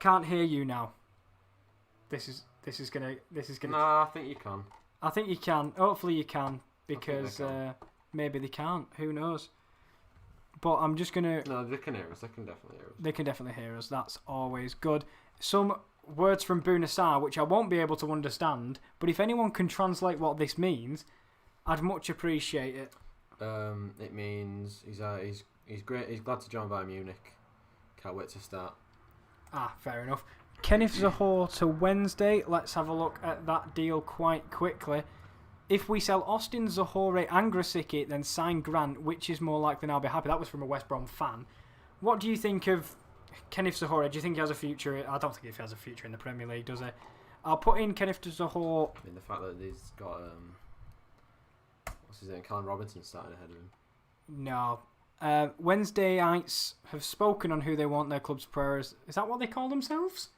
S4: can't hear you now. This is gonna.
S3: Nah, I think you can.
S4: I think you can. Hopefully you can, because
S3: they can.
S4: maybe they can't. Who knows? But I'm just gonna.
S3: No, they can hear us. They can definitely hear us.
S4: They can definitely hear us. That's always good. Some words from Bouna Sarr, which I won't be able to understand, but if anyone can translate what this means, I'd much appreciate it.
S3: It means he's great. He's glad to join Bayern Munich. Can't wait to start.
S4: Fair enough. Kenneth Zahor to Wednesday. Let's have a look at that deal quite quickly. If we sell Austin, Zahore and Grosicki, then sign Grant, which is more likely, and I'll be happy. That was from a West Brom fan. What do you think of Kenneth Zahore? Do you think he has a future? I don't think he has a future in the Premier League, does he? I'll put in Kenneth Zahor.
S3: I mean, the fact that he's got what's his name, Callum Robinson starting ahead of him.
S4: No. Wednesdayites have spoken on who they want their club's prayers. Is that what they call themselves?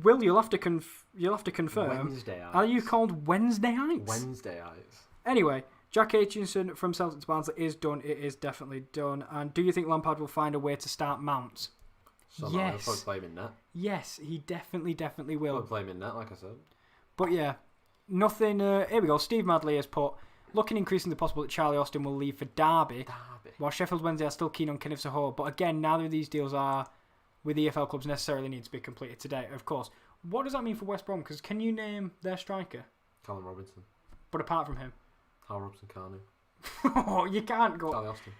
S4: Will, you'll have to confirm.
S5: Wednesdayites.
S4: Are you called Wednesdayites?
S5: Wednesdayites.
S4: Anyway, Jack Aitchison from Celtic to Barnsley is done. It is definitely done. And do you think Lampard will find a way to start Mount?
S5: Somehow,
S4: Yes.
S5: I'll probably play him in net.
S4: Yes, he definitely will.
S5: I'll play him in net, like I said.
S4: But yeah, nothing. Here we go. Steve Madley has put, looking increasingly possible that Charlie Austin will leave for Derby, while Sheffield Wednesday are still keen on Kenneth Sahor. But again, neither of these deals are with EFL clubs necessarily need to be completed today, of course. What does that mean for West Brom? Because can you name their striker?
S5: Callum Robinson.
S4: But apart from him,
S5: Hal Robson Carney.
S4: oh, you can't go.
S5: Charlie Austin.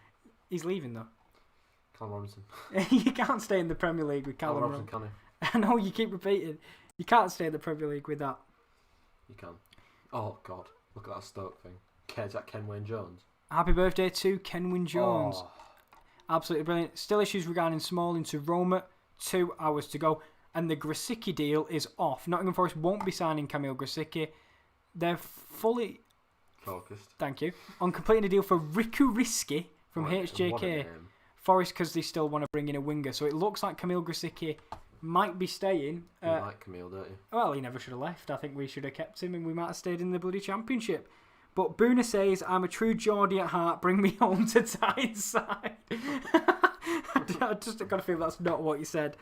S4: He's leaving though.
S5: Callum Robinson.
S4: You can't stay in the Premier League with Callum
S5: Robson
S4: Robinson.
S5: Carney.
S4: I know you keep repeating. You can't stay in the Premier League with that.
S5: You can. Oh, God. Look at that Stoke thing. Is that Ken Wayne Jones?
S4: Happy birthday to Kenwyn Jones.
S5: Oh.
S4: Absolutely brilliant. Still issues regarding Smalling to Roma. 2 hours to go. And the Grosicki deal is off. Nottingham Forest won't be signing Kamil Grosicki. They're fully...
S5: Focused.
S4: Thank you. On completing a deal for Riku Risky from
S5: What a
S4: HJK.
S5: name.
S4: Forest, because they still want to bring in a winger. So it looks like Kamil Grosicki might be staying.
S5: You like Camille, don't you?
S4: Well, he never should have left. I think we should have kept him and we might have stayed in the bloody championship. But Boona says, I'm a true Geordie at heart. Bring me home to Tyneside. I just got to feel that's not what you said.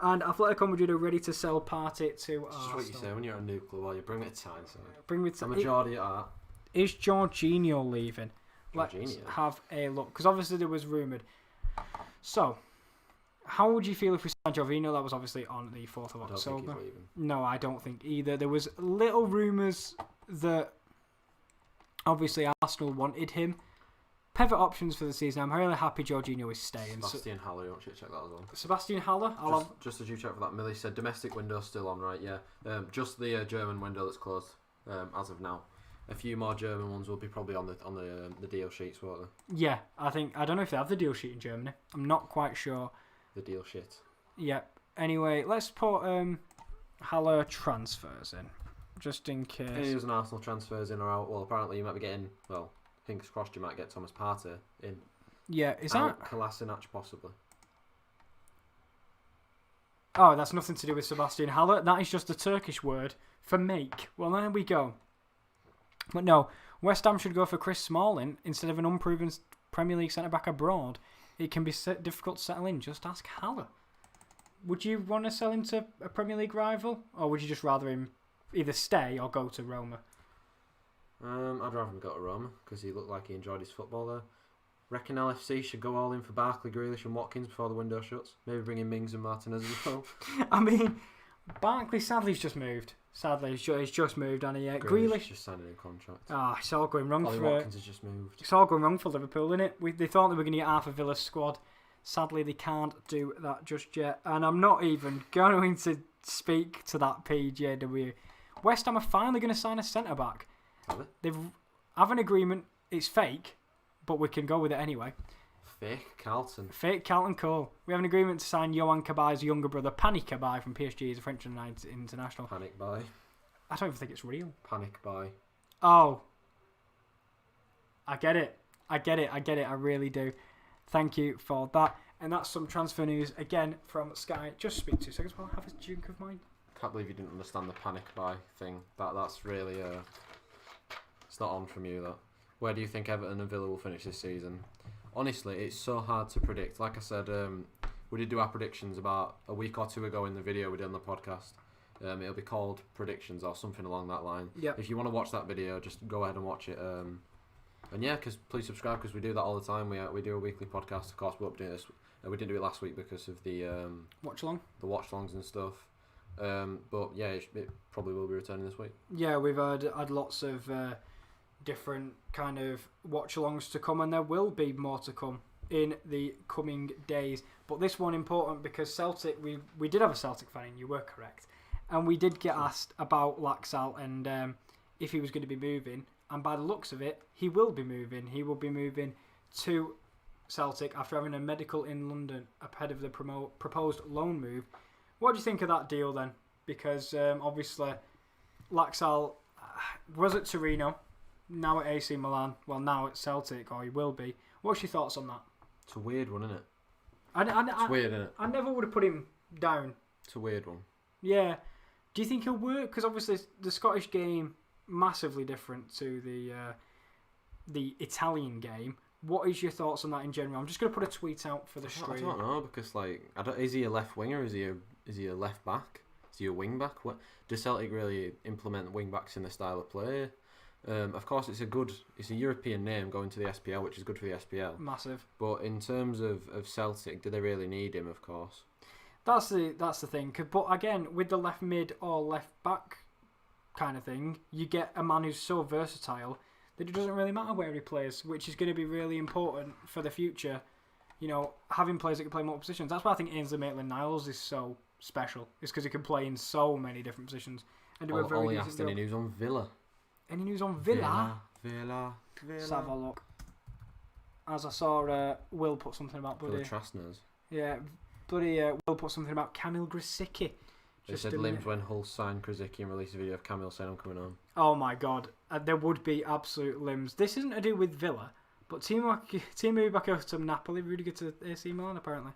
S4: And Atletico Madrid are ready to sell Partey to
S5: It's just
S4: Arsenal.
S5: what you say when you're at a nuclear. Well, you bring me to Tyneside.
S4: Bring me to
S5: I'm a Geordie at heart.
S4: Is Jorginho leaving? Let's
S5: Jorginho?
S4: have a look. Because obviously there was rumoured. So, how would you feel if we signed Jorginho? That was obviously on the 4th of
S5: I don't think
S4: October.
S5: he's leaving.
S4: No, I don't think either. There was little rumours that obviously Arsenal wanted him. Pivot options for the season. I'm really happy Jorginho is staying.
S5: Sebastian Haller, you want you to check that as well.
S4: Sebastian Haller?
S5: Just as you check for that, Millie said domestic window's still on, right? Yeah. Just the German window that's closed as of now. A few more German ones will be probably on the deal sheets, won't they?
S4: Yeah, I don't know if they have the deal sheet in Germany. I'm not quite sure.
S5: The deal sheet.
S4: Yep. Anyway, let's put Haller transfers in, just in case.
S5: Any of an Arsenal transfers in or out? Well, apparently you might be getting. Well, fingers crossed you might get Thomas Partey in.
S4: Yeah, is
S5: out
S4: that?
S5: Kolasinac possibly?
S4: Oh, that's nothing to do with Sebastian Haller. That is just a Turkish word for make. Well, there we go. But no, West Ham should go for Chris Smalling instead of an unproven Premier League centre-back abroad. It can be difficult to settle in. Just ask Haller. Would you want to sell him to a Premier League rival? Or would you just rather him either stay or go to Roma?
S5: I'd rather him go to Roma because he looked like he enjoyed his football there. Reckon LFC should go all in for Barkley, Grealish and Watkins before the window shuts. Maybe bring in Mings and Martinez as well.
S4: I mean, Barkley sadly's just moved. Sadly, he's just moved, and Grealish
S5: just signed a new contract.
S4: it's all going wrong
S5: Ollie
S4: for
S5: Watkins has just moved.
S4: It's all going wrong for Liverpool, isn't it? They thought they were going to get half of Villa's squad. Sadly, they can't do that just yet. And I'm not even going to speak to that PJW. West Ham are finally going to sign a centre back.
S5: Have they?
S4: They have an agreement. It's fake, but we can go with it anyway.
S5: Fake Carlton.
S4: Fake Carlton Cole. We have an agreement to sign Johan Kabai's younger brother, Pani Cabaye, from PSG as a French international.
S5: Panic buy.
S4: I don't even think it's real.
S5: Panic buy.
S4: Oh. I get it. I really do. Thank you for that. And that's some transfer news again from Sky. Just speak 2 seconds while I have a drink of mine.
S5: Can't believe you didn't understand the panic buy thing. That's really it's not on from you. That. Where do you think Everton and Villa will finish this season? Honestly, it's so hard to predict. Like I said, we did do our predictions about a week or two ago in the video we did on the podcast. It'll be called Predictions or something along that line.
S4: Yep.
S5: If you want to watch that video, just go ahead and watch it. And yeah, please subscribe because we do that all the time. We do a weekly podcast. Of course, we're up doing this. We didn't do it last week because of the
S4: watch along.
S5: The watch alongs and stuff. But yeah, it probably will be returning this week.
S4: Yeah, we've had lots of different kind of watch alongs to come, and there will be more to come in the coming days. But this one important because Celtic, we did have a Celtic fan in, you were correct, and we did get asked about Laxalt and if he was going to be moving, and by the looks of it, he will be moving. He will be moving to Celtic after having a medical in London ahead of the proposed loan move. What do you think of that deal then? Because obviously Laxalt was at Torino, now at AC Milan, well now at Celtic, or he will be. What's your thoughts on that?
S5: It's a weird one, isn't it?
S4: It's
S5: weird, isn't it?
S4: I never would have put him down.
S5: It's a weird one.
S4: Yeah. Do you think he'll work? Because obviously the Scottish game massively different to the Italian game. What is your thoughts on that in general? I'm just going to put a tweet out for the
S5: I
S4: stream.
S5: don't know because is he a left winger? Is he a left back? Is he a wing back? What does Celtic really implement wing backs in the style of play? Of course, it's a European name going to the SPL, which is good for the SPL.
S4: Massive.
S5: But in terms of Celtic, do they really need him? Of course.
S4: That's the thing. But again, with the left mid or left back kind of thing, you get a man who's so versatile that it doesn't really matter where he plays, which is going to be really important for the future. You know, having players that can play multiple positions. That's why I think Ainsley Maitland-Niles is so special. It's because he can play in so many different positions. And do a very
S5: Ollie
S4: decent
S5: asked any
S4: job.
S5: news on Villa.
S4: Any news on Villa?
S5: Villa.
S4: Let's have a look. As I saw, Will put something about
S5: Villa Trastners.
S4: Yeah, Will put something about Kamil Grzycki.
S5: They said limbs when Hull signed Krasicki and released a video of Kamil saying I'm coming on.
S4: Oh my god, there would be absolute limbs. This isn't to do with Villa, but Timo Bakayoko to Napoli, Rudiger to AC Milan apparently.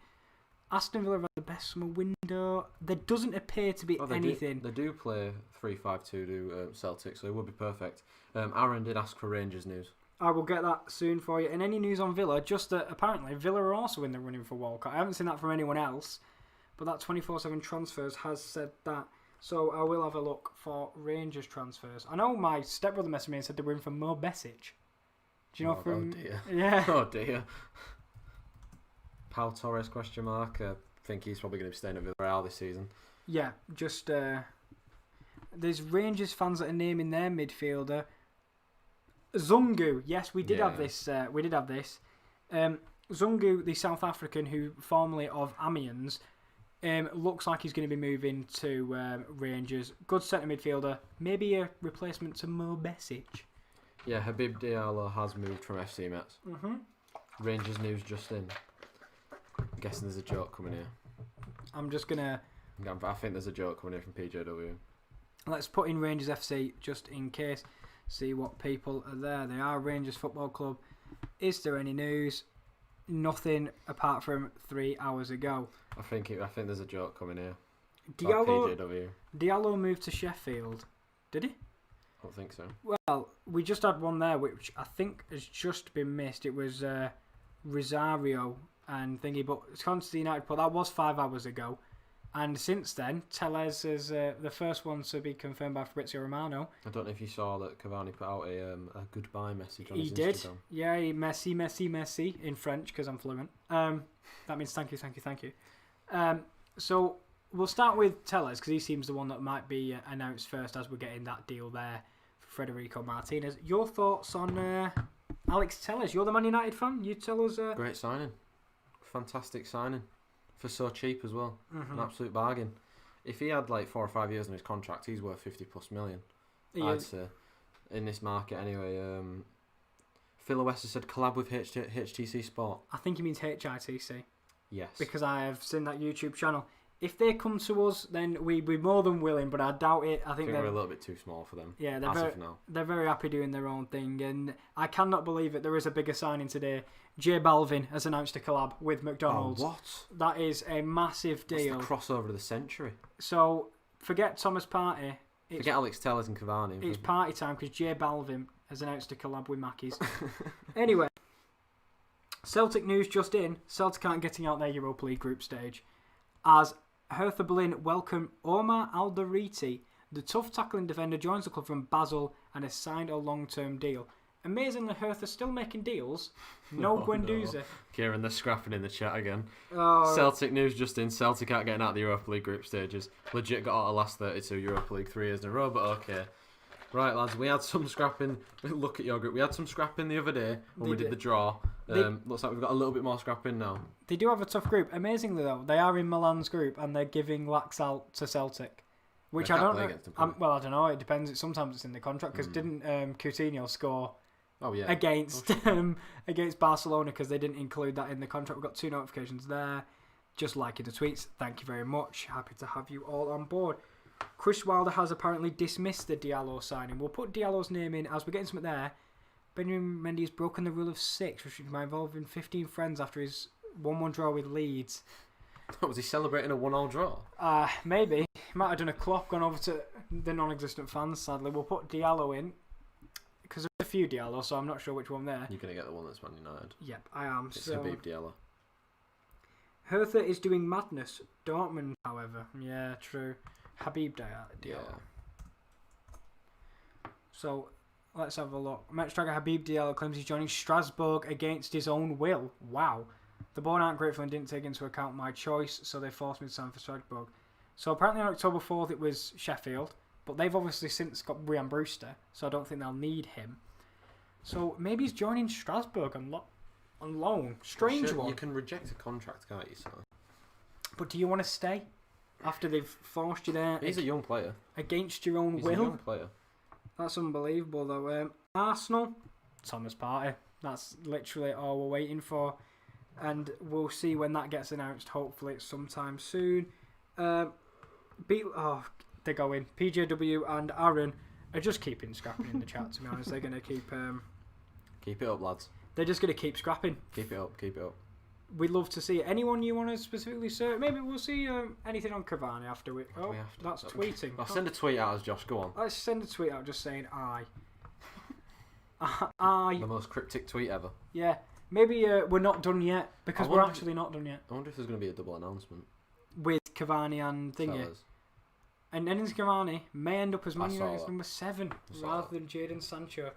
S4: Aston Villa have had the best summer window. There doesn't appear to be anything.
S5: They do play 3-5-2 to Celtic, so it would be perfect. Aaron did ask for Rangers news.
S4: I will get that soon for you. And any news on Villa, just that apparently Villa are also in the running for Walcott. I haven't seen that from anyone else, but that 24/7 transfers has said that. So I will have a look for Rangers transfers. I know my stepbrother messaged me and said they were in for Mo Besic. Do you know from...
S5: Oh dear.
S4: Yeah.
S5: Oh dear. Pau Torres ? I think he's probably going to be staying at Villarreal this season.
S4: Yeah, just... there's Rangers fans that are naming their midfielder. Zungu. Yes, we did have this. Zungu, the South African who formerly of Amiens, looks like he's going to be moving to Rangers. Good centre midfielder. Maybe a replacement to Mo Besic.
S5: Yeah, Habib Diallo has moved from FC Metz.
S4: Mm-hmm.
S5: Rangers news just in. I'm guessing there's a joke coming here.
S4: I'm just going to...
S5: I think there's a joke coming here from PJW.
S4: Let's put in Rangers FC just in case. See what people are there. They are Rangers Football Club. Is there any news? Nothing apart from 3 hours ago.
S5: I think there's a joke coming here.
S4: Diallo moved to Sheffield. Did he?
S5: I don't think so.
S4: Well, we just had one there which I think has just been missed. It was Rosario and thingy, but it's gone to the United, but that was 5 hours ago. And since then, Tellez is the first one to be confirmed by Fabrizio Romano.
S5: I don't know if you saw that Cavani put out a goodbye message on his Instagram.
S4: He did. Yeah, Messi in French because I'm fluent. That means thank you. So we'll start with Tellez because he seems the one that might be announced first as we're getting that deal there for Federico Martinez. Your thoughts on Alex Tellez? You're the Man United fan. You tell us.
S5: Great signing. Fantastic signing. For so cheap as well.
S4: Mm-hmm.
S5: An absolute bargain. If he had like 4 or 5 years on his contract, he's worth 50+ million. I'd say. In this market anyway. Phil West has said collab with HTC Sport.
S4: I think he means HITC.
S5: Yes.
S4: Because I have seen that YouTube channel. If they come to us, then we'd be more than willing, but I doubt it. I think
S5: we're a little bit too small for them.
S4: Yeah,
S5: now.
S4: They're very happy doing their own thing, and I cannot believe it. There is a bigger signing today. J Balvin has announced a collab with McDonald's.
S5: Oh, what?
S4: That is a massive deal.
S5: It's the crossover of the century.
S4: So forget Thomas Partey.
S5: Forget Alex Tellez and Cavani.
S4: It's party time because J Balvin has announced a collab with Mackey's. Anyway, Celtic news just in. Celtic aren't getting out their Europa League group stage as Hertha Berlin welcome Omar Alderete. The tough tackling defender joins the club from Basel and has signed a long-term deal. Amazingly, Hertha still making deals. No Guendouzi.
S5: No. Kieran, they're scrapping in the chat again.
S4: Oh.
S5: Celtic news just in. Celtic aren't getting out of the Europa League group stages. Legit got out of last 32 Europa League 3 years in a row, but okay. Right, lads, we had some scrapping. Look at your group. We had some scrapping the other day when we did the draw. Looks like we've got a little bit more scrapping now.
S4: They do have a tough group. Amazingly, though, they are in Milan's group and they're giving Laxalt to Celtic. Which I don't know. Well, I don't know. It depends. Sometimes it's in the contract because didn't Coutinho score against Barcelona because they didn't include that in the contract? We've got 2 notifications there. Just liking the tweets. Thank you very much. Happy to have you all on board. Chris Wilder has apparently dismissed the Diallo signing. We'll put Diallo's name in as we're getting something there. Benjamin Mendy has broken the rule of 6, restricted by involving 15 friends after his 1-1 draw with Leeds.
S5: Was he celebrating a 1-1 draw?
S4: Maybe. He might have done a clock, gone over to the non-existent fans, sadly. We'll put Diallo in, because there's a few Diallo, so I'm not sure which one there.
S5: You're going to get the one that's Man United.
S4: Yep, I am.
S5: It's
S4: so
S5: Habib Diallo.
S4: Hertha is doing madness. Dortmund, however. Yeah, true. Habib Diallo.
S5: Yeah.
S4: So, let's have a look. Match tracker Habib Diallo claims he's joining Strasbourg against his own will. Wow. The board aren't grateful and didn't take into account my choice, so they forced me to sign for Strasbourg. So apparently on October 4th it was Sheffield, but they've obviously since got Brian Brewster, so I don't think they'll need him. So maybe he's joining Strasbourg on loan. Strange one.
S5: You can reject a contract, can't you, so?
S4: But do you want to stay after they've forced you there?
S5: He's a young player.
S4: Against your own
S5: He's
S4: will?
S5: a young player.
S4: That's unbelievable though. Arsenal, Thomas Partey. That's literally all we're waiting for. And we'll see when that gets announced. Hopefully it's sometime soon. They're going. PJW and Aaron are just keeping scrapping in the chat, to be honest. They're going to keep...
S5: Keep it up, lads.
S4: They're just going to keep scrapping.
S5: Keep it up, keep it up.
S4: We'd love to see it. Anyone you want to specifically search? Maybe we'll see anything on Cavani after we... Oh, that's tweeting.
S5: I'll send a tweet out as Josh, go on.
S4: Let's send a tweet out just saying aye. Aye.
S5: The most cryptic tweet ever.
S4: Yeah. Maybe we're not done yet, because we're actually not done yet.
S5: I wonder if there's going to be a double announcement.
S4: With Cavani and Thingy.
S5: Fellas.
S4: And Enes Cavani may end up as Man United's
S5: that.
S4: number 7 rather than Jadon Sancho.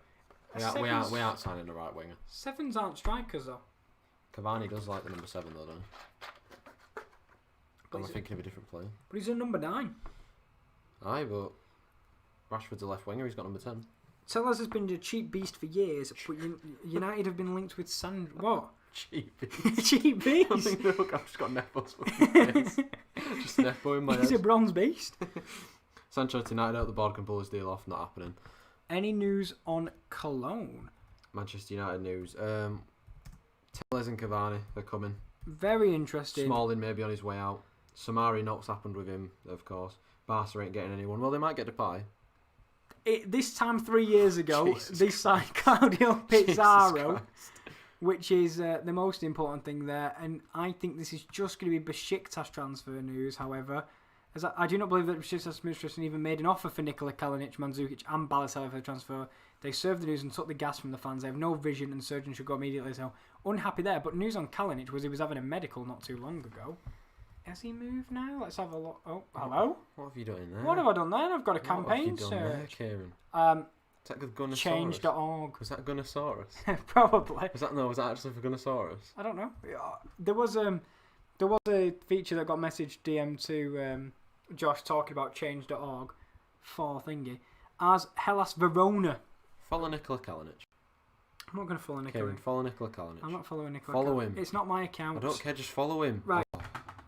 S5: We aren't signing the right winger.
S4: 7s aren't strikers though.
S5: Cavani does like the number 7 though, doesn't he? I'm thinking of a different player.
S4: But he's a number 9.
S5: Aye, but Rashford's a left winger, he's got number 10.
S4: Tellers has been a cheap beast for years, but United have been linked with What?
S5: Cheap beast.
S4: Cheap beast?
S5: I think, look, I've just got Nepo's fucking face. Just Nepo in my head.
S4: He's a bronze beast.
S5: Sancho to United out the board can pull his deal off, not happening.
S4: Any news on Cologne?
S5: Manchester United news. Tellers and Cavani, they're coming.
S4: Very interesting.
S5: Smalling maybe on his way out. Samari, not what's happened with him, of course. Barca ain't getting anyone. Well, they might get Depay.
S4: This time 3 years ago,
S5: Jesus
S4: they signed Claudio Pizarro, which is the most important thing there. And I think this is just going to be Besiktas transfer news, however. As I do not believe that Besiktas administration even made an offer for Nikola Kalinic, Mandzukic and Balotelli for the transfer. They served the news and took the gas from the fans. They have no vision and surgeon should go immediately. So unhappy there. But news on Kalinic was he was having a medical not too long ago. Has he moved now? Let's have a look. Oh, hello?
S5: What have you done in there?
S4: What have I done then? I've got a campaign
S5: What have you done there,
S4: search.
S5: Kieran? Is that Gunnosaurus?
S4: Change.org.
S5: Was that Gunnosaurus?
S4: Probably.
S5: Was that actually for Gunnosaurus?
S4: I don't know. There was a feature that got messaged DM to Josh talking about change.org for thingy as Hellas Verona.
S5: Follow Nikola Kalinic.
S4: I'm not going to follow Nikola.
S5: Kieran, follow Nikola Kalinic.
S4: I'm not following Nikola.
S5: Follow him.
S4: It's not my account.
S5: I don't care, just follow him.
S4: Right.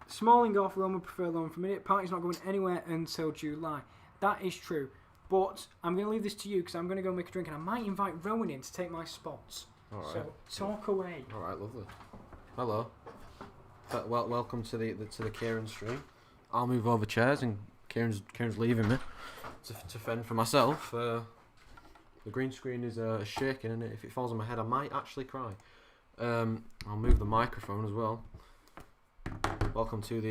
S4: Smalling off, Roma prefer loan for a minute. Party's not going anywhere until July. That is true. But I'm going to leave this to you because I'm going to go make a drink and I might invite Rowan in to take my spots.
S5: All right.
S4: So talk away.
S5: All right, lovely. Hello. Welcome to the Kieran stream. I'll move over chairs and Kieran's leaving me to fend for myself. The green screen is shaking and if it falls on my head I might actually cry. I'll move the microphone as well. Welcome to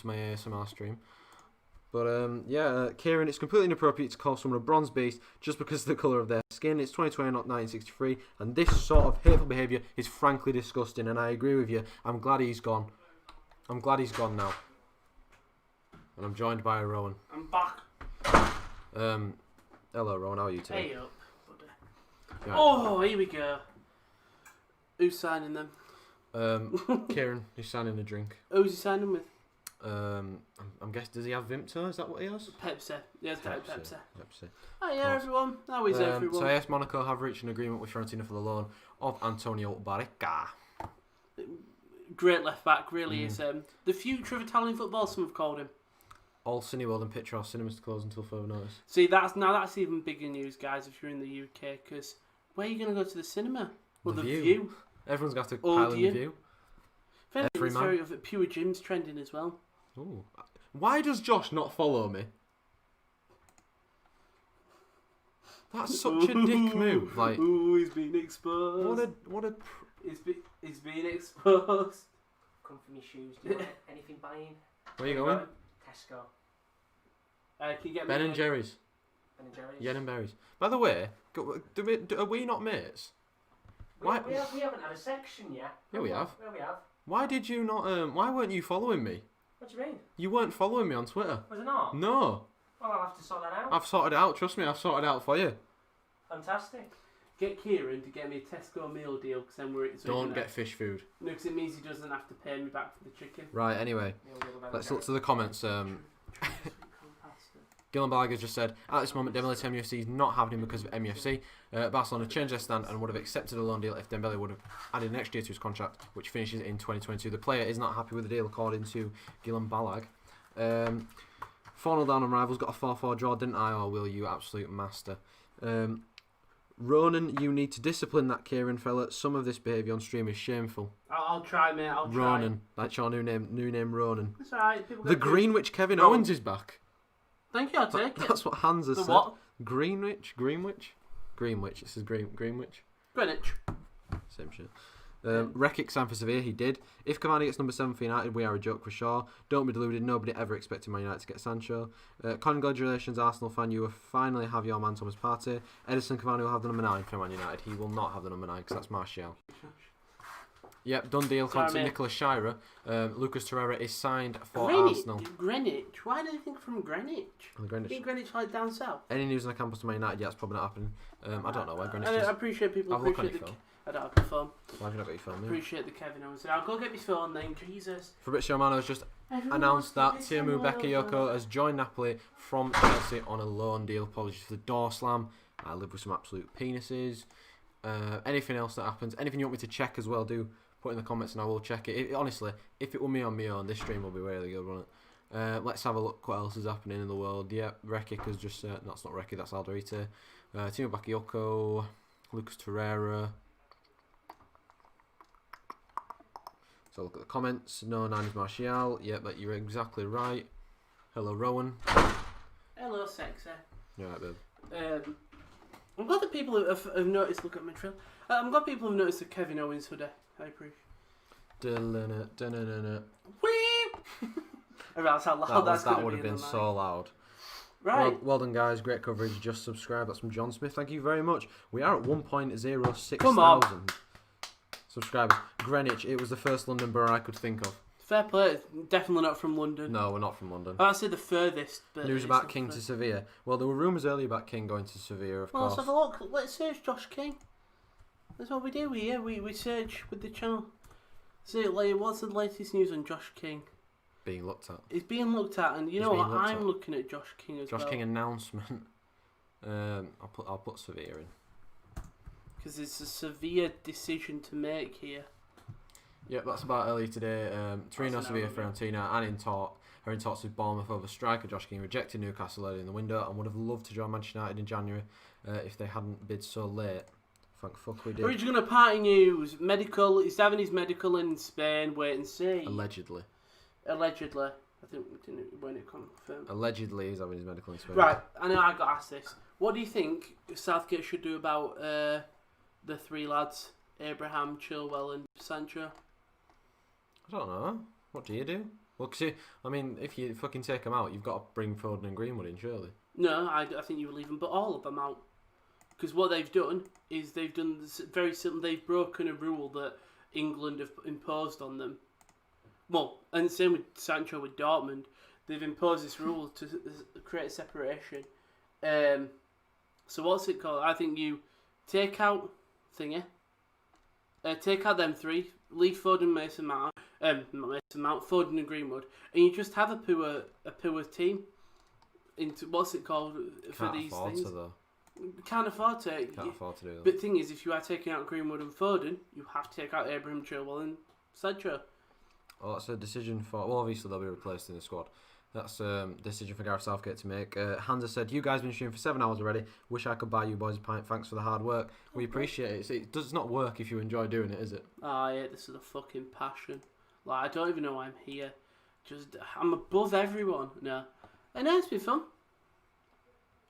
S5: my ASMR stream. But Kieran, it's completely inappropriate to call someone a bronze beast just because of the colour of their skin. It's 2020, not 1963, and this sort of hateful behaviour is frankly disgusting. And I agree with you. I'm glad he's gone. I'm glad he's gone now. And I'm joined by Rowan.
S2: I'm back.
S5: Hello, Rowan. How are you today?
S2: Hey up, buddy.
S5: Yeah.
S2: Oh, here we go. Who's signing them?
S5: Kieran, he's signing a drink.
S2: Who's he signing with?
S5: I'm guessing, does he have Vimto? Is that what he has?
S2: Pepsi. Yeah, Pepsi.
S5: Pepsi.
S2: Hi, everyone. How is everyone?
S5: So AS Monaco have reached an agreement with Fiorentina for the loan of Antonio Barreca.
S2: Great left back, really is. The future of Italian football, some have called him.
S5: All Cineworld and Picture House cinemas to close until further notice.
S2: See, that's even bigger news, guys, if you're in the UK, because where are you going to go to the cinema? Well, the view.
S5: Everyone's got to pile in the View.
S2: It's very Pure Gym's trending as well.
S5: Ooh. Why does Josh not follow me? That's such a dick move. Like,
S2: ooh, he's been exposed. He's been exposed.
S1: Come for me shoes. Do you want anything buying?
S5: Where you going?
S1: Tesco.
S2: Can you get
S5: Ben
S2: me
S5: and Jerry's.
S1: Ben and Jerry's.
S5: Yen and Berries. By the way, are we not mates?
S1: We haven't had a section yet.
S5: Yeah, we have.
S1: Yeah, we have.
S5: Why did you not? Why weren't you following me?
S1: What do you mean?
S5: You weren't following me on Twitter.
S1: Was it not?
S5: No.
S1: Well, I'll have to sort that out.
S5: I've sorted it out. Trust me, I've sorted it out for you.
S1: Fantastic.
S2: Get Kieran to get me a Tesco meal deal because then we're...
S5: Don't get fish food.
S2: No, because it means he doesn't have to pay me back for the chicken.
S5: Right. Anyway, let's look to the comments. Gillen Ballag has just said, at this moment, Dembele to MUFC is not happening because of MUFC. Barcelona changed their stand and would have accepted a loan deal if Dembele would have added an extra year to his contract, which finishes in 2022. The player is not happy with the deal, according to Gillen Ballag. 4-0 down on rivals, got a 4-4 draw, didn't I? Or will you, absolute master? Ronan, you need to discipline that Kieran fella. Some of this behaviour on stream is shameful.
S2: I'll try, mate. I'll try.
S5: Ronan, that's your new name, Ronan.
S2: That's alright.
S5: The Greenwich Kevin
S2: Rowan.
S5: Owens is back.
S2: Thank you, I'll take it.
S5: That's what Hans has
S2: The
S5: said.
S2: what?
S5: Greenwich. This is Greenwich.
S2: Greenwich.
S5: Same shit. Rekic signed for Sevilla. He did. If Cavani gets number 7 for United, we are a joke for sure. Don't be deluded. Nobody ever expected Man United to get Sancho. Congratulations, Arsenal fan. You will finally have your man Thomas Partey. Edison Cavani will have the number 9 for Man United. He will not have the number 9 because that's Martial. Yep, done deal. Contact Nicolas Shira. Lucas Torreira is signed for Arsenal.
S2: Greenwich? Why do they think from Greenwich?
S5: Greenwich.
S2: Think Greenwich like down south?
S5: Any news on the campus to Man United? Yeah, it's probably not happening. I don't know where Greenwich
S2: I
S5: is.
S2: appreciate people.
S5: Have a look on
S2: Appreciate
S5: your
S2: the.
S5: phone.
S2: I don't have my phone.
S5: Why have you not got your phone?
S2: Appreciate the Kevin Owens. I'll go get my phone then. Jesus.
S5: Fabrizio Romano has just announced that Tiamu Bakayoko has joined Napoli from Chelsea on a loan deal. Apologies for the door slam. I live with some absolute penises. Anything else that happens, anything you want me to check as well, do put in the comments and I will check it. Honestly, if it were me on my own, this stream will be really good, won't it? Let's have a look what else is happening in the world. Yeah, Rekic has just... that's not Rekic, that's Alderete. Tiamu Bakayoko, Lucas Torreira. So look at the comments. No, 9 is Martial. Yeah, but you're exactly right. Hello, Rowan.
S2: Hello, sexy.
S5: You're right, babe.
S2: I'm glad that people have noticed. Look at my trail. I'm glad people have noticed the Kevin Owens hoodie. I appreciate. Weep. That's how loud
S5: that would have been so loud.
S2: Right.
S5: Well done, guys. Great coverage. Just subscribe. That's from John Smith. Thank you very much. We are at 1.06 thousand subscribers. Greenwich. It was the first London borough I could think of.
S2: Fair play. Definitely not from London.
S5: No, we're not from London.
S2: I'd say the furthest. But
S5: News about King to Sevilla. Well, there were rumours earlier about King going to Sevilla, of course.
S2: Let's have a look. Let's search Josh King. That's what we do here. We search with the channel. See, what's the latest news on Josh King?
S5: Being looked at.
S2: It's being looked at, and you know what? I'm looking at Josh King as well.
S5: Josh King announcement. I'll put Sevilla in.
S2: Because it's a severe decision to make here.
S5: Yep, that's about earlier today. Torino, Sevilla, Fiorentina, and are in talks with Bournemouth over striker. Josh King rejected Newcastle early in the window and would have loved to join Manchester United in January if they hadn't bid so late. Thank fuck we did.
S2: Original party news. Medical. He's having his medical in Spain. Wait and see.
S5: Allegedly.
S2: I think when it confirmed.
S5: Allegedly he's having his medical in Spain.
S2: Right, I know I got asked this. What do you think Southgate should do about the 3 lads, Abraham, Chilwell and Sancho?
S5: I don't know. What do you do? Well, cause if you fucking take them out, you've got to bring Foden and Greenwood in, surely.
S2: No, I think you leave them, but all of them out. Because what they've done is they've done very simple. They've broken a rule that England have imposed on them. Well, and same with Sancho with Dortmund. They've imposed this rule to create a separation. So what's it called? I think you take out take out them 3, leave Foden, Mason Mount, Foden and Greenwood, and you just have a poor team. Into what's it called for these things? Can't afford to.
S5: Can't afford to do that.
S2: But the thing is, if you are taking out Greenwood and Foden, you have to take out Abraham, Chilwell and Sancho.
S5: Well, that's a decision for... Well, obviously they'll be replaced in the squad. That's a decision for Gareth Southgate to make. Hansa said, you guys have been streaming for 7 hours already. Wish I could buy you boys a pint. Thanks for the hard work. We appreciate it. It does not work if you enjoy doing it, is it?
S2: Oh, yeah, this is a fucking passion. Like, I don't even know why I'm here. I'm above everyone. No. I know, it's been fun.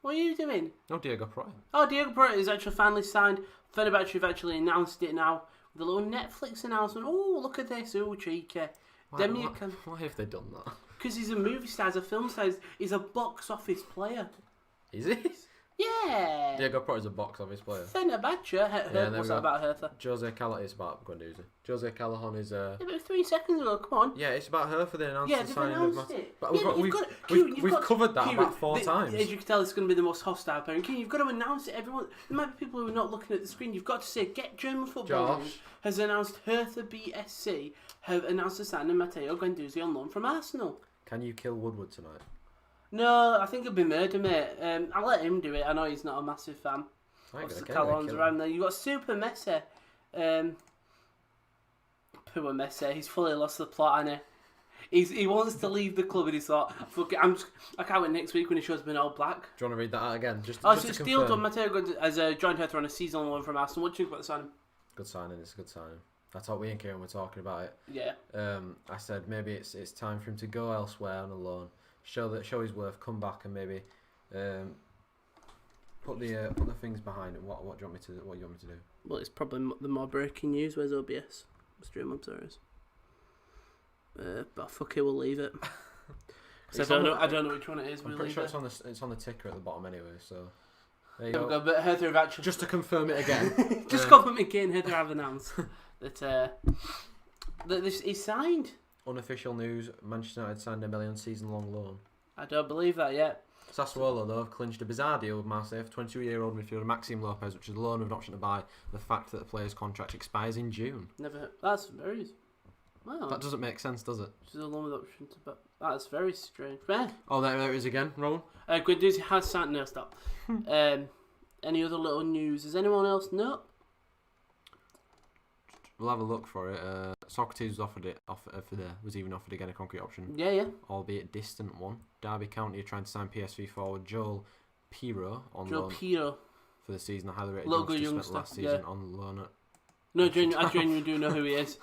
S2: What are you doing?
S5: No, Diego Pryor.
S2: Oh, Diego Pryor is actually finally signed. Fenerbahce have actually announced it now. The little Netflix announcement. Oh, look at this. Oh, cheeky.
S5: Why have they done that?
S2: Because he's a movie star, he's a film star, he's a box office player.
S5: Is he?
S2: Yeah.
S5: Diego Pryor is a box office player.
S2: Fenerbahce. What's that about Hertha?
S5: Jose Callahan is about Guendouzi. Jose Callahan is
S2: Yeah, but 3 seconds ago, come on.
S5: Yeah, it's about Hertha. They announced
S2: Yeah,
S5: the
S2: they've
S5: signing
S2: announced
S5: of
S2: it.
S5: But
S2: Yeah,
S5: we've covered that
S2: Kieran,
S5: about 4 times.
S2: As you can tell, it's going to be the most hostile pairing. Kieran, you've got to announce it. Everyone, there might be people who are not looking at the screen. You've got to say, Get German Football
S5: Josh
S2: has announced Hertha BSC have announced the signing of Matteo Guendouzi on loan from Arsenal.
S5: Can you kill Woodward tonight?
S2: No, I think it'll be murder, mate. I'll let him do it. I know he's not a massive fan. Obviously, Callahan's around there. You've got Super Messi. Poor Messi. He's fully lost the plot, hasn't he? He wants to leave the club and he's thought, fuck it, I can't wait next week when he shows me in all black.
S5: Do you want to read that out again?
S2: So it's deal done. Matteo has joined Hertha on a season loan from Arsenal. What do you think about the signing?
S5: Good signing. It's a good signing. I thought we and Kieran were talking about it.
S2: Yeah.
S5: I said maybe it's time for him to go elsewhere on a loan, show his worth, come back and maybe put the things behind it. What do you want me to do?
S2: Well, it's probably the more breaking news. Where's OBS? Stream observers. But fuck it, we'll leave it. I don't know which one it is.
S5: I'm pretty sure it's on the ticker at the bottom anyway. So there you
S2: go.
S5: go.
S2: But Hertha have actually
S5: Just to confirm it again.
S2: Just confirm it again. Hertha have announced that this is signed.
S5: Unofficial news: Manchester United signed a $1 million season-long loan.
S2: I don't believe that yet.
S5: Sassuolo, though, have clinched a bizarre deal with Marseille for 22-year-old midfielder Maxime Lopez, which is a loan with an option to buy. The fact that the player's contract expires in June.
S2: Never. That's very. Wow.
S5: That doesn't make sense, does it?
S2: Which is a loan with option to buy. That's very strange. Man.
S5: Oh, there it is again, Rowan.
S2: Guendouzi has signed. No, stop. Any other little news? Does anyone else know?
S5: We'll have a look for it. Socrates was even offered again a concrete option.
S2: Yeah.
S5: Albeit distant one. Derby County are trying to sign PSV forward Joel Piro on loan for the season. A highly rated youngster spent last season on loan at...
S2: No, I genuinely do know who he is.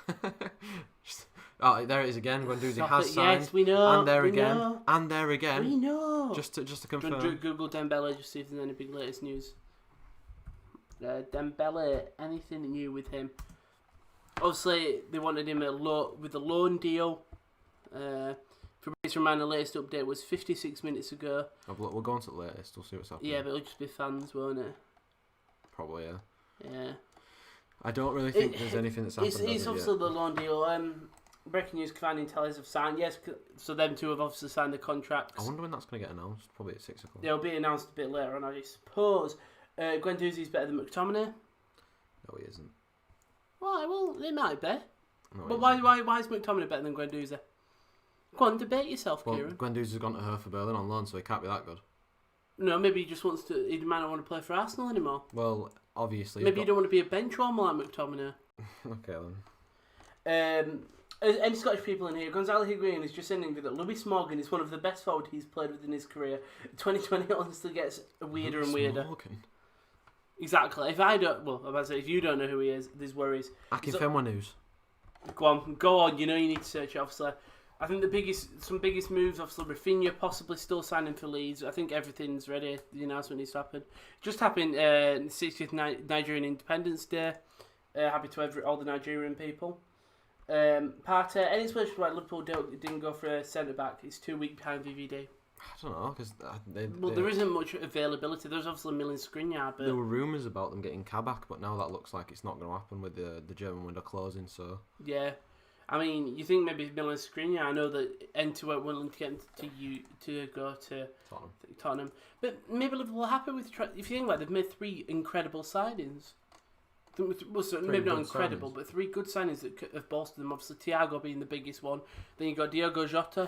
S5: Oh, there it is again. Guendouzi has signed.
S2: Yes, we know.
S5: And there again. And there again.
S2: We know.
S5: Just to confirm.
S2: Google Dembele, just see if there's any big latest news. Dembele, anything new with him? Obviously, they wanted him with a loan deal. Fabrice Romano, the latest update was 56 minutes ago.
S5: We'll go on to the latest. We'll see what's happening.
S2: Yeah, but it'll just be fans, won't it?
S5: Probably, yeah.
S2: Yeah.
S5: I don't really think there's anything that's happened.
S2: It's obviously the loan deal. Breaking news: Cavani and Telles have signed. Yes, so them two have obviously signed the contracts.
S5: I wonder when that's going to get announced. Probably at 6 o'clock.
S2: Yeah, it'll be announced a bit later on, I suppose. Guendouzi's better than McTominay.
S5: No, he isn't.
S2: Why? Well, it might be.
S5: No,
S2: but why is McTominay better than Guendouzi? Go on, debate yourself, Kieran.
S5: Guendouzi's gone to Hertha Berlin on loan, so he can't be that good.
S2: No, maybe he just wants to. He might not want to play for Arsenal anymore.
S5: Well, obviously.
S2: Maybe you don't want to be a bench warmer like McTominay.
S5: Okay
S2: then. Any Scottish people in here? Gonzalo Higuain is just saying that Lewis Morgan is one of the best forward he's played with in his career. 2020 honestly gets weirder and weirder.
S5: Morgan.
S2: Exactly. If you don't know who he is, there's worries.
S5: Akinfenwa news.
S2: Go on. You know you need to search it, obviously. I think the biggest moves, obviously, Rafinha possibly still signing for Leeds. I think everything's ready. The announcement needs to happen. Just happened 60th Nigerian Independence Day. Happy to all the Nigerian people. Partey, any explanation why Liverpool didn't go for a centre back? It's 2 weeks behind VVD.
S5: I don't know, because
S2: there isn't much availability. There's obviously a million Skriniar, but
S5: there were rumours about them getting Kabak, but now that looks like it's not going to happen with the German window closing. So
S2: yeah, I mean, you think maybe Milan Skriniar? I know that Enter weren't willing to get to go to Tottenham, but maybe Liverpool are happy with. If you think about it, they've made 3 incredible signings. Maybe not incredible, but 3 good signings that have bolstered them. Obviously, Thiago being the biggest one. Then you got Diogo Jota,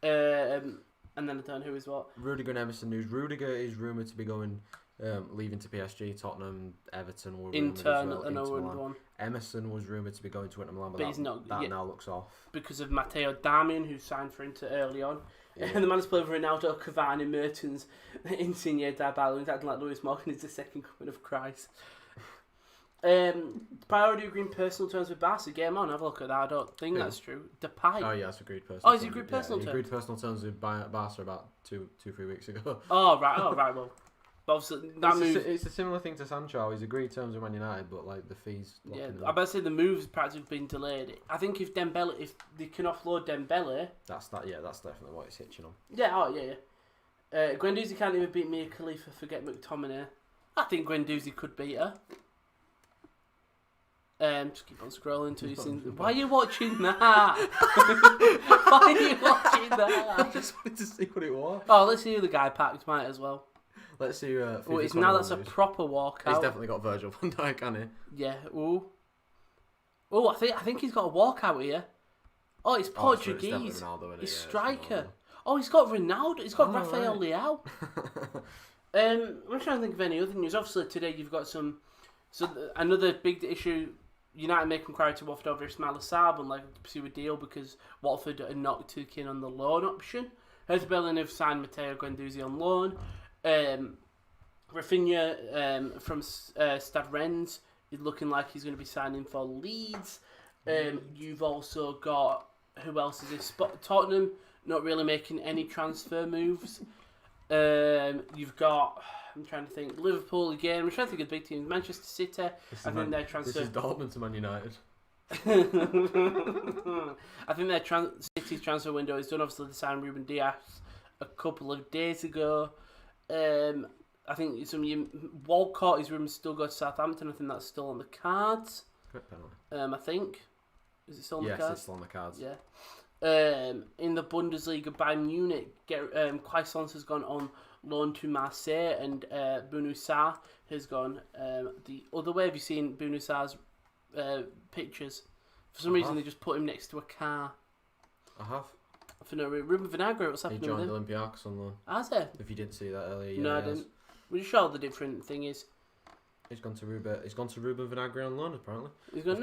S2: and then I don't know who is what.
S5: Rudiger and Emerson news. Rudiger is rumoured to be leaving to PSG. Tottenham, Everton were rumoured as well. Inter Milan. Emerson was rumoured to be going to Inter Milan, but he's not. That now looks off
S2: because of Matteo Darmian, who signed for Inter early on.
S5: Yeah.
S2: And the man's playing for Ronaldo, Cavani, Mertens, Insigne, Dybala, and acting like Lewis Morgan is the second coming of Christ. Priority agreeing personal terms with Barca. Game on, have a look at that. I don't think that's true. Depay.
S5: Oh yeah, it's agreed personal.
S2: Oh, is he agreed personal
S5: He
S2: terms?
S5: agreed personal terms with Barca about 2-3 weeks ago.
S2: Oh right, well. But obviously, that move.
S5: It's a similar thing to Sancho. He's agreed terms with Man United, but like the fees.
S2: Yeah, I better say the move's practically been delayed. I think if they can offload Dembele.
S5: That's definitely what it's hitching on.
S2: Yeah, Guendouzi can't even beat Mia Khalifa. Forget McTominay. I think Guendouzi could beat her. Just keep on scrolling until you see. Why are you watching that? Why are you watching that?
S5: I just wanted to see what it was.
S2: Oh, let's see who the guy packed. Might as well.
S5: Let's see.
S2: It's now that's a proper walkout.
S5: He's definitely got Virgil van Dijk, hasn't he?
S2: Yeah. Ooh. Oh, I think he's got a walkout here. Oh, it's Portuguese.
S5: It's Ronaldo,
S2: He's
S5: yeah,
S2: striker. Oh, he's got Ronaldo. He's got Raphael
S5: right.
S2: Leao. I'm trying to think of any other news. Obviously, today you've got another big issue. United make inquiry to Watford over Ismail Assar and like to pursue a deal because Watford are not too keen on the loan option. Hertha Berlin have signed Matteo Guendouzi on loan. Rafinha from Stade Rennes is looking like he's going to be signing for Leeds. You've also got, who else is this? Tottenham not really making any transfer moves. You've got, I'm trying to think, Liverpool again. I'm trying to think of big teams. Manchester City. I think their transfer.
S5: This is Dortmund to Man United.
S2: I think their City's transfer window is done. Obviously, they signed Ruben Dias a couple of days ago. I think Walcott is rumoured to still go to Southampton. I think that's still on the cards.
S5: Correct penalty.
S2: I think. Is it still on the cards?
S5: Yes, it's still on the cards.
S2: Yeah. In the Bundesliga, Bayern Munich, Quaisance has gone on loan to Marseille, and Bouna Sarr has gone the other way. Have you seen Bouna Sarr's pictures? For some reason, they just put him next to a car.
S5: I have.
S2: For no reason. Ruben Vinagre, what's
S5: He
S2: happening
S5: joined
S2: with him?
S5: Olympiacos on loan.
S2: Has he?
S5: If you didn't see that earlier,
S2: No, I
S5: he has.
S2: didn't. Would you show the different thing is?
S5: He's gone to Ruben Vinagre on loan apparently.
S2: He's going to.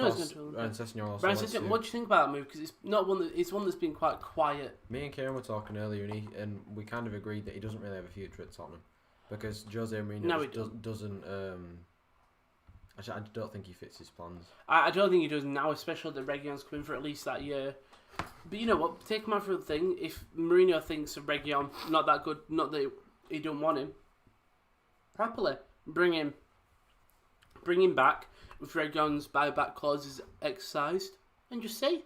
S5: Brian Sessegnon also
S2: Brian
S5: went
S2: Sessegnon,
S5: to-
S2: what do you think about that move? Because it's not one. It's one that's been quite quiet.
S5: Me and Kieran were talking earlier, and we kind of agreed that he doesn't really have a future at Tottenham because Jose Mourinho doesn't. I don't think he fits his plans.
S2: I don't think he does now, especially that Reguilon's coming for at least that year. But you know what? Take him out for the thing. If Mourinho thinks of Reguilon not that good, not that he don't want him, happily bring him back with Reguilon's buyback clauses exercised and just see.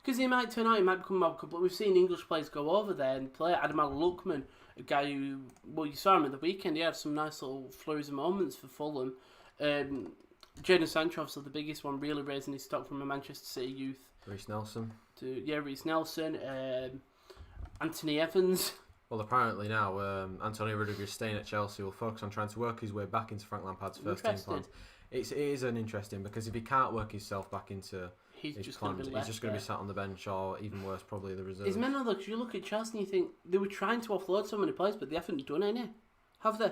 S2: Because he might turn out, he might become more good. But we've seen English players go over there and play. Adam Lookman, a guy who, well, you saw him at the weekend. He had some nice little flurries of moments for Fulham. Jadon Sancho, obviously the biggest one, really raising his stock from a Manchester City youth.
S5: Reece Nelson.
S2: Reece Nelson. Anthony Evans.
S5: Well, apparently now Antonio Rudiger is staying at Chelsea. Will focus on trying to work his way back into Frank Lampard's first team plans. It is an interesting because if he can't work himself back into his plans, he's just going to be sat on the bench or even worse, probably the reserve.
S2: It's mental though, because you look at Chelsea and you think they were trying to offload so many players, but they haven't done any, have they?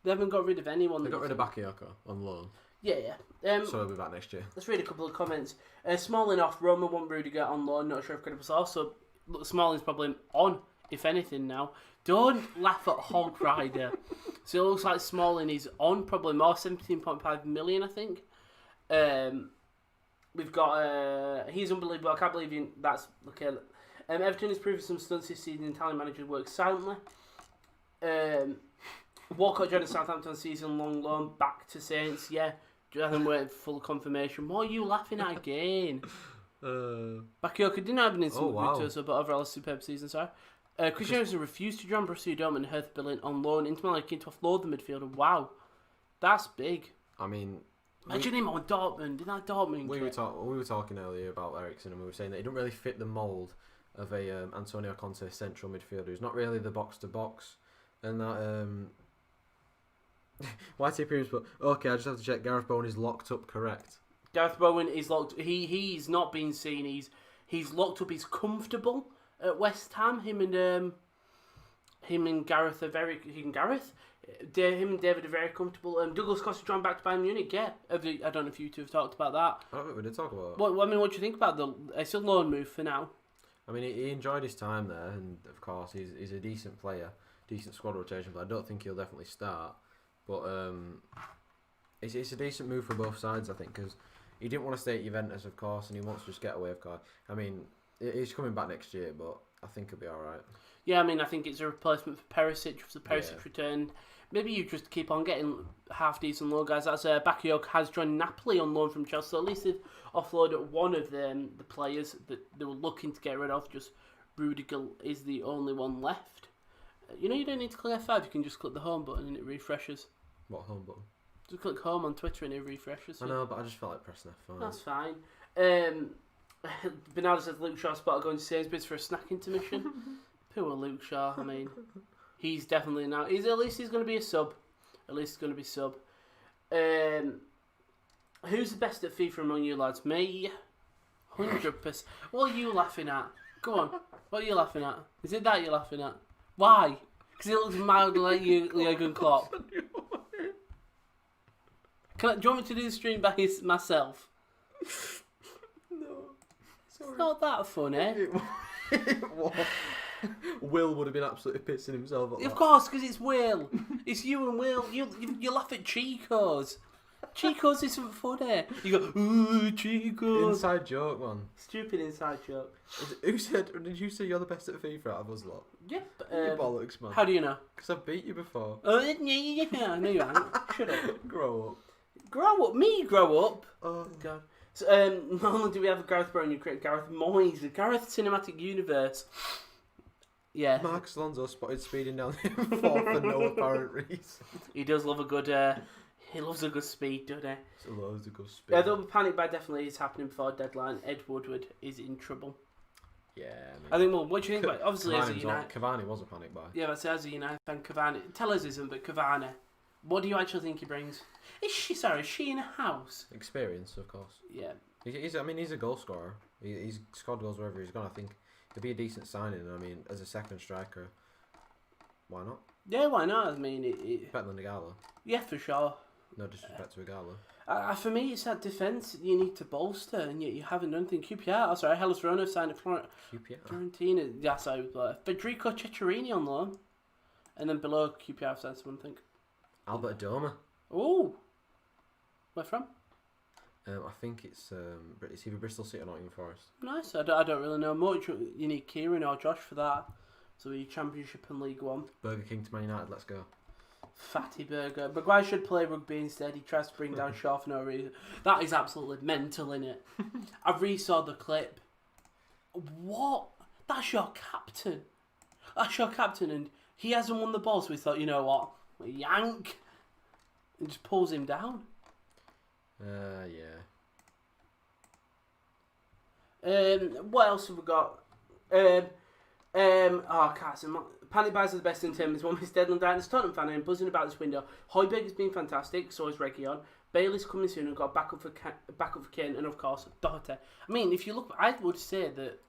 S2: They haven't got rid of anyone.
S5: They got rid of Bakayoko on loan.
S2: Yeah.
S5: So he'll be back next year.
S2: Let's read a couple of comments. Smalling off, Roma want Rudiger on loan. Not sure if credible source. So look, Smalling's probably on, if anything now. Don't laugh at Hog Rider. So it looks like Smalling is on, probably more, 17.5 million, I think. We've got, he's unbelievable. I can't believe that's, okay. Everton has proven some stunts this season. Italian manager works silently. Walcott joined Southampton season-long loan back to Saints. Yeah, I'm waiting for full confirmation. What are you laughing at again? Bakayoko didn't have an instant to us, but overall a superb season, sorry. Christian Eriksen refused to join Borussia Dortmund and Hertha Berlin on loan. Inter Milan keen to offload the midfielder. Wow, that's big.
S5: I mean,
S2: imagine him on Dortmund. Did that Dortmund?
S5: We were talking earlier about Eriksen, and we were saying that he don't really fit the mould of a Antonio Conte central midfielder. He's not really the box to box, and that. YT appearance, but okay, I just have to check. Gareth Bowen is locked up, correct?
S2: Gareth Bowen is locked. He's not been seen. He's locked up. He's comfortable at West Ham. Him and Gareth are very. Him and David are very comfortable. Douglas Costa joined back to Bayern Munich. Yeah, I don't know if you two have talked about that.
S5: I don't think we did talk about that.
S2: What do you think about it's a loan move for now?
S5: I mean, he enjoyed his time there, and of course, he's a decent player, decent squad rotation. But I don't think he'll definitely start. But it's a decent move for both sides, I think, because he didn't want to stay at Juventus, of course, and he wants to just get away, of course. I mean, he's coming back next year, but I think he'll be all right.
S2: Yeah, I mean, I think it's a replacement for Perisic. If the Perisic returned, maybe you just keep on getting half-decent loan guys. That's Bakayoko has joined Napoli on loan from Chelsea. So at least they've offloaded one of the players that they were looking to get rid of. Just Rudiger is the only one left. You know, you don't need to click F5. You can just click the home button and it refreshes.
S5: What home button?
S2: Just click home on Twitter and it refreshes.
S5: I know, but I just felt like pressing F5.
S2: That's fine. Bernardo says Luke Shaw spotted going to Sainsbury's for a snack intermission. Poor Luke Shaw. I mean, he's definitely now. At least he's going to be a sub. At least he's going to be sub. Who's the best at FIFA among you lads? Me. 100%. What are you laughing at? Go on. What are you laughing at? Is it that you're laughing at? Why? Because he looks mildly like you, Jurgen Klopp. Do you want me to do the stream by myself?
S5: No. Sorry.
S2: It's not that funny.
S5: Will would have been absolutely pissing himself at that.
S2: Of course, because it's Will. It's you and Will. You laugh at Chico's. Chico's isn't funny. You go, ooh, Chico's.
S5: Inside joke, man.
S2: Stupid inside joke.
S5: Did you say you're the best at FIFA out of us lot?
S2: Yep.
S5: You bollocks, man.
S2: How do you know?
S5: Because I've beat you before.
S2: Oh, yeah, no you haven't. Shut up.
S5: Grow up.
S2: Grow up. Me grow up.
S5: Oh.
S2: God. So, not only do we have a Gareth Brown, you create Gareth Moyes, the Gareth Cinematic Universe. Yeah.
S5: Marcus Alonso spotted speeding down the M4 for no apparent reason.
S2: He does love a good. He loves a good speed, doesn't he?
S5: It's loads of good speed.
S2: Yeah, the panic buy definitely is happening before deadline. Ed Woodward is in trouble.
S5: Yeah,
S2: I think. Well, what do you think about it? Obviously, as a United,
S5: Cavani was a panic buy.
S2: yeah, but as a United fan, Cavani. Tellers isn't, but Cavani. What do you actually think he brings? Is she in a house?
S5: Experience, of course.
S2: Yeah.
S5: He's a goal scorer. He's scored goals wherever he's gone. I think he'll be a decent signing. I mean, as a second striker, why not?
S2: Yeah, why not? I mean,
S5: Better than Igalo.
S2: yeah, for sure.
S5: No disrespect to Igalo.
S2: For me, it's that defence you need to bolster, and yet you haven't done anything. QPR, Hellas Verona signed a Fiorentina. Yeah, sorry, Federico Ceccherini on loan, and then below QPR signed someone. I think.
S5: Albert Adoma.
S2: Oh, where from?
S5: I think it's either Bristol City or Nottingham Forest.
S2: Nice. I don't really know much. You need Kieran or Josh for that. So you Championship and League One.
S5: Burger King to Man United. Let's go.
S2: Fatty Burger. Maguire should play rugby instead. He tries to bring down Shaw for no reason. That is absolutely mental, innit? I re-saw the clip. What? That's your captain. And he hasn't won the ball, so we thought, you know what? Yank. And just pulls him down.
S5: Yeah.
S2: What else have we got? I can't say. Panic buys are the best in terms of one. Miss Deadland Diet. As Tottenham fan, I'm buzzing about this window. Højbjerg has been fantastic. So is Reguilon. Bailey's coming soon and got backup for Kane, and of course Doherty. I mean, if you look, I would say that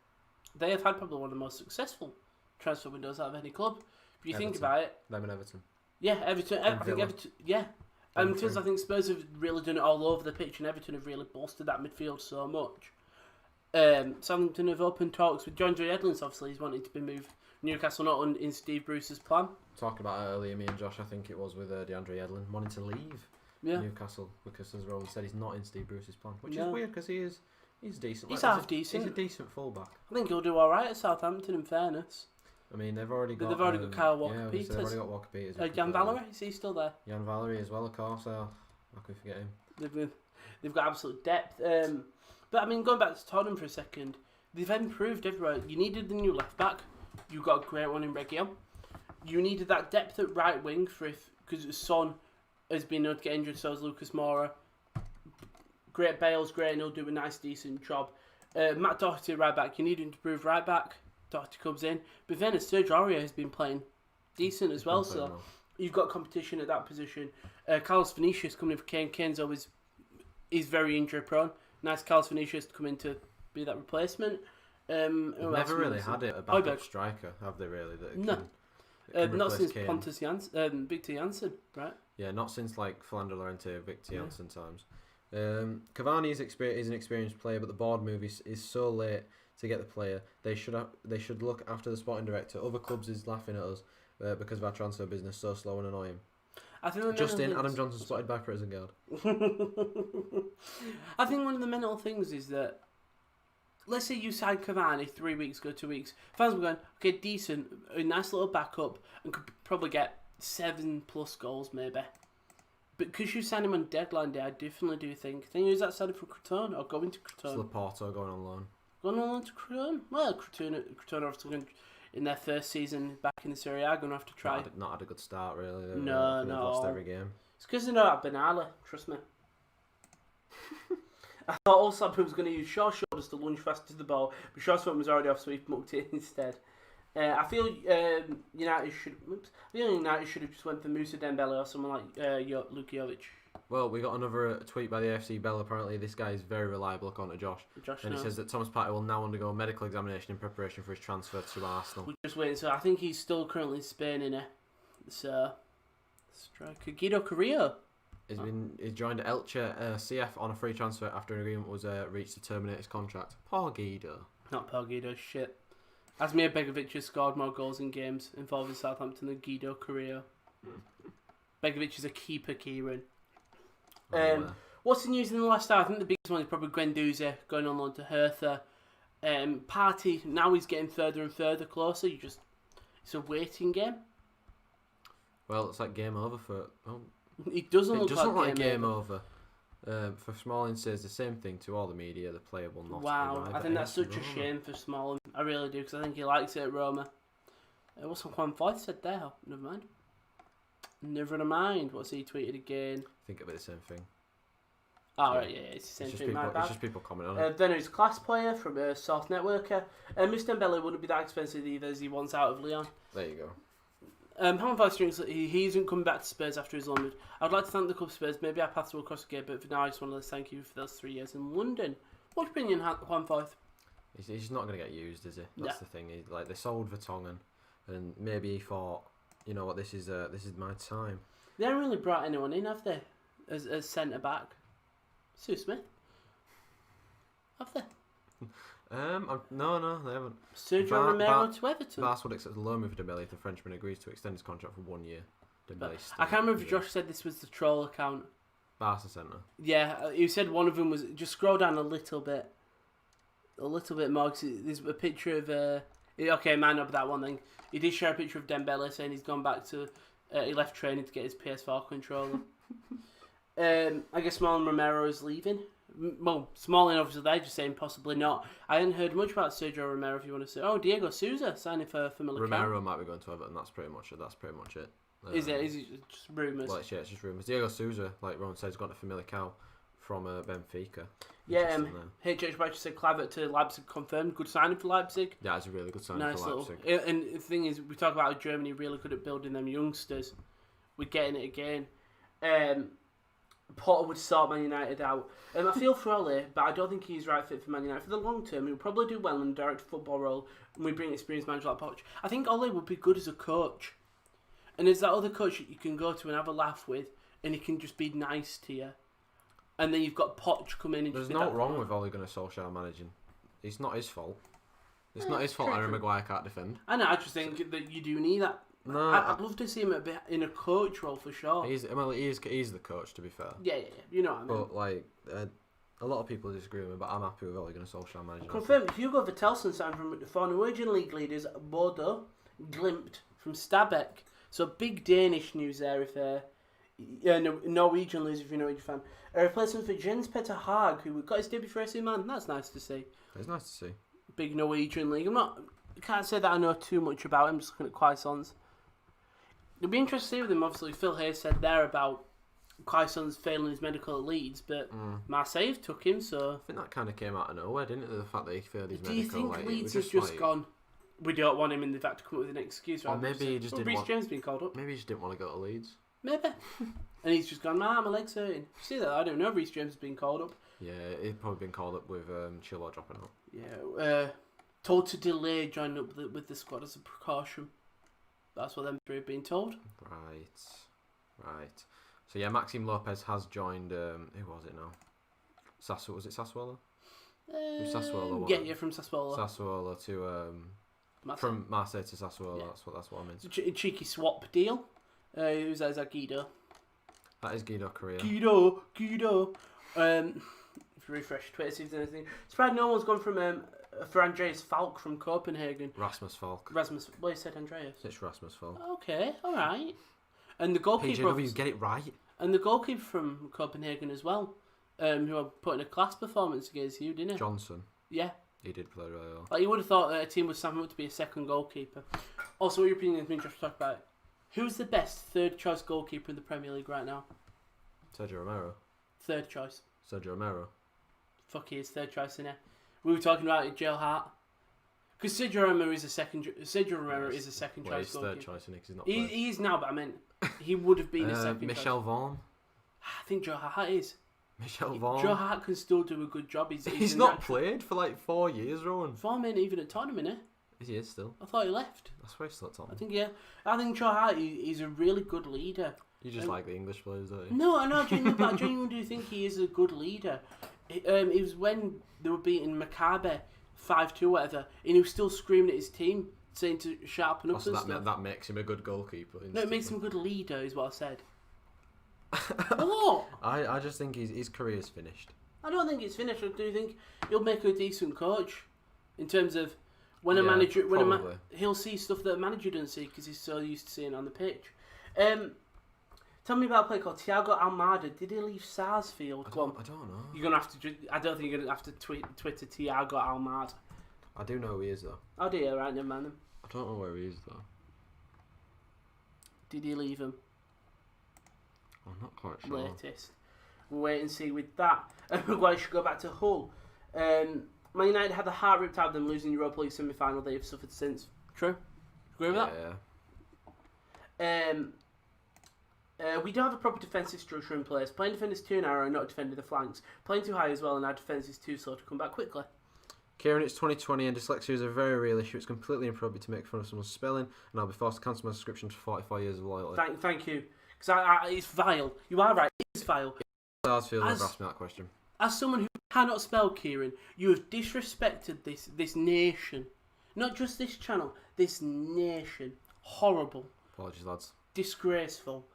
S2: they have had probably one of the most successful transfer windows out of any club. If you think about it,
S5: them and Everton.
S2: Yeah, Everton. I think Everton. Yeah. Because I think Spurs have really done it all over the pitch, and Everton have really bolstered that midfield so much. Southampton have opened talks with John Joe Edlins. Obviously, he's wanting to be moved. Newcastle not in Steve Bruce's plan.
S5: Talking about it earlier, me and Josh, I think it was with DeAndre Edlin wanting to leave Newcastle because, as Rowan said, he's not in Steve Bruce's plan, which is weird because he's decent.
S2: He's half decent.
S5: He's a decent fullback.
S2: I think he'll do all right at Southampton. In fairness,
S5: I mean they've already got
S2: Kyle Walker-Peters.
S5: They've already got Walker-Peters.
S2: Jan Valery, is he still there?
S5: Jan Valery as well, of course. How can we forget him?
S2: They've got absolute depth. But I memean, going back to Tottenham for a second, they've improved everywhere. You needed the new left back. You got a great one in Reguilon. You needed that depth at right wing because Son has been able to get injured, so has Lucas Moura. Great Bale's great, and he'll do a nice, decent job. Matt Doherty right back. You need him to prove right back. Doherty comes in, but then Sergio Aurier has been playing decent as well. So you've got competition at that position. Carlos Vinicius coming in for Kane. Kane's always is very injury prone. Nice Carlos Vinicius to come in to be that replacement.
S5: Never really had a backup striker, have they? Really?
S2: No. Not since Kane. Pontus Janssen, Victor Janssen, right?
S5: Yeah, not since like Philander Llorente, Victor Janssen times. Cavani is an experienced player, but the board move is so late to get the player. They should look after the sporting director. Other clubs is laughing at us because of our transfer business so slow and annoying.
S2: I think the
S5: Just in,
S2: mental
S5: Adam
S2: things-
S5: Johnson spotted by prison guard.
S2: I think one of the mental things is that, let's say you sign Cavani 3 weeks ago, 2 weeks. Fans were going, okay, decent, a nice little backup, and could probably get 7+ goals maybe. But because you signed him on deadline day, I definitely do think. He was outside for Crotone or going to
S5: It's
S2: Crotone.
S5: Laporto going on loan.
S2: Going on to Crotone? Well, Crotone obviously going in their first season back in the Serie A, going to have to try.
S5: Not had a good start, really.
S2: No,
S5: They've
S2: no.
S5: lost every game.
S2: It's because they know that Benali, trust me. I thought Allsap was going to use short shoulders to lunge fast to the ball, but Shawsfoot was already off, so he mucked it instead. I feel United should. Oops, I feel United should have just went for Moussa Dembele or someone like Luka Jovic.
S5: Well, we got another tweet by the FC Bell. Apparently, this guy is very reliable, according to Josh. And it says that Thomas Partey will now undergo a medical examination in preparation for his transfer to Arsenal.
S2: We're just waiting. So I think he's still currently in Spain, innit? So, striker Guido Carrillo.
S5: He's joined Elche CF on a free transfer after an agreement was reached to terminate his contract. Poor Guido.
S2: Not Paul Guido, shit. Asmir Begovic has scored more goals in games involving Southampton than Guido Carrillo. Begovic is a keeper, Kieran. What's the news in the last hour? I think the biggest one is probably Guendouzi going on loan to Hertha. Partey, now he's getting further and further closer. It's a waiting game.
S5: Well, it's like game over for... Oh,
S2: It doesn't
S5: it
S2: look
S5: doesn't
S2: like
S5: like game over. For Smalling says the same thing to all the media. The player will not
S2: Wow,
S5: arrive
S2: I
S5: at
S2: think that's
S5: AC
S2: such a
S5: Roma.
S2: shame for Smalling. I really do, because I think he likes it at Roma. What's Juan Foyth said there? Oh, never mind. Never mind. What's he tweeted again?
S5: I think it'll be the same thing.
S2: Oh, right, yeah, it's the same
S5: It's
S2: thing. My
S5: just
S2: bad.
S5: people commenting on it.
S2: Then there's Class Player from South Networker. Mr. Dembele wouldn't be that expensive either, as he wants out of Lyon.
S5: There you go.
S2: Juan Foyth thinks that he isn't coming back to Spurs after his loan. I'd like to thank the club Spurs. Maybe our paths will cross again, but for now I just want to thank you for those 3 years in London. What's your opinion, Juan Foyth?
S5: He's not going to get used, is he? That's the thing. Like they sold Vertonghen, and maybe he thought, you know what, this is my time.
S2: They haven't really brought anyone in, have they? As centre back, Sue Smith. Have they?
S5: No, they haven't.
S2: Sergio Romero to Everton.
S5: Barca would accept a loan move for Dembele if the Frenchman agrees to extend his contract for 1 year. Dembele's
S2: I can't remember if Josh said this was the troll account.
S5: Barca centre.
S2: Yeah, he said one of them was. Just scroll down a little bit more. 'Cause there's a picture of. Okay, it might not be that one then. He did share a picture of Dembele saying he's gone back to. He left training to get his PS4 controller. I guess Smalling Romero is leaving. Well, Smalling obviously they're just saying possibly not. I hadn't heard much about Sergio Romero. If you want to say, oh, Diego Souza signing for Millicao.
S5: Romero might be going to Everton. That's pretty much it.
S2: Is it just rumours?
S5: Well, it's just rumours. Diego Souza, like Rowan said, has gone to Famalicão from Benfica.
S2: Yeah, HH Batch said Clavert to Leipzig confirmed. Good signing for Leipzig.
S5: Yeah, it's a really good signing for Leipzig.
S2: And the thing is, we talk about how Germany really good at building them youngsters. We're getting it again. Potter would sort Man United out. I feel for Ole, but I don't think he's right fit for Man United. For the long term, he'll probably do well in a direct football role when we bring experienced manager like Poch. I think Ole would be good as a coach. And there's that other coach that you can go to and have a laugh with, and he can just be nice to you. And then you've got Poch come in and
S5: There's
S2: just be
S5: no
S2: that
S5: wrong with Ole Gunnar Solskjaer managing. It's not his fault. It's not his fault
S2: true,
S5: Aaron
S2: true.
S5: Maguire can't defend.
S2: I know, I just think that you do need that.
S5: No,
S2: I'd love to see him in a coach role for sure.
S5: he's the coach, to be fair.
S2: Yeah. You know what I mean.
S5: But like a lot of people disagree with me, but I'm happy with Ole Gunnar Solskjaer managing.
S2: Confirmed, Hugo Vertelsen signed from for Norwegian league leaders Bodo Glimt from Stabæk. So big Danish news there if Norwegian leaders if you're a Norwegian fan. A replacement for Jens Petter Haag, who got his debut for AC Milan. That's nice to see.
S5: It's nice to see.
S2: Big Norwegian league. I can't say that I know too much about him, just looking at Quaisons. It'll be interesting to see with him. Obviously, Phil Hayes said there about Quaisons failing his medical at Leeds, but Marseille took him, so...
S5: I think that kind of came out of nowhere, didn't it? The fact that he failed his
S2: Do
S5: medical.
S2: you think
S5: like,
S2: Leeds
S5: it
S2: has
S5: was
S2: just gone, we don't want him, and they've had to come up with an excuse?
S5: Or maybe he just didn't
S2: Reece
S5: want...
S2: James being called up.
S5: Maybe he just didn't want to go to Leeds.
S2: Maybe. And he's just gone, my leg's hurting. See that? I don't know Reece James has been called up.
S5: Yeah, he'd probably been called up with Chilwell dropping out.
S2: Yeah, told to delay joining up with the squad as a precaution. That's what them three have been told.
S5: Right. So yeah, Maxime Lopez has joined. Who was it now? Sassuolo. Was it Sassuolo? Who's Sassuolo?
S2: Yeah, from Sassuolo.
S5: Sassuolo to from Marseille to Sassuolo.
S2: Yeah.
S5: That's what I meant.
S2: It's a cheeky swap deal. Who's that? Is that Guido?
S5: That is Guido Correa.
S2: Guido. If you refresh Twitter, see if there's anything. Surprised no one's gone for Andreas Falk from Copenhagen.
S5: Rasmus Falk.
S2: Well, you said Andreas.
S5: It's Rasmus Falk.
S2: Okay, all right. And the goalkeeper.
S5: PJW, get it right.
S2: And the goalkeeper from Copenhagen as well, who are putting a class performance against you, didn't he?
S5: Johnson.
S2: Yeah.
S5: He did play really well.
S2: Like, you would have thought that a team was signing up to be a second goalkeeper. Also, what your opinion has been just talk about. Who's the best third choice goalkeeper in the Premier League right now?
S5: Sergio Romero.
S2: Third choice.
S5: Sergio Romero.
S2: Fuck, he is third choice, innit? We were talking about it, Joe Hart. Because Sergio Romero is a second
S5: Well,
S2: choice
S5: he's
S2: goalkeeper.
S5: third choice, isn't he? 'Cause he's not
S2: He is now, but I meant he would have been a second
S5: Michel
S2: choice.
S5: Vaughan.
S2: I think Joe Hart is.
S5: Michel Vaughan.
S2: Joe Hart can still do a good job.
S5: He's not played for like 4 years, Rowan.
S2: Vaughan ain't even at Tottenham, innit?
S5: He is still.
S2: I thought he left.
S5: That's why he's still at
S2: I
S5: Tottenham.
S2: think, yeah. I think Joe Hart, he's a really good leader.
S5: You just like the English players, don't you?
S2: No, I genuinely do think he is a good leader. It was when they were beating Maccabi 5-2 whatever, and he was still screaming at his team, saying to sharpen up
S5: Also,
S2: and stuff.
S5: that makes him a good goalkeeper.
S2: No, it makes him a good leader, is what I said. What?
S5: I just think his career's finished.
S2: I don't think it's finished. I do think he'll make a decent coach in terms of when a
S5: Yeah,
S2: manager,
S5: probably.
S2: he'll see stuff that a manager doesn't see because he's so used to seeing it on the pitch. Tell me about a player called Thiago Almada. Did he leave Sarsfield?
S5: I
S2: Go on.
S5: don't know.
S2: You're gonna have to. I don't think you're gonna have to Twitter Thiago Almada.
S5: I do know who he is though.
S2: Oh dear, right, never mind them.
S5: I don't know where he is though.
S2: Did he leave him?
S5: I'm not quite sure.
S2: Latest. We'll wait and see with that. Maguire should go back to Hull. Man United had the heart ripped out of them losing Europa League semi-final. They've suffered since. True. Agree with
S5: Yeah.
S2: that? We don't have a proper defensive structure in place. Playing defenders too narrow and not defending the flanks. Playing too high as well, and our defence is too slow to come back quickly.
S5: Kieran, it's 2020 and dyslexia is a very real issue. It's completely inappropriate to make fun of someone's spelling, and I'll be forced to cancel my subscription to 45 years of loyalty.
S2: Thank you. Because it's vile. You are right. It is vile.
S5: Sarsfield never asked me that question.
S2: As someone who cannot spell, Kieran, you have disrespected this nation. Not just this channel. This nation. Horrible.
S5: Apologies, lads.
S2: Disgraceful.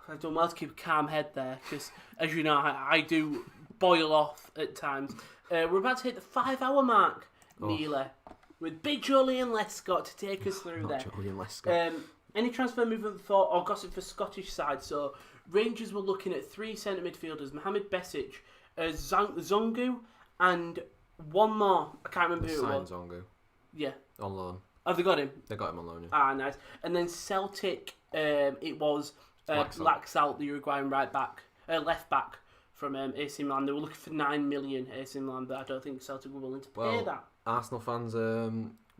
S2: I've done well to keep a calm head there, because, as you know, I do boil off at times. We're about to hit the 5-hour mark, nearly, with Big Julian Lescott to take us through there.
S5: Julian Lescott.
S2: Any transfer movement for, or gossip for Scottish side? So, Rangers were looking at 3 centre midfielders, Mohamed Besic, Zongu, and one more. I can't remember who it was.
S5: Zongu.
S2: Yeah.
S5: On loan.
S2: Have they got him?
S5: They got him on loan, yeah.
S2: Ah, nice. And then Celtic, it was Laxalt, the Uruguayan left back from AC Milan. They were looking for 9 million AC Milan, but I don't think Celtic were willing to pay that.
S5: Arsenal fans,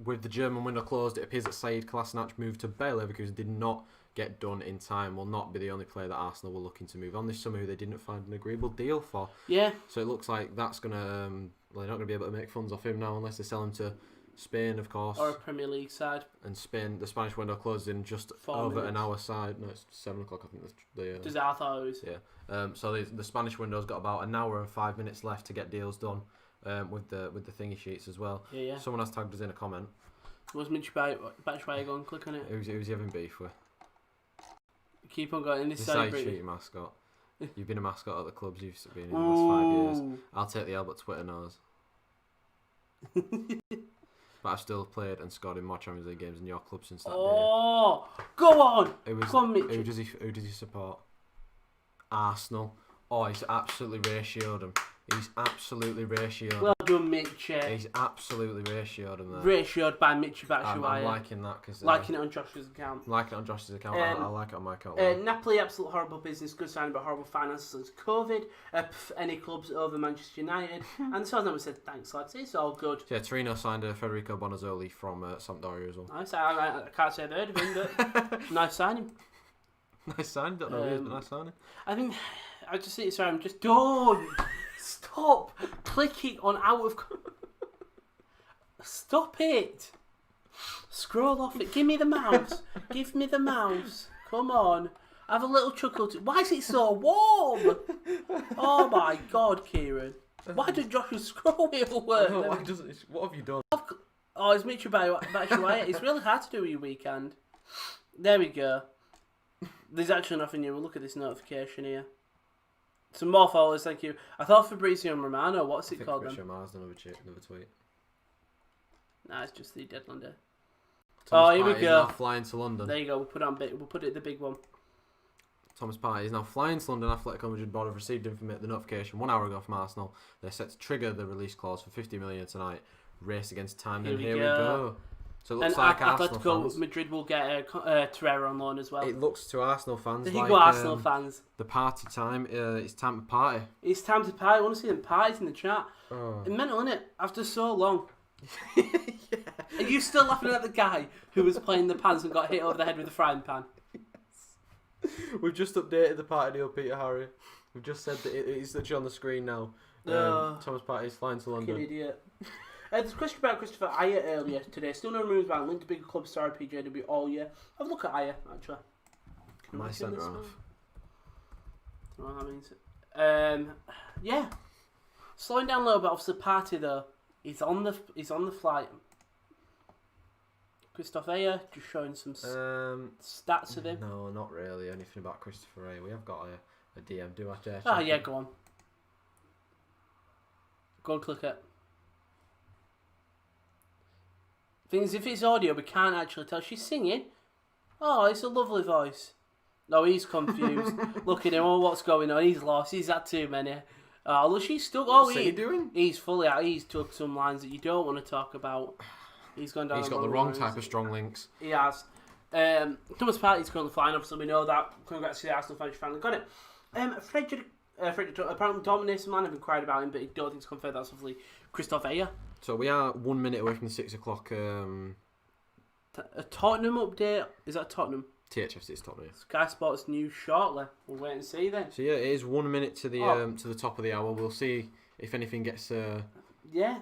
S5: with the German window closed, it appears that Said Kolasinac moved to Bayer Leverkusen did not get done in time. Will not be the only player that Arsenal were looking to move on this summer who they didn't find an agreeable deal for.
S2: Yeah.
S5: So it looks like that's going to... they're not going to be able to make funds off him now unless they sell him to Spain, of course.
S2: Or a Premier League side.
S5: And Spain, the Spanish window closes in just
S2: 4
S5: over
S2: minutes.
S5: an hour side. No, it's 7 o'clock, I think.
S2: Does I thought it was?
S5: Yeah. So the Spanish window's got about an hour and 5 minutes left to get deals done with the thingy sheets as well.
S2: Yeah.
S5: Someone has tagged us in a comment.
S2: Was Mitch Batshuayi going? Click on it.
S5: Who's he having beef with?
S2: Keep on going. This
S5: This is how you treat your mascot. You've been a mascot at the clubs you've been in the last 5 years. I'll take the L, but Twitter knows. But I've still played and scored in more Champions League games in your club since that day.
S2: Oh, go on! Come on, Mitch.
S5: Who does he support? Arsenal. Oh, he's absolutely ratioed him. He's absolutely ratioed.
S2: Well done, Mitch.
S5: He's absolutely ratioed him there.
S2: Ratioed by Mitch
S5: I'm
S2: Batshuayi.
S5: liking that because
S2: Liking it on Josh's account.
S5: Liking it on Josh's account. I like it on my account.
S2: Napoli, absolute horrible business. Good sign, but horrible finances since COVID. Any clubs over Manchester United. And so never said thanks, lads. It's all good.
S5: Yeah, Torino signed Federico Bonazzoli from Sampdoria as well.
S2: Nice. I can't say I've heard of him, but nice signing.
S5: Nice signing. Don't know who he is, but nice signing.
S2: I think I just see. Sorry, I'm just don't stop clicking on out of. Stop it. Scroll off it. Give me the mouse. Give me the mouse. Come on. Have a little chuckle. Why is it so warm? Oh my God, Kieran. Why did Josh's scroll wheel work?
S5: No, why doesn't it? What have you done?
S2: Oh, it's Mitchell Batshuayi. It's really hard to do with your weekend. There we go. There's actually nothing new. We'll look at this notification here. Some more followers, thank you. I thought Fabrizio and Romano. What's it called then?
S3: Fabrizio Mars, another tweet.
S2: Nah, it's just the deadline day.
S5: Thomas
S2: Here we
S5: Partey is
S2: go.
S5: now flying to London.
S2: There you go. We'll put it on big. We'll put it at the big one.
S5: Thomas Partey is now flying to London. Athletic Madrid board have received the notification 1 hour ago from Arsenal. They're set to trigger the release clause for 50 million tonight. Race against time.
S2: Here
S5: And
S2: we
S5: here we
S2: go.
S5: go. So it looks
S2: And
S5: like Arsenal
S2: Atletico
S5: fans.
S2: Madrid will get Torreira on loan as well.
S5: It looks to Arsenal fans
S2: There you
S5: like
S2: go, Arsenal fans.
S5: the party time. It's time to party.
S2: It's time to party. I want to see them parties in the chat.
S5: Oh.
S2: It's mental, isn't it? After so long. Are you still laughing at the guy who was playing the pants and got hit over the head with a frying pan?
S5: We've just updated the party deal, Peter Harry. We've just said that it's literally on the screen now. Thomas Partey is flying to London.
S2: Fucking idiot. There's a question about Christopher Ayer earlier today. Still no rumours about linked to bigger club star PJW all year. Have a look at Ayer, actually. Can
S5: My
S2: I see
S5: centre
S2: this
S5: half.
S2: one? Don't know what that means. Yeah. Slowing down a little bit. Obviously, Partey though. He's on the flight. Christopher Ayer just showing some stats of him.
S5: No, not really. Anything about Christopher Ayer. We have got a DM. Do I dare?
S2: Oh
S5: check
S2: yeah,
S5: it?
S2: go on. Go and click it. Thing is, if it's audio, we can't actually tell. She's singing. Oh, it's a lovely voice. No, he's confused. Look at him. Oh, what's going on? He's lost. He's had too many. Oh, look, she's stuck. Oh,
S5: What's he doing?
S2: He's fully out. He's took some lines that you don't want to talk about. He's gone down.
S5: He's got the wrong type of strong links.
S2: He has. Thomas Partey's currently flying. Obviously, we know that. Congrats to the Arsenal fans. Finally got it. Frederick apparently dominates the man. I've inquired about him, but I don't think it's confirmed. That's obviously Christophe Ayer.
S5: So we are 1 minute away from the 6 o'clock.
S2: A Tottenham update. Is that Tottenham?
S5: THFC is Tottenham.
S2: Sky Sports news shortly. We'll wait and see then.
S5: So yeah, it is 1 minute to the top of the hour. We'll see if anything gets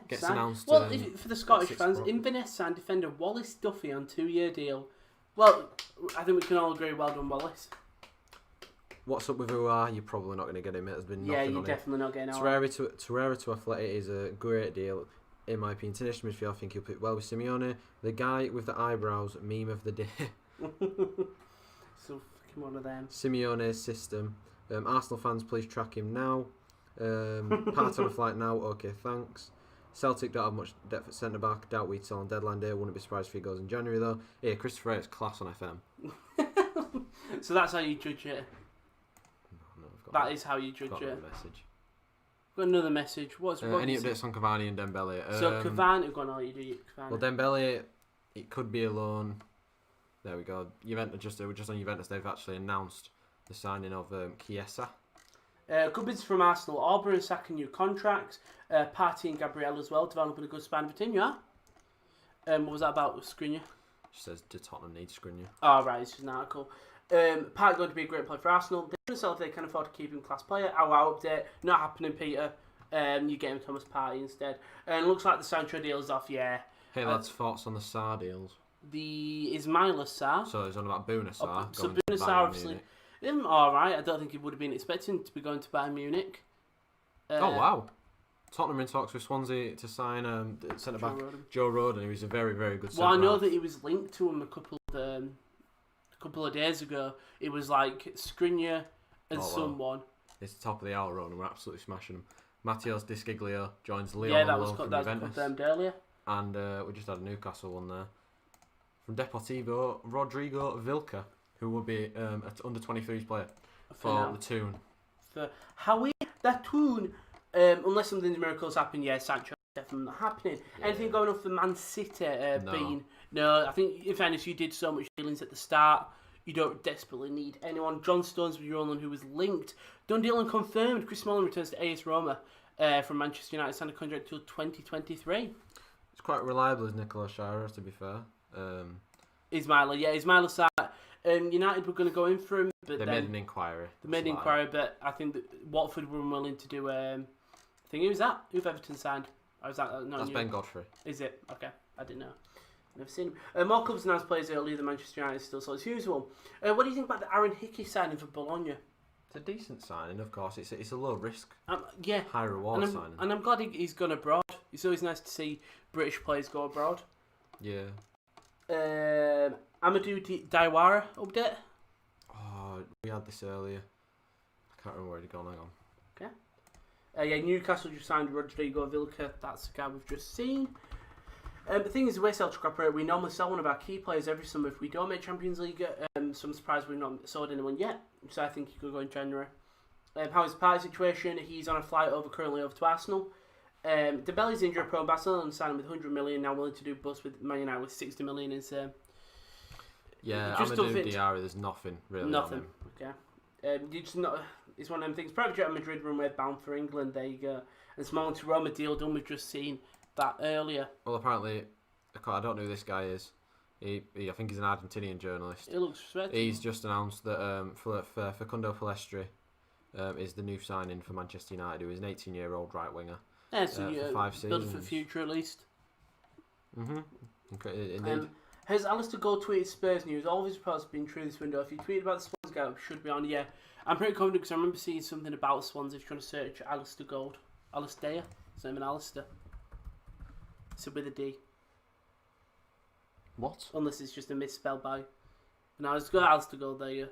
S2: Gets
S5: announced.
S2: Well, for the Scottish
S5: 6
S2: fans,
S5: o'clock.
S2: Inverness signed defender Wallace Duffy on 2-year deal. Well, I think we can all agree. Well done, Wallace.
S5: What's up with Uar? You're probably not going to get him. There's been
S2: Yeah,
S5: nothing
S2: you're
S5: on
S2: definitely not getting out.
S5: Torreira to Athletic is a great deal. In my opinion, international midfield, I think he'll fit well with Simeone. The guy with the eyebrows, meme of the day.
S2: So fucking one of them.
S5: Simeone's system. Arsenal fans, please track him now. Part on a flight now. Okay, thanks. Celtic don't have much depth at centre back. Doubt we'd sell on deadline day. Wouldn't be surprised if he goes in January though. Yeah, Christopher Ayer's class on FM.
S2: So that's how you judge it.
S5: No,
S2: That is how you judge
S5: got
S2: it.
S5: another message.
S2: Got another message. What
S5: Any
S2: is it?
S5: updates on Cavani and Dembele?
S2: So Cavani, go on, all you do, Cavani.
S5: Well, Dembele, it could be a loan. There we go. We're just on Juventus. They've actually announced the signing of Chiesa.
S2: Good bids from Arsenal. Aubrey and Saka new contracts. Partey and Gabriel as well, developing a good span between you. What was that about Skriniar?
S5: She says, "Do Tottenham need Skriniar?"
S2: Oh, right, it's just an article. Partey going to be a great player for Arsenal. They don't sell if they can afford to keep him class player. Our update, not happening, Peter. You get him Thomas Partey instead. And it looks like the Sancho deal is off, yeah.
S5: Hey lads, thoughts on the Sarr deals?
S2: The Ismaila Sarr.
S5: So it's on about Bouna Sarr.
S2: So
S5: going to
S2: Bouna
S5: Bayern
S2: Sarr, obviously,
S5: Munich.
S2: alright. I don't think he would have been expecting to be going to Bayern Munich.
S5: Oh wow! Tottenham in talks with Swansea to sign centre back Joe Rodon, who's a very, very good centre
S2: Well, I know
S5: half.
S2: that he was linked to him a couple of days ago. It was like Skriniar and someone.
S5: It's the top of the hour, Rowan, and we're absolutely smashing them. Matteo's Disciglio joins Leon
S2: Yeah,
S5: on
S2: that was
S5: loan from
S2: that
S5: Juventus.
S2: confirmed earlier.
S5: And we just had a Newcastle one there. From Deportivo, Rodrigo Vilca, who will be an under-23s player for the Toon.
S2: For Howie, that Toon, unless something miracles happen, yeah, Sancho definitely not happening.
S5: Yeah.
S2: Anything going on for Man City
S5: No.
S2: being... No, I think, in fairness, you did so much dealings at the start. You don't desperately need anyone. John Stones was your only one who was linked. Done deal and confirmed. Chris Smalling returns to AS Roma from Manchester United, signed a contract until 2023.
S5: It's quite reliable as Nicola Shira, to be fair.
S2: Ismaila Sarr. United were going to go in for him, but
S5: They made an inquiry.
S2: but I think that Watford were unwilling to do. I think who's that? Who've Everton signed? Or is that not
S5: That's
S2: you?
S5: Ben Godfrey.
S2: Is it? Okay, I didn't know. Never seen him. More clubs announced players earlier than Manchester United still, so it's usual. What do you think about the Aaron Hickey signing for Bologna?
S5: It's a decent signing, of course. It's a low risk,
S2: Yeah,
S5: high reward signing.
S2: and I'm glad he's gone abroad. It's always nice to see British players go abroad.
S5: Yeah.
S2: Amadou Diawara update.
S5: Oh, we had this earlier. I can't remember where he'd gone. Hang on.
S2: Newcastle just signed Rodrigo Vilca. That's the guy we've just seen. The thing is, the way Celtic operate, we normally sell one of our key players every summer. If we don't make Champions League, so I'm surprised we've not sold anyone yet. So I think he could go in January. How is the Partey situation? He's on a flight currently over to Arsenal. Dembele's injury prone. Barcelona signed him with 100 million. Now willing to do bust with Man United with 60 million. Is
S5: Yeah,
S2: just
S5: Amadou Diarra, there's nothing really.
S2: nothing. Okay. You just not. It's one of them things. Private jet at Madrid runway bound for England. There you go. And Small to Roma deal done. We've just seen that earlier.
S5: Well, apparently, I don't know who this guy is. I think he's an Argentinian journalist.
S2: It looks respectable.
S5: He's just announced that Facundo Palestri is the new signing for Manchester United, who is an 18-year-old right winger.
S2: Yeah, so
S5: for 5 seasons.
S2: build for the future at least.
S5: Indeed.
S2: Has Alistair Gold tweeted Spurs news? All of his reports have been true this window. If you tweeted about the Swans guy, it should be on. Yeah, I'm pretty confident because I remember seeing something about Swans. If you're trying to search Alistair Gold, Alistair, his name is Alistair. So with a D.
S5: What?
S2: Unless it's just a misspell by. No, it's got Alistair Gold there. Yeah,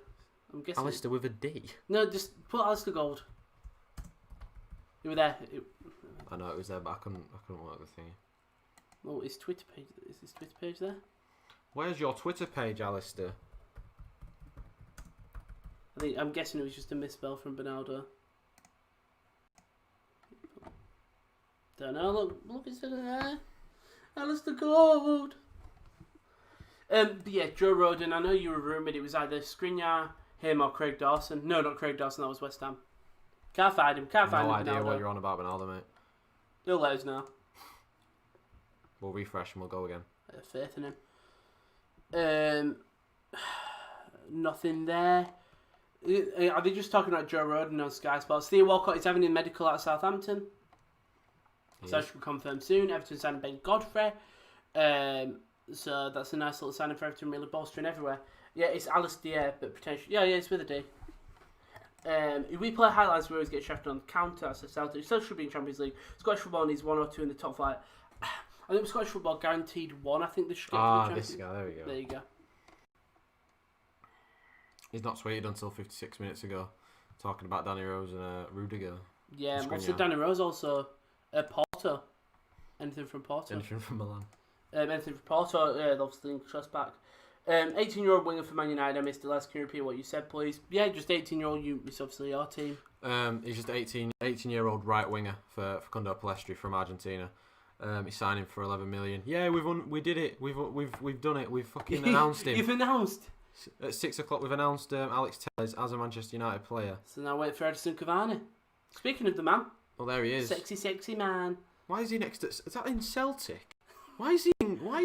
S2: I'm guessing.
S5: Alistair with a D.
S2: No, just put Alistair Gold. You were there.
S5: I know it was there, but I couldn't work the thing.
S2: Oh, his Twitter page. Is his Twitter page there?
S5: Where's your Twitter page, Alistair?
S2: I'm guessing it was just a misspell from Bernardo. Don't know. Look, it's there. Alistair Gold. But yeah, Joe Rodon. I know you were rumoured it was either Skriniar, him, or Craig Dawson. No, not Craig Dawson. That was West Ham. Can't find him.
S5: No idea what you're on about, Ronaldo, mate.
S2: He'll let us know.
S5: We'll refresh and we'll go again.
S2: I have faith in him. Nothing there. Are they just talking about Joe Rodon on Sky Sports? Theo Walcott is having a medical at Southampton. So that should be confirmed soon. Everton signing Ben Godfrey. So that's a nice little signing for Everton, really bolstering everywhere. Yeah, it's Alistair, but potentially... Yeah, it's with a D. If we play highlights, we always get shafted on the counter. That's the Celtic. Still should be in Champions League. Scottish football needs 1 or 2 in the top flight. I think Scottish football guaranteed 1. I think they should get to the
S5: this guy. There we go.
S2: There you go.
S5: He's not tweeted until 56 minutes ago, talking about Danny Rose and Rudiger.
S2: Yeah, also Danny Rose, also Porto. Anything from Porto?
S5: Anything from Milan.
S2: Anything from Porto, obviously trust back. 18-year-old winger for Man United. I missed it last. Can you repeat what you said, please? Yeah, just 18-year-old. It's obviously your team.
S5: He's just 18-year-old right winger for Facundo Palestri from Argentina. He's signing for 11 million. Yeah, we did it. We've done it. We've fucking announced him.
S2: You've announced.
S5: At 6 o'clock, we've announced Alex Telles as a Manchester United player.
S2: So now wait for Edison Cavani. Speaking of the man.
S5: Well, there he is.
S2: Sexy man.
S5: Why is he next to... Is that in Celtic? Why is he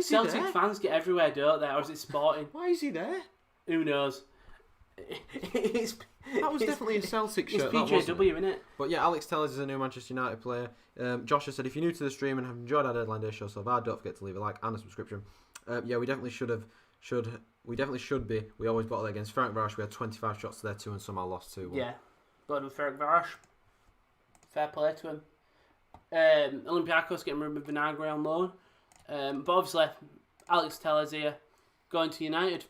S2: Celtic
S5: there?
S2: fans get everywhere, don't they? Or is it Sporting?
S5: Why is he there?
S2: Who knows?
S5: That was definitely a Celtic shirt.
S2: It's PJW, isn't it?
S5: But yeah, Alex Telles is a new Manchester United player. Josh has said, if you're new to the stream and have enjoyed our Deadline Day show so far, don't forget to leave a like and a subscription. Yeah, we definitely should be. We always bottled against Frank Varash. We had 25 shots to their 2 and somehow lost 2-1.
S2: Yeah, but with Frank Varash, fair play to him. Olympiacos getting rid of Vinagre on loan. But obviously, Alex Telles here going to United.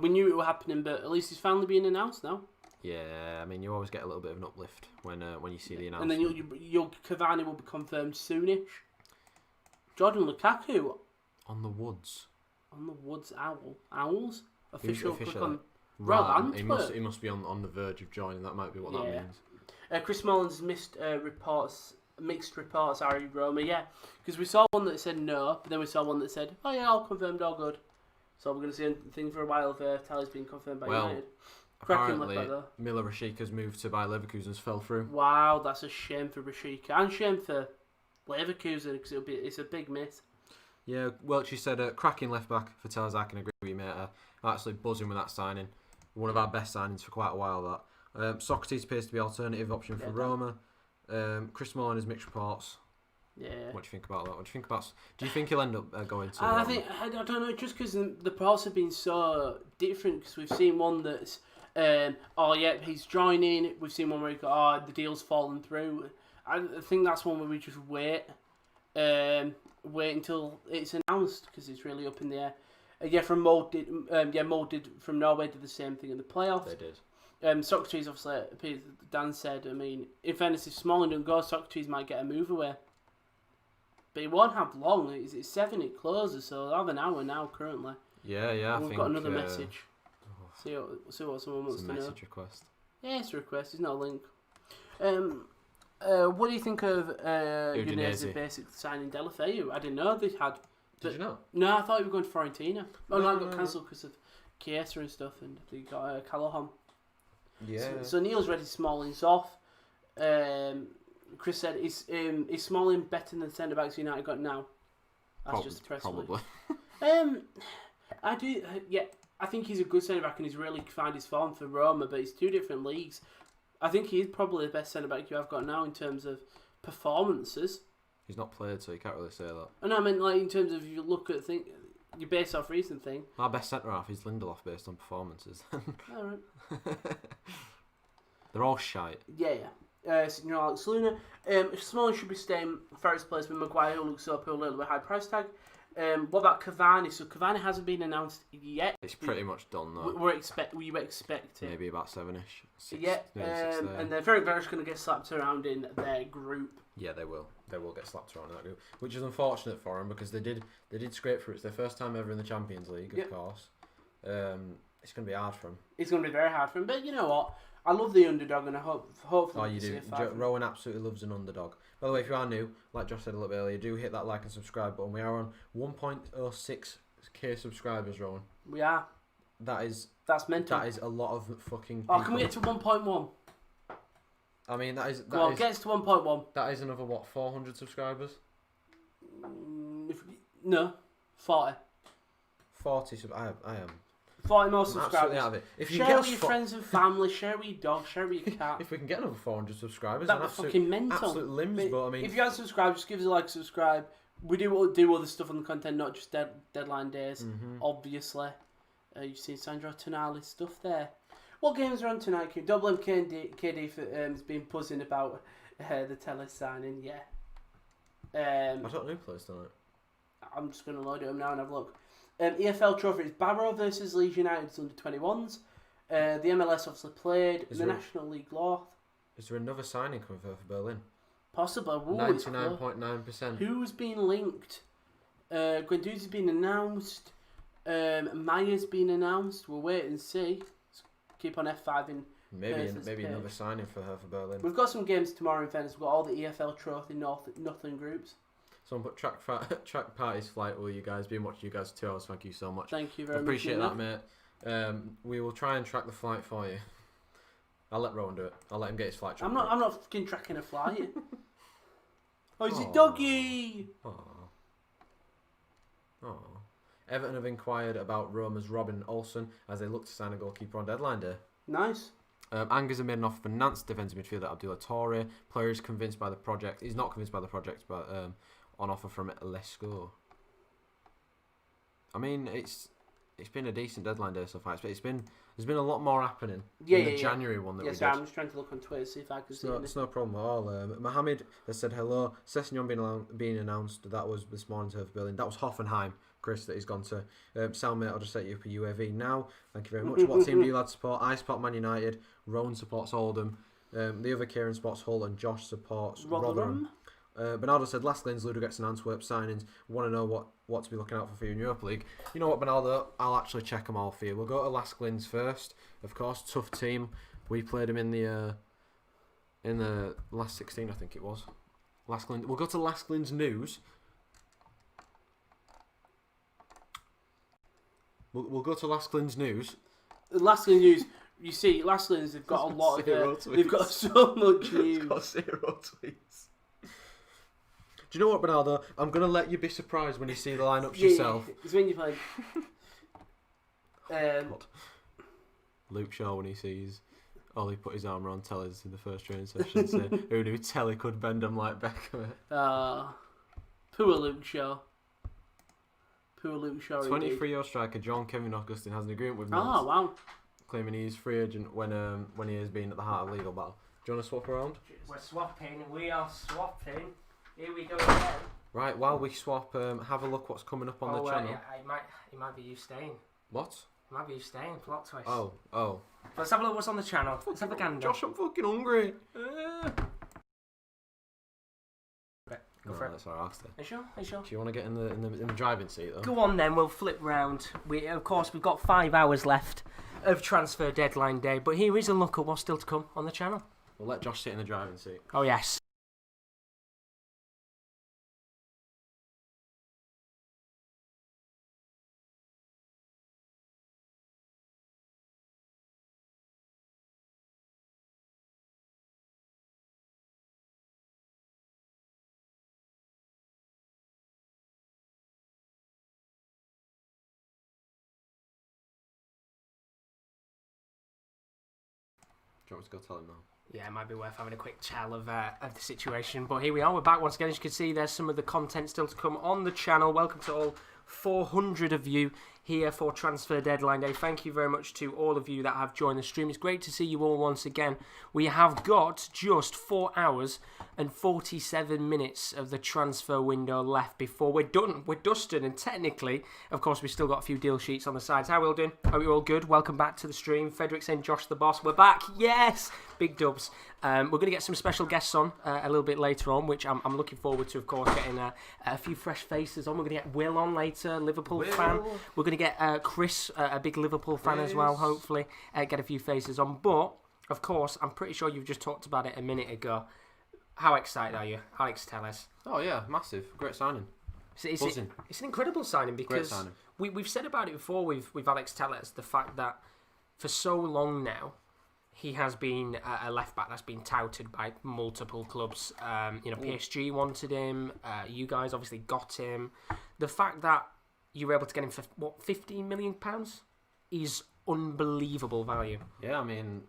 S2: We knew it was happening, but at least he's finally being announced now.
S5: Yeah, I mean, you always get a little bit of an uplift when you see the announcement.
S2: And then your Cavani will be confirmed soonish. Jordan Lukaku
S5: on the Woods.
S2: On the Woods Owls? Official click on
S5: Rowan. He must be on the verge of joining. That might be what that means. Chris
S2: Mullins mixed reports are Roma, yeah. Because we saw one that said no, but then we saw one that said, oh yeah, all confirmed, all good. So we're going to see a thing for a while if Tell's being confirmed by United.
S5: Apparently, Mila Rashika's move to Bayer Leverkusen's fell through.
S2: Wow, that's a shame for Rashika. And shame for Leverkusen, because it's a big miss.
S5: Yeah, well, she said cracking left back for Tell's. I can agree with you, mate. Absolutely buzzing with that signing. One of our best signings for quite a while, that. Socrates appears to be alternative option for Roma. Chris Mullins mixed reports.
S2: Yeah.
S5: What do you think about that? Do you think he'll end up going to?
S2: I don't know. Just because the reports have been so different. Because we've seen one that's, he's joining. We've seen one where the deal's fallen through. I think that's one where we just wait until it's announced because it's really up in the air. Mold did from Norway did the same thing in the playoffs.
S5: They did.
S2: Socrates, obviously, Dan said, I mean, in fairness, if Smalling doesn't go, Socrates might get a move away. But it won't have long. It's 7, it closes, so I'll have an hour now currently.
S5: Yeah, I
S2: and we've
S5: think...
S2: got another message. See what someone wants
S5: It's a
S2: to know.
S5: message request.
S2: Yeah, it's a request, it's not a link. What do you think of Udinese basically signing Delafeu? I didn't know they had...
S5: Did you know?
S2: No, I thought we were going to Fiorentina. Oh, no, it got
S5: No.
S2: cancelled because of Chiesa and stuff, and they got Callahan.
S5: Yeah.
S2: So Neil's ready. Smalling's off. Chris said, "Is Smalling better than the centre backs United got now?" That's just the press
S5: Probably.
S2: I do. Yeah, I think he's a good centre back and he's really found his form for Roma, but it's 2 different leagues. I think he's probably the best centre back you have got now in terms of performances.
S5: He's not played, so you can't really say that.
S2: And I mean, like in terms of you look at you base off recent thing.
S5: Our best centre half is Lindelof based on performances.
S2: All right.
S5: They're all shite.
S2: Yeah. Alex Luna. Smalling should be staying first place with Maguire, who looks up a little bit high price tag. What about Cavani? So Cavani hasn't been announced yet.
S5: It's pretty much done though.
S2: We were expecting.
S5: Maybe about 7ish.
S2: Yeah, and they're very much going to get slapped around in their group.
S5: Yeah, they will. They will get slapped around in that group, which is unfortunate for them because they did scrape through. It's their first time ever in the Champions League, of course. It's going to be hard for them.
S2: It's going to be very hard for them, but you know what? I love the underdog, and I hopefully.
S5: Oh, you do. Rowan absolutely loves an underdog. By the way, if you are new, like Josh said a little bit earlier, do hit that like and subscribe button. We are on 1.06k subscribers, Rowan.
S2: We are.
S5: That's
S2: mental.
S5: That is a lot of fucking people.
S2: Oh, can we get to 1.1?
S5: I mean, get us
S2: to 1.1.
S5: That is another, 400 subscribers?
S2: No, 40.
S5: 40, I am.
S2: 40 more
S5: I'm
S2: subscribers.
S5: absolutely out of it. If you
S2: share
S5: get
S2: with your friends and family, share with your dog, share with your cat.
S5: If we can get another 400 subscribers,
S2: that'd be fucking mental.
S5: Absolute limbs, but I mean...
S2: If you haven't subscribed, just give us a like, subscribe. We do other stuff on the content, not just deadline days, obviously. You've seen Sandro Tonali's stuff there. What games are on tonight, Kim? Double MKD has been buzzing about the Taylor signing, yeah.
S5: I don't know who plays tonight.
S2: I'm just going to load it up now and have a look. EFL Trophy is Barrow versus Leeds United's under 21s. The MLS obviously played. National League North.
S5: Is there another signing coming for Berlin?
S2: Possible.
S5: 99.9%.
S2: Who's been linked? Guendouzi's been announced. Maya's been announced. We'll wait and see. Let's keep on F5 in.
S5: Maybe another signing for her for Berlin.
S2: We've got some games tomorrow in fairness. We've got all the EFL Trophy Northern groups.
S5: Someone put track party's flight. Will you guys be watching you guys 2 hours? Thank you so much.
S2: Thank you very much.
S5: Appreciate that, mate. We will try and track the flight for you. I'll let Rowan do it. I'll let him get his flight.
S2: I'm not fucking tracking a flight. Oh, it's a doggy.
S5: Oh. Everton have inquired about Roma's Robin Olsen as they look to sign a goalkeeper on deadline day.
S2: Nice.
S5: Angers have made an offer for Nantes defensive midfielder Abdullah Torre. Player is convinced by the project. He's not convinced by the project, but on offer from Lesko. I mean, it's been a decent deadline day so far. There's been a lot more happening in the January one that we did.
S2: I'm just trying to look on Twitter to see if I can see it.
S5: It's no problem at all. Mohammed has said hello. Sessegnon being announced. That was this morning to Berlin. That was Hoffenheim, Chris, that he's gone to. Sal, mate, I'll just set you up a UAV now. Thank you very much. What team do you lads support? I support Man United. Rowan supports Oldham. The other Kieran supports Hull, and Josh supports Rotherham. Bernardo said, last Linz, Ludogorets and Antwerp signings. Want to know what to be looking out for you in Europa League? You know what, Bernardo? I'll actually check them all for you. We'll go to Last Linz first. Of course, tough team. We played them in the last 16, I think it was. Last Linz. We'll go to Last Linz News. We'll go to Last Linz News.
S2: Last Linz News. You see, Last Linz, they've got a lot of... they've got so much news.
S5: It's got 0 tweets. Do you know what, Bernardo? I'm going to let you be surprised when you see the lineups yourself.
S2: It's when you play...
S5: Luke Shaw, when he sees Ollie put his arm around Telly's in the first training session, say, who knew Telly could bend him like Beckham?
S2: Poor Luke Shaw.
S5: 23-year-old striker John Kevin Augustin has an agreement with Nantes.
S2: Oh, wow.
S5: Claiming he's free agent when he has been at the heart of legal battle. Do you want to swap around?
S1: We're swapping. We are swapping. Here we go again.
S5: Right, while we swap, have a look what's coming up on the channel.
S1: Yeah, it might be you staying.
S5: What?
S1: It might be you staying. Plot twist.
S5: Oh.
S1: Let's have a look what's on the channel. Let's have a gander.
S3: Josh, I'm fucking hungry.
S1: Go for it.
S3: That's alright, I'll stay.
S1: Are you sure?
S3: Do you want to get in the driving seat though?
S1: Go on then, we'll flip round. Of course, we've got 5 hours left of transfer deadline day, but here is a look at what's still to come on the channel.
S3: We'll let Josh sit in the driving seat.
S1: Oh yes.
S3: Do you want me to go tell him now?
S1: Yeah, it might be worth having a quick chat of the situation. But here we are, we're back once again. As you can see, there's some of the content still to come on the channel. Welcome to all 400 of you here for Transfer Deadline Day. Thank you very much to all of you that have joined the stream. It's great to see you all once again. We have got just 4 hours and 47 minutes of the transfer window left before we're done. We're dusted, and technically, of course, we've still got a few deal sheets on the sides. How are we all doing? Hope you're all good. Welcome back to the stream. Frederick saying, Josh the boss. We're back. Yes! Big dubs. We're going to get some special guests on a little bit later on, which I'm looking forward to, of course, getting a few fresh faces on. We're going to get Will on later, Liverpool fan. We're going to get Chris, a big Liverpool fan as well, hopefully, get a few faces on. But, of course, I'm pretty sure you've just talked about it a minute ago. How excited are you? Alex, tell us.
S3: Oh yeah, massive. Great signing.
S1: It's an incredible signing because we've said about it before with Alex Telles, the fact that for so long now, he has been a left back that's been touted by multiple clubs. PSG wanted him. You guys obviously got him. The fact that you were able to get him for what, £15 million is unbelievable value.
S3: Yeah, I mean,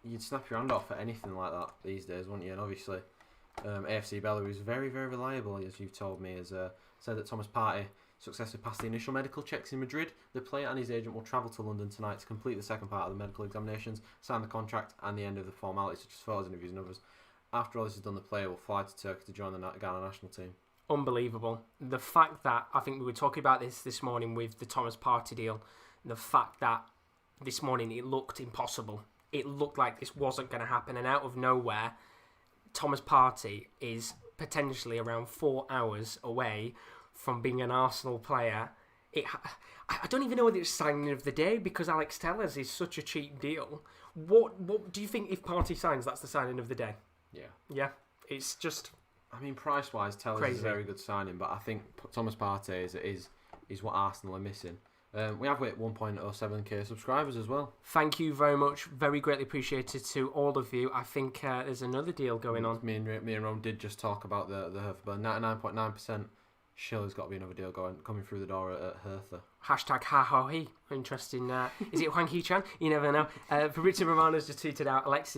S3: you'd snap your hand off at anything like that these days, wouldn't you? And obviously, AFC Belarus is very, very reliable, as you've told me. Has said that Thomas Partey successfully passed the initial medical checks in Madrid. The player and his agent will travel to London tonight to complete the second part of the medical examinations, sign the contract, and the end of the formalities such as photos, interviews, and others. After all this is done, the player will fly to Turkey to join the Ghana national team.
S1: Unbelievable. The fact that, I think we were talking about this morning with the Thomas Partey deal, the fact that this morning it looked impossible. It looked like this wasn't going to happen, and out of nowhere, Thomas Partey is potentially around 4 hours away from being an Arsenal player. I don't even know whether it's signing of the day because Alex Telles is such a cheap deal. What do you think if Partey signs, that's the signing of the day? Yeah, it's just...
S3: I mean, price-wise, Telles is a very good signing, but I think Thomas Partey is what Arsenal are missing. We have 1.07k subscribers as well.
S1: Thank you very much. Very greatly appreciated to all of you. I think there's another deal going on.
S3: Me and Rowan did just talk about the Hertha, but 99.9%. Surely there's got to be another deal coming through the door at Hertha.
S1: Hashtag ha-ho-he. Interesting. Is it Huang He-chan? You never know. Fabrizio Romano's just tweeted out Alex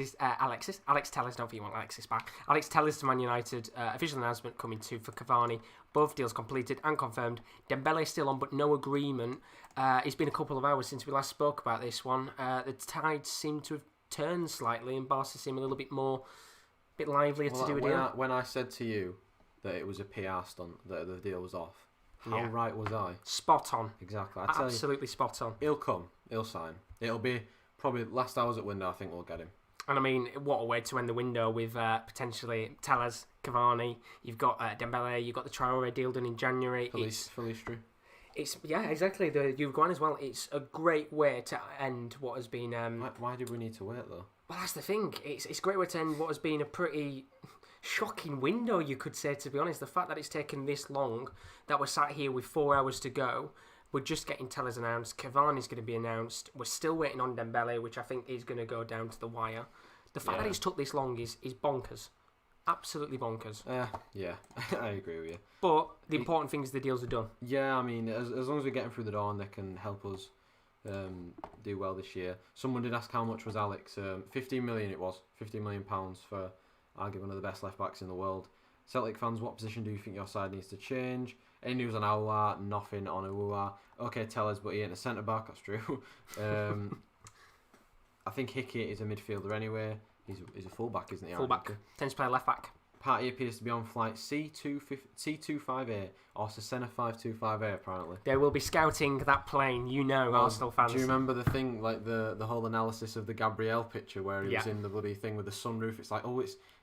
S1: Telles, don't think you want Alexis back. Alex Telles to Man United. Official announcement coming to for Cavani. Both deals completed and confirmed. Dembele still on, but no agreement. It's been a couple of hours since we last spoke about this one. The tides seem to have turned slightly, and Barca seem a little bit livelier to do a deal.
S3: When I said to you that it was a PR stunt, that the deal was off, how right was I?
S1: Spot on.
S3: Exactly.
S1: Absolutely spot on.
S3: He'll come. He'll sign. It'll be probably last hours at window. I think we'll get him.
S1: And I mean, what a way to end the window with potentially Telles, Cavani. You've got Dembele. You've got the Traore deal done in January.
S3: Felistri.
S1: It's exactly, the Uruguayan as well. It's a great way to end what has been.
S3: Why did we need to wait though?
S1: Well, that's the thing. It's a great way to end what has been a pretty shocking window, you could say, to be honest. The fact that it's taken this long, that we're sat here with 4 hours to go, we're just getting Telles announced, Cavani's going to be announced, we're still waiting on Dembele, which I think is going to go down to the wire. The fact that it's took this long is bonkers. Absolutely bonkers.
S3: Yeah, I agree with you.
S1: But the important thing is the deals are done.
S3: Yeah, I mean, as long as we get them through the door and they can help us do well this year. Someone did ask how much was Alex. 15 million it was. £15 million for arguably one of the best left backs in the world. Celtic fans, what position do you think your side needs to change? Any news on Aouar? Nothing on Aouar. Okay, tell us, but he ain't a centre back. That's true. I think Hickey is a midfielder anyway. He's a full back, isn't he?
S1: Full back. Tends to play left back.
S5: Party appears to be on flight C25A or Cessna 525A apparently.
S1: They will be scouting that plane, Arsenal fans.
S5: Do you remember the thing, like the whole analysis of the Gabriel picture where he was in the bloody thing with the sunroof? It's like, oh,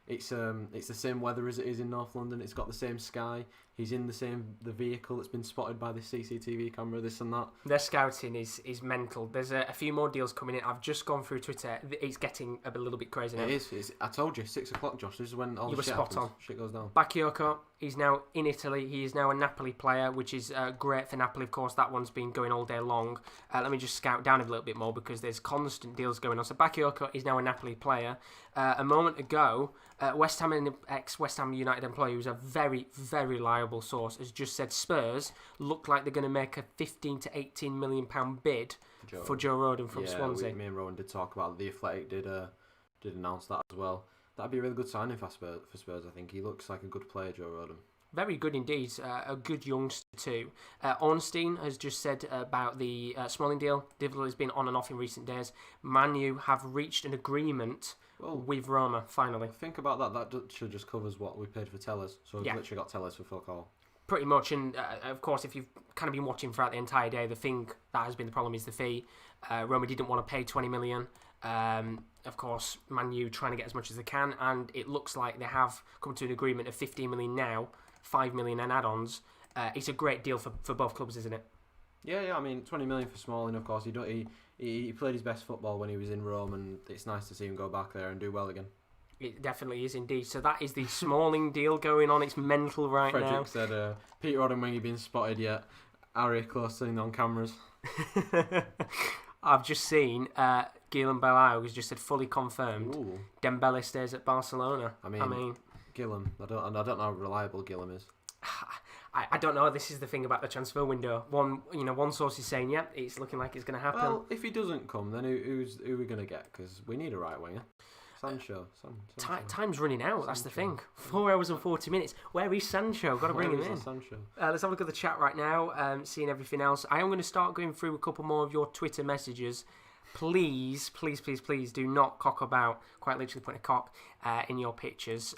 S5: it's the same weather as it is in North London. It's got the same sky. He's in the vehicle that's been spotted by the CCTV camera. This and that.
S1: Their scouting is mental. There's a few more deals coming in. I've just gone through Twitter. It's getting a little bit crazy now.
S5: It is. I told you, 6 o'clock, Josh. This is when all
S1: You
S5: the
S1: were
S5: shit
S1: spot
S5: happens.
S1: on.
S5: Shit goes down.
S1: Bakayoko, he's now in Italy. He is now a Napoli player, which is great for Napoli. Of course, that one's been going all day long. Let me just scout down a little bit more because there's constant deals going on. So Bakayoko is now a Napoli player. A moment ago, West Ham and ex-West Ham United employee, who's a very, very reliable source, has just said Spurs look like they're going to make a 15 to 18 million pound bid for Joe Rodon from Swansea.
S5: Me and Rowan did talk about it. The Athletic did announce that as well. That'd be a really good signing for Spurs. I think he looks like a good player, Joe Rodon.
S1: Very good indeed. A good youngster too. Ornstein has just said about the Smalling deal. Liverpool has been on and off in recent days. Man U have reached an agreement with Roma, finally.
S5: Think about that. That should just covers what we paid for Tellers. So we've literally got Tellers for fuck all.
S1: Pretty much, and of course, if you've kind of been watching throughout the entire day, the thing that has been the problem is the fee. Roma didn't want to pay 20 million. Of course, Man U trying to get as much as they can, and it looks like they have come to an agreement of 15 million now, 5 million and add-ons. It's a great deal for both clubs, isn't it?
S5: Yeah. I mean, 20 million for Smalling, of course. He played his best football when he was in Rome, and it's nice to see him go back there and do well again.
S1: It definitely is indeed. So that is the Smalling deal going on. It's mental right now.
S5: Frederick said, Peter Roddenwing been spotted yet. Harry close in on cameras.
S1: I've just seen Gillen Bilbao has just said fully confirmed.
S5: Ooh.
S1: Dembele stays at Barcelona.
S5: I mean Gillen. I don't know how reliable Gillen is.
S1: I don't know. This is the thing about the transfer window. One source is saying, yeah, it's looking like it's going to happen.
S5: Well, if he doesn't come, then who are we going to get? Because we need a right winger. Sancho.
S1: Time's running out. That's the thing. 4 hours and 40 minutes. Where is Sancho? Got to bring him in.
S5: Sancho?
S1: Let's have a look at the chat right now. Seeing everything else. I am going to start going through a couple more of your Twitter messages. Please do not cock about. Quite literally putting a cock in your pictures.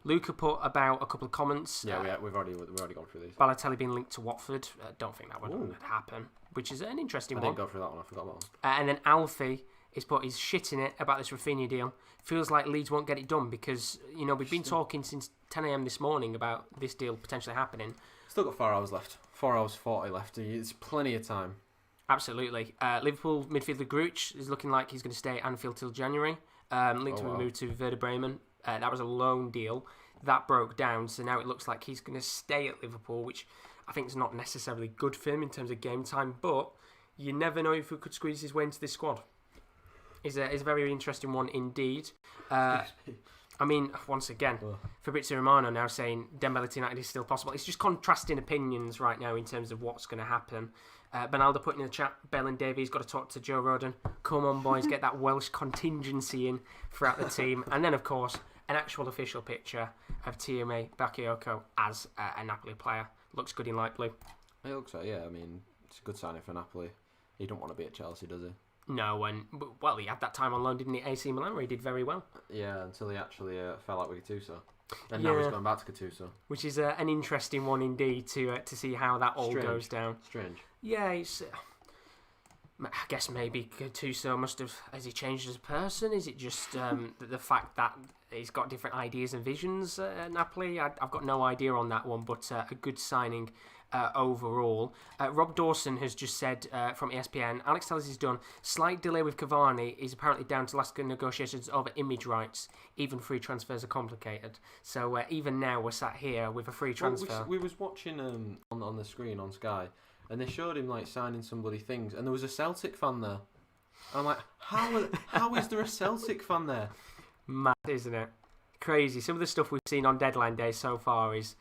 S1: Luca put about a couple of comments.
S5: Yeah, we've already gone through these.
S1: Balotelli being linked to Watford. Don't think that would happen. Which is an interesting one.
S5: I didn't go through that one. I forgot that one.
S1: And then Alfie. He's shitting it about this Rafinha deal. Feels like Leeds won't get it done because, we've been talking since 10 a.m. this morning about this deal potentially happening.
S5: Still got 4 hours left. 4 hours 40 left. It's plenty of time.
S1: Absolutely. Liverpool midfielder Gruch is looking like he's going to stay at Anfield till January. Linked to a move to Werder Bremen. That was a loan deal. That broke down, so now it looks like he's going to stay at Liverpool, which I think is not necessarily good for him in terms of game time, but you never know if he could squeeze his way into this squad. Is a very interesting one indeed. I mean, once again, Fabrizio Romano now saying Dembele to United is still possible. It's just contrasting opinions right now in terms of what's going to happen. Benaldo putting in the chat, Bell and Davies got to talk to Joe Rodon. Come on, boys, get that Welsh contingency in throughout the team. And then, of course, an actual official picture of Tiémoué Bakayoko as a Napoli player. Looks good in light blue.
S5: It looks like, yeah. I mean, it's a good signing for Napoli. He don't want to be at Chelsea, does he?
S1: No, he had that time on loan, didn't he? AC Milan, where he did very well.
S5: Yeah, until he actually fell out with Gattuso. And now he's going back to Gattuso.
S1: Which is an interesting one indeed to see how that all goes down.
S5: Strange.
S1: Yeah, it's... I guess maybe Gattuso has he changed as a person? Is it just the fact that he's got different ideas and visions at Napoli? I've got no idea on that one, but a good signing overall. Rob Dawson has just said from ESPN, Alex Telles is done. Slight delay with Cavani is apparently down to last negotiations over image rights. Even free transfers are complicated. So even now we're sat here with a free transfer.
S5: Well, we was watching on the screen on Sky, and they showed him like signing some bloody things, and there was a Celtic fan there. And I'm like, how is there a Celtic fan there?
S1: Mad, isn't it? Crazy. Some of the stuff we've seen on deadline day so far is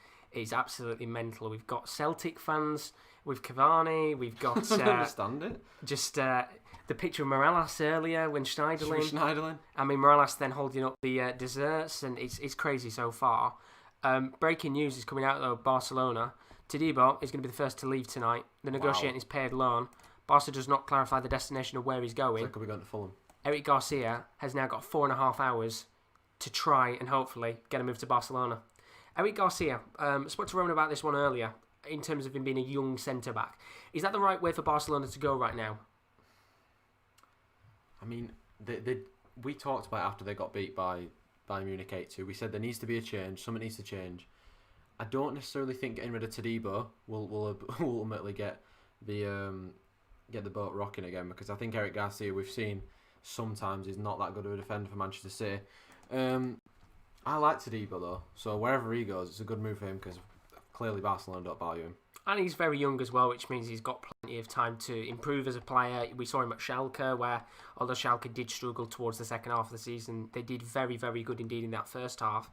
S1: absolutely mental. We've got Celtic fans with Cavani. We've got
S5: I don't understand it.
S1: Just the picture of Morales earlier when Schneiderlin. I mean, Morales then holding up the desserts, and it's crazy so far. Breaking news is coming out though. Barcelona. Todibo is going to be the first to leave tonight. They're negotiating his paid loan. Barca does not clarify the destination of where he's going.
S5: So could be going to Fulham.
S1: Eric Garcia has now got 4.5 hours to try and hopefully get a move to Barcelona. Eric Garcia, spoke to Rowan about this one earlier in terms of him being a young centre-back. Is that the right way for Barcelona to go right now?
S5: I mean, we talked about it after they got beat by Munich 8-2. We said there needs to be a change. Something needs to change. I don't necessarily think getting rid of Todibo will ultimately get the boat rocking again, because I think Eric Garcia, we've seen sometimes, is not that good of a defender for Manchester City. I like Todibo though, so wherever he goes, it's a good move for him, because clearly Barcelona don't value him.
S1: And he's very young as well, which means he's got plenty of time to improve as a player. We saw him at Schalke, where although Schalke did struggle towards the second half of the season, they did very, very good indeed in that first half.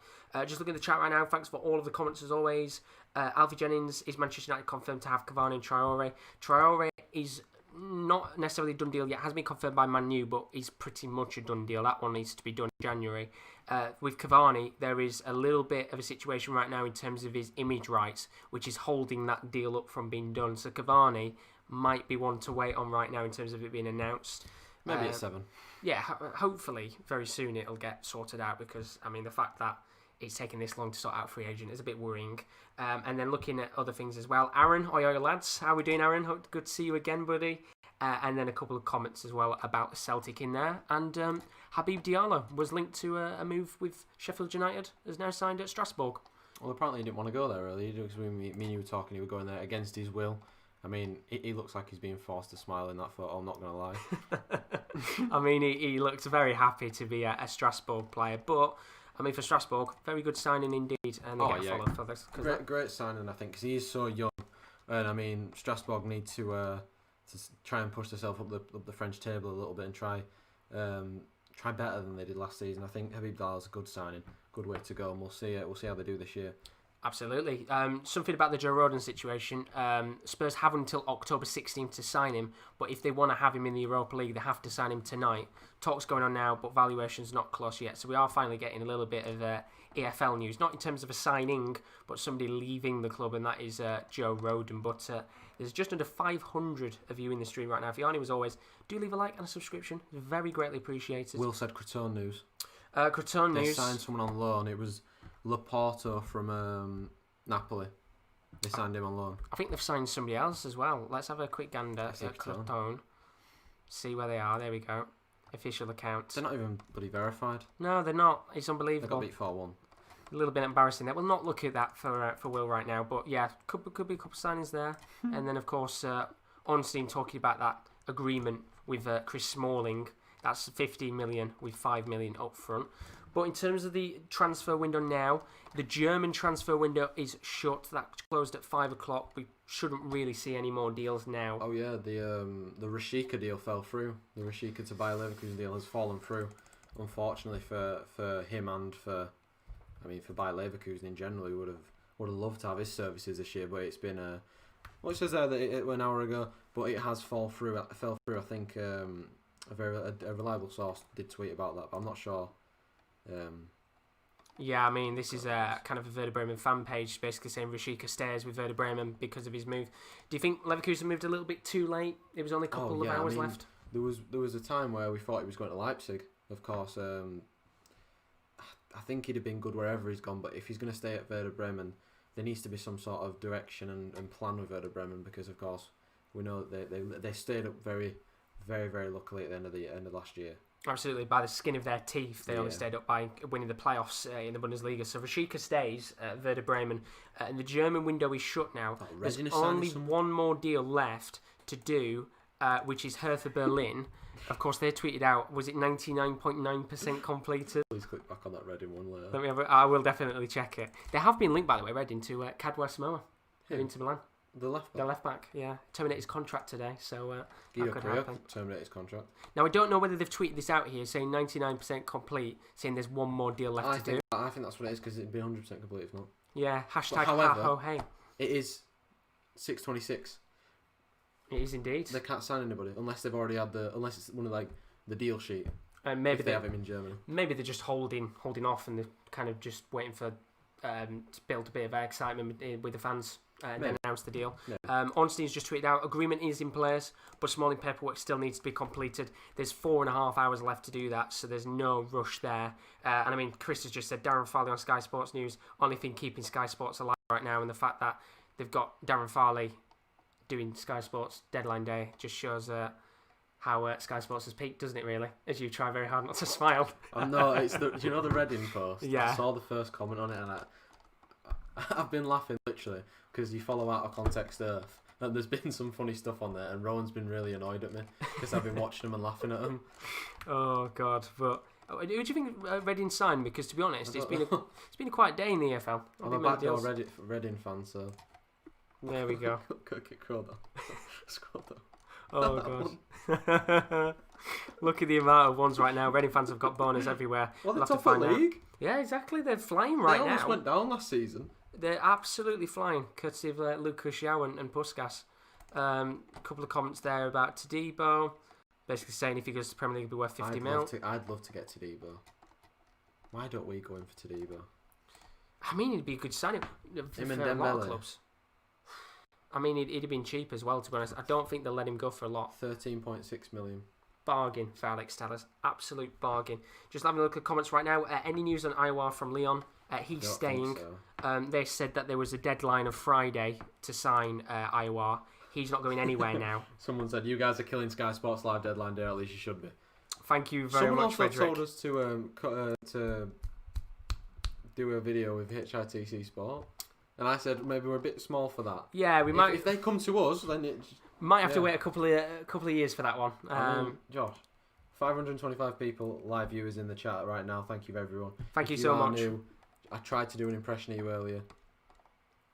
S1: Just looking at the chat right now, thanks for all of the comments as always. Alfie Jennings, is Manchester United confirmed to have Cavani and Traore? Traore is not necessarily a done deal yet, has been confirmed by Man U, but is pretty much a done deal. That one needs to be done in January. With Cavani, there is a little bit of a situation right now in terms of his image rights, which is holding that deal up from being done. So Cavani might be one to wait on right now in terms of it being announced.
S5: Maybe at 7.
S1: Yeah, hopefully very soon it'll get sorted out, because, I mean, the fact that it's taking this long to sort out free agent is a bit worrying. And then looking at other things as well. Aaron, oi lads, how are we doing, Aaron? Good to see you again, buddy. And then a couple of comments as well about Celtic in there. And Habib Diallo was linked to a move with Sheffield United, has now signed at Strasbourg.
S5: Well, apparently he didn't want to go there earlier, because me and you were talking, he was going there against his will. I mean, he looks like he's being forced to smile in that photo, I'm not going to lie.
S1: I mean, he looks very happy to be a Strasbourg player, but I mean, for Strasbourg, very good signing indeed, and they get a follow for this.
S5: Great signing, I think, because he is so young, and I mean, Strasbourg need to try and push themselves up the French table a little bit and try better than they did last season. I think Habib Diallo's a good signing, good way to go, and we'll see how they do this year.
S1: Absolutely. Something about the Joe Rodon situation. Spurs have until October 16th to sign him, but if they want to have him in the Europa League, they have to sign him tonight. Talk's going on now, but valuation's not close yet. So we are finally getting a little bit of EFL news, not in terms of a signing, but somebody leaving the club, and that is Joe Rodon. But there's just under 500 of you in the stream right now. If you aren't, as always, do leave a like and a subscription. Very greatly appreciated.
S5: Will said Crotone news.
S1: Crotone
S5: news.
S1: news.
S5: They signed someone on loan. It was Laporto from Napoli. They signed him on loan.
S1: I think they've signed somebody else as well. Let's have a quick gander at Crotone. See where they are. There we go. Official accounts.
S5: They're not even bloody verified.
S1: No, they're not. It's unbelievable.
S5: They got beat 4-1.
S1: A little bit embarrassing there. We'll not look at that for Will right now. But yeah, could be a couple of signings there. And then, of course, Ornstein talking about that agreement with Chris Smalling. That's 15 million with 5 million up front. But in terms of the transfer window now, the German transfer window is shut. That closed at 5 o'clock. We shouldn't really see any more deals now.
S5: Oh yeah, the Rashica deal fell through. The Rashica to Bayer Leverkusen deal has fallen through, unfortunately for him and for Bayer Leverkusen in general. He would have loved to have his services this year, but it's been well, it says there that it went an hour ago, but it has fell through. I think a reliable source did tweet about that, but I'm not sure.
S1: Yeah, I mean, this is a kind of a Werder Bremen fan page basically saying Rashica stays with Werder Bremen because of his move. Do you think Leverkusen moved a little bit too late? There was only a couple of hours left.
S5: There was a time where we thought he was going to Leipzig, of course. I think he'd have been good wherever he's gone, but if he's going to stay at Werder Bremen, there needs to be some sort of direction and plan with Werder Bremen, because of course we know that they stayed up very, very, very luckily at the end of last year.
S1: Absolutely, by the skin of their teeth, they only stayed up by winning the playoffs in the Bundesliga. So Rashica stays at Werder Bremen, and the German window is shut now. There's only one more deal left to do, which is Hertha Berlin. Of course, they tweeted out, was it 99.9% completed?
S5: Please click back on that Reading one later.
S1: I will definitely check it. They have been linked, by the way, Reading, to Kadwa Samoa, Inter Milan.
S5: The left back,
S1: yeah. Terminated his contract today, so
S5: Guido
S1: that could happen.
S5: Terminated his contract.
S1: Now, I don't know whether they've tweeted this out here, saying 99% complete, saying there's one more deal left to do.
S5: I think that's what it is, because it'd be 100% complete if not.
S1: Yeah, hashtag
S5: however,
S1: hey.
S5: It is 6:26.
S1: It is indeed.
S5: They can't sign anybody unless they've already had unless it's one of the deal sheet.
S1: Maybe
S5: if they have him in Germany.
S1: Maybe they're just holding off, and they're kind of just waiting for to build a bit of excitement with the fans and
S5: Maybe.
S1: then announce the deal.
S5: Yeah.
S1: Ornstein's just tweeted out, agreement is in place, but Smalling paperwork still needs to be completed. There's 4.5 hours left to do that, so there's no rush there. And I mean, Chris has just said Darren Farley on Sky Sports News, only thing keeping Sky Sports alive right now, and the fact that they've got Darren Farley doing Sky Sports deadline day just shows how Sky Sports has peaked, doesn't it, really? As you try very hard not to smile.
S5: No, it's the Reading post?
S1: Yeah.
S5: I saw the first comment on it and I've been laughing literally because you follow out of context Earth and there's been some funny stuff on there and Rowan's been really annoyed at me because I've been watching them and laughing at them.
S1: Oh God! But who do you think Reading signed? Because to be honest, it's been a quiet day in the EFL.
S5: I'm a backdoor Reading fan, so
S1: There we go.
S5: Scroll down. Scroll down.
S1: Oh God! Look at the amount of ones right now. Reading fans have got boners everywhere.
S5: Well, they're
S1: We'll have to
S5: top of the
S1: find out.
S5: league.
S1: Yeah, exactly. They're flying right
S5: They almost
S1: now.
S5: went down last season.
S1: They're absolutely flying, courtesy of Lucas Yao and Puskas. A couple of comments there about Tadibo, basically saying if he goes to the Premier League, he'll be worth 50 mil.
S5: I'd love to get Tadibo. Why don't we go in for Tadibo?
S1: I mean, it'd be a good signing for
S5: Him and
S1: a lot of
S5: Dembele.
S1: clubs. I mean, he'd have been cheap as well, to be honest. I don't think they'll let him go for a lot.
S5: 13.6 million.
S1: Bargain for Alex Tellers. Absolute bargain. Just having a look at comments right now. Any news on Iwar from Leon? He's
S5: Don't
S1: staying.
S5: think so.
S1: They said that there was a deadline of Friday to sign Iwar. He's not going anywhere now.
S5: Someone said, you guys are killing Sky Sports Live deadline day, at least you should be.
S1: Thank you very
S5: Someone
S1: much,
S5: also
S1: Frederick.
S5: told us to do a video with HITC Sport. And I said, maybe we're a bit small for that.
S1: Yeah, we might
S5: If they come to us, then it...
S1: might have to
S5: yeah.
S1: wait a couple of years for that one.
S5: I mean, Josh, 525 people, live viewers in the chat right now. Thank you, everyone.
S1: Thank you
S5: If
S1: so
S5: are
S1: much.
S5: New, I tried to do an impression of you earlier.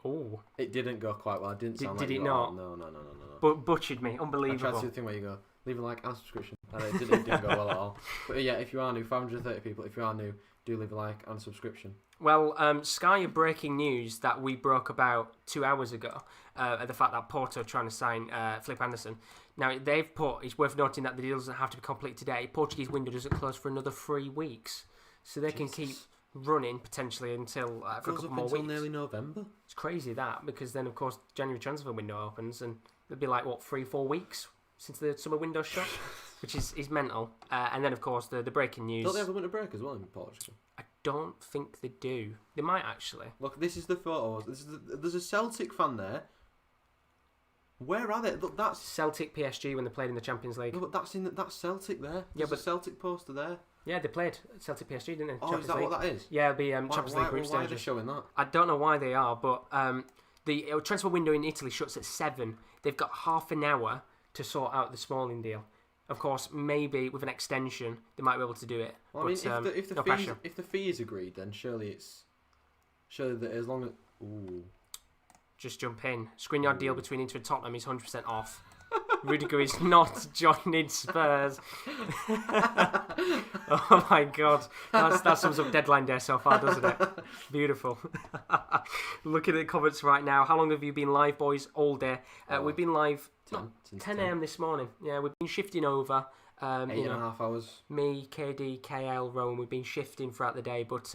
S1: Oh,
S5: It didn't go quite well. I didn't sound like
S1: did
S5: you
S1: it
S5: got-
S1: not?
S5: No.
S1: but butchered me.
S5: I tried to
S1: Unbelievable.
S5: do the thing where you go, leave a like and subscription. And it didn't go well at all. But yeah, if you are new, 530 people, if you are new, do leave a like and a subscription.
S1: Well, Sky are breaking news that we broke about 2 hours ago. The fact that Porto are trying to sign Flip Anderson. Now they've put. It's worth noting that the deal doesn't have to be complete today. Portuguese window doesn't close for another 3 weeks, so they can keep running potentially until for a
S5: Goes
S1: couple
S5: up
S1: more
S5: until
S1: weeks.
S5: nearly November.
S1: It's crazy that, because then of course January transfer window opens and it'll be like what 3-4 weeks since the summer window shut, which is mental. And then of course the breaking news.
S5: Don't they have a winter break as well in Portugal?
S1: I don't think they do. They might actually.
S5: Look, this is the photos. There's a Celtic fan there. Where are they? Look, that's
S1: Celtic PSG when they played in the Champions League.
S5: no, but that's Celtic there.
S1: Yeah,
S5: There's
S1: but-
S5: a Celtic poster there.
S1: Yeah, they played Celtic PSG, didn't they?
S5: Oh,
S1: Champions
S5: is that
S1: League.
S5: what that is?
S1: Yeah, it'll be Champions League group
S5: why are they
S1: stages.
S5: showing that?
S1: I don't know why they are, but the transfer window in Italy shuts at 7. They've got half an hour to sort out the Smalling deal. Of course, maybe with an extension, they might be able to do it.
S5: Well,
S1: but,
S5: I mean, if
S1: no pressure.
S5: the fee is agreed, then surely that as long as
S1: Just jump in. Skriniar deal between Inter and Tottenham is 100% off. Rudiger is not joining Spurs. Oh my God, that sums up deadline day so far, doesn't it? Beautiful. Looking at the comments right now. How long have you been live, boys? All day. We've been live 10 a.m. this morning. Yeah, we've been shifting over.
S5: 8.5 hours.
S1: Me, KD, KL, Rowan, we've been shifting throughout the day, but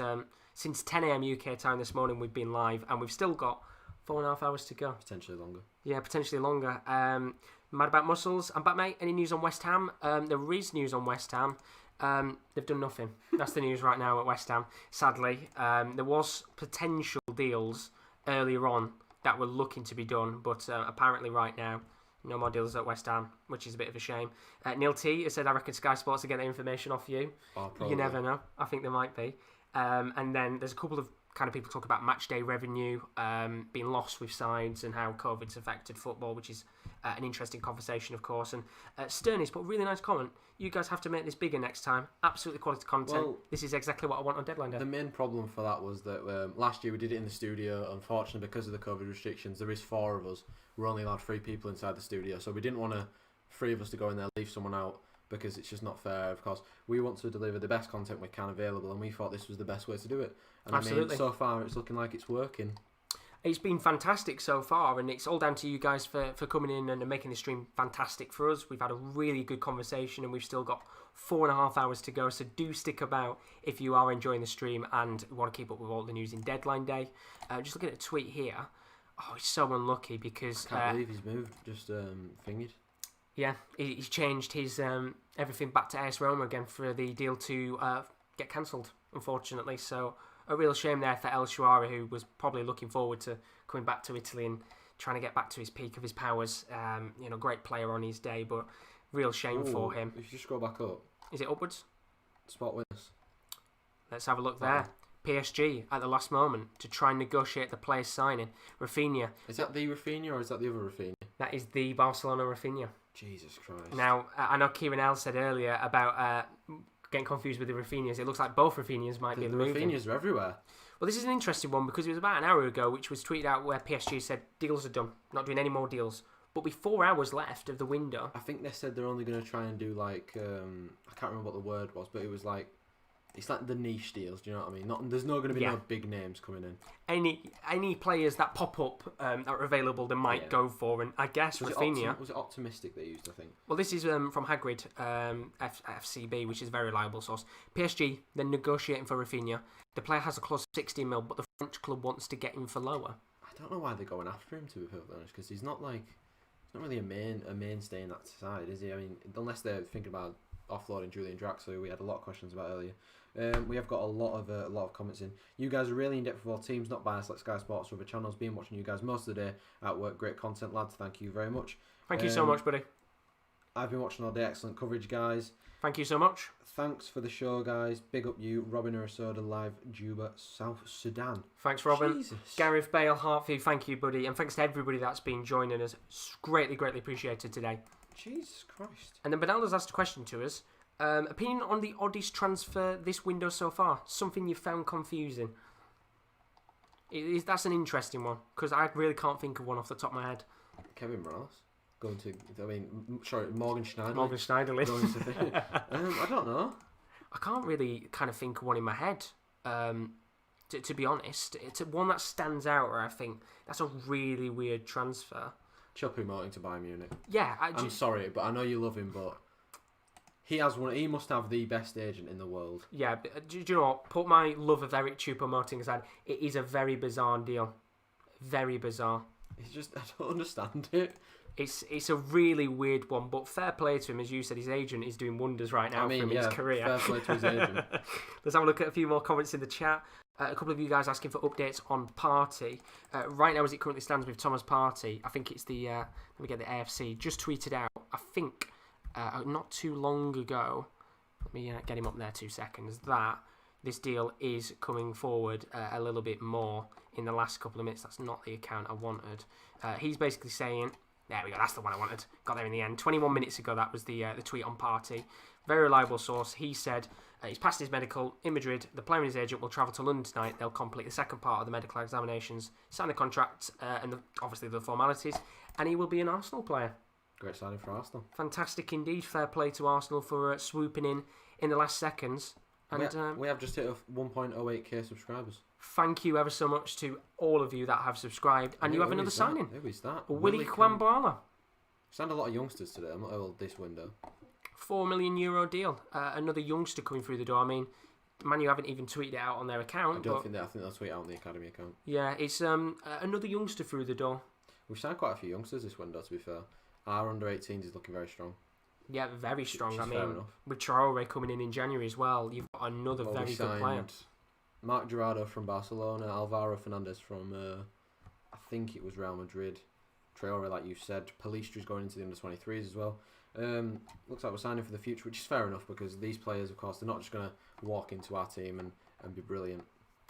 S1: since 10 a.m. UK time this morning, we've been live, and we've still got 4.5 hours to go.
S5: Potentially longer.
S1: Yeah, potentially longer. Mad about Muscles. I'm back, mate. Any news on West Ham? There is news on West Ham. They've done nothing. That's the news right now at West Ham. Sadly, there was potential deals earlier on that were looking to be done, but apparently right now, no more deals at West Ham, which is a bit of a shame. Neil T has said, I reckon Sky Sports will get the information off you.
S5: Oh,
S1: You never know. I think there might be. And then there's a couple of kind of people talk about match day revenue being lost with sides and how COVID's affected football, which is an interesting conversation, of course. And Sterny's put a really nice comment. You guys have to make this bigger next time. Absolutely quality content.
S5: Well,
S1: this is exactly what I want on deadline day.
S5: The main problem for that was that last year we did it in the studio. Unfortunately, because of the COVID restrictions, there is 4 of us. We're only allowed 3 people inside the studio, so we didn't want 3 of us to go in there, leave someone out, because it's just not fair. Of course, we want to deliver the best content we can available, and we thought this was the best way to do it. And I
S1: Absolutely.
S5: mean, so far it's looking like it's working.
S1: It's been fantastic so far, and it's all down to you guys for coming in and making the stream fantastic for us. We've had a really good conversation, and we've still got 4.5 hours to go, so do stick about if you are enjoying the stream and want to keep up with all the news in deadline day. Just looking at a tweet here. Oh, he's so unlucky because...
S5: I can't believe he's moved, just fingered.
S1: Yeah, he's changed his everything back to AS Roma again for the deal to get cancelled, unfortunately. So a real shame there for El Shaarawy, who was probably looking forward to coming back to Italy and trying to get back to his peak of his powers. Great player on his day, but real shame for him.
S5: If you just go back up.
S1: Is it upwards?
S5: Spot winners.
S1: Let's have a look there. PSG at the last moment to try and negotiate the player's signing. Rafinha.
S5: Is that the Rafinha or is that the other Rafinha?
S1: That is the Barcelona Rafinha.
S5: Jesus Christ.
S1: Now, I know Kieran L said earlier about getting confused with the Rafinhas. It looks like both Rafinhas might be
S5: the
S1: moving.
S5: Rafinhas are everywhere.
S1: Well, this is an interesting one because it was about an hour ago, which was tweeted out where PSG said deals are done, not doing any more deals. But with 4 hours left of the window,
S5: I think they said they're only going to try and do like I can't remember what the word was, but it was like it's like the niche deals. Do you know what I mean? There's not going to be no big names coming in.
S1: Any players that pop up that are available, they might go for, and I guess Rafinha.
S5: Was it optimistic they used? I think.
S1: Well, this is from Hagrid, FCB, which is a very reliable source. PSG, they're negotiating for Rafinha. The player has a clause of 60 mil, but the French club wants to get him for lower.
S5: I don't know why they're going after him, to be perfectly honest, because he's not really a mainstay in that side, is he? I mean, unless they're thinking about offloading Julian Draxler, who we had a lot of questions about earlier. We have got a lot of comments in. You guys are really in depth with all teams, not biased like Sky Sports or other channels. Been watching you guys most of the day at work. Great content, lads. Thank you very much.
S1: Thank you so much, buddy.
S5: I've been watching all day. Excellent coverage, guys.
S1: Thank you so much.
S5: Thanks for the show, guys. Big up you, Robin Urasoda, live Juba, South Sudan.
S1: Thanks, Robin.
S5: Jesus.
S1: Gareth Bale, Hartview, thank you, buddy. And thanks to everybody that's been joining us. Greatly, greatly appreciated today.
S5: Jesus Christ.
S1: And then Benaldo's asked a question to us. Opinion on the oddest transfer this window so far? Something you found confusing? That's an interesting one, because I really can't think of one off the top of my head.
S5: Kevin Morales. Morgan Schneider.
S1: Morgan Schneiderlin.
S5: I don't know.
S1: I can't really kind of think of one in my head. To be honest, it's one that stands out where I think that's a really weird transfer.
S5: Choupo-Moting to Bayern Munich.
S1: Yeah,
S5: I'm sorry, but I know you love him, but he has one. He must have the best agent in the world.
S1: Yeah, but do you know what? Put my love of Eric Choupo-Moting aside. It is a very bizarre deal. Very bizarre.
S5: It's just I don't understand it.
S1: It's a really weird one, but fair play to him. As you said, his agent is doing wonders right now for him in his career.
S5: Fair play to his agent.
S1: Let's have a look at a few more comments in the chat. A couple of you guys asking for updates on Partey. Right now, as it currently stands with Thomas Partey, I think it's the, let me get the AFC, just tweeted out, I think, not too long ago, let me get him up there 2 seconds, that this deal is coming forward a little bit more in the last couple of minutes. That's not the account I wanted. He's basically saying, there we go, that's the one I wanted. Got there in the end. 21 minutes ago, that was the tweet on Partey. Very reliable source. He said he's passed his medical in Madrid. The player and his agent will travel to London tonight. They'll complete the second part of the medical examinations, sign the contract, and obviously the formalities, and he will be an Arsenal player.
S5: Great signing for Arsenal.
S1: Fantastic indeed. Fair play to Arsenal for swooping in the last seconds. And
S5: we have just hit 1.08k subscribers.
S1: Thank you ever so much to all of you that have subscribed. And you have another signing.
S5: Who is that?
S1: Willie Kwambala.
S5: Signed a lot of youngsters today. I'm not old this window.
S1: €4 million deal. Another youngster coming through the door. I mean, Man U haven't even tweeted it out on their account.
S5: I think they'll tweet out on the academy account.
S1: Yeah, it's another youngster through the door.
S5: We've signed quite a few youngsters this window, to be fair. Our under-18s is looking very strong.
S1: Yeah, very strong. I mean,
S5: enough.
S1: with Traore coming in January as well, you've got another very good player.
S5: Marc Jurado from Barcelona, Alvaro Fernandez from, I think it was Real Madrid. Traore, like you said, Palistra's going into the under-23s as well. Looks like we're signing for the future, which is fair enough because these players, of course, they're not just going to walk into our team and be brilliant.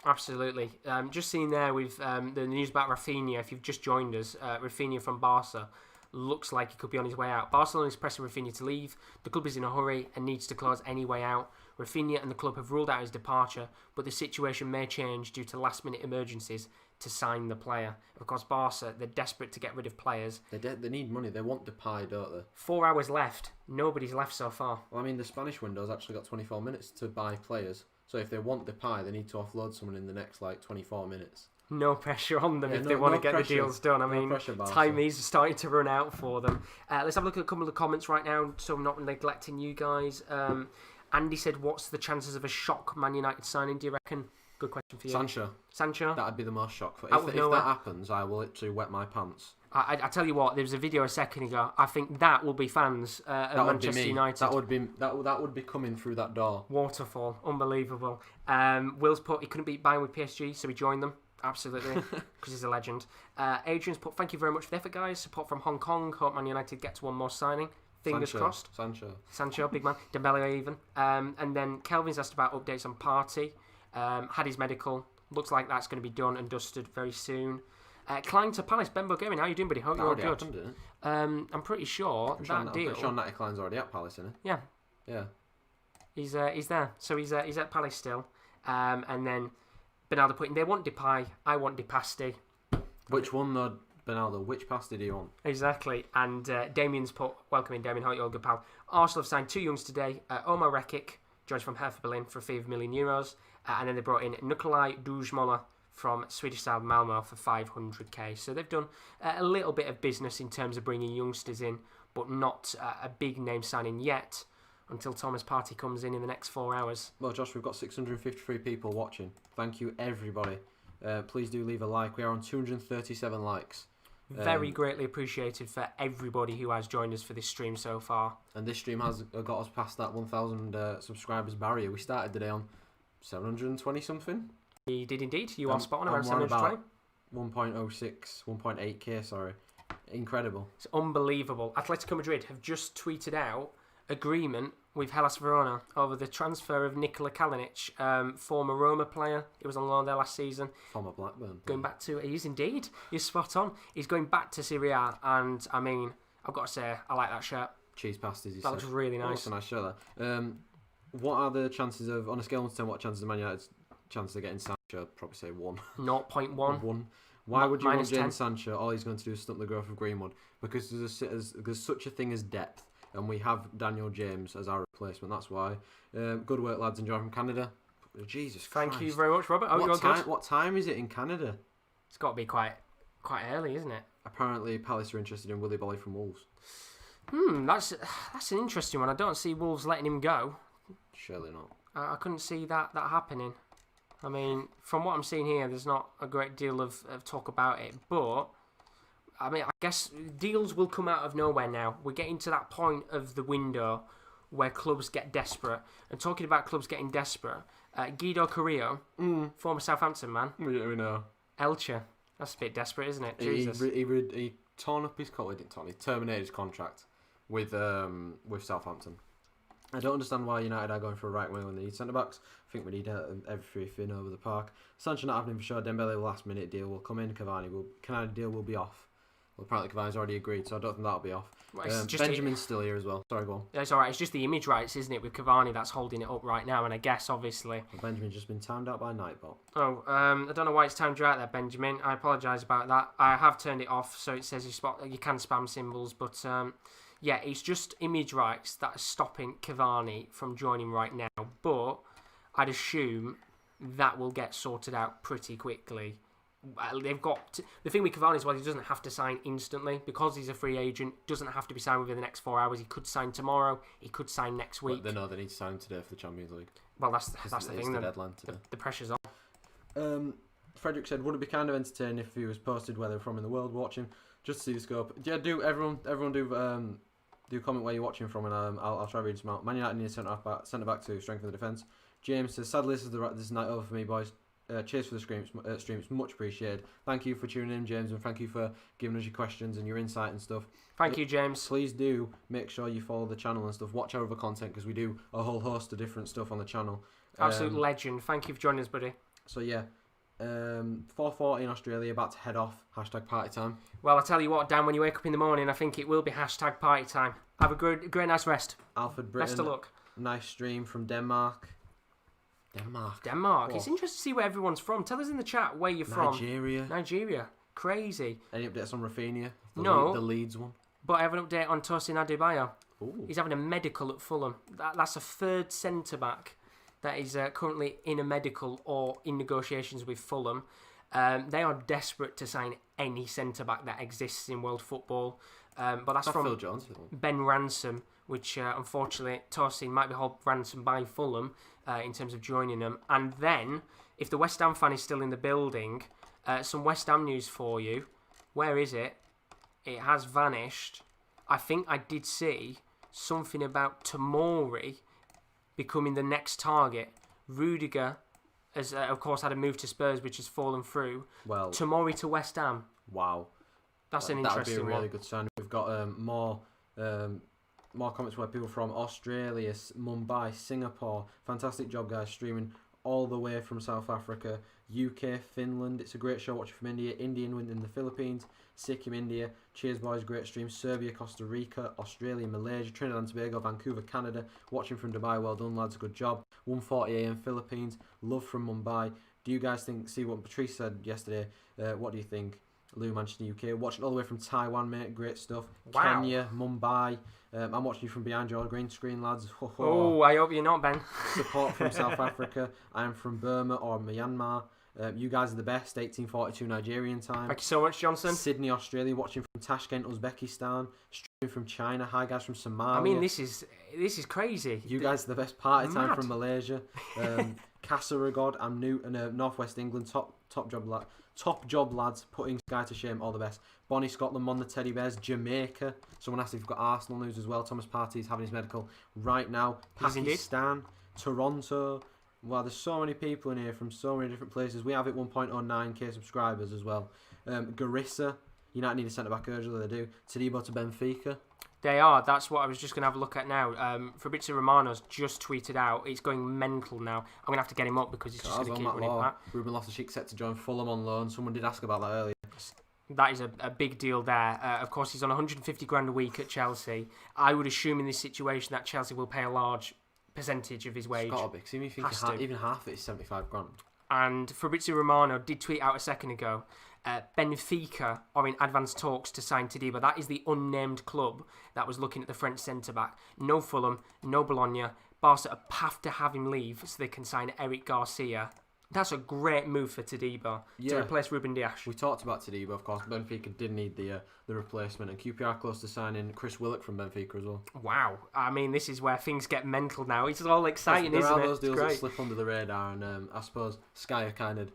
S1: Absolutely. Just seeing there with the news about Rafinha, if you've just joined us, Rafinha from Barca looks like he could be on his way out. Barcelona is pressing Rafinha to leave. The club is in a hurry and needs to close any way out. Rafinha and the club have ruled out his departure, but the situation may change due to last-minute emergencies to sign the player. Of course, Barca, they're desperate to get rid of players.
S5: They need money. They want Depay, don't they?
S1: 4 hours left. Nobody's left so far.
S5: Well, I mean, the Spanish window's actually got 24 minutes to buy players. So if they want Depay, they need to offload someone in the next, 24 minutes.
S1: no pressure on them
S5: Yeah,
S1: if
S5: no-
S1: they want to
S5: no
S1: get
S5: pressure.
S1: the deals done. I
S5: No
S1: mean,
S5: pressure, Barca.
S1: time is starting to run out for them. Let's have a look at a couple of comments right now, so I'm not neglecting you guys. Andy said, "What's the chances of a shock Man United signing? Do you reckon?" Good question for you. Sancho.
S5: That'd be the most shock.
S1: Out
S5: If
S1: of
S5: that
S1: nowhere.
S5: happens, I will literally wet my pants.
S1: I tell you what, there was a video a second ago. I think that will be fans at
S5: That would be
S1: Manchester
S5: me.
S1: United.
S5: That would be coming through that door.
S1: Waterfall, unbelievable. Will's put he couldn't beat Bayern with PSG, so he joined them. Absolutely, because he's a legend. Adrian's put, "Thank you very much for the effort, guys. Support from Hong Kong. Hope Man United gets one more signing. Fingers crossed." Sancho, big man. Dembele even. And then Kelvin's asked about updates on Partey. Had his medical. Looks like that's going to be done and dusted very soon. Klein to Palace. Ben Gaming, how you doing, buddy? Hope you're all good.
S5: Happened, didn't it?
S1: I'm pretty sure
S5: I'm
S1: that deal.
S5: pretty sure Natty Klein's already at Palace, isn't he?
S1: Yeah,
S5: Yeah.
S1: he's there. So he's at Palace still. And then Bernardo putting, "They want Depay. I want Depasti."
S5: Which one though, Bernardo? Which pass did he want?
S1: Exactly. And Damien's put, "Welcome in, Damien. Hope you're all good, pal." Arsenal have signed 2 youngs today. Omar Rekic joins from Hertha Berlin for a fee of €1 million. And then they brought in Nikolai Dujmola from Swedish side Malmo for 500k. So they've done a little bit of business in terms of bringing youngsters in, but not a big name signing yet until Thomas Partey comes in the next 4 hours.
S5: Well, Josh, we've got 653 people watching. Thank you, everybody. Please do leave a like. We are on 237 likes.
S1: Very greatly appreciated for everybody who has joined us for this stream so far.
S5: And this stream has got us past that 1,000 subscribers barrier. We started today on 720 something.
S1: He did indeed. You are spot on, around
S5: we're on
S1: 720.
S5: about 1.06, 1.8k, sorry. Incredible.
S1: It's unbelievable. Atletico Madrid have just tweeted out agreement with Hellas Verona over the transfer of Nikola Kalinic, former Roma player. He was on loan there last season.
S5: Former Blackburn.
S1: Going back to, he is indeed. He's spot on. He's going back to Serie A, and I mean, I've got to say, I like that shirt.
S5: Cheese pasties, you
S1: That
S5: said.
S1: looks really
S5: Oh,
S1: nice.
S5: that's a nice shirt there. What are the chances of, on a scale of 1 to 10, what chances of Man United's chances of getting Sancho? I'd probably say 1.
S1: 0.1.
S5: 1. Why would you want
S1: minus
S5: Jadon
S1: 10.
S5: Sancho? All he's going to do is stunt the growth of Greenwood. Because there's such a thing as depth, and we have Daniel James as our replacement. That's why. Good work, lads. Enjoy from Canada. Jesus Christ.
S1: Thank you very much, Robert. Oh, you're good.
S5: What time is it in Canada?
S1: It's got to be quite early, isn't it?
S5: Apparently, Palace are interested in Willy Bolly from Wolves.
S1: That's an interesting one. I don't see Wolves letting him go.
S5: Surely not.
S1: I couldn't see that happening. I mean, from what I'm seeing here, there's not a great deal of talk about it. But, I mean, I guess deals will come out of nowhere now. We're getting to that point of the window where clubs get desperate. And talking about clubs getting desperate, Guido Carrillo, former Southampton man,
S5: We know.
S1: Elche. That's a bit desperate, isn't it?
S5: He
S1: Jesus.
S5: he torn up his contract. He didn't torn. He terminated his contract with Southampton. I don't understand why United are going for a right wing when they need centre backs. I think we need everything over the park. Sancho not happening for sure. Dembele last minute deal will come in. Cavani deal will be off. Well, apparently Cavani's already agreed, so I don't think that'll be off.
S1: Well, it's just
S5: Benjamin's still here as well. Sorry, go on.
S1: It's alright, it's just the image rights, isn't it, with Cavani that's holding it up right now, and I guess, obviously...
S5: Well, Benjamin's just been timed out by Nightbot.
S1: I don't know why it's timed you out there, Benjamin. I apologise about that. I have turned it off, so it says you can spam symbols, but... yeah, it's just image rights that are stopping Cavani from joining right now, but I'd assume that will get sorted out pretty quickly. They've got the thing with Cavani is, well, he doesn't have to sign instantly because he's a free agent. Doesn't have to be signed within the next 4 hours. He could sign tomorrow. He could sign next week.
S5: But they need to sign him today for the Champions League.
S1: Well, that's the
S5: It's
S1: thing.
S5: the
S1: Then
S5: deadline today.
S1: the pressure's on.
S5: Frederick said, would it be kind of entertaining if he was posted where they're from in the world watching, just to see the scope? Yeah, everyone do comment where you're watching from, and I'll try reading some out. Man United need a centre back to strengthen the defence. James says, sadly, this is night over for me, boys. Cheers for the stream. It's much appreciated. Thank you for tuning in, James, and thank you for giving us your questions and your insight and stuff.
S1: Thank you, James.
S5: Please do make sure you follow the channel and stuff. Watch our other content because we do a whole host of different stuff on the channel.
S1: Absolute legend. Thank you for joining us, buddy.
S5: So yeah, 4:40 in Australia, about to head off. #party time.
S1: Well, I tell you what, Dan, when you wake up in the morning, I think it will be #party time. Have a great nice rest.
S5: Alfred Britton.
S1: Best of luck.
S5: Nice stream from Denmark.
S1: Denmark.
S5: Oh.
S1: It's interesting to see where everyone's from. Tell us in the chat where you're from.
S5: Nigeria.
S1: Crazy.
S5: Any updates on Rafinha?
S1: No.
S5: The Leeds one.
S1: But I have an update on Tosin Adebayo.
S5: Ooh.
S1: He's having a medical at Fulham. That's a third centre-back that is currently in a medical or in negotiations with Fulham. They are desperate to sign any centre-back that exists in world football. But that's from
S5: Phil Jones.
S1: Ben Ransom, which unfortunately Tosin might be held ransom by Fulham in terms of joining them. And then, if the West Ham fan is still in the building, some West Ham news for you. Where is it? It has vanished. I think I did see something about Tomori becoming the next target. Rudiger has, of course, had a move to Spurs, which has fallen through.
S5: Well,
S1: Tomori to West Ham.
S5: wow.
S1: That's an
S5: That would
S1: interesting
S5: be a really
S1: one.
S5: good sign. We've got more comments where people from Australia, Mumbai, Singapore. Fantastic job, guys, streaming all the way from South Africa, UK, Finland. It's a great show watching from India, Indian in the Philippines, Sikkim, India. Cheers, boys, great stream. Serbia, Costa Rica, Australia, Malaysia, Trinidad and Tobago, Vancouver, Canada. Watching from Dubai, well done, lads, good job. 1:40 AM Philippines. Love from Mumbai. Do you guys see what Patrice said yesterday? What do you think? Lou, Manchester, UK. Watching all the way from Taiwan, mate. Great stuff.
S1: Wow.
S5: Kenya, Mumbai. I'm watching you from behind your green screen, lads. Ho, ho.
S1: Oh, I hope you're not, Ben.
S5: Support from South Africa. I am from Burma or Myanmar. You guys are the best. 1842 Nigerian time.
S1: Thank you so much, Johnson.
S5: Sydney, Australia. Watching from Tashkent, Uzbekistan. Streaming from China. Hi, guys from Somalia.
S1: I mean, this is crazy.
S5: You guys are the best. Party time
S1: Mad.
S5: from Malaysia. Kasaragod. I'm new in Northwest England. Top job, lads. Putting Sky to shame. All the best. Bonnie, Scotland, Mon the Teddy Bears. Jamaica. Someone asked if you've got Arsenal news as well. Thomas Partey is having his medical right now.
S1: Yes, indeed.
S5: Pakistan. Toronto. Wow, there's so many people in here from so many different places. We have it 1.09k subscribers as well. Garissa. United need a centre-back urgently. They do. Tadibo to Benfica.
S1: They are. That's what I was just going to have a look at now. Fabrizio Romano's just tweeted out. It's going mental now. I'm going to have to get him up because he's just going to keep running back.
S5: Ruben Loftus-Cheek set to join Fulham on loan. Someone did ask about that earlier.
S1: That is a big deal there. Of course, he's on 150 grand a week at Chelsea. I would assume in this situation that Chelsea will pay a large percentage of his wage.
S5: It's got to be, 'cause even half of it is 75 grand.
S1: And Fabrizio Romano did tweet out a second ago, Benfica are in advanced talks to sign Tadibo. That is the unnamed club that was looking at the French centre-back. No Fulham, no Bologna. Barca have to have him leave so they can sign Eric Garcia. That's a great move for Tadibo to replace Ruben Dias.
S5: We talked about Tadibo, of course. Benfica did need the replacement, and QPR close to signing Chris Willock from Benfica as well.
S1: Wow. I mean, this is where things get mental now. It's all exciting,
S5: there
S1: isn't
S5: are
S1: it?
S5: those deals
S1: It's
S5: that
S1: great.
S5: slip under the radar, and I suppose Sky are kind of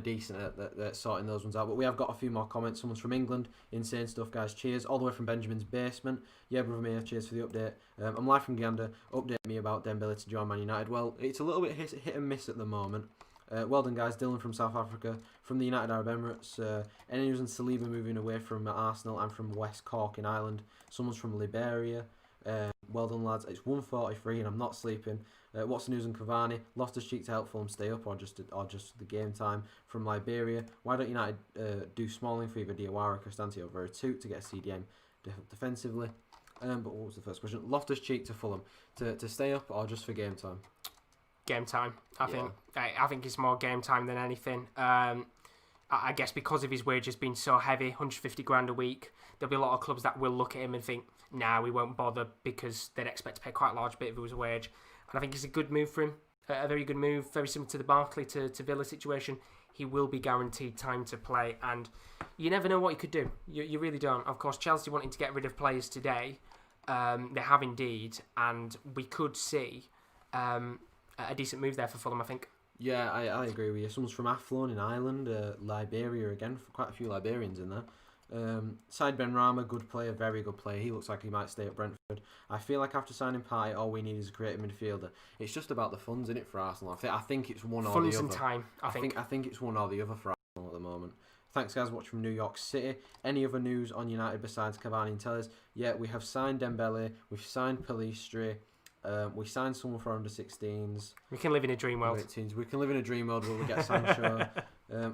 S5: decent at sorting those ones out. But we have got a few more comments. Someone's from England. Insane stuff, guys. Cheers. All the way from Benjamin's basement. Yeah, brother Mia, cheers for the update. I'm live from Gander. Update me about Dembele to join Man United. Well, it's a little bit hit and miss at the moment. Well done, guys. Dylan from South Africa, from the United Arab Emirates. Any news on Saliba moving away from Arsenal and from West Cork in Ireland? Someone's from Liberia. Well done, lads. It's 1:43 and I'm not sleeping. What's the news on Cavani? Loftus-Cheek to help Fulham stay up, or just the game time from Liberia? Why don't United do Smalling for either Diawara or Cristante over a 2 to get a CDM defensively? But what was the first question? Loftus-Cheek to Fulham to stay up, or just for game time?
S1: Game time. I think it's more game time than anything. I guess because of his wages being so heavy, 150 grand a week, there'll be a lot of clubs that will look at him and think, nah, we won't bother, because they'd expect to pay quite a large bit of his wage. And I think it's a good move for him. A very good move, very similar to the Barkley to Villa situation. He will be guaranteed time to play, and you never know what he could do. You really don't. Of course, Chelsea wanting to get rid of players today. They have indeed, and we could see a decent move there for Fulham, I think.
S5: Yeah, I agree with you. Someone's from Athlone in Ireland, Liberia again, quite a few Liberians in there. Said Benrahma, good player, very good player. He looks like he might stay at Brentford. I feel like after signing Partey, all we need is a creative midfielder. It's just about the funds, isn't it, for Arsenal? I think it's one or the other.
S1: Funds and time, I think.
S5: I think it's one or the other for Arsenal at the moment. Thanks, guys, watching from New York City. Any other news on United besides Cavani and Tellers? Yeah, we have signed Dembele, we've signed Pellistri, we signed someone for under-16s.
S1: We can live in a dream world.
S5: We can live in a dream world where we get Sancho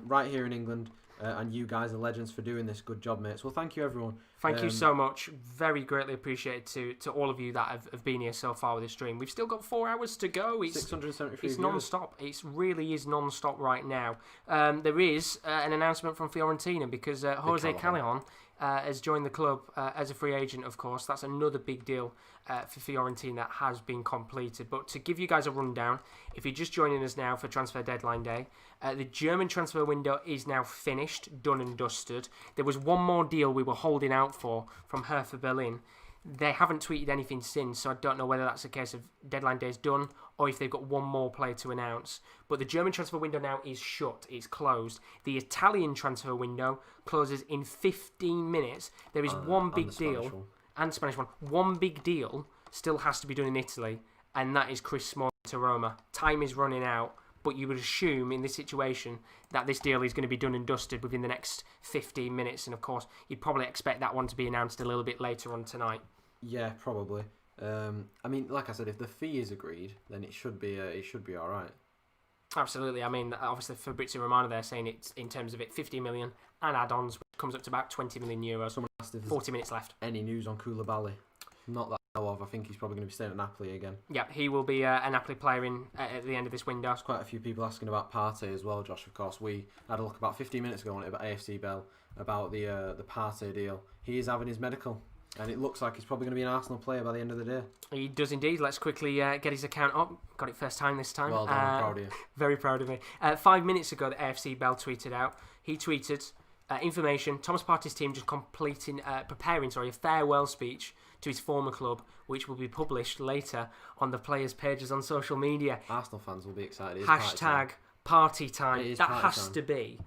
S5: right here in England. And you guys are legends for doing this. Good job, mates. Well, thank you, everyone.
S1: Thank you so much. Very greatly appreciated to all of you that have been here so far with this stream. We've still got 4 hours to go. It's
S5: 673
S1: It's non-stop. It really is non-stop right now. There is an announcement from Fiorentina because Jose Callejon has joined the club as a free agent, of course. That's another big deal for Fiorentina that has been completed. But to give you guys a rundown, if you're just joining us now for transfer deadline day, the German transfer window is now finished, done and dusted. There was one more deal we were holding out for from Hertha Berlin. They haven't tweeted anything since, so I don't know whether that's a case of deadline day is done or if they've got one more player to announce. But the German transfer window now is shut. It's closed. The Italian transfer window closes in 15 minutes. There is one big deal, and the Spanish one. One big deal still has to be done in Italy, and that is Chris Smalling to Roma. Time is running out, but you would assume in this situation that this deal is going to be done and dusted within the next 15 minutes. And of course, you'd probably expect that one to be announced a little bit later on tonight.
S5: Yeah, probably. I mean, like I said, if the fee is agreed, then it should be all right.
S1: Absolutely. I mean, obviously Fabrizio Romano, they're saying it's in terms of it 50 million and add-ons, which comes up to about 20 million euros.
S5: Someone asked if
S1: 40 minutes left.
S5: Any news on Koulibaly? Not that I know of. I think he's probably going to be staying at Napoli again.
S1: Yeah, he will be a Napoli player at the end of this window.
S5: There's quite a few people asking about Partey as well, Josh. Of course, we had a look about 15 minutes ago on it about AFC Bell about the Partey deal. He is having his medical. And it looks like he's probably going to be an Arsenal player by the end of the day.
S1: He does indeed. Let's quickly get his account up. Got it first time this time.
S5: Well done, I'm proud of you.
S1: Very proud of me. 5 minutes ago, the AFC Bell tweeted out. He tweeted information. Thomas Partey's team just preparing a farewell speech to his former club, which will be published later on the players' pages on social media.
S5: Arsenal fans will be excited.
S1: Hashtag party time. That
S5: party
S1: has
S5: time.
S1: to be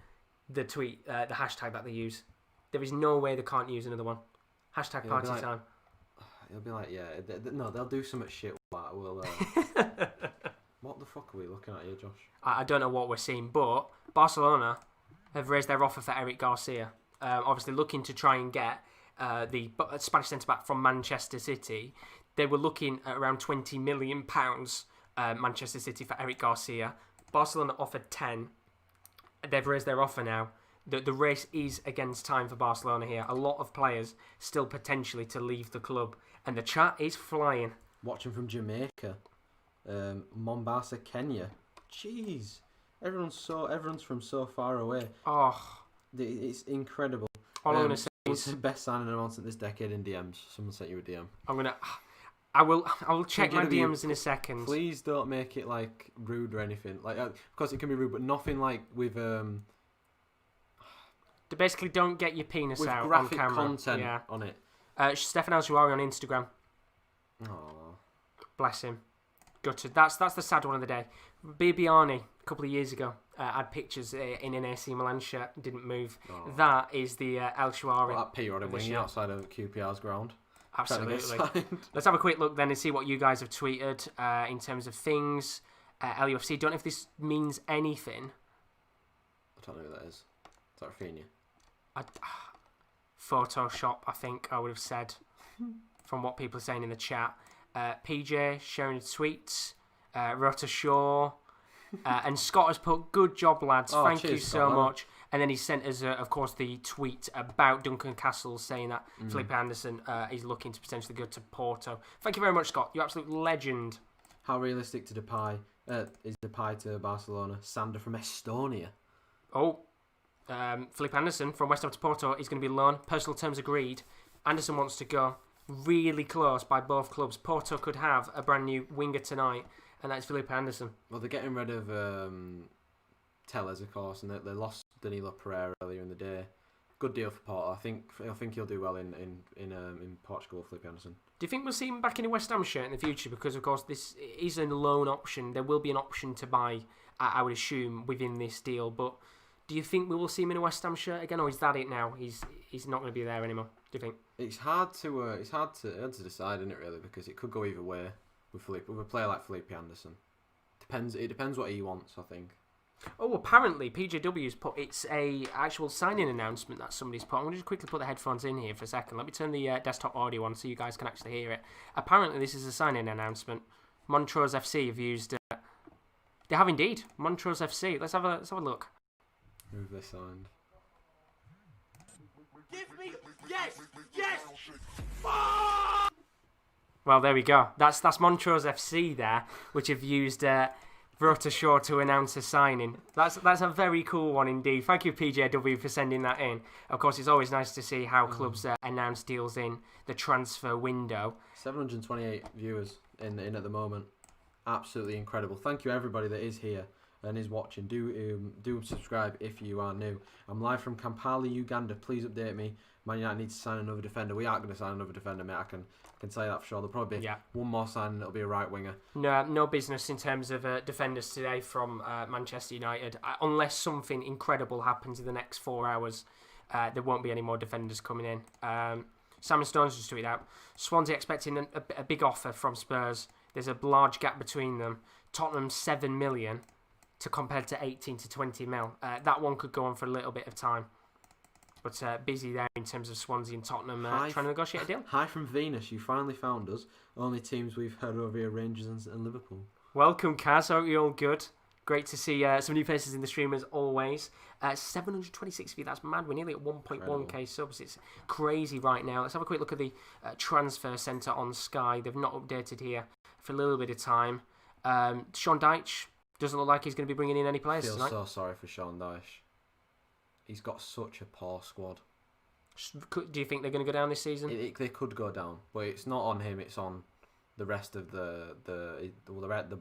S1: the tweet, the hashtag that they use. There is no way they can't use another one. Hashtag party time.
S5: It'll be like, yeah, they'll do some shit with that. We'll, what the fuck are we looking at here, Josh?
S1: I don't know what we're seeing, but Barcelona have raised their offer for Eric Garcia. Obviously looking to try and get the Spanish centre-back from Manchester City. They were looking at around £20 million, Manchester City, for Eric Garcia. Barcelona offered 10. They've raised their offer now. The race is against time for Barcelona here. A lot of players still potentially to leave the club. And the chat is flying.
S5: Watching from Jamaica. Mombasa, Kenya. Jeez. Everyone's from so far away.
S1: Oh.
S5: It's incredible.
S1: All I'm going to say
S5: it's the best signing announcement this decade in DMs. Someone sent you a DM.
S1: I will check my DMs in a second.
S5: Please don't make it like rude or anything. Like, of course it can be rude, but nothing like with
S1: Basically, don't get your penis
S5: with
S1: out
S5: graphic
S1: on camera.
S5: content on it.
S1: Stefan El Jouari on Instagram.
S5: Oh,
S1: bless him. Gutted. That's the sad one of the day. Bibiani, a couple of years ago, had pictures in an AC Milan shirt, didn't move.
S5: Oh.
S1: That is the El Jouari.
S5: Well, that Peter on a wing outside of QPR's ground.
S1: Absolutely. Let's have a quick look then and see what you guys have tweeted in terms of things. LUFC, don't know if this means anything.
S5: I don't know who that is. Is that Rafinha?
S1: Photoshop, I think I would have said, from what people are saying in the chat. PJ sharing tweets, Rota Shaw, and Scott has put, good job, lads. Thank you so much. And then he sent us, of course, the tweet about Duncan Castles saying that Felipe Anderson is looking to potentially go to Porto. Thank you very much, Scott. You're absolute legend.
S5: How realistic is Depay to Barcelona? Sander from Estonia.
S1: Oh, Felipe Anderson from West Ham to Porto is going to be loan. Personal terms agreed. Anderson wants to go. Really close by both clubs. Porto could have a brand new winger tonight, and that's Felipe Anderson.
S5: Well, they're getting rid of Tellers, of course, and they lost Danilo Pereira earlier in the day. Good deal for Porto. I think he'll do well in Portugal, Felipe Anderson. Do
S1: you think we'll see him back in a West Ham shirt in the future? Because, of course, this is a loan option. There will be an option to buy, I would assume, within this deal. But do you think we will see him in a West Ham shirt again, or is that it now? He's not going to be there anymore. Do you think?
S5: It's hard to decide, isn't it, really? Because it could go either way with a player like Felipe Anderson. It depends what he wants, I think.
S1: Oh, apparently PJW's put, it's a actual signing announcement that somebody's put. I'm going to just quickly put the headphones in here for a second. Let me turn the desktop audio on so you guys can actually hear it. Apparently this is a signing announcement. Montrose FC have used... they have indeed. Montrose FC. Let's have a look.
S5: Who have they signed?
S6: Give me... Yes! Yes!
S1: Well, there we go. That's Montrose FC there, which have used brought ashore to announce a signing. That's a very cool one indeed. Thank you, PJW, for sending that in. Of course, it's always nice to see how clubs announce deals in the transfer window.
S5: 728 viewers in at the moment. Absolutely incredible. Thank you everybody that is here and is watching. Do subscribe if you are new. I'm live from Kampala, Uganda. Please update me. Man United needs to sign another defender. We aren't going to sign another defender, mate. I can say that for sure. There'll probably be one more signing. It'll be a right winger.
S1: No business in terms of defenders today from Manchester United. Unless something incredible happens in the next 4 hours, there won't be any more defenders coming in. Simon Stone's just tweeted out, Swansea expecting a big offer from Spurs. There's a large gap between them. Tottenham 7 million to compared to 18 to 20 mil. That one could go on for a little bit of time. But busy there in terms of Swansea and Tottenham trying to negotiate a deal.
S5: Hi from Venus. You finally found us. Only teams we've heard over here, Rangers and Liverpool.
S1: Welcome, Kaz. Hope you're all good. Great to see some new faces in the stream as always. 726 of you. That's mad. We're nearly at 1.1k subs. It's crazy right now. Let's have a quick look at the transfer centre on Sky. They've not updated here for a little bit of time. Sean Dyche doesn't look like he's going to be bringing in any players tonight.
S5: I feel so sorry for Sean Dyche. He's got such a poor squad.
S1: Do you think they're going to go down this season?
S5: They could go down, but it's not on him. It's on the rest of the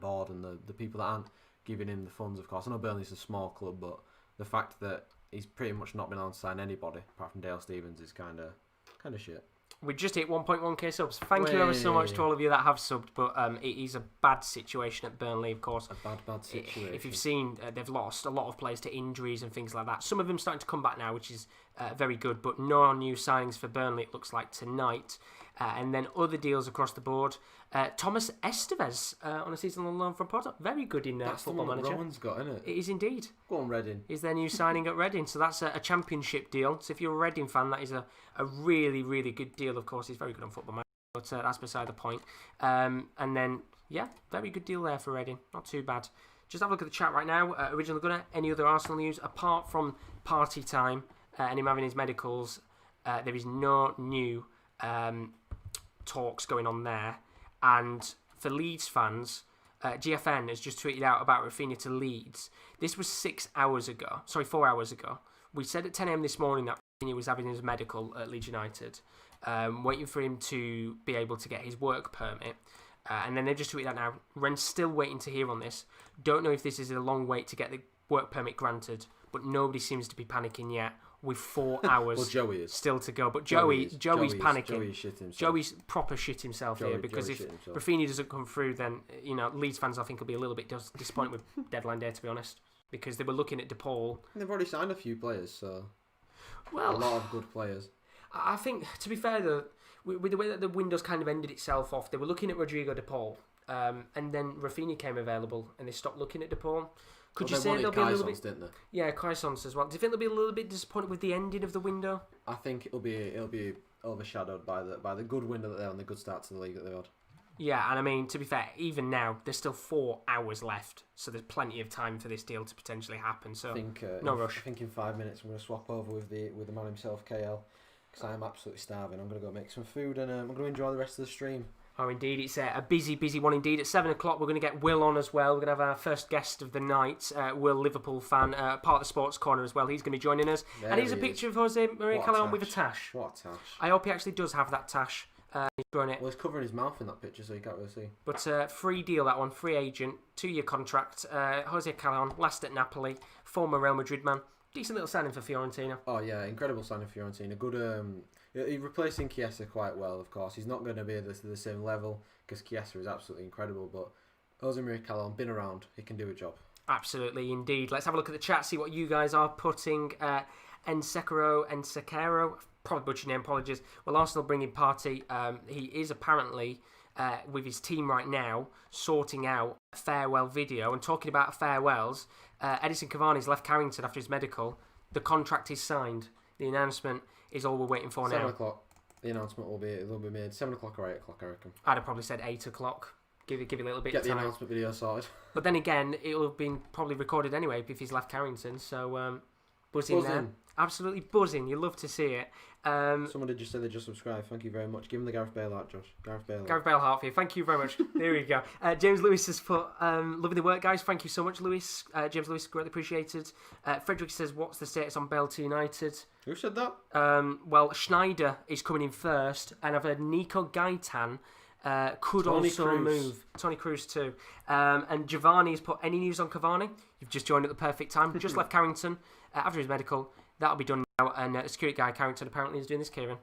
S5: board and the people that aren't giving him the funds. Of course, I know Burnley's a small club, but the fact that he's pretty much not been able to sign anybody apart from Dale Stephens is kind of shit.
S1: We just hit 1.1k subs. Thank you ever so much to all of you that have subbed, but it is a bad situation at Burnley, of course.
S5: A bad situation.
S1: If you've seen, they've lost a lot of players to injuries and things like that. Some of them starting to come back now, which is very good, but no new signings for Burnley, it looks like, tonight. And then other deals across the board. Thomas Estevez on a season on loan from Porto. Very good in Football Manager.
S5: Rowan's got, isn't it?
S1: It is indeed.
S5: Go on, Reading.
S1: Is their new signing at Reading. So that's a championship deal. So if you're a Reading fan, that is a really, really good deal. Of course, he's very good on Football Manager, but that's beside the point. And then, very good deal there for Reading. Not too bad. Just have a look at the chat right now. Original Gunner, any other Arsenal news? Apart from party time and him having his medicals, there is no new talks going on there. And for Leeds fans, GFN has just tweeted out about Raphinha to Leeds. This was 4 hours ago. We said at 10 a.m. this morning that Raphinha was having his medical at Leeds United, waiting for him to be able to get his work permit. And then they've just tweeted out now, Ren's still waiting to hear on this. Don't know if this is a long wait to get the work permit granted, but nobody seems to be panicking yet. With 4 hours
S5: well, Joey is.
S1: still to go. But Joey's panicking.
S5: Joey's shit himself.
S1: Joey's proper shit himself here because if Raphinha doesn't come through, then Leeds fans I think will be a little bit disappointed with deadline day, to be honest, because they were looking at DePaul.
S5: They've already signed a few players, so a lot of good players.
S1: I think, to be fair though, with the way that the window's kind of ended itself off, they were looking at Rodrigo DePaul, and then Raphinha came available, and they stopped looking at DePaul. Could you say they'll be a little bit?
S5: Didn't they?
S1: Yeah, Caissons as well. Do you think they'll be a little bit disappointed with the ending of the window?
S5: I think it'll be overshadowed by the good window that they had and the good start to the league that they had.
S1: Yeah, and I mean, to be fair, even now there's still 4 hours left, so there's plenty of time for this deal to potentially happen. So no rush.
S5: I think in 5 minutes I'm going to swap over with the man himself, KL, because I'm absolutely starving. I'm going to go make some food and I'm going to enjoy the rest of the stream.
S1: Oh, indeed. It's a busy one indeed. At 7 o'clock, we're going to get Will on as well. We're going to have our first guest of the night, Will, Liverpool fan, part of the Sports Corner as well. He's going to be joining us. And here's a picture of Jose Maria Callejon with a tash.
S5: What a tash.
S1: I hope he actually does have that tash. He's growing it.
S5: Well, he's covering his mouth in that picture, so you can't really see.
S1: But free deal, that one. Free agent. 2-year contract. Jose Callejon, last at Napoli. Former Real Madrid man. Decent little signing for Fiorentina.
S5: Oh, yeah. Incredible signing for Fiorentina. Good... He's replacing Chiesa quite well, of course. He's not going to be at the same level because Chiesa is absolutely incredible, but Jose Maria Callejon, been around, he can do a job.
S1: Absolutely, indeed. Let's have a look at the chat, see what you guys are putting. Ensekero, probably butchered name, apologies. Well, Arsenal bringing Partey. He is apparently, with his team right now, sorting out a farewell video. And talking about farewells, Edison Cavani's left Carrington after his medical. The contract is signed. The announcement is all we're waiting for now.
S5: 7 o'clock. The announcement will be made 7 o'clock or 8 o'clock, I reckon.
S1: I'd have probably said 8 o'clock. Give it a little bit of time.
S5: Get the announcement video sorted.
S1: But then again, it'll have been probably recorded anyway if he's left Carrington. So Buzzing there. Absolutely buzzing. You love to see it.
S5: Someone did just say they just subscribed. Thank you very much. Give him the Gareth Bale heart, Josh. Gareth Bale
S1: heart for you. Thank you very much. There we go. James Lewis has put, loving the work, guys. Thank you so much, Lewis. James Lewis, greatly appreciated. Frederick says, what's the status on Bale to United?
S5: Who said that?
S1: Well, Schneider is coming in first, and I've heard Nico Gaitan could
S5: Tony
S1: also
S5: Cruz.
S1: move. Tony Cruz too. And Giovanni's put, any news on Cavani? You've just joined at the perfect time. Just left Carrington after his medical. That'll be done now. And the security guy, Carrington, apparently is doing this, Kieran.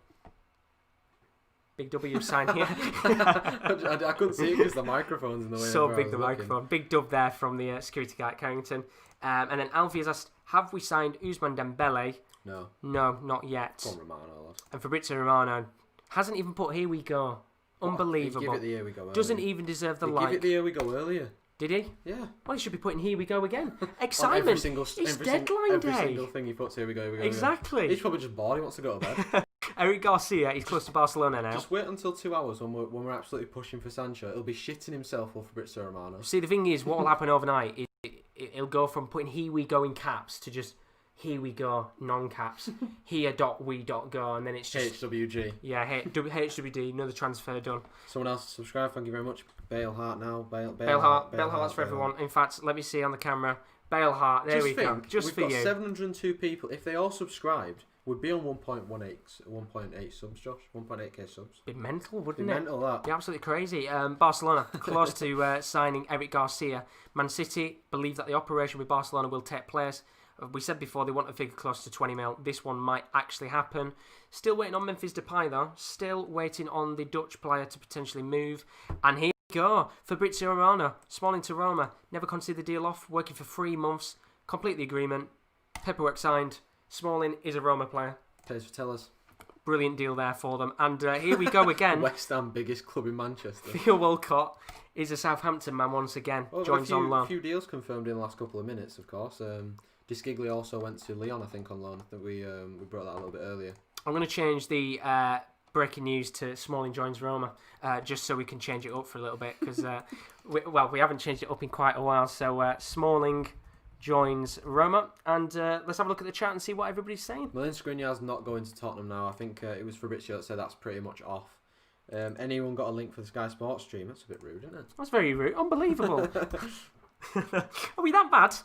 S1: Big W sign here.
S5: I couldn't see it because the microphone's in the way.
S1: So big, the microphone. Big dub there from the security guy at Carrington. And then Alfie has asked, have we signed Ousmane Dembele?
S5: No.
S1: No, not yet.
S5: Come on, Romano, lad.
S1: And Fabrizio Romano hasn't even put here we go. Unbelievable.
S5: Give it the here we go earlier.
S1: Doesn't even deserve the like.
S5: Give it the here we go earlier.
S1: Did he?
S5: Yeah.
S1: Well, he should be putting here we go again. Excitement. It's deadline day.
S5: Every single thing he puts here we go.
S1: Exactly.
S5: He's probably just bored. He wants to go to bed.
S1: Eric Garcia, he's close to Barcelona now.
S5: Just wait until 2 hours when we're absolutely pushing for Sancho. He'll be shitting himself for Fabrizio Romano.
S1: See, the thing is, what will happen overnight is it'll go from putting here we go in caps to just here we go non-caps. Here.we.go, and then it's just
S5: HWG.
S1: Yeah, HWD, another transfer done.
S5: Someone else subscribe. Thank you very much. Bale Heart now. Bale
S1: Heart's for everyone. In fact, let me see on the camera. Bale Heart. There we go. Just for you.
S5: We've got 702 people. If they all subscribed, we'd be on 1.8 subs, Josh. 1.8k subs.
S1: Be mental, wouldn't
S5: be
S1: it?
S5: Mental that.
S1: Be absolutely crazy. Barcelona close to signing Eric Garcia. Man City believe that the operation with Barcelona will take place. We said before they want a figure close to 20 mil. This one might actually happen. Still waiting on Memphis Depay though. Still waiting on the Dutch player to potentially move. And here we go. Fabrizio Romano, Smalling to Roma. Never considered the deal off. Working for 3 months. Complete the agreement. Paperwork signed. Smalling is a Roma player.
S5: Pays for tellers.
S1: Brilliant deal there for them. And here we go again.
S5: West Ham, biggest club in Manchester.
S1: Theo Walcott is a Southampton man once again.
S5: Well,
S1: joins on loan.
S5: A few deals confirmed in the last couple of minutes, of course. Discigli also went to Lyon, I think, on loan. I think we brought that a little bit earlier.
S1: I'm going to change the breaking news to Smalling joins Roma, just so we can change it up for a little bit, because we haven't changed it up in quite a while. So Smalling joins Roma, and let's have a look at the chat and see what everybody's saying.
S5: Milan Skriniar's not going to Tottenham now. I think it was Fabrizio that said that's pretty much off. Anyone got a link for the Sky Sports stream? That's a bit rude, isn't it?
S1: That's very rude. Unbelievable. Are we that bad?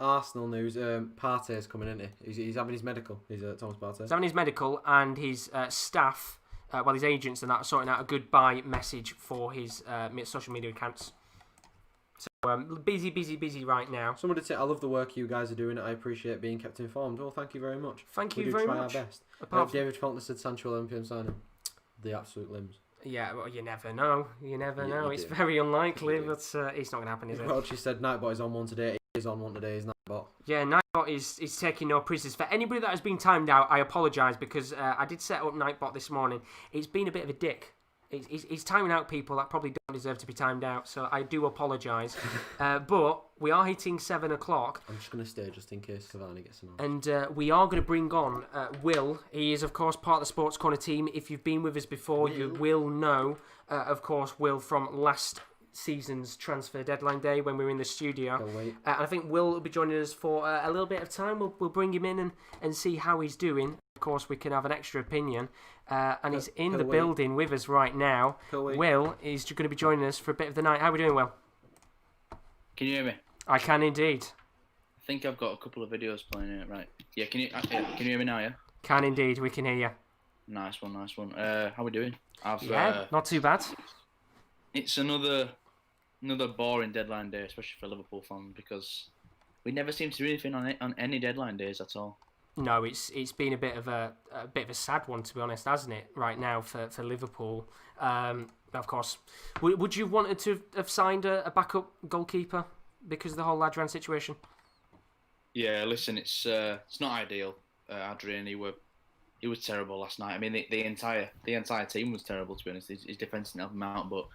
S5: Arsenal news. Partey's coming, isn't he? He's having his medical. He's Thomas Partey.
S1: He's having his medical, and his staff, his agents and that, are sorting out a goodbye message for his social media accounts. So busy right now.
S5: Someone did say, I love the work you guys are doing. I appreciate being kept informed. Well, thank you very much.
S1: Thank you
S5: we do
S1: very
S5: try
S1: much.
S5: Our best. David Feltner said Sancho Olympian signing. The absolute limbs.
S1: Yeah, well, you never know. You never know. It's very unlikely, but it's not going to happen, is it?
S5: Well, she said Nightbot is on one today. He is on one today, is Nightbot.
S1: Yeah, Nightbot is taking no prisoners. For anybody that has been timed out, I apologise, because I did set up Nightbot this morning. It's been a bit of a dick. He's timing out people that probably don't deserve to be timed out, so I do apologise. But we are hitting 7 o'clock.
S5: I'm just going to stay just in case Cavani gets announced.
S1: And we are going to bring on Will. He is, of course, part of the Sports Corner team. If you've been with us before, you will know, of course, Will from last season's transfer deadline day when we were in the studio. I think Will will be joining us for a little bit of time. We'll bring him in and see how he's doing. Of course, we can have an extra opinion. And he's in the building with us right now. Will is going to be joining us for a bit of the night. How are we doing, Will?
S7: Can you hear me? I
S1: can indeed.
S7: I think I've got a couple of videos playing it. Right. Yeah, can you hear me now, yeah?
S1: Can indeed, we can hear you.
S7: Nice one. How are we doing?
S1: Not too bad.
S7: It's another boring deadline day, especially for Liverpool fans, because we never seem to do anything on any deadline days at all.
S1: No, it's been a bit of a sad one, to be honest, hasn't it? Right now for Liverpool, of course. Would you wanted to have signed a backup goalkeeper because of the whole Adrian situation?
S7: Yeah, listen, it's not ideal. Adrian, he was terrible last night. I mean, the entire team was terrible, to be honest. His defence didn't help him out, but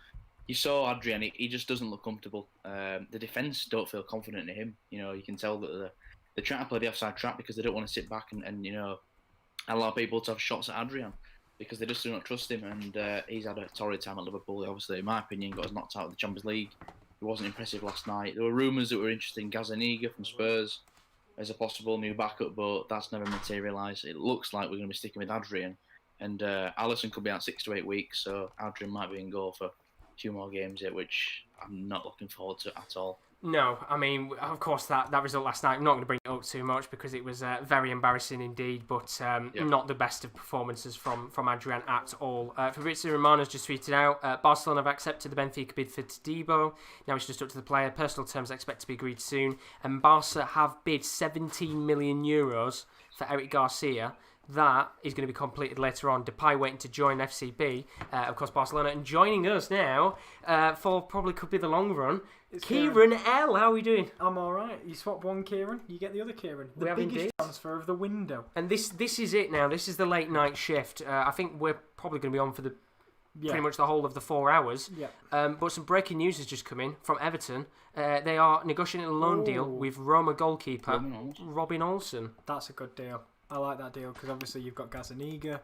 S7: you saw Adrian. He just doesn't look comfortable. The defence don't feel confident in him. You know, you can tell that they're trying to play the offside trap because they don't want to sit back and allow people to have shots at Adrian because they just do not trust him. And he's had a torrid time at Liverpool. He obviously, in my opinion, got us knocked out of the Champions League. He wasn't impressive last night. There were rumours that were interested in Gazzaniga from Spurs. as a possible new backup, but that's never materialised. It looks like we're going to be sticking with Adrian, and Alisson could be out 6 to 8 weeks, so Adrian might be in goal for a few more games yet, which I'm not looking forward to at all.
S1: No, I mean, of course, that result last night, I'm not going to bring it up too much because it was very embarrassing indeed, but not the best of performances from Adrian at all. Fabrizio Romano's just tweeted out, Barcelona have accepted the Benfica bid for Todibo. Now it's just up to the player. Personal terms expect to be agreed soon. And Barca have bid 17 million euros for Eric Garcia. That is going to be completed later on. Depay waiting to join FCB, of course, Barcelona, and joining us now for probably could be the long run. Kieran L, how are we doing?
S4: I'm all right. You swap one Kieran, you get the other Kieran. The
S1: We have
S4: biggest
S1: indeed.
S4: transfer of the window.
S1: And this is it now. This is the late night shift. I think we're probably going to be on for the pretty much the whole of the 4 hours.
S4: Yeah.
S1: But some breaking news has just come in from Everton. They are negotiating a loan deal with Roma goalkeeper Robin Olsen.
S4: That's a good deal. I like that deal because obviously you've got Gazaniga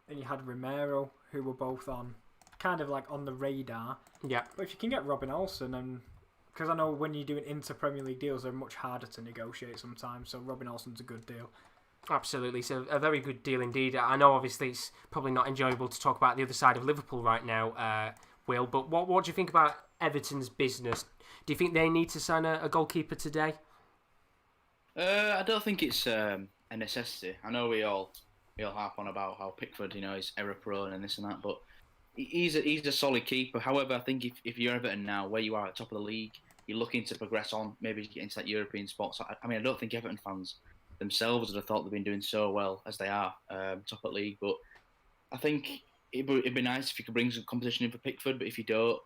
S4: and you had Romero, who were both on kind of like on the radar.
S1: Yeah.
S4: But if you can get Robin Olsen, and because I know when you're doing inter-Premier League deals, they're much harder to negotiate sometimes, so Robin Olsen's a good deal.
S1: Absolutely, so a very good deal indeed. I know obviously it's probably not enjoyable to talk about the other side of Liverpool right now, Will, but what do you think about Everton's business? Do you think they need to sign a goalkeeper today?
S7: I don't think it's a necessity. I know we all harp on about how Pickford, is error prone and this and that, but he's a solid keeper. However, I think if you're Everton now, where you are at the top of the league, you're looking to progress on, maybe get into that European spot. So, I don't think Everton fans themselves would have thought they've been doing so well as they are top of the league. But I think it'd be nice if you could bring some competition in for Pickford. But if you don't,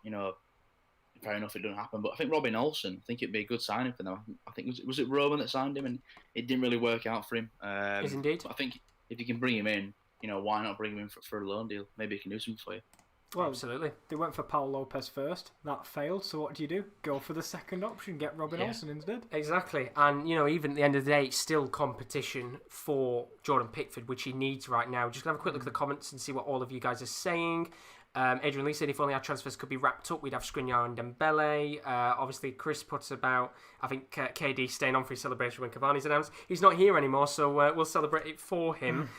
S7: fair enough, it doesn't happen. But I think Robin Olsen, I think it'd be a good signing for them. I think was it Rowan that signed him, and it didn't really work out for him.
S1: Yes, indeed.
S7: But I think if you can bring him in, why not bring him in for a loan deal? Maybe he can do something for you.
S4: Well,
S1: absolutely.
S4: They went for Paul Lopez first. That failed. So what do? Go for the second option. Get Robin Olsen instead.
S1: Exactly. And, even at the end of the day, it's still competition for Jordan Pickford, which he needs right now. Just going to have a quick look at the comments and see what all of you guys are saying. Adrian Lee said if only our transfers could be wrapped up, we'd have Skriniar and Dembele. Obviously, Chris puts about, I think, KD staying on for his celebration when Cavani's announced. He's not here anymore, so we'll celebrate it for him.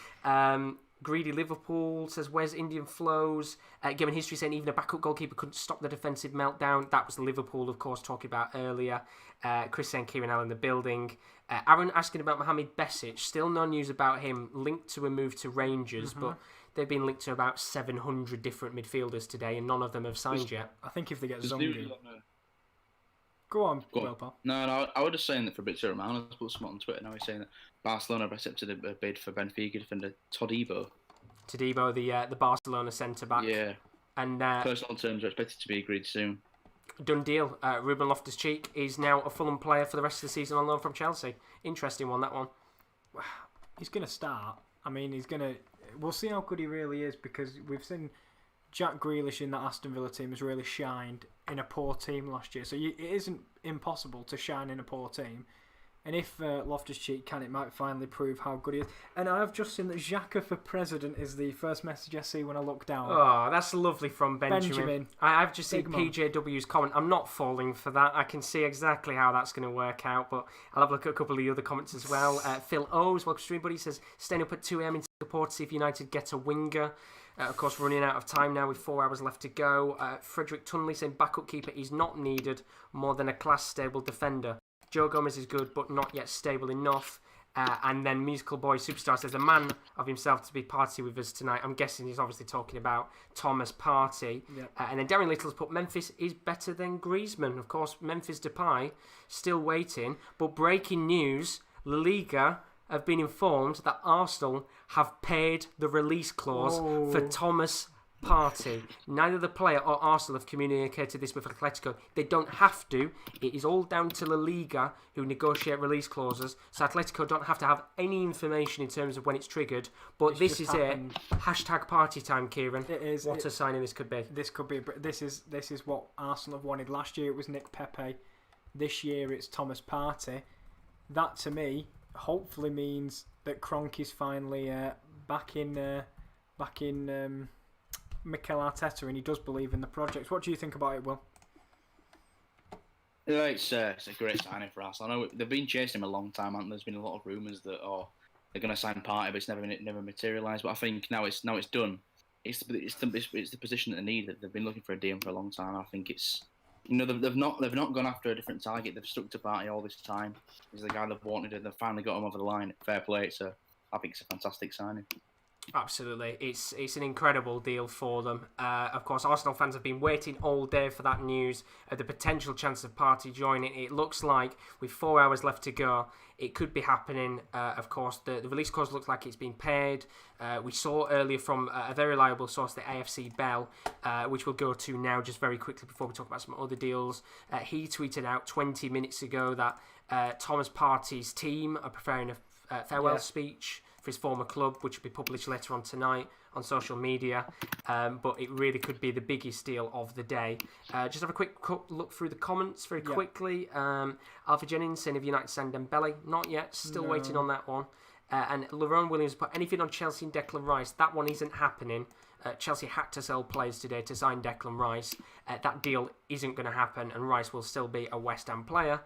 S1: Greedy Liverpool says, where's Indian Flows? Given history saying even a backup goalkeeper couldn't stop the defensive meltdown. That was Liverpool, of course, talking about earlier. Chris saying Kieran L in the building. Aaron asking about Mohamed Besic. Still no news about him. Linked to a move to Rangers, but they've been linked to about 700 different midfielders today, and none of them have signed yet.
S4: I think if they get Zongi... Go on, pal.
S7: No, I was just saying that Fabrizio Romano put something on Twitter. Now he's saying that Barcelona have accepted a bid for Benfica defender Todibo.
S1: Todibo, the Barcelona centre-back.
S7: Yeah.
S1: And
S7: personal terms are expected to be agreed soon.
S1: Done deal. Ruben Loftus-Cheek is now a Fulham player for the rest of the season on loan from Chelsea. Interesting one, that one.
S4: He's going to start. I mean, he's going to... We'll see how good he really is, because we've seen Jack Grealish in that Aston Villa team has really shined in a poor team last year. So it isn't impossible to shine in a poor team. And if Loftus-Cheek can, it might finally prove how good he is. And I've just seen that Xhaka for president is the first message I see when I look down.
S1: Oh, that's lovely from Benjamin. I've just seen PJW's comment. I'm not falling for that. I can see exactly how that's going to work out, but I'll have a look at a couple of the other comments as well. Phil O's, welcome stream buddy, says, staying up at 2 a.m. in Singapore to see if United get a winger. Of course, running out of time now with 4 hours left to go. Frederick Tunley saying, backup keeper is not needed more than a class-stable defender. Joe Gomez is good, but not yet stable enough. And then Musical Boy Superstar says, a man of himself to be party with us tonight. I'm guessing he's obviously talking about Thomas Partey. Yep. And then Darren Little's put, Memphis is better than Griezmann. Of course, Memphis Depay still waiting. But breaking news, La Liga have been informed that Arsenal have paid the release clause for Thomas Partey. Neither the player or Arsenal have communicated this with Atletico. They don't have to. It is all down to La Liga, who negotiate release clauses. So Atletico don't have to have any information in terms of when it's triggered. But this is it. Hashtag party time, Kieran.
S4: It is.
S1: What a signing this could be.
S4: This could be. This is what Arsenal have wanted. Last year it was Nick Pepe. This year it's Thomas Partey. That to me hopefully means that Kroenke's finally back in Mikel Arteta, and he does believe in the project. What do you think about it, Will?
S7: Yeah, it's a great signing for us. I know they've been chasing him a long time, and there's been a lot of rumours that they're going to sign Partey, but it's never materialised. But I think now it's done. It's the position that they need. That they've been looking for a deal for a long time. I think it's they've not gone after a different target. They've stuck to Partey all this time. He's the guy they've wanted, and they've finally got him over the line. Fair play. So I think it's a fantastic signing.
S1: Absolutely, it's an incredible deal for them. Of course, Arsenal fans have been waiting all day for that news of the potential chance of Partey joining. It looks like with 4 hours left to go, it could be happening. Of course, the release clause looks like it's been paid. We saw earlier from a very reliable source, the AFC Bell, which we'll go to now just very quickly before we talk about some other deals. He tweeted out 20 minutes ago that Thomas Partey's team are preparing a farewell speech for his former club, which will be published later on tonight on social media. But it really could be the biggest deal of the day. Just have a quick look through the comments very quickly. Alpha Jennings saying, "Have United signed Dembele?" Not yet. Still waiting on that one. And Rowan Williams put, "Anything on Chelsea and Declan Rice?" That one isn't happening. Chelsea had to sell players today to sign Declan Rice. That deal isn't going to happen, and Rice will still be a West Ham player.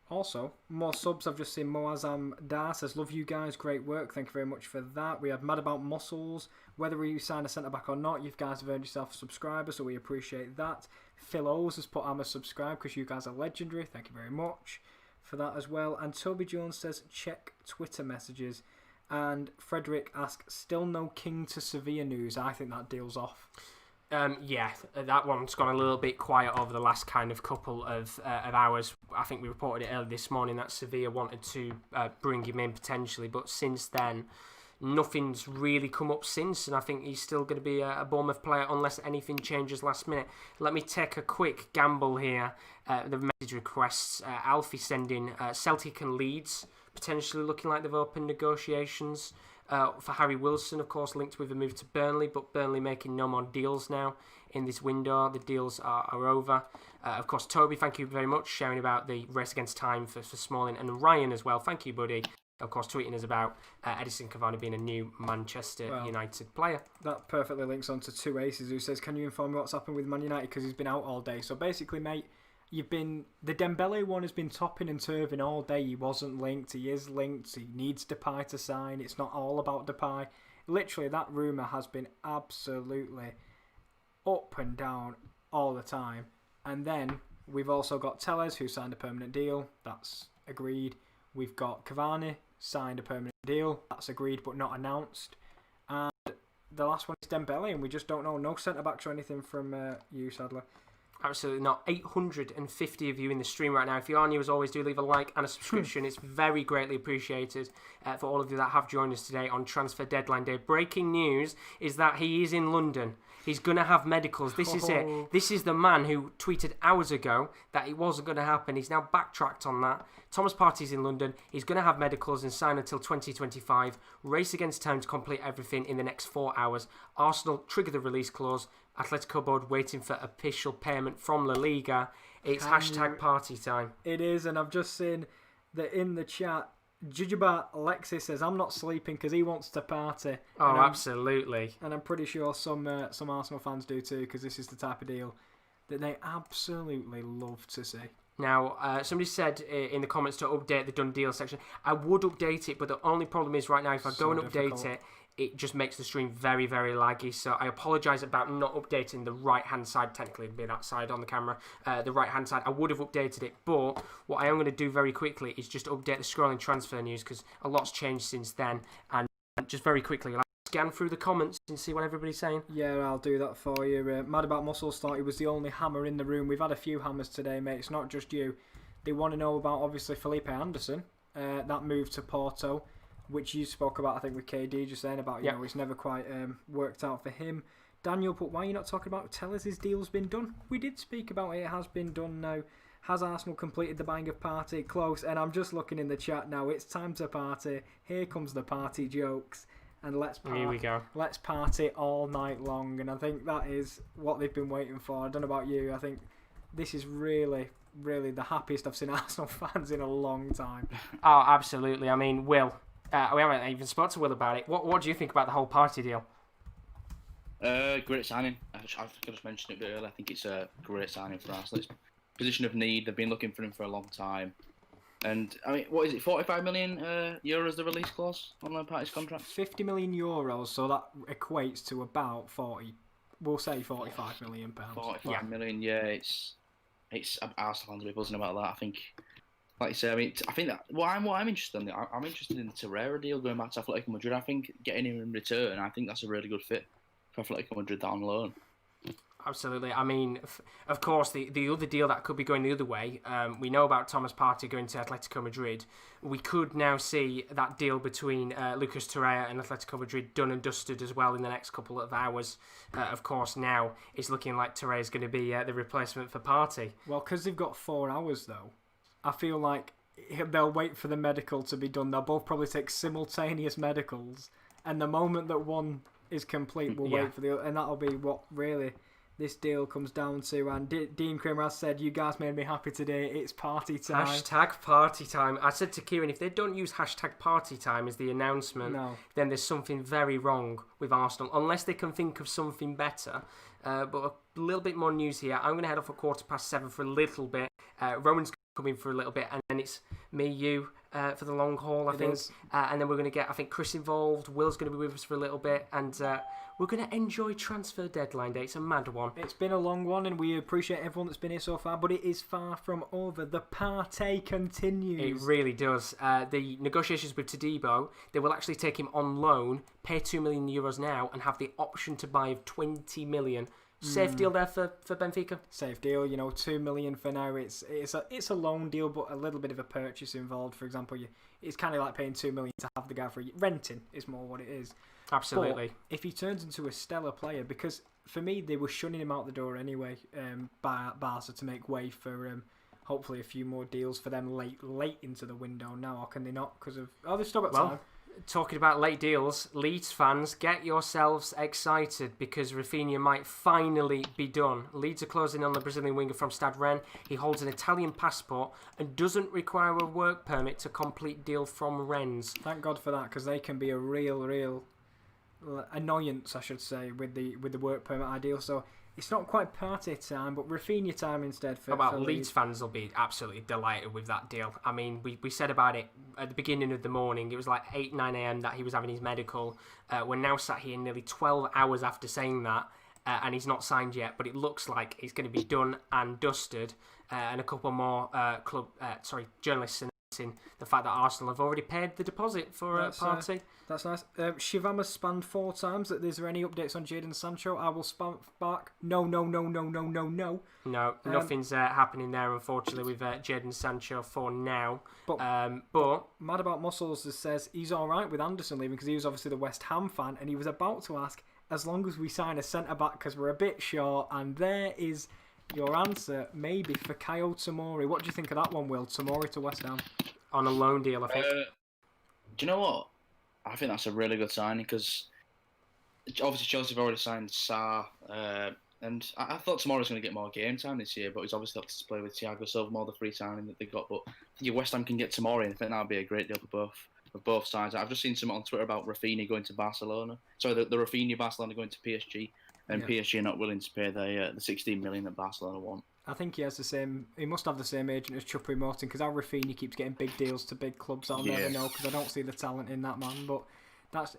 S4: Also, more subs. I've just seen Moazam Dar says, "Love you guys, great work. Thank you very much for that." We have Mad About Muscles. Whether we sign a centre-back or not, you guys have earned yourself a subscriber, so we appreciate that. Phil O's has put, "I'm a subscribe because you guys are legendary." Thank you very much for that as well. And Toby Jones says, "Check Twitter messages." And Frederick asks, "Still no King to Sevilla news." I think that deal's off.
S1: Yeah, that one's gone a little bit quiet over the last kind of couple of hours. I think we reported it early this morning that Sevilla wanted to bring him in potentially, but since then, nothing's really come up since, and I think he's still going to be a Bournemouth player unless anything changes last minute. Let me take a quick gamble here. The message requests, Alfie sending Celtic and Leeds, potentially looking like they've opened negotiations. For Harry Wilson, of course, linked with a move to Burnley, but Burnley making no more deals now in this window. The deals are over. Of course, Toby, thank you very much, sharing about the race against time for Smalling, and Ryan as well. Thank you, buddy. Of course, tweeting us about Edison Cavani being a new Manchester United player.
S4: That perfectly links on to Two Aces, who says, "Can you inform me what's happened with Man United because he's been out all day?" So basically, mate, the Dembele one has been topping and turving all day. He wasn't linked. He is linked. He needs Depay to sign. It's not all about Depay. Literally, that rumour has been absolutely up and down all the time. And then we've also got Tellez, who signed a permanent deal. That's agreed. We've got Cavani, signed a permanent deal. That's agreed but not announced. And the last one is Dembele, and we just don't know. No centre-backs or anything from you, Sadler.
S1: Absolutely not. 850 of you in the stream right now. If you are new, as always, do leave a like and a subscription. It's very greatly appreciated for all of you that have joined us today on Transfer Deadline Day. Breaking news is that he is in London. He's going to have medicals. This is it. This is the man who tweeted hours ago that it wasn't going to happen. He's now backtracked on that. Thomas Partey's in London. He's going to have medicals and sign until 2025. Race against time to complete everything in the next 4 hours. Arsenal trigger the release clause. Atletico board waiting for official payment from La Liga. It's hashtag party time.
S4: It is, and I've just seen that in the chat, Jujuba Alexis says, "I'm not sleeping because he wants to party."
S1: Oh, absolutely.
S4: And I'm pretty sure some Arsenal fans do too, because this is the type of deal that they absolutely love to see.
S1: Now, somebody said in the comments to update the done deal section. I would update it, but the only problem is right now, if I go and update it, it just makes the stream very, very laggy. So I apologise about not updating the right-hand side. Technically, it'd be that side on the camera. The right-hand side, I would have updated it. But what I am going to do very quickly is just update the scrolling transfer news, because a lot's changed since then. And just very quickly, I'll scan through the comments and see what everybody's saying.
S4: Yeah, I'll do that for you. Mad About Muscles thought he was the only hammer in the room. We've had a few hammers today, mate. It's not just you. They want to know about, obviously, Felipe Anderson. That move to Porto, which you spoke about, I think, with KD just saying about, you know, it's never quite worked out for him. Daniel put, "Why are you not talking about Tellez' deal's been done?" We did speak about it. It has been done now. Has Arsenal completed the buying of Partey? Close. And I'm just looking in the chat now. It's time to party. Here comes the party jokes. And let's party.
S1: Here we go.
S4: Let's party all night long. And I think that is what they've been waiting for. I don't know about you. I think this is really, really the happiest I've seen Arsenal fans in a long time.
S1: Oh, absolutely. I mean, Will, we haven't even spoken to Will about it. What do you think about the whole party deal?
S7: Great signing. I think I just mentioned it a bit earlier. I think it's a great signing for Arsenal. position of need. They've been looking for him for a long time. And I mean, what is it? 45 million euros the release clause on Lampard's contract.
S4: 50 million euros, so that equates to about 40. We'll say 45 million pounds.
S7: 45 million, yeah. It's Arsenal fans will be buzzing about that. I think, like you say, I mean, I think that what I'm interested in. I'm interested in the Torreira deal going back to Atletico Madrid. I think getting him in return, I think that's a really good fit for Atletico Madrid down on loan.
S1: Absolutely. I mean, of course, the other deal that could be going the other way, we know about Thomas Partey going to Atletico Madrid. We could now see that deal between Lucas Torreira and Atletico Madrid done and dusted as well in the next couple of hours. Of course, now it's looking like Torreira is going to be the replacement for Partey.
S4: Well, because they've got 4 hours, though, I feel like they'll wait for the medical to be done. They'll both probably take simultaneous medicals, and the moment that one is complete, we'll wait for the other, and that'll be what really this deal comes down to. And Dean Kramer has said, "You guys made me happy today. It's party time."
S1: Hashtag party time. I said to Kieran, if they don't use hashtag party time as the announcement, then there's something very wrong with Arsenal, unless they can think of something better. But a little bit more news here. I'm going to head off at 7:15 for a little bit. Rowan's coming for a little bit, and then it's me, you, for the long haul, I think. And then we're going to get, I think, Chris involved. Will's going to be with us for a little bit, and we're going to enjoy transfer deadline day. It's a mad one.
S4: It's been a long one, and we appreciate everyone that's been here so far, but it is far from over. The party continues.
S1: It really does. The negotiations with Todibo, they will actually take him on loan, pay €2 million now, and have the option to buy of 20 million. Safe deal there for Benfica?
S4: Safe deal, 2 million for now. It's a loan deal, but a little bit of a purchase involved. For example, it's kind of like paying 2 million to have the guy for renting is more what it is.
S1: Absolutely.
S4: But if he turns into a stellar player, because for me they were shunning him out the door anyway, by Barca to make way for hopefully a few more deals for them late into the window now, or can they not? Because of they've still got time.
S1: Talking about late deals, Leeds fans, get yourselves excited because Rafinha might finally be done. Leeds are closing on the Brazilian winger from Stade Rennes. He holds an Italian passport and doesn't require a work permit to complete deal from Rennes.
S4: Thank God for that, because they can be a real annoyance, I should say, with the work permit ideal. So it's not quite party time, but Rafinha time instead for
S1: Leeds fans will be absolutely delighted with that deal. I mean, we said about it at the beginning of the morning. It was like 9 a.m. that he was having his medical. We're now sat here nearly 12 hours after saying that, and he's not signed yet, but it looks like it's going to be done and dusted. And a couple more journalists announcing the fact that Arsenal have already paid the deposit for Partey.
S4: That's nice. Shivama's spanned 4 times. Is there any updates on Jadon Sancho? I will spark. No. No,
S1: nothing's happening there, unfortunately, with Jadon Sancho for now.
S4: But Mad About Muscles says he's all right with Anderson leaving because he was obviously the West Ham fan, and he was about to ask, as long as we sign a centre-back because we're a bit short, and there is your answer, maybe, for Kyle Tomori. What do you think of that one, Will? Tomori to West Ham?
S1: On a loan deal, I think.
S7: Do you know what? I think that's a really good signing because obviously Chelsea have already signed Sarr, and I thought Tomori's going to get more game time this year, but he's obviously got to play with Thiago Silva, more the free signing that they got. But West Ham can get Tomori, and I think that would be a great deal for both sides. I've just seen something on Twitter about Rafinha going to Barcelona. Sorry, the Rafinha Barcelona going to PSG, and PSG are not willing to pay the 16 million that Barcelona want.
S4: I think he must have the same agent as Chuppy Morton, because our Rafinha keeps getting big deals to big clubs. I'll never know, because I don't see the talent in that man. But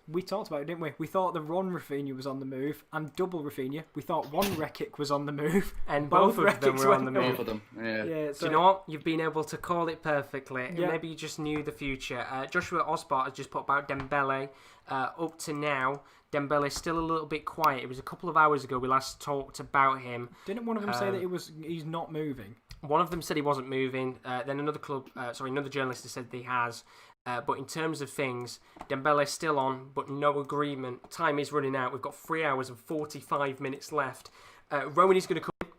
S4: we talked about it, didn't we? We thought the Ron Rafinha was on the move, and double Rafinha. We thought one Rekic was on the move,
S1: and both of them were on the move.
S7: Both of them, yeah.
S1: So, do you know what? You've been able to call it perfectly. Yeah. Maybe you just knew the future. Joshua Osbart has just put about Dembele. Up to now, Dembele's still a little bit quiet. It was a couple of hours ago we last talked about him.
S4: Didn't one of them say that he's not moving?
S1: One of them said he wasn't moving. Then another journalist has said that he has. But in terms of things, Dembele's still on, but no agreement. Time is running out. We've got 3 hours and 45 minutes left. Rowan is going to come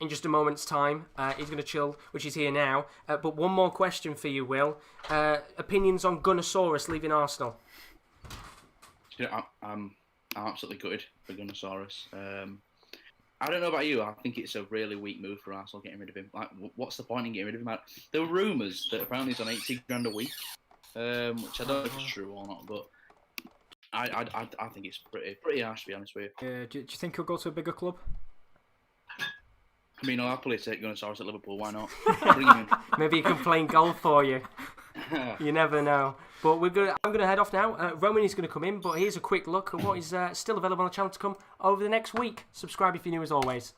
S1: in just a moment's time. He's going to chill, which is here now. But one more question for you, Will. Opinions on Gunnosaurus leaving Arsenal?
S7: I'm absolutely gutted for Gunnosaurus. I don't know about you. I think it's a really weak move for Arsenal getting rid of him. Like, what's the point in getting rid of him? Like, there were rumours that apparently he's on 80 grand a week, which I don't know if it's true or not. But I think it's pretty harsh, to be honest with you.
S4: Do you think he'll go to a bigger club?
S7: I mean, I'll happily take Gunnosaurus at Liverpool. Why not? Bring him in.
S1: Maybe he can play golf for you. You never know. But I'm going to head off now. Rowan is going to come in, but here's a quick look at what is still available on the channel to come over the next week. Subscribe if you're new as always.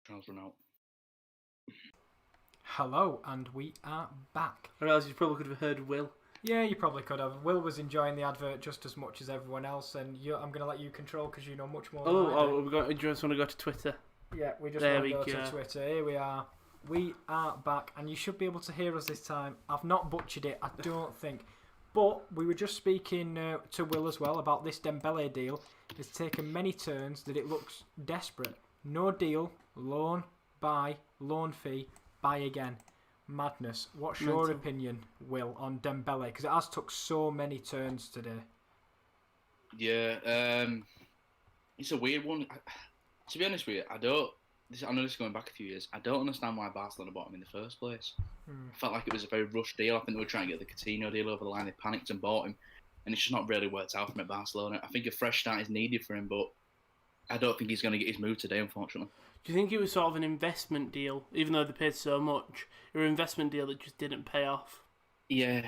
S7: Trials run out.
S4: Hello, and we are back.
S2: I realise you probably could have heard Will.
S4: Yeah, you probably could have. Will was enjoying the advert just as much as everyone else, and I'm going to let you control because you know much more than I do.
S2: Do you just want to go to Twitter?
S4: Yeah, we just
S2: There
S4: want to
S2: we
S4: go
S2: go.
S4: to Twitter. Here we are. We are back, and you should be able to hear us this time. I've not butchered it, I don't think. But we were just speaking to Will as well about this Dembele deal. It's taken many turns that it looks desperate. No deal, loan, buy, loan fee, buy again. Madness. What's your
S2: Mental.
S4: opinion, Will, on Dembele? Because it has took so many turns today.
S7: Yeah, it's a weird one. To be honest with you, I know this is going back a few years. I don't understand why Barcelona bought him in the first place. I felt like it was a very rushed deal. I think they were trying to get the Coutinho deal over the line. They panicked and bought him, and it's just not really worked out for him at Barcelona. I think a fresh start is needed for him, but I don't think he's going to get his move today, unfortunately.
S2: Do you think it was sort of an investment deal, even though they paid so much? Or an investment deal that just didn't pay off?
S7: Yeah,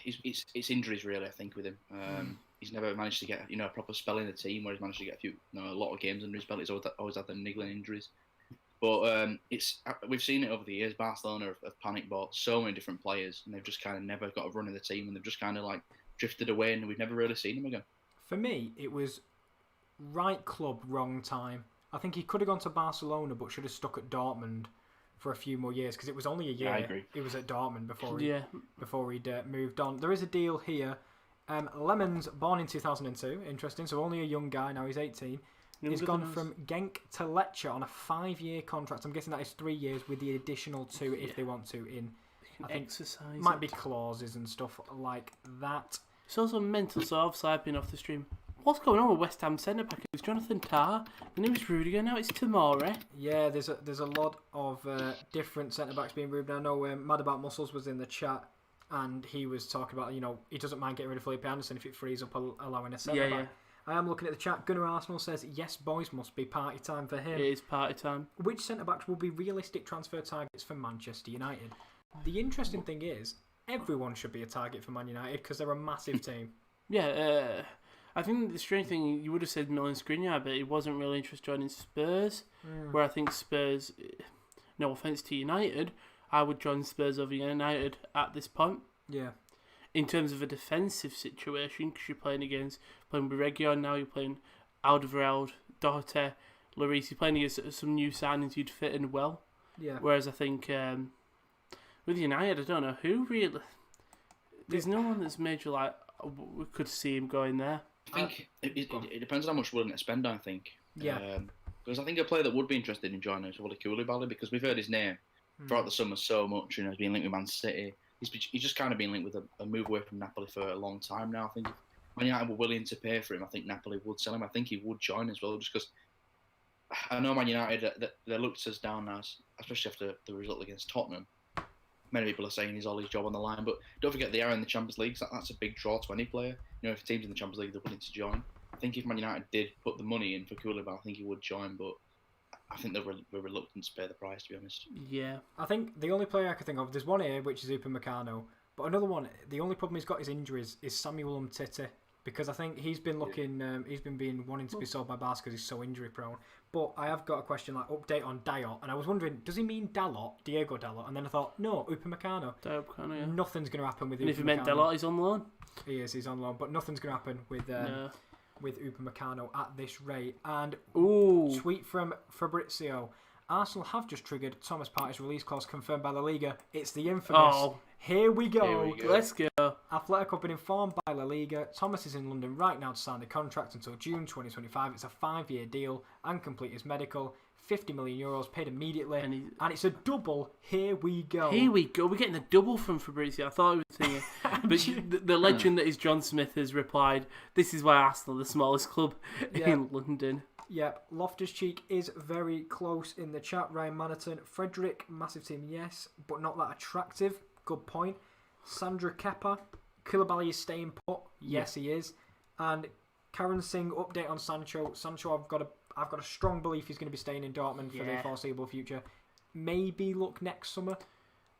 S7: it's injuries really. I think with him, he's never managed to get a proper spell in the team where he's managed to get a lot of games under his belt. He's always had the niggling injuries. But we've seen it over the years. Barcelona have panic bought so many different players, and they've just kind of never got a run in the team, and they've just kind of like drifted away, and we've never really seen them again.
S4: For me, it was right club, wrong time. I think he could have gone to Barcelona, but should have stuck at Dortmund for a few more years because it was only a year.
S7: Yeah, I agree.
S4: He was at Dortmund before he'd moved on. There is a deal here. Lemons, born in 2002, interesting. So only a young guy now. He's 18. He's gone from Genk to Lecce on a 5-year contract. I'm guessing that is 3 years with the additional 2 if they want to. I think
S2: exercise
S4: might be clauses and stuff like that.
S2: It's also mental, so obviously I've been off the stream. What's going on with West Ham centre back? It was Jonathan Tah, and it was Rudiger. Now it's Tomori.
S4: Yeah, there's a lot of different centre backs being moved. I know Mad About Muscles was in the chat, and he was talking about he doesn't mind getting rid of Felipe Anderson if it frees up allowing a centre back. I am looking at the chat. Gunnar Arsenal says, yes, boys, must be party time for him.
S2: It is party time.
S4: Which centre-backs will be realistic transfer targets for Manchester United? The interesting thing is, everyone should be a target for Man United because they're a massive team.
S2: Yeah, I think the strange thing, you would have said Milan Skriniar, but he wasn't really interested in joining Spurs, where I think Spurs, no offence to United, I would join Spurs over United at this point.
S4: Yeah.
S2: In terms of a defensive situation, because you're playing with Region now, you're playing Alderweireld, Doherty, Lloris, you're playing against some new signings you'd fit in well.
S4: Yeah.
S2: Whereas I think with United, I don't know who really. There's no one that's major like we could see him going there.
S7: I think it depends on how much we're willing to spend, I think.
S4: Yeah.
S7: Because I think a player that would be interested in joining is Wally Koulibaly, because we've heard his name throughout the summer so much. He's been linked with Man City. He's just kind of been linked with a move away from Napoli for a long time now. I think if Man United were willing to pay for him, I think Napoli would sell him. I think he would join as well, just because I know Man United, they looked us down now, especially after the result against Tottenham. Many people are saying he's all his job on the line, but don't forget they are in the Champions League. So that's a big draw to any player. If a team's in the Champions League, they're willing to join. I think if Man United did put the money in for Koulibaly, I think he would join, but I think they're reluctant to pay the price, to be honest.
S2: Yeah.
S4: I think the only player I can think of, there's one here, which is Upamecano, but another one, the only problem he's got is injuries, is Samuel Umtiti, because I think he's been looking, wanting to be sold by Barca because he's so injury prone. But I have got a question, like update on Diot, and I was wondering, does he mean Diego Dalot? And then I thought, no, Upamecano.
S2: Yeah.
S4: Nothing's going to happen with Upamecano.
S2: And if he meant Dalot, he's on loan.
S4: He's on loan, but nothing's going to happen with Upamecano at this rate. And tweet from Fabrizio. Arsenal have just triggered Thomas Partey's release clause confirmed by La Liga. It's the infamous. Here we go.
S2: Let's go.
S4: Athletic have been informed by La Liga. Thomas is in London right now to sign the contract until June 2025. It's a 5-year deal and complete his medical. €50 million paid immediately, and it's a double. Here we go.
S2: Here we go. We're getting a double from Fabrizio. I thought he was thinking, but the legend that is John Smith has replied, "This is why Arsenal are the smallest club in London."
S4: Yep, Loftus-Cheek is very close in the chat. Ryan Mannerton, Frederick, massive team, yes, but not that attractive. Good point. Sandra Kepper, Koulibaly is staying put. Yes, he is. And Karen Singh, update on Sancho. Sancho, I've got a strong belief he's going to be staying in Dortmund for the foreseeable future. Maybe look next summer,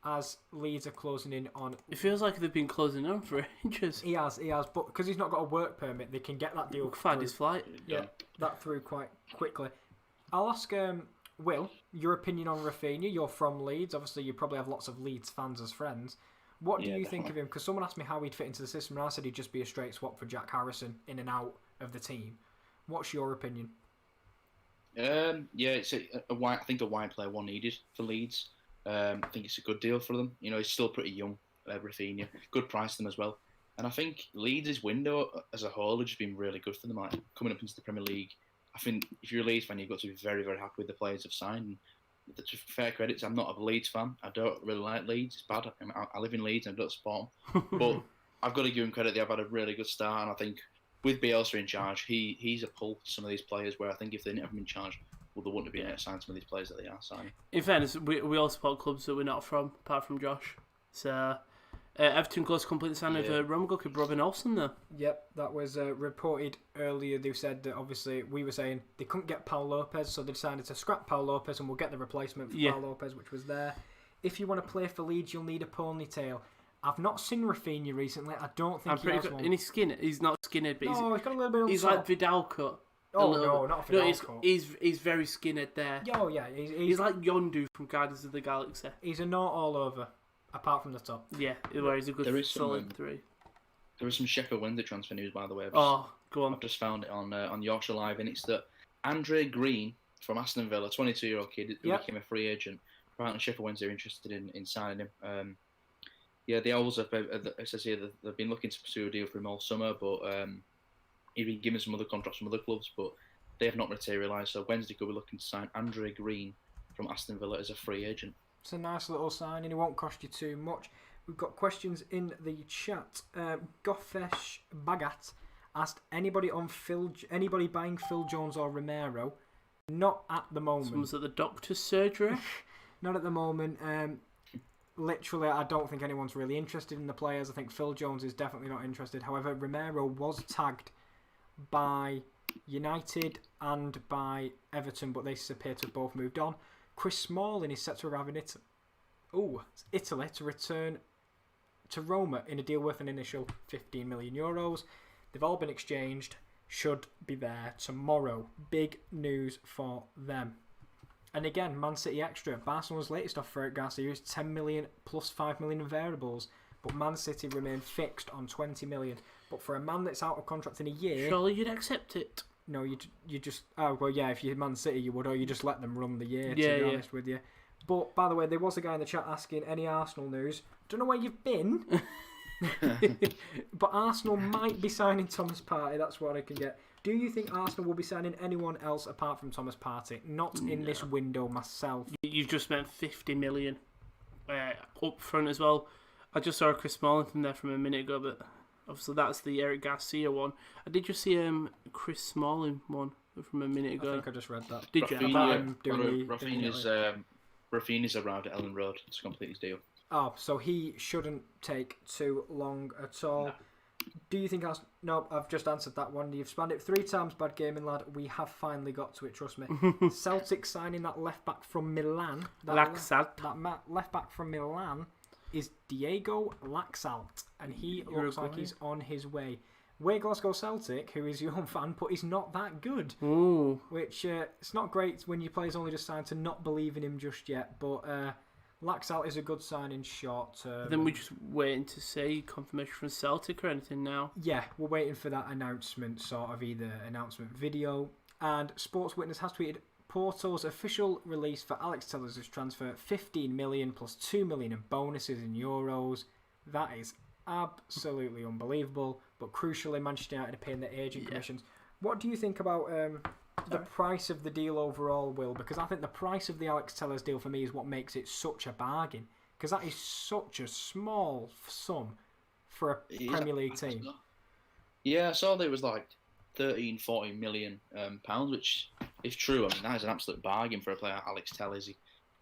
S4: as Leeds are closing in on.
S2: It feels like they've been closing on for ages.
S4: He has, but because he's not got a work permit, they can get that deal.
S2: Find his flight.
S4: Yeah, that through quite quickly. I'll ask Will your opinion on Raphinha. You're from Leeds, obviously. You probably have lots of Leeds fans as friends. What do you think of him? Because someone asked me how he'd fit into the system, and I said he'd just be a straight swap for Jack Harrison in and out of the team. What's your opinion?
S7: It's I think a wide player one needed for Leeds. I think it's a good deal for them. You know, he's still pretty young, Raphinha. Good price them as well. And I think Leeds' window as a whole has just been really good for them. Like coming up into the Premier League, I think if you're a Leeds fan, you've got to be very, very happy with the players they've signed. And to fair credit, I'm not a Leeds fan. I don't really like Leeds. It's bad. I live in Leeds and I don't support them. But I've got to give him credit. They've had a really good start. And I think with Bielsa in charge, he's a pull for some of these players where I think if they didn't have him in charge, well, they wouldn't have been able to sign some of these players that they are signing.
S2: In fairness, we all support clubs that we're not from, apart from Josh. So Everton close to complete the signing of Roma goalkeeper Robin Olsen there.
S4: Yep, that was reported earlier. They said that obviously we were saying they couldn't get Paul Lopez, so they decided to scrap Paul Lopez and we'll get the replacement for Paul Lopez, which was there. If you want to play for Leeds, you'll need a ponytail. I've not seen Raphinha recently. I don't think he has one.
S2: And he's skinny. He's not skinny, but
S4: he's got a little bit on
S2: he's
S4: top.
S2: like Vidal cut.
S4: Oh no, not Vidal cut.
S2: He's very skinny there.
S4: Oh yeah,
S2: he's like Yondu from Guardians of the Galaxy.
S4: He's a knot all over, apart from the top.
S2: Yeah, where he's a good solid three.
S7: There is some Sheffield Wednesday transfer news, by the way.
S2: Go on.
S7: I've just found it on Yorkshire Live, and it's that Andre Green from Aston Villa, 22-year-old kid who became a free agent. Apparently, Sheffield Wednesday are interested in signing him. The Owls have, it says here, they've been looking to pursue a deal for him all summer, but he'd been given some other contracts from other clubs, but they have not materialised. So Wednesday could be looking to sign Andre Green from Aston Villa as a free agent.
S4: It's a nice little signing. It won't cost you too much. We've got questions in the chat. Goffesh Bagat asked anybody buying Phil Jones or Romero? Not at the moment.
S2: Someone's at the doctor's surgery.
S4: Not at the moment. Literally, I don't think anyone's really interested in the players. I think Phil Jones is definitely not interested. However, Romero was tagged by United and by Everton, but they appear to have both moved on. Chris Smalling is set to arrive in Italy to return to Roma in a deal worth an initial €15 million. They've all been exchanged. Should be there tomorrow. Big news for them. And again, Man City extra. Barcelona's latest offer for Eric Garcia is 10 million plus 5 million in variables. But Man City remain fixed on 20 million. But for a man that's out of contract in a year...
S2: Surely you'd accept it.
S4: No, you just... Oh, well, yeah, if you're Man City, you would. Or you just let them run the year, to be honest with you. But, by the way, there was a guy in the chat asking, any Arsenal news? Don't know where you've been. But Arsenal might be signing Thomas Partey. That's what I can get. Do you think Arsenal will be signing anyone else apart from Thomas Partey? Not in this window myself.
S2: You've just spent 50 million up front as well. I just saw a Chris Smalling from there from a minute ago, but obviously that's the Eric Garcia one. I did just see Chris Smalling one from a minute ago.
S4: I think I just read that.
S2: Did you?
S7: Raphinha's arrived at Ellen Road to complete his deal.
S4: Oh, so he shouldn't take too long at all. No. Do you think No, I've just answered that one. You've spanned it 3 times, bad gaming lad. We have finally got to it, trust me. Celtic signing that left back from Milan. That left back from Milan is Diego Laxalt, and he looks like he's on his way. We're Glasgow Celtic, who is your own fan, but he's not that good.
S2: Ooh.
S4: Which, it's not great when your player's only just signed to not believe in him just yet, but... Laxalt is a good signing short term.
S2: Then we're just waiting to see confirmation from Celtic or anything now.
S4: Yeah, we're waiting for that announcement, sort of either announcement video. And Sports Witness has tweeted Porto's official release for Alex Tellers' transfer, 15 million plus 2 million in bonuses in euros. That is absolutely unbelievable. But crucially, Manchester United are paying their agent commissions. What do you think about the price of the deal overall, Will, because I think the price of the Alex Tellers deal for me is what makes it such a bargain. Because that is such a small sum for a Premier League team.
S7: Yeah, I saw there was like 13-14 million pounds, which is true. I mean, that is an absolute bargain for a player like Alex Tellers.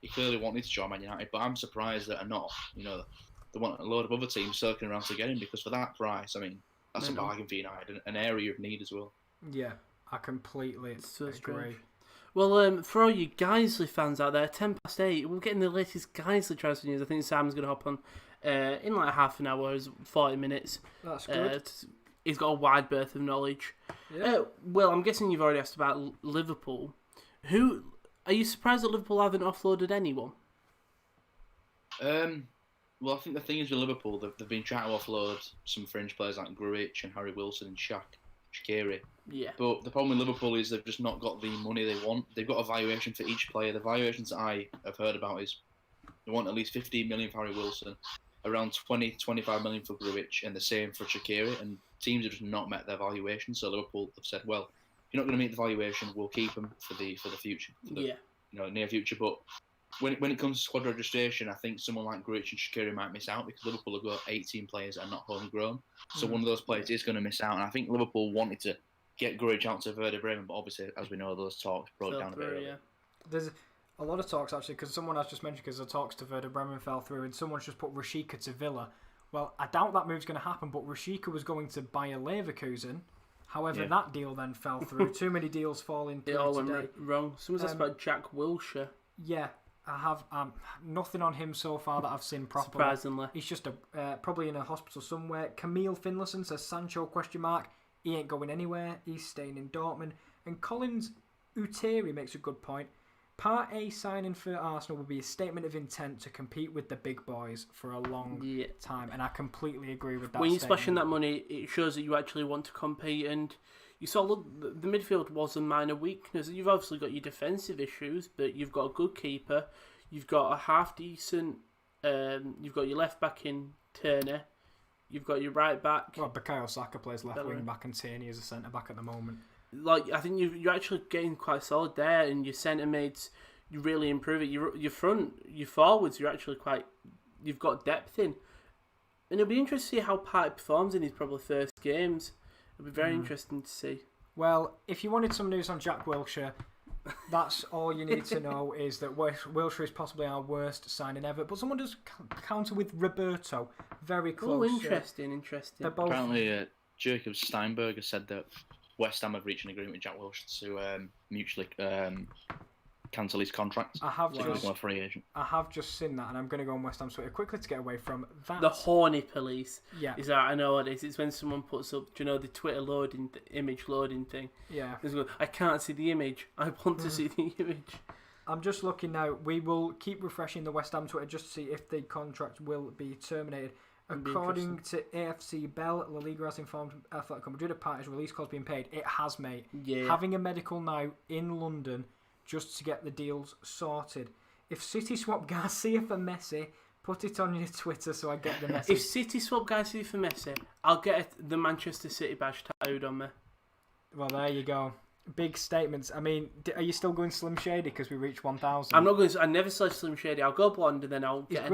S7: He clearly wanted to join Man United, but I'm surprised that are not. You know, they want a load of other teams circling around to get him, because for that price, I mean, that's a bargain for United, an area of need as well.
S4: Yeah, I completely agree.
S2: Well, for all you Guiseley fans out there, 8:10, we're getting the latest Guiseley transfer news. I think Sam's going to hop on in like half an hour, 40 minutes.
S4: That's good.
S2: He's got a wide berth of knowledge. Yeah. Well, I'm guessing you've already asked about Liverpool. Are you surprised that Liverpool haven't offloaded anyone?
S7: Well, I think the thing is with Liverpool, they've been trying to offload some fringe players like Grujic and Harry Wilson and Shaqiri. Yeah. But the problem with Liverpool is they've just not got the money they want. They've got a valuation for each player. The valuations that I have heard about is they want at least 15 million for Harry Wilson, around 20-25 million for Grujic, and the same for Shaqiri. And teams have just not met their valuation. So Liverpool have said, well, if you're not going to meet the valuation, we'll keep them for the future, near future. But when it comes to squad registration, I think someone like Grujic and Shaqiri might miss out, because Liverpool have got 18 players that are not homegrown. So one of those players is going to miss out. And I think Liverpool wanted to get Grujic out to Werder Bremen, but obviously, as we know, those talks broke down a bit earlier.
S4: There's a lot of talks, actually, because someone has just mentioned, because the talks to Werder Bremen fell through, and someone's just put Rashica to Villa. Well, I doubt that move's going to happen, but Rashica was going to Bayer Leverkusen. However, that deal then fell through. Too many deals falling through today.
S2: It all went wrong. Someone's asked about Jack Wilshere.
S4: Yeah, I have nothing on him so far that I've seen properly.
S2: Surprisingly.
S4: He's just probably in a hospital somewhere. Camille Finlayson says Sancho ? He ain't going anywhere. He's staying in Dortmund. And Collins Uteri makes a good point. Part A signing for Arsenal would be a statement of intent to compete with the big boys for a long time, and I completely agree with that.
S2: When you're splashing that money, it shows that you actually want to compete. And you saw, look, the midfield was a minor weakness. You've obviously got your defensive issues, but you've got a good keeper. You've got a half decent. You've got your left back in Turner. You've got your right back.
S4: Well, Bukayo Saka plays left wing back, and Tierney is a centre back at the moment.
S2: Like, I think you're actually getting quite solid there, and your centre mids, you really improve it. Your front, your forwards, you've got depth in, and it'll be interesting to see how Partey performs in his probably first games. It'll be very interesting to see.
S4: Well, if you wanted some news on Jack Wilshere, that's all you need to know, is that Wilshere is possibly our worst signing ever. But someone does counter with Roberto, very close.
S2: Oh, interesting.
S4: They're both...
S7: Apparently, Jacob Steinberger said that West Ham have reached an agreement with Jack Wilshere to mutually cancel his contract.
S4: I have
S7: become a free agent.
S4: I have just seen that, and I'm going to go on West Ham's Twitter quickly to get away from that.
S2: The horny police.
S4: Yeah.
S2: Is that, I know what it is. It's when someone puts up, do you know, the Twitter image loading thing.
S4: Yeah.
S2: I can't see the image. I want to see the image.
S4: I'm just looking now. We will keep refreshing the West Ham Twitter just to see if the contract will be terminated. According to AFC Bell, La Liga has informed Atletico Madrid of Partey's release clause being paid. It has, mate.
S2: Yeah.
S4: Having a medical now in London just to get the deals sorted. If City swap Garcia for Messi, put it on your Twitter so I get the message.
S2: If City swap Garcia for Messi, I'll get the Manchester City badge tattooed on me.
S4: Well, there you go. Big statements. I mean, are you still going Slim Shady because we reached 1,000?
S2: I'm not going. I never said Slim Shady. I'll go blonde and then I'll get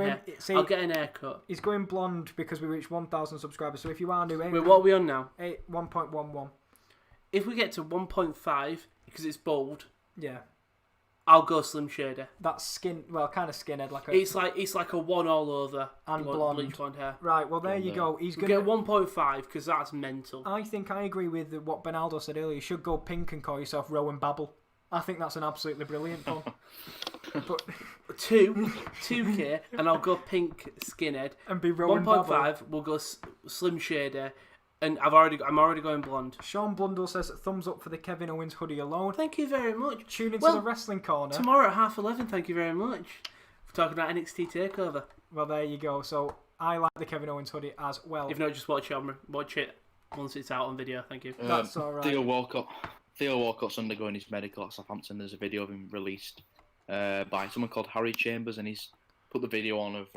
S2: I'll get an haircut.
S4: He's going blonde because we reached 1,000 subscribers. So if you are new,
S2: wait, what are we on now?
S4: 1.11.
S2: If we get to 1.5 because it's bold,
S4: yeah,
S2: I'll go Slim Shady.
S4: That's skin. Well, kind of skinhead.
S2: It's like a one all over
S4: and blonde.
S2: Bleach blonde hair.
S4: Right. Well, there you go. He's
S2: going to get 1.5 because that's mental.
S4: I think I agree with what Benaldo said earlier. You should go pink and call yourself Rowan Babble. I think that's an absolutely brilliant one. But
S2: 2K, and I'll go pink skinhead.
S4: And be Rowan
S2: 1.5, we'll go Slim Shady. And I'm already going blonde.
S4: Sean Blundell says thumbs up for the Kevin Owens hoodie alone.
S2: Thank you very much.
S4: Tune into the Wrestling Corner
S2: tomorrow at 11:30. Thank you very much for talking about NXT Takeover.
S4: Well, there you go. So I like the Kevin Owens hoodie as well.
S2: If not, just watch it once it's out on video. Thank you.
S4: That's all right.
S7: Theo Walcott's undergoing his medical at Southampton. There's a video of him released by someone called Harry Chambers, and he's put the video on of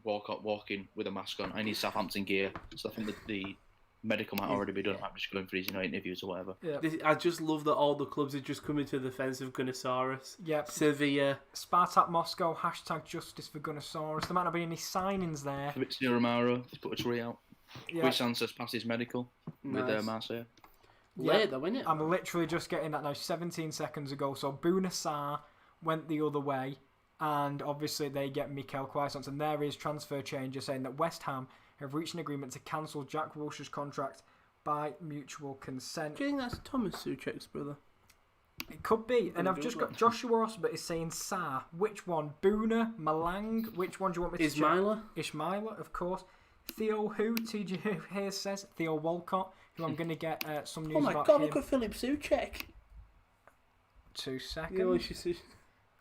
S7: Walcott walking with a mask on and his Southampton gear. So I think that the medical might already be done. I'm just going for his interviews or whatever.
S4: Yeah.
S2: I just love that all the clubs are just coming to the defence of Gunnosaurus.
S4: Yep.
S2: Sevilla.
S4: Spartak Moscow, #justice for Gunnosaurus. There might not be any signings there.
S7: Fabrizio Romero, he's put a tweet out.
S4: Yeah.
S7: Luis Sanchez passes medical with Marseille.
S2: Late though, isn't it?
S4: I'm literally just getting that now 17 seconds ago. So Bouna Sarr went the other way, and obviously they get Mikel Quaisance, and there is transfer changes saying that West Ham have reached an agreement to cancel Jack Wilshere's contract by mutual consent.
S2: Do you think that's Thomas Souček's brother?
S4: It could be. And I've just got Joshua Osbert is saying Sarr. Which one? Bouna? Malang? Which one do you want me to
S2: Ismaila?
S4: Ismaila, of course. Theo who? TJ here says. Theo Walcott, who I'm going to get some news
S2: Oh my
S4: about
S2: god,
S4: him.
S2: look at Philip Souček.
S4: 2 seconds.
S2: You know, she's...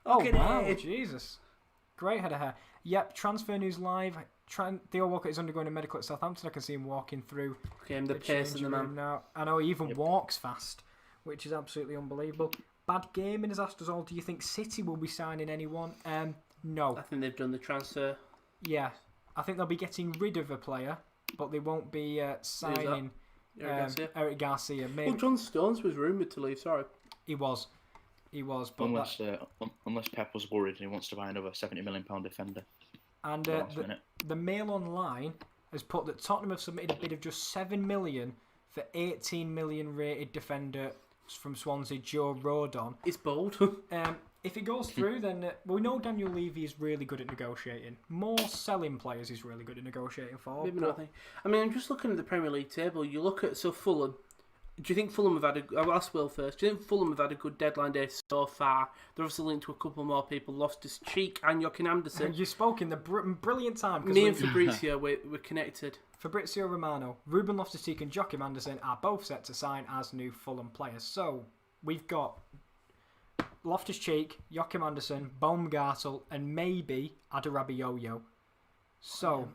S4: Oh,
S2: Look at
S4: wow.
S2: it.
S4: Jesus. Great head of hair. Yep, transfer news live. Theo Walcott is undergoing a medical at Southampton. I can see him walking through
S2: Okay, I'm the pace of the
S4: changing
S2: man.
S4: room now. I know he even walks fast, which is absolutely unbelievable. Bad Gaming has asked us all, do you think City will be signing anyone? No.
S2: I think they've done the transfer.
S4: Yeah. I think they'll be getting rid of a player, but they won't be signing Eric Garcia. Maybe.
S2: Well, John Stones was rumoured to leave, sorry.
S4: He was, but
S7: Unless Pep was worried and he wants to buy another £70 million defender.
S4: And the Mail Online has put that Tottenham have submitted a bid of just $7 million for 18 million rated defender from Swansea, Joe Rodon.
S2: It's bold.
S4: If it goes through, then we know Daniel Levy is really good at negotiating. More selling players he's really good at negotiating for.
S2: Maybe nothing. I mean, I'm just looking at the Premier League table. You look at Fulham. Do you think Fulham have had I'll ask Will first. Do you think Fulham have had a good deadline day so far? They're obviously linked to a couple more people. Loftus-Cheek and Joachim Anderson.
S4: You spoke in the brilliant time.
S2: Me and Fabrizio, we're connected.
S4: Fabrizio Romano, Ruben Loftus-Cheek and Joachim Anderson are both set to sign as new Fulham players. So, we've got Loftus-Cheek, Joachim Anderson, Baumgartel and maybe Adarabioyo. So,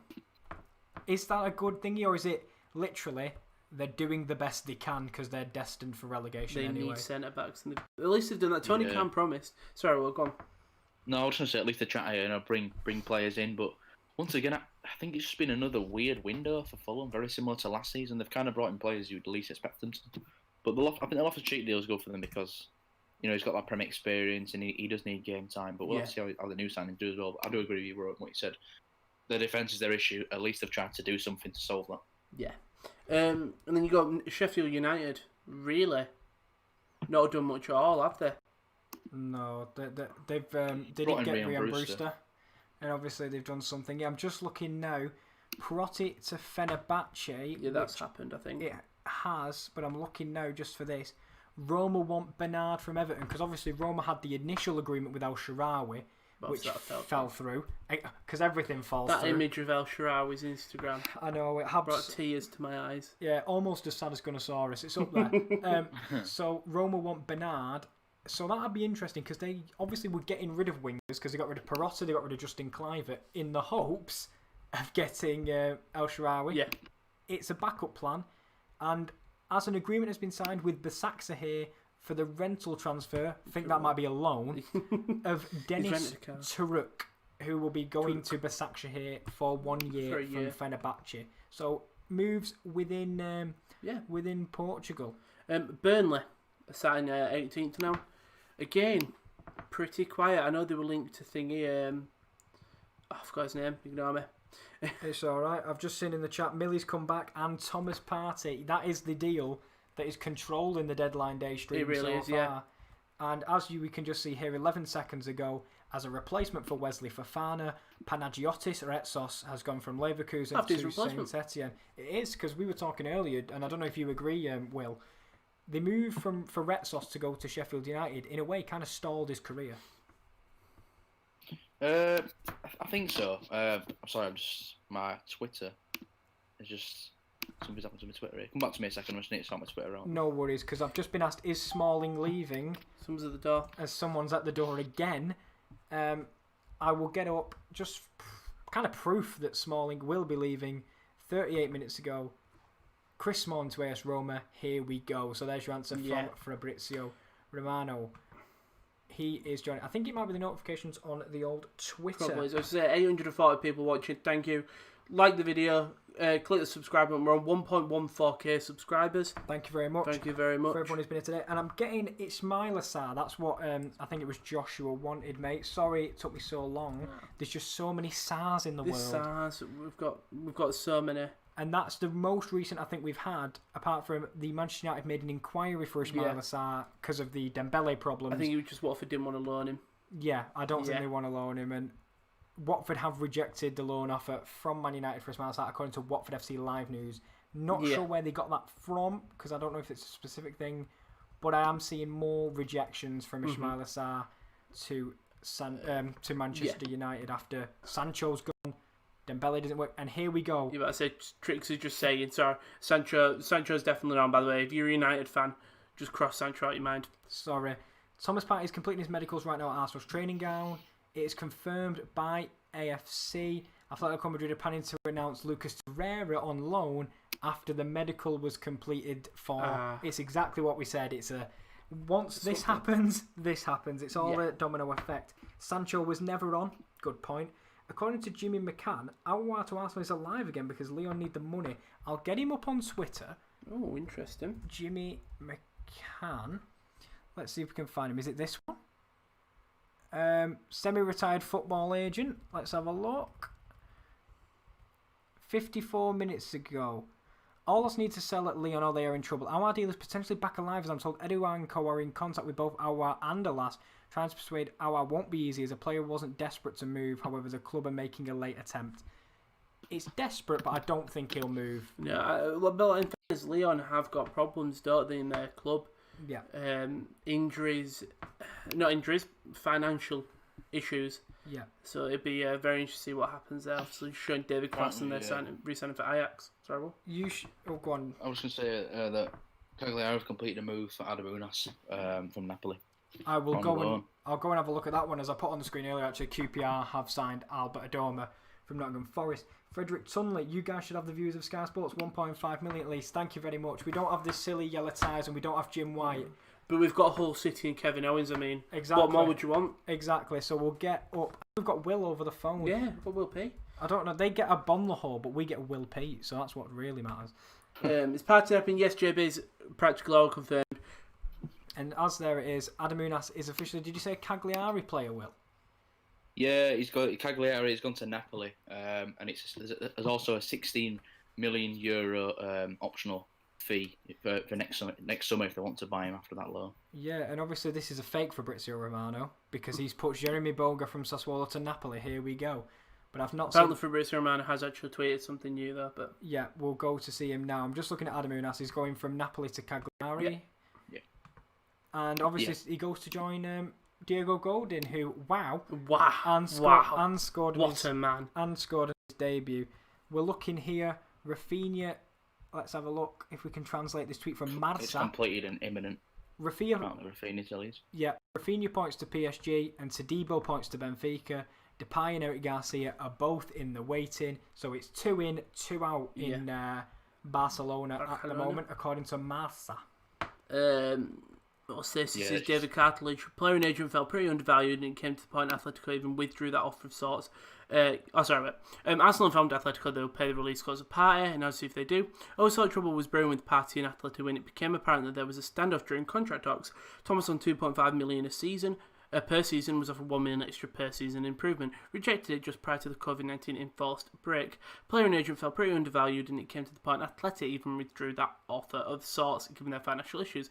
S4: is that a good thingy, or is it literally they're doing the best they can because they're destined for relegation
S2: They
S4: anyway?
S2: need centre-backs. And at least they've done that. Tony Khan promised. Sorry, well, go on.
S7: No, I was going to say at least they try to bring players in, but once again, I think it's just been another weird window for Fulham, very similar to last season. They've kind of brought in players you'd least expect them to. But I think the Loftus-Cheek deal is good for them because he's got that Premier experience and he does need game time. But we'll have to see how the new signings do as well. But I do agree with you, Rowan, what you said. The defence is their issue. At least they've tried to do something to solve that.
S2: Yeah. And then you got Sheffield United. Really? Not done much at all, have they?
S4: No, they didn't get Ryan Brewster. And obviously they've done something. Yeah, I'm just looking now. Protti to Fenerbahce.
S2: Yeah, that's happened, I think.
S4: It has, but I'm looking now just for this. Roma want Bernard from Everton because obviously Roma had the initial agreement with El Shaarawy, which fell through because everything falls through.
S2: That image of El Shaarawy's Instagram.
S4: I know, it
S2: brought tears to my eyes.
S4: Yeah, almost as sad as Gunnosaurus. It's up there. So Roma want Bernard. So that'd be interesting because they obviously were getting rid of wingers because they got rid of Perotta, they got rid of Justin Kluivert in the hopes of getting El Shaarawy.
S2: Yeah.
S4: It's a backup plan. And as an agreement has been signed with Besiktas here for the rental transfer, I think that might be a loan, of Dennis Turuk, who will be going to Besiktas here for 1 year from Fenerbahce. So moves within Portugal.
S2: Burnley are starting 18th now. Again, pretty quiet. I know they were linked to thingy. I forgot his name. Ignore me.
S4: It's alright. I've just seen in the chat Millie's come back and Thomas Partey. That is the deal that is controlling the deadline day stream.
S2: It really is,
S4: far.
S2: yeah.
S4: And as we can just see here, 11 seconds ago, as a replacement for Wesley Fofana, Panagiotis Retsos has gone from Leverkusen to Saint Etienne. It is, because we were talking earlier, and I don't know if you agree, Will. The move for Retsos to go to Sheffield United, in a way, kind of stalled his career.
S7: I think so. I'm sorry, my Twitter is just something's happened to my Twitter. Come back to me a second. I just need to sort my Twitter out.
S4: No worries, because I've just been asked: is Smalling leaving?
S2: Someone's at the door.
S4: As someone's at the door again. I will get up just kind of proof that Smalling will be leaving. 38 minutes ago. Chris Smalling to AS Roma. Here we go. So there's your answer from Fabrizio Romano. He is joining. I think it might be the notifications on the old Twitter.
S2: Probably. So I say 840 people watching. Thank you. Like the video. click the subscribe button. We're on 1.14k subscribers.
S4: Thank you very much.
S2: Thank you very much
S4: for everyone who's been here today. And I'm getting Ismail Assar. That's what I think it was Joshua wanted, mate. Sorry it took me so long. There's just so many SARs in the world.
S2: SARs, we've got so many.
S4: And that's the most recent I think we've had, apart from the Manchester United made an inquiry for Ismail Assar because of the Dembele problems.
S2: I think it was just Watford didn't want to loan him.
S4: Yeah, I don't think they want to loan him. And Watford have rejected the loan offer from Man United for Ismail Assar, according to Watford FC Live News. Not sure where they got that from, because I don't know if it's a specific thing, but I am seeing more rejections from Ismail Assar to Manchester United after Sancho's gone, Dembele doesn't work, and here we go.
S2: Yeah, but I said Trix is just saying, sorry, Sancho's definitely on, by the way. If you're a United fan, just cross Sancho out your mind.
S4: Sorry. Thomas Partey is completing his medicals right now at Arsenal's training ground. It is confirmed by AFC. Atletico Madrid are planning to announce Lucas Torreira on loan after the medical was completed for... It's exactly what we said. It's a... Once this happens, this happens. It's all a domino effect. Sancho was never on. Good point. According to Jimmy McCann, Aouar to Arsenal is alive again because Leon need the money. I'll get him up on Twitter.
S2: Oh, interesting.
S4: Jimmy McCann. Let's see if we can find him. Is it this one? Semi-retired football agent. Let's have a look. 54 minutes ago. All us need to sell at Leon or they are in trouble. Our deal is potentially back alive as I'm told Eduard and Co are in contact with both Aouar and Alas, trying to persuade Aouar won't be easy as a player wasn't desperate to move. However, the club are making a late attempt. It's desperate, but I don't think he'll move.
S2: Yeah, but in fairness, Leon have got problems, don't they, in their club?
S4: Yeah.
S2: Financial issues.
S4: Yeah.
S2: So it'd be very interesting to see what happens there. Obviously, showing David Klassen re-signing for Ajax. Sorry, Will?
S4: Go on.
S7: I was going to say that Cagliari have completed a move for Adamunas from Napoli.
S4: I'll go and have a look at that one. As I put on the screen earlier, actually, QPR have signed Albert Adoma from Nottingham Forest. Frederick Tunley, you guys should have the views of Sky Sports, 1.5 million at least. Thank you very much. We don't have the silly yellow ties and we don't have Jim White.
S2: But we've got Hull City and Kevin Owens,
S4: Exactly.
S2: What more would you want?
S4: Exactly. So we'll get up. We've got Will over the phone.
S2: Yeah, what Will P?
S4: I don't know. They get a Bonlahor, but we get Will P. So that's what really matters.
S2: It's party happening. Yes, JB's practically all confirmed.
S4: And as there it is, Adamunas is officially. Did you say Cagliari player, Will?
S7: Yeah, Cagliari has gone to Napoli, and there's also a 16 million euro optional fee for next summer if they want to buy him after that loan.
S4: Yeah, and obviously this is a fake Fabrizio Romano because he's put Jeremy Boga from Sassuolo to Napoli. Here we go. But I've not
S2: Apparently Fabrizio Romano has actually tweeted something new there, but
S4: yeah, we'll go to see him now. I'm just looking at Adamunas. He's going from Napoli to Cagliari.
S7: Yeah.
S4: And obviously he goes to join Diego Godin, who scored
S2: what a man,
S4: and scored in his debut. We're looking here, Rafinha. Let's have a look if we can translate this tweet from Marsa.
S7: It's completed and imminent.
S4: Rafinha points to PSG and Todibo points to Benfica. Depay and Eric Garcia are both in the waiting, so it's 2 in, 2 out in Barcelona at the moment, according to Marsa.
S2: What's this? This is David Cartledge. Player and agent felt pretty undervalued and came to the point Atletico even withdrew that offer of sorts. Arsenal informed Atletico they will pay the release clause of Partey, and I'll see if they do. Also, trouble was brewing with Partey and Atletico when it became apparent that there was a standoff during contract talks. Thomas on 2.5 million per season was offered 1 million extra per season improvement. Rejected it just prior to the COVID-19 enforced break. Player and agent felt pretty undervalued, and it came to the point Atletico even withdrew that offer of sorts given their financial issues.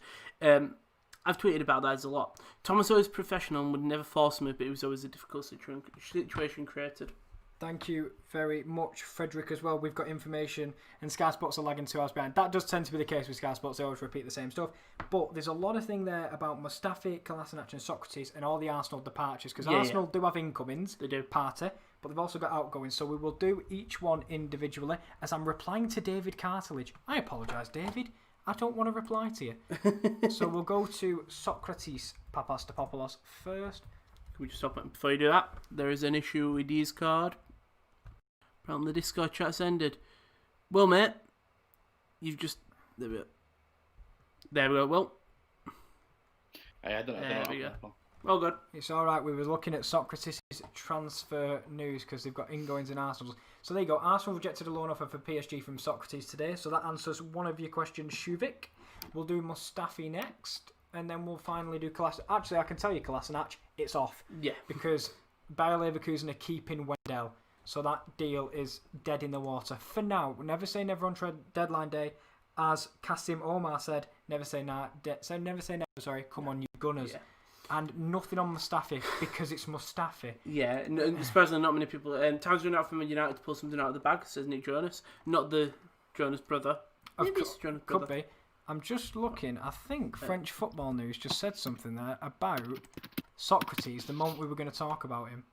S2: I've tweeted about that as a lot. Thomas always professional and would never force him, but it was always a difficult situation created.
S4: Thank you very much, Frederick, as well. We've got information, and Sky Sports are lagging 2 hours behind. That does tend to be the case with Sky Sports. They always repeat the same stuff. But there's a lot of thing there about Mustafi, Kolasinac and Socrates and all the Arsenal departures, because Arsenal do have incomings.
S2: They do.
S4: Partey, but they've also got outgoings. So we will do each one individually. As I'm replying to David Cartledge. I apologise, David. I don't want to reply to you. So we'll go to Socrates Papastopoulos first.
S2: Can we just stop it? Before you do that, there is an issue with his card. Apparently the Discord chat's ended. Well, mate, you've just... There we go, Will.
S7: I don't know.
S2: There we go. Oh, good.
S4: It's all right. We were looking at Socrates' transfer news because they've got ingoings in Arsenal. So there you go. Arsenal rejected a loan offer for PSG from Socrates today. So that answers one of your questions, Shuvik. We'll do Mustafi next, and then we'll finally do Kolasinac. Actually, I can tell you, Kolasinac, it's off.
S2: Yeah.
S4: Because Bayer Leverkusen are keeping Wendell. So that deal is dead in the water. For now, never say never on deadline day. As Kasim Omar said, never say never, sorry, come on, you Gunners.
S2: Yeah.
S4: And nothing on Mustafi because it's Mustafi.
S2: Yeah, surprisingly not many people. Time's running out for Man United to pull something out of the bag, says Nick Jonas. Not the Jonas brother. Maybe it's Jonas brother.
S4: Could be. I'm just looking. I think French Football News just said something there about Socrates the moment we were going to talk about him.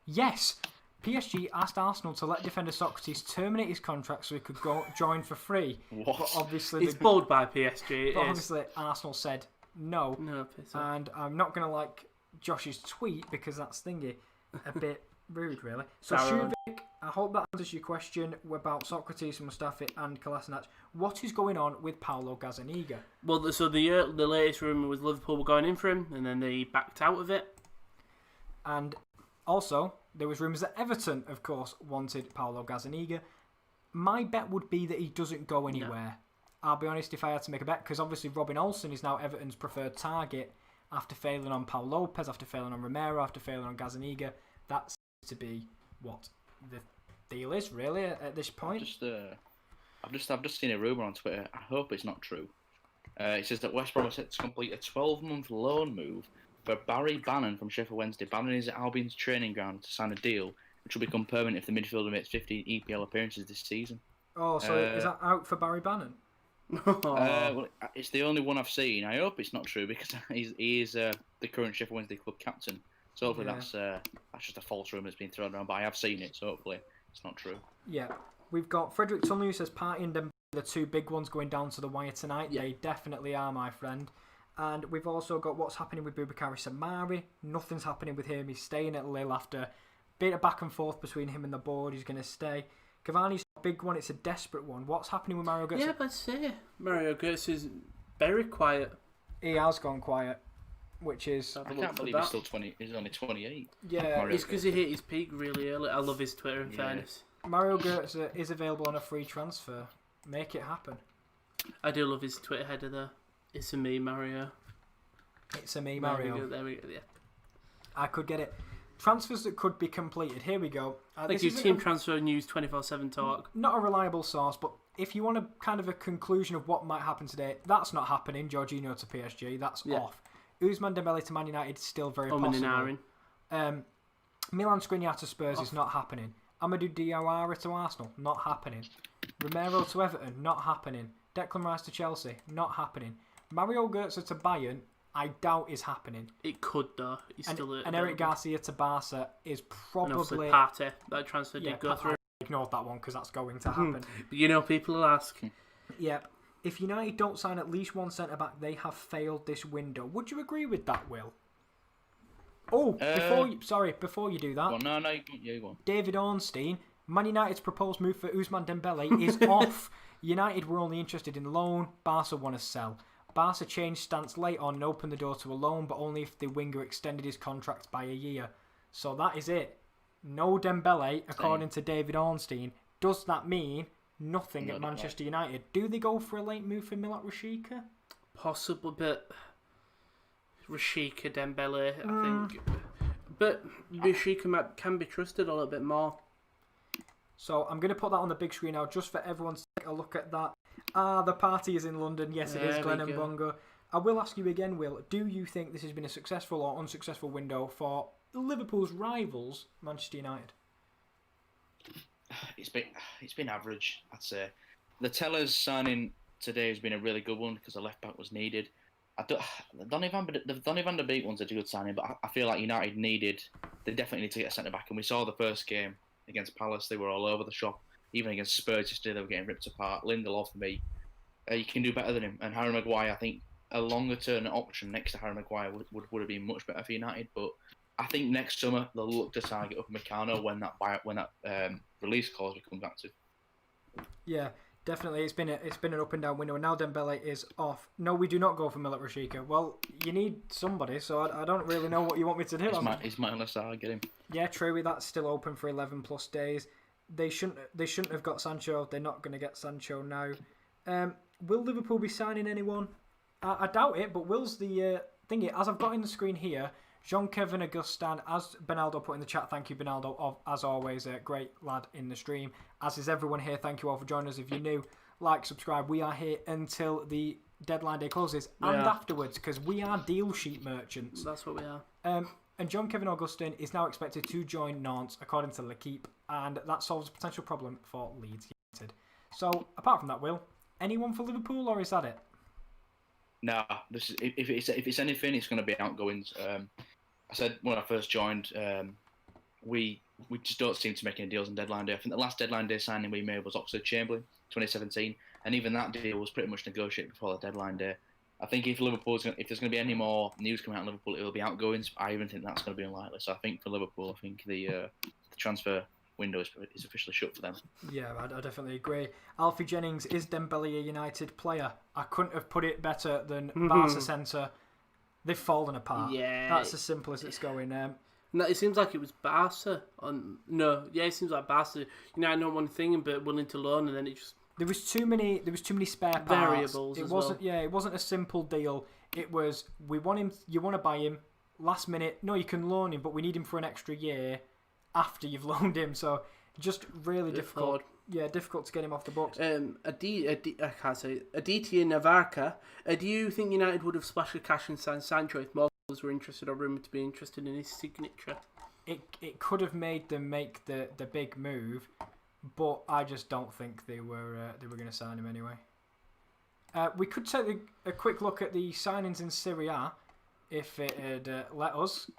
S4: Yes! PSG asked Arsenal to let defender Socrates terminate his contract so he could go join for free.
S7: What?
S4: But obviously,
S2: It's bowled by PSG.
S4: But obviously, Arsenal said no.
S2: No, piss off.
S4: And I'm not going to like Josh's tweet because that's thingy a bit rude, really. So,
S2: Darren.
S4: Shuvik, I hope that answers your question about Socrates, Mustafi, and Kolasinac. What is going on with Paulo Gazzaniga?
S2: Well, the latest rumour was Liverpool were going in for him, and then they backed out of it.
S4: And also, there was rumours that Everton, of course, wanted Paulo Gazzaniga. My bet would be that he doesn't go anywhere. I'll be honest if I had to make a bet, because obviously Robin Olsen is now Everton's preferred target after failing on Paul Lopez, after failing on Romero, after failing on Gazzaniga. That seems to be what the deal is, really, at this point.
S7: I've just seen a rumour on Twitter. I hope it's not true. It says that West Brom are set to complete a 12-month loan move for Barry Bannon from Sheffield Wednesday. Bannon is at Albion's training ground to sign a deal which will become permanent if the midfielder makes 15 EPL appearances this season.
S4: Oh, so is that out for Barry Bannon?
S7: Well, it's the only one I've seen. I hope it's not true because he is the current Sheffield Wednesday club captain. So hopefully that's just a false rumour that's been thrown around. But I have seen it, so hopefully it's not true.
S4: Yeah, we've got Frederick Tunley who says Partey and Dembele, the two big ones going down to the wire tonight.
S2: Yeah.
S4: They definitely are, my friend. And we've also got what's happening with Boubakary Samari. Nothing's happening with him. He's staying at Lille after a bit of back and forth between him and the board. He's going to stay. Cavani's a big one. It's a desperate one. What's happening with Mario Götze?
S2: Yeah, but say Mario Götze is very quiet.
S4: He has gone quiet, which is...
S7: I can't believe he's still 20. He's only 28.
S4: Yeah,
S2: It's because he hit his peak really early. I love his Twitter, in fairness.
S4: Mario Götze is available on a free transfer. Make it happen.
S2: I do love his Twitter header there. It's a me, Mario.
S4: It's a me, Mario.
S2: There we go, yeah.
S4: I could get it. Transfers that could be completed. Here we go.
S2: Thank you, Team Transfer News 24/7 talk.
S4: Not a reliable source, but if you want a kind of a conclusion of what might happen today, that's not happening. Jorginho to PSG, that's off. Ousmane Dembele to Man United, still very possible. Milan Skriniar to Spurs is not happening. Amadou Diawara to Arsenal, not happening. Romero to Everton, not happening. Declan Rice to Chelsea, not happening. Mario Götze to Bayern, I doubt is happening.
S2: It could though. He's still
S4: And Eric Garcia to Barca is probably...
S2: And Partey, that transfer did go through.
S4: I ignored that one because that's going to happen.
S2: But you know, people will ask.
S4: Yeah. If United don't sign at least one centre-back, they have failed this window. Would you agree with that, Will? Oh, before you do that...
S7: Well, no, you go on.
S4: David Ornstein, Man United's proposed move for Ousmane Dembele is off. United were only interested in loan. Barca want to sell. Barca changed stance late on and opened the door to a loan, but only if the winger extended his contract by a year. So that is it. No Dembele, according to David Ornstein. Does that mean nothing at Manchester United? Do they go for a late move for Milot Rashica?
S2: Possible, but Rashica, Dembele, I think. But Rashica can be trusted a little bit more.
S4: So I'm going to put that on the big screen now just for everyone to take a look at that. The party is in London. Yes, it is, Glenn and Bongo. I will ask you again, Will, do you think this has been a successful or unsuccessful window for Liverpool's rivals, Manchester United?
S7: It's been average, I'd say. The Tellers signing today has been a really good one because the left back was needed. The Donny van der Beek one's a good signing, but I feel like United they definitely need to get a centre back. And we saw the first game against Palace, they were all over the shop. Even against Spurs yesterday, they were getting ripped apart. Lindelof, for me, you can do better than him. And Harry Maguire, I think a longer term option next to Harry Maguire would have been much better for United. But I think next summer they'll look to target Upamecano when that release clause we come back to.
S4: Yeah, Definitely, it's been an up and down window, and now Dembele is off. No, we do not go for Milik Rashica. Well, you need somebody, so I don't really know what you want me to do.
S7: Ismail Assar, get him.
S4: Yeah, true. That's still open for 11 plus days. They shouldn't have got Sancho. They're not going to get Sancho now. Will Liverpool be signing anyone? I doubt it, but Will's the thingy. As I've got in the screen here, Jean-Kevin Augustin, as Bernardo put in the chat, thank you, Bernardo, as always, a great lad in the stream. As is everyone here, thank you all for joining us. If you're new, like, subscribe. We are here until the deadline day closes and afterwards, because we are deal sheet merchants.
S2: That's what we are.
S4: And Jean-Kevin Augustin is now expected to join Nantes, according to L'Equipe, and that solves a potential problem for Leeds United. So, apart from that, Will, anyone for Liverpool, or is that it?
S7: Nah, this is if it's anything, it's going to be outgoings. I said when I first joined, we just don't seem to make any deals on deadline day. I think the last deadline day signing we made was Oxlade-Chamberlain, 2017, and even that deal was pretty much negotiated before the deadline day. I think if there's going to be any more news coming out of Liverpool, it will be outgoings. I even think that's going to be unlikely. So I think for Liverpool, I think the transfer window is officially shut for them.
S4: Yeah, I definitely agree. Alfie Jennings, is Dembele a United player? I couldn't have put it better than Barca centre. They've fallen apart.
S2: Yeah.
S4: That's as simple as it's going.
S2: No, it seems like it was Barca. It seems like Barca. United not one thing, but willing to loan, and then it just...
S4: There was too many spare parts.
S2: Variables.
S4: It wasn't a simple deal. It was, we want him. You want to buy him last minute? No, you can loan him, but we need him for an extra year after you've loaned him. So just really difficult. Yeah, difficult to get him off the books.
S2: I can't say Aditya Navarca. Do you think United would have splashed the cash and signed Sancho if more clubs were interested or rumoured to be interested in his signature?
S4: It could have made them make the big move. But I just don't think they were going to sign him anyway. We could take a quick look at the signings in Serie A, if it had let us.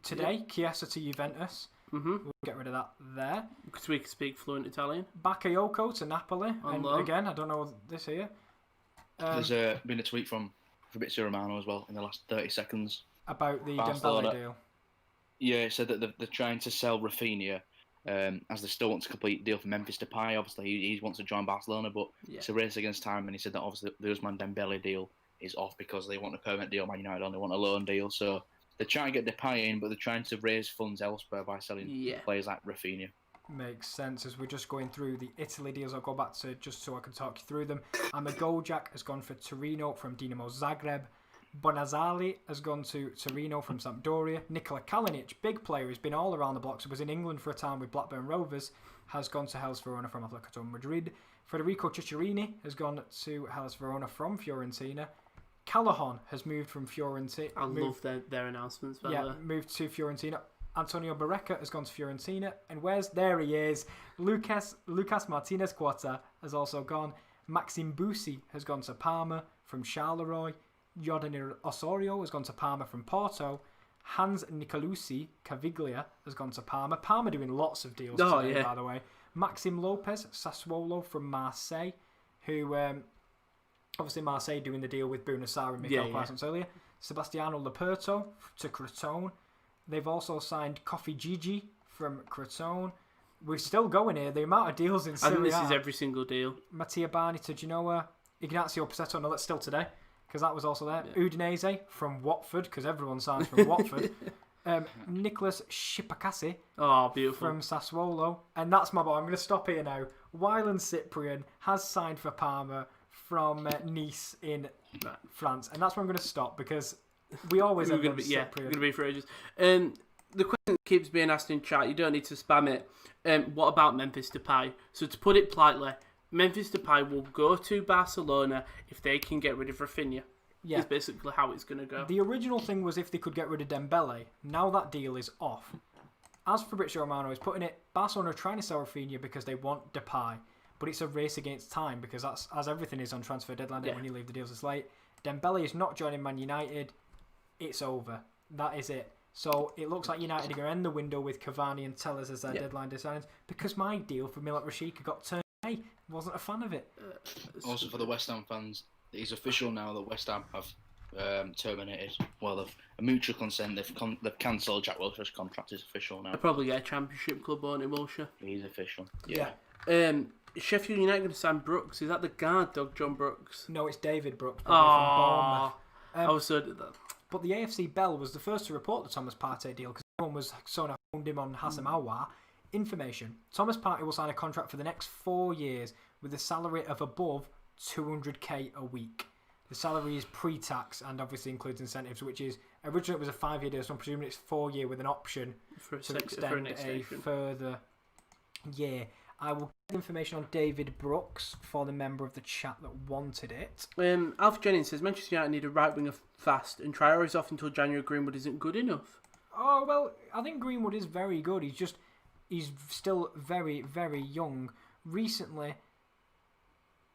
S4: Today, Chiesa to Juventus. We'll get rid of that there.
S2: Because we can speak fluent Italian.
S4: Bakayoko to Napoli. And again, I don't know this here.
S7: There's been a tweet from Fabrizio Romano as well in the last 30 seconds.
S4: About the
S7: Barcelona.
S4: Dembele deal.
S7: Yeah, it said that they're trying to sell Rafinha. As they still want to complete the deal for Memphis Depay. Obviously, he wants to join Barcelona, but it's a race against time. And he said that obviously the Usman Dembele deal is off because they want a permanent deal. Man United only want a loan deal, so they're trying to get Depay in, but they're trying to raise funds elsewhere by selling players like Rafinha.
S4: Makes sense. As we're just going through the Italy deals, I'll go back to just so I can talk you through them. Amagojak has gone for Torino from Dinamo Zagreb. Bonazzali has gone to Torino from Sampdoria. Nikola Kalinic, big player, who's been all around the blocks, was in England for a time with Blackburn Rovers, has gone to Hellas Verona from Atletico Madrid. Federico Cicciarini has gone to Hellas Verona from Fiorentina. Callahan has moved from Fiorentina.
S2: I love their announcements.
S4: Moved to Fiorentina. Antonio Barreca has gone to Fiorentina. And there he is. Lucas Martinez Quarta has also gone. Maxime Busi has gone to Parma from Charleroi. Jordan Osorio has gone to Parma from Porto. Hans Nicolucci Caviglia has gone to Parma. Parma doing lots of deals today, by the way. Maxim Lopez, Sassuolo from Marseille, who obviously Marseille doing the deal with Bunassar and Miguel Parsons earlier. Sebastiano Leperto to Crotone. They've also signed Kofi Gigi from Crotone. We're still going here. The amount of deals in Serie A.
S2: I think this is every single deal.
S4: Mattia Barney to Genoa. Ignazio Paceto, no, that's still today, because that was also there. Yeah. Udinese from Watford, because everyone signs from Watford. Nicholas Shipakasi from Sassuolo. And that's my boy. I'm going to stop here now. Wyland Cyprian has signed for Parma from Nice in France. And that's where I'm going to stop, because we always have Cyprian.
S2: Yeah, we're going to be for ages. The question keeps being asked in chat. You don't need to spam it. What about Memphis Depay? So to put it politely, Memphis Depay will go to Barcelona if they can get rid of Rafinha. Yeah. Is basically how it's going to go.
S4: The original thing was if they could get rid of Dembele. Now that deal is off. As Fabrizio Romano is putting it, Barcelona are trying to sell Rafinha because they want Depay. But it's a race against time, because that's as everything is on transfer deadline day when you leave the deals this late. Dembele is not joining Man United. It's over. That is it. So it looks like United are going to end the window with Cavani and Tellers as their deadline day signings, because my deal for Milik Rashica got turned away. Wasn't a fan of it.
S7: Also for the West Ham fans, it's official now that West Ham have terminated. Well, they've a mutual consent. They've cancelled Jack Wilshere's contract. Is official now.
S2: They'll probably get a Championship club on it, Wilshere.
S7: He's official. Yeah.
S2: Sheffield United going to sign Brooks? Is that the guard dog, John Brooks?
S4: No, it's David Brooks, probably from Bournemouth.
S2: I was so did that.
S4: But the AFC Bell was the first to report the Thomas Partey deal because everyone was sort of honed him on Hassan Aouar. Information: Thomas Partey will sign a contract for the next 4 years with a salary of above 200k a week. The salary is pre-tax and obviously includes incentives, which is originally it was a 5-year deal, so I'm presuming it's 4-year with an option to extend a further year. I will get information on David Brooks for the member of the chat that wanted it.
S2: Alf Jennings says Manchester United need a right winger fast, and Traore is off until January. Greenwood isn't good enough.
S4: Oh well, I think Greenwood is very good. He's still very, very young. Recently,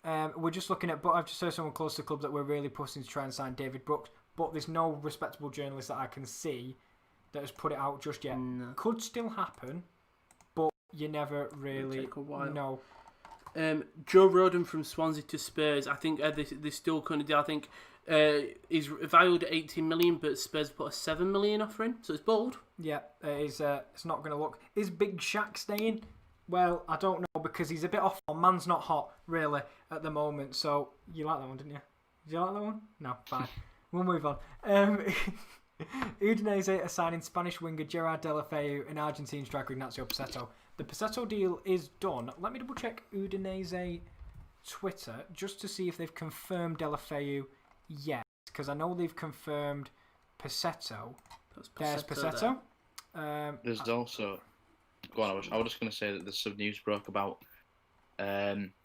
S4: we're just looking at, but I've just heard someone close to the club that we're really pushing to try and sign David Brooks, but there's no respectable journalist that I can see that has put it out just yet.
S2: No.
S4: Could still happen, but you never really
S2: take a while.
S4: know.
S2: Joe Rodon from Swansea to Spurs. I think they still couldn't do. I think he's valued at 18 million, but Spurs put a 7 million offer in, so it's bold.
S4: Yeah, it's not going to look. Is Big Shaq staying? Well, I don't know because he's a bit off. Man's not hot really at the moment. So you like that one, didn't you? Did you like that one? No, fine. We'll move on. Udinese are signing Spanish winger Gerard Deulofeu and Argentine striker Ignacio Pacetto. The Pacetto deal is done. Let me double check Udinese Twitter just to see if they've confirmed Deulofeu yet, because I know they've confirmed Pacetto. There's Pacetto.
S7: There's also. Go on. I was just going to say that there's some news broke about Sergio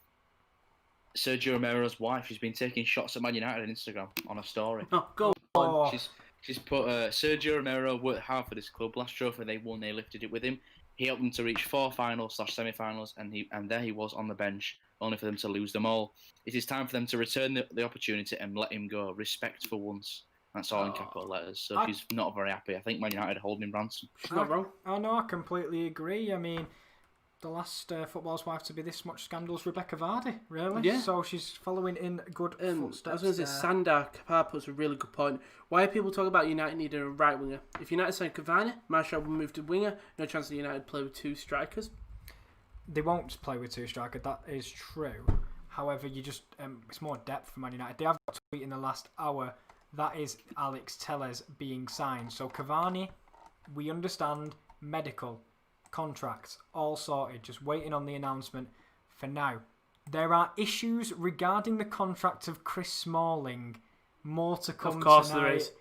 S7: Romero's wife. She's been taking shots at Man United on Instagram on a story.
S2: Oh, go on.
S7: She's put Sergio Romero worked hard for this club. Last trophy they won, they lifted it with him. He helped them to reach 4 finals/semi-finals, and there he was on the bench, only for them to lose them all. It is time for them to return the opportunity and let him go. Respect for once. That's all in capital letters. So she's not very happy. I think Man United are holding him ransom.
S2: She's not wrong.
S4: I know, I completely agree. I mean, the last footballer's wife to be this much scandalous, Rebecca Vardy, really.
S2: Yeah.
S4: So she's following in good footsteps.
S2: I was going to say, Sandar Kapar puts a really good point. Why are people talking about United needing a right winger? If United sign Cavani, Martial will move to winger. No chance that United play with 2 strikers.
S4: They won't play with 2 strikers, that is true. However, you just it's more depth for Man United. They have got a tweet in the last hour. That is Alex Telles being signed. So Cavani, we understand, medical, contracts, all sorted, just waiting on the announcement for now. There are issues regarding the contract of Chris Smalling. More to come
S2: Of course
S4: tonight.
S2: there is.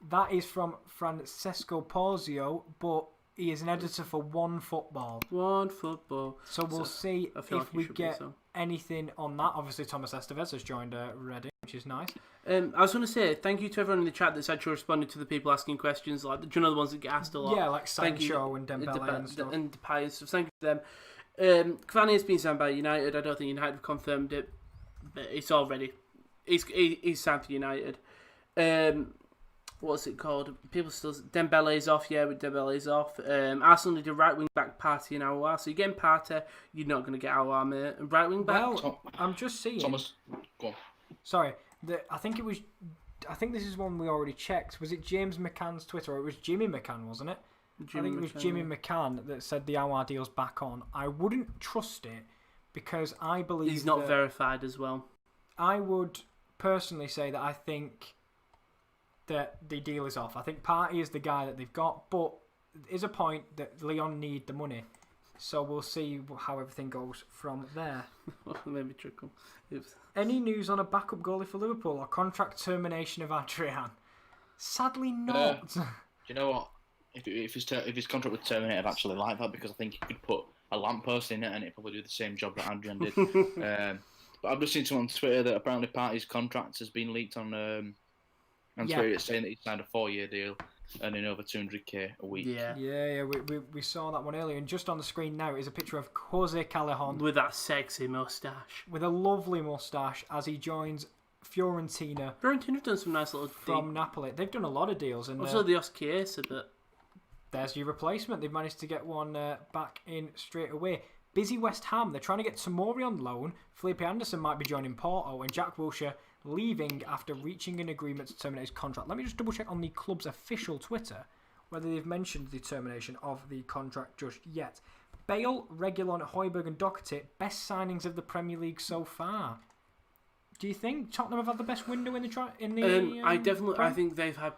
S4: That is from Francesco Porzio, but he is an editor for One Football.
S2: One Football.
S4: So we'll see
S2: I feel
S4: if
S2: like
S4: we
S2: it should be
S4: get
S2: so.
S4: anything on that. Obviously, Thomas Estevez has joined Reading, which is nice.
S2: I was going to say thank you to everyone in the chat that's actually responded to the people asking questions. Like, do you know the ones that get asked a lot?
S4: Yeah, like
S2: Thank you.
S4: Sancho and Dembele and stuff.
S2: And Depay and stuff. Thank you to them. Cavani has been signed by United. I don't think United have confirmed it, but it's all ready. He's signed for United. What's it called? People still Dembele's off. Yeah, with Dembele's off. Arsenal need a right wing back Partey and Aouar. So you're getting Partey, you're not going to get Aouar, mate. And right wing back.
S4: Well, I'm just seeing.
S7: Thomas, go on.
S4: Sorry, I think this is one we already checked. Was it James McCann's Twitter, or it was Jimmy McCann, wasn't it? I think it was Jimmy McCann that said the Aouar deal's back on. I wouldn't trust it because I believe
S2: he's not verified as well.
S4: I would personally say that I think that the deal is off. I think Partey is the guy that they've got, but there's a point that Leon need the money. So we'll see how everything goes from there.
S2: Maybe trickle.
S4: Any news on a backup goalie for Liverpool or contract termination of Adrian? Sadly not.
S7: Do you know what? If his contract was terminated, I'd actually like that because I think he could put a lamppost in it and it'd probably do the same job that Adrian did. But I've just seen someone on Twitter that apparently Partey's contract has been leaked on Twitter. It's saying that he signed a 4-year deal, earning over 200k a week.
S4: Yeah. We saw that one earlier, and just on the screen now is a picture of Jose Callejon
S2: with that sexy moustache,
S4: with a lovely moustache as he joins Fiorentina.
S2: Fiorentina have done some nice little
S4: from Napoli. They've done a lot of deals, and
S2: also the Chiesa, but
S4: there's your replacement. They've managed to get one back in straight away. Busy West Ham. They're trying to get Tomori on loan. Felipe Anderson might be joining Porto, and Jack Wilshere leaving after reaching an agreement to terminate his contract. Let me just double check on the club's official Twitter whether they've mentioned the termination of the contract just yet. Bale, Reguilon, Højbjerg and Doherty, best signings of the Premier League so far. Do you think Tottenham have had the best window in the
S2: I think they've had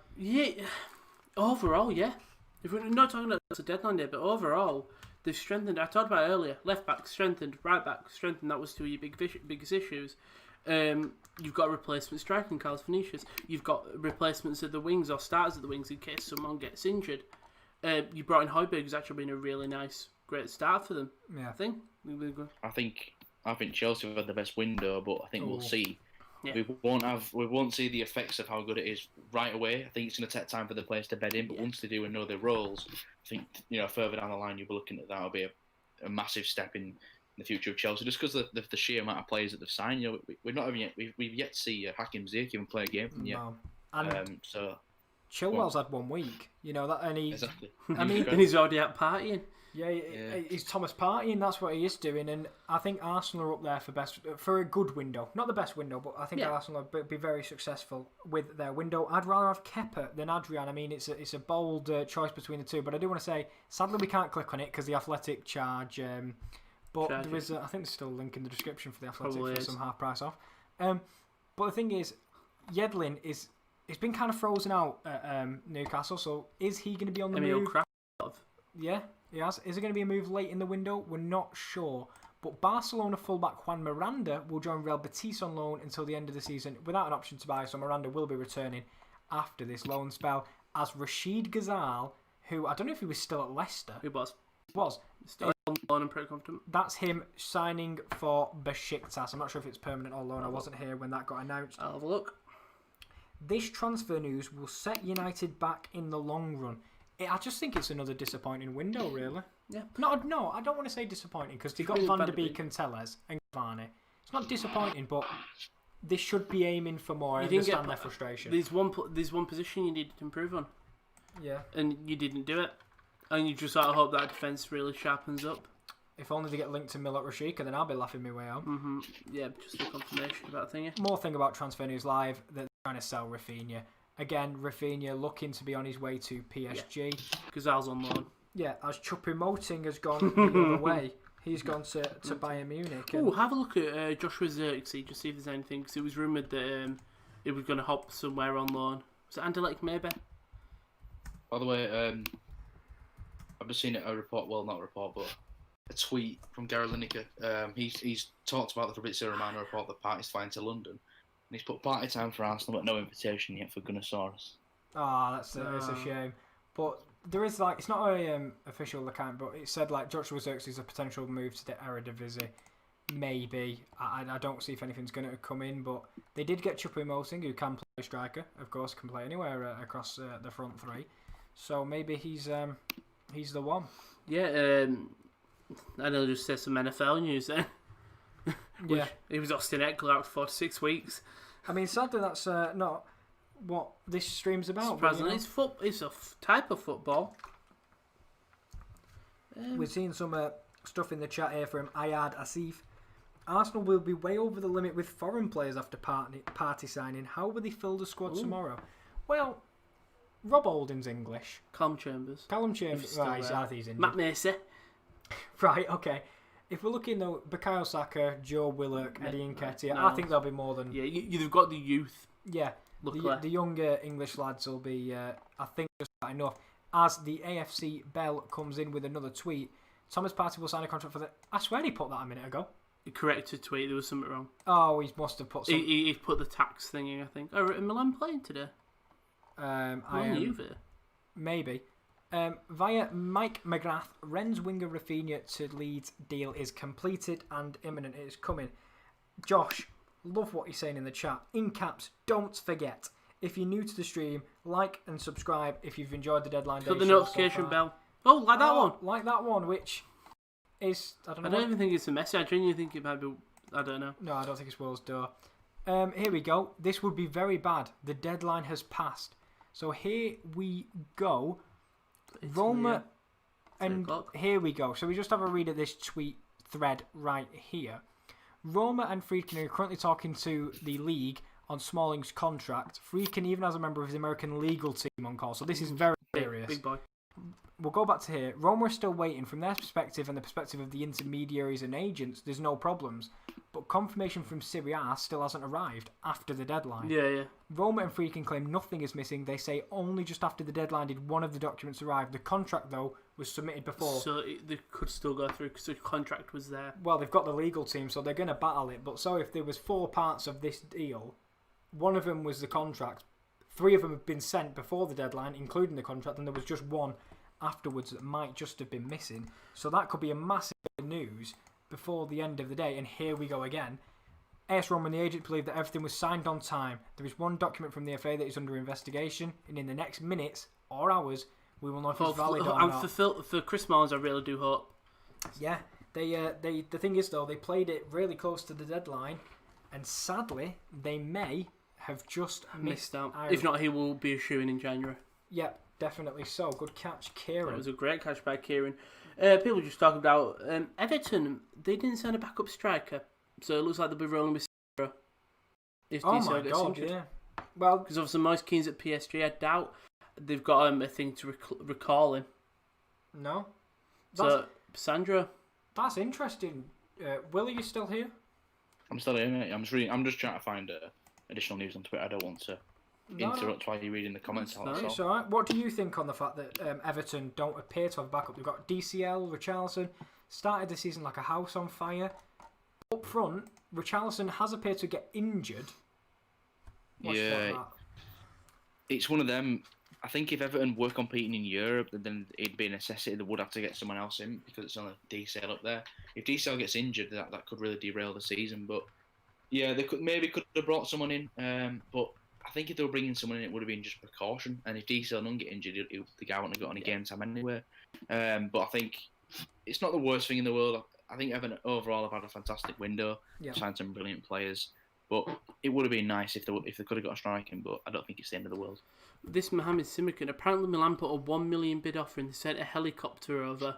S2: overall, yeah. If we're not talking about the deadline day, but overall they've strengthened. I talked about it earlier. Left back strengthened, right back strengthened. That was two of your biggest issues. You've got a replacement striker in Carlos Vinicius. You've got replacements at the wings or starters at the wings in case someone gets injured. You brought in Højbjerg, who's actually been a really nice, great start for them.
S4: Yeah,
S7: I think Chelsea have had the best window, but I think we'll see.
S2: Yeah.
S7: We won't see the effects of how good it is right away. I think it's going to take time for the players to bed in, but once they do and know their roles, I think further down the line you'll be looking at that'll be a massive step in the future of Chelsea, just because of the sheer amount of players that they've signed. We're not even yet. We've yet to see Hakim Ziyech even play a game from yet.
S4: And
S7: so
S4: Chilwell's had 1 week.
S7: Exactly.
S4: I mean,
S2: and he's already out partying.
S4: Yeah, he's Thomas Partey, and that's what he is doing. And I think Arsenal are up there for a good window. Not the best window, but I think Arsenal will be very successful with their window. I'd rather have Kepa than Adrian. I mean, it's a bold choice between the two, but I do want to say, sadly, we can't click on it because the Athletic charge. But there is, I think there's still a link in the description for the Athletic for some half price off. But the thing is, Yedlin it's been kind of frozen out at Newcastle. So is he going to be on the move? Yeah. He has. Is it going to be a move late in the window? We're not sure. But Barcelona fullback Juan Miranda will join Real Betis on loan until the end of the season without an option to buy, so Miranda will be returning after this loan spell. As Rashid Ghazal, who I don't know if he was still at Leicester.
S2: He was.
S4: Still
S2: on loan and pretty confident.
S4: That's him signing for Besiktas. I'm not sure if it's permanent or loan. I wasn't here when that got announced.
S2: I'll have a look.
S4: This transfer news will set United back in the long run. I just think it's another disappointing window, really.
S2: Yeah.
S4: No, I don't want to say disappointing because they got Van der Beek and Tellez and Cavani. It's not disappointing, but they should be aiming for more. I understand their frustration.
S2: There's one position you needed to improve on.
S4: Yeah. And
S2: you didn't do it. And you just sort of hope that defence really sharpens up.
S4: If only they get linked to Milot Rashica, then I'll be laughing my way home.
S2: Mm-hmm. Yeah, just a confirmation about that thingy.
S4: More thing about Transfer News Live, that they're trying to sell Rafinha. Again, Rafinha looking to be on his way to PSG.
S2: Gazal's on loan.
S4: Yeah, as Choupo-Moting has gone the other way. He's gone to Bayern Munich.
S2: Oh, have a look at Joshua Zirkzee, just see if there's anything, because it was rumoured that he was going to hop somewhere on loan. Was it Anderlecht maybe?
S7: By the way, I've just seen a report, well, not a report, but a tweet from Gary Lineker. He's talked about the Fabrizio Romano report that Partey's flying to London. And he's put party time for Arsenal, but no invitation yet for Gunnosaurus.
S4: That's a shame. But there is it's not a official account, but it said Joshua Zirkzee is a potential move to the Eredivisie. Maybe. I don't see if anything's going to come in, but they did get Choupo-Moting, who can play striker. Of course, can play anywhere across the front three. So maybe he's the one.
S2: Yeah. And I'll just say some NFL news then.
S4: Yeah.
S2: He was Austin Eckler out for 6 weeks.
S4: I mean, sadly, that's not what this stream's about.
S2: Surprisingly, it's a type of football.
S4: We've seen some stuff in the chat here from Ayad Asif. Arsenal will be way over the limit with foreign players after party signing. How will they fill the squad tomorrow? Well, Rob Holding's English.
S2: Callum Chambers.
S4: Right, I think he's Indian.
S2: Matt Macy.
S4: Right, okay. If we're looking though, Bukayo Saka, Joe Willock, Eddie Nketiah, I think there'll be more than...
S2: Yeah, you've got the youth.
S4: Yeah, the younger English lads will be, I think, just about enough. As the AFC Bell comes in with another tweet, Thomas Partey will sign a contract for the... I swear he put that a minute ago.
S2: He corrected tweet, there was something wrong.
S4: Oh, he must have put something...
S2: He put the tax thing in, I think. Oh, are Milan playing today?
S4: Maybe. Via Mike McGrath, Rennes winger Rafinha to Leeds deal is completed and imminent. It is coming. Josh, love what you're saying in the chat. In caps, don't forget. If you're new to the stream, like and subscribe if you've enjoyed the deadline day.
S2: Put the notification bell. Oh, like that one.
S4: Like that one, which is... I don't even
S2: think it's a message. I genuinely think it might be... I don't know.
S4: No, I don't think it's World's Door. Here we go. This would be very bad. The deadline has passed. So here we go. Roma, and here we go. So we just have a read of this tweet thread right here. Roma and Friedkin are currently talking to the league on Smalling's contract. Friedkin even has a member of his American legal team on call, so this is very serious.
S2: Big boy.
S4: we'll go back to here. Roma are still waiting. From their perspective and the perspective of the intermediaries and agents, there's no problems. But confirmation from Serie A still hasn't arrived after the deadline.
S2: Yeah.
S4: Roma and Friedkin claim nothing is missing. They say only just after the deadline did one of the documents arrive. The contract, though, was submitted before.
S2: So they could still go through because the contract was there.
S4: Well, they've got the legal team, so they're going to battle it. But so if there was 4 parts of this deal, one of them was the contract. 3 of them have been sent before the deadline, including the contract, and there was just one afterwards that might just have been missing. So that could be a massive news before the end of the day. And here we go again. AS Roma and the agent believe that everything was signed on time. There is one document from the FA that is under investigation, and in the next minutes or hours, we will know if it's valid or not.
S2: For Chris Mullins, I really do hope.
S4: Yeah, the thing is though, they played it really close to the deadline, and sadly, they may have just missed out.
S2: If not, he will be a shoo-in in January.
S4: Yep, definitely so. Good catch, Kieran.
S2: That was a great catch by Kieran. People just talking about Everton. They didn't send a backup striker, so it looks like they'll be rolling with Sarah if DCL gets injured.
S4: Yeah. Well,
S2: because obviously Moise Keane's at PSG. I doubt they've got a thing to recall him.
S4: No.
S2: So Sandra.
S4: That's interesting. Will, are you still here?
S7: I'm still here, mate. I'm just trying to find additional news on Twitter. I don't want to interrupt while you're reading the comments.
S4: No, it's all right. What do you think on the fact that Everton don't appear to have backup? They've got DCL, Richarlison, started the season like a house on fire. Up front, Richarlison has appeared to get injured. What's that?
S7: It's one of them. I think if Everton were competing in Europe, then it'd be a necessity. They would have to get someone else in because it's only DCL up there. If DCL gets injured, that could really derail the season. But yeah, they could have brought someone in. But I think if they were bringing someone in, it would have been just precaution. And if DCL doesn't get injured, the guy wouldn't have got any game time anyway. But I think it's not the worst thing in the world. I think Everton overall have had a fantastic window, signed some brilliant players. But it would have been nice if they could have got a striking, but I don't think it's the end of the world.
S2: This Mohamed Simakan, apparently Milan put a 1 million bid offer and they sent a helicopter over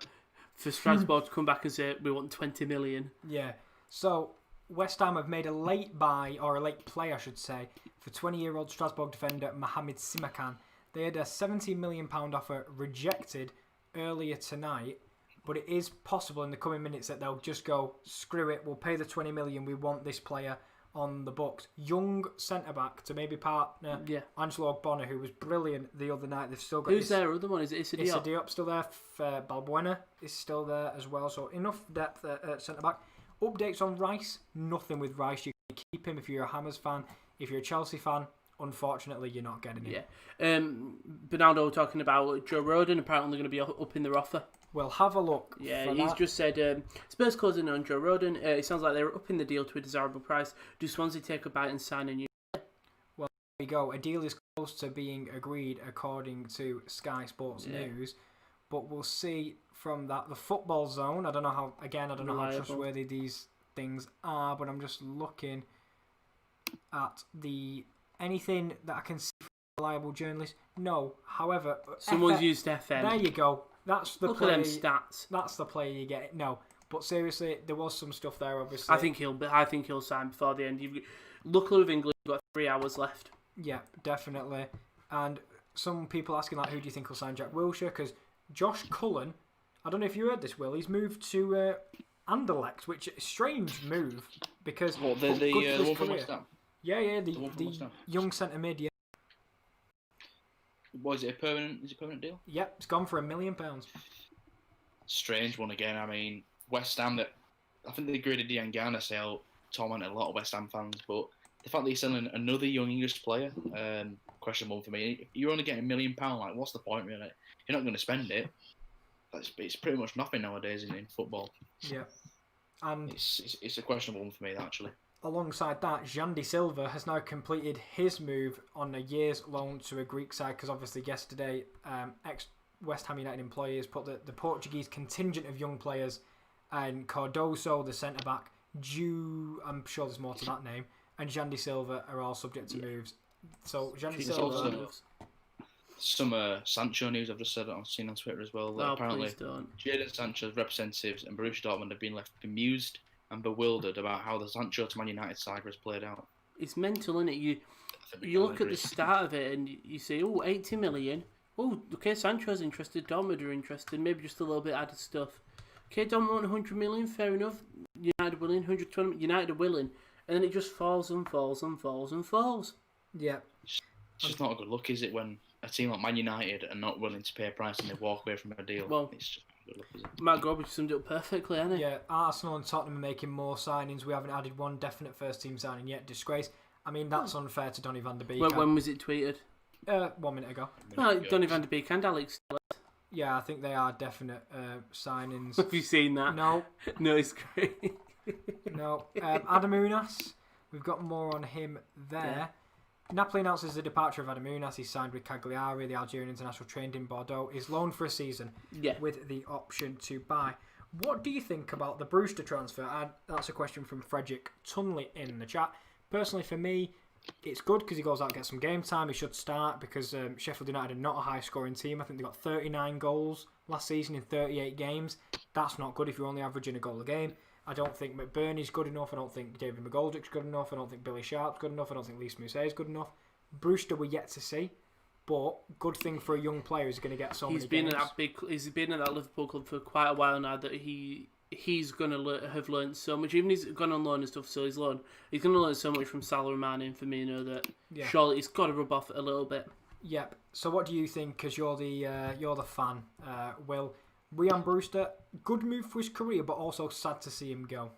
S2: for Strasbourg to come back and say, we want 20 million.
S4: Yeah. So West Ham have made a late buy, or a late play I should say, for 20-year-old Strasbourg defender Mohamed Simakan. They had a £17 million offer rejected earlier tonight, but it is possible in the coming minutes that they'll just go, screw it, we'll pay the 20 million, we want this player on the books. Young centre-back to maybe partner Angelo Ogbonna, who was brilliant the other night. They've still got
S2: Who's their other one? Is it Issa Diop?
S4: Issa Diop still there. Balbuena is still there as well. So enough depth at centre-back. Updates on Rice? Nothing with Rice. You can keep him if you're a Hammers fan. If you're a Chelsea fan, unfortunately, you're not getting him.
S2: Yeah. Bernardo talking about Joe Rodon apparently going to be up in their offer.
S4: Well, have a look.
S2: Yeah, he's just said Spurs closing on Joe Rodon. It sounds like they're up in the deal to a desirable price. Do Swansea take a bite and sign a new?
S4: Well, there we go. A deal is close to being agreed according to Sky Sports News, but we'll see from that. The Football Zone. I don't know how how trustworthy these things are, but I'm just looking at anything that I can see from reliable journalists. No, however,
S2: someone's used FM.
S4: There you go. That's the
S2: Look
S4: play.
S2: at them stats.
S4: That's the play you get. No, but seriously, there was some stuff there. Obviously,
S2: I think he'll sign before the end. Luckily, with England, you've got 3 hours left.
S4: Yeah, definitely. And some people asking who do you think will sign Jack Wilshere? Because Josh Cullen, I don't know if you heard this, Will. He's moved to Anderlecht, which is a strange move because
S7: the one from West Ham.
S4: Yeah, the young centre mid. Yeah.
S7: Was it a permanent deal?
S4: Yep, it's gone for £1 million.
S7: Strange one again. I mean, West Ham. I think the graded Diangana sale tormented a lot of West Ham fans, but the fact that he's selling another young English player, question one for me. You're only getting £1 million. Like, what's the point really? You're not going to spend it. It's pretty much nothing nowadays in football.
S4: Yeah, and
S7: it's a questionable one for me actually.
S4: Alongside that, Jandy Silva has now completed his move on a year's loan to a Greek side because obviously yesterday ex-West Ham United employees put the Portuguese contingent of young players and Cardoso, the centre-back, I'm sure there's more to that name, and Jandy Silva are all subject to moves. So Jandy Silva...
S7: Some Sancho news I've seen on Twitter as well. Apparently, Jadon Sancho's representatives and Borussia Dortmund have been left bemused and bewildered about how the Sancho to Man United saga has played out.
S2: It's mental, isn't it? You look at the start of it and you say, 80 million, Oh, okay, Sancho's interested, Dortmund are interested, maybe just a little bit added stuff. Okay, Dortmund want 100 million, fair enough. United are willing, 120, United are willing. And then it just falls and falls and falls and falls.
S4: Yeah.
S7: It's just not a good look, is it, when a team like Man United are not willing to pay a price and they walk away from a deal?
S2: Well,
S7: it's just not a good look, is it?
S2: Matt Grobbage summed it up perfectly, hasn't he?
S4: Yeah, Arsenal and Tottenham are making more signings. We haven't added one definite first team signing yet. Disgrace. I mean, that's unfair to Donny van der Beek.
S2: Well, when was it tweeted?
S4: 1 minute ago.
S2: Well, Donny van der Beek and Alex.
S4: Yeah, I think they are definite signings.
S2: Have you seen that?
S4: No,
S2: No, it's great.
S4: no. Adam Unas, we've got more on him there. Napoli announces the departure of Adam Unas. He's signed with Cagliari, the Algerian international trained in Bordeaux. He's loaned for a season with the option to buy. What do you think about the Brewster transfer? That's a question from Frederick Tunley in the chat. Personally, for me, it's good because he goes out and gets some game time. He should start because Sheffield United are not a high-scoring team. I think they got 39 goals last season in 38 games. That's not good if you're only averaging a goal a game. I don't think McBurney's good enough. I don't think David McGoldrick's good enough. I don't think Billy Sharp's good enough. I don't think Lise Mousset's good enough. Brewster we're yet to see. But good thing for a young player who's going to get so many games.
S2: He's been at that Liverpool club for quite a while now that he's going to have learned so much. Even he's gone on loan and stuff, so he's going to learn so much from Salah, Mane and Firmino that surely it's got to rub off a little bit.
S4: Yep. So what do you think? Because you're the fan, Will. Ryan Brewster, good move for his career, but also sad to see him go.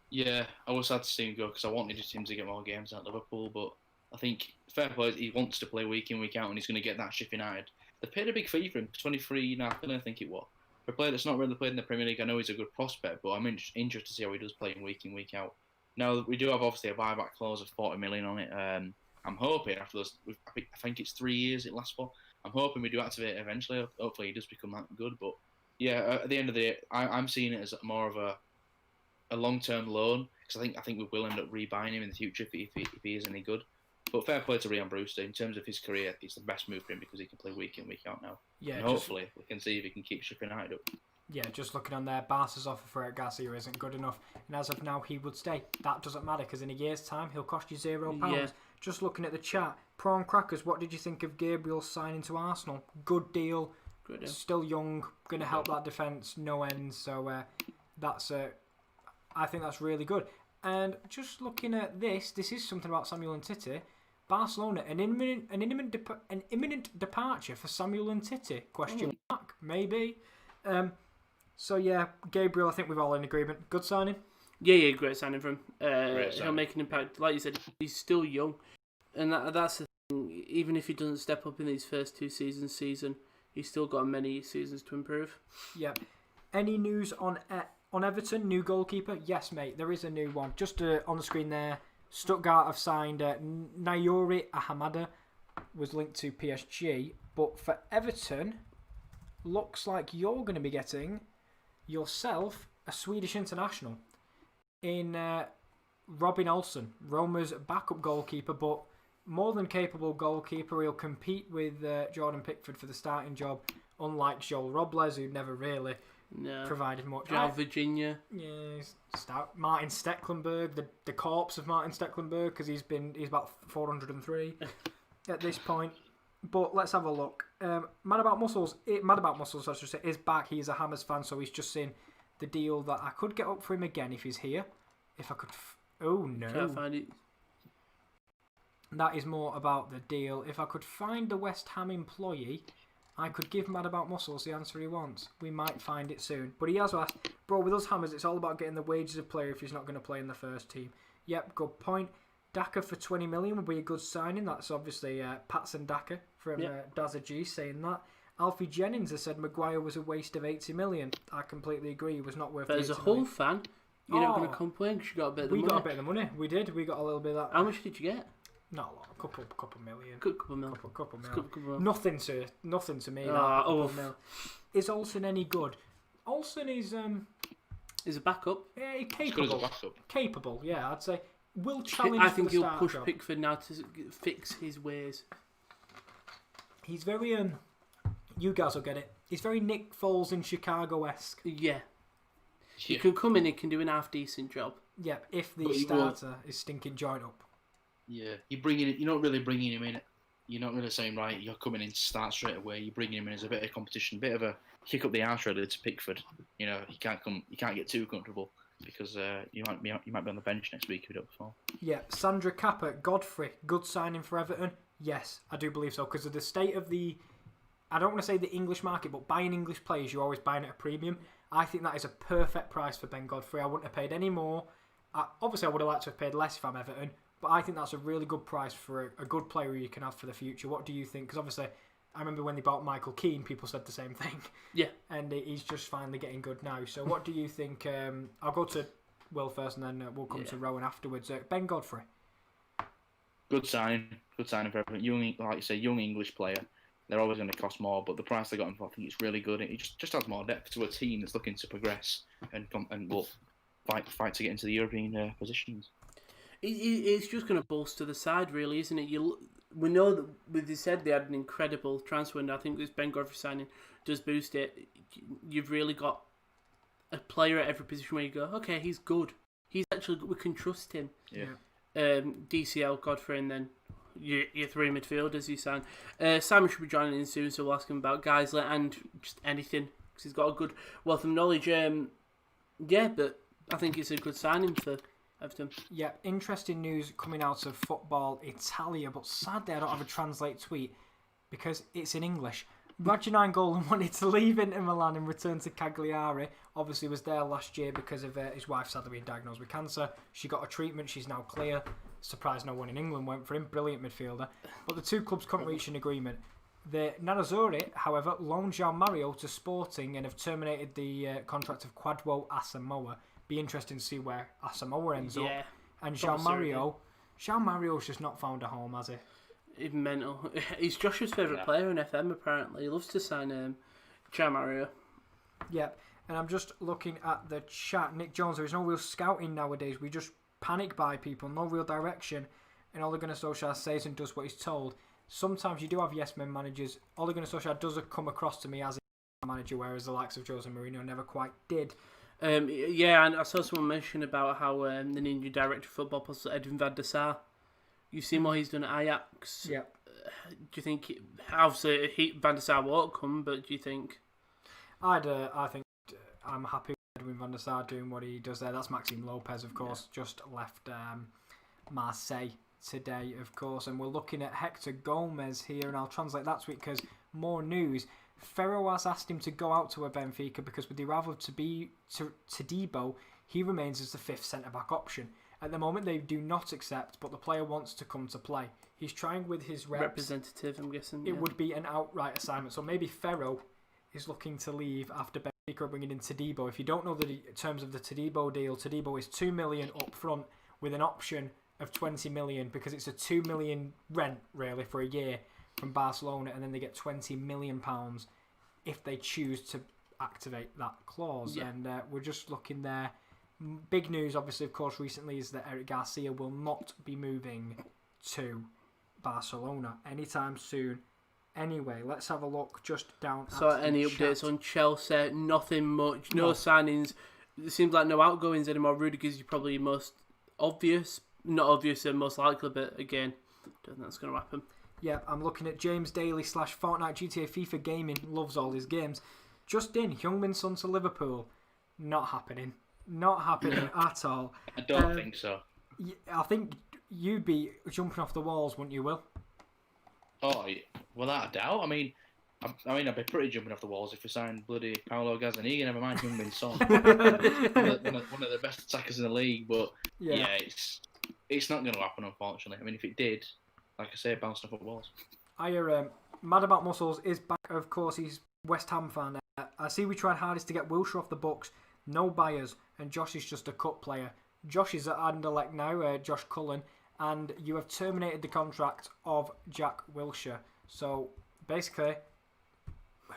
S7: Yeah, I was sad to see him go because I wanted him to get more games at Liverpool, but I think fair play, he wants to play week in, week out, and he's going to get that Sheffield United. They paid a big fee for him, 23.5, I think it was. For a player that's not really played in the Premier League, I know he's a good prospect, but I'm interested to see how he does play in week out. Now, we do have obviously a buyback clause of 40 million on it. I'm hoping after those, I think it's 3 years it lasts for. I'm hoping we do activate it eventually. Hopefully he does become that good. But yeah, at the end of the day, I'm seeing it as more of a long-term loan because I think we will end up rebuying him in the future if he is any good. But fair play to Ryan Brewster. In terms of his career, it's the best move for him because he can play week in, week out now. Yeah, and hopefully we can see if he can keep Sheffield United up.
S4: Yeah, just looking on there, Barca's offer for Eric Garcia isn't good enough. And as of now, he would stay. That doesn't matter because in a year's time, he'll cost you £0. Yeah. Just looking at the chat, Prawn Crackers, what did you think of Gabriel signing to Arsenal? Good deal. Still young, going to help that defence, no end. So I think that's really good. And just looking at this is something about Samuel Umtiti. Barcelona, an imminent departure for Samuel Umtiti? Question mark, maybe. So yeah, Gabriel, I think we're all in agreement. Good signing.
S2: Yeah, great signing from him. He'll make an impact. Like you said, he's still young, and that's the thing. Even if he doesn't step up in these first two seasons, he's still got many seasons to improve.
S4: Yeah. Any news on Everton? New goalkeeper? Yes, mate. There is a new one. Just on the screen there. Stuttgart have signed Nayouri Ahamada, was linked to PSG, but for Everton, looks like you're going to be getting yourself a Swedish international in Robin Olsen, Roma's backup goalkeeper, but more than capable goalkeeper. He'll compete with Jordan Pickford for the starting job, unlike Joel Robles, who never really provided much.
S2: Virginia.
S4: Yeah, stout. Martin Stecklenburg, the corpse of Martin Stecklenburg, because he's about 403 at this point. But let's have a look. Mad About Muscles, I should say, is back. He's a Hammers fan, so he's just seen the deal that I could get up for him again if he's here. If I could... Oh, no.
S2: Can't find it.
S4: That is more about the deal. If I could find the West Ham employee, I could give Mad About Muscles the answer he wants. We might find it soon. But he has asked, bro, with us Hammers, it's all about getting the wages of player if he's not going to play in the first team. Yep, good point. Daka for 20 million would be a good signing. That's obviously Patson Daka from Dazza G saying that. Alfie Jennings has said Maguire was a waste of 80 million. I completely agree. He was not worth 80 million.
S2: But as a Hull fan, you're not going to complain because you got a bit of the money.
S4: We got a bit of the money. We did. We got a little bit of that.
S2: How much did you get?
S4: Not a lot. A couple million.
S2: Couple mil.
S4: Couple mil. Nothing to me. Mil. Is Olsen any good? Olsen is
S2: a backup.
S4: Yeah, capable.
S7: As good as a backup.
S4: Capable. Yeah, I'd say. Will challenge.
S2: I think
S4: for the
S2: he'll push
S4: job.
S2: Pickford now to fix his ways.
S4: He's very you guys will get it. He's very Nick Foles in Chicago-esque.
S2: Yeah. He can come in and can do an half decent job.
S4: Yeah, if the starter is stinking joint up.
S7: Yeah, you're not really bringing him in you're not going to say, right, you're coming in to start straight away. You're bringing him in as a bit of competition, bit of a kick up the arse really to Pickford. You know, you can't get too comfortable because you might be on the bench next week if you don't perform.
S4: Yeah, Sandra Kappa, Godfrey, good signing for Everton. Yes, I do believe so because of the state of the. I don't want to say the English market, but buying English players, you're always buying at a premium. I think that is a perfect price for Ben Godfrey. I wouldn't have paid any more. Obviously, I would have liked to have paid less if I'm Everton, but I think that's a really good price for a good player you can have for the future. What do you think? Because obviously, I remember when they bought Michael Keane, people said the same thing.
S2: Yeah.
S4: And he's just finally getting good now. So what do you think? I'll go to Will first and then we'll come to Rowan afterwards. Ben Godfrey.
S7: Good signing for Everton. Young, like you say, young English player. They're always going to cost more, but the price they got him for, I think it's really good. It just adds more depth to a team that's looking to progress and will fight to get into the European positions.
S2: It's just going to bolster the side, really, isn't it? We know that, with you said, they had an incredible transfer window. I think this Ben Godfrey signing does boost it. You've really got a player at every position where you go, okay, he's good. He's actually good. We can trust him.
S7: Yeah.
S2: DCL, Godfrey, and then your three midfielders you sign. Simon should be joining in soon, so we'll ask him about Geisley and just anything because he's got a good wealth of knowledge. But I think it's a good signing for Everton.
S4: Yeah, interesting news coming out of Football Italia, but sadly I don't have a translate tweet because it's in English. Roger Nainggolan wanted to leave Inter Milan and return to Cagliari. Obviously was there last year because of his wife sadly being diagnosed with cancer. She got a treatment, she's now clear. Surprised no one in England went for him. Brilliant midfielder. But the two clubs couldn't reach an agreement. The Nerazzurri, however, loaned João Mario to Sporting and have terminated the contract of Kwadwo Asamoah. Be interesting to see where Asamoah ends up. And João Mario's just not found a home, has he?
S2: Even mental. He's Joshua's favourite player in FM, apparently. He loves to sign João Mario.
S4: Yep. And I'm just looking at the chat. Nick Jones, there is no real scouting nowadays. We just panic buy people, no real direction. And Ole Gunnar Solskjaer says and does what he's told. Sometimes you do have yes-men managers. Ole Gunnar Solskjaer does come across to me as a manager, whereas the likes of Jose Mourinho never quite did.
S2: And I saw someone mention about how the new director of football, possibly Edwin van der Sar. You've seen what he's done at Ajax.
S4: Yeah.
S2: Do you think, obviously, Van der Sar won't come, but do you think?
S4: I think I'm happy with Edwin van der Sar doing what he does there. That's Maxime Lopez, of course, just left Marseille today, of course. And we're looking at Hector Gomez here, and I'll translate that tweet because more news. Ferro has asked him to go out to a Benfica because with the arrival of Todibo, he remains as the fifth centre-back option. At the moment, they do not accept, but the player wants to come to play. He's trying with his reps.
S2: Representative, I'm guessing.
S4: It would be an outright assignment. So maybe Ferro is looking to leave after Benfica bringing in Todibo. If you don't know the terms of the Todibo deal, Todibo is $2 million up front with an option of $20 million because it's a $2 million rent, really, for a year from Barcelona, and then they get £20 million if they choose to activate that clause. Yeah. And we're just looking there. Big news, obviously, of course, recently is that Eric Garcia will not be moving to Barcelona anytime soon. Anyway, let's have a look just down.
S2: So, any updates on Chelsea? Nothing much. No signings. It seems like no outgoings anymore. Rudiger's probably most obvious. Not obvious and most likely, but again, don't think that's going to happen.
S4: Yeah, I'm looking at James Daly / Fortnite GTA FIFA Gaming. Loves all his games. Just in, Heung-min Son to Liverpool. Not happening. Not happening at all.
S7: I don't think so.
S4: I think you'd be jumping off the walls, wouldn't you, Will?
S7: Oh, without a doubt. I mean, I'd be pretty jumping off the walls if we signed bloody Paolo Gazzaniga, never mind Heung-min Son. one of the best attackers in the league, but it's not going to happen, unfortunately. I mean, if it did, like I say, bouncing off the walls.
S4: I hear Mad About Muscles is back, of course. He's West Ham fan. I see we tried hardest to get Wilshere off the books. No buyers, and Josh is just a cut player. Josh is at Anderlecht now, Josh Cullen, and you have terminated the contract of Jack Wilshere. So basically,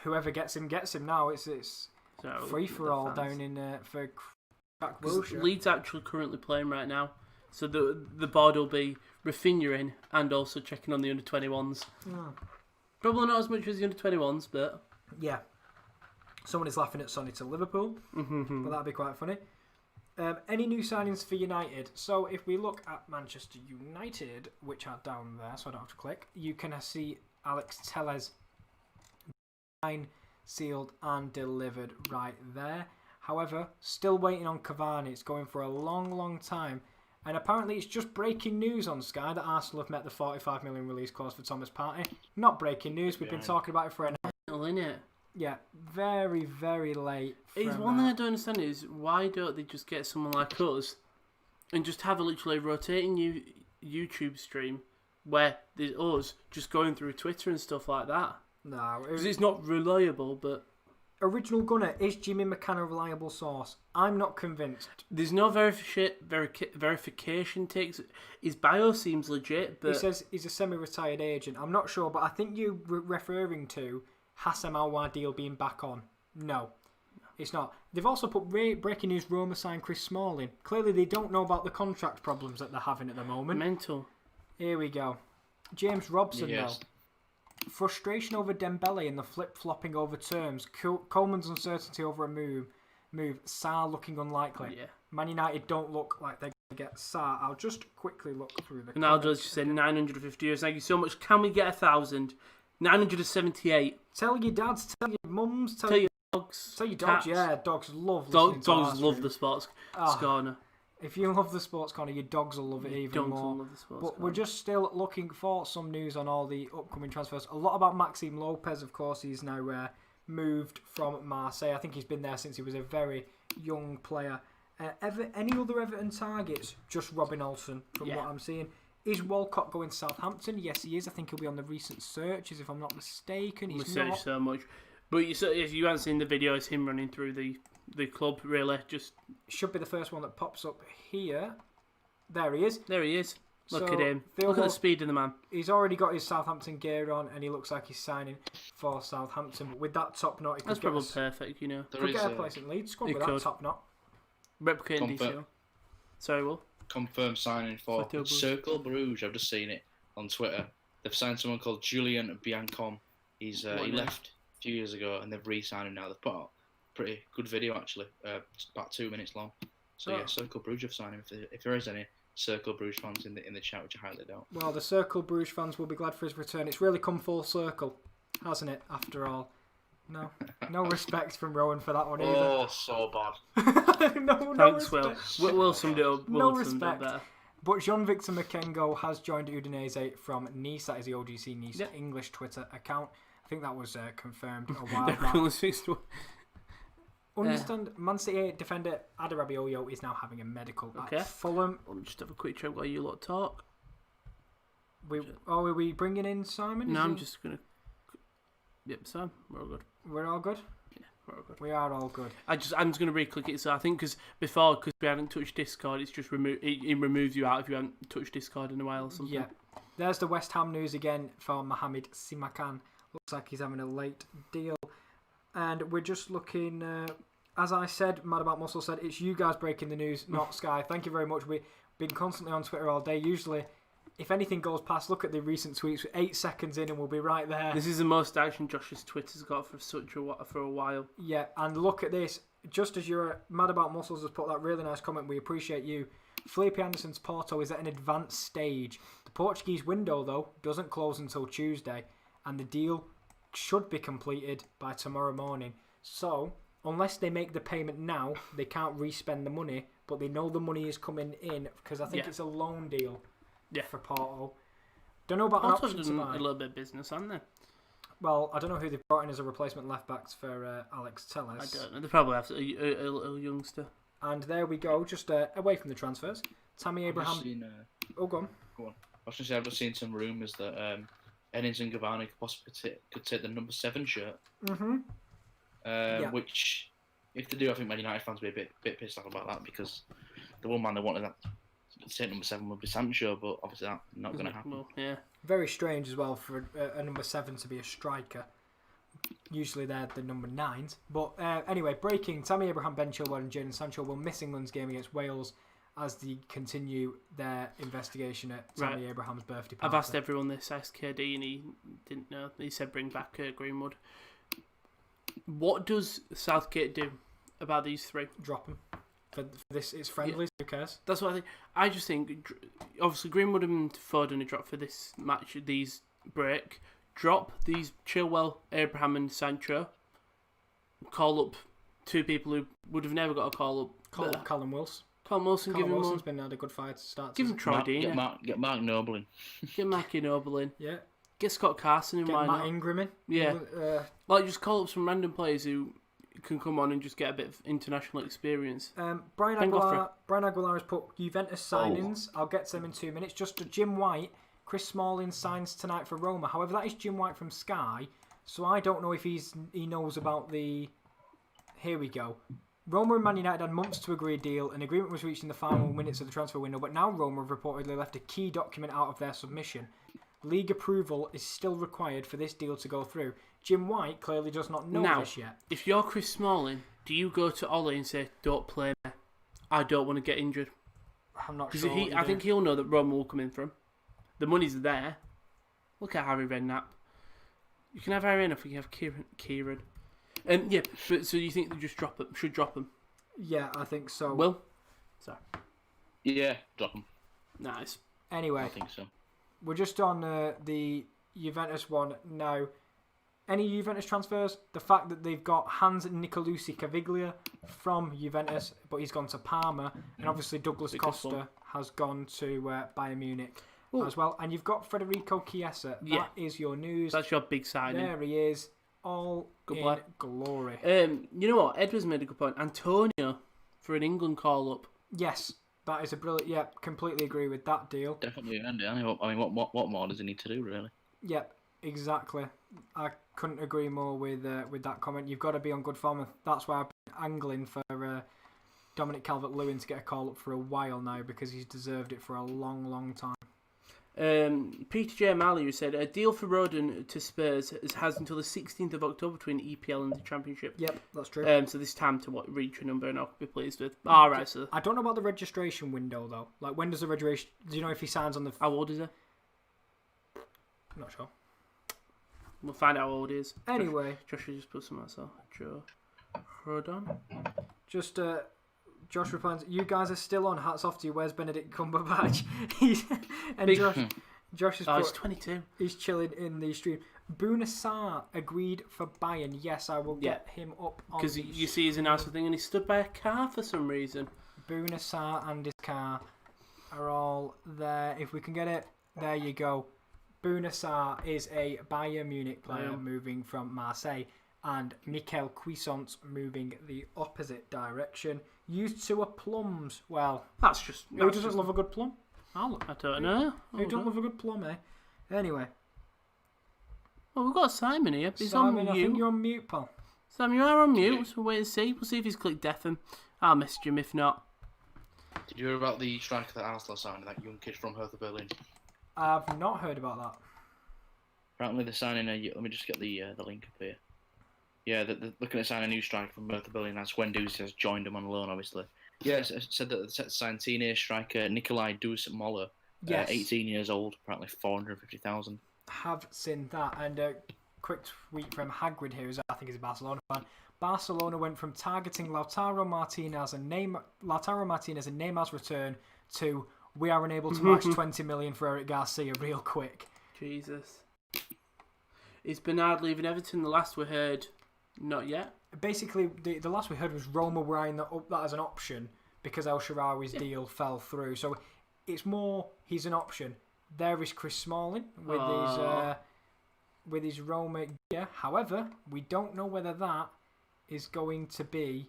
S4: whoever gets him now. It's free for all down in for Jack Wilshere.
S2: Leeds actually currently playing right now, so the board will be Rafinha in and also checking on the under-21s. Probably not as much as the under-21s, but
S4: yeah. Someone is laughing at Sonny to Liverpool, but that'd be quite funny. Any new signings for United? So if we look at Manchester United, which are down there, so I don't have to click, you can see Alex Telles signed, sealed and delivered right there. However, still waiting on Cavani. It's going for a long time. And apparently it's just breaking news on Sky that Arsenal have met the 45 million release clause for Thomas Partey. Not breaking news. We've been talking about it for an hour.
S2: Isn't it?
S4: Yeah, very late.
S2: It's one thing I don't understand is why don't they just get someone like us and just have a literally rotating YouTube stream where there's us just going through Twitter and stuff like that.
S4: No,
S2: Because it's not reliable, but...
S4: Original Gunner, is Jimmy McCann a reliable source? I'm not convinced.
S2: There's no verification takes. His bio seems legit, but...
S4: He says he's a semi-retired agent. I'm not sure, but I think you're referring to Hassam Al-Wadil being back on. No, it's not. They've also put breaking news, Roma signed Chris Smalling. Clearly they don't know about the contract problems that they're having at the moment.
S2: Mental.
S4: Here we go. James Robson, though. Frustration over Dembele and the flip-flopping over terms. Coleman's uncertainty over a move. Sarr looking unlikely.
S2: Yeah.
S4: Man United don't look like they're going to get Sarr. I'll just quickly look through the
S2: Ronaldo just said 950 euros. Thank you so much. Can we get 1,000? 978.
S4: Tell your dads, tell your mums,
S2: Tell your dogs.
S4: Tell your dogs,
S2: cats.
S4: yeah. Dogs love listening to our
S2: Dogs love
S4: stream.
S2: the sports
S4: Oh.
S2: corner.
S4: If you love the sports corner, your dogs will love it even more.
S2: Love the sports
S4: But
S2: corner.
S4: we're just still looking for some news on all the upcoming transfers. A lot about Maxime Lopez, of course. He's now moved from Marseille. I think he's been there since he was a very young player. Any other Everton targets? Just Robin Olsen, from what I'm seeing. Is Walcott going to Southampton? Yes, he is. I think he'll be on the recent searches, if I'm not mistaken.
S2: We
S4: He's
S2: searched
S4: not.
S2: so much. But if you haven't seen the video, it's him running through the club, really. Just
S4: Should be the first one that pops up here. There he is.
S2: There he is. Look
S4: So,
S2: at him.
S4: they'll
S2: Look at the
S4: go-
S2: speed of the man.
S4: He's already got his Southampton gear on, and he looks like he's signing for Southampton. But with that top knot, he could
S2: That's
S4: get,
S2: probably perfect, you know.
S3: There is
S4: a place in Leeds squad
S2: He
S4: with that
S2: could.
S4: top knot.
S2: Replicating
S7: Confirm.
S2: DCL. Sorry, Will.
S7: Confirmed signing for
S2: Cercle Bruges.
S7: Circle Bruges. I've just seen it on Twitter. They've signed someone called Julian Biancon. He left a few years ago, and they've re-signed him now. They've put out a pretty good video actually. It's about 2 minutes long. So
S4: Oh.
S7: yeah, Circle Bruges have signed him. If there is any Circle Bruges fans in the chat, which I highly doubt.
S4: Well, the Circle Bruges fans will be glad for his return. It's really come full circle, hasn't it, after all? No respect from Rowan for that one either.
S7: Oh, so bad.
S4: no
S2: Thanks,
S4: respect.
S2: Will. Will summed it up.
S4: No
S2: Will summed it up
S4: respect.
S2: better.
S4: But Jean-Victor Makengo has joined Udinese from Nice. That is the OGC Nice English Twitter account. I think that was confirmed a while back.
S2: Everyone's fixed one.
S4: Understand, Man City defender Adarabioyo is now having a medical
S2: Okay.
S4: at Fulham.
S2: Let me just have a quick check while you lot talk.
S4: Are we bringing in Simon?
S2: No, I'm just going to... Yep, Sam, we're all good.
S4: We're all good?
S2: Yeah, we're all good.
S4: We are all good.
S2: I'm just going to re-click it. So I think because we haven't touched Discord, it's just it removes you out if you haven't touched Discord in a while or something.
S4: Yeah. There's the West Ham news again for Mohamed Simakan. Looks like he's having a late deal. And we're just looking, as I said, Mad About Muscle said, it's you guys breaking the news, not Sky. Thank you very much. We've been constantly on Twitter all day. Usually, if anything goes past, look at the recent tweets. 8 seconds in and we'll be right there.
S2: This is the most action Josh's Twitter's got for a while.
S4: Yeah, and look at this. Just as you're Mad About Muscles has put that really nice comment, we appreciate you. Felipe Anderson's Porto is at an advanced stage. The Portuguese window, though, doesn't close until Tuesday, and the deal should be completed by tomorrow morning. So, unless they make the payment now, they can't re-spend the money, but they know the money is coming in, because I think it's a loan deal for Porto. Don't know about an
S2: Porto's
S4: option to
S2: done
S4: buy.
S2: a little bit of business, haven't they?
S4: Well, I don't know who they've brought in as a replacement left-backs for Alex Telles.
S2: I don't know. They probably have a little youngster.
S4: And there we go, just away from the transfers. Tammy Abraham. Oh, go on.
S7: I was going to say, I've just seen some rumours that Enes and Cavani could possibly could take the number 7 shirt.
S4: Mm-hmm.
S7: Which, if they do, I think Man United fans will be a bit pissed off about that, because the one man they wanted that to take number 7 would be Sancho, but obviously that's not going to happen.
S2: Well, yeah.
S4: Very strange as well for a number 7 to be a striker. Usually they're the number 9s. But anyway, breaking. Tammy Abraham, Ben Chilwell and Jadon Sancho will miss England's game against Wales as they continue their investigation at Tammy Abraham's birthday party.
S2: I've asked everyone this, asked KD, and he didn't know. He said bring back Greenwood. What does Southgate do about these 3?
S4: Drop him. for this. It's friendly. Who cares?
S2: That's what I think. I just think, obviously, Greenwood and Foden are dropped for this match, these break. Drop these Chilwell, Abraham and Sancho. Call up 2 people who would have never got a call up.
S4: Call up Callum Wilson.
S2: Callum Wilson, give him
S4: Wilson's had a good fight to start.
S2: Give him Troy Deeney.
S7: Get Mark Noble in.
S2: Get Mackie Noble in.
S4: Yeah.
S2: Get Scott Carson in.
S4: Get
S2: Why
S4: Matt
S2: not?
S4: Ingram in.
S2: Yeah. Like, just call up some random players who can come on and just get a bit of international experience.
S4: Brian
S2: Ben
S4: Aguilar has put Juventus signings. I'll get to them in 2 minutes. Just Jim White, Chris Smalling signs tonight for Roma. However, that is Jim White from Sky, so I don't know if he knows about the... Here we go. Roma and Man United had months to agree a deal. An agreement was reached in the final minutes of the transfer window, but now Roma have reportedly left a key document out of their submission. League approval is still required for this deal to go through. Jim White clearly does not know this yet.
S2: If you're Chris Smalling, do you go to Ollie and say, "Don't play me. I don't want to get injured"?
S4: I'm not sure.
S2: I think he'll know that Roma will come in for him. The money's there. Look at Harry Redknapp. You can have Harry Redknapp, you can have Kieran. Yeah, but so you think they just should drop him?
S4: Yeah, I think so.
S2: Will? Sorry.
S7: Yeah, drop him.
S2: Nice.
S4: Anyway,
S7: I think so.
S4: we're just on the Juventus one now. Any Juventus transfers? The fact that they've got Hans Nicolucci Caviglia from Juventus, but he's gone to Parma, and obviously Douglas Costa has gone to Bayern Munich as well. And you've got Federico Chiesa. That is your news.
S2: That's your big signing.
S4: There he is. All
S2: good
S4: in glory.
S2: You know what? Edwards made a good point. Antonio for an England call-up.
S4: Yes, that is a brilliant... Yeah, completely agree with that deal.
S7: Definitely earned it. I mean, what more does he need to do, really?
S4: Yep, exactly. I couldn't agree more with that comment. You've got to be on good form. That's why I've been angling for Dominic Calvert-Lewin to get a call-up for a while now, because he's deserved it for a long, long time.
S2: Peter J. Malley, who said a deal for Rowan to Spurs has until the 16th of October between EPL and the Championship.
S4: Yep, that's true.
S2: So this time to reach a number and I'll be pleased with. Alright, so
S4: I don't know about the registration window though. Like, when does the registration? Do you know if he signs on the?
S2: How old is he?
S4: I'm not sure.
S2: We'll find out how old he is.
S4: Anyway,
S2: Joshua just put some myself. Joe, hold on.
S4: Just Josh replies, "You guys are still on. Hats off to you. Where's Benedict Cumberbatch?" Josh is.
S2: He's 22.
S4: He's chilling in the stream. Bouna Sarr agreed for Bayern. Yes, I will get him up on.
S2: Because you see his announcement thing, and he stood by a car for some reason.
S4: Bouna Sarr and his car are all there. If we can get it, there you go. Bouna Sarr is a Bayern Munich player moving from Marseille, and Mikel Cuisance moving the opposite direction. Used to a plums. Well,
S2: that's just...
S4: Who doesn't love a good plum?
S2: I don't know.
S4: Who don't love a good plum, eh? Anyway.
S2: Well, we've got Simon here. He's
S4: Simon,
S2: on mute.
S4: I think you're on mute, pal.
S2: Simon, you are on mute, so we'll wait and see. We'll see if he's clicked deafen. I'll message him if not.
S7: Did you hear about the striker that Arsenal signed, that young kid from Hertha Berlin?
S4: I've not heard about that.
S7: Apparently they're signing a... Let me just get the link up here. Yeah, they're looking at signing a new striker from Hertha Berlin, as Guendouzi has joined them on loan, obviously. Yeah, it said that they signed teenage striker Nikolai Duis-Moller, 18 years old, apparently 450,000.
S4: Have seen that, and a quick tweet from Hagrid here, who I think is a Barcelona fan. Barcelona went from targeting Lautaro Martinez and Neymar's return to we are unable to match 20 million for Eric Garcia real quick.
S2: Jesus. Is Bernard leaving Everton? The last we heard, not yet.
S4: Basically, the last we heard was Roma were eyeing that as an option because El Shaarawy's deal fell through. So it's more he's an option. There is Chris Smalling with his Roma gear. However, we don't know whether that is going to be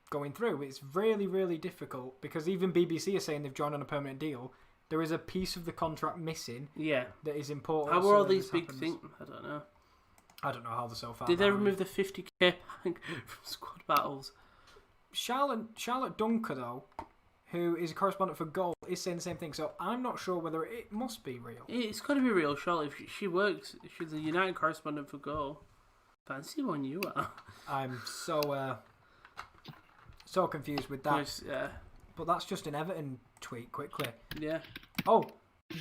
S4: going through. It's really, really difficult because even BBC are saying they've joined on a permanent deal. There is a piece of the contract missing.
S2: Yeah,
S4: that is important.
S2: How are all these big things? I don't know.
S4: I don't know how they're so far.
S2: Did they remove the 50k bank from squad battles?
S4: Charlotte Dunker, though, who is a correspondent for Goal, is saying the same thing. So I'm not sure whether it must be real.
S2: It's got to be real, Charlotte. If she works, she's a United correspondent for Goal. Fancy one you are.
S4: I'm so confused with that.
S2: Yeah.
S4: But that's just an Everton tweet, quickly.
S2: Yeah.
S4: Oh,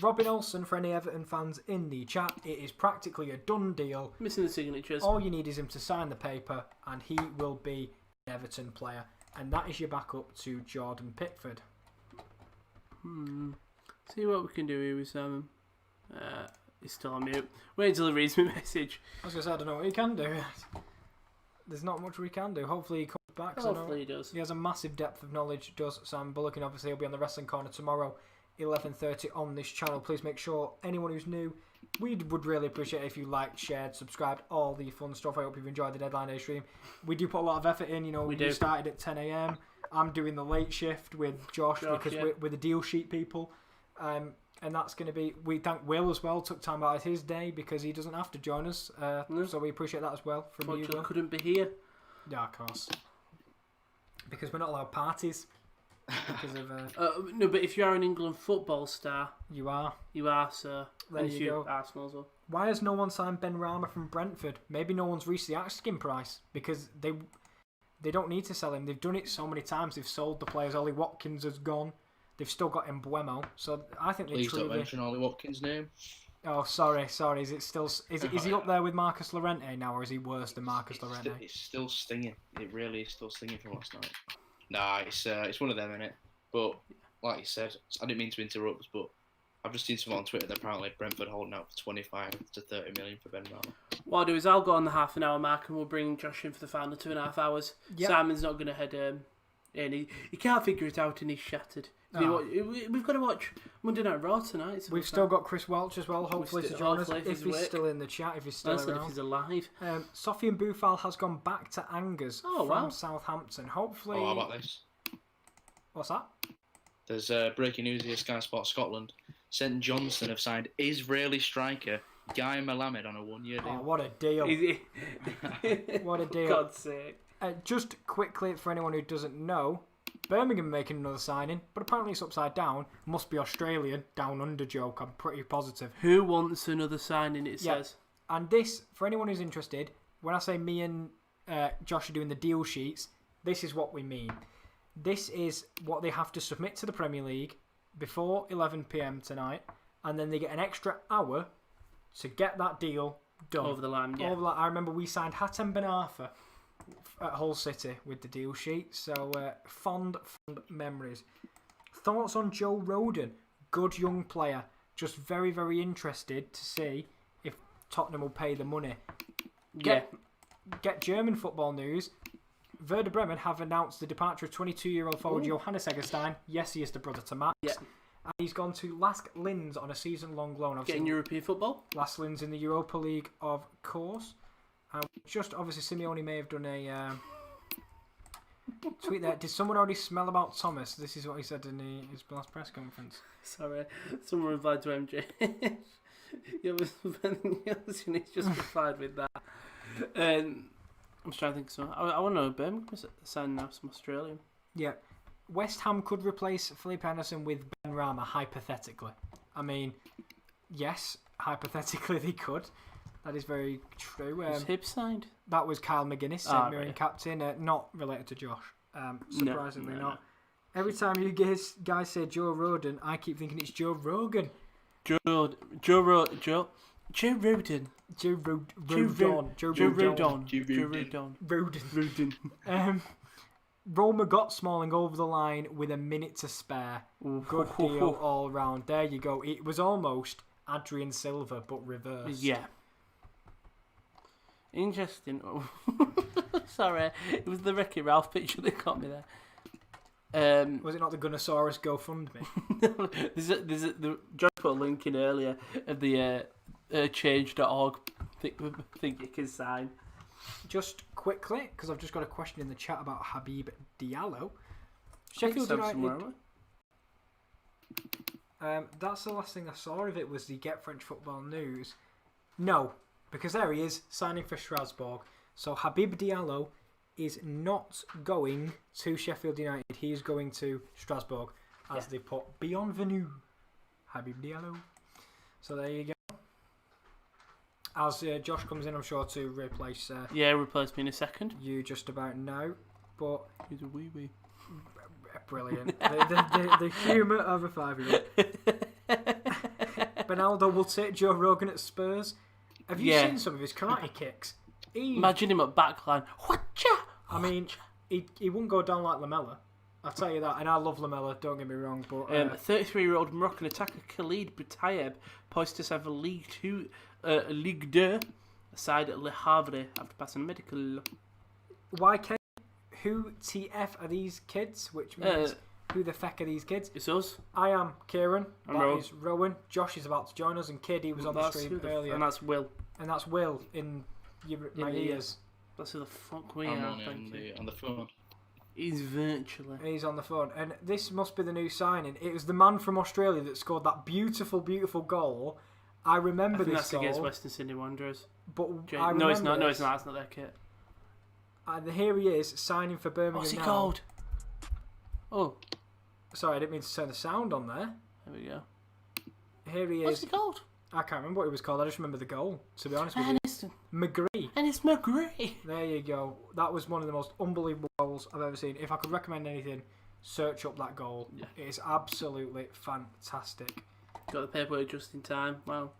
S4: Robin Olsen, for any Everton fans in the chat, it is practically a done deal.
S2: Missing the signatures.
S4: All you need is him to sign the paper, and he will be an Everton player. and that is your backup to Jordan Pickford.
S2: See what we can do here with Simon. He's still on mute. Wait until he reads my message.
S4: I was going to say, I don't know what he can do. There's not much we can do. Hopefully he comes back.
S2: Hopefully he does.
S4: He has a massive depth of knowledge, does Sam Bullock, and obviously he'll be on the Wrestling Corner tomorrow, 11:30 on this channel. Please make sure anyone who's new, we would really appreciate it if you liked, shared, subscribed, all the fun stuff. I hope you've enjoyed the Deadline Day stream. We do put a lot of effort in. We started at 10 a.m. I'm doing the late shift with Josh because we're the deal sheet people. And that's going to be... We thank Will as well, took time out of his day because he doesn't have to join us. So we appreciate that as well from you, Will.
S2: Couldn't be here.
S4: Yeah, of course. Because we're not allowed parties. Because of...
S2: no, but if you are an England football star...
S4: You are.
S2: You are, sir.
S4: There you go.
S2: Arsenal as well.
S4: Why has no one signed Ben Rama from Brentford? Maybe no one's reached the asking price because they don't need to sell him. They've done it so many times. They've sold the players. Ollie Watkins has gone. They've still got Mbuemo, so I think they
S7: Please don't mention Ollie Watkins' name.
S4: Oh, sorry. Is it still? Is he up there with Marcus Llorente now, or is he worse than Marcus Llorente?
S7: It's still stinging. It really is still stinging from last night. Nah, it's one of them, innit? But like you said, I didn't mean to interrupt, but I've just seen someone on Twitter that apparently Brentford holding out for 25 to 30 million for Ben Rama.
S2: What I'll do is I'll go on the half an hour mark and we'll bring Josh in for the final 2.5 hours. Yep. Simon's not going to head in. He can't figure it out and he's shattered. We've got to watch Monday Night Raw tonight.
S4: We've still got Chris Welch as well, hopefully to join us, if he's still in the chat, if he's still around.
S2: If he's alive.
S4: Sofian Boufal has gone back to Angers from Southampton. Hopefully...
S7: Oh, how about this?
S4: What's that?
S7: There's breaking news here, Sky Sports Scotland. St Johnstone have signed Israeli striker Guy Melamed on a 1-year deal.
S4: Oh, what a deal. What a deal.
S2: God's sake.
S4: Just quickly, for anyone who doesn't know, Birmingham making another signing, but apparently it's upside down. Must be Australian, down under joke, I'm pretty positive.
S2: Who wants another signing, it says.
S4: And this, for anyone who's interested, when I say me and Josh are doing the deal sheets, this is what we mean. This is what they have to submit to the Premier League before 11 p.m. tonight, and then they get an extra hour to get that deal done.
S2: Over the line, yeah.
S4: I remember we signed Hatem Ben Arfa at Hull City with the deal sheet, so fond memories. Thoughts on Joe Rodon? Good young player, just very, very interested to see if Tottenham will pay the money. Get German football news. Werder Bremen have announced the departure of 22-year-old forward Johannes Eggestein. Yes, he is the brother to Max. Yeah. And he's gone to Lask Linz on a season-long loan.
S2: Getting European football?
S4: Lask Linz in the Europa League, of course. Just obviously, Simeone may have done a tweet there. Did someone already smell about Thomas? This is what he said in his last press conference.
S2: Sorry, someone replied to MJ. He's just replied with that. I'm trying to think of something. I want to know Birmingham signing now some Australian.
S4: Yeah. West Ham could replace Felipe Anderson with Ben Rama, hypothetically. I mean, yes, hypothetically they could. That is very true.
S2: Was Hibbs signed?
S4: That was Kyle McGuinness, St Mirren captain, not related to Josh. Surprisingly not. Every time you guys say Joe Roden, I keep thinking it's Joe Rogan.
S2: Joe Rodon.
S4: Roma got Smalling over the line with a minute to spare. Good deal all round. There you go. It was almost Adrian Silva, but reversed.
S2: Yeah. Interesting. Sorry, it was the Wreck-It Ralph picture that got me there.
S4: Was it not the Gunnosaurus GoFundMe?
S2: John put a link in earlier of the change.org thing you can sign.
S4: Just quickly, because I've just got a question in the chat about Habib Diallo. Sheffield United. That's the last thing I saw of it was the Get French Football News. No, because there he is, signing for Strasbourg. So Habib Diallo is not going to Sheffield United. He is going to Strasbourg, as they put bienvenue, Habib Diallo. So there you go. As Josh comes in, I'm sure to replace.
S2: Replace me in a second.
S4: You just about now, but
S2: he's a wee wee.
S4: Brilliant. the humour of a 5-year-old. Ronaldo will take Joe Rogan at Spurs. Have you seen some of his karate kicks?
S2: Imagine him at backline. Whatcha?
S4: I mean, he wouldn't go down like Lamella. I'll tell you that. And I love Lamella, don't get me wrong. But
S2: 33-year-old Moroccan attacker Khalid Boutayeb poised to serve a Ligue 2 side at Le Havre after passing medical.
S4: YK, who TF are these kids? Which means who the feck are these kids?
S2: It's us.
S4: I am Kieran.
S2: I'm
S4: That
S2: Rowan.
S4: is Rowan. Josh is about to join us, and KD was on the stream earlier.
S2: And that's Will.
S4: And that's Will in my
S2: the
S4: ears.
S2: That's who the fuck we
S7: I'm
S2: are.
S7: only on the phone.
S2: He's virtually.
S4: And he's on the phone. And this must be the new signing. It was the man from Australia that scored that beautiful, beautiful goal. I remember this
S2: That's
S4: goal.
S2: against Western Sydney Wanderers.
S4: But
S2: No, it's not. No, it's not. That's not their kit.
S4: And here he is, signing for Birmingham
S2: What's he
S4: now.
S2: called? Oh,
S4: Sorry, I didn't mean to turn the sound on there.
S2: there we go.
S4: Here he
S2: What's
S4: is.
S2: he called?
S4: I can't remember what he was called. I just remember the goal, to be honest with you.
S2: Aniston.
S4: McGree.
S2: And it's McGree.
S4: There you go. That was one of the most unbelievable goals I've ever seen. If I could recommend anything, search up that goal.
S2: Yeah.
S4: It is absolutely fantastic.
S2: Got the paperwork just in time. Wow.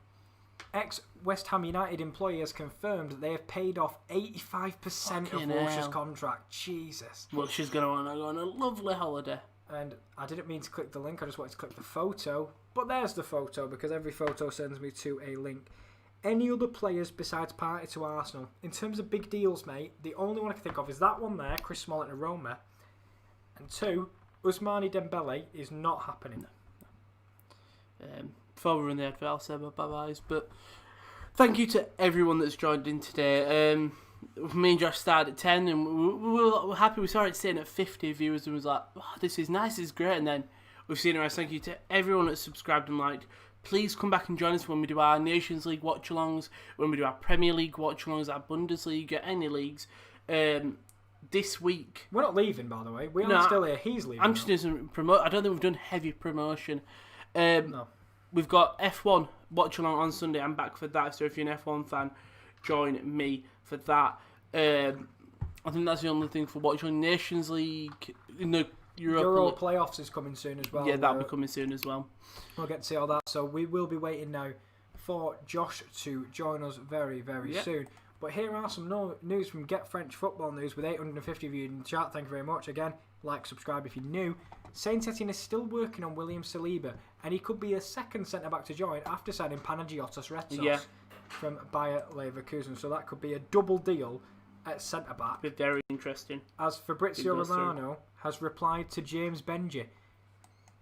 S4: Ex-West Ham United employee has confirmed that they have paid off 85% of
S2: Fucking
S4: Walsh's
S2: hell.
S4: contract. Jesus.
S2: Well, she's going to want to go on a lovely holiday.
S4: And I didn't mean to click the link, I just wanted to click the photo. But there's the photo, because every photo sends me to a link. Any other players besides Partey to Arsenal? In terms of big deals, mate, the only one I can think of is that one there, Chris Smalling to Roma. And 2, Ousmane Dembele is not happening.
S2: Before we run the advert, I'll say my bye-byes. But thank you to everyone that's joined in today. Me and Josh started at 10 and we were happy. We started sitting at 50 viewers and was like, oh, this is nice, this is great. And then we've seen it. Thank you to everyone that's subscribed and liked. Please come back and join us when we do our Nations League watch-alongs, when we do our Premier League watch-alongs, our Bundesliga, any leagues. This week...
S4: We're not leaving, by the way. We
S2: No,
S4: are still here. He's leaving.
S2: I'm just doing some promote. I don't think we've done heavy promotion.
S4: No.
S2: We've got F1 watch along on Sunday. I'm back for that. So if you're an F1 fan, join me for that. I think that's the only thing for watching. Nations League in the
S4: Euro playoffs is coming soon as well.
S2: Yeah, that'll be coming soon as well.
S4: We'll get to see all that. So we will be waiting now for Josh to join us very, very soon. But here are some news from Get French Football News with 850 viewed in the chat. Thank you very much. Again, like, subscribe if you're new. Saint Etienne is still working on William Saliba, and he could be a second centre-back to join after signing Panagiotis Retsos from Bayer Leverkusen. So that could be a double deal at centre-back.
S2: Be very interesting.
S4: As Fabrizio Romano has replied to James Benji,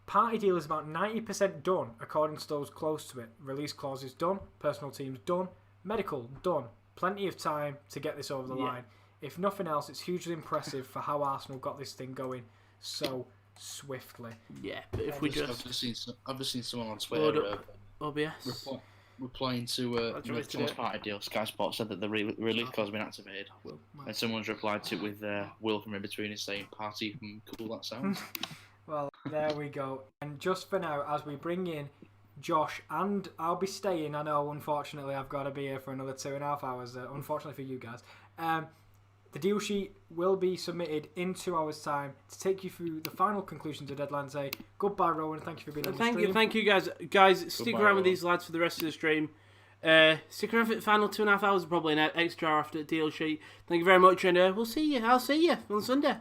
S4: party deal is about 90% done, according to those close to it. Release clause is done, personal team's done, medical done. Plenty of time to get this over the line. If nothing else, it's hugely impressive for how Arsenal got this thing going so swiftly.
S2: Yeah, but if we just...
S7: I've just seen someone on Twitter
S2: OBS.
S7: replying to Thomas Partey deal. Sky Sports said that the release clause has been activated. And someone's replied to it with Will from in between is saying, "Party, cool that sounds."
S4: Well, there we go. And just for now, as we bring in Josh, and I'll be staying. I know, unfortunately, I've got to be here for another 2.5 hours. Unfortunately for you guys, the deal sheet will be submitted in 2 hours' time to take you through the final conclusions of Deadline Day. Goodbye, Rowan. Thank you for being on the stream.
S2: Thank you, guys. Guys, stick
S7: Goodbye,
S2: around with
S7: Rowan.
S2: these lads for the rest of the stream. Stick around for the final 2.5 hours. Probably an extra hour after the deal sheet. Thank you very much, and we'll see you. I'll see you on Sunday.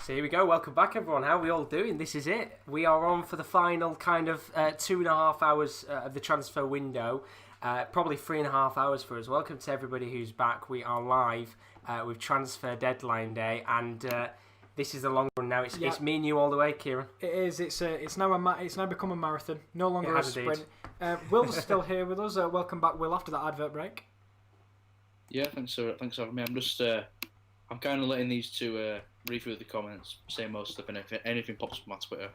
S1: So here we go. Welcome back, everyone. How are we all doing? This is it. We are on for the final kind of 2.5 hours of the transfer window. Probably 3.5 hours for us. Welcome to everybody who's back. We are live with Transfer Deadline Day, and this is the long run now. It's me and you all the way, Kieran.
S4: It is. It's now become a marathon. No longer a sprint. Will's still here with us. Welcome back, Will. After that advert break.
S7: Yeah, thanks for having me. I'm just I'm kind of letting these two read through the comments, say most stuff, and if anything pops up on my Twitter,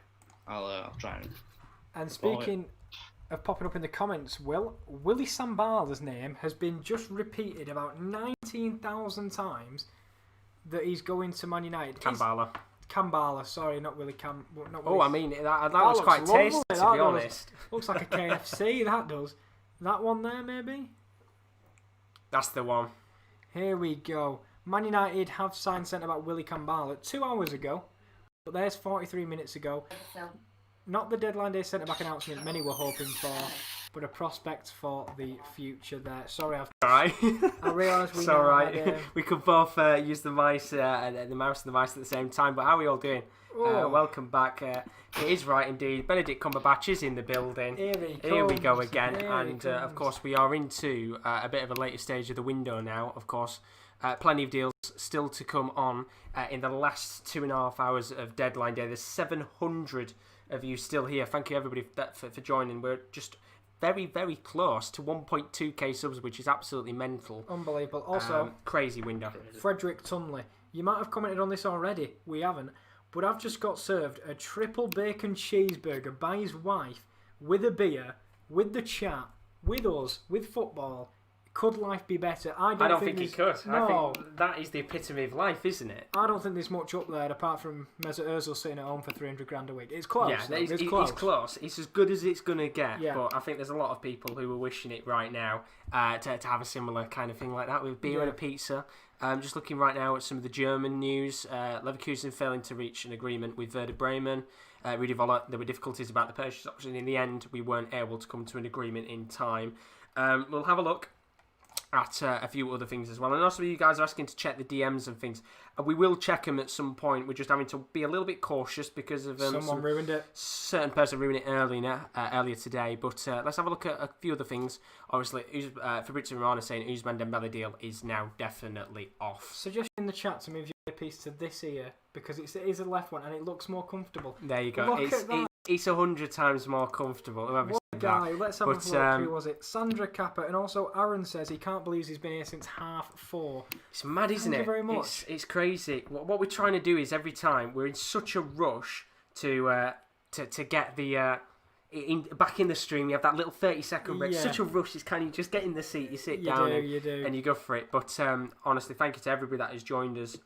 S7: I'll try and.
S4: And speaking are popping up in the comments. Willie Sambala's name has been just repeated about 19,000 times that he's going to Man United. Kambala, sorry, not Willie Cam. Not Willie.
S1: Oh, I mean, that was quite tasty, to be honest.
S4: Looks like a KFC, that does. That one there, maybe?
S1: That's the one.
S4: Here we go. Man United have signed centre-back Willie Kambala 2 hours ago, but there's 43 minutes ago. Not the deadline day centre-back announcement many were hoping for, but a prospect for the future there. Sorry,
S1: Alright.
S4: I realise we
S1: it's
S4: know
S1: alright. We could both use the mouse and the mouse at the same time, but how are we all doing? Welcome back. It is right indeed. Benedict Cumberbatch is in the building. Here we go again. And of course, we are into a bit of a later stage of the window now, of course. Plenty of deals still to come on in the last 2.5 hours of deadline day. There's 700 of you still here. Thank you everybody for joining. We're just very, very close to 1.2k subs, which is absolutely mental.
S4: Unbelievable. Also,
S1: crazy window.
S4: Frederick Tunley. You might have commented on this already. We haven't. But I've just got served a triple bacon cheeseburger by his wife with a beer, with the chat, with us, with football. Could life be better? I don't think
S1: it could.
S4: No.
S1: I think that is the epitome of life, isn't it?
S4: I don't think there's much up there apart from Mesut Ozil sitting at home for 300 grand a week. It's close.
S1: Yeah,
S4: it's close.
S1: It's close. It's as good as it's going to get.
S4: Yeah.
S1: But I think there's a lot of people who are wishing it right now to have a similar kind of thing like that with beer and a pizza. Just looking right now at some of the German news. Leverkusen failing to reach an agreement with Werder Bremen. Rudi Voller, there were difficulties about the purchase option. In the end, we weren't able to come to an agreement in time. We'll have a look at a few other things as well. And also, you guys are asking to check the DMs and things. We will check them at some point. We're just having to be a little bit cautious because of
S4: someone ruined it.
S1: Certain person ruined it earlier today. But let's have a look at a few other things. Obviously, Fabrizio Romano saying Ousmane Dembele deal is now definitely off.
S4: Suggest in the chat to move your earpiece to this ear because it is a left one and it looks more comfortable.
S1: There you go. It's 100 times more comfortable. Whoever said
S4: Guy,
S1: that.
S4: let's have a look. Who was it? Sandra Kappa, and also Aaron says he can't believe he's been here since 4:30.
S1: It's mad, isn't it?
S4: Thank you very much.
S1: It's crazy. What we're trying to do is every time we're in such a rush to get the back in the stream. You have that little 30-second break.
S4: Yeah.
S1: Such a rush. It's kind of just get in the seat. You sit down and you go for it. But honestly, thank you to everybody that has joined us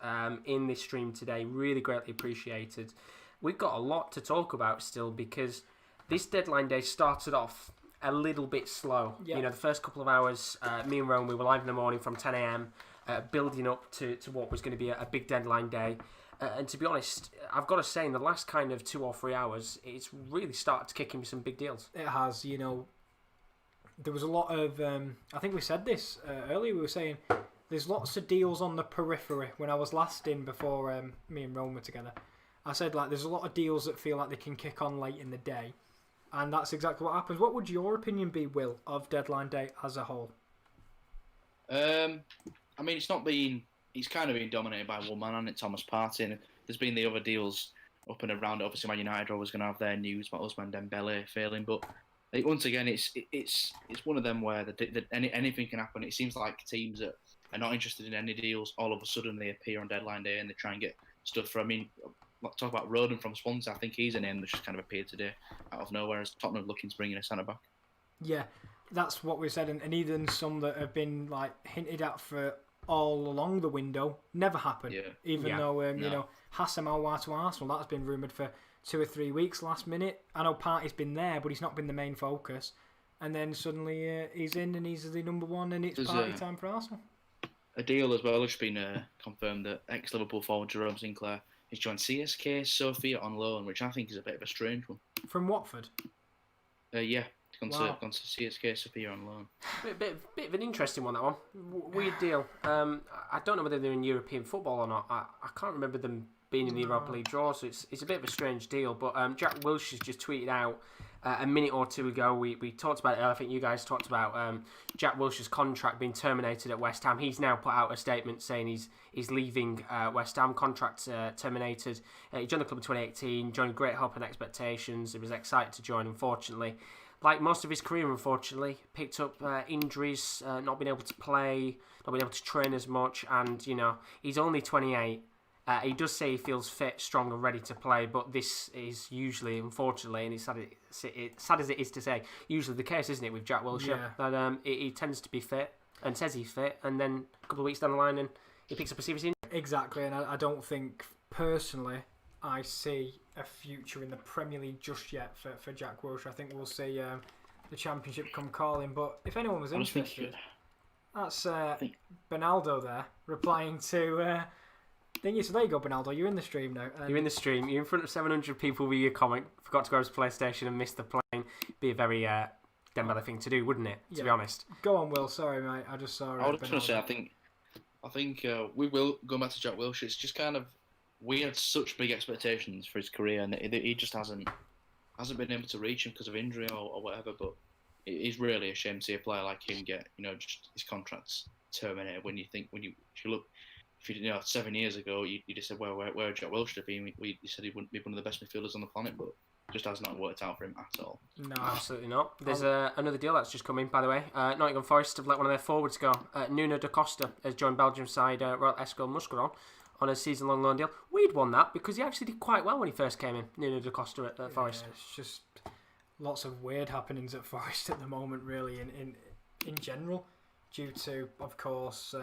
S1: in this stream today. Really greatly appreciated. We've got a lot to talk about still because this deadline day started off a little bit slow.
S4: Yeah.
S1: You know, the first couple of hours, me and Rowan, we were live in the morning from 10 a.m, building up to what was going to be a big deadline day. And to be honest, I've got to say, in the last kind of 2 or 3 hours, it's really started to kick in some big deals.
S4: It has, you know. There was a lot of, I think we said this earlier, we were saying there's lots of deals on the periphery. When I was last in before me and Rowan were together, I said, like, there's a lot of deals that feel like they can kick on late in the day. And that's exactly what happens. What would your opinion be, Will, of deadline day as a whole?
S7: I mean, it's kind of been dominated by one man, and it's Thomas Partey. And there's been the other deals up and around. Obviously, Man United are always going to have their news about Ousmane Dembele failing. But once again, it's one of them where anything can happen. It seems like teams that are not interested in any deals, all of a sudden they appear on deadline day and they try and get stuff for. I mean, talk about Rowan from Swansea. I think he's a name that's just kind of appeared today out of nowhere as Tottenham looking to bring in a centre back.
S4: Yeah, that's what we said, and even some that have been like hinted at for all along the window never happened. Yeah. Even though you know, Hassam Aouar to Arsenal, that's been rumoured for 2 or 3 weeks last minute. I know Partey's been there, but he's not been the main focus. And then suddenly he's in and he's the number one, and it's party time for Arsenal.
S7: A deal as well has been confirmed that ex-Liverpool forward Jerome Sinclair has joined CSK Sofia on loan, which I think is a bit of a strange one.
S4: From Watford?
S7: Yeah, gone to CSK Sofia on loan.
S1: Bit of an interesting one, that one. Weird deal. I don't know whether they're in European football or not. I can't remember them being in the Europa League draw, so it's a bit of a strange deal. But Jack Wilshere has just tweeted out a minute or two ago. We talked about it. I think you guys talked about Jack Wilshere's contract being terminated at West Ham. He's now put out a statement saying he's leaving West Ham. Contract terminated. He joined the club in 2018. Joined great hope and expectations. He was excited to join. Unfortunately, like most of his career, picked up injuries, not being able to play, not being able to train as much, and you know he's only 28. He does say he feels fit, strong, and ready to play, but this is usually, unfortunately, and it's sad as it is to say, usually the case, isn't it, with Jack Wilshere?
S4: Yeah.
S1: That he tends to be fit and says he's fit, and then a couple of weeks down the line, and he picks up a serious injury.
S4: Exactly, and I don't think, personally, I see a future in the Premier League just yet for Jack Wilshere. I think we'll see the Championship come calling, but if anyone was interested, that's Bernaldo there, replying to... Thingy, so there you go, Bernaldo. You're in the stream now.
S1: You're in the stream. You're in front of 700 people with your comment. Forgot to grab his PlayStation and missed the plane. Be a very Dembele thing to do, wouldn't it? To be honest.
S4: Go on, Will. Sorry, mate. I just saw.
S7: I was just going to say, I think we will go back to Jack Wilshere. It's just kind of we had such big expectations for his career, and he just hasn't been able to reach him because of injury or whatever. But it's really a shame to see a player like him get just his contracts terminated. If you look. 7 years ago, you just said, where would Jack Wilshere be? You said he wouldn't be one of the best midfielders on the planet, but just has not worked out for him at all.
S4: No,
S1: absolutely not. There's another deal that's just come in, by the way. Nottingham Forest have let one of their forwards go. Nuno da Costa has joined Belgium side Royal Escol Muscaron on a season-long loan deal. We'd won that because he actually did quite well when he first came in, Nuno da Costa at Forest.
S4: It's just lots of weird happenings at Forest at the moment, really, in general, due to, of course...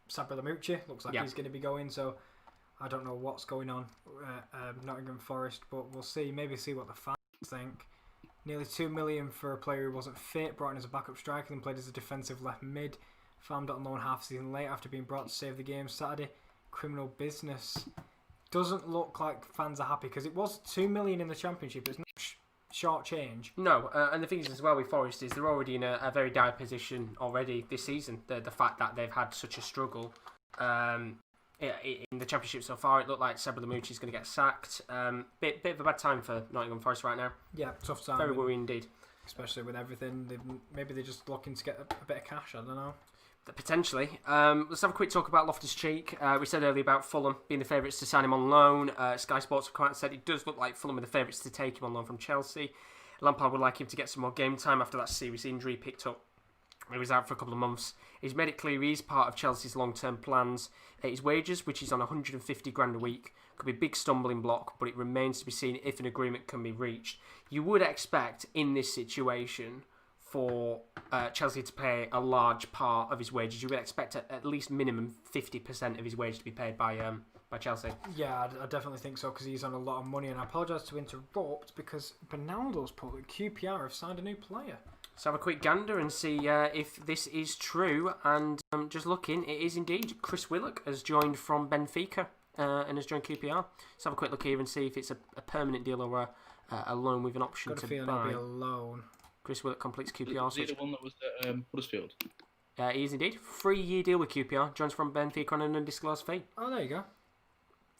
S4: Sabri Lamucci looks like he's going to be going, so I don't know what's going on Nottingham Forest, but we'll see. Maybe see what the fans think. Nearly $2 million for a player who wasn't fit, brought in as a backup striker, then played as a defensive left mid. Farmed on loan half season late after being brought to save the game Saturday. Criminal business. Doesn't look like fans are happy because it was $2 million in the Championship. It's not short change.
S1: No, and the thing is as well with Forest is they're already in a very dire position already this season. The fact that they've had such a struggle in the Championship so far, it looked like Sabri Lamucci is going to get sacked. Bit of a bad time for Nottingham Forest right now.
S4: Yeah, tough time.
S1: Very worrying indeed.
S4: Especially with everything. Maybe they're just looking to get a bit of cash, I don't know.
S1: Potentially. Let's have a quick talk about Loftus-Cheek. We said earlier about Fulham being the favourites to sign him on loan. Sky Sports have come out and said it does look like Fulham are the favourites to take him on loan from Chelsea. Lampard would like him to get some more game time after that serious injury he picked up. He was out for a couple of months. He's made it clear he's part of Chelsea's long-term plans. His wages, which is on 150 grand a week, could be a big stumbling block, but it remains to be seen if an agreement can be reached. You would expect in this situation for Chelsea to pay a large part of his wages. You would expect at least minimum 50% of his wage to be paid by Chelsea.
S4: Yeah, I definitely think so because he's on a lot of money. And I apologise to interrupt because Bernaldo's put that QPR have signed a new player.
S1: Let's have a quick gander and see if this is true. And just looking, it is indeed. Chris Willock has joined from Benfica and has joined QPR. Let's have a quick look here and see if it's a permanent deal or a loan with an option
S4: Got a
S1: to
S4: feeling
S1: buy.
S4: it'll be a loan.
S1: Chris Willock completes QPR.
S7: Was he the one that was at Huddersfield?
S1: He is indeed. 3-year deal with QPR. Joins from Benfica on an undisclosed fee.
S4: Oh, there you go.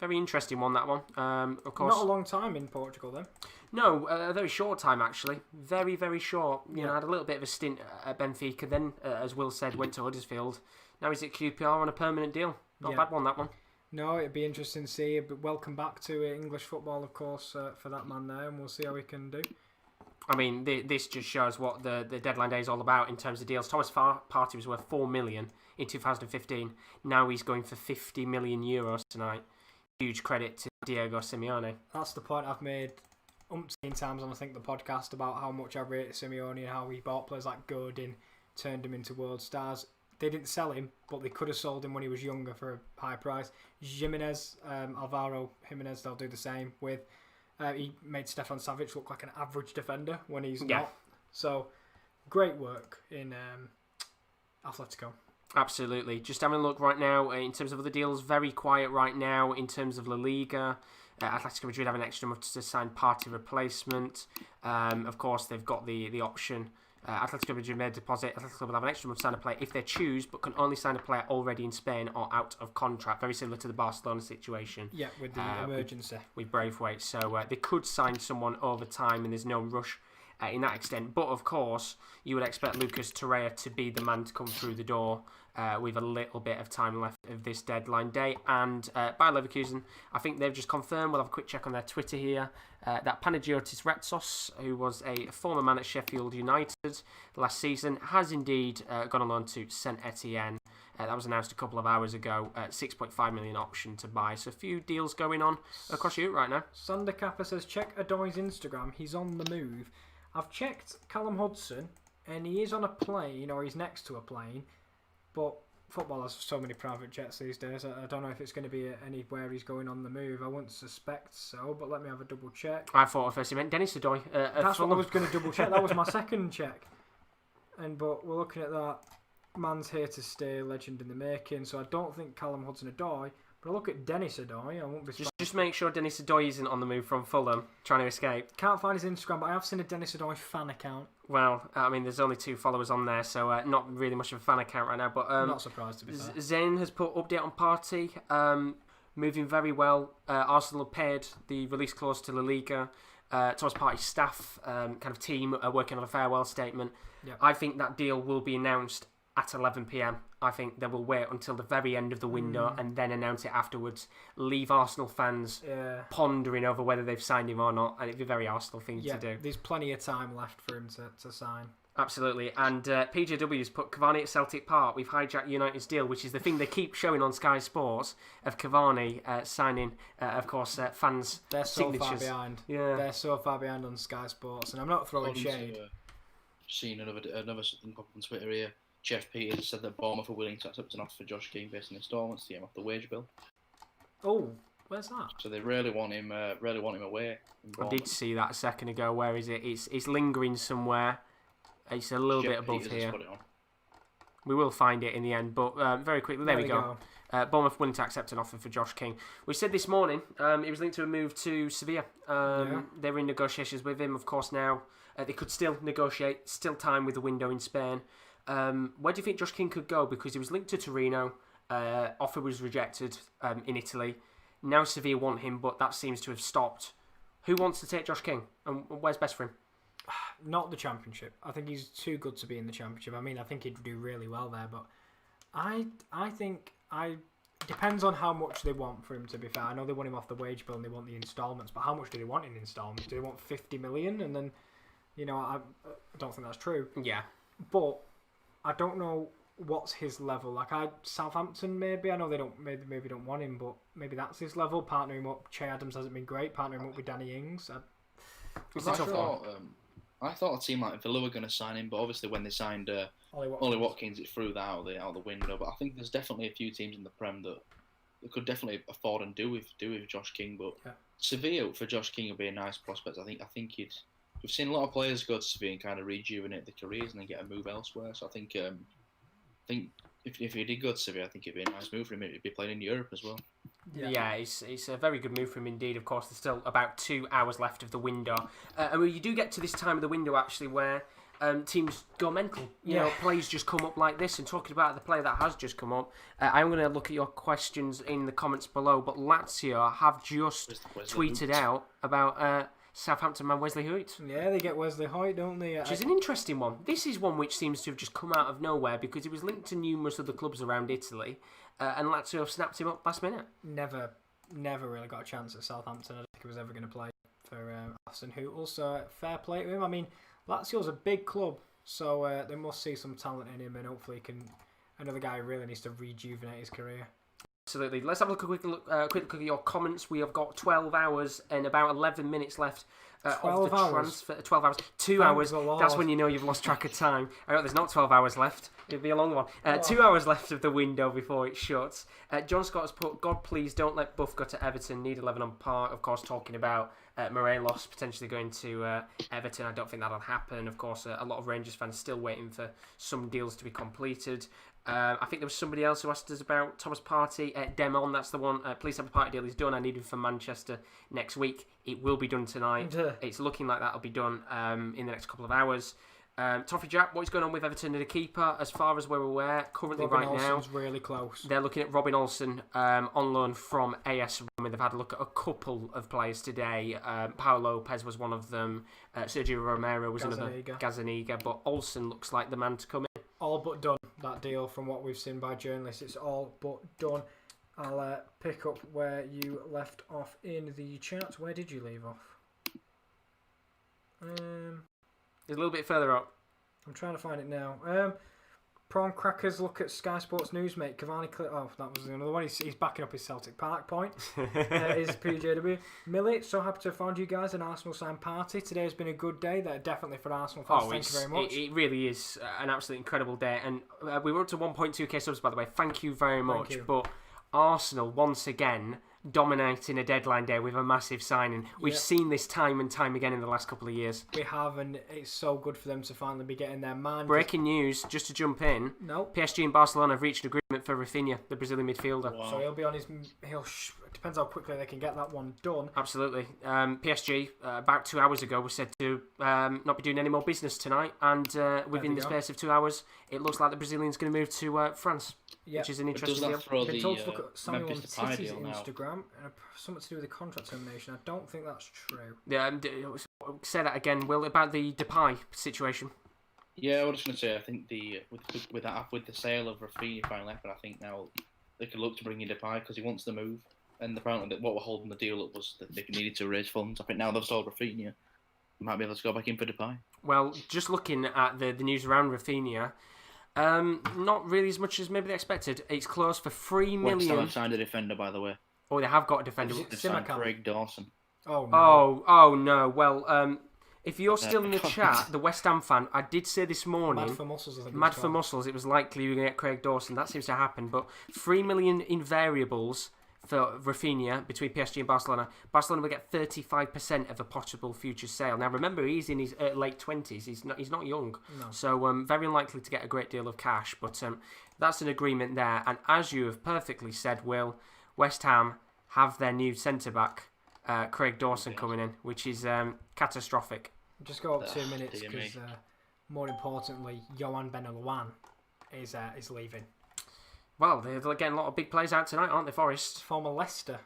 S1: Very interesting one, that one. Of course.
S4: Not a long time in Portugal, then.
S1: No, a very short time, actually. Very, very short. You know, had a little bit of a stint at Benfica. Then, as Will said, went to Huddersfield. Now he's at QPR on a permanent deal. Not a bad one, that one.
S4: No, it'd be interesting to see. But welcome back to English football, of course, for that man there. And we'll see how he can do.
S1: I mean, this just shows what the deadline day is all about in terms of deals. Thomas Partey was worth 4 million in 2015. Now he's going for 50 million euros tonight. Huge credit to Diego Simeone.
S4: That's the point I've made umpteen times on, I think, the podcast about how much I rate Simeone and how he bought players like Godin, turned him into world stars. They didn't sell him, but they could have sold him when he was younger for a high price. Jimenez, Alvaro Jimenez, they'll do the same with. He made Stefan Savic look like an average defender when he's not. So, great work in Atletico.
S1: Absolutely. Just having a look right now in terms of other deals, very quiet right now in terms of La Liga. Atletico Madrid have an extra month to sign party replacement. Of course, they've got the option. Atletico Madrid made a deposit. Atletico will have an extra month to sign a player if they choose, but can only sign a player already in Spain or out of contract. Very similar to the Barcelona situation.
S4: Yeah, with the emergency.
S1: With Braithwaite. So they could sign someone over time and there's no rush. in that extent. But of course, you would expect Lucas Torreira to be the man to come through the door with a little bit of time left of this deadline day. And Bayer Leverkusen, I think they've just confirmed, we'll have a quick check on their Twitter here, that Panagiotis Retsos, who was a former man at Sheffield United last season, has indeed gone on loan to Saint Etienne. That was announced a couple of hours ago. 6.5 million option to buy. So a few deals going on across Europe right now.
S4: Sander Kappa says, check Adoy's Instagram. He's on the move. I've checked Callum Hudson, and he is on a plane, or he's next to a plane. But football has so many private jets these days. I don't know if it's going to be anywhere he's going on the move. I wouldn't suspect so, but let me have a double check.
S1: I thought at first he meant Dennis Adoy.
S4: That's what I was going to double check. That was my second check. But we're looking at that. Man's here to stay, legend in the making. So I don't think Callum Hudson-Odoi, but I look at Dennis Adoy. I won't be
S1: just make sure Dennis Adoy isn't on the move from Fulham, trying to escape.
S4: Can't find his Instagram, but I have seen a Dennis Adoy fan account.
S1: Well, I mean, there's only 2 followers on there, so not really much of a fan account right now. But
S4: not surprised to be fair.
S1: Zayn has put update on Partey, moving very well. Arsenal have paid the release clause to La Liga. Thomas Partey's staff, kind of team, are working on a farewell statement.
S4: Yep.
S1: I think that deal will be announced at 11 p.m. I think they will wait until the very end of the window and then announce it afterwards. Leave Arsenal fans pondering over whether they've signed him or not, and it'd be a very Arsenal thing to do.
S4: There's plenty of time left for him to sign.
S1: Absolutely. And PJW's put Cavani at Celtic Park. We've hijacked United's deal, which is the thing they keep showing on Sky Sports of Cavani signing, of course, fans'
S4: They're so
S1: signatures.
S4: far behind.
S1: Yeah.
S4: They're so far behind on Sky Sports, and I'm not throwing shade.
S7: Seen another something pop on Twitter here. Jeff Peters said that Bournemouth are willing to accept an offer for Josh King based on instalments to get him off the wage bill.
S4: Oh, where's that?
S7: So they really want him away.
S1: I did see that a second ago. Where is it? It's lingering somewhere. It's a little bit above here. We will find it in the end, but very quickly, there we go. Bournemouth willing to accept an offer for Josh King. We said this morning he was linked to a move to Sevilla. They were in negotiations with him, of course. Now they could still negotiate. Still time with the window in Spain. Where do you think Josh King could go? Because he was linked to Torino. Offer was rejected in Italy. Now Sevilla want him, but that seems to have stopped. Who wants to take Josh King? And where's best for him?
S4: Not the Championship. I think he's too good to be in the Championship. I mean, I think he'd do really well there, but I think depends on how much they want for him, to be fair. I know they want him off the wage bill and they want the instalments, but how much do they want in instalments? Do they want 50 million? And then, I don't think that's true.
S1: Yeah.
S4: But I don't know what's his level. Like Southampton, maybe. I know they don't maybe don't want him, but maybe that's his level. Partnering him up, Che Adams hasn't been great. Partnering him up with Danny Ings.
S7: I thought a team like Villa were going to sign him, but obviously when they signed Ollie Watkins, it threw that out the window. But I think there's definitely a few teams in the Prem that could definitely afford and do with Josh King. But Sevilla for Josh King would be a nice prospect. I think we've seen a lot of players go to Sevilla and kind of rejuvenate their careers and then get a move elsewhere. So I think if he did go to Sevilla, I think it'd be a nice move for him. He'd be playing in Europe as well.
S1: Yeah, it's a very good move for him indeed. Of course, there's still about 2 hours left of the window. And you do get to this time of the window, actually, where teams go mental. You know, players just come up like this. And talking about the player that has just come up, I'm going to look at your questions in the comments below. But Lazio have just tweeted out about Southampton man Wesley Hoyt.
S4: Yeah, they get Wesley Hoyt, don't they?
S1: Which is an interesting one. This is one which seems to have just come out of nowhere because it was linked to numerous other clubs around Italy. And Lazio have snapped him up last minute.
S4: Never really got a chance at Southampton. I don't think he was ever going to play for Aston Hootle. So fair play to him. I mean, Lazio's a big club, so they must see some talent in him, and hopefully another guy who really needs to rejuvenate his career.
S1: Absolutely. Let's have a quick look at your comments. We have got 12 hours and about 11 minutes left of the transfer. 12 hours. 2 hours. That's when you know you've lost track of time. I know there's not 12 hours left. It'd be a long one. 2 hours left of the window before it shuts. John Scott has put, God, please don't let Buff go to Everton. Need 11 on par. Of course, talking about Morelos potentially going to Everton. I don't think that'll happen. Of course, a lot of Rangers fans still waiting for some deals to be completed. I think there was somebody else who asked us about Thomas Partey. Demon, that's the one. Please have a Partey deal. He's done. I need him for Manchester next week. It will be done tonight. It's looking like that'll be done in the next couple of hours. Toffee Jack, what's going on with Everton and the keeper? As far as we're aware, currently
S4: Robin
S1: right
S4: Olsen's
S1: now,
S4: really close.
S1: they're looking at Robin Olsen on loan from AS Roma. They've had a look at a couple of players today. Paulo Lopez was one of them. Sergio Romero was another. Gazzaniga. But Olsen looks like the man to come in.
S4: All but done, that deal, from what we've seen by journalists. It's all but done. I'll pick up where you left off in the chat. Where did you leave off?
S1: It's a little bit further up.
S4: I'm trying to find it now. Prawn Crackers look at Sky Sports News, mate. Cavani... Oh, that was another one. He's backing up his Celtic Park point. Is PJW. Millie, so happy to have found you guys an Arsenal signed party. Today has been a good day. Definitely for Arsenal fans. Thank you very much.
S1: It really is an absolutely incredible day. And we were up to 1.2k subs, by the way. Thank you very much.
S4: You.
S1: But Arsenal, once again, dominating a deadline day with a massive signing. We've seen this time and time again in the last couple of years.
S4: We have, and it's so good for them to finally be getting their man.
S1: Breaking news, just to jump in.
S4: No.
S1: PSG and Barcelona have reached an agreement for Rafinha, the Brazilian midfielder.
S4: Wow. So he'll be on his... Depends how quickly they can get that one done.
S1: Absolutely. PSG, about 2 hours ago, was said to not be doing any more business tonight. And within the space of 2 hours, it looks like the Brazilian's going to move to France. Yep. Which is an interesting deal.
S7: Throw
S4: I've been told to look at Samuel Umtiti's
S7: Instagram
S4: and something to do with the contract termination. I don't think that's true.
S1: Yeah, say that again, Will, about the Depay situation.
S7: Yeah, I was just going to say, I think with the sale of Rafinha finally happened, I think now they could look to bring in Depay because he wants to move. And apparently what were holding the deal up was that they needed to raise funds. I think now they've sold Rafinha, they might be able to go back in for Depay.
S1: Well, just looking at the news around Rafinha, not really as much as maybe they expected. It's closed for $3 million.
S7: West Ham have signed a defender, by the way.
S1: Oh, they have got a defender.
S7: They've signed Craig Dawson.
S4: Oh no.
S1: Oh no. Well, if you're still in the chat, the West Ham fan, I did say this morning.
S4: Mad for muscles. I think
S1: Mad for muscles. It was likely we were going to get Craig Dawson. That seems to happen. But $3 million in variables for Rafinha between PSG and Barcelona. Barcelona will get 35% of a possible future sale. Now remember, he's in his late 20s. He's not young, so very unlikely to get a great deal of cash. But that's an agreement there. And as you have perfectly said, Will, West Ham have their new centre back, Craig Dawson, coming in, which is catastrophic.
S4: Just go up 2 minutes because more importantly, Johan Benalouan is leaving.
S1: Well, they're getting a lot of big players out tonight, aren't they, Forrest?
S4: Former Leicester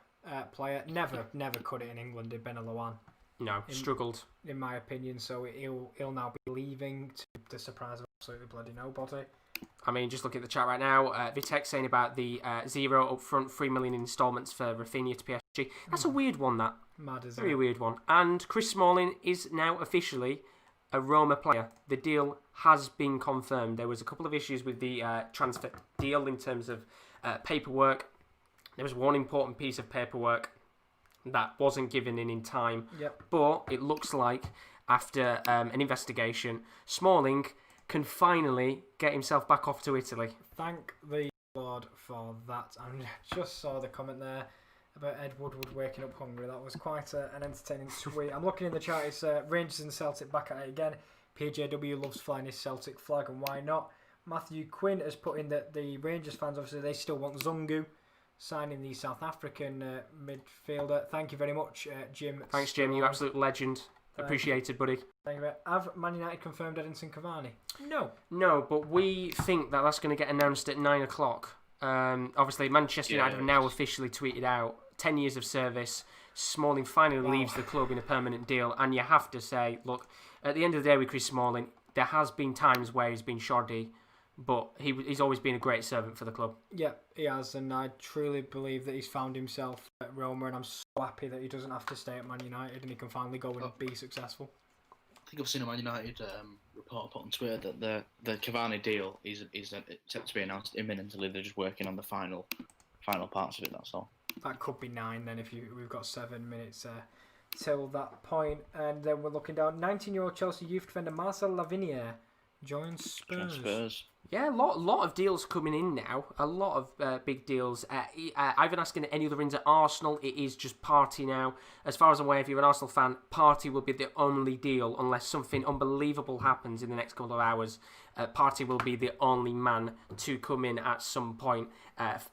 S4: player. Never cut it in England, did Benalouan.
S1: No, struggled.
S4: In my opinion, so he'll now be leaving to the surprise of absolutely bloody nobody.
S1: I mean, just look at the chat right now. Vitek saying about the zero up front, $3 million instalments for Rafinha to PSG. That's a weird one, that.
S4: Mad as
S1: Very weird one. And Chris Smalling is now officially a Roma player. The deal has been confirmed. There was a couple of issues with the transfer deal in terms of paperwork. There was one important piece of paperwork that wasn't given in time.
S4: Yep.
S1: But it looks like after an investigation, Smalling can finally get himself back off to Italy.
S4: Thank the Lord for that. I just saw the comment there about Ed Woodward waking up hungry. That was quite an entertaining tweet. I'm looking in the chat. It's Rangers and Celtic back at it again. PJW loves flying his Celtic flag, and why not? Matthew Quinn has put in that the Rangers fans, obviously, they still want Zungu signing the South African midfielder. Thank you very much, Jim.
S1: Thanks, Jim. You absolute legend. Appreciated, buddy.
S4: Thank you. Have Man United confirmed Edinson Cavani?
S1: No, but we think that's going to get announced at 9 o'clock. Obviously, Manchester United have now officially tweeted out 10 years of service. Smalling finally leaves the club in a permanent deal, and you have to say, look, at the end of the day with Chris Smalling, there has been times where he's been shoddy, but he's always been a great servant for the club.
S4: Yeah, he has, and I truly believe that he's found himself at Roma, and I'm so happy that he doesn't have to stay at Man United and he can finally go and be successful.
S7: I think I've seen a Man United report put on Twitter that the Cavani deal is set to be announced imminently. They're just working on the final parts of it. That's all.
S4: That could be 9 then if we've got 7 minutes till that point. And then we're looking down. 19-year-old Chelsea youth defender Marcel Lavinier joins Spurs.
S1: Yeah, a lot of deals coming in now. A lot of big deals. I've been asking any other ins at Arsenal. It is just Partey now. As far as I'm aware, if you're an Arsenal fan, Partey will be the only deal unless something unbelievable happens in the next couple of hours. Partey will be the only man to come in at some point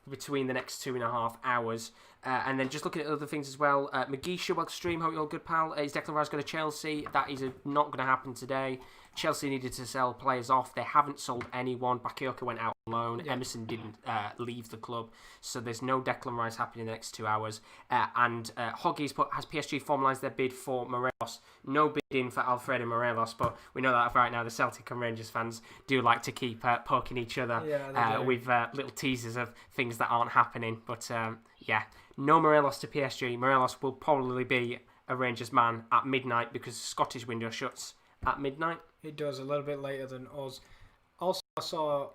S1: between the next 2.5 hours. And then just looking at other things as well. Magisha, welcome to stream. Hope you're all good, pal. Is Declan Rice going to Chelsea? That is not going to happen today. Chelsea needed to sell players off. They haven't sold anyone. Bakayoko went out on loan. Yeah. Emerson didn't leave the club. So there's no Declan Rice happening in the next 2 hours. And Hoggies has PSG formalised their bid for Morelos. No bid in for Alfredo Morelos, but we know that right now the Celtic and Rangers fans do like to keep poking each other with little teasers of things that aren't happening. But no Morelos to PSG. Morelos will probably be a Rangers man at midnight because the Scottish window shuts at midnight.
S4: It does, a little bit later than us. Also, I saw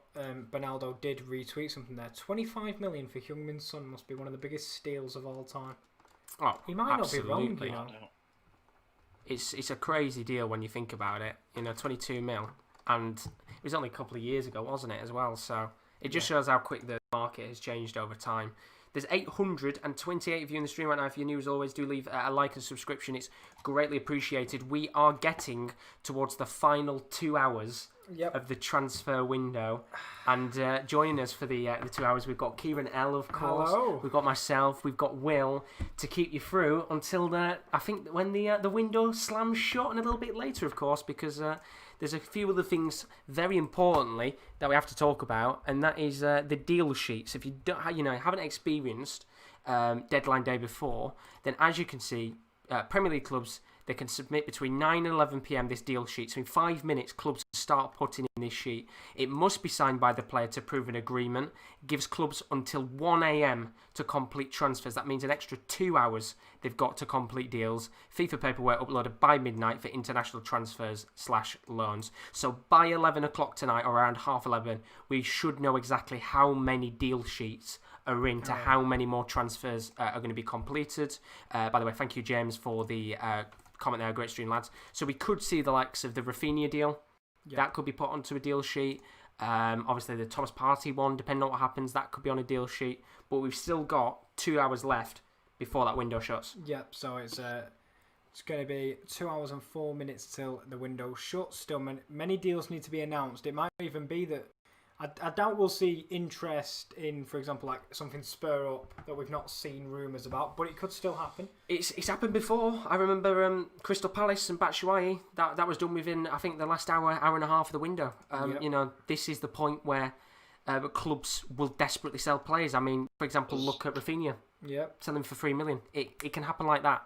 S4: Bernardo did retweet something there. 25 million for Heung-Min Son must be one of the biggest steals of all time.
S1: Oh,
S4: he might
S1: absolutely.
S4: not be wrong, you know.
S1: It's a crazy deal when you think about it. 22 mil, and it was only a couple of years ago, wasn't it, as well? So it just shows how quick the market has changed over time. There's 828 of you in the stream right now. If you're new, as always, do leave a like and subscription. It's greatly appreciated. We are getting towards the final 2 hours of the transfer window. And joining us for the 2 hours, we've got Kieran L, of course.
S4: Hello.
S1: We've got myself. We've got Will to keep you through until I think when the window slams shut, and a little bit later, of course, because there's a few other things, very importantly, that we have to talk about, and that is the deal sheets. If you don't, haven't experienced deadline day before, then as you can see, Premier League clubs, they can submit between 9 and 11 p.m. this deal sheet. So in 5 minutes, clubs can start putting in this sheet. It must be signed by the player to prove an agreement. It gives clubs until 1 a.m. to complete transfers. That means an extra 2 hours they've got to complete deals. FIFA paperwork uploaded by midnight for international transfers/loans. So by 11 o'clock tonight, or around 11:30, we should know exactly how many deal sheets are into how many more transfers are going to be completed. By the way, thank you, James, for the comment there. Great stream, lads. So we could see the likes of the Rafinha deal. That could be put onto a deal sheet. Obviously, the Thomas Partey one, depending on what happens, that could be on a deal sheet. But we've still got 2 hours left before that window shuts.
S4: Yep, so it's going to be 2 hours and 4 minutes till the window shuts. Still, many deals need to be announced. It might even be that I doubt we'll see interest in, for example, like something spur up that we've not seen rumours about, but it could still happen.
S1: It's happened before. I remember Crystal Palace and Batshuayi. That was done within, I think, the last hour and a half of the window. This is the point where clubs will desperately sell players. I mean, for example, look at Rafinha.
S4: Yep.
S1: Sell him for 3 million. It can happen like that.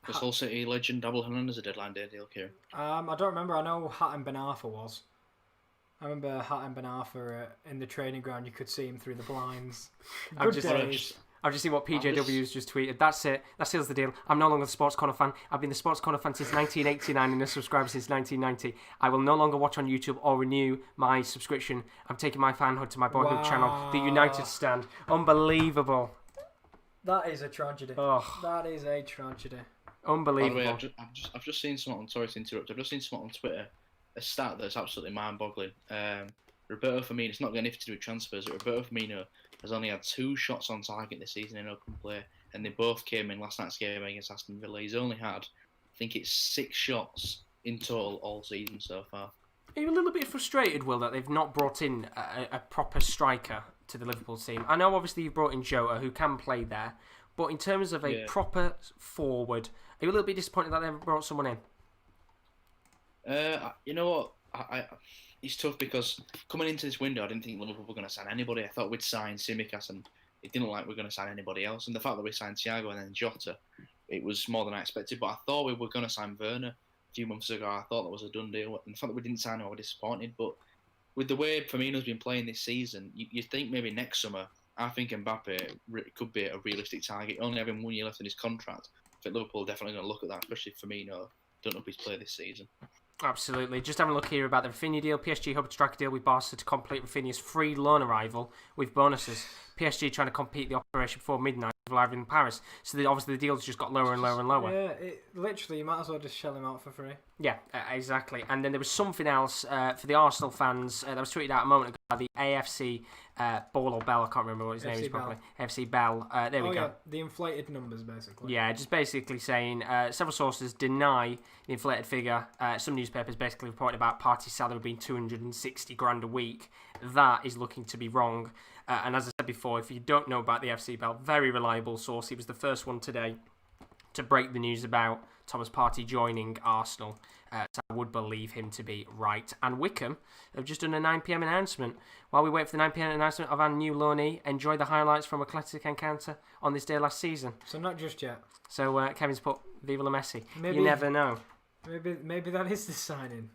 S7: Was Hull City legend Double Hernandez a deadline day deal, Kieran?
S4: I don't remember. I know Hatton Ben Arfa was. I remember Hatton Ben Arfa in the training ground. You could see him through the blinds.
S1: I've just seen what PJW's just tweeted. That's it. That seals the deal. I'm no longer the Sports Corner fan. I've been the Sports Corner fan since 1989 and a subscriber since 1990. I will no longer watch on YouTube or renew my subscription. I'm taking my fanhood to my boyhood channel, the United Stand. Unbelievable.
S4: That is a tragedy.
S1: Oh.
S4: That is a tragedy.
S1: Unbelievable.
S7: By the way, I've just seen something. Sorry to interrupt. I've just seen something on Twitter. A stat that's absolutely mind-boggling. Roberto Firmino, it's not got anything to do with transfers. Roberto Firmino has only had 2 shots on target this season in open play, and they both came in last night's game against Aston Villa. He's only had, I think it's 6 shots in total all season so far.
S1: Are you a little bit frustrated, Will, that they've not brought in a proper striker to the Liverpool team? I know, obviously, you've brought in Jota, who can play there, but in terms of a proper forward, are you a little bit disappointed that they haven't brought someone in?
S7: You know what? It's tough because coming into this window, I didn't think Liverpool were going to sign anybody. I thought we'd sign Tsimikas, and it didn't look like we were going to sign anybody else. And the fact that we signed Thiago and then Jota, it was more than I expected. But I thought we were going to sign Werner a few months ago. I thought that was a done deal. And the fact that we didn't sign him, I was disappointed. But with the way Firmino's been playing this season, you think maybe next summer, I think Mbappe could be a realistic target. Only having 1 year left in his contract. I think Liverpool are definitely going to look at that, especially if Firmino don't up his play this season.
S1: Absolutely. Just having a look here about the Rafinha deal. PSG hope to strike a deal with Barca to complete Rafinha's free loan arrival with bonuses. PSG trying to complete the operation before midnight live in Paris. So obviously the deal's just got lower and lower and lower.
S4: Yeah, literally, you might as well just shell him out for free.
S1: Yeah, exactly. And then there was something else for the Arsenal fans that was tweeted out a moment ago by the AFC Ball or Bell. I can't remember what his name is properly. AFC Bell. There we go.
S4: Yeah, the inflated numbers, basically.
S1: Yeah, just basically saying several sources deny the inflated figure. Some newspapers basically reported about Partey's salary being 260 grand a week. That is looking to be wrong. And as I said before, if you don't know about the FC Bell, very reliable source. He was the first one today to break the news about Thomas Partey joining Arsenal. So I would believe him to be right. And Wickham have just done a 9 p.m. announcement. While we wait for the 9 p.m. announcement of our new loanee, enjoy the highlights from Athletic encounter on this day last season.
S4: So not just yet.
S1: So Kevin's put Viva la Messi.
S4: Maybe,
S1: you never know.
S4: Maybe that is the signing.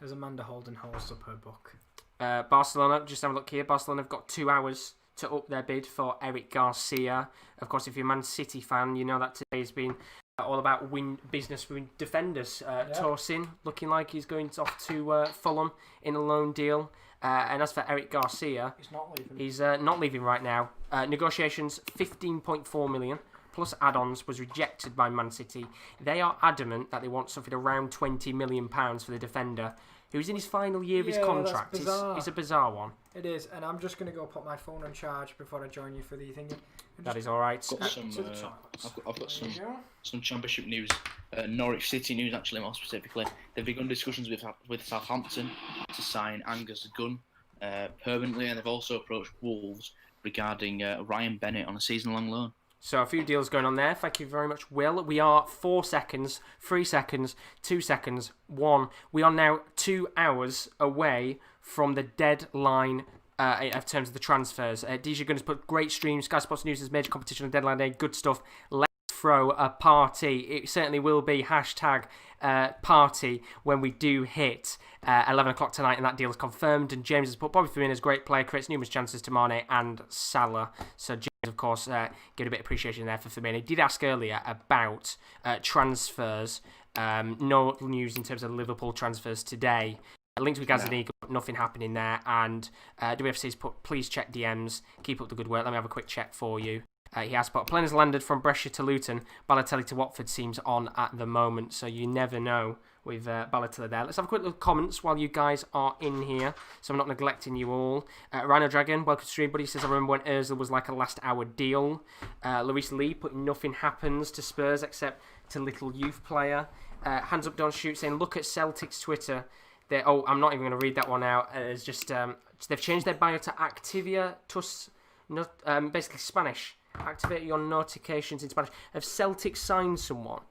S4: As Amanda Holden holds up her book.
S1: Barcelona, just have a look here. Barcelona have got 2 hours to up their bid for Eric Garcia. Of course, if you're a Man City fan, you know that today's been all about business with defenders. Tosin looking like he's going off to Fulham in a loan deal. And as for Eric Garcia,
S4: he's not leaving.
S1: He's not leaving right now. Negotiations 15.4 million plus add-ons was rejected by Man City. They are adamant that they want something around £20 million for the defender, who's in his final year of his contract. It's a bizarre one.
S4: It is, and I'm just going to go put my phone on charge before I join you for the thing.
S1: That is all right.
S7: I've got some Championship news. Norwich City news, actually, more specifically. They've begun discussions with Southampton to sign Angus Gunn permanently, and they've also approached Wolves regarding Ryan Bennett on a season-long loan.
S1: So a few deals going on there. Thank you very much, Will. We are 4 seconds, 3 seconds, 2 seconds, 1. We are now 2 hours away from the deadline in terms of the transfers. DJ Gunners put great stream. Sky Sports News is major competition on deadline day. Good stuff. Let's throw a party. It certainly will be hashtag party when we do hit 11 o'clock tonight, and that deal is confirmed. And James has put Bobby Firmino's great player, creates numerous chances to Mane and Salah. So James, of course, get a bit of appreciation there for Firmino. He did ask earlier about transfers. No news in terms of Liverpool transfers today. Linked with Gazaniga, nothing happening there. And WFC's put, please check DMs. Keep up the good work. Let me have a quick check for you. He has put, a plane has landed from Brescia to Luton. Balotelli to Watford seems on at the moment. So you never know with Balotelli there. Let's have a quick look at comments while you guys are in here, so I'm not neglecting you all. Rhino Dragon, welcome to stream, buddy. Says, I remember when Ozil was like a last hour deal. Luis Lee putting nothing happens to Spurs except to little youth player. Hands up, don't shoot, saying, look at Celtic's Twitter. I'm not even going to read that one out. It's just they've changed their bio to Activia Tus, basically Spanish. Activate your notifications in Spanish. Have Celtic signed someone?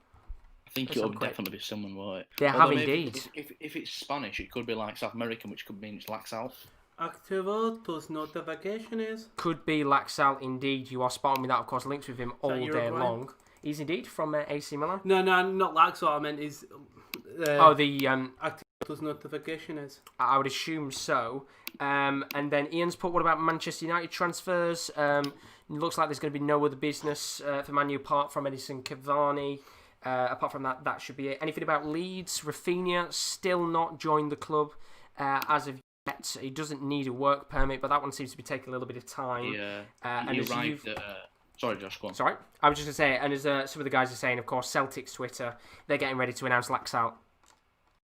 S7: I think it'll definitely be someone, won't it?
S1: They have indeed.
S7: If it's Spanish, it could be like South American, which could mean it's Laxal.
S2: Activate those notifications.
S1: Could be Laxal indeed. You are spot on with that, of course. Links with him all day long. He's indeed from AC Milan.
S2: No, not Laxal. I meant is. Activate those notifications.
S1: I would assume so. And then Ian's put, what about Manchester United transfers? Looks like there's going to be no other business for Man U apart from Edison Cavani. Apart from that, that should be it. Anything about Leeds? Rafinha still not joined the club as of yet. He doesn't need a work permit, but that one seems to be taking a little bit of time.
S7: Yeah.
S1: And
S7: sorry, Josh, go on.
S1: Sorry, I was just going to say, and as some of the guys are saying, of course, Celtic's Twitter, they're getting ready to announce Laxalt.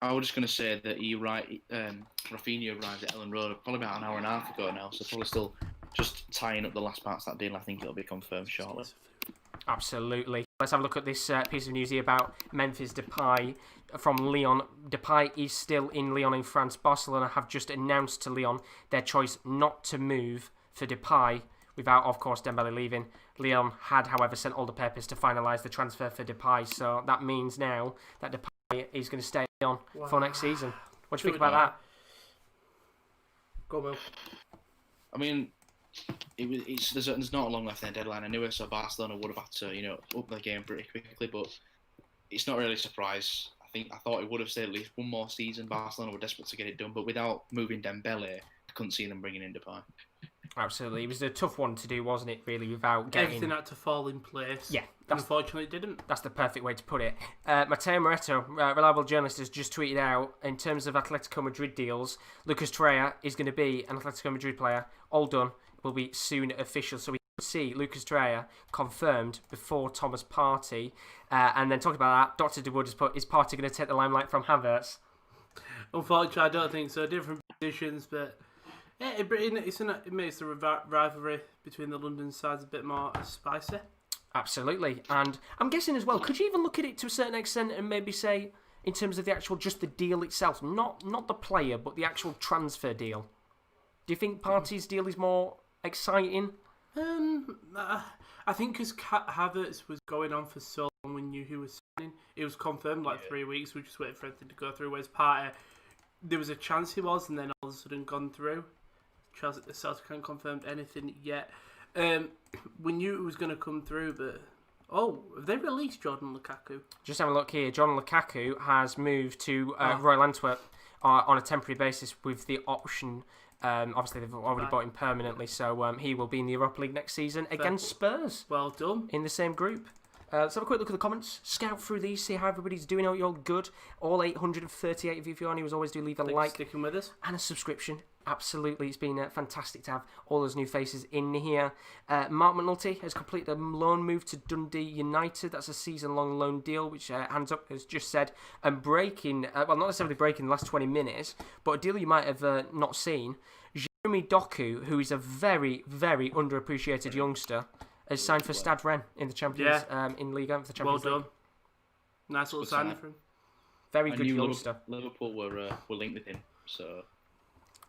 S7: I was just going to say that Rafinha arrived at Ellen Road probably about an hour and a half ago now, so probably still just tying up the last parts of that deal. I think it'll be confirmed shortly.
S1: Absolutely. Let's have a look at this piece of news here about Memphis Depay from Lyon. Depay is still in Lyon in France. Barcelona have just announced to Lyon their choice not to move for Depay without, of course, Dembele leaving. Lyon had, however, sent all the papers to finalise the transfer for Depay, so that means now that Depay is going to stay on for next season. What do you think about that?
S2: Go, Will.
S7: I mean, there's not long left in the deadline. I knew it, so Barcelona would have had to, up the game pretty quickly, but it's not really a surprise. I thought it would have stayed at least one more season. Barcelona were desperate to get it done, but without moving Dembele, I couldn't see them bringing in Depay.
S1: Absolutely. It was a tough one to do, wasn't it, really, without getting...
S2: Everything had to fall in place.
S1: Yeah.
S2: Unfortunately, it didn't.
S1: That's the perfect way to put it. Matteo Moretto, reliable journalist, has just tweeted out, in terms of Atletico Madrid deals, Lucas Torreira is going to be an Atletico Madrid player. All done. Will be soon official. So we can see Lucas Torreira confirmed before Thomas Partey. And then talking about that, Dr. DeWood has put, is Partey going to take the limelight from Havertz?
S2: Unfortunately, I don't think so. Different positions, but... Yeah, it makes the rivalry between the London sides a bit more spicy.
S1: Absolutely. And I'm guessing as well, could you even look at it to a certain extent and maybe say, in terms of the actual, just the deal itself, not the player, but the actual transfer deal? Do you think Partey's deal is more exciting?
S2: I think because Havertz was going on for so long, we knew he was It was confirmed 3 weeks. We just waited for everything to go through. Whereas Partey, there was a chance he was, and then all of a sudden gone through. Chelsea Celtic haven't confirmed anything yet. We knew it was going to come through, but have they released Jordan Lukaku?
S1: Just have a look here. Jordan Lukaku has moved to Royal Antwerp on a temporary basis with the option. Obviously, they've already bought him permanently, so he will be in the Europa League next season against Spurs.
S2: Well done.
S1: In the same group. Let's have a quick look at the comments. Scout through these, see how everybody's doing. Hope you're all good. All 838 of you, if you're on here, as always, do leave a like.
S2: Sticking with us.
S1: And a subscription. Absolutely, it's been fantastic to have all those new faces in here. Mark McNulty has completed a loan move to Dundee United. That's a season-long loan deal, which Hands Up has just said. And breaking, not necessarily breaking the last 20 minutes, but a deal you might have not seen. Jeremy Doku, who is a very, very underappreciated youngster, has signed for Stade Rennes in the Champions in Liga for the Champions League.
S2: Well done. Nice little signing for him.
S1: Very good youngster.
S7: Liverpool were linked with him, so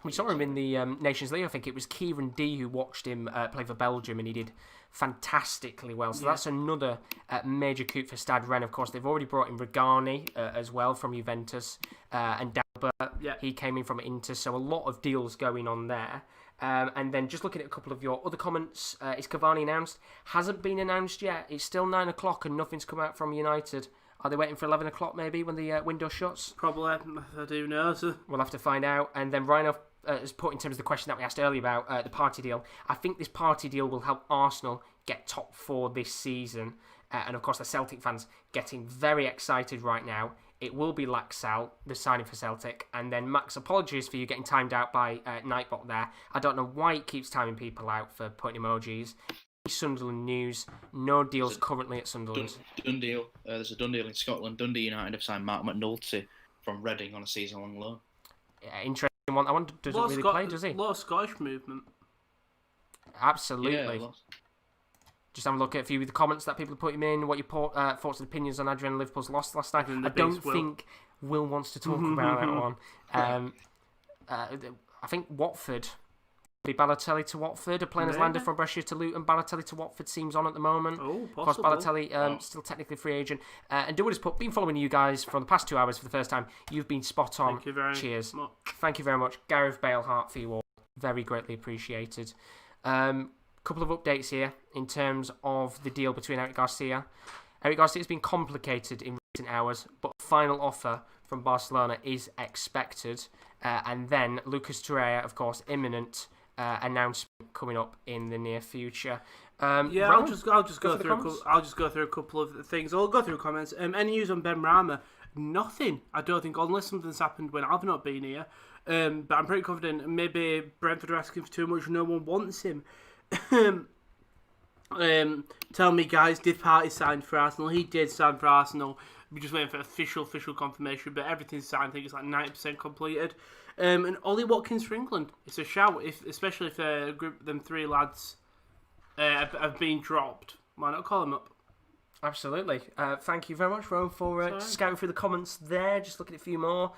S1: we saw him in the Nations League. I think it was Kieran D who watched him play for Belgium, and he did fantastically well. So that's another major coup for Stade Rennes. Of course, they've already brought in Regani as well from Juventus, and Dalbert. Yeah. He came in from Inter. So a lot of deals going on there. And then just looking at a couple of your other comments, is Cavani announced? Hasn't been announced yet. It's still 9 o'clock and nothing's come out from United. Are they waiting for 11 o'clock maybe when the window shuts?
S2: Probably. I do know. So.
S1: We'll have to find out. And then Ryan has put in terms of the question that we asked earlier about the party deal. I think this party deal will help Arsenal get top 4 this season. And of course the Celtic fans getting very excited right now. It will be Laxalt, the signing for Celtic. And then Max, apologies for you getting timed out by Nightbot there. I don't know why it keeps timing people out for putting emojis. Sunderland news. No deals currently at Sunderland.
S7: Done deal. There's a done deal in Scotland. Dundee United have signed Mark McNulty from Reading on a season-long loan.
S1: Yeah, interesting one. I wonder, does it really play, does he?
S2: A lot of Scottish movement.
S1: Absolutely. Yeah, just have a look at a few of the comments that people are putting in. What your thoughts and opinions on Adrian and Liverpool's loss last night. I don't think Will wants to talk about that one. I think Watford. Balotelli to Watford. A player has landed from Brescia to Luton. Balotelli to Watford seems on at the moment.
S2: Oh, possible.
S1: Of course, Balotelli still technically free agent. And Dawood has been following you guys for the past 2 hours for the first time. You've been spot on.
S2: Thank you very
S1: Cheers.
S2: much.
S1: Thank you very much. Gareth Bale heart for you all. Very greatly appreciated. Couple of updates here in terms of the deal between Eric Garcia. Eric Garcia has been complicated in recent hours, but a final offer from Barcelona is expected. And then Lucas Torreira, of course, imminent. Announcement coming up in the near future.
S2: I'll just go through a couple of things. I'll go through comments. Any news on Ben Rama? Nothing. I don't think, unless something's happened when I've not been here. But I'm pretty confident. Maybe Brentford are asking for too much. No one wants him. Tell me, guys, did Partey sign for Arsenal? He did sign for Arsenal. We're just waiting for official confirmation, but everything's signed. I think it's 90% completed. And Ollie Watkins for England. It's a shout, especially if them 3 lads have been dropped. Why not call them up?
S1: Absolutely. Thank you very much, Rowan, for scouting through the comments there. Just looking at a few more.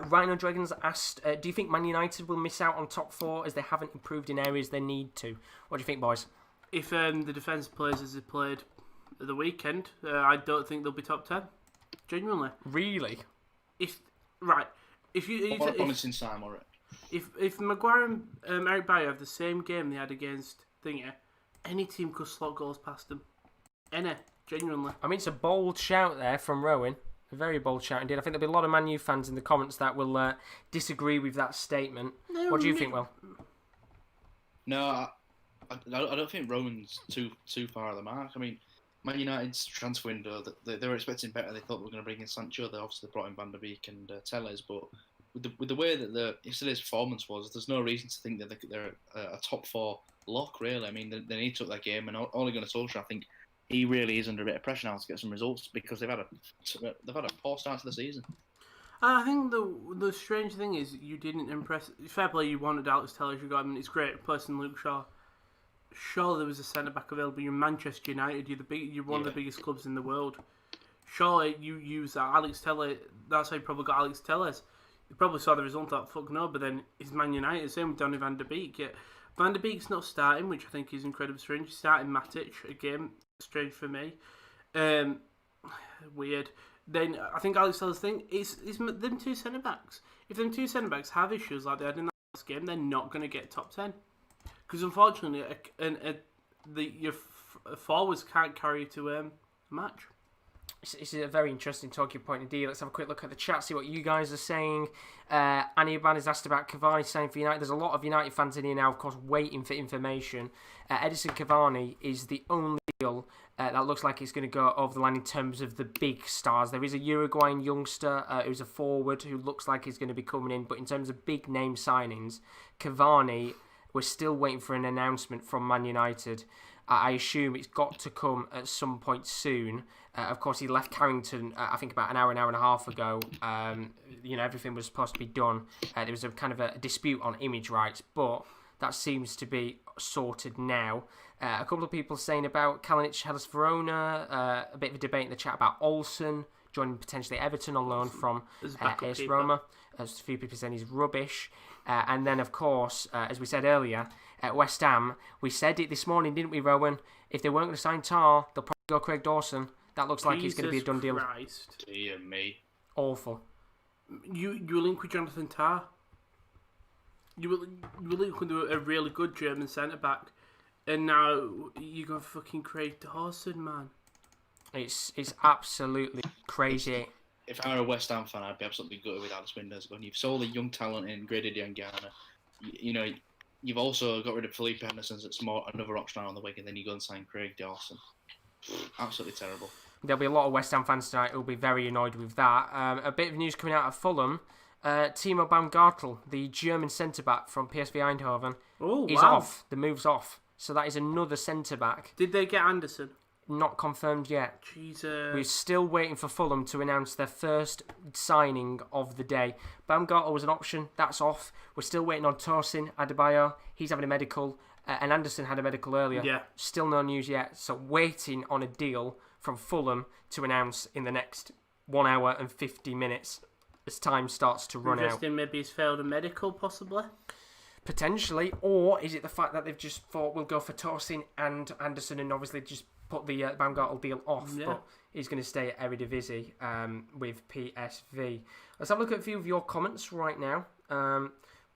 S1: Rhino Dragons asked, do you think Man United will miss out on top 4 as they haven't improved in areas they need to? What do you think, boys?
S2: If the defence plays as they played at the weekend, I don't think they'll be top 10. Genuinely.
S1: Really?
S2: If Maguire and Eric Bayer have the same game they had against Thingy, any team could slot goals past them. Any. Genuinely.
S1: I mean, it's a bold shout there from Rowan. A very bold shout indeed. I think there'll be a lot of Man U fans in the comments that will disagree with that statement. What do you think, Will?
S7: No, I don't think Rowan's too far of the mark. I mean, Man United's transfer window, they were expecting better. They thought they were going to bring in Sancho. They obviously brought in Van der Beek and Telles, but with the way that yesterday's performance was, there's no reason to think that they're a top 4 lock, really. I mean, they need to up their game, and Ole Gunnar Solskjaer, I think he really is under a bit of pressure now to get some results because they've had a poor start to the season.
S2: I think the strange thing is you didn't impress. Fair play, you wanted Alex Telles, you got him. It's great. Plus, Luke Shaw. Sure, there was a centre back available. You're Manchester United. You're one of the biggest clubs in the world. Surely you use that Alex Telles. That's how you probably got Alex Telles. You probably saw the result. Thought, fuck no. But then it's Man United. Same with Donny Van der Beek. Yeah. Van der Beek's not starting, which I think is incredibly strange. He's starting Matic again. Strange for me. weird. Then I think Alex Tellers thing is them two centre backs. If them two centre backs have issues like they had in that last game, they're not going to get top 10. Because unfortunately, your forwards can't carry you to a match.
S1: It's a very interesting talking point indeed. Let's have a quick look at the chat, see what you guys are saying. Annie Urban has asked about Cavani signing for United. There's a lot of United fans in here now, of course, waiting for information. Edison Cavani is the only deal that looks like it's going to go over the line in terms of the big stars. There is a Uruguayan youngster who's a forward who looks like he's going to be coming in, but in terms of big name signings, Cavani, we're still waiting for an announcement from Man United. I assume it's got to come at some point soon. Of course, he left Carrington, I think, about an hour and a half ago. Everything was supposed to be done. There was a kind of a dispute on image rights, but that seems to be sorted now. A couple of people saying about Kalinic, Hellas Verona. A bit of a debate in the chat about Olsen joining potentially Everton on loan from AS Roma. As a few people saying he's rubbish. And then, of course, as we said earlier, at West Ham, we said it this morning, didn't we, Rowan? If they weren't going to sign Tar, they'll probably go Craig Dawson. That looks like he's going to be a done deal.
S2: Christ.
S7: Dear me.
S1: Awful.
S2: You link with Jonathan Tah. You link with a really good German centre back, and now you got fucking Craig Dawson, man.
S1: It's absolutely crazy.
S7: If I were a West Ham fan, I'd be absolutely gutted with Alex Windows going. You've sold a young talent in Grady Diangana. You've also got rid of Felipe Henderson. It's another option on the wing, and then you go and sign Craig Dawson. Absolutely terrible.
S1: There'll be a lot of West Ham fans tonight who'll be very annoyed with that. A bit of news coming out of Fulham. Timo Baumgartel, the German centre-back from PSV Eindhoven, is off. The move's off. So that is another centre-back.
S2: Did they get Anderson?
S1: Not confirmed yet.
S2: Jesus.
S1: We're still waiting for Fulham to announce their first signing of the day. Baumgartel was an option. That's off. We're still waiting on Tosin Adebayo. He's having a medical. And Anderson had a medical earlier.
S2: Yeah.
S1: Still no news yet. So waiting on a deal from Fulham to announce in the next 1 hour and 50 minutes as time starts to run out.
S2: Interesting, maybe he's failed a medical, possibly?
S1: Potentially. Or is it the fact that they've just thought we'll go for Tosin and Anderson and obviously just put the Baumgartel deal off,
S2: Yeah.
S1: but he's going to stay at Eredivisie with PSV. Let's have a look at a few of your comments right now.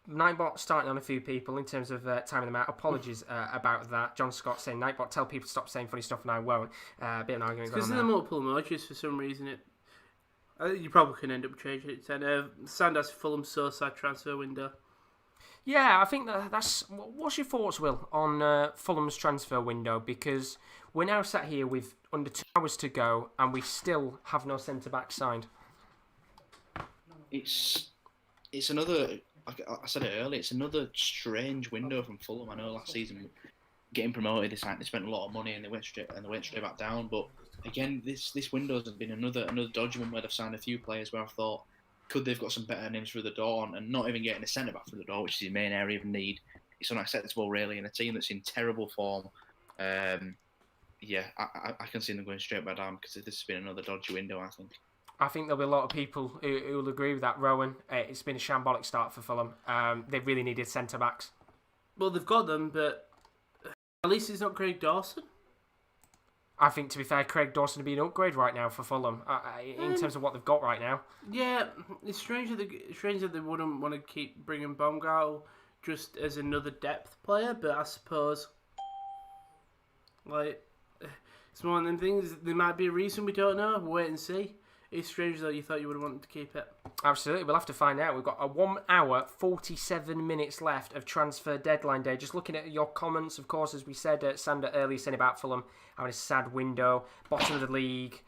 S1: Nightbot starting on a few people in terms of timing them out. Apologies about that. John Scott saying, Nightbot, tell people to stop saying funny stuff and I won't. A bit of an argument going on
S2: Because
S1: there.
S2: of the multiple emojis, for some reason, you probably can end up changing it. Sanders Fulham so sad transfer window.
S1: Yeah, I think that's... What's your thoughts, Will, on Fulham's transfer window? Because we're now sat here with under 2 hours to go and we still have no centre-back signed.
S7: It's another... I said it earlier, it's another strange window from Fulham. I know last season, getting promoted, they spent a lot of money and they went straight back down. But again, this window has been another dodgy one where they've signed a few players where I thought, could they've got some better names through the door and not even getting a centre back through the door, which is the main area of need. It's unacceptable, really, in a team that's in terrible form. I can see them going straight back down because this has been another dodgy window, I think.
S1: I think there'll be a lot of people who will agree with that, Rowan. It's been a shambolic start for Fulham. They really needed centre-backs.
S2: Well, they've got them, but at least it's not Craig Dawson.
S1: I think, to be fair, Craig Dawson would be an upgrade right now for Fulham in terms of what they've got right now.
S2: Yeah, it's strange that they wouldn't want to keep bringing Baumgartel just as another depth player, but I suppose, it's one of them things. There might be a reason we don't know. We'll wait and see. It's strange that you thought you would have wanted to keep it.
S1: Absolutely, we'll have to find out. We've got a 1 hour, 47 minutes left of transfer deadline day. Just looking at your comments, of course, as we said, Sander earlier saying about Fulham having a sad window, bottom of the league,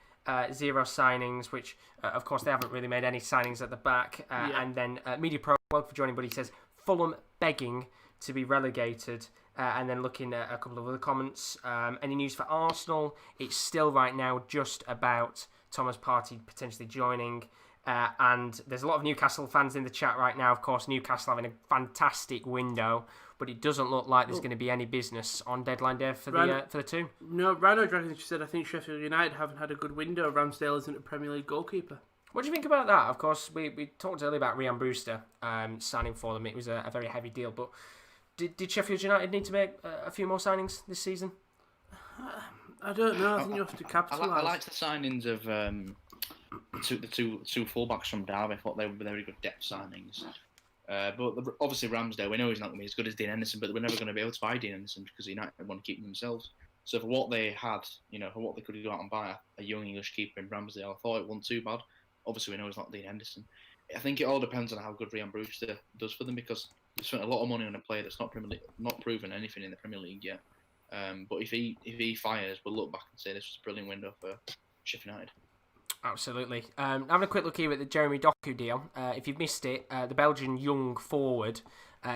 S1: 0 signings, which, of course, they haven't really made any signings at the back. And then Media Pro, welcome for joining, but he says, Fulham begging to be relegated. And then looking at a couple of other comments. Any news for Arsenal? It's still right now just about Thomas Partey potentially joining. And there's a lot of Newcastle fans in the chat right now. Of course, Newcastle having a fantastic window, but it doesn't look like there's going to be any business on deadline day for the two.
S2: No, Rhino Dragon said, I think Sheffield United haven't had a good window. Ramsdale isn't a Premier League goalkeeper.
S1: What do you think about that? Of course, we talked earlier about Ryan Brewster signing for them. It was a very heavy deal, but did Sheffield United need to make a few more signings this season?
S2: I don't know. I think you have to
S7: I
S2: capitalise.
S7: liked the signings of the two fullbacks from Derby. I thought they were very good depth signings. But obviously Ramsdale, we know he's not going to be as good as Dean Henderson, but we're never going to be able to buy Dean Henderson because United want to keep him themselves. So for what they had, for what they could go out and buy a young English keeper in Ramsdale, I thought it wasn't too bad. Obviously, we know it's not Dean Henderson. I think it all depends on how good Ryan Brewster does for them because they spent a lot of money on a player that's not proven anything in the Premier League yet. But if he fires, we'll look back and say this was a brilliant window for Sheffield United.
S1: Absolutely. Having a quick look here at the Jeremy Doku deal. If you've missed it, the Belgian young forward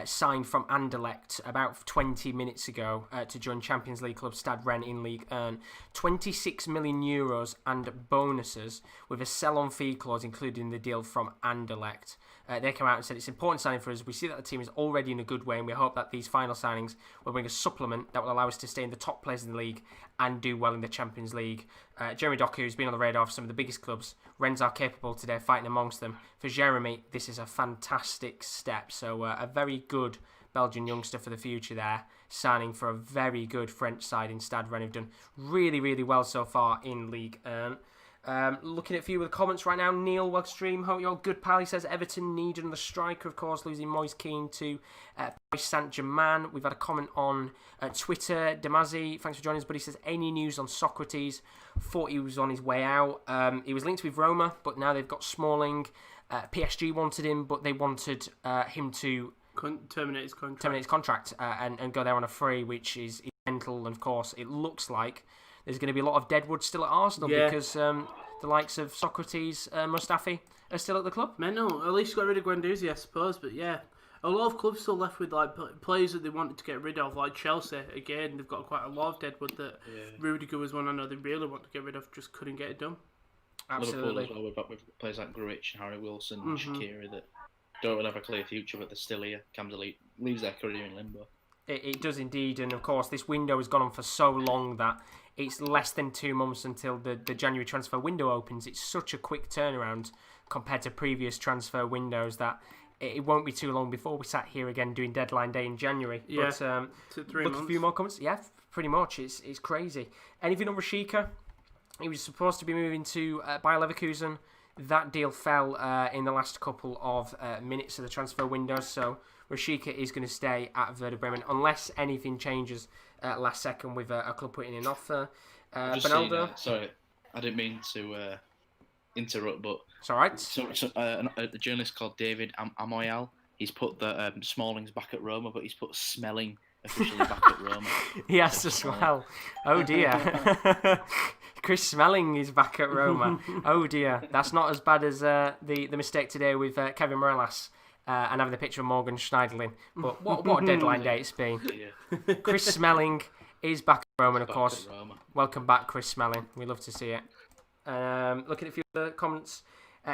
S1: signed from Anderlecht about 20 minutes ago to join Champions League club Stade Rennes in Ligue 1. €26 million and bonuses with a sell-on fee clause included in the deal from Anderlecht. They came out and said it's an important signing for us. We see that the team is already in a good way and we hope that these final signings will bring a supplement that will allow us to stay in the top place in the league and do well in the Champions League. Jeremy Doku has been on the radar of some of the biggest clubs. Rennes are capable today, fighting amongst them. For Jeremy, this is a fantastic step. So a very good Belgian youngster for the future there, signing for a very good French side in Stade Rennes, who've done really, really well so far in Ligue 1. Looking at a few of the comments right now. Neil Wellstream, hope you're good, pal. He says Everton need another striker, of course, losing Moise Keane to Paris Saint-Germain. We've had a comment on Twitter. Damazi, thanks for joining us, but he says any news on Socrates? Thought he was on his way out. He was linked with Roma, but now they've got Smalling. PSG wanted him, but they wanted him to
S2: terminate his
S1: contract and go there on a free, which is mental. And of course, it looks like there's going to be a lot of deadwood still at Arsenal because the likes of Socrates, Mustafi are still at the club.
S2: Mental. At least got rid of Guendouzi, I suppose. But yeah, a lot of clubs still left with like players that they wanted to get rid of, like Chelsea. Again, they've got quite a lot of deadwood that Rudiger was one I know they really want to get rid of, just couldn't get it done.
S1: Absolutely.
S7: Liverpool as well, we've got with players like Grujic and Harry Wilson and Shaqiri that don't really have a clear future, but they're still here. Cam's elite leaves their career in limbo.
S1: It does indeed, and of course this window has gone on for so long that it's less than 2 months until the January transfer window opens. It's such a quick turnaround compared to previous transfer windows that it won't be too long before we sat here again doing deadline day in January.
S2: Yeah,
S1: but look, a few more comments. Yeah, pretty much. It's crazy. Anything on Rashica? He was supposed to be moving to Bayer Leverkusen. That deal fell in the last couple of minutes of the transfer window, so Rashica is going to stay at Werder Bremen unless anything changes last second with a club putting in an offer. Benaldo.
S7: Sorry, I didn't mean to interrupt, but
S1: it's all right.
S7: So a journalist called David Amoyal, he's put that Smalling's back at Roma, but he's put Smelling officially back at Roma.
S1: He has as well. Oh dear. Chris Smelling is back at Roma. Oh dear. That's not as bad as the mistake today with Kevin Morales and having the picture of Morgan Schneiderlin. But what a deadline day it's been. Yeah. Chris Smelling is back at Roma, of course. Welcome back, Chris Smelling. We love to see it. Looking at a few other comments.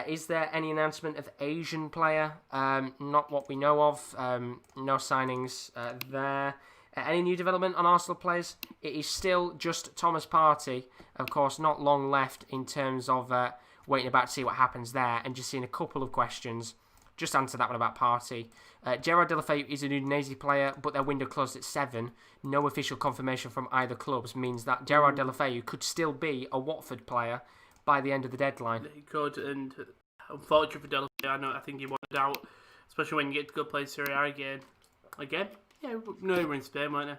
S1: Is there any announcement of Asian player? Not what we know of. No signings there. Any new development on Arsenal players? It is still just Thomas Partey. Of course, not long left in terms of waiting about to see what happens there and just seeing a couple of questions. Just answer that one about Partey. Gerard Deulofeu is an Udinese player, but their window closed at 7. No official confirmation from either clubs means that Gerard Deulofeu could still be a Watford player by the end of the deadline.
S2: He could, and unfortunately for Deulofeu, I think he wanted out, especially when you get to go play Serie A again. Yeah, no, we're in Spain, weren't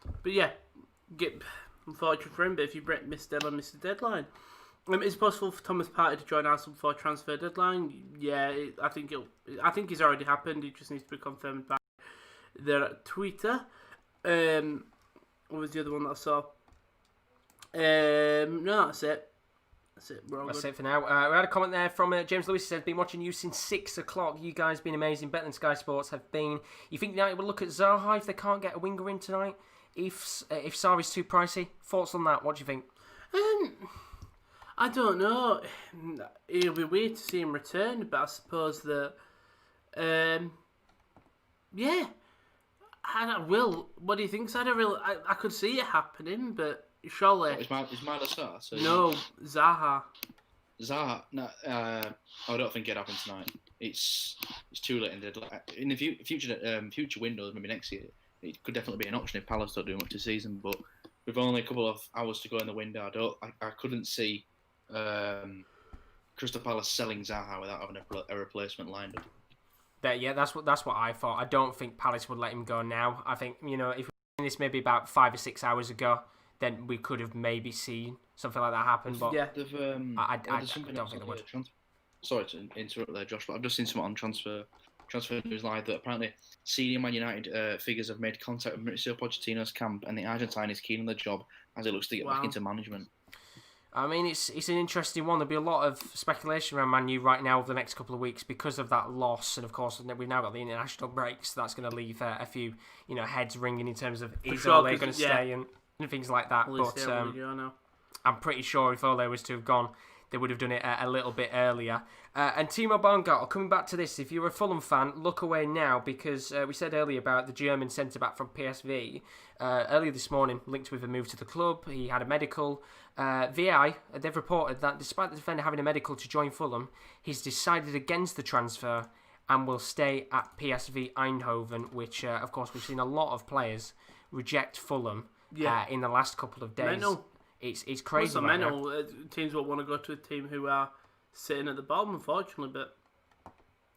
S2: they? But yeah, unfortunate for him, but if you miss the deadline. It's possible for Thomas Partey to join Arsenal before transfer deadline. Yeah, I think it's already happened. It just needs to be confirmed by their Twitter. What was the other one that I saw? No, that's it. That's
S1: it for now. We had a comment there from James Lewis. He says, been watching you since 6 o'clock. You guys been amazing. Better than Sky Sports have been. You think United will look at Zaha if they can't get a winger in tonight? If Sarri's too pricey? Thoughts on that? What do you think?
S2: I don't know. It'll be weird to see him return, but I suppose that... yeah. I will. What do you think, Sad? I could see it happening, but... Surely.
S7: Is Myla Sarr? So
S2: no, Zaha.
S7: No, I don't think it happens tonight. It's too late in the future windows, maybe next year. It could definitely be an option if Palace don't do much this season. But with only a couple of hours to go in the window, I couldn't see Crystal Palace selling Zaha without having a replacement lined up.
S1: That's what I thought. I don't think Palace would let him go now. I think, if we were doing this maybe about 5 or 6 hours ago, then we could have maybe seen something like that happen. But
S2: Yeah.
S1: I don't think they would.
S7: Sorry to interrupt there, Josh, but I've just seen something on transfer news live that apparently senior Man United figures have made contact with Mauricio Pochettino's camp, and the Argentine is keen on the job as it looks to get back into management.
S1: I mean, it's an interesting one. There'll be a lot of speculation around Man U right now over the next couple of weeks because of that loss, and of course we've now got the international break, so that's going to leave a few heads ringing in terms of is Ole going to stay and things like that. But I'm pretty sure if Ole was to have gone, they would have done it a little bit earlier. And Timo Baumgartel, coming back to this, if you're a Fulham fan, look away now because we said earlier about the German centre-back from PSV. Earlier this morning, linked with a move to the club, he had a medical. VI, they've reported that despite the defender having a medical to join Fulham, he's decided against the transfer and will stay at PSV Eindhoven, which, of course, we've seen a lot of players reject Fulham in the last couple of days.
S2: Mental.
S1: It's crazy.
S2: Right mental. Teams will want to go to a team who are sitting at the bottom, unfortunately, but...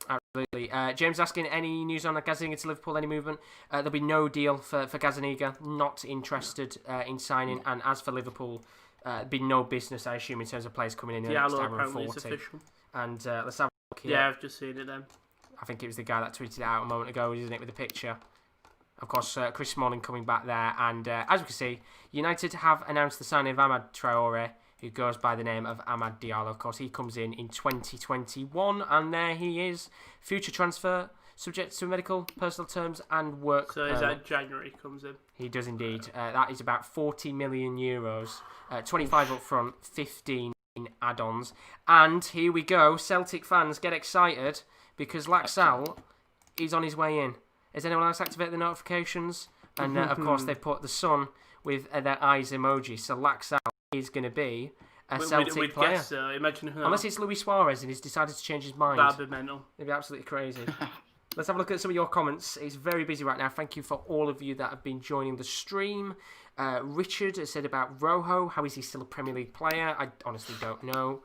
S1: Absolutely. James asking, any news on Gazaniga to Liverpool, any movement? There'll be no deal for Gazaniga, not interested in signing, and as for Liverpool, there'll be no business, I assume, in terms of players coming in the next hour and 40. And let's have a look here.
S2: Yeah, I've just seen it then.
S1: I think it was the guy that tweeted it out a moment ago, isn't it, with the picture? Of course, Chris Smalling coming back there, and as we can see, United have announced the signing of Amad Traore, who goes by the name of Amad Diallo. Of course, he comes in 2021, and there he is. Future transfer, subject to medical, personal terms, and work.
S2: So is that January comes in?
S1: He does indeed. That is about €40 million. 25 up front, 15 in add-ons. And here we go. Celtic fans, get excited, because Laxalt is on his way in. Has anyone else activated the notifications? And of course, they've put the sun with their eyes emoji. So Laxalt is going to be a Celtic player.
S2: Guess so. Imagine who
S1: unless it's Luis Suarez and he's decided to change his mind.
S2: That'd be mental.
S1: It'd be absolutely crazy. Let's have a look at some of your comments. It's very busy right now. Thank you for all of you that have been joining the stream. Richard has said about Rojo. How is he still a Premier League player? I honestly don't know.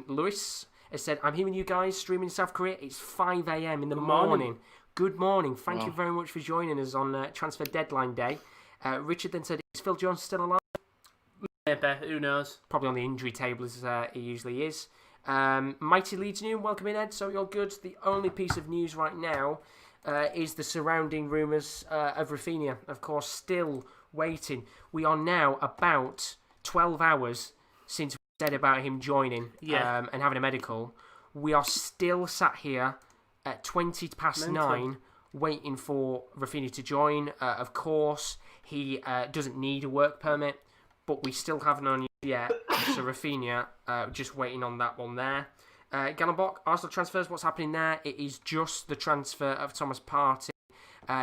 S1: Lewis has said, I'm hearing you guys streaming in South Korea. It's 5 a.m. in the morning. Good morning. Thank you very much for joining us on transfer deadline day. Richard then said, is Phil Jones still alive?
S2: Maybe. Who knows?
S1: Probably on the injury table as he usually is. Mighty Leeds New, welcome in, Ed. So you're good. The only piece of news right now is the surrounding rumours of Raphinha. Of course, still waiting. We are now about 12 hours since we said about him joining and having a medical. We are still sat here at 20 past 9 waiting for Raphinha to join. Of course, he doesn't need a work permit, but we still haven't known yet. So Raphinha, just waiting on that one there. Gallenbach, Arsenal transfers, what's happening there? It is just the transfer of Thomas Partey.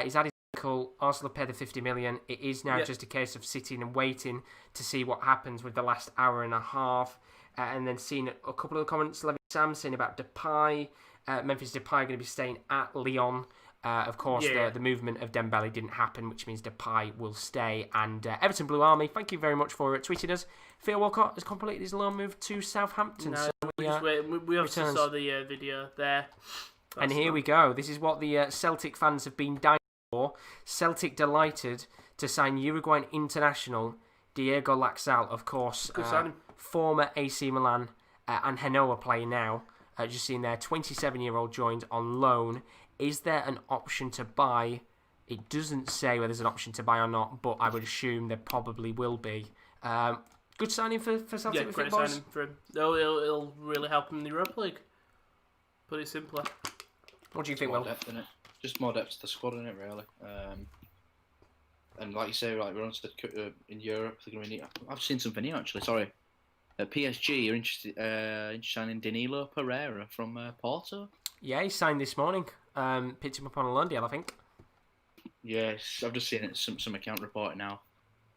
S1: He's had his medical. Arsenal paid the 50 million. It is now just a case of sitting and waiting to see what happens with the last hour and a half. And then seeing a couple of the comments, Levy Sam saying about Depay. Memphis Depay going to be staying at Lyon. Of course, the movement of Dembele didn't happen, which means Depay will stay. And Everton Blue Army, thank you very much for tweeting us. Theo Walcott has completed his loan move to Southampton.
S2: No, we also saw the video there.
S1: And here we go. This is what the Celtic fans have been dying for. Celtic delighted to sign Uruguayan international Diego Laxalt, of course, former AC Milan and Genoa player now. Just seeing there, 27-year-old joined on loan. Is there an option to buy? It doesn't say whether there's an option to buy or not, but I would assume there probably will be. Good signing for Celtic.
S2: Yeah, great signing for him. It'll really help him in the Europa League. Put it simpler.
S1: What do you think, Will?
S7: Depth in it. Just more depth to the squad in it, really. And like you say, we're on to in Europe. They're going to need. I've seen something here actually. Sorry. PSG are interested in Danilo Pereira from Porto.
S1: Yeah, he signed this morning. Picked him up on a loan deal, I think.
S7: Yes, I've just seen it. Some account report now.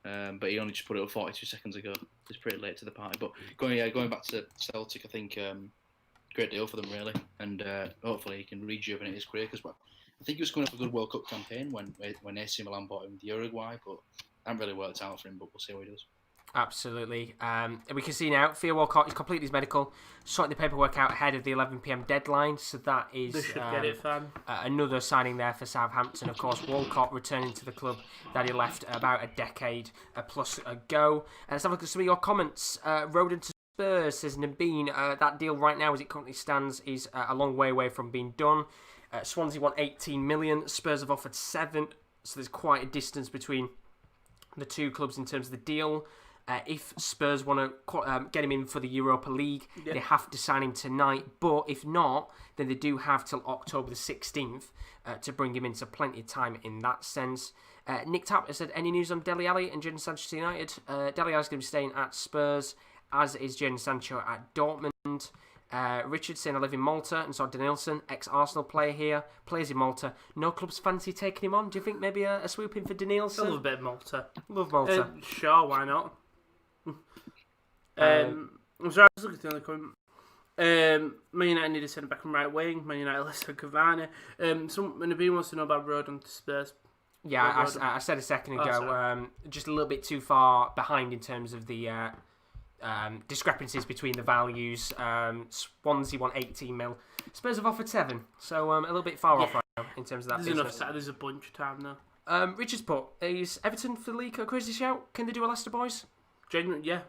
S7: But he only just put it up 42 seconds ago. It's pretty late to the party. But going back to Celtic, I think great deal for them really, and hopefully he can rejuvenate his career because I think he was coming up a good World Cup campaign when AC Milan bought him the Uruguay, but Hasn't really worked out for him, but we'll see how he does.
S1: Absolutely. And we can see now, Theo Walcott, he's completed his medical, sorting the paperwork out ahead of the 11 p.m. deadline, so that is
S2: They should get it, fam.
S1: another signing there for Southampton. Of course, Walcott returning to the club that he left about a decade plus ago. Let's have a look at some of your comments. Rowan to Spurs, says Nabeen, that deal right now as it currently stands is a long way away from being done. Swansea want 18 million, Spurs have offered 7, so there's quite a distance between the two clubs in terms of the deal. If Spurs want to get him in for the Europa League, they have to sign him tonight. But if not, then they do have till October the 16th to bring him in, so plenty of time in that sense. Nick Tapp said, any news on Dele Alli and Jadon Sancho United? Dele Alli's going to be staying at Spurs, as is Jadon Sancho at Dortmund. Richard saying, I live in Malta, and saw Denilson, ex-Arsenal player here, plays in Malta. No clubs fancy taking him on? Do you think maybe a swoop in for Denilson?
S2: I love a bit of Malta.
S1: Love Malta.
S2: Sure, why not? I'm sorry, I was looking at the other comment. Man United need a centre back and right wing. Man United less than Cavani. Nabeen wants to know about Rowan to Spurs.
S1: Yeah, I said a second ago, just a little bit too far behind in terms of the discrepancies between the values. Swansea want 18 mil. Spurs have offered 7, so a little bit far off right now in terms of that
S2: There's
S1: business.
S2: enough. There's a bunch of time though.
S1: Richard's put, is Everton for the league a crazy shout? Can they do a Leicester, boys?
S2: Genuine, yeah.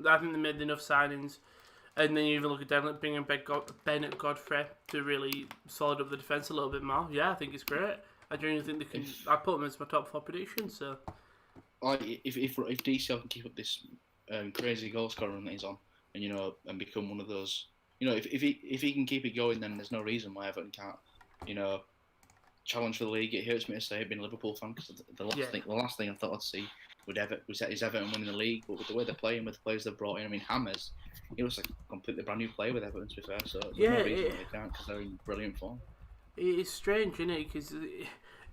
S2: I think they made enough signings. And then you even look at Denley bringing Bennett Godfrey to really solid up the defence a little bit more. Yeah, I think it's great. I genuinely think they can. I put them as my top 4 predictions. So,
S7: if DCL can keep up this crazy goal scoring run that he's on, and and become one of those, if he can keep it going, then there's no reason why Everton can't, challenge for the league. It hurts me to say I've been a Liverpool fan because the last thing I thought I'd see is Everton winning the league, but with the way they're playing, with the players they've brought in, I mean, Hammers, he looks like a completely brand new player with Everton, to be fair, so there's no reason why they can't, because they're in brilliant form.
S2: It's strange, isn't it? Because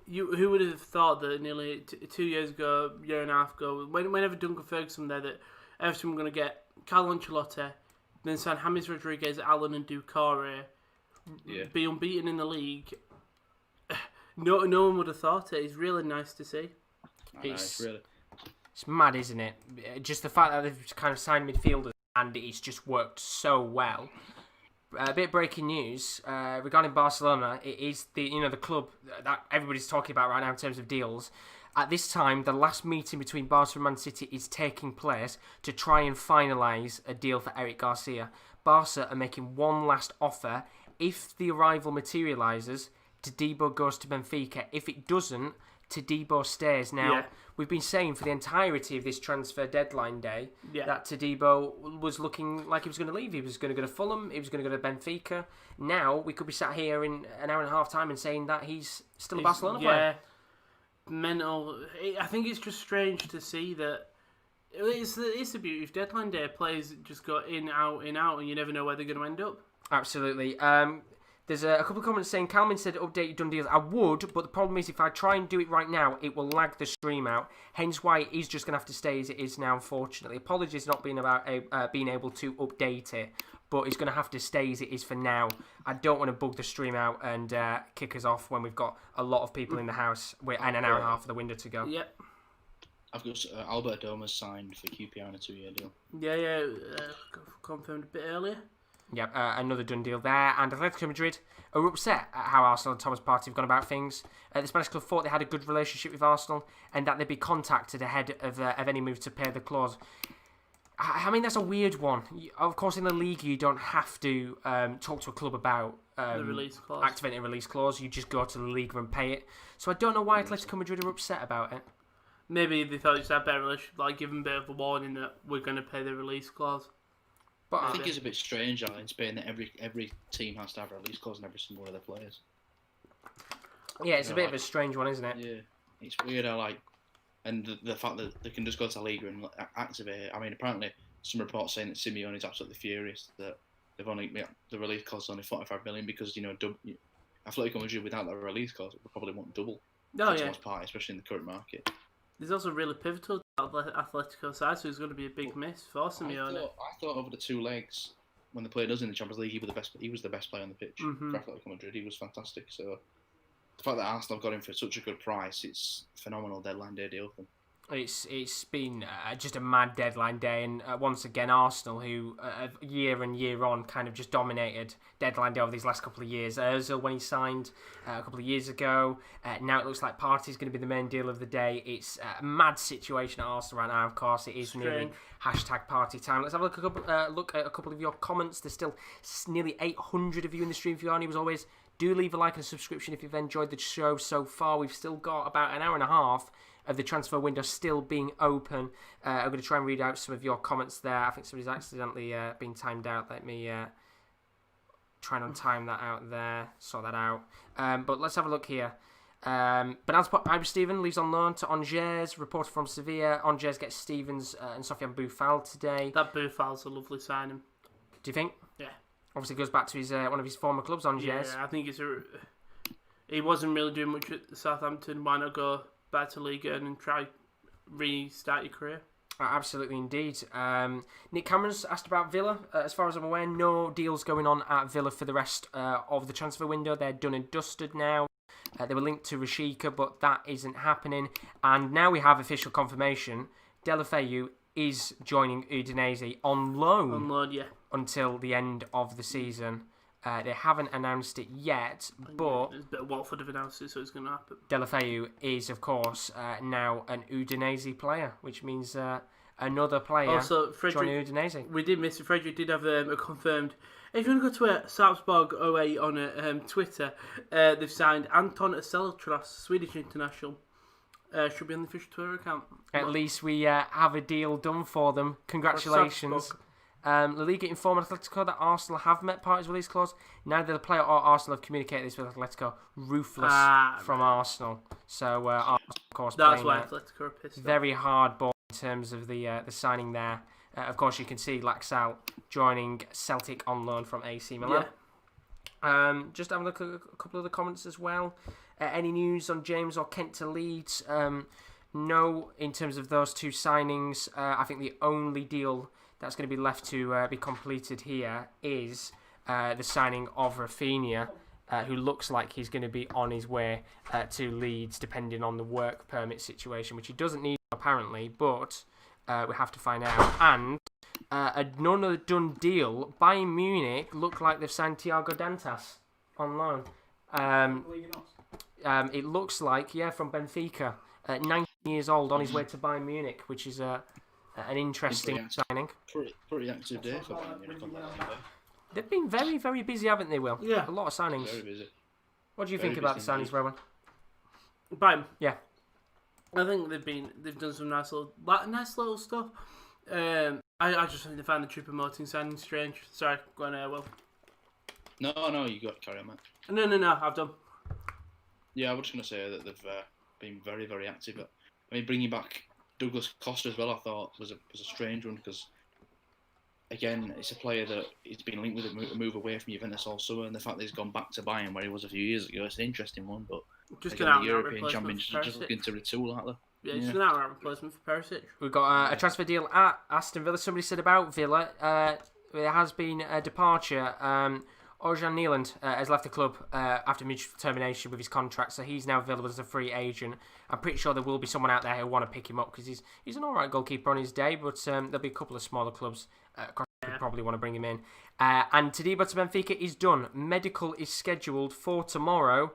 S2: who would have thought that nearly 2 years ago, year and a half ago, whenever Duncan Ferguson there, that Everton were going to get Carlo Ancelotti, then sign James Rodriguez, Allen and Doucouré, be unbeaten in the league. No one would have thought it. It's really nice to see.
S1: It's mad, isn't it? Just the fact that they've kind of signed midfielders and it's just worked so well. A bit of breaking news regarding Barcelona. It is the club that everybody's talking about right now in terms of deals. At this time, the last meeting between Barca and Man City is taking place to try and finalise a deal for Eric Garcia. Barca are making one last offer. If the arrival materialises, Todibo goes to Benfica. If it doesn't, Todibo stays. Now, we've been saying for the entirety of this transfer deadline day that Todibo was looking like he was going to leave. He was going to go to Fulham. He was going to go to Benfica. Now, we could be sat here in an hour and a half time and saying that he's still a Barcelona player.
S2: Mental. I think it's just strange to see that. It's the beauty of deadline day. Players just go in, out, and you never know where they're going to end up.
S1: Absolutely. There's a couple of comments saying, Calvin said update done deals. I would, but the problem is if I try and do it right now, it will lag the stream out. Hence why it is just going to have to stay as it is now, unfortunately. Apologies not being about being able to update it, but it's going to have to stay as it is for now. I don't want to bug the stream out and kick us off when we've got a lot of people in the house and an hour and a half of the window to go.
S2: Yep.
S7: I've got Albert Adoma's signed for QPR on a 2-year deal.
S2: Yeah, confirmed a bit earlier.
S1: Yep, another done deal there. And Atletico Madrid are upset at how Arsenal and Thomas Partey have gone about things. The Spanish club thought they had a good relationship with Arsenal and that they'd be contacted ahead of any move to pay the clause. I mean, that's a weird one. Of course, in the league, you don't have to talk to a club about
S2: the release clause.
S1: Activating a release clause. You just go to the league and pay it. So I don't know why Atletico Madrid are upset about it.
S2: Maybe they thought it's that better relationship, like give them a bit of a warning that we're going to pay the release clause.
S7: But I think it's a bit strange in Spain that every team has to have a release clause in every single one of their players.
S1: Yeah, it's a bit of a strange one, isn't it?
S7: Yeah, it's weird. And the fact that they can just go to Liga and activate it. I mean, apparently some reports saying that Simeone is absolutely furious that they've only the release clause is only 45 million because Atletico Madrid without that release clause would probably want double. Thomas Partey, especially in the current market.
S2: There's also really pivotal to the Atletico side, so it's going to be a big miss for Simeone.
S7: I thought over the 2 legs, when the player does in the Champions League, he was the best player on the pitch for Atletico Madrid. He was fantastic. So the fact that Arsenal got him for such a good price, it's a phenomenal deadline day deal for them.
S1: It's been just a mad deadline day, and once again Arsenal, who year and year on kind of just dominated deadline day over these last couple of years. Ozil when he signed a couple of years ago, now it looks like Partey's going to be the main deal of the day. It's a mad situation at Arsenal right now. Of course, it is nearly #Party time. Let's have a look at a couple of your comments. There's still nearly 800 of you in the stream. Fiona, as always, do leave a like and a subscription if you've enjoyed the show so far. We've still got about an hour and a half of the transfer window still being open. I'm going to try and read out some of your comments there. I think somebody's accidentally been timed out. Let me try and untime that out there, sort that out. But let's have a look here. Ibra Steven leaves on loan to Angers. Reporter from Sevilla. Angers gets Stevens and Sofiane Boufal today.
S2: That Boufal's a lovely signing.
S1: Do you think?
S2: Yeah.
S1: Obviously goes back to his one of his former clubs, Angers.
S2: Yeah, I think he wasn't really doing much at Southampton. Why not go back to Liga and try restart your career?
S1: Absolutely, indeed. Nick Cameron's asked about Villa. As far as I'm aware, no deals going on at Villa for the rest of the transfer window. They're done and dusted now. They were linked to Rashika, but that isn't happening. And now we have official confirmation. Deulofeu is joining Udinese on loan.
S2: On loan, yeah.
S1: Until the end of the season. They haven't announced it yet, but
S2: There's a bit of Watford have announced it, so it's going to happen.
S1: Deulofeu is, of course, now an Udinese player, which means another player
S2: Also,
S1: joining Udinese.
S2: We did miss it. Frederick did have a confirmed. If you want to go to Sarpsborg 08 on Twitter, they've signed Anton Seltras, Swedish international. Should be on the official Twitter account.
S1: At least we have a deal done for them. Congratulations. La Liga informed Atletico that Arsenal have met Partey's release clause. Neither the player or Arsenal have communicated this with Atletico. Ruthless from Arsenal. So, Arsenal, of course,
S2: that's why Atletico are pissed.
S1: Very hard ball in terms of the signing there. Of course, you can see Laxalt joining Celtic on loan from AC Milan. Yeah. Just have a look at a couple of the comments as well. Any news on James or Kent to Leeds? No, in terms of those two signings. I think the only deal that's going to be left to be completed here is the signing of Rafinha, who looks like he's going to be on his way to Leeds, depending on the work permit situation, which he doesn't need apparently, but we have to find out. And another done deal, Bayern Munich look like they've signed Thiago Dantas on loan. It looks like, from Benfica, 19 years old, on his way to Bayern Munich, which is an interesting signing.
S7: Pretty active day for Bayern Munich on that day.
S1: They've been very, very busy, haven't they, Will?
S2: Yeah.
S1: A lot of signings.
S7: Very busy.
S1: What do you think about the signings, Rowan?
S2: Bayern.
S1: Yeah.
S2: I think they've done some nice little stuff. I just think they find the true promoting signing strange. Sorry, go on, Will.
S7: No, you got to carry on, mate.
S2: No, I've done.
S7: Yeah, I was just going to say that they've been very, very active. I mean, bringing back Douglas Costa as well, I thought was a strange one because, again, it's a player that he's been linked with a move away from Juventus all summer, and the fact that he's gone back to Bayern where he was a few years ago, it's an interesting one. But
S2: just
S7: again, the European champions are just looking to retool, aren't they?
S2: Yeah, just an outright replacement for Perisic.
S1: We've got a transfer deal at Aston Villa. Somebody said about Villa, there has been a departure. Orjan Nieland has left the club after mutual termination with his contract, so he's now available as a free agent. I'm pretty sure there will be someone out there who want to pick him up because he's an alright goalkeeper on his day, but there'll be a couple of smaller clubs who probably want to bring him in. And Tadibo to Benfica is done. Medical is scheduled for tomorrow,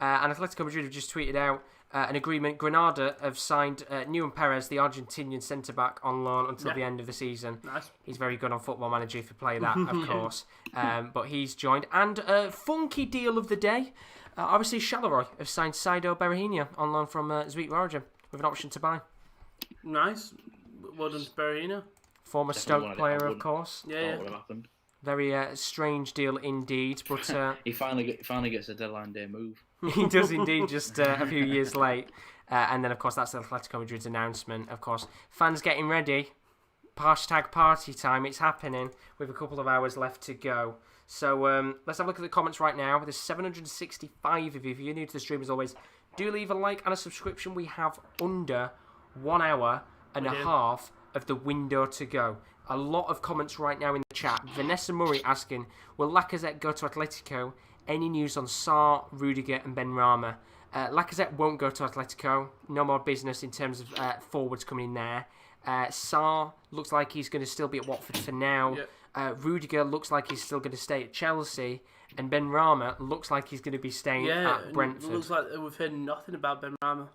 S1: and Atletico Madrid have just tweeted out an agreement. Granada have signed Nuan Perez, the Argentinian centre-back, on loan until the end of the season. Nice. He's very good on Football Manager if you play that, of course. But he's joined. And funky deal of the day. Obviously, Charleroi have signed Saido Berahino on loan from Zwick Waregem with an option to buy.
S2: Nice. Well done to Berahino.
S1: Former Stoke player, of course.
S2: Yeah.
S7: What would have happened?
S1: Very strange deal indeed, but
S7: he finally gets a deadline day move.
S1: He does indeed, just a few years late. And then, of course, that's Atletico Madrid's announcement. Of course, fans getting ready. #party time. It's happening with a couple of hours left to go. So let's have a look at the comments right now. There's 765 of you. If you're new to the stream, as always, do leave a like and a subscription. We have under 1 hour and a half of the window to go. A lot of comments right now in the chat. Vanessa Murray asking, will Lacazette go to Atletico? Any news on Sarr, Rudiger and Benrahma? Lacazette won't go to Atletico. No more business in terms of forwards coming in there. Sarr looks like he's going to still be at Watford for now. Rudiger looks like he's still going to stay at Chelsea. And Ben Rama looks like he's going to be staying at Brentford.
S2: It looks like we've heard nothing about Ben Rama.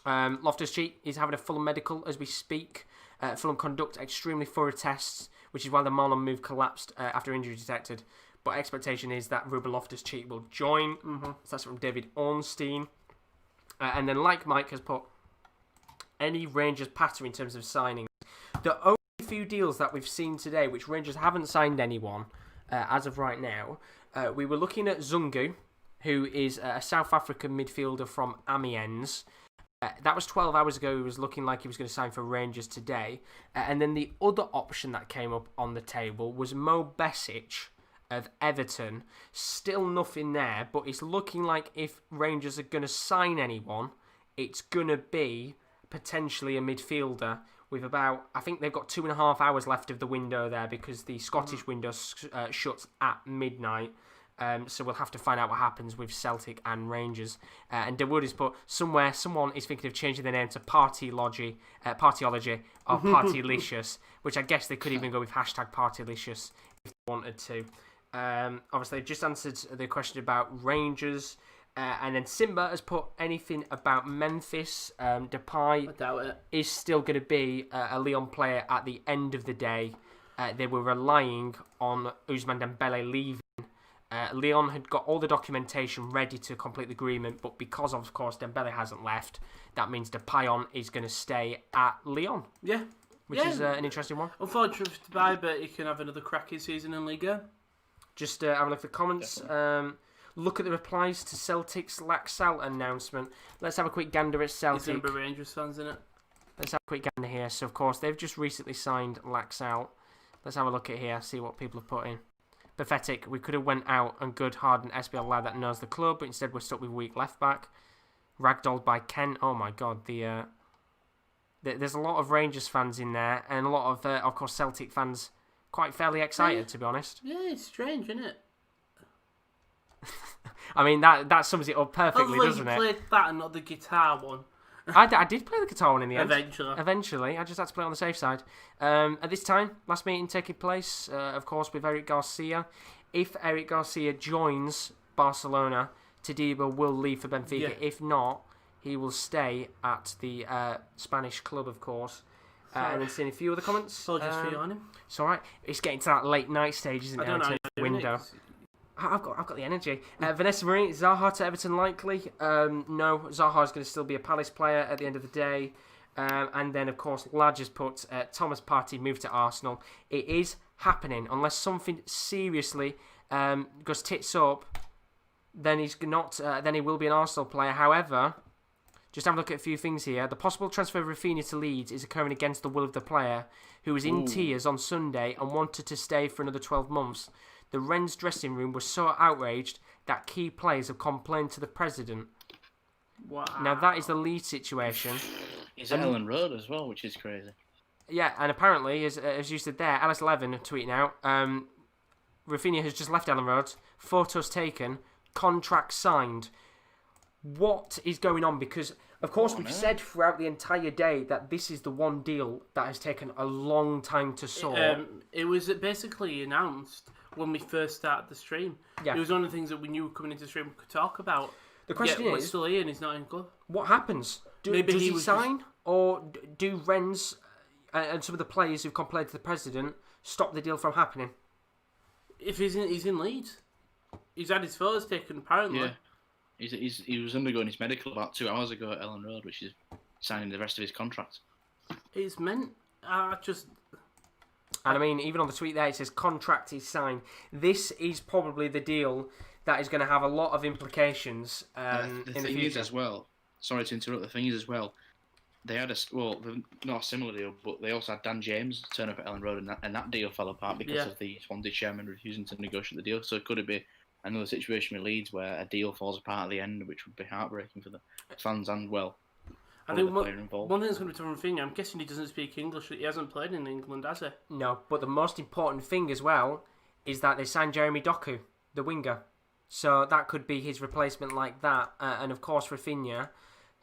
S1: Loftus-Cheek is having a Fulham medical as we speak. Fulham conduct extremely thorough tests, which is why the Marlon move collapsed after injury detected. But expectation is that Ruben Loftus-Cheek will join. So that's from David Ornstein. And then, like Mike has put, any Rangers patter in terms of signings. The only few deals that we've seen today, which Rangers haven't signed anyone as of right now, we were looking at Zungu, who is a South African midfielder from Amiens. That was 12 hours ago. He was looking like he was going to sign for Rangers today. And then the other option that came up on the table was Mo Besic of Everton. Still nothing there, but it's looking like if Rangers are going to sign anyone, it's going to be potentially a midfielder with about, I think they've got 2.5 hours left of the window there because the Scottish window shuts at midnight. So we'll have to find out what happens with Celtic and Rangers. And DeWood has put, someone is thinking of changing the name to Partyology or Partylicious, which I guess they could even go with hashtag Partylicious if they wanted to. Obviously, they've just answered the question about Rangers. And then Simba has put anything about Memphis. Depay
S2: I doubt it.
S1: is still going to be a Lyon player at the end of the day. They were relying on Ousmane Dembele leaving. Lyon had got all the documentation ready to complete the agreement, but because, of course, Dembele hasn't left, that means Depay is going to stay at Lyon.
S2: Yeah.
S1: Which is an interesting one.
S2: Unfortunate for Depay, but he can have another cracking season in Liga.
S1: Just have a look at the comments. Look at the replies to Celtic's Laxalt announcement. Let's have a quick gander at Celtic.
S2: He's going to be Rangers fans, isn't it?
S1: Let's have a quick gander here. So, of course, they've just recently signed Laxalt. Let's have a look at here, see what people have put in. Pathetic. We could have went out and good, hardened SPL lad that knows the club, but instead we're stuck with weak left back. Ragdolled by Ken. Oh my God, there's a lot of Rangers fans in there, and a lot of course, Celtic fans quite fairly excited, to be honest.
S2: Yeah, it's strange, isn't it?
S1: I mean, that sums it up perfectly,
S2: Hopefully
S1: doesn't
S2: you
S1: it?
S2: played that and not the guitar one.
S1: I did play the guitar one in the end.
S2: Eventually.
S1: I just had to play it on the safe side. At this time, last meeting taking place, of course, with Eric Garcia. If Eric Garcia joins Barcelona, Todibo will leave for Benfica.
S2: Yeah.
S1: If not, he will stay at the Spanish club, of course. And then seeing a few other comments.
S2: Apologies for yawning.
S1: It's alright. It's getting to that late night stage, isn't it?
S2: I don't know how you're doing
S1: window.
S2: it.
S1: I've got the energy. Vanessa Marie, Zaha to Everton likely? No, Zaha is going to still be a Palace player at the end of the day. And then, of course, Lad just put Thomas Partey moved to Arsenal. It is happening. Unless something seriously goes tits up, then he's not. Then he will be an Arsenal player. However, just have a look at a few things here. The possible transfer of Raphinha to Leeds is occurring against the will of the player, who was in tears on Sunday and wanted to stay for another 12 months. The Wren's dressing room was so outraged that key players have complained to the president.
S2: Wow.
S1: Now, that is the Leeds situation.
S7: He's at Ellen Road as well, which is crazy.
S1: Yeah, and apparently, as you said there, Alice Levin tweeting out, Raphinha has just left Ellen Road, photos taken, contract signed. What is going on? Because, of course, we've said throughout the entire day that this is the one deal that has taken a long time to sort.
S2: It was basically announced when we first started the stream.
S1: Yeah.
S2: It was one of the things that we knew coming into the stream we could talk about.
S1: The question
S2: we're
S1: is,
S2: still here and he's not in club.
S1: what happens?
S2: Maybe
S1: does
S2: he
S1: he
S2: was
S1: sign? Or do Wren's and some of the players who've complained to the president stop the deal from happening?
S2: If he's in Leeds. He's had his photos taken, apparently.
S7: Yeah. He was undergoing his medical about 2 hours ago at Ellen Road, which is signing the rest of his contract.
S2: It's meant...
S1: And I mean, even on the tweet there, it says contract is signed. This is probably the deal that is going to have a lot of implications in the
S7: thing
S1: future.
S7: is as well, sorry to interrupt, the thing is as well, they had not a similar deal, but they also had Dan James turn up at Ellen Road, and that deal fell apart because of the Swansea chairman refusing to negotiate the deal. So could it be another situation with Leeds where a deal falls apart at the end, which would be heartbreaking for the fans and, well,
S2: I think
S7: the player involved.
S2: one thing that's going to be tough for Raphinha, I'm guessing he doesn't speak English. He hasn't played in England, has he?
S1: No, but the most important thing as well is that they signed Jeremy Doku, the winger. So that could be his replacement like that. And of course, Raphinha,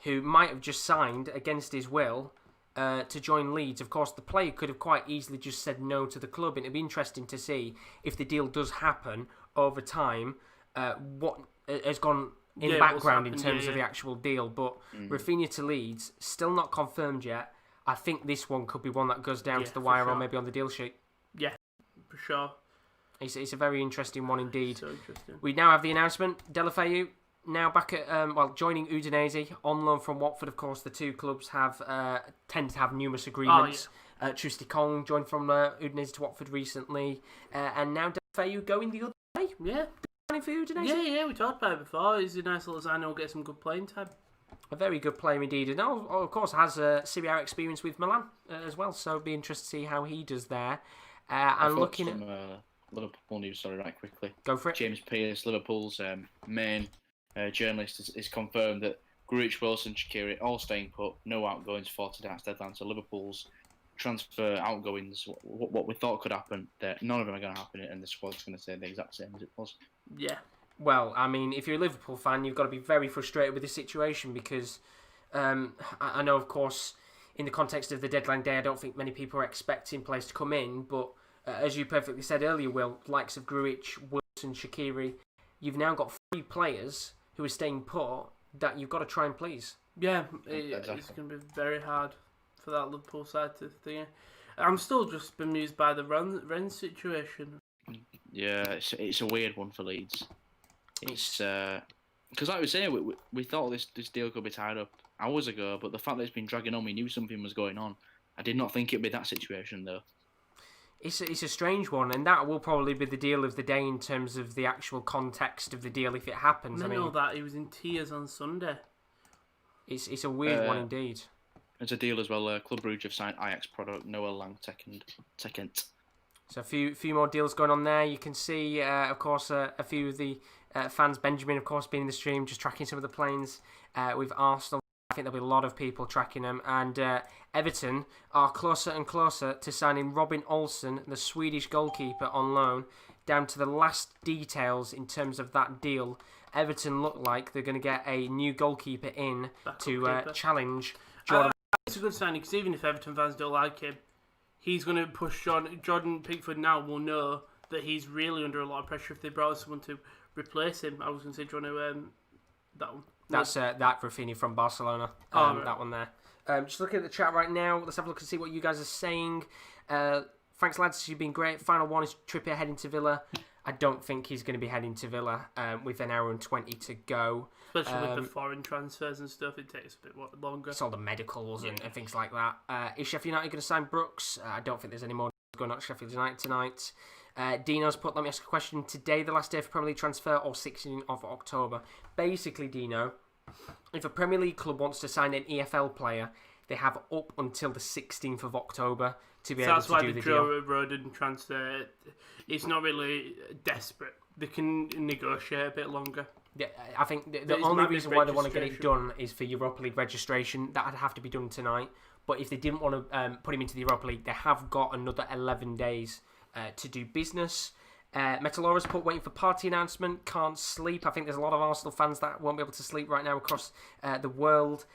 S1: who might have just signed against his will to join Leeds. Of course, the player could have quite easily just said no to the club. And it'd be interesting to see if the deal does happen over time, what has gone in the background in terms of the actual deal. But Raphinha to Leeds, still not confirmed yet. I think this one could be one that goes down to the wire or maybe on the deal sheet.
S2: Yeah, for sure.
S1: It's a very interesting one indeed.
S2: So interesting.
S1: We now have the announcement. Deulofeu now back at joining Udinese on loan from Watford. Of course, the two clubs have tend to have numerous agreements. Trusty Kong joined from Udinese to Watford recently, and now Deulofeu going the other way.
S2: Yeah,
S1: Signing for Udinese.
S2: yeah. We talked about it before. He's a nice little sign. He'll get some good playing time.
S1: A very good player indeed, and now, of course, has Serie A experience with Milan as well. So it'll be interesting to see how he does there. And looking at
S7: Liverpool news, right quickly.
S1: Go for it.
S7: James Pearce, Liverpool's main journalist, has confirmed that Grujic, Wilson, Shaqiri all staying put, no outgoings for today's deadline. So Liverpool's transfer outgoings, what we thought could happen, none of them are going to happen, and the squad's going to stay the exact same as it was.
S2: Yeah.
S1: Well, I mean, if you're a Liverpool fan, you've got to be very frustrated with this situation because I know, of course, in the context of the deadline day, I don't think many people are expecting players to come in, but as you perfectly said earlier, Will, likes of Grujic, Wilson, Shaqiri, you've now got 3 players who are staying put that you've got to try and please.
S2: Yeah, it's going to be very hard for that Liverpool side to think. I'm still just bemused by the Ren situation.
S7: Yeah, it's a weird one for Leeds. It's because, like we were saying, we thought this deal could be tied up hours ago, but the fact that it's been dragging on, we knew something was going on. I did not think it'd be that situation, though.
S1: It's a strange one, and that will probably be the deal of the day in terms of the actual context of the deal if it happens.
S2: I know that he was in tears on Sunday.
S1: It's a weird one indeed.
S7: There's a deal as well. Club Brugge have signed Ajax product Noah Lang Tekent.
S1: So a few more deals going on there. You can see, of course, a few of the fans. Benjamin, of course, being in the stream, just tracking some of the planes with Arsenal. I think there'll be a lot of people tracking them. And Everton are closer and closer to signing Robin Olsen, the Swedish goalkeeper, on loan, down to the last details in terms of that deal. Everton look like they're going to get a new goalkeeper in to challenge Jordan.
S2: It's a good signing because even if Everton fans don't like him, he's going to push Jordan Pickford now will know that he's really under a lot of pressure if they brought someone to replace him. I was going to say, do you want to that one?
S1: That's that Raphinha from Barcelona.
S2: Right.
S1: That one there. Just looking at the chat right now. Let's have a look and see what you guys are saying. Thanks, lads. You've been great. Final one is Trippier heading to Villa. I don't think he's going to be heading to Villa with an hour and 20 to go.
S2: Especially with the foreign transfers and stuff, it takes a bit longer.
S1: It's all the medicals and things like that. Is Sheffield United going to sign Brooks? I don't think there's any more going on at Sheffield United tonight. Dino's put, let me ask a question. Today, the last day for Premier League transfer or 16th of October? Basically, Dino, if a Premier League club wants to sign an EFL player, they have up until the 16th of October to be able to do the deal.
S2: That's why the Joe Rodon transfer, it's not really desperate. They can negotiate a bit longer.
S1: Yeah, I think the only reason why they want to get it done is for Europa League registration. That would have to be done tonight. But if they didn't want to put him into the Europa League, they have got another 11 days to do business. Metalora's put waiting for party announcement, can't sleep. I think there's a lot of Arsenal fans that won't be able to sleep right now across the world.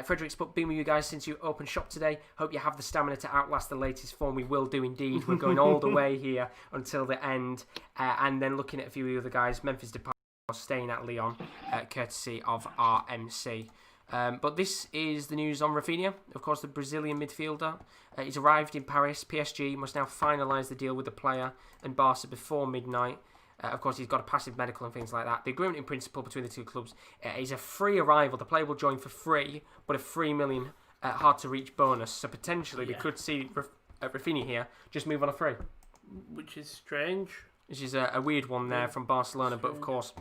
S1: Frederick's put, been with you guys since you opened shop today. Hope you have the stamina to outlast the latest form. We will do indeed. We're going all the way here until the end. And then looking at a few of the other guys, Memphis Depay staying at Lyon, courtesy of RMC. But this is the news on Raphinha. Of course, the Brazilian midfielder. He's arrived in Paris. PSG must now finalise the deal with the player and Barca before midnight. Of course, he's got a passive medical and things like that. The agreement in principle between the two clubs is a free arrival. The player will join for free, but a $3 million hard-to-reach bonus. So potentially we could see Raphinha here just move on a free.
S2: Which is strange.
S1: Which is a weird one there from Barcelona, but of course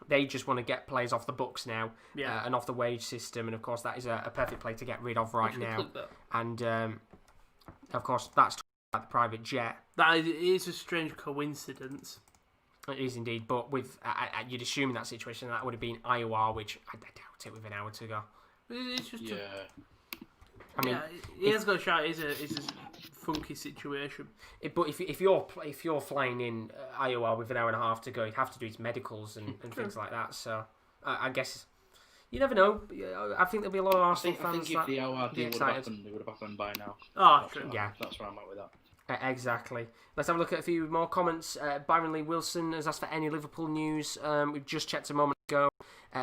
S1: they just want to get players off the books now and off the wage system, and of course that is a perfect play to get rid of right now. And of course that's about the private jet.
S2: That is a strange coincidence.
S1: It is indeed, but with you'd assume in that situation that would have been Iowa, which I doubt it with an hour to go.
S2: It's just
S1: I mean,
S2: he has got a shot. He's a funky situation.
S1: But if you're flying in Iowa with an hour and a half to go, you'd have to do his medicals and things like that. So I guess you never know. I think there'll be a lot of Arsenal
S7: I
S1: fans.
S7: think if the hour deal would have
S1: excited.
S7: happened, it would have happened by now.
S2: True.
S1: Yeah.
S7: That's where I'm at with that.
S1: Exactly. Let's have a look at a few more comments. Byron Lee Wilson has asked for any Liverpool news. We've just checked a moment ago.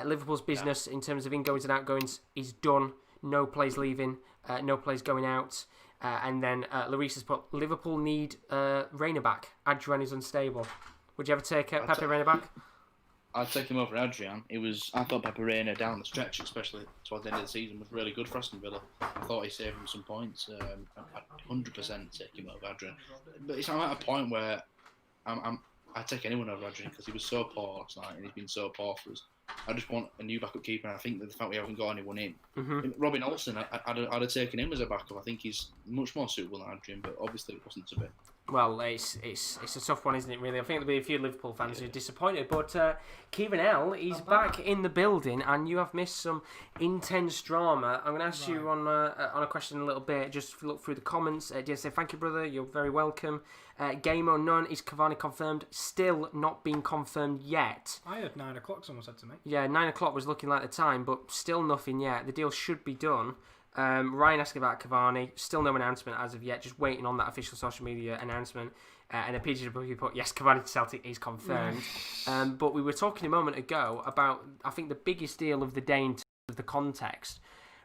S1: Liverpool's business in terms of ingoings and outgoings is done. No players leaving. No players going out. And then Larice has put Liverpool need Reina back. Adrian is unstable. Would you ever take Pepe Reina back?
S7: I'd take him over Adrian. I thought Pepe Reina down the stretch, especially towards the end of the season, was really good for Aston Villa. I thought he saved him some points. I'd 100% take him over Adrian. But I'm at a point where I'd take anyone over Adrian because he was so poor last night and he's been so poor for us. I just want a new backup keeper, and I think that the fact we haven't got anyone in. Robin Olsen, I'd have taken him as a backup. I think he's much more suitable than Adrian, but obviously it wasn't to be.
S1: Well, it's a tough one, isn't it, really? I think there'll be a few Liverpool fans who are disappointed. But Kieran L, he's back in the building, and you have missed some intense drama. I'm going to ask you on a question in a little bit. Just look through the comments. Just say, thank you, brother. You're very welcome. Game or none, is Cavani confirmed? Still not been confirmed yet.
S4: I heard 9 o'clock, someone said to me.
S1: Yeah, 9 o'clock was looking like the time, but still nothing yet. The deal should be done. Ryan asking about Cavani, still no announcement as of yet, just waiting on that official social media announcement. And a PGW put, yes, Cavani to Celtic is confirmed. But we were talking a moment ago about, I think, the biggest deal of the day in terms of the context.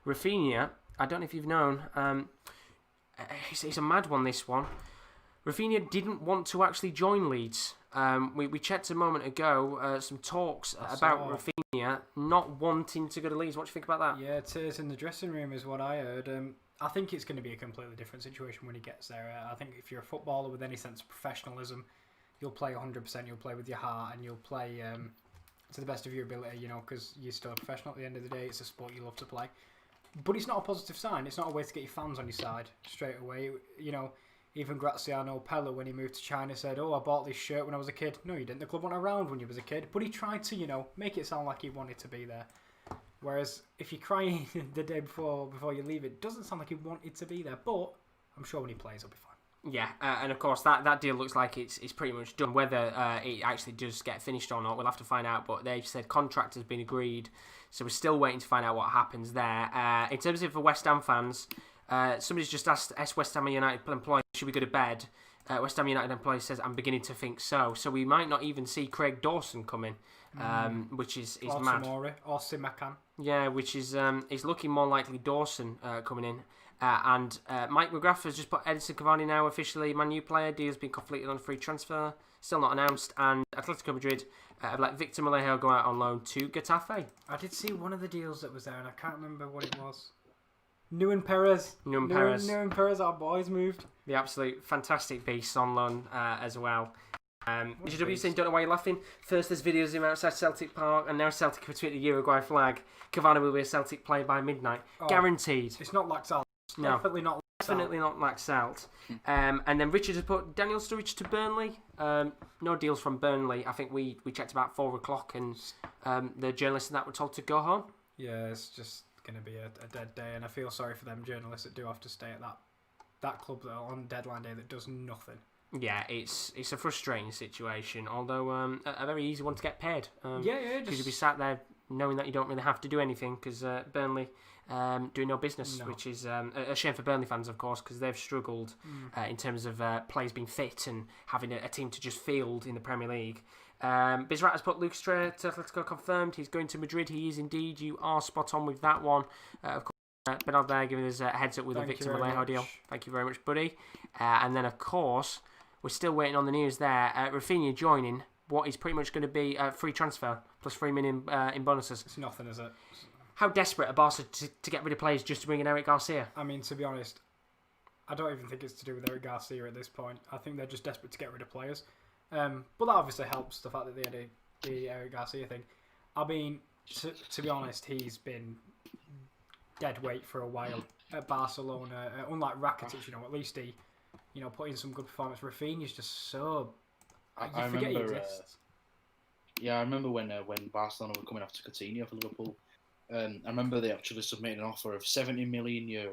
S1: Rafinha, I don't know if you've known, it's a mad one, this one. Rafinha didn't want to actually join Leeds. We checked a moment ago some talks about Rafinha not wanting to go to Leeds. What do you think about that?
S4: Yeah, tears in the dressing room is what I heard. I think it's going to be a completely different situation when he gets there. I think if you're a footballer with any sense of professionalism, you'll play 100%, you'll play with your heart, and you'll play to the best of your ability, because you're still a professional at the end of the day. It's a sport you love to play. But it's not a positive sign. It's not a way to get your fans on your side straight away. Even Graziano Pella, when he moved to China, said, I bought this shirt when I was a kid. No, you didn't. The club went around when you was a kid. But he tried to, make it sound like he wanted to be there. Whereas if you're crying the day before you leave, it doesn't sound like he wanted to be there. But I'm sure when he plays, he'll be fine.
S1: Yeah, and of course that deal looks like it's pretty much done. Whether it actually does get finished or not, we'll have to find out. But they've said contract has been agreed. So we're still waiting to find out what happens there. In terms of the West Ham fans... somebody's just asked West Ham United employee, should we go to bed? West Ham United employee says, I'm beginning to think so. So we might not even see Craig Dawson coming, which is
S4: or
S1: mad.
S4: Tomori, or Simakan.
S1: Yeah, which is looking more likely Dawson coming in. And Mike McGrath has just put Edinson Cavani now officially Man U player. Deal's been completed on free transfer. Still not announced. And Atletico Madrid have let Victor Mollejo go out on loan to Getafe.
S4: I did see one of the deals that was there, and I can't remember what it was. Nuan Perez, our boys moved.
S1: The absolute fantastic beast on loan as well. GW saying, don't know why you're laughing. First there's videos of him outside Celtic Park, and now Celtic have tweeted the Uruguay flag. Cavani will be a Celtic player by midnight. Guaranteed.
S4: It's not Laxalt.
S1: No.
S4: Definitely not Laxalt.
S1: Definitely not Laxalt. And then Richard has put Daniel Sturridge to Burnley. No deals from Burnley. I think we checked about 4 o'clock, and the journalists and that were told to go home.
S4: Yeah, it's just going to be a dead day, and I feel sorry for them journalists that do have to stay at that club that on deadline day that does nothing.
S1: Yeah, it's a frustrating situation, although a very easy one to get paid. Because you'll be sat there knowing that you don't really have to do anything, because Burnley doing no business, which is a shame for Burnley fans, of course, because they've struggled in terms of players being fit and having a team to just field in the Premier League. Bizrat has put Luke Stray to Atletico confirmed. He's going to Madrid. He is indeed. You are spot on with that one. Of course, Bernard there giving us a heads up with the Victor Mollejo deal. Thank you very much, buddy. And then, of course, we're still waiting on the news there. Rafinha joining what is pretty much going to be a free transfer plus 3 million in bonuses.
S4: It's nothing, is it?
S1: How desperate are Barca to get rid of players just to bring in Eric Garcia?
S4: I mean, to be honest, I don't even think it's to do with Eric Garcia at this point. I think they're just desperate to get rid of players. But that obviously helps, the fact that they had the Eric Garcia thing. I mean, to be honest, he's been dead weight for a while at Barcelona. Unlike Rakitic, at least he, put in some good performance. Rafinha's just so...
S7: I
S4: forget he
S7: remember,
S4: exists.
S7: I remember when Barcelona were coming after Coutinho for Liverpool. I remember they actually submitted an offer of €70 million,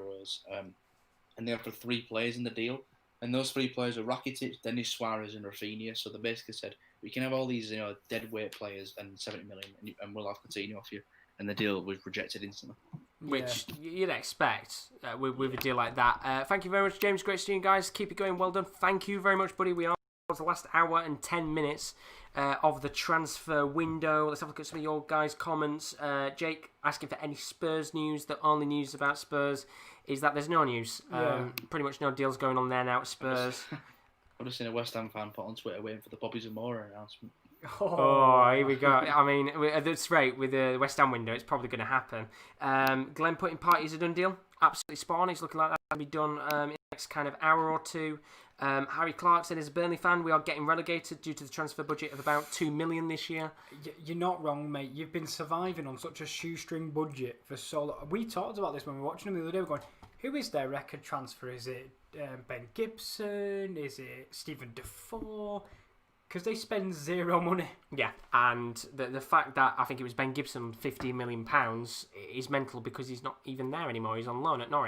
S7: and they offered 3 players in the deal. And those three players are Rakitic, Denis Suarez, and Rafinha. So they basically said, we can have all these, dead weight players and 70 million, and we'll have Coutinho off you. And the deal was rejected instantly.
S1: Which you'd expect with a deal like that. Thank you very much, James. Great seeing you guys. Keep it going. Well done. Thank you very much, buddy. We are towards the last hour and 10 minutes of the transfer window. Let's have a look at some of your guys' comments. Jake asking for any Spurs news. The only news about Spurs is that there's no news. Pretty much no deals going on there now at Spurs.
S7: I've just seen a West Ham fan put on Twitter waiting for the Bobby Zamora announcement.
S1: Oh, here we go. I mean, that's right. With the West Ham window, it's probably going to happen. Glenn putting Partey's a done deal. Absolutely spot on. He's looking like that's going to be done in the next kind of hour or two. Harry Clarkson is a Burnley fan. We are getting relegated due to the transfer budget of about 2 million this year.
S4: You're not wrong, mate. You've been surviving on such a shoestring budget for so long. We talked about this when we were watching them the other day. We're going, who is their record transfer? Is it Ben Gibson? Is it Stephen Defoe? Because they spend zero money.
S1: Yeah, and the fact that I think it was Ben Gibson, £15 million, is mental because he's not even there anymore. He's on loan at Norwich.